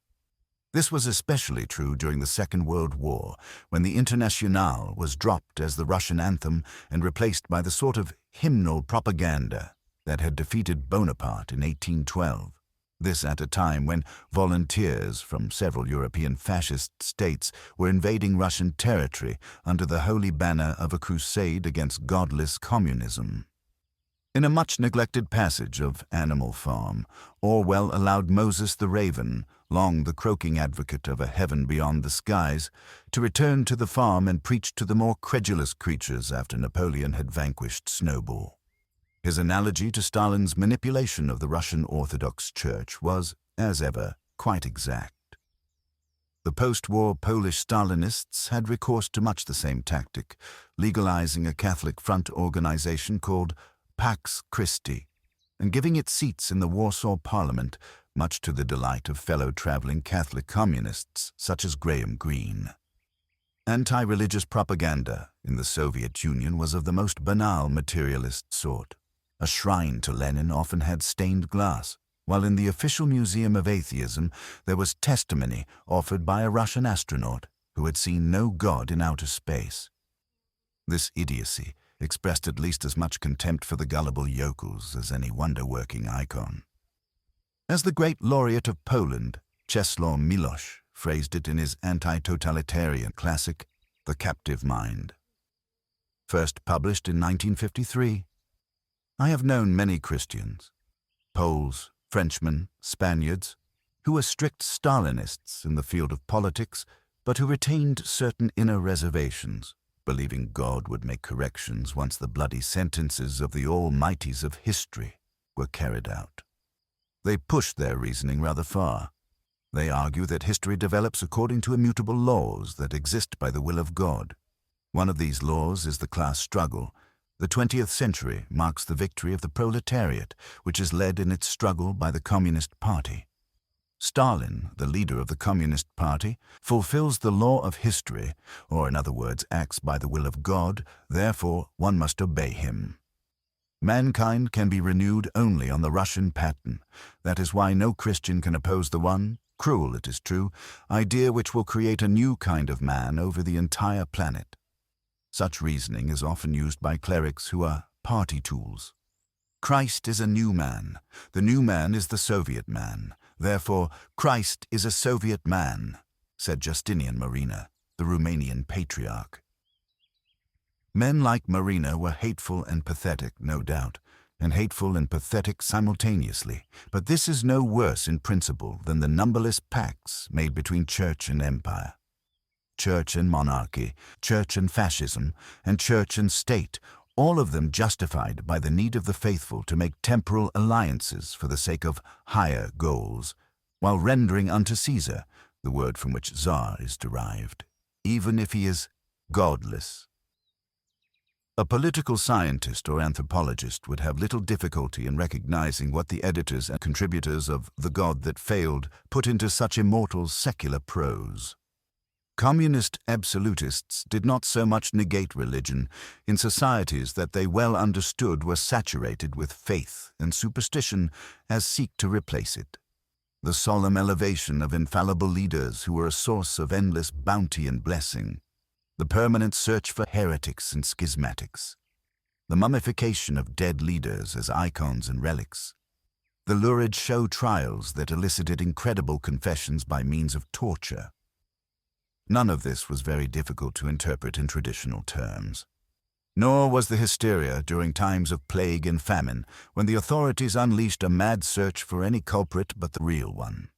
This was especially true during the Second World War, when the Internationale was dropped as the Russian anthem and replaced by the sort of hymnal propaganda that had defeated Bonaparte in 1812. This at a time when volunteers from several European fascist states were invading Russian territory under the holy banner of a crusade against godless communism. In a much-neglected passage of Animal Farm, Orwell allowed Moses the raven, long the croaking advocate of a heaven beyond the skies, to return to the farm and preach to the more credulous creatures after Napoleon had vanquished Snowball. His analogy to Stalin's manipulation of the Russian Orthodox Church was, as ever, quite exact. The post-war Polish Stalinists had recourse to much the same tactic, legalizing a Catholic front organization called Pax Christi, and giving it seats in the Warsaw Parliament, much to the delight of fellow traveling Catholic communists such as Graham Greene. Anti-religious propaganda in the Soviet Union was of the most banal materialist sort. A shrine to Lenin often had stained glass, while in the official Museum of Atheism there was testimony offered by a Russian astronaut who had seen no god in outer space. This idiocy expressed at least as much contempt for the gullible yokels as any wonder-working icon. As the great laureate of Poland, Czesław Miłosz, phrased it in his anti-totalitarian classic, The Captive Mind. First published in 1953, I have known many Christians, Poles, Frenchmen, Spaniards, who were strict Stalinists in the field of politics, but who retained certain inner reservations, believing God would make corrections once the bloody sentences of the almighties of history were carried out. They push their reasoning rather far. They argue that history develops according to immutable laws that exist by the will of God. One of these laws is the class struggle. The 20th century marks the victory of the proletariat, which is led in its struggle by the Communist Party. Stalin, the leader of the Communist Party, fulfills the law of history, or in other words, acts by the will of God, therefore one must obey him. Mankind can be renewed only on the Russian pattern. That is why no Christian can oppose the one, cruel it is true, idea which will create a new kind of man over the entire planet. Such reasoning is often used by clerics who are party tools. Christ is a new man. The new man is the Soviet man. Therefore, Christ is a Soviet man, said Justinian Marina, the Romanian patriarch. Men like Marina were hateful and pathetic, no doubt, and hateful and pathetic simultaneously, but this is no worse in principle than the numberless pacts made between church and empire. Church and monarchy, church and fascism, and church and state, all of them justified by the need of the faithful to make temporal alliances for the sake of higher goals, while rendering unto Caesar, the word from which Tsar is derived, even if he is godless. A political scientist or anthropologist would have little difficulty in recognizing what the editors and contributors of The God That Failed put into such immortal secular prose. Communist absolutists did not so much negate religion in societies that they well understood were saturated with faith and superstition as seek to replace it. The solemn elevation of infallible leaders who were a source of endless bounty and blessing, the permanent search for heretics and schismatics, the mummification of dead leaders as icons and relics, the lurid show trials that elicited incredible confessions by means of torture. None of this was very difficult to interpret in traditional terms. Nor was the hysteria during times of plague and famine, when the authorities unleashed a mad search for any culprit but the real one.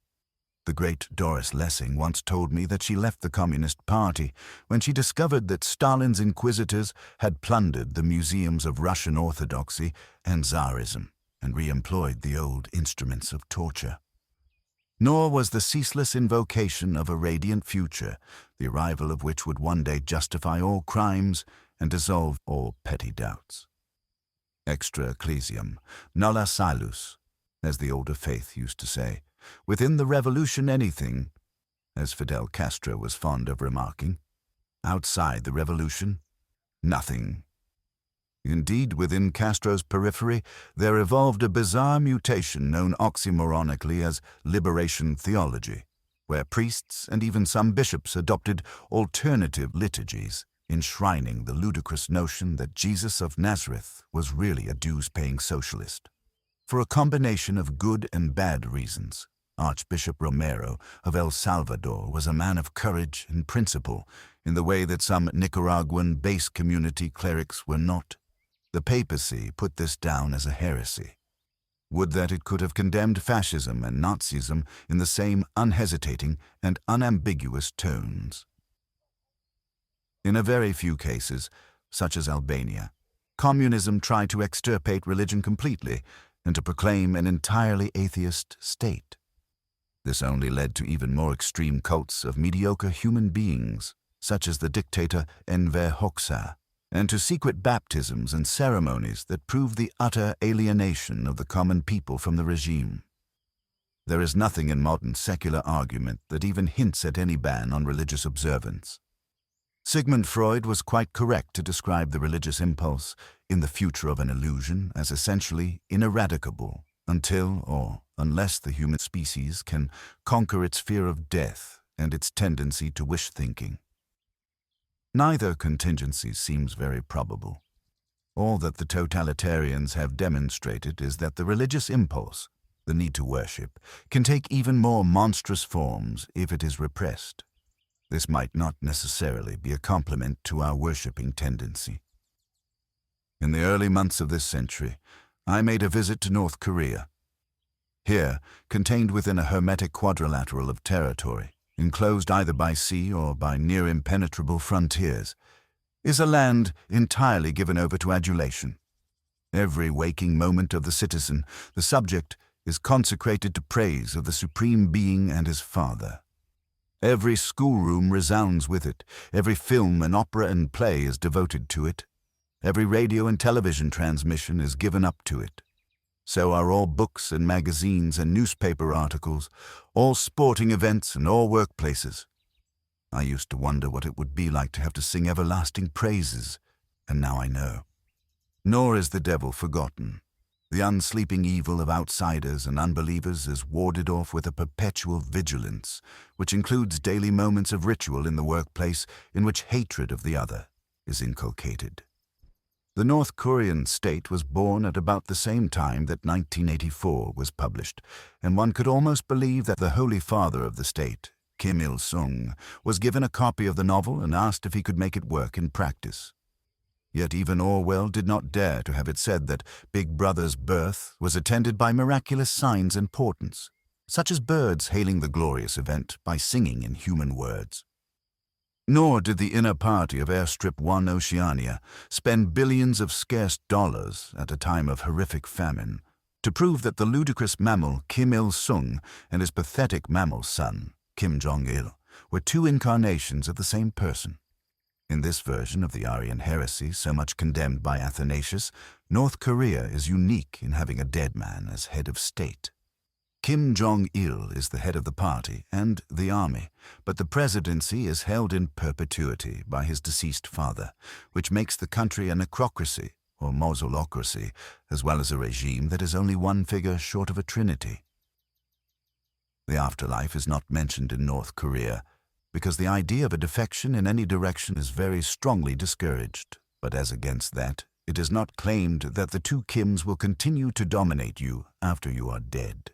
The great Doris Lessing once told me that she left the Communist Party when she discovered that Stalin's inquisitors had plundered the museums of Russian Orthodoxy and Tsarism and re-employed the old instruments of torture. Nor was the ceaseless invocation of a radiant future, the arrival of which would one day justify all crimes and dissolve all petty doubts. Extra ecclesiam, nulla salus, as the older faith used to say. Within the revolution anything, as Fidel Castro was fond of remarking. Outside the revolution, nothing. Indeed, within Castro's periphery, there evolved a bizarre mutation known oxymoronically as liberation theology, where priests and even some bishops adopted alternative liturgies, enshrining the ludicrous notion that Jesus of Nazareth was really a dues-paying socialist. For a combination of good and bad reasons, Archbishop Romero of El Salvador was a man of courage and principle in the way that some Nicaraguan base community clerics were not. The papacy put this down as a heresy. Would that it could have condemned fascism and Nazism in the same unhesitating and unambiguous tones. In a very few cases, such as Albania, communism tried to extirpate religion completely and to proclaim an entirely atheist state. This only led to even more extreme cults of mediocre human beings, such as the dictator Enver Hoxha, and to secret baptisms and ceremonies that proved the utter alienation of the common people from the regime. There is nothing in modern secular argument that even hints at any ban on religious observance. Sigmund Freud was quite correct to describe the religious impulse in The Future of an Illusion as essentially ineradicable until or unless the human species can conquer its fear of death and its tendency to wish-thinking. Neither contingency seems very probable. All that the totalitarians have demonstrated is that the religious impulse, the need to worship, can take even more monstrous forms if it is repressed. This might not necessarily be a compliment to our worshipping tendency. In the early months of this century, I made a visit to North Korea. Here, contained within a hermetic quadrilateral of territory, enclosed either by sea or by near impenetrable frontiers, is a land entirely given over to adulation. Every waking moment of the citizen, the subject, is consecrated to praise of the Supreme Being and his Father. Every schoolroom resounds with it. Every film and opera and play is devoted to it. Every radio and television transmission is given up to it. So are all books and magazines and newspaper articles, all sporting events and all workplaces. I used to wonder what it would be like to have to sing everlasting praises, and now I know. Nor is the devil forgotten. The unsleeping evil of outsiders and unbelievers is warded off with a perpetual vigilance, which includes daily moments of ritual in the workplace in which hatred of the other is inculcated. The North Korean state was born at about the same time that 1984 was published, and one could almost believe that the Holy Father of the state, Kim Il-sung, was given a copy of the novel and asked if he could make it work in practice. Yet even Orwell did not dare to have it said that Big Brother's birth was attended by miraculous signs and portents, such as birds hailing the glorious event by singing in human words. Nor did the inner party of Airstrip 1 Oceania spend billions of scarce dollars at a time of horrific famine to prove that the ludicrous mammal Kim Il-sung and his pathetic mammal son, Kim Jong-il, were two incarnations of the same person. In this version of the Aryan heresy so much condemned by Athanasius, North Korea is unique in having a dead man as head of state. Kim Jong-il is the head of the party and the army, but the presidency is held in perpetuity by his deceased father, which makes the country a necrocracy or mausolocracy, as well as a regime that is only one figure short of a trinity. The afterlife is not mentioned in North Korea, because the idea of a defection in any direction is very strongly discouraged. But as against that, it is not claimed that the two Kims will continue to dominate you after you are dead.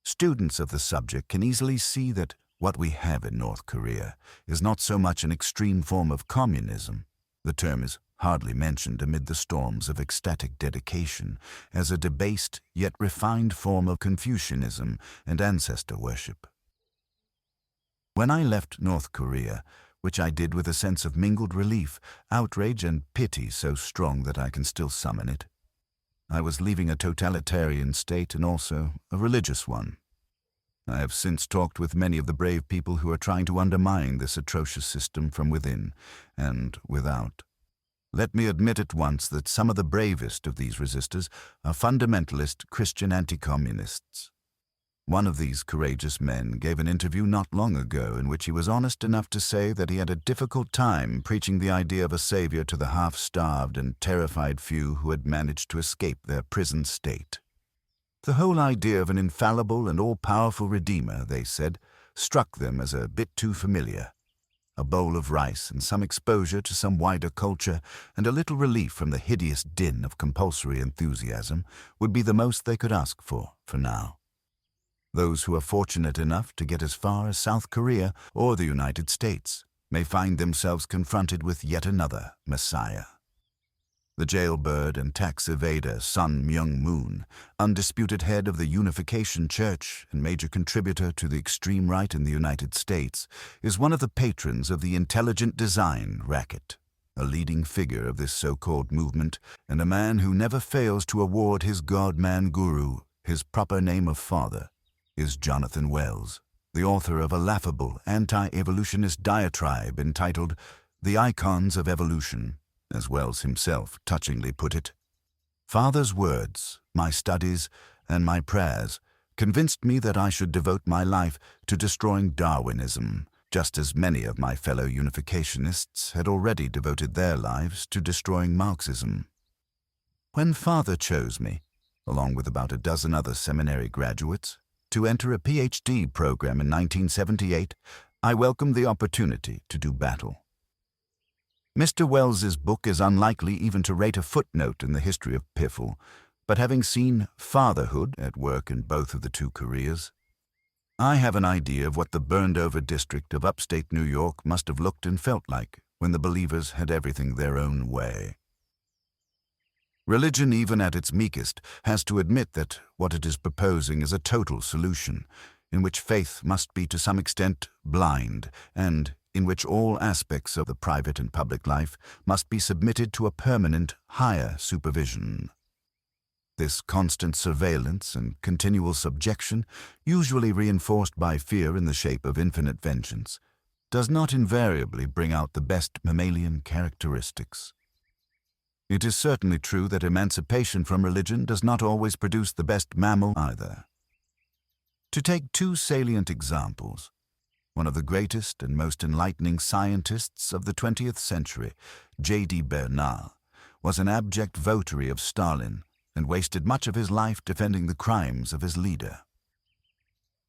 Students of the subject can easily see that what we have in North Korea is not so much an extreme form of communism, the term is hardly mentioned amid the storms of ecstatic dedication, as a debased yet refined form of Confucianism and ancestor worship. When I left North Korea, which I did with a sense of mingled relief, outrage, and pity so strong that I can still summon it, I was leaving a totalitarian state and also a religious one. I have since talked with many of the brave people who are trying to undermine this atrocious system from within and without. Let me admit at once that some of the bravest of these resistors are fundamentalist Christian anti-communists. One of these courageous men gave an interview not long ago in which he was honest enough to say that he had a difficult time preaching the idea of a savior to the half-starved and terrified few who had managed to escape their prison state. The whole idea of an infallible and all-powerful Redeemer, they said, struck them as a bit too familiar. A bowl of rice and some exposure to some wider culture and a little relief from the hideous din of compulsory enthusiasm would be the most they could ask for now. Those who are fortunate enough to get as far as South Korea or the United States may find themselves confronted with yet another Messiah. The jailbird and tax evader Sun Myung-moon, undisputed head of the Unification Church and major contributor to the extreme right in the United States, is one of the patrons of the intelligent design racket, a leading figure of this so-called movement, and a man who never fails to award his God-man guru his proper name of father, is Jonathan Wells, the author of a laughable anti-evolutionist diatribe entitled The Icons of Evolution, as Wells himself touchingly put it. Father's words, my studies, and my prayers convinced me that I should devote my life to destroying Darwinism, just as many of my fellow unificationists had already devoted their lives to destroying Marxism. When Father chose me, along with about a dozen other seminary graduates, to enter a PhD program in 1978, I welcomed the opportunity to do battle. Mr. Wells's book is unlikely even to rate a footnote in the history of Piffle, but having seen fatherhood at work in both of the two careers, I have an idea of what the burned-over district of upstate New York must have looked and felt like when the believers had everything their own way. Religion, even at its meekest, has to admit that what it is proposing is a total solution, in which faith must be to some extent blind, and in which all aspects of the private and public life must be submitted to a permanent, higher supervision. This constant surveillance and continual subjection, usually reinforced by fear in the shape of infinite vengeance, does not invariably bring out the best mammalian characteristics. It is certainly true that emancipation from religion does not always produce the best mammal either. To take two salient examples, one of the greatest and most enlightening scientists of the 20th century, J.D. Bernal, was an abject votary of Stalin and wasted much of his life defending the crimes of his leader.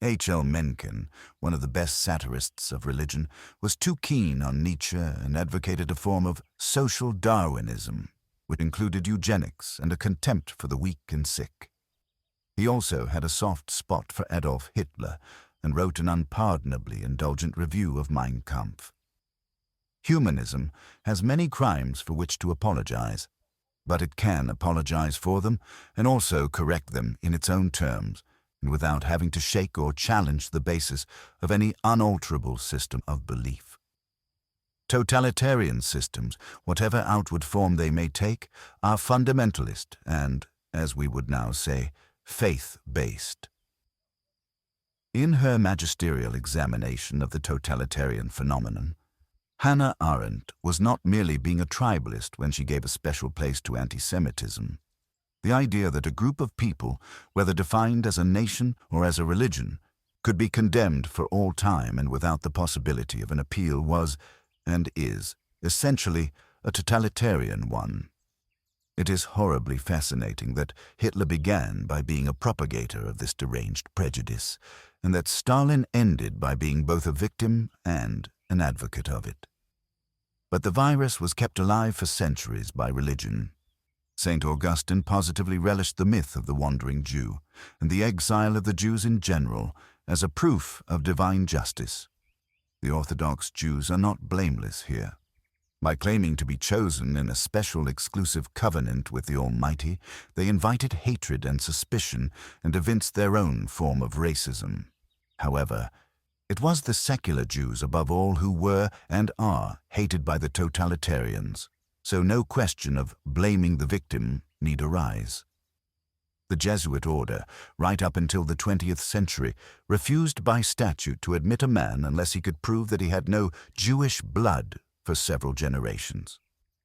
H.L. Mencken, one of the best satirists of religion, was too keen on Nietzsche and advocated a form of social Darwinism, which included eugenics and a contempt for the weak and sick. He also had a soft spot for Adolf Hitler and wrote an unpardonably indulgent review of Mein Kampf. Humanism has many crimes for which to apologize, but it can apologize for them and also correct them in its own terms and without having to shake or challenge the basis of any unalterable system of belief. Totalitarian systems, whatever outward form they may take, are fundamentalist and, as we would now say, faith-based. In her magisterial examination of the totalitarian phenomenon, Hannah Arendt was not merely being a tribalist when she gave a special place to anti-Semitism. The idea that a group of people, whether defined as a nation or as a religion, could be condemned for all time and without the possibility of an appeal was, and is, essentially a totalitarian one. It is horribly fascinating that Hitler began by being a propagator of this deranged prejudice, and that Stalin ended by being both a victim and an advocate of it. But the virus was kept alive for centuries by religion. St. Augustine positively relished the myth of the wandering Jew, and the exile of the Jews in general, as a proof of divine justice. The Orthodox Jews are not blameless here. By claiming to be chosen in a special exclusive covenant with the Almighty, they invited hatred and suspicion and evinced their own form of racism. However, it was the secular Jews above all who were and are hated by the totalitarians, so no question of blaming the victim need arise. The Jesuit order, right up until the 20th century, refused by statute to admit a man unless he could prove that he had no Jewish blood for several generations.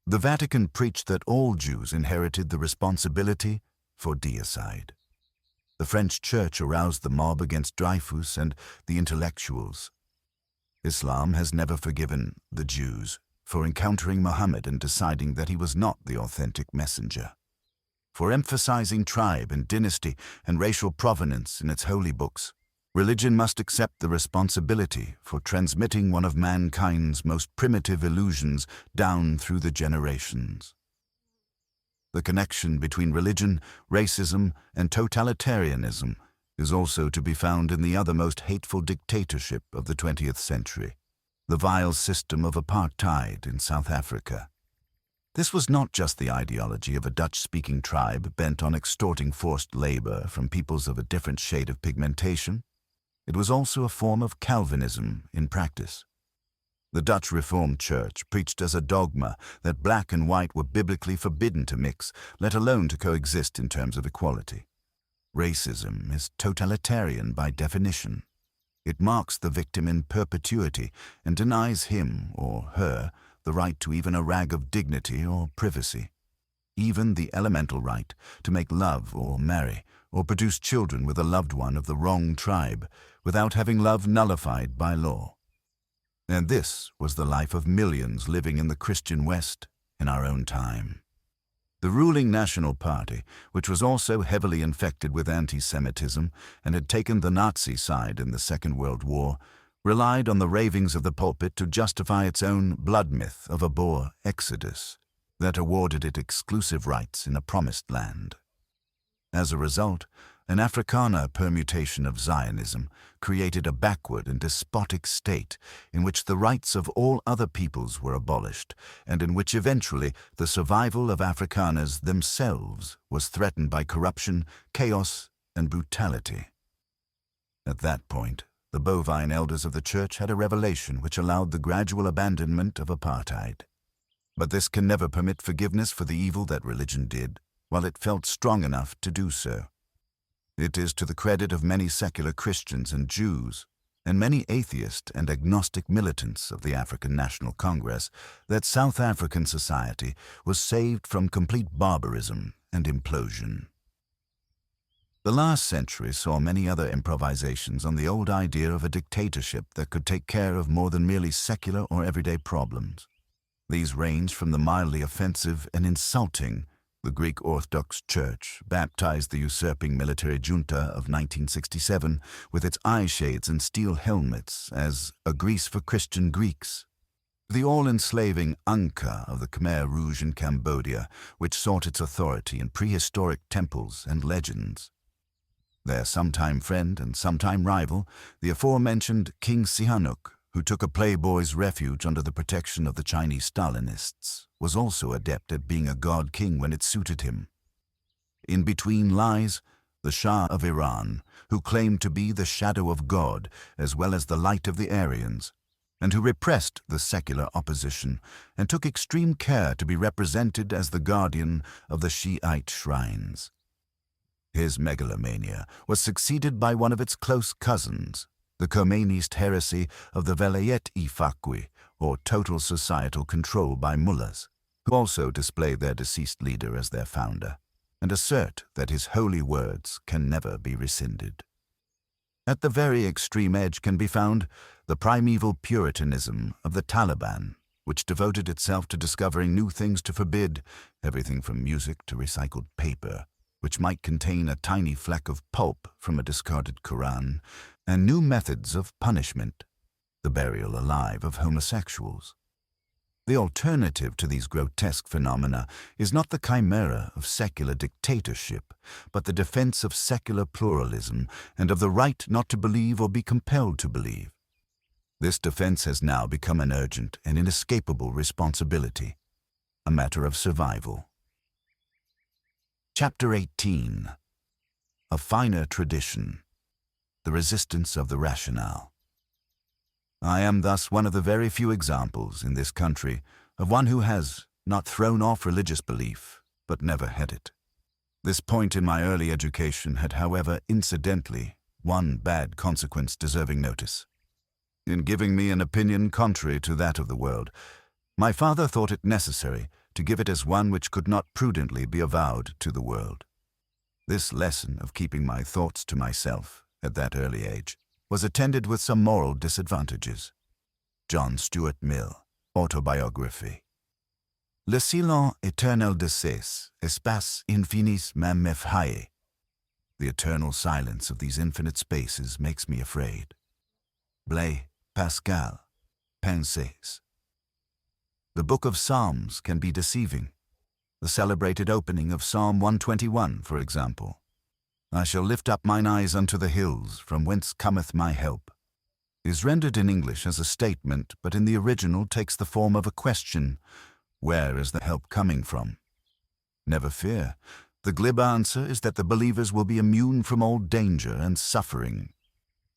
The Vatican preached that all Jews inherited the responsibility for deicide. The French Church aroused the mob against Dreyfus and the intellectuals. Islam has never forgiven the Jews for encountering Muhammad and deciding that he was not the authentic messenger, for emphasizing tribe and dynasty and racial provenance in its holy books. Religion must accept the responsibility for transmitting one of mankind's most primitive illusions down through the generations. The connection between religion, racism, and totalitarianism is also to be found in the other most hateful dictatorship of the 20th century, the vile system of apartheid in South Africa. This was not just the ideology of a Dutch-speaking tribe bent on extorting forced labor from peoples of a different shade of pigmentation. It was also a form of Calvinism in practice. The Dutch Reformed Church preached as a dogma that black and white were biblically forbidden to mix, let alone to coexist in terms of equality. Racism is totalitarian by definition. It marks the victim in perpetuity and denies him or her the right to even a rag of dignity or privacy, even the elemental right to make love or marry or produce children with a loved one of the wrong tribe without having love nullified by law. And this was the life of millions living in the Christian West in our own time. The ruling National Party, which was also heavily infected with anti-Semitism and had taken the Nazi side in the Second World War, relied on the ravings of the pulpit to justify its own blood myth of a Boer exodus that awarded it exclusive rights in a promised land. As a result, an Afrikaner permutation of Zionism created a backward and despotic state in which the rights of all other peoples were abolished, and in which eventually the survival of Afrikaners themselves was threatened by corruption, chaos, and brutality. At that point, the bovine elders of the church had a revelation which allowed the gradual abandonment of apartheid. But this can never permit forgiveness for the evil that religion did, while it felt strong enough to do so. It is to the credit of many secular Christians and Jews, and many atheist and agnostic militants of the African National Congress, that South African society was saved from complete barbarism and implosion. The last century saw many other improvisations on the old idea of a dictatorship that could take care of more than merely secular or everyday problems. These range from the mildly offensive and insulting the Greek Orthodox Church baptized the usurping military junta of 1967 with its eye shades and steel helmets as a Greece for Christian Greeks. The all-enslaving Angkor of the Khmer Rouge in Cambodia, which sought its authority in prehistoric temples and legends. Their sometime friend and sometime rival, the aforementioned King Sihanouk, who took a playboy's refuge under the protection of the Chinese Stalinists, was also adept at being a god-king when it suited him. In between lies the Shah of Iran, who claimed to be the shadow of God as well as the light of the Aryans, and who repressed the secular opposition and took extreme care to be represented as the guardian of the Shiite shrines. His megalomania was succeeded by one of its close cousins, the Khomeiniist heresy of the Velayet-i Faqih, or total societal control by mullahs, who also display their deceased leader as their founder, and assert that his holy words can never be rescinded. At the very extreme edge can be found the primeval Puritanism of the Taliban, which devoted itself to discovering new things to forbid, everything from music to recycled paper, which might contain a tiny fleck of pulp from a discarded Quran, and new methods of punishment, the burial alive of homosexuals. The alternative to these grotesque phenomena is not the chimera of secular dictatorship, but the defense of secular pluralism and of the right not to believe or be compelled to believe. This defense has now become an urgent and inescapable responsibility, a matter of survival. Chapter 18. A Finer Tradition. The Resistance of the Rationale. I am thus one of the very few examples in this country of one who has not thrown off religious belief, but never had it. This point in my early education had, however, incidentally, one bad consequence deserving notice. In giving me an opinion contrary to that of the world, my father thought it necessary to give it as one which could not prudently be avowed to the world. This lesson of keeping my thoughts to myself at that early age was attended with some moral disadvantages. John Stuart Mill, Autobiography. Le silence éternel de ces espaces infinis m'effraie. The eternal silence of these infinite spaces makes me afraid. Blaise Pascal, Pensées. The Book of Psalms can be deceiving. The celebrated opening of Psalm 121, for example. I shall lift up mine eyes unto the hills, from whence cometh my help, is rendered in English as a statement, but in the original takes the form of a question. Where is the help coming from? Never fear. The glib answer is that the believers will be immune from all danger and suffering.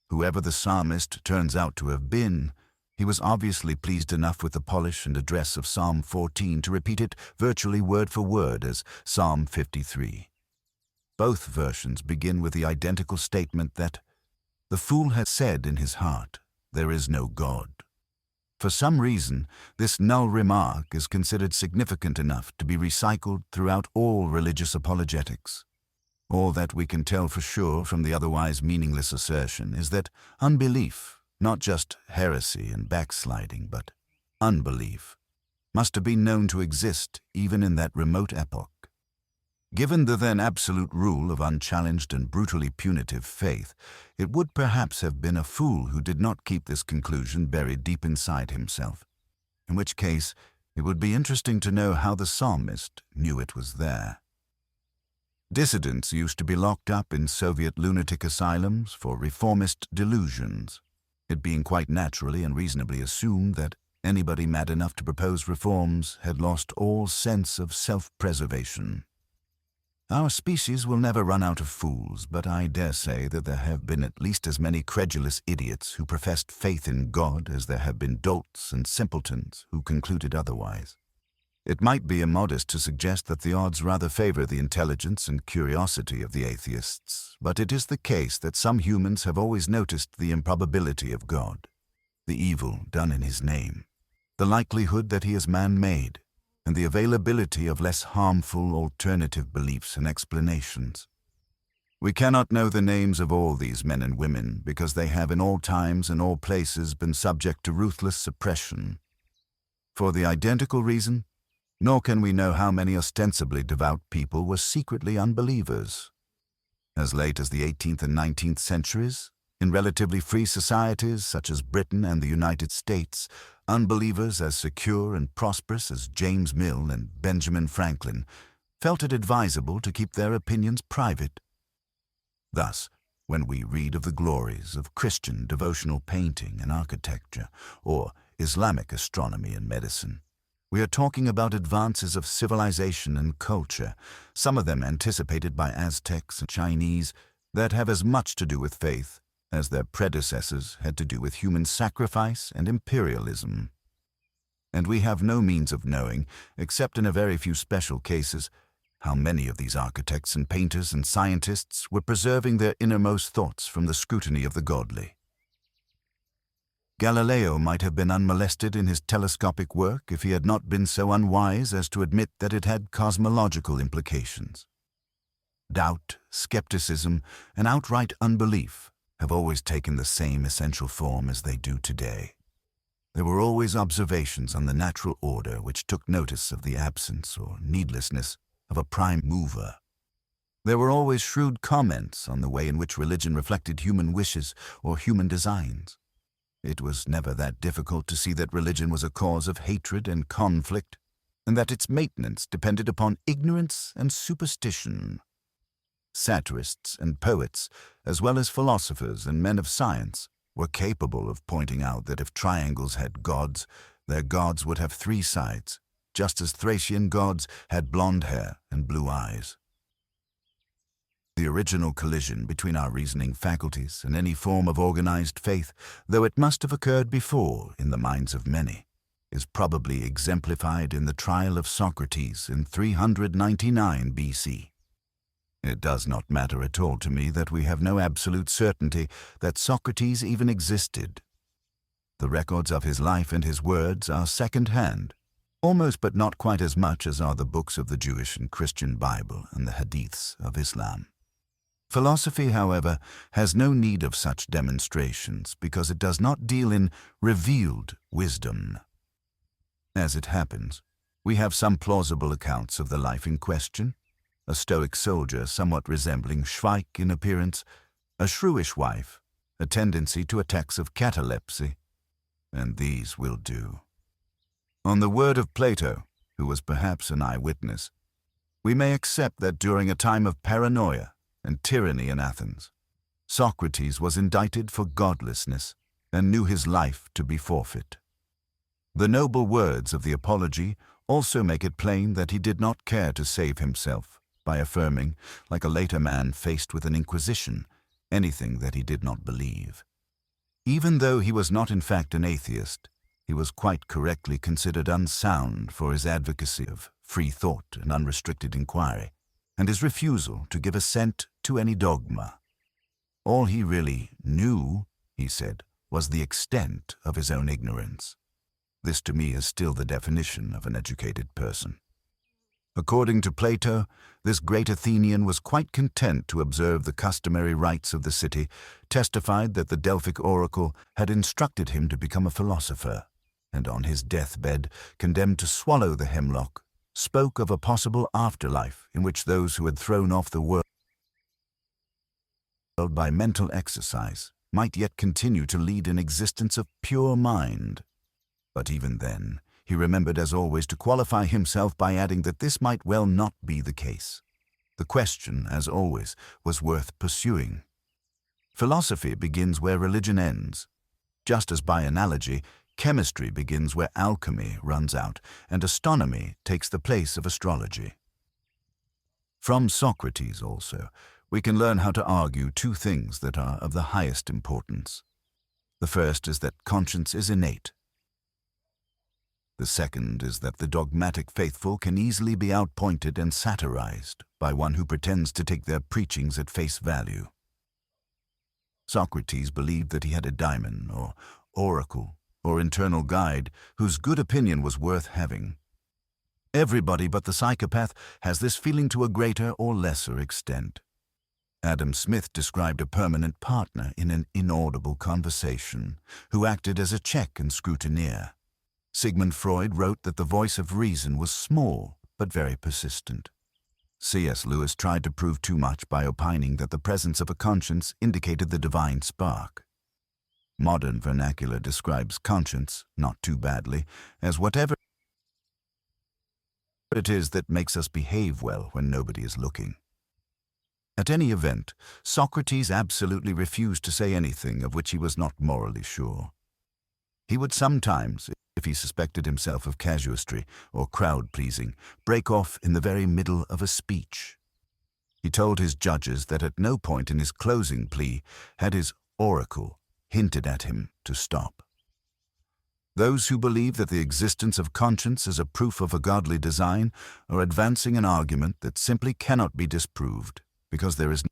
Whoever the psalmist turns out to have been, he was obviously pleased enough with the polish and address of Psalm 14 to repeat it virtually word for word as Psalm 53. Both versions begin with the identical statement that the fool has said in his heart, there is no God. For some reason, this null remark is considered significant enough to be recycled throughout all religious apologetics. All that we can tell for sure from the otherwise meaningless assertion is that unbelief, not just heresy and backsliding, but unbelief, must have been known to exist even in that remote epoch. Given the then absolute rule of unchallenged and brutally punitive faith, it would perhaps have been a fool who did not keep this conclusion buried deep inside himself, in which case it would be interesting to know how the psalmist knew it was there. Dissidents used to be locked up in Soviet lunatic asylums for reformist delusions, it being quite naturally and reasonably assumed that anybody mad enough to propose reforms had lost all sense of self-preservation. Our species will never run out of fools, but I dare say that there have been at least as many credulous idiots who professed faith in God as there have been dolts and simpletons who concluded otherwise. It might be immodest to suggest that the odds rather favor the intelligence and curiosity of the atheists, but it is the case that some humans have always noticed the improbability of God, the evil done in his name, the likelihood that he is man-made, and the availability of less harmful alternative beliefs and explanations. We cannot know the names of all these men and women because they have in all times and all places been subject to ruthless suppression. For the identical reason, nor can we know how many ostensibly devout people were secretly unbelievers. As late as the 18th and 19th centuries, in relatively free societies such as Britain and the United States, unbelievers as secure and prosperous as James Mill and Benjamin Franklin felt it advisable to keep their opinions private. Thus, when we read of the glories of Christian devotional painting and architecture, or Islamic astronomy and medicine, we are talking about advances of civilization and culture, some of them anticipated by Aztecs and Chinese, that have as much to do with faith as their predecessors had to do with human sacrifice and imperialism. And we have no means of knowing, except in a very few special cases, how many of these architects and painters and scientists were preserving their innermost thoughts from the scrutiny of the godly. Galileo might have been unmolested in his telescopic work if he had not been so unwise as to admit that it had cosmological implications. Doubt, skepticism, and outright unbelief have always taken the same essential form as they do today. There were always observations on the natural order which took notice of the absence or needlessness of a prime mover. There were always shrewd comments on the way in which religion reflected human wishes or human designs. It was never that difficult to see that religion was a cause of hatred and conflict, and that its maintenance depended upon ignorance and superstition. Satirists and poets, as well as philosophers and men of science, were capable of pointing out that if triangles had gods, their gods would have three sides, just as Thracian gods had blonde hair and blue eyes. The original collision between our reasoning faculties and any form of organized faith, though it must have occurred before in the minds of many, is probably exemplified in the trial of Socrates in 399 BC. It does not matter at all to me that we have no absolute certainty that Socrates even existed. The records of his life and his words are second-hand, almost but not quite as much as are the books of the Jewish and Christian Bible and the Hadiths of Islam. Philosophy, however, has no need of such demonstrations because it does not deal in revealed wisdom. As it happens, we have some plausible accounts of the life in question: a stoic soldier somewhat resembling Schweik in appearance, a shrewish wife, a tendency to attacks of catalepsy, and these will do. On the word of Plato, who was perhaps an eyewitness, we may accept that during a time of paranoia and tyranny in Athens, Socrates was indicted for godlessness and knew his life to be forfeit. The noble words of the Apology also make it plain that he did not care to save himself by affirming, like a later man faced with an inquisition, anything that he did not believe. Even though he was not in fact an atheist, he was quite correctly considered unsound for his advocacy of free thought and unrestricted inquiry, and his refusal to give assent to any dogma. All he really knew, he said, was the extent of his own ignorance. This to me is still the definition of an educated person. According to Plato, this great Athenian was quite content to observe the customary rites of the city, testified that the Delphic oracle had instructed him to become a philosopher, and on his deathbed, condemned to swallow the hemlock, spoke of a possible afterlife in which those who had thrown off the world by mental exercise might yet continue to lead an existence of pure mind. But even then, he remembered as always to qualify himself by adding that this might well not be the case. The question, as always, was worth pursuing. Philosophy begins where religion ends. Just as by analogy, chemistry begins where alchemy runs out, and astronomy takes the place of astrology. From Socrates, also, we can learn how to argue two things that are of the highest importance. The first is that conscience is innate. The second is that the dogmatic faithful can easily be outpointed and satirized by one who pretends to take their preachings at face value. Socrates believed that he had a daimon, or oracle, or internal guide, whose good opinion was worth having. Everybody but the psychopath has this feeling to a greater or lesser extent. Adam Smith described a permanent partner in an inaudible conversation, who acted as a check and scrutineer. Sigmund Freud wrote that the voice of reason was small, but very persistent. C.S. Lewis tried to prove too much by opining that the presence of a conscience indicated the divine spark. Modern vernacular describes conscience, not too badly, as whatever it is that makes us behave well when nobody is looking. At any event, Socrates absolutely refused to say anything of which he was not morally sure. He would sometimes, if he suspected himself of casuistry or crowd-pleasing, break off in the very middle of a speech. He told his judges that at no point in his closing plea had his oracle hinted at him to stop. Those who believe that the existence of conscience is a proof of a godly design are advancing an argument that simply cannot be disproved, because there is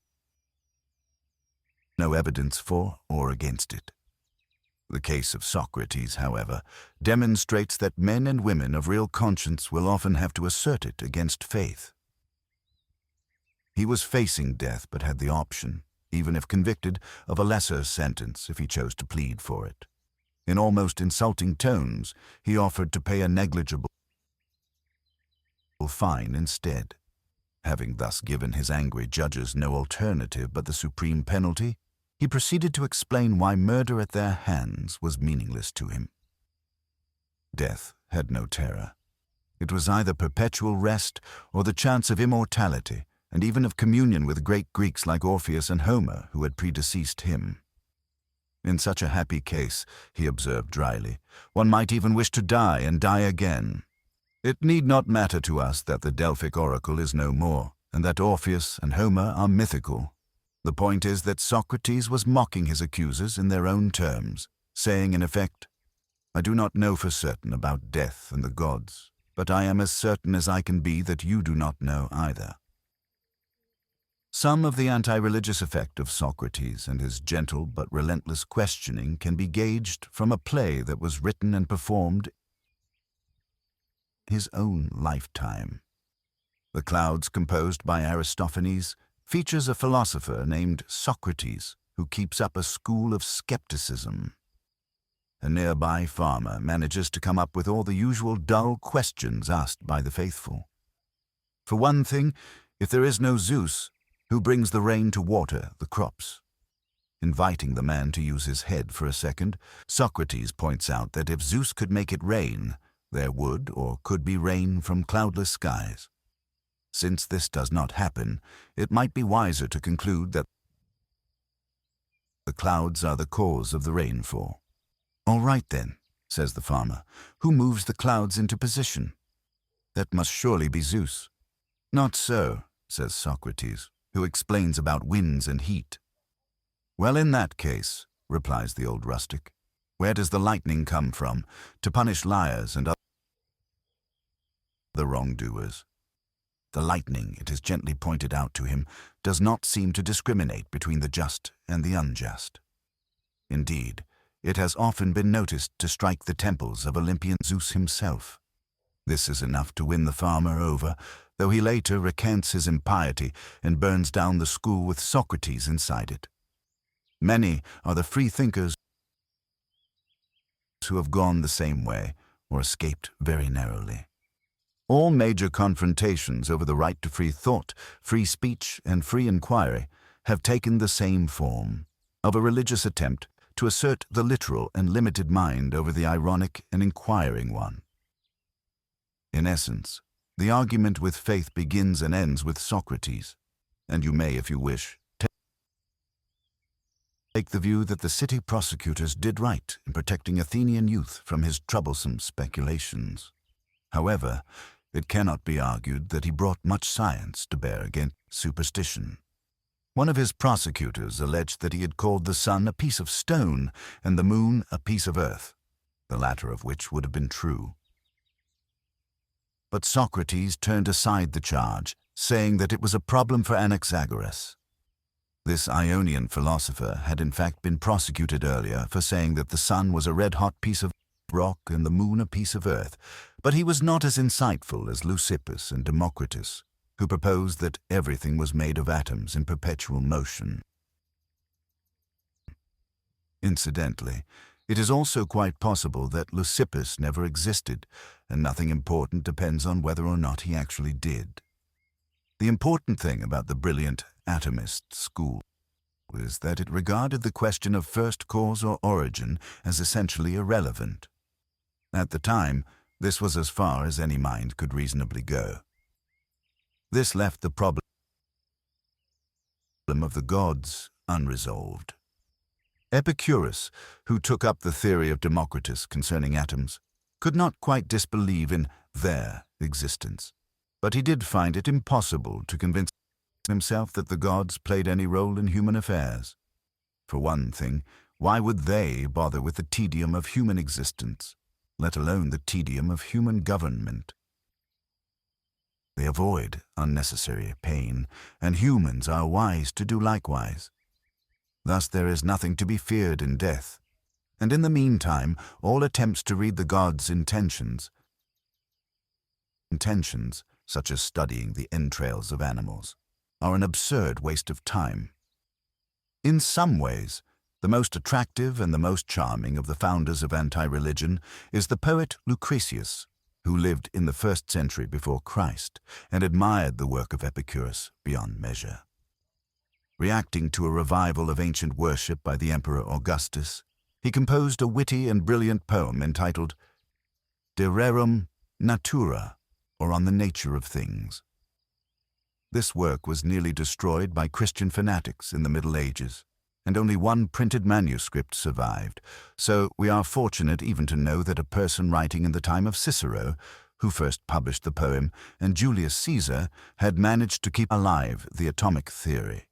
no evidence for or against it. The case of Socrates, however, demonstrates that men and women of real conscience will often have to assert it against faith. He was facing death but had the option, even if convicted, of a lesser sentence if he chose to plead for it. In almost insulting tones, he offered to pay a negligible fine instead. Having thus given his angry judges no alternative but the supreme penalty, he proceeded to explain why murder at their hands was meaningless to him. Death had no terror. It was either perpetual rest or the chance of immortality, and even of communion with great Greeks like Orpheus and Homer, who had predeceased him. In such a happy case, he observed dryly, one might even wish to die and die again. It need not matter to us that the Delphic oracle is no more, and that Orpheus and Homer are mythical. The point is that Socrates was mocking his accusers in their own terms, saying in effect, "I do not know for certain about death and the gods, but I am as certain as I can be that you do not know either." Some of the anti-religious effect of Socrates and his gentle but relentless questioning can be gauged from a play that was written and performed in his own lifetime. The Clouds, composed by Aristophanes, features a philosopher named Socrates who keeps up a school of skepticism. A nearby farmer manages to come up with all the usual dull questions asked by the faithful. For one thing, if there is no Zeus, who brings the rain to water the crops? Inviting the man to use his head for a second, Socrates points out that if Zeus could make it rain, there would or could be rain from cloudless skies. Since this does not happen, it might be wiser to conclude that the clouds are the cause of the rainfall. "All right then," says the farmer, "who moves the clouds into position? That must surely be Zeus." "Not so," says Socrates, who explains about winds and heat. "Well, in that case," replies the old rustic, "where does the lightning come from to punish liars and other wrongdoers?" The lightning, it is gently pointed out to him, does not seem to discriminate between the just and the unjust. Indeed, it has often been noticed to strike the temples of Olympian Zeus himself. This is enough to win the farmer over, though he later recants his impiety and burns down the school with Socrates inside it. Many are the free thinkers who have gone the same way or escaped very narrowly. All major confrontations over the right to free thought, free speech, and free inquiry have taken the same form of a religious attempt to assert the literal and limited mind over the ironic and inquiring one. In essence, the argument with faith begins and ends with Socrates, and you may, if you wish, take the view that the city prosecutors did right in protecting Athenian youth from his troublesome speculations. However, it cannot be argued that he brought much science to bear against superstition. One of his prosecutors alleged that he had called the sun a piece of stone and the moon a piece of earth, the latter of which would have been true. But Socrates turned aside the charge, saying that it was a problem for Anaxagoras. This Ionian philosopher had in fact been prosecuted earlier for saying that the sun was a red-hot piece of rock and the moon a piece of earth, but he was not as insightful as Leucippus and Democritus, who proposed that everything was made of atoms in perpetual motion. Incidentally, it is also quite possible that Leucippus never existed, and nothing important depends on whether or not he actually did. The important thing about the brilliant atomist school is that it regarded the question of first cause or origin as essentially irrelevant. At the time, this was as far as any mind could reasonably go. This left the problem of the gods unresolved. Epicurus, who took up the theory of Democritus concerning atoms, could not quite disbelieve in their existence, but he did find it impossible to convince himself that the gods played any role in human affairs. For one thing, why would they bother with the tedium of human existence, let alone the tedium of human government? They avoid unnecessary pain, and humans are wise to do likewise. Thus there is nothing to be feared in death, and in the meantime all attempts to read the gods' intentions, such as studying the entrails of animals, are an absurd waste of time. In some ways, the most attractive and the most charming of the founders of anti-religion is the poet Lucretius, who lived in the 1st century before Christ and admired the work of Epicurus beyond measure. Reacting to a revival of ancient worship by the Emperor Augustus, he composed a witty and brilliant poem entitled De Rerum Natura, or On the Nature of Things. This work was nearly destroyed by Christian fanatics in the Middle Ages, and only one printed manuscript survived, so we are fortunate even to know that a person writing in the time of Cicero, who first published the poem, and Julius Caesar had managed to keep alive the atomic theory.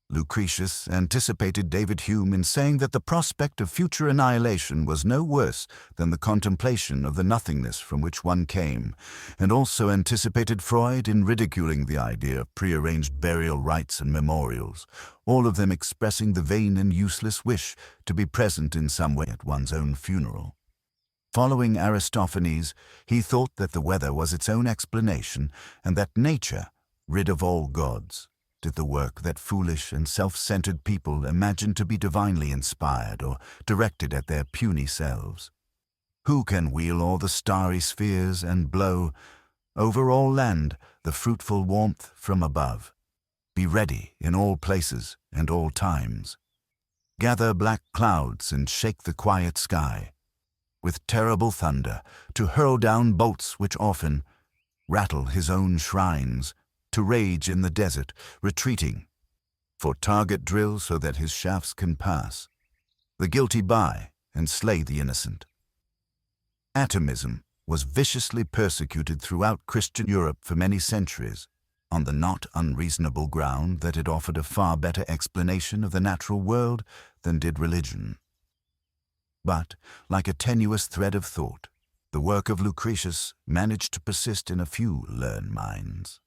Lucretius anticipated David Hume in saying that the prospect of future annihilation was no worse than the contemplation of the nothingness from which one came, and also anticipated Freud in ridiculing the idea of prearranged burial rites and memorials, all of them expressing the vain and useless wish to be present in some way at one's own funeral. Following Aristophanes, he thought that the weather was its own explanation, and that nature, rid of all gods, did the work that foolish and self-centered people imagined to be divinely inspired or directed at their puny selves. Who can wheel all the starry spheres and blow over all land the fruitful warmth from above? Be ready in all places and all times. Gather black clouds and shake the quiet sky, with terrible thunder to hurl down bolts which often rattle his own shrines, to rage in the desert, retreating, for target drill so that his shafts can pass the guilty by and slay the innocent. Atomism was viciously persecuted throughout Christian Europe for many centuries, on the not unreasonable ground that it offered a far better explanation of the natural world than did religion. But, like a tenuous thread of thought, the work of Lucretius managed to persist in a few learned minds.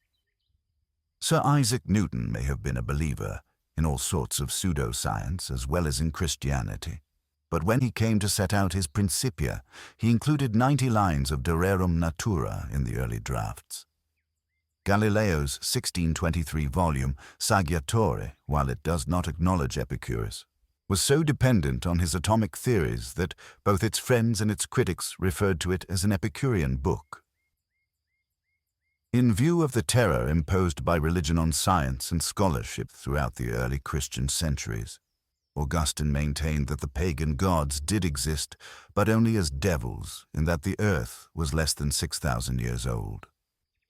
Sir Isaac Newton may have been a believer in all sorts of pseudoscience as well as in Christianity, but when he came to set out his Principia, he included 90 lines of De Rerum Natura in the early drafts. Galileo's 1623 volume, Saggiatore, while it does not acknowledge Epicurus, was so dependent on his atomic theories that both its friends and its critics referred to it as an Epicurean book. In view of the terror imposed by religion on science and scholarship throughout the early Christian centuries, Augustine maintained that the pagan gods did exist, but only as devils, in that the earth was less than 6,000 years old.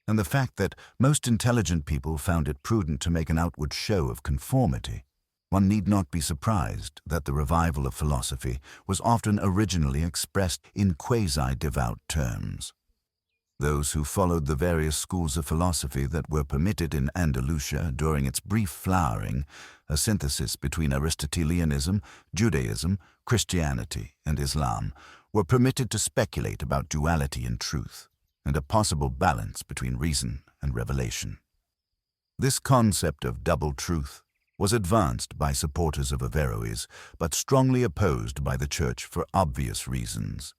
And the fact that most intelligent people found it prudent to make an outward show of conformity, one need not be surprised that the revival of philosophy was often originally expressed in quasi-devout terms. Those who followed the various schools of philosophy that were permitted in Andalusia during its brief flowering, a synthesis between Aristotelianism, Judaism, Christianity, and Islam, were permitted to speculate about duality in truth and a possible balance between reason and revelation. This concept of double truth was advanced by supporters of Averroes, but strongly opposed by the Church for obvious reasons.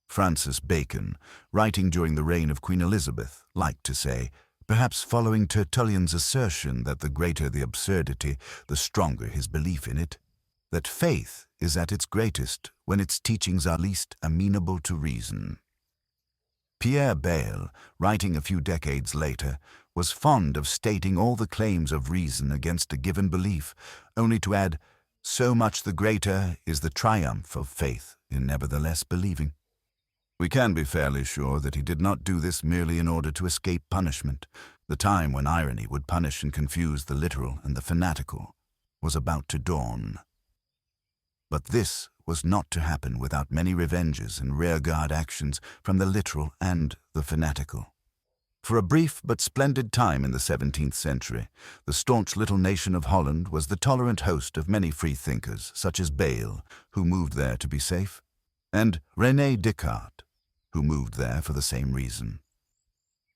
Francis Bacon, writing during the reign of Queen Elizabeth, liked to say, perhaps following Tertullian's assertion that the greater the absurdity, the stronger his belief in it, that faith is at its greatest when its teachings are least amenable to reason. Pierre Bayle, writing a few decades later, was fond of stating all the claims of reason against a given belief, only to add, so much the greater is the triumph of faith in nevertheless believing. We can be fairly sure that he did not do this merely in order to escape punishment. The time when irony would punish and confuse the literal and the fanatical was about to dawn. But this was not to happen without many revenges and rearguard actions from the literal and the fanatical. For a brief but splendid time in the 17th century, the staunch little nation of Holland was the tolerant host of many free thinkers, such as Bayle, who moved there to be safe, and René Descartes, who moved there for the same reason.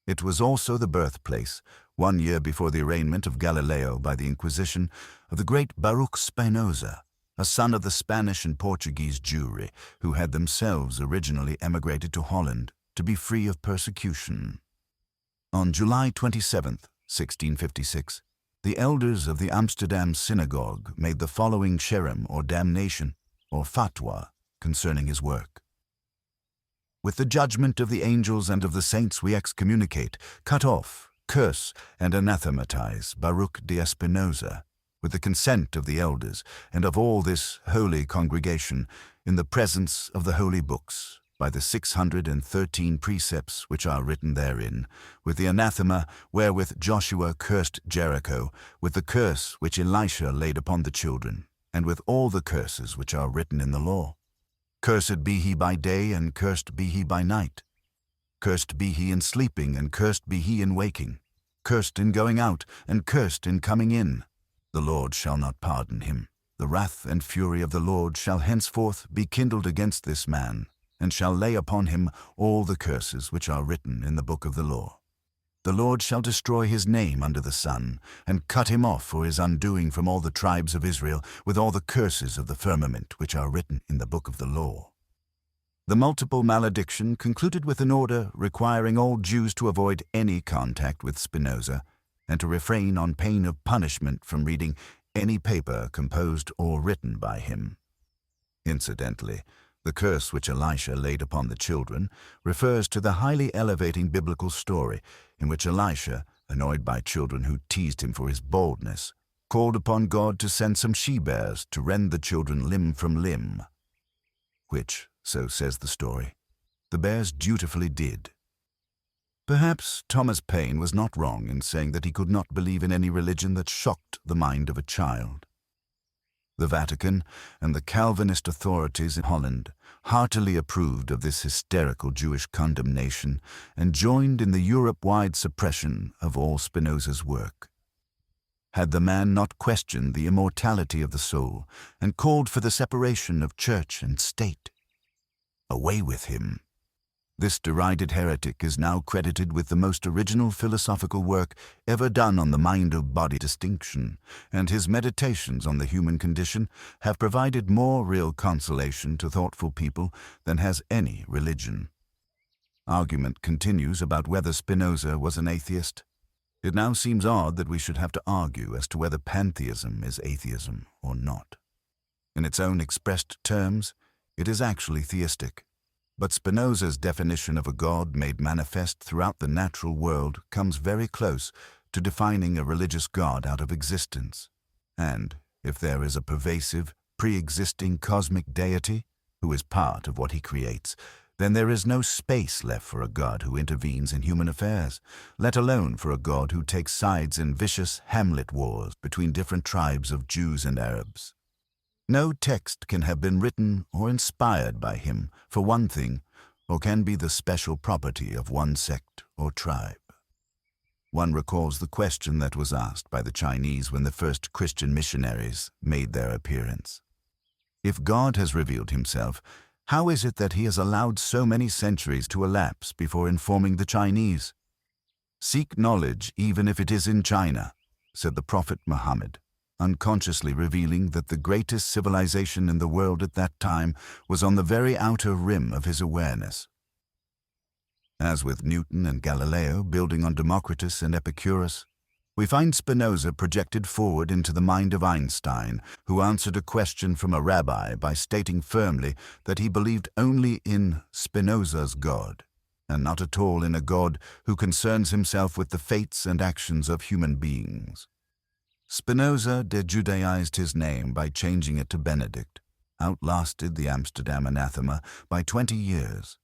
It was also the birthplace, 1 year before the arraignment of Galileo by the Inquisition, of the great Baruch Spinoza, a son of the Spanish and Portuguese Jewry, who had themselves originally emigrated to Holland to be free of persecution. On July 27, 1656, the elders of the Amsterdam synagogue made the following sherem or damnation, or fatwa, concerning his work. With the judgment of the angels and of the saints we excommunicate, cut off, curse, and anathematize Baruch de Spinoza, with the consent of the elders and of all this holy congregation, in the presence of the holy books, by the 613 precepts which are written therein, with the anathema wherewith Joshua cursed Jericho, with the curse which Elisha laid upon the children, and with all the curses which are written in the law. Cursed be he by day, and cursed be he by night. Cursed be he in sleeping, and cursed be he in waking. Cursed in going out, and cursed in coming in. The Lord shall not pardon him. The wrath and fury of the Lord shall henceforth be kindled against this man, and shall lay upon him all the curses which are written in the book of the law. The Lord shall destroy his name under the sun, and cut him off for his undoing from all the tribes of Israel, with all the curses of the firmament which are written in the book of the law. The multiple malediction concluded with an order requiring all Jews to avoid any contact with Spinoza, and to refrain on pain of punishment from reading any paper composed or written by him. Incidentally, the curse which Elisha laid upon the children refers to the highly elevating biblical story in which Elisha, annoyed by children who teased him for his boldness, called upon God to send some she-bears to rend the children limb from limb, which, so says the story, the bears dutifully did. Perhaps Thomas Paine was not wrong in saying that he could not believe in any religion that shocked the mind of a child. The Vatican and the Calvinist authorities in Holland heartily approved of this hysterical Jewish condemnation and joined in the Europe-wide suppression of all Spinoza's work. Had the man not questioned the immortality of the soul and called for the separation of church and state? Away with him. This derided heretic is now credited with the most original philosophical work ever done on the mind-of-body distinction, and his meditations on the human condition have provided more real consolation to thoughtful people than has any religion. Argument continues about whether Spinoza was an atheist. It now seems odd that we should have to argue as to whether pantheism is atheism or not. In its own expressed terms, it is actually theistic. But Spinoza's definition of a God made manifest throughout the natural world comes very close to defining a religious God out of existence. And if there is a pervasive, pre-existing cosmic deity who is part of what he creates, then there is no space left for a God who intervenes in human affairs, let alone for a God who takes sides in vicious Hamlet wars between different tribes of Jews and Arabs. No text can have been written or inspired by him, for one thing, or can be the special property of one sect or tribe. One recalls the question that was asked by the Chinese when the first Christian missionaries made their appearance. If God has revealed himself, how is it that he has allowed so many centuries to elapse before informing the Chinese? Seek knowledge even if it is in China, said the Prophet Muhammad, unconsciously revealing that the greatest civilization in the world at that time was on the very outer rim of his awareness. As with Newton and Galileo building on Democritus and Epicurus, we find Spinoza projected forward into the mind of Einstein, who answered a question from a rabbi by stating firmly that he believed only in Spinoza's God, and not at all in a God who concerns himself with the fates and actions of human beings. Spinoza de-Judaized his name by changing it to Benedict, outlasted the Amsterdam anathema by 20 years,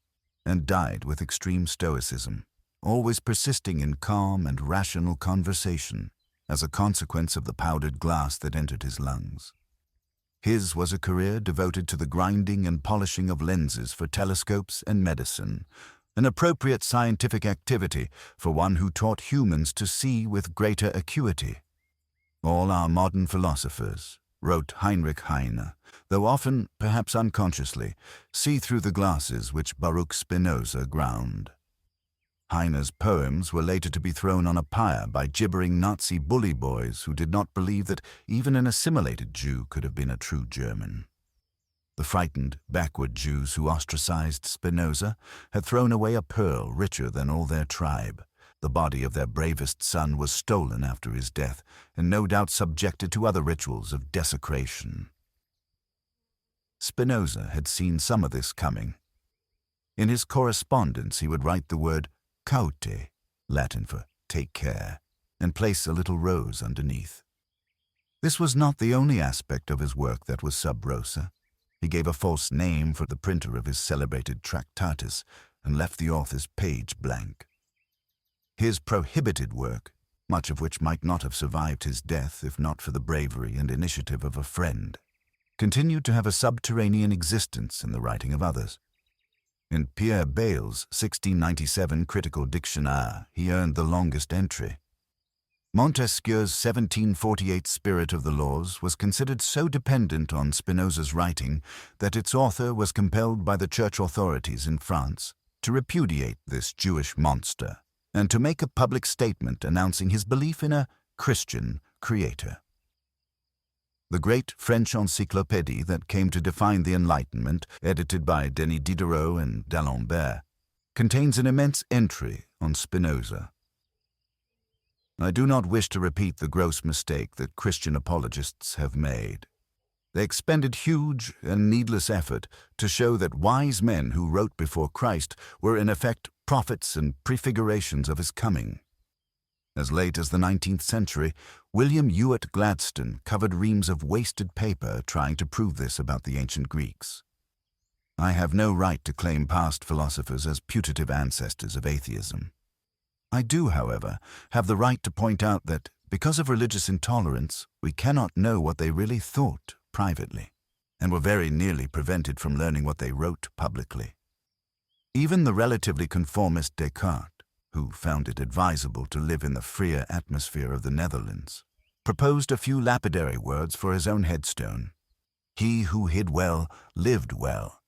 and died with extreme stoicism, always persisting in calm and rational conversation as a consequence of the powdered glass that entered his lungs. His was a career devoted to the grinding and polishing of lenses for telescopes and medicine, an appropriate scientific activity for one who taught humans to see with greater acuity. All our modern philosophers, wrote Heinrich Heine, though often, perhaps unconsciously, see through the glasses which Baruch Spinoza ground. Heine's poems were later to be thrown on a pyre by gibbering Nazi bully boys who did not believe that even an assimilated Jew could have been a true German. The frightened, backward Jews who ostracized Spinoza had thrown away a pearl richer than all their tribe. The body of their bravest son was stolen after his death, and no doubt subjected to other rituals of desecration. Spinoza had seen some of this coming. In his correspondence he would write the word caute, Latin for take care, and place a little rose underneath. This was not the only aspect of his work that was sub rosa. He gave a false name for the printer of his celebrated Tractatus and left the author's page blank. His prohibited work, much of which might not have survived his death if not for the bravery and initiative of a friend, continued to have a subterranean existence in the writing of others. In Pierre Bayle's 1697 critical dictionnaire, he earned the longest entry. Montesquieu's 1748 Spirit of the Laws was considered so dependent on Spinoza's writing that its author was compelled by the church authorities in France to repudiate this Jewish monster and to make a public statement announcing his belief in a Christian creator. The great French encyclopédie that came to define the Enlightenment, edited by Denis Diderot and d'Alembert, contains an immense entry on Spinoza. I do not wish to repeat the gross mistake that Christian apologists have made. They expended huge and needless effort to show that wise men who wrote before Christ were in effect prophets and prefigurations of his coming. As late as the 19th century, William Ewart Gladstone covered reams of wasted paper trying to prove this about the ancient Greeks. I have no right to claim past philosophers as putative ancestors of atheism. I do, however, have the right to point out that, because of religious intolerance, we cannot know what they really thought privately, and were very nearly prevented from learning what they wrote publicly. Even the relatively conformist Descartes, who found it advisable to live in the freer atmosphere of the Netherlands, proposed a few lapidary words for his own headstone. He who hid well lived well.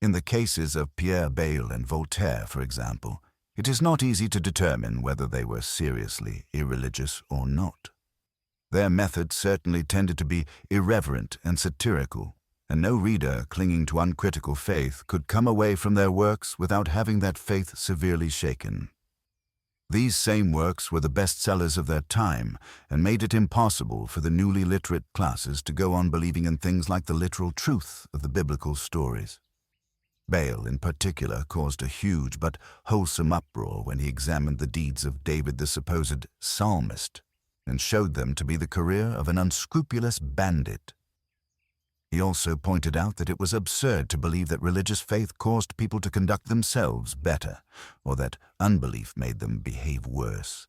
In the cases of Pierre Bayle and Voltaire, for example, it is not easy to determine whether they were seriously irreligious or not. Their methods certainly tended to be irreverent and satirical, and no reader clinging to uncritical faith could come away from their works without having that faith severely shaken. These same works were the bestsellers of their time and made it impossible for the newly literate classes to go on believing in things like the literal truth of the biblical stories. Bayle, in particular, caused a huge but wholesome uproar when he examined the deeds of David the supposed psalmist and showed them to be the career of an unscrupulous bandit. He also pointed out that it was absurd to believe that religious faith caused people to conduct themselves better, or that unbelief made them behave worse.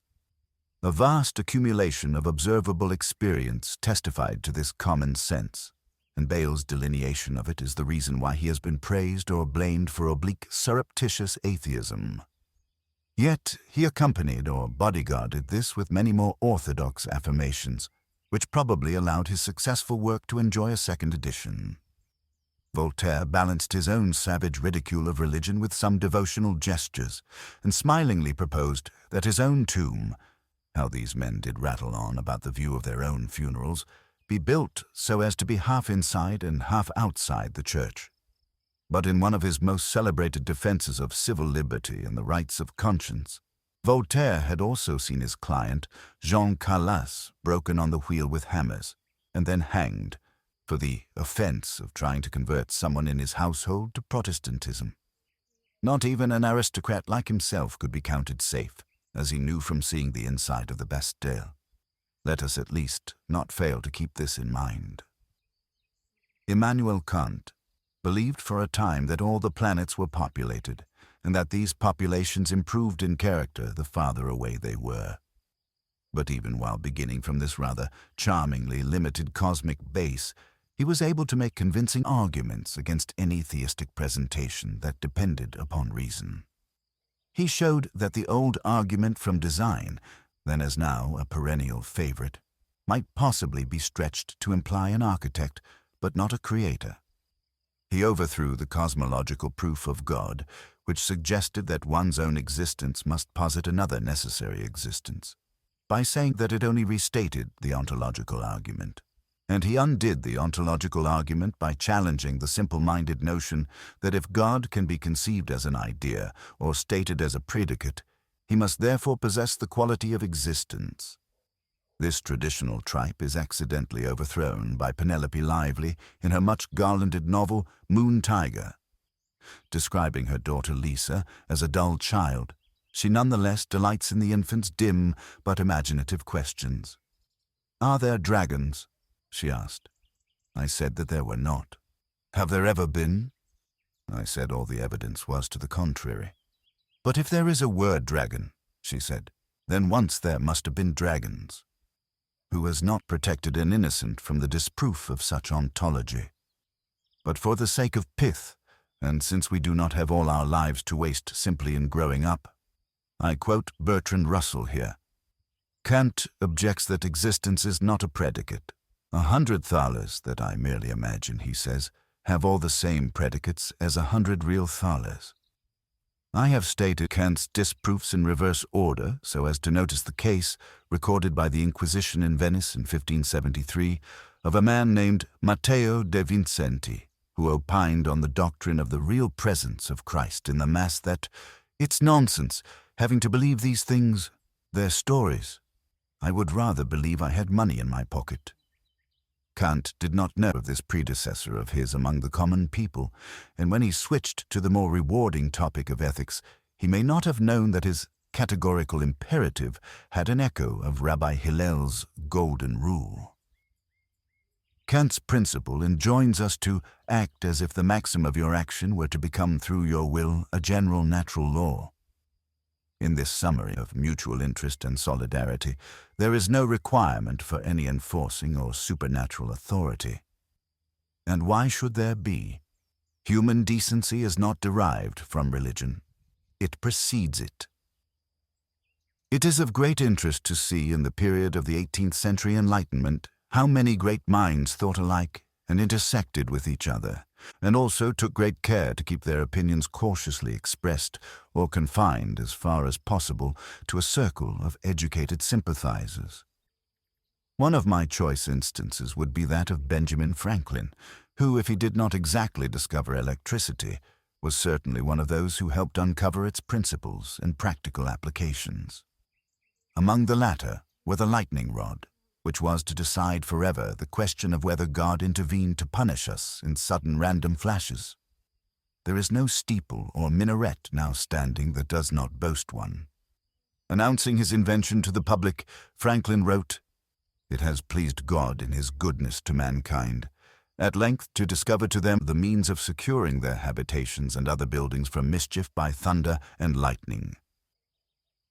A vast accumulation of observable experience testified to this common sense, and Bayle's delineation of it is the reason why he has been praised or blamed for oblique surreptitious atheism. Yet he accompanied or bodyguarded this with many more orthodox affirmations, which probably allowed his successful work to enjoy a second edition. Voltaire balanced his own savage ridicule of religion with some devotional gestures, and smilingly proposed that his own tomb, how these men did rattle on about the view of their own funerals, be built so as to be half inside and half outside the church. But in one of his most celebrated defenses of civil liberty and the rights of conscience, Voltaire had also seen his client, Jean Calas, broken on the wheel with hammers, and then hanged for the offense of trying to convert someone in his household to Protestantism. Not even an aristocrat like himself could be counted safe, as he knew from seeing the inside of the Bastille. Let us at least not fail to keep this in mind. Immanuel Kant believed for a time that all the planets were populated, and that these populations improved in character the farther away they were. But even while beginning from this rather charmingly limited cosmic base, he was able to make convincing arguments against any theistic presentation that depended upon reason. He showed that the old argument from design, then as now a perennial favorite, might possibly be stretched to imply an architect, but not a creator. He overthrew the cosmological proof of God, which suggested that one's own existence must posit another necessary existence, by saying that it only restated the ontological argument. And he undid the ontological argument by challenging the simple-minded notion that if God can be conceived as an idea or stated as a predicate, he must therefore possess the quality of existence. This traditional tripe is accidentally overthrown by Penelope Lively in her much garlanded novel Moon Tiger. Describing her daughter Lisa as a dull child, she nonetheless delights in the infant's dim but imaginative questions. "Are there dragons?" she asked. I said that there were not. "Have there ever been?" I said all the evidence was to the contrary. "But if there is a word dragon," she said, "then once there must have been dragons." Who has not protected an innocent from the disproof of such ontology? But for the sake of pith, and since we do not have all our lives to waste simply in growing up, I quote Bertrand Russell here. Kant objects that existence is not a predicate. 100 thalers that I merely imagine, he says, have all the same predicates as 100 real thalers. I have stated Kant's disproofs in reverse order so as to notice the case, recorded by the Inquisition in Venice in 1573, of a man named Matteo de Vincenti, who opined on the doctrine of the real presence of Christ in the Mass that it's nonsense having to believe these things, they're stories. I would rather believe I had money in my pocket. Kant did not know of this predecessor of his among the common people, and when he switched to the more rewarding topic of ethics, he may not have known that his categorical imperative had an echo of Rabbi Hillel's golden rule. Kant's principle enjoins us to act as if the maxim of your action were to become through your will a general natural law. In this summary of mutual interest and solidarity, there is no requirement for any enforcing or supernatural authority. And why should there be? Human decency is not derived from religion. It precedes it. It is of great interest to see in the period of the 18th century Enlightenment how many great minds thought alike and intersected with each other, and also took great care to keep their opinions cautiously expressed or confined as far as possible to a circle of educated sympathizers. One of my choice instances would be that of Benjamin Franklin, who, if he did not exactly discover electricity, was certainly one of those who helped uncover its principles and practical applications. Among the latter were the lightning rod, which was to decide forever the question of whether God intervened to punish us in sudden random flashes. There is no steeple or minaret now standing that does not boast one. Announcing his invention to the public, Franklin wrote, "It has pleased God in his goodness to mankind, at length to discover to them the means of securing their habitations and other buildings from mischief by thunder and lightning.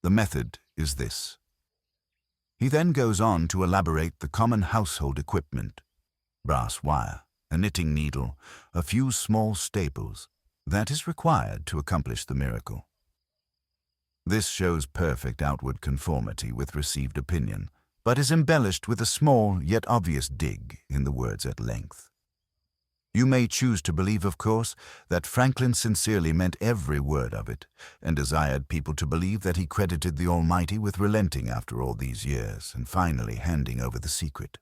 The method is this." He then goes on to elaborate the common household equipment: brass wire, a knitting needle, a few small staples, that is required to accomplish the miracle. This shows perfect outward conformity with received opinion, but is embellished with a small yet obvious dig in the words "at length." You may choose to believe, of course, that Franklin sincerely meant every word of it, and desired people to believe that he credited the Almighty with relenting after all these years and finally handing over the secret.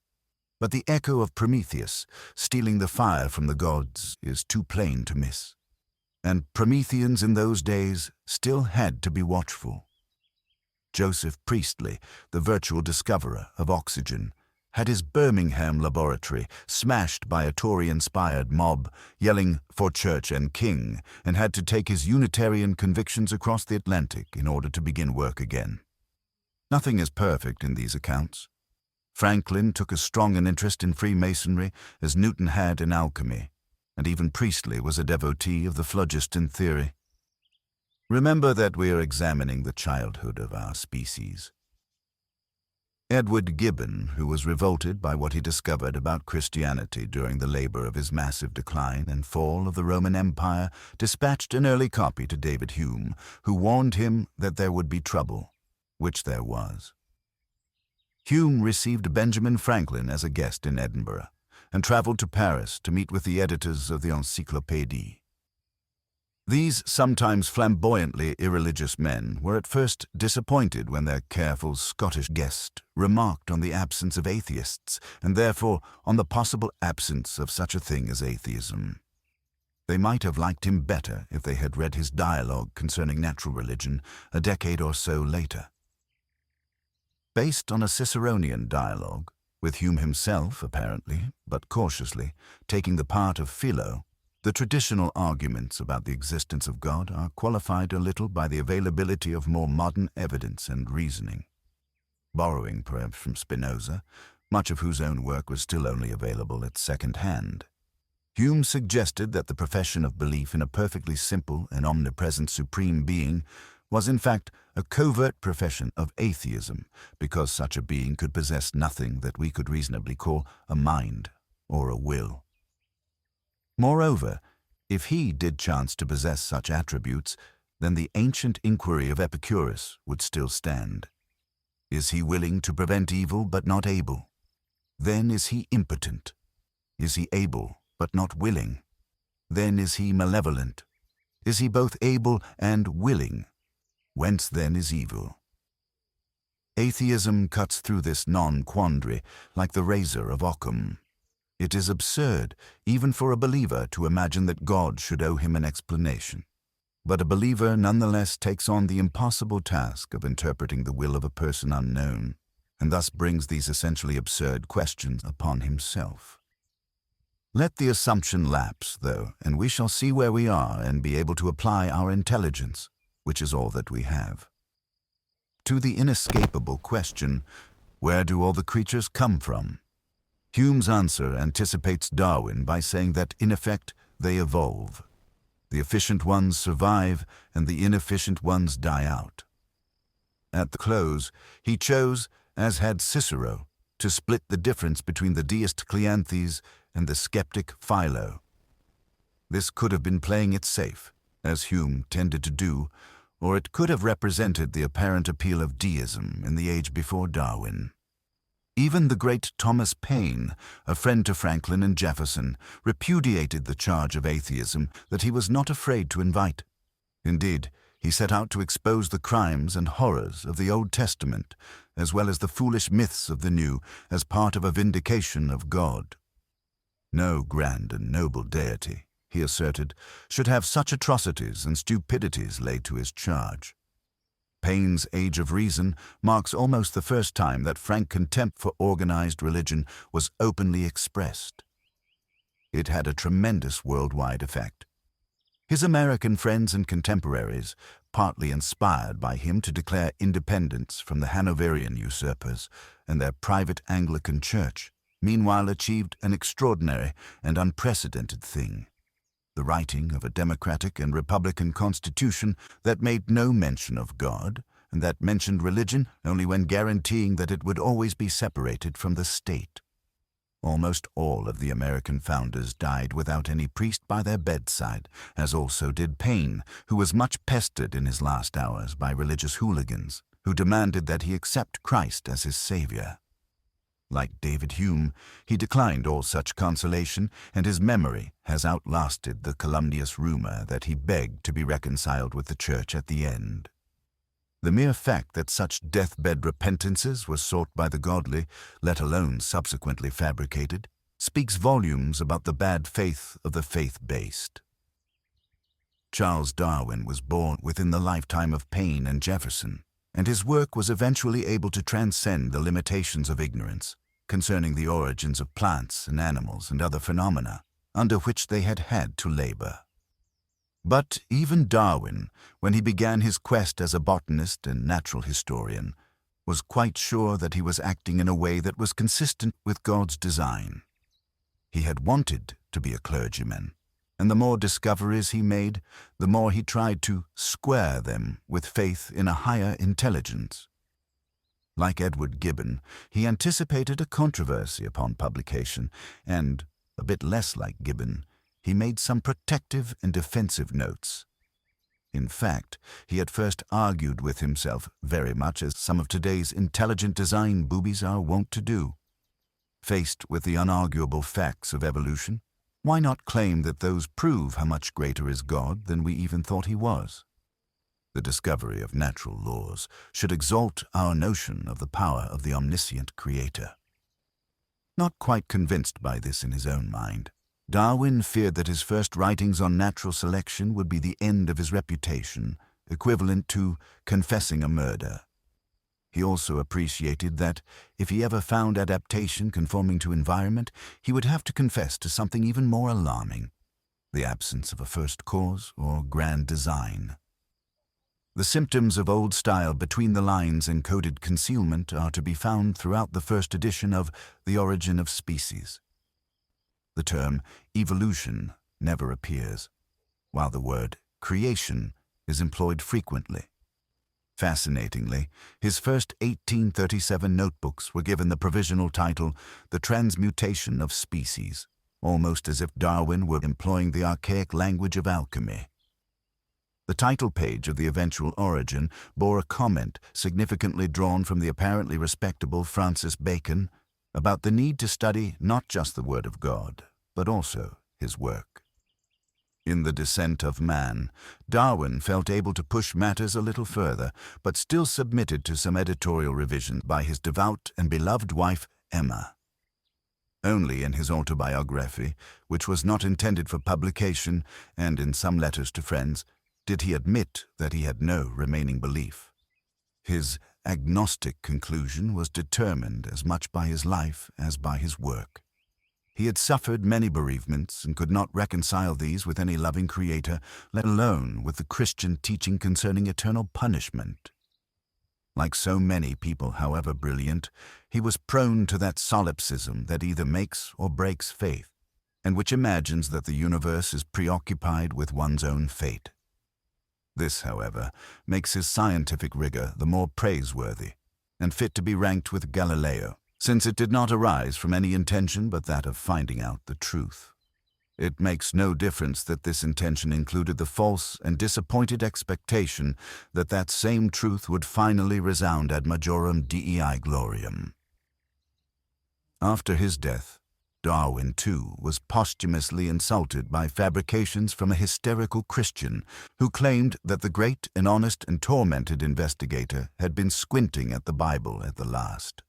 But the echo of Prometheus stealing the fire from the gods is too plain to miss. And Prometheans in those days still had to be watchful. Joseph Priestley, the virtual discoverer of oxygen, had his Birmingham laboratory smashed by a Tory-inspired mob yelling "for church and king," and had to take his Unitarian convictions across the Atlantic in order to begin work again. Nothing is perfect in these accounts. Franklin took as strong an interest in Freemasonry as Newton had in alchemy, and even Priestley was a devotee of the phlogiston theory. Remember that we are examining the childhood of our species. Edward Gibbon, who was revolted by what he discovered about Christianity during the labor of his massive decline and fall of the Roman Empire, dispatched an early copy to David Hume, who warned him that there would be trouble, which there was. Hume received Benjamin Franklin as a guest in Edinburgh, and traveled to Paris to meet with the editors of the Encyclopédie. These sometimes flamboyantly irreligious men were at first disappointed when their careful Scottish guest remarked on the absence of atheists, and therefore on the possible absence of such a thing as atheism. They might have liked him better if they had read his dialogue concerning natural religion a decade or so later. Based on a Ciceronian dialogue, with Hume himself, apparently, but cautiously, taking the part of Philo, the traditional arguments about the existence of God are qualified a little by the availability of more modern evidence and reasoning. Borrowing perhaps from Spinoza, much of whose own work was still only available at second hand, Hume suggested that the profession of belief in a perfectly simple and omnipresent supreme being was in fact a covert profession of atheism, because such a being could possess nothing that we could reasonably call a mind or a will. Moreover, if he did chance to possess such attributes, then the ancient inquiry of Epicurus would still stand. Is he willing to prevent evil but not able? Then is he impotent. Is he able but not willing? Then is he malevolent. Is he both able and willing? Whence then is evil? Atheism cuts through this non-quandary like the razor of Occam. It is absurd, even for a believer, to imagine that God should owe him an explanation. But a believer nonetheless takes on the impossible task of interpreting the will of a person unknown, and thus brings these essentially absurd questions upon himself. Let the assumption lapse, though, and we shall see where we are and be able to apply our intelligence, which is all that we have. To the inescapable question, where do all the creatures come from? Hume's answer anticipates Darwin by saying that, in effect, they evolve. The efficient ones survive, and the inefficient ones die out. At the close, he chose, as had Cicero, to split the difference between the deist Cleanthes and the skeptic Philo. This could have been playing it safe, as Hume tended to do, or it could have represented the apparent appeal of deism in the age before Darwin. Even the great Thomas Paine, a friend to Franklin and Jefferson, repudiated the charge of atheism that he was not afraid to invite. Indeed, he set out to expose the crimes and horrors of the Old Testament, as well as the foolish myths of the New, as part of a vindication of God. No grand and noble deity, he asserted, should have such atrocities and stupidities laid to his charge. Paine's Age of Reason marks almost the first time that frank contempt for organized religion was openly expressed. It had a tremendous worldwide effect. His American friends and contemporaries, partly inspired by him to declare independence from the Hanoverian usurpers and their private Anglican church, meanwhile achieved an extraordinary and unprecedented thing: the writing of a democratic and republican constitution that made no mention of God, and that mentioned religion only when guaranteeing that it would always be separated from the state. Almost all of the American founders died without any priest by their bedside, as also did Paine, who was much pestered in his last hours by religious hooligans, who demanded that he accept Christ as his savior. Like David Hume, he declined all such consolation, and his memory has outlasted the calumnious rumor that he begged to be reconciled with the Church at the end. The mere fact that such deathbed repentances were sought by the godly, let alone subsequently fabricated, speaks volumes about the bad faith of the faith-based. Charles Darwin was born within the lifetime of Paine and Jefferson, and his work was eventually able to transcend the limitations of ignorance concerning the origins of plants and animals and other phenomena under which they had had to labor. But even Darwin, when he began his quest as a botanist and natural historian, was quite sure that he was acting in a way that was consistent with God's design. He had wanted to be a clergyman, and the more discoveries he made, the more he tried to square them with faith in a higher intelligence. Like Edward Gibbon, he anticipated a controversy upon publication, and, a bit less like Gibbon, he made some protective and defensive notes. In fact, he at first argued with himself very much as some of today's intelligent design boobies are wont to do. Faced with the unarguable facts of evolution, why not claim that those prove how much greater is God than we even thought he was? The discovery of natural laws should exalt our notion of the power of the omniscient Creator. Not quite convinced by this in his own mind, Darwin feared that his first writings on natural selection would be the end of his reputation, equivalent to confessing a murder. He also appreciated that, if he ever found adaptation conforming to environment, he would have to confess to something even more alarming: the absence of a first cause or grand design. The symptoms of old-style between-the-lines encoded concealment are to be found throughout the first edition of The Origin of Species. The term evolution never appears, while the word creation is employed frequently. Fascinatingly, his first 1837 notebooks were given the provisional title The Transmutation of Species, almost as if Darwin were employing the archaic language of alchemy. The title page of the eventual Origin bore a comment significantly drawn from the apparently respectable Francis Bacon about the need to study not just the Word of God, but also his work. In The Descent of Man, Darwin felt able to push matters a little further, but still submitted to some editorial revision by his devout and beloved wife, Emma. Only in his autobiography, which was not intended for publication, and in some letters to friends, did he admit that he had no remaining belief. His agnostic conclusion was determined as much by his life as by his work. He had suffered many bereavements and could not reconcile these with any loving Creator, let alone with the Christian teaching concerning eternal punishment. Like so many people, however brilliant, he was prone to that solipsism that either makes or breaks faith, and which imagines that the universe is preoccupied with one's own fate. This, however, makes his scientific rigor the more praiseworthy, and fit to be ranked with Galileo, since it did not arise from any intention but that of finding out the truth. It makes no difference that this intention included the false and disappointed expectation that that same truth would finally resound ad majorem Dei gloriam. After his death, Darwin, too, was posthumously insulted by fabrications from a hysterical Christian who claimed that the great and honest and tormented investigator had been squinting at the Bible at the last.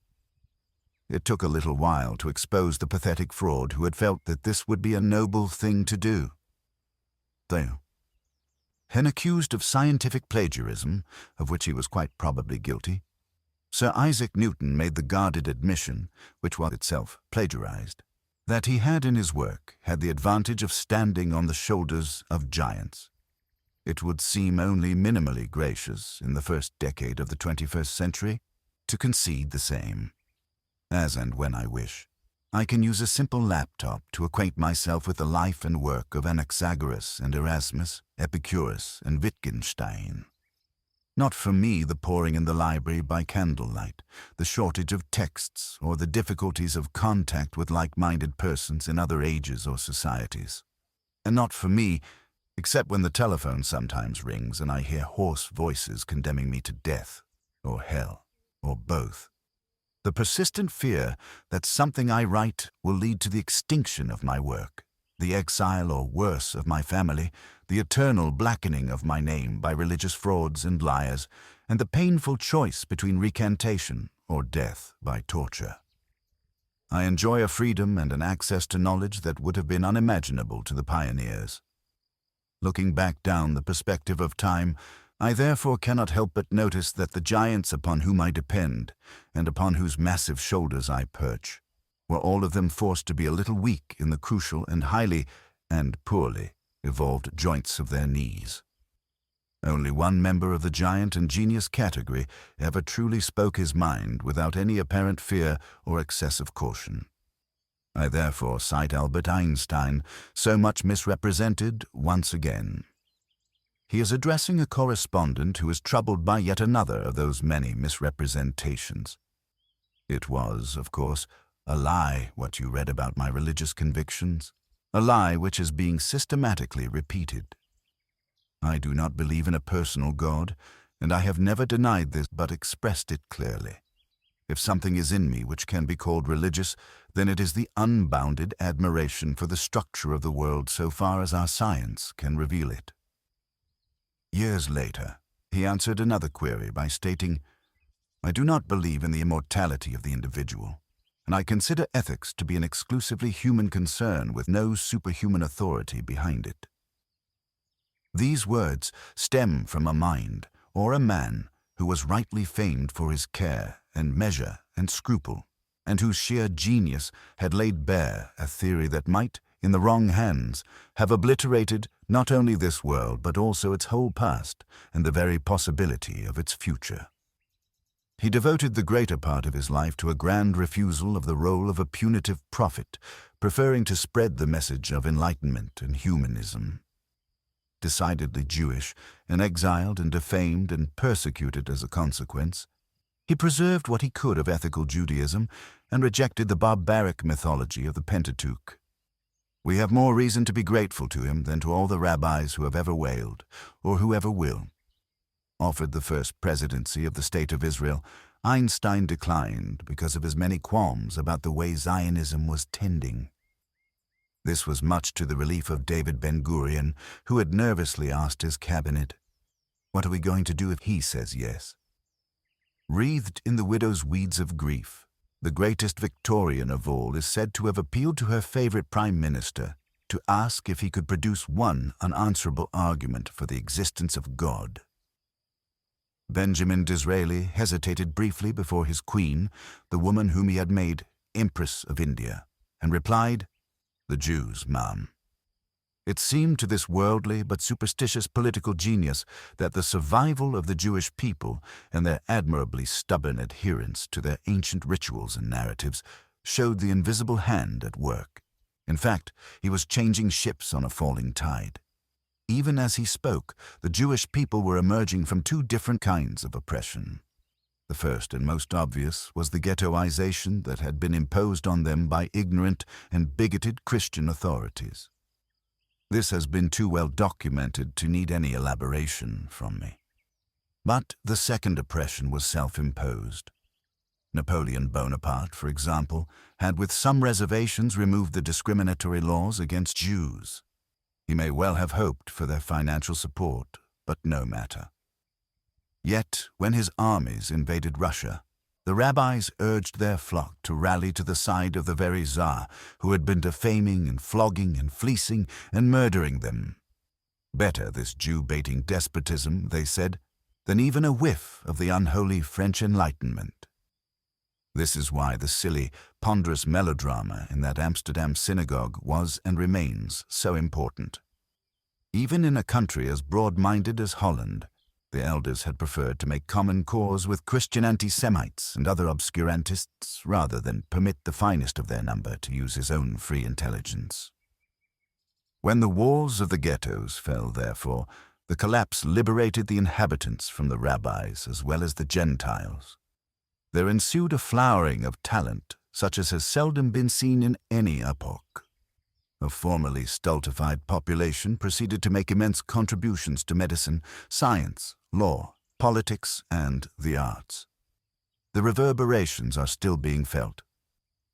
It took a little while to expose the pathetic fraud who had felt that this would be a noble thing to do. Though, when accused of scientific plagiarism, of which he was quite probably guilty, Sir Isaac Newton made the guarded admission, which was itself plagiarized, that he had in his work had the advantage of standing on the shoulders of giants. It would seem only minimally gracious in the first decade of the 21st century to concede the same. As and when I wish, I can use a simple laptop to acquaint myself with the life and work of Anaxagoras and Erasmus, Epicurus and Wittgenstein. Not for me the poring in the library by candlelight, the shortage of texts, or the difficulties of contact with like-minded persons in other ages or societies. And not for me, except when the telephone sometimes rings and I hear hoarse voices condemning me to death, or hell, or both. The persistent fear that something I write will lead to the extinction of my work, the exile or worse of my family, the eternal blackening of my name by religious frauds and liars, and the painful choice between recantation or death by torture. I enjoy a freedom and an access to knowledge that would have been unimaginable to the pioneers. Looking back down the perspective of time, I therefore cannot help but notice that the giants upon whom I depend, and upon whose massive shoulders I perch, were all of them forced to be a little weak in the crucial and highly, and poorly, evolved joints of their knees. Only one member of the giant and genius category ever truly spoke his mind without any apparent fear or excessive caution. I therefore cite Albert Einstein, so much misrepresented once again. He is addressing a correspondent who is troubled by yet another of those many misrepresentations. It was, of course, a lie what you read about my religious convictions, a lie which is being systematically repeated. I do not believe in a personal God, and I have never denied this but expressed it clearly. If something is in me which can be called religious, then it is the unbounded admiration for the structure of the world so far as our science can reveal it. Years later, he answered another query by stating, "I do not believe in the immortality of the individual, and I consider ethics to be an exclusively human concern with no superhuman authority behind it." These words stem from a mind, or a man, who was rightly famed for his care and measure and scruple, and whose sheer genius had laid bare a theory that might, in the wrong hands, have obliterated not only this world but also its whole past and the very possibility of its future. He devoted the greater part of his life to a grand refusal of the role of a punitive prophet, preferring to spread the message of enlightenment and humanism. Decidedly Jewish, and exiled and defamed and persecuted as a consequence, he preserved what he could of ethical Judaism and rejected the barbaric mythology of the Pentateuch. We have more reason to be grateful to him than to all the rabbis who have ever wailed, or who ever will. Offered the first presidency of the State of Israel, Einstein declined because of his many qualms about the way Zionism was tending. This was much to the relief of David Ben-Gurion, who had nervously asked his cabinet, "What are we going to do if he says yes?" Wreathed in the widow's weeds of grief, the greatest Victorian of all is said to have appealed to her favorite prime minister to ask if he could produce one unanswerable argument for the existence of God. Benjamin Disraeli hesitated briefly before his queen, the woman whom he had made Empress of India, and replied, "The Jews, ma'am." It seemed to this worldly but superstitious political genius that the survival of the Jewish people and their admirably stubborn adherence to their ancient rituals and narratives showed the invisible hand at work. In fact, he was changing ships on a falling tide. Even as he spoke, the Jewish people were emerging from two different kinds of oppression. The first and most obvious was the ghettoization that had been imposed on them by ignorant and bigoted Christian authorities. This has been too well documented to need any elaboration from me. But the second oppression was self-imposed. Napoleon Bonaparte, for example, had with some reservations removed the discriminatory laws against Jews. He may well have hoped for their financial support, but no matter. Yet, when his armies invaded Russia, the rabbis urged their flock to rally to the side of the very Tsar who had been defaming and flogging and fleecing and murdering them. Better this Jew-baiting despotism, they said, than even a whiff of the unholy French Enlightenment. This is why the silly, ponderous melodrama in that Amsterdam synagogue was and remains so important. Even in a country as broad-minded as Holland, the elders had preferred to make common cause with Christian anti-Semites and other obscurantists rather than permit the finest of their number to use his own free intelligence. When the walls of the ghettos fell, therefore, the collapse liberated the inhabitants from the rabbis as well as the Gentiles. There ensued a flowering of talent such as has seldom been seen in any epoch. A formerly stultified population proceeded to make immense contributions to medicine, science, law, politics, and the arts. The reverberations are still being felt.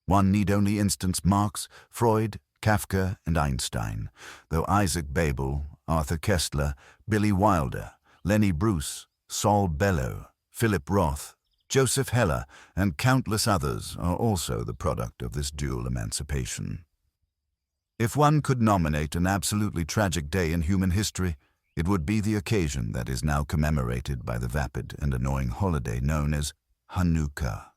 One need only instance Marx, Freud, Kafka, and Einstein, though Isaac Babel, Arthur Koestler, Billy Wilder, Lenny Bruce, Saul Bellow, Philip Roth, Joseph Heller, and countless others are also the product of this dual emancipation. If one could nominate an absolutely tragic day in human history, it would be the occasion that is now commemorated by the vapid and annoying holiday known as Hanukkah.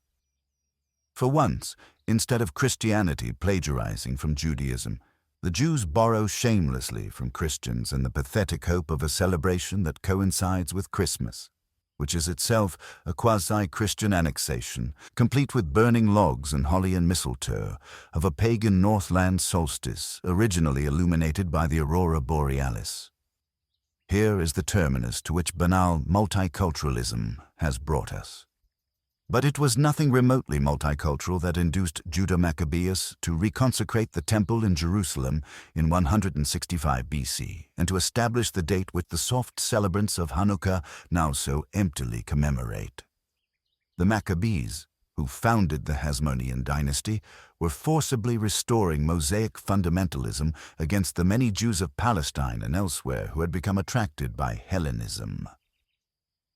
For once, instead of Christianity plagiarizing from Judaism, the Jews borrow shamelessly from Christians in the pathetic hope of a celebration that coincides with Christmas, which is itself a quasi-Christian annexation, complete with burning logs and holly and mistletoe, of a pagan Northland solstice originally illuminated by the aurora borealis. Here is the terminus to which banal multiculturalism has brought us. But it was nothing remotely multicultural that induced Judah Maccabeus to reconsecrate the temple in Jerusalem in 165 BC and to establish the date which the soft celebrants of Hanukkah now so emptily commemorate. The Maccabees, who founded the Hasmonean dynasty, were forcibly restoring Mosaic fundamentalism against the many Jews of Palestine and elsewhere who had become attracted by Hellenism.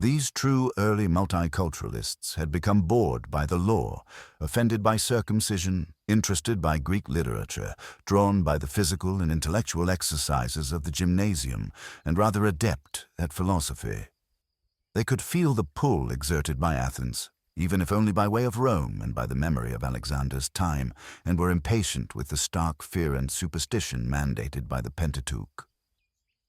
These true early multiculturalists had become bored by the law, offended by circumcision, interested by Greek literature, drawn by the physical and intellectual exercises of the gymnasium, and rather adept at philosophy. They could feel the pull exerted by Athens, even if only by way of Rome and by the memory of Alexander's time, and were impatient with the stark fear and superstition mandated by the Pentateuch.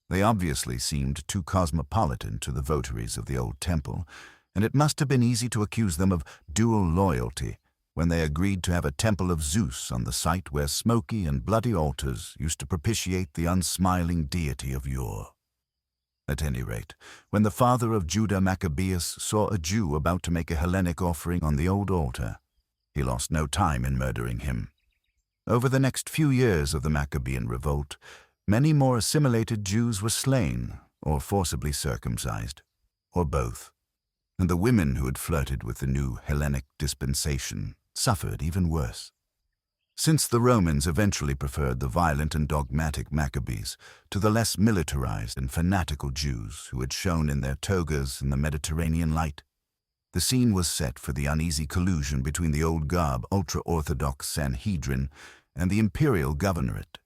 They obviously seemed too cosmopolitan to the votaries of the old temple, and it must have been easy to accuse them of dual loyalty when they agreed to have a temple of Zeus on the site where smoky and bloody altars used to propitiate the unsmiling deity of yore. At any rate, when the father of Judah Maccabeus saw a Jew about to make a Hellenic offering on the old altar, he lost no time in murdering him. Over the next few years of the Maccabean revolt, many more assimilated Jews were slain or forcibly circumcised, or both, and the women who had flirted with the new Hellenic dispensation suffered even worse. Since the Romans eventually preferred the violent and dogmatic Maccabees to the less militarized and fanatical Jews who had shone in their togas in the Mediterranean light, the scene was set for the uneasy collusion between the old garb ultra-Orthodox Sanhedrin and the imperial governorate.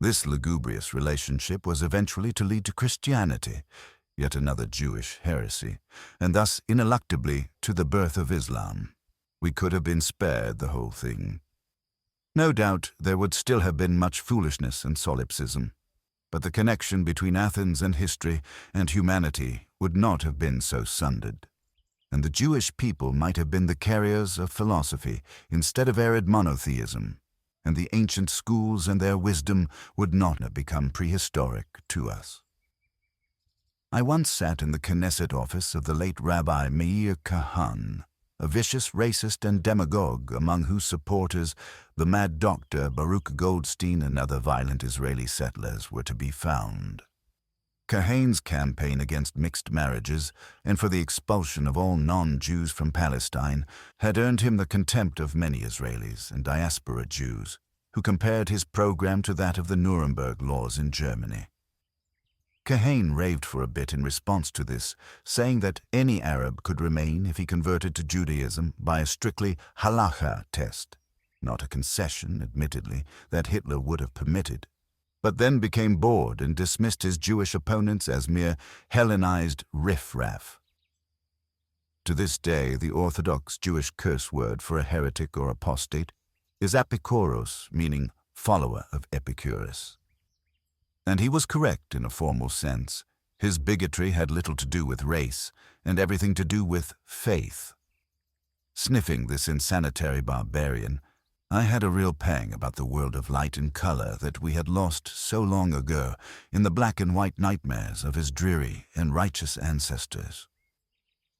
This lugubrious relationship was eventually to lead to Christianity, yet another Jewish heresy, and thus ineluctably to the birth of Islam. We could have been spared the whole thing. No doubt there would still have been much foolishness and solipsism, but the connection between Athens and history and humanity would not have been so sundered, and the Jewish people might have been the carriers of philosophy instead of arid monotheism, and the ancient schools and their wisdom would not have become prehistoric to us. I once sat in the Knesset office of the late Rabbi Meir Kahan, a vicious racist and demagogue among whose supporters the mad doctor Baruch Goldstein and other violent Israeli settlers were to be found. Kahane's campaign against mixed marriages and for the expulsion of all non-Jews from Palestine had earned him the contempt of many Israelis and diaspora Jews, who compared his program to that of the Nuremberg laws in Germany. Kahane raved for a bit in response to this, saying that any Arab could remain if he converted to Judaism by a strictly halakha test, not a concession, admittedly, that Hitler would have permitted, but then became bored and dismissed his Jewish opponents as mere Hellenized riff-raff. To this day, the Orthodox Jewish curse word for a heretic or apostate is apikoros, meaning follower of Epicurus. And he was correct in a formal sense. His bigotry had little to do with race and everything to do with faith. Sniffing this insanitary barbarian, I had a real pang about the world of light and color that we had lost so long ago in the black and white nightmares of his dreary and righteous ancestors.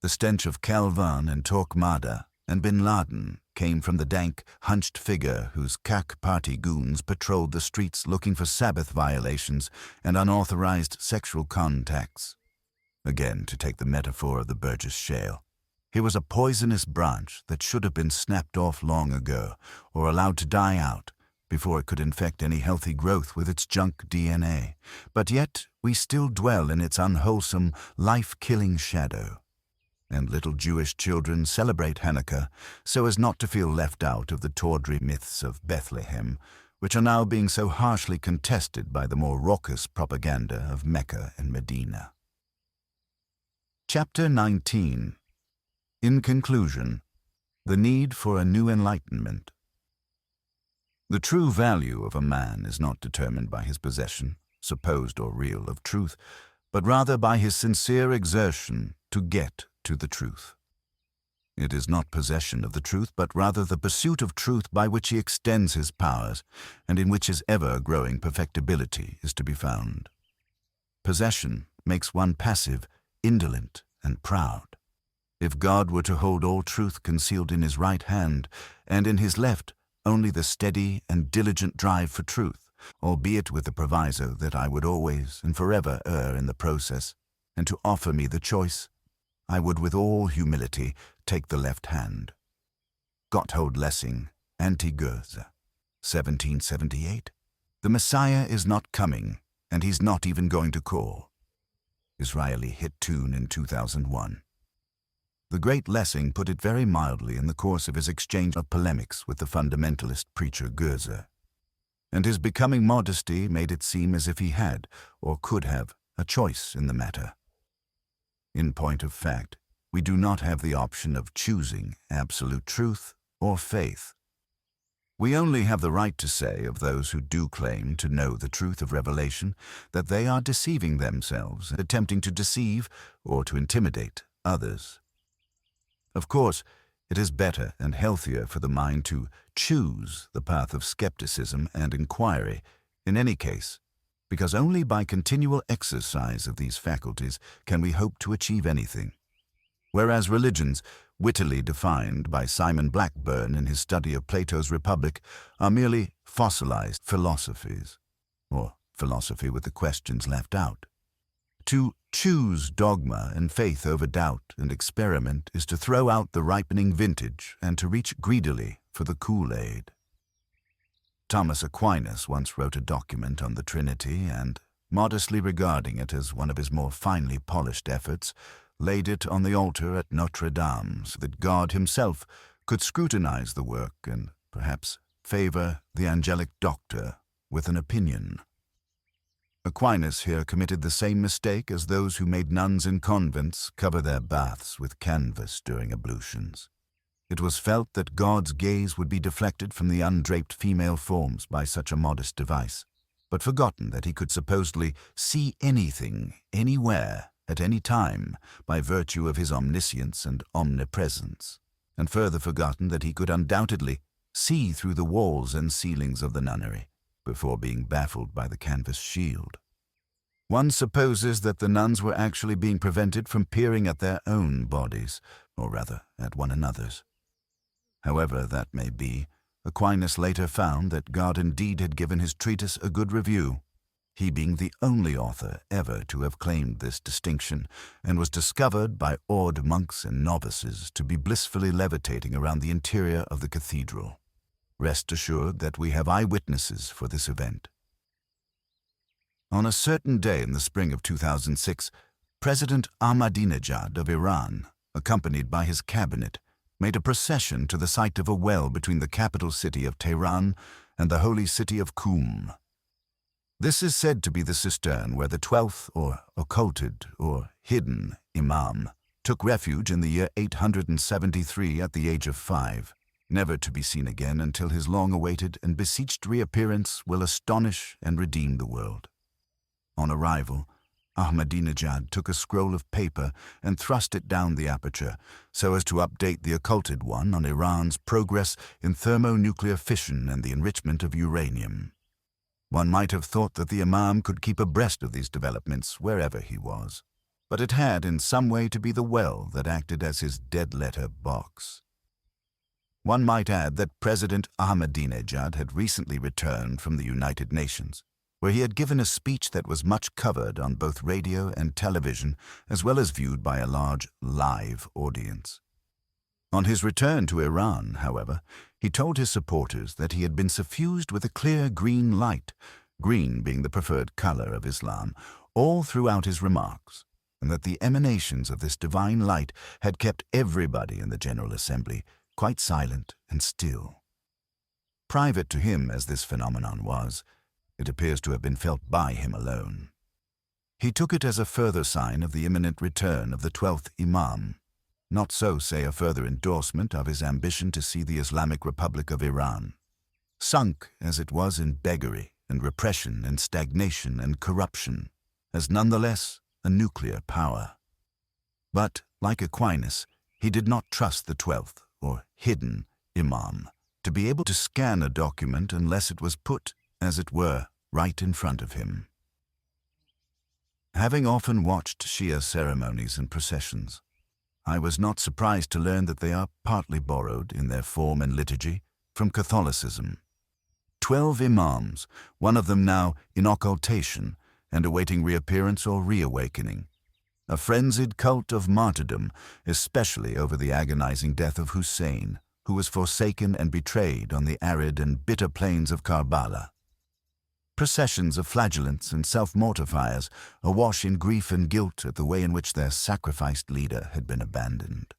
The stench of Calvan and Torquemada and Bin Laden came from the dank, hunched figure whose CAC party goons patrolled the streets looking for Sabbath violations and unauthorized sexual contacts. Again, to take the metaphor of the Burgess Shale, he was a poisonous branch that should have been snapped off long ago or allowed to die out before it could infect any healthy growth with its junk DNA. But yet we still dwell in its unwholesome, life-killing shadow. And little Jewish children celebrate Hanukkah so as not to feel left out of the tawdry myths of Bethlehem, which are now being so harshly contested by the more raucous propaganda of Mecca and Medina. Chapter 19. In conclusion, the need for a new enlightenment. The true value of a man is not determined by his possession, supposed or real, of truth, but rather by his sincere exertion to get to the truth. It is not possession of the truth, but rather the pursuit of truth by which he extends his powers, and in which his ever-growing perfectibility is to be found. Possession makes one passive, indolent, and proud. If God were to hold all truth concealed in his right hand, and in his left only the steady and diligent drive for truth, albeit with the proviso that I would always and forever err in the process, and to offer me the choice, I would with all humility take the left hand. Gotthold Lessing, Anti-Goethe, 1778. The Messiah is not coming, and he's not even going to call. Israeli hit tune in 2001. The great Lessing put it very mildly in the course of his exchange of polemics with the fundamentalist preacher Goethe, and his becoming modesty made it seem as if he had, or could have, a choice in the matter. In point of fact, we do not have the option of choosing absolute truth or faith. We only have the right to say of those who do claim to know the truth of revelation that they are deceiving themselves, attempting to deceive or to intimidate others. Of course, it is better and healthier for the mind to choose the path of skepticism and inquiry in any case, because only by continual exercise of these faculties can we hope to achieve anything. Whereas religions, wittily defined by Simon Blackburn in his study of Plato's Republic, are merely fossilized philosophies, or philosophy with the questions left out. To choose dogma and faith over doubt and experiment is to throw out the ripening vintage and to reach greedily for the Kool-Aid. Thomas Aquinas once wrote a document on the Trinity and, modestly regarding it as one of his more finely polished efforts, laid it on the altar at Notre Dame so that God himself could scrutinize the work and perhaps favor the angelic doctor with an opinion. Aquinas here committed the same mistake as those who made nuns in convents cover their baths with canvas during ablutions. It was felt that God's gaze would be deflected from the undraped female forms by such a modest device, but forgotten that he could supposedly see anything, anywhere, at any time, by virtue of his omniscience and omnipresence, and further forgotten that he could undoubtedly see through the walls and ceilings of the nunnery before being baffled by the canvas shield. One supposes that the nuns were actually being prevented from peering at their own bodies, or rather at one another's. However that may be, Aquinas later found that God indeed had given his treatise a good review. he being the only author ever to have claimed this distinction, and was discovered by awed monks and novices to be blissfully levitating around the interior of the cathedral. Rest assured that we have eyewitnesses for this event. On a certain day in the spring of 2006, President Ahmadinejad of Iran, accompanied by his cabinet, made a procession to the site of a well between the capital city of Tehran and the holy city of Qum. This is said to be the cistern where the 12th, or occulted, or hidden Imam took refuge in the year 873 at the age of 5, never to be seen again until his long-awaited and beseeched reappearance will astonish and redeem the world. On arrival, Ahmadinejad took a scroll of paper and thrust it down the aperture so as to update the occulted one on Iran's progress in thermonuclear fission and the enrichment of uranium. One might have thought that the Imam could keep abreast of these developments wherever he was, but it had in some way to be the well that acted as his dead-letter box. One might add that President Ahmadinejad had recently returned from the United Nations, where he had given a speech that was much covered on both radio and television, as well as viewed by a large live audience. On his return to Iran, however, he told his supporters that he had been suffused with a clear green light, green being the preferred color of Islam, all throughout his remarks, and that the emanations of this divine light had kept everybody in the General Assembly quite silent and still. Private to him as this phenomenon was, it appears to have been felt by him alone. He took it as a further sign of the imminent return of the 12th Imam, not so, say, a further endorsement of his ambition to see the Islamic Republic of Iran, sunk as it was in beggary and repression and stagnation and corruption, as nonetheless a nuclear power. But, like Aquinas, he did not trust the 12th, or hidden, Imam to be able to scan a document unless it was put, as it were, right in front of him. Having often watched Shia ceremonies and processions, I was not surprised to learn that they are partly borrowed, in their form and liturgy, from Catholicism. 12 imams, one of them now in occultation and awaiting reappearance or reawakening. A frenzied cult of martyrdom, especially over the agonizing death of Hussein, who was forsaken and betrayed on the arid and bitter plains of Karbala. Processions of flagellants and self-mortifiers, awash in grief and guilt at the way in which their sacrificed leader had been abandoned.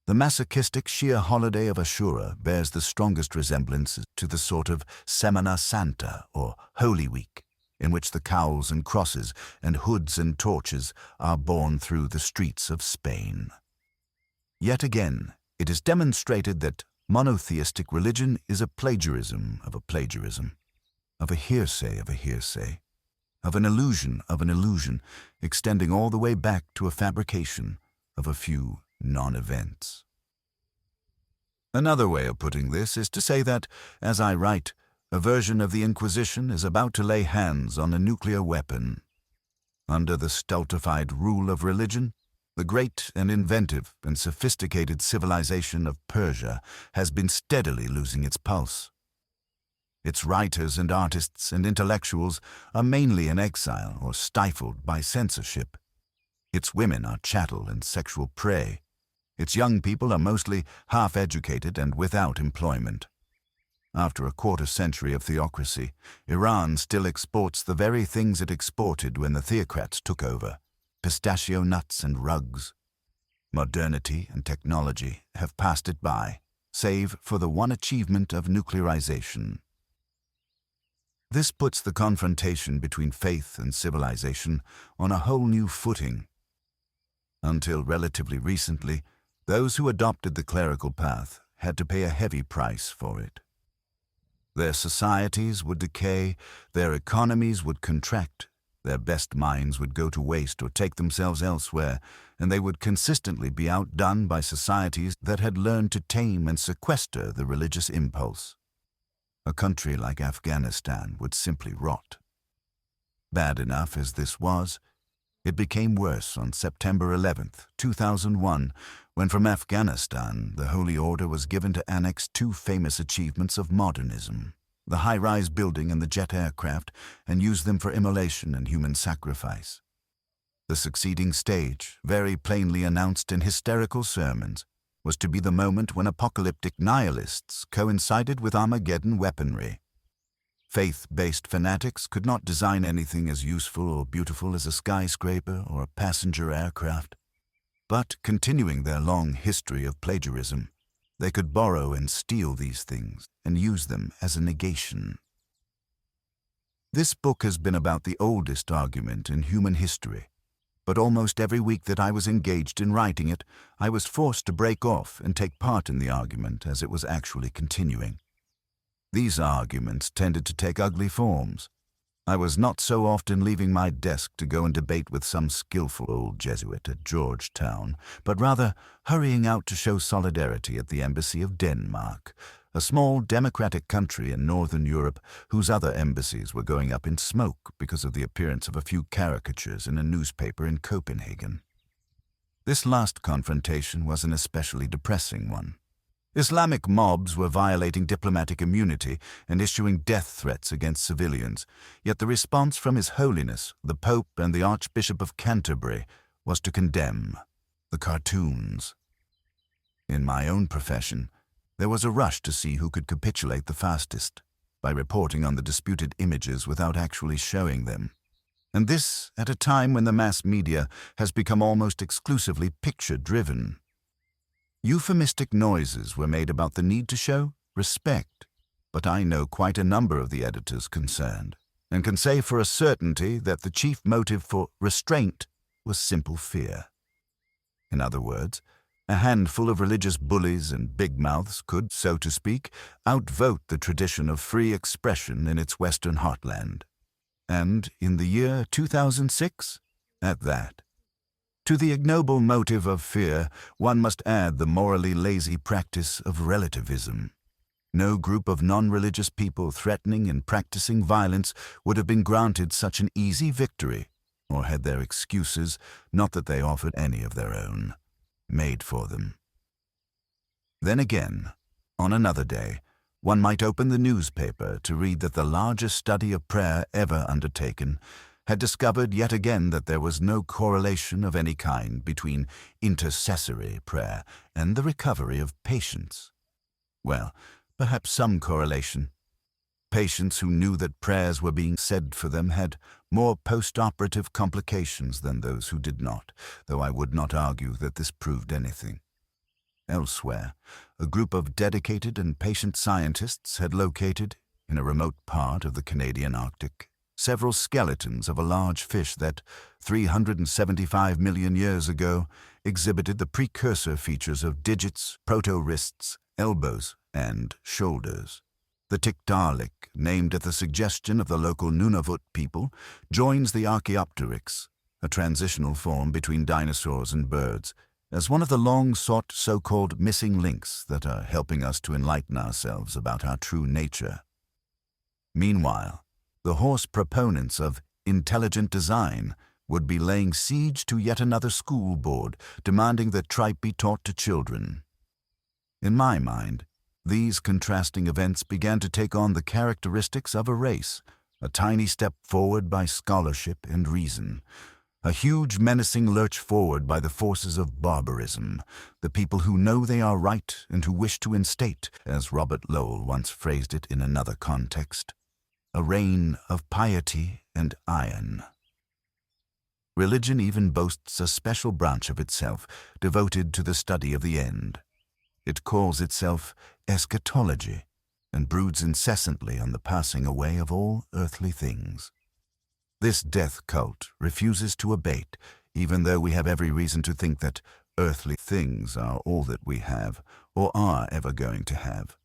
The masochistic Shia holiday of Ashura bears the strongest resemblance to the sort of Semana Santa, or Holy Week, in which the cowls and crosses and hoods and torches are borne through the streets of Spain. Yet again, it is demonstrated that monotheistic religion is a plagiarism of a plagiarism, of a hearsay of a hearsay, of an illusion, extending all the way back to a fabrication of a few non-events. Another way of putting this is to say that, as I write, a version of the Inquisition is about to lay hands on a nuclear weapon. Under the stultified rule of religion, the great and inventive and sophisticated civilization of Persia has been steadily losing its pulse. Its writers and artists and intellectuals are mainly in exile or stifled by censorship. Its women are chattel and sexual prey. Its young people are mostly half-educated and without employment. After a quarter-century of theocracy, Iran still exports the very things it exported when the theocrats took over: pistachio nuts and rugs. Modernity and technology have passed it by, save for the one achievement of nuclearization. This puts the confrontation between faith and civilization on a whole new footing. Until relatively recently, those who adopted the clerical path had to pay a heavy price for it. Their societies would decay, their economies would contract, their best minds would go to waste or take themselves elsewhere, and they would consistently be outdone by societies that had learned to tame and sequester the religious impulse. A country like Afghanistan would simply rot. Bad enough as this was, it became worse on September 11th, 2001, when from Afghanistan the Holy Order was given to annex two famous achievements of modernism: the high-rise building and the jet aircraft, and use them for immolation and human sacrifice. The succeeding stage, very plainly announced in hysterical sermons, was to be the moment when apocalyptic nihilists coincided with Armageddon weaponry. Faith-based fanatics could not design anything as useful or beautiful as a skyscraper or a passenger aircraft. But, continuing their long history of plagiarism, they could borrow and steal these things and use them as a negation. This book has been about the oldest argument in human history, but almost every week that I was engaged in writing it, I was forced to break off and take part in the argument as it was actually continuing. These arguments tended to take ugly forms. I was not so often leaving my desk to go and debate with some skillful old Jesuit at Georgetown, but rather hurrying out to show solidarity at the Embassy of Denmark, a small democratic country in northern Europe whose other embassies were going up in smoke because of the appearance of a few caricatures in a newspaper in Copenhagen. This last confrontation was an especially depressing one. Islamic mobs were violating diplomatic immunity and issuing death threats against civilians, yet the response from His Holiness, the Pope and the Archbishop of Canterbury was to condemn the cartoons. In my own profession, there was a rush to see who could capitulate the fastest by reporting on the disputed images without actually showing them. And this at a time when the mass media has become almost exclusively picture-driven. Euphemistic noises were made about the need to show respect, but I know quite a number of the editors concerned, and can say for a certainty that the chief motive for restraint was simple fear. In other words, a handful of religious bullies and big mouths could, so to speak, outvote the tradition of free expression in its western heartland. And in the year 2006, at that. To the ignoble motive of fear, one must add the morally lazy practice of relativism. No group of non-religious people threatening and practicing violence would have been granted such an easy victory, or had their excuses, not that they offered any of their own, made for them. Then again, on another day, one might open the newspaper to read that the largest study of prayer ever undertaken had discovered yet again that there was no correlation of any kind between intercessory prayer and the recovery of patients. Well, perhaps some correlation. Patients who knew that prayers were being said for them had more post-operative complications than those who did not, though I would not argue that this proved anything. Elsewhere, a group of dedicated and patient scientists had located, in a remote part of the Canadian Arctic, several skeletons of a large fish that, 375 million years ago, exhibited the precursor features of digits, proto-wrists, elbows, and shoulders. The Tiktaalik, named at the suggestion of the local Nunavut people, joins the Archaeopteryx, a transitional form between dinosaurs and birds, as one of the long-sought so-called missing links that are helping us to enlighten ourselves about our true nature. Meanwhile, the hoarse proponents of intelligent design would be laying siege to yet another school board, demanding that tripe be taught to children. In my mind, these contrasting events began to take on the characteristics of a race, a tiny step forward by scholarship and reason, a huge menacing lurch forward by the forces of barbarism, the people who know they are right and who wish to instate, as Robert Lowell once phrased it in another context, a reign of piety and iron. Religion even boasts a special branch of itself devoted to the study of the end. It calls itself eschatology and broods incessantly on the passing away of all earthly things. This death cult refuses to abate, even though we have every reason to think that earthly things are all that we have or are ever going to have.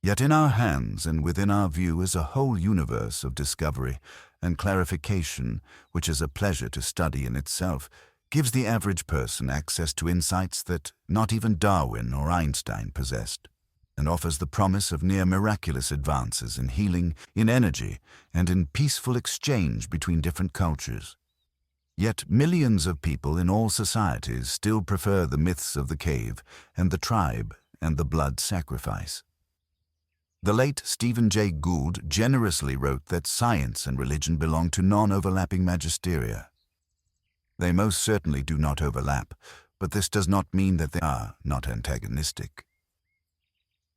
Yet in our hands and within our view is a whole universe of discovery and clarification, which is a pleasure to study in itself, gives the average person access to insights that not even Darwin or Einstein possessed, and offers the promise of near miraculous advances in healing, in energy, and in peaceful exchange between different cultures. Yet millions of people in all societies still prefer the myths of the cave and the tribe and the blood sacrifice. The late Stephen Jay Gould generously wrote that science and religion belong to non-overlapping magisteria. They most certainly do not overlap, but this does not mean that they are not antagonistic.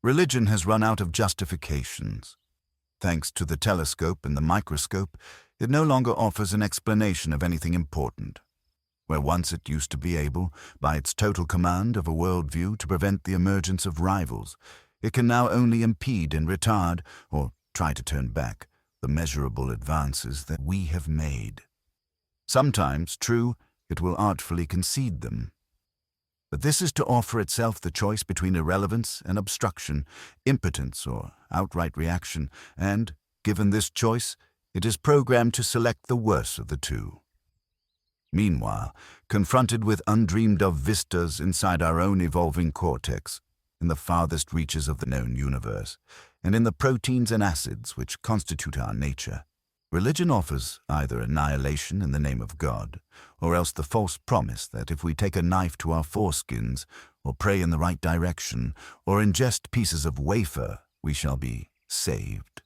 Religion has run out of justifications. Thanks to the telescope and the microscope, it no longer offers an explanation of anything important. Where once it used to be able, by its total command of a worldview, to prevent the emergence of rivals, it can now only impede and retard, or try to turn back, the measurable advances that we have made. Sometimes, true, it will artfully concede them. But this is to offer itself the choice between irrelevance and obstruction, impotence or outright reaction, and, given this choice, it is programmed to select the worse of the two. Meanwhile, confronted with undreamed-of vistas inside our own evolving cortex, in the farthest reaches of the known universe, and in the proteins and acids which constitute our nature, religion offers either annihilation in the name of God, or else the false promise that if we take a knife to our foreskins, or pray in the right direction, or ingest pieces of wafer, we shall be saved.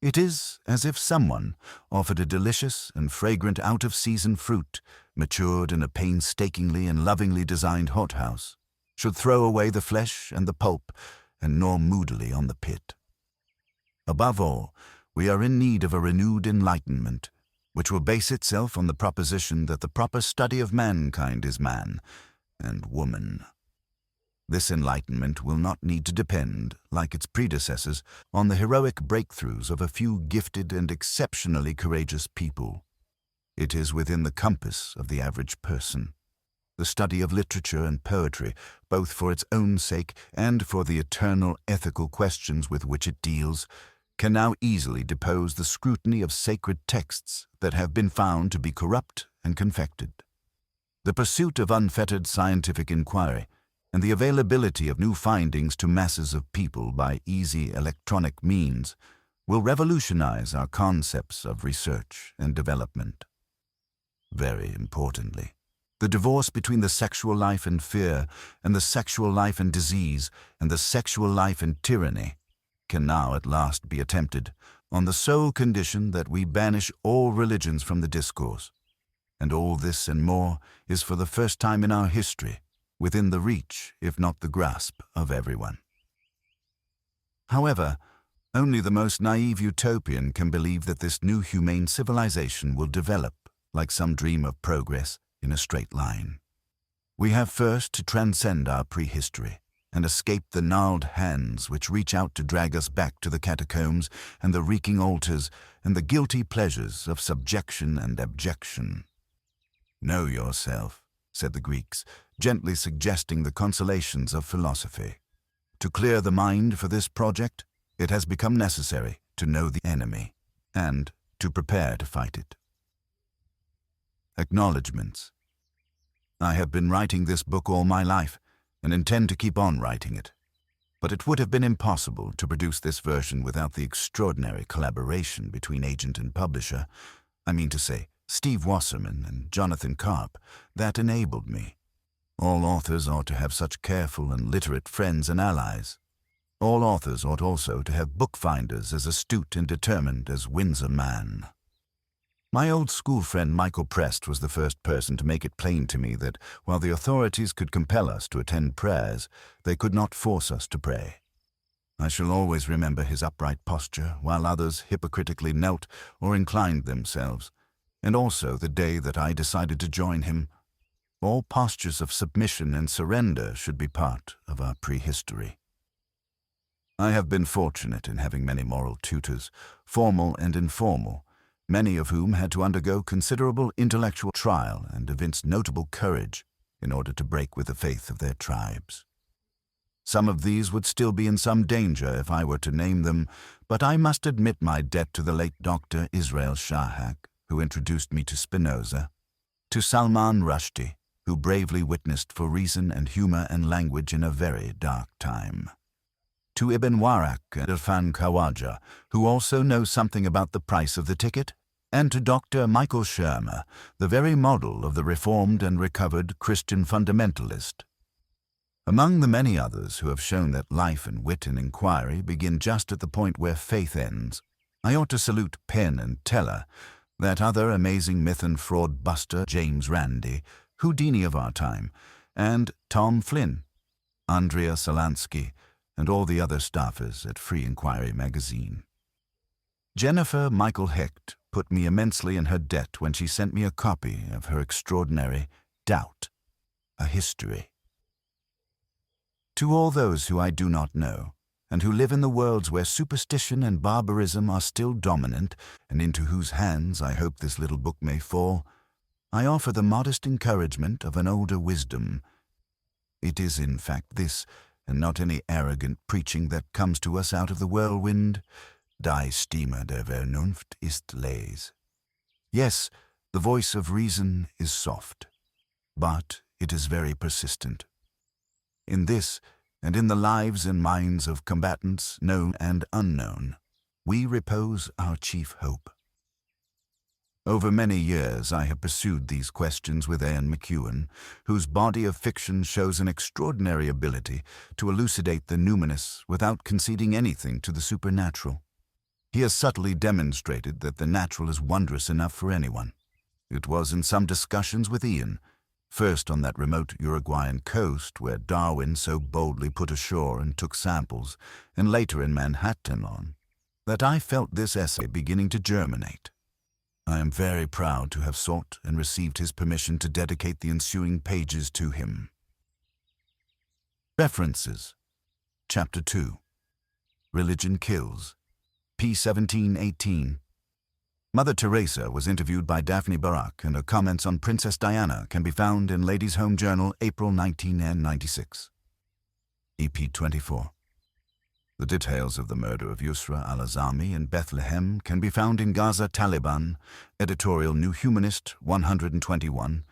It is as if someone offered a delicious and fragrant out-of-season fruit, matured in a painstakingly and lovingly designed hothouse, should throw away the flesh and the pulp and gnaw moodily on the pit. Above all, we are in need of a renewed enlightenment, which will base itself on the proposition that the proper study of mankind is man and woman. This enlightenment will not need to depend, like its predecessors, on the heroic breakthroughs of a few gifted and exceptionally courageous people. It is within the compass of the average person. The study of literature and poetry, both for its own sake and for the eternal ethical questions with which it deals, can now easily depose the scrutiny of sacred texts that have been found to be corrupt and confected. The pursuit of unfettered scientific inquiry and the availability of new findings to masses of people by easy electronic means will revolutionize our concepts of research and development. Very importantly, the divorce between the sexual life and fear and the sexual life and disease and the sexual life and tyranny can now at last be attempted on the sole condition that we banish all religions from the discourse. And all this and more is for the first time in our history within the reach, if not the grasp, of everyone. However, only the most naive utopian can believe that this new humane civilization will develop, like some dream of progress, in a straight line. We have first to transcend our prehistory and escape the gnarled hands which reach out to drag us back to the catacombs and the reeking altars and the guilty pleasures of subjection and abjection. Know yourself, said the Greeks, gently suggesting the consolations of philosophy. To clear the mind for this project, it has become necessary to know the enemy and to prepare to fight it. Acknowledgements. I have been writing this book all my life and intend to keep on writing it. But it would have been impossible to produce this version without the extraordinary collaboration between agent and publisher, I mean to say, Steve Wasserman and Jonathan Karp, that enabled me. All authors ought to have such careful and literate friends and allies. All authors ought also to have bookfinders as astute and determined as Windsor Man. My old school friend Michael Prest was the first person to make it plain to me that while the authorities could compel us to attend prayers, they could not force us to pray. I shall always remember his upright posture while others hypocritically knelt or inclined themselves, and also the day that I decided to join him. All postures of submission and surrender should be part of our prehistory. I have been fortunate in having many moral tutors, formal and informal, many of whom had to undergo considerable intellectual trial and evinced notable courage in order to break with the faith of their tribes. Some of these would still be in some danger if I were to name them, but I must admit my debt to the late Dr. Israel Shahak, who introduced me to Spinoza, to Salman Rushdie, who bravely witnessed for reason and humor and language in a very dark time, to Ibn Waraq and Irfan Khawaja, who also know something about the price of the ticket, and to Dr. Michael Shermer, the very model of the reformed and recovered Christian fundamentalist. Among the many others who have shown that life and wit and inquiry begin just at the point where faith ends, I ought to salute Penn and Teller, that other amazing myth and fraud buster James Randi, Houdini of our time, and Tom Flynn, Andrea Solansky, and all the other staffers at Free Inquiry magazine. Jennifer Michael Hecht put me immensely in her debt when she sent me a copy of her extraordinary Doubt, a History. To all those who I do not know, and who live in the worlds where superstition and barbarism are still dominant, and into whose hands I hope this little book may fall, I offer the modest encouragement of an older wisdom. It is in fact this, and not any arrogant preaching that comes to us out of the whirlwind. Die Stimme der Vernunft ist leise. Yes, the voice of reason is soft, but it is very persistent. In this, and in the lives and minds of combatants, known and unknown, we repose our chief hope. Over many years I have pursued these questions with Ian McEwan, whose body of fiction shows an extraordinary ability to elucidate the numinous without conceding anything to the supernatural. He has subtly demonstrated that the natural is wondrous enough for anyone. It was in some discussions with Ian, first on that remote Uruguayan coast where Darwin so boldly put ashore and took samples, and later in Manhattan, that I felt this essay beginning to germinate. I am very proud to have sought and received his permission to dedicate the ensuing pages to him. References. Chapter 2. Religion Kills. p. 1718. Mother Teresa was interviewed by Daphne Barak, and her comments on Princess Diana can be found in Ladies' Home Journal, April 1996. EP 24. The details of the murder of Yusra al-Azami in Bethlehem can be found in Gaza Taliban, editorial New Humanist 121,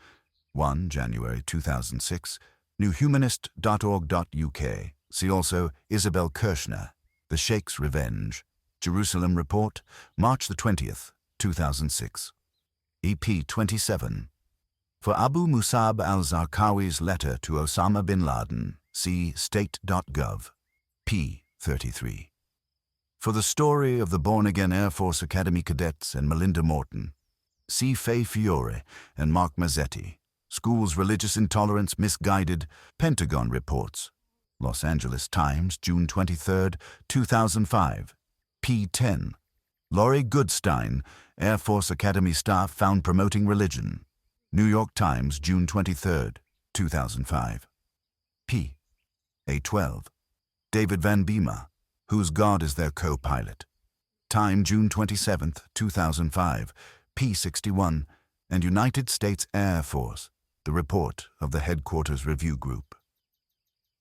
1 January 2006, newhumanist.org.uk. See also Isabel Kirshner, The Sheikh's Revenge, Jerusalem Report, March 20th, 2006. EP 27. For Abu Musab al-Zarqawi's letter to Osama bin Laden, see state.gov. p. 33. For the story of the born-again Air Force Academy cadets and Melinda Morton, see Faye Fiore and Mark Mazzetti, Schools Religious Intolerance Misguided, Pentagon Reports, Los Angeles Times, June 23, 2005, p. 10. Laurie Goodstein, Air Force Academy staff found promoting religion, New York Times, June 23, 2005, p. A12. David Van Bema, Whose God is Their Co-Pilot, Time, June 27, 2005, p. 61, and United States Air Force, The Report of the Headquarters Review Group.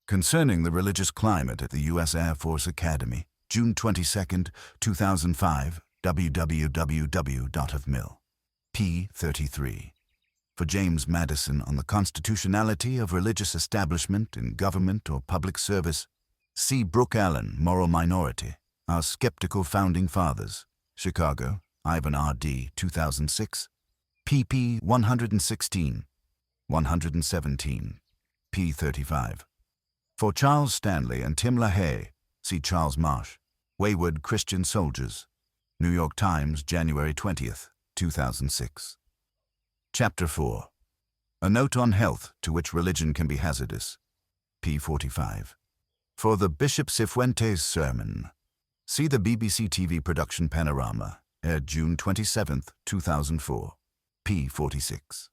Concerning the religious climate at the U.S. Air Force Academy, June 22, 2005, www.ofmill, p. 33. For James Madison on the constitutionality of religious establishment in government or public service, see Brooke Allen, Moral Minority, Our Skeptical Founding Fathers, Chicago, Ivan R.D., 2006, pp. 116, 117, p. 35. For Charles Stanley and Tim LaHaye, see Charles Marsh, Wayward Christian Soldiers, New York Times, January 20th, 2006. Chapter 4. A Note on Health to Which Religion Can Be Hazardous, p. 45. For the Bishop Cifuentes sermon, see the BBC TV production Panorama, aired June 27, 2004, p. 46.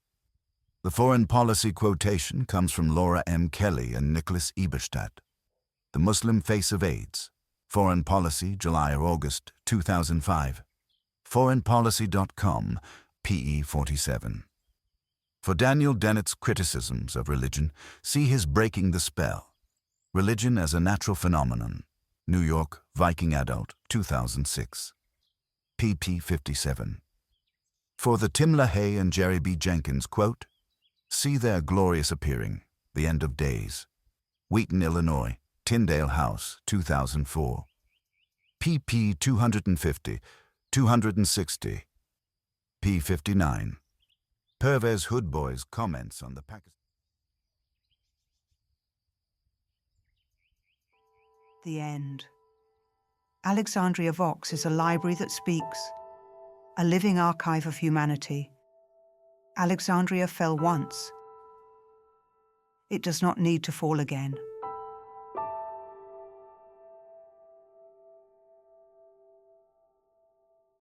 The foreign policy quotation comes from Laura M. Kelly and Nicholas Eberstadt. The Muslim Face of AIDS, Foreign Policy, July or August 2005. Foreignpolicy.com, PE 47. For Daniel Dennett's criticisms of religion, see his Breaking the Spell, Religion as a Natural Phenomenon, New York, Viking Adult, 2006. pp. 57. For the Tim LaHaye and Jerry B. Jenkins quote, see Their Glorious Appearing, The End of Days, Wheaton, Illinois, Tyndale House, 2004. pp. 250, 260, p. 59. Pervez Hoodboy's comments on the Pakistan. The end. Alexandria Vox is a library that speaks, a living archive of humanity. Alexandria fell once. It does not need to fall again.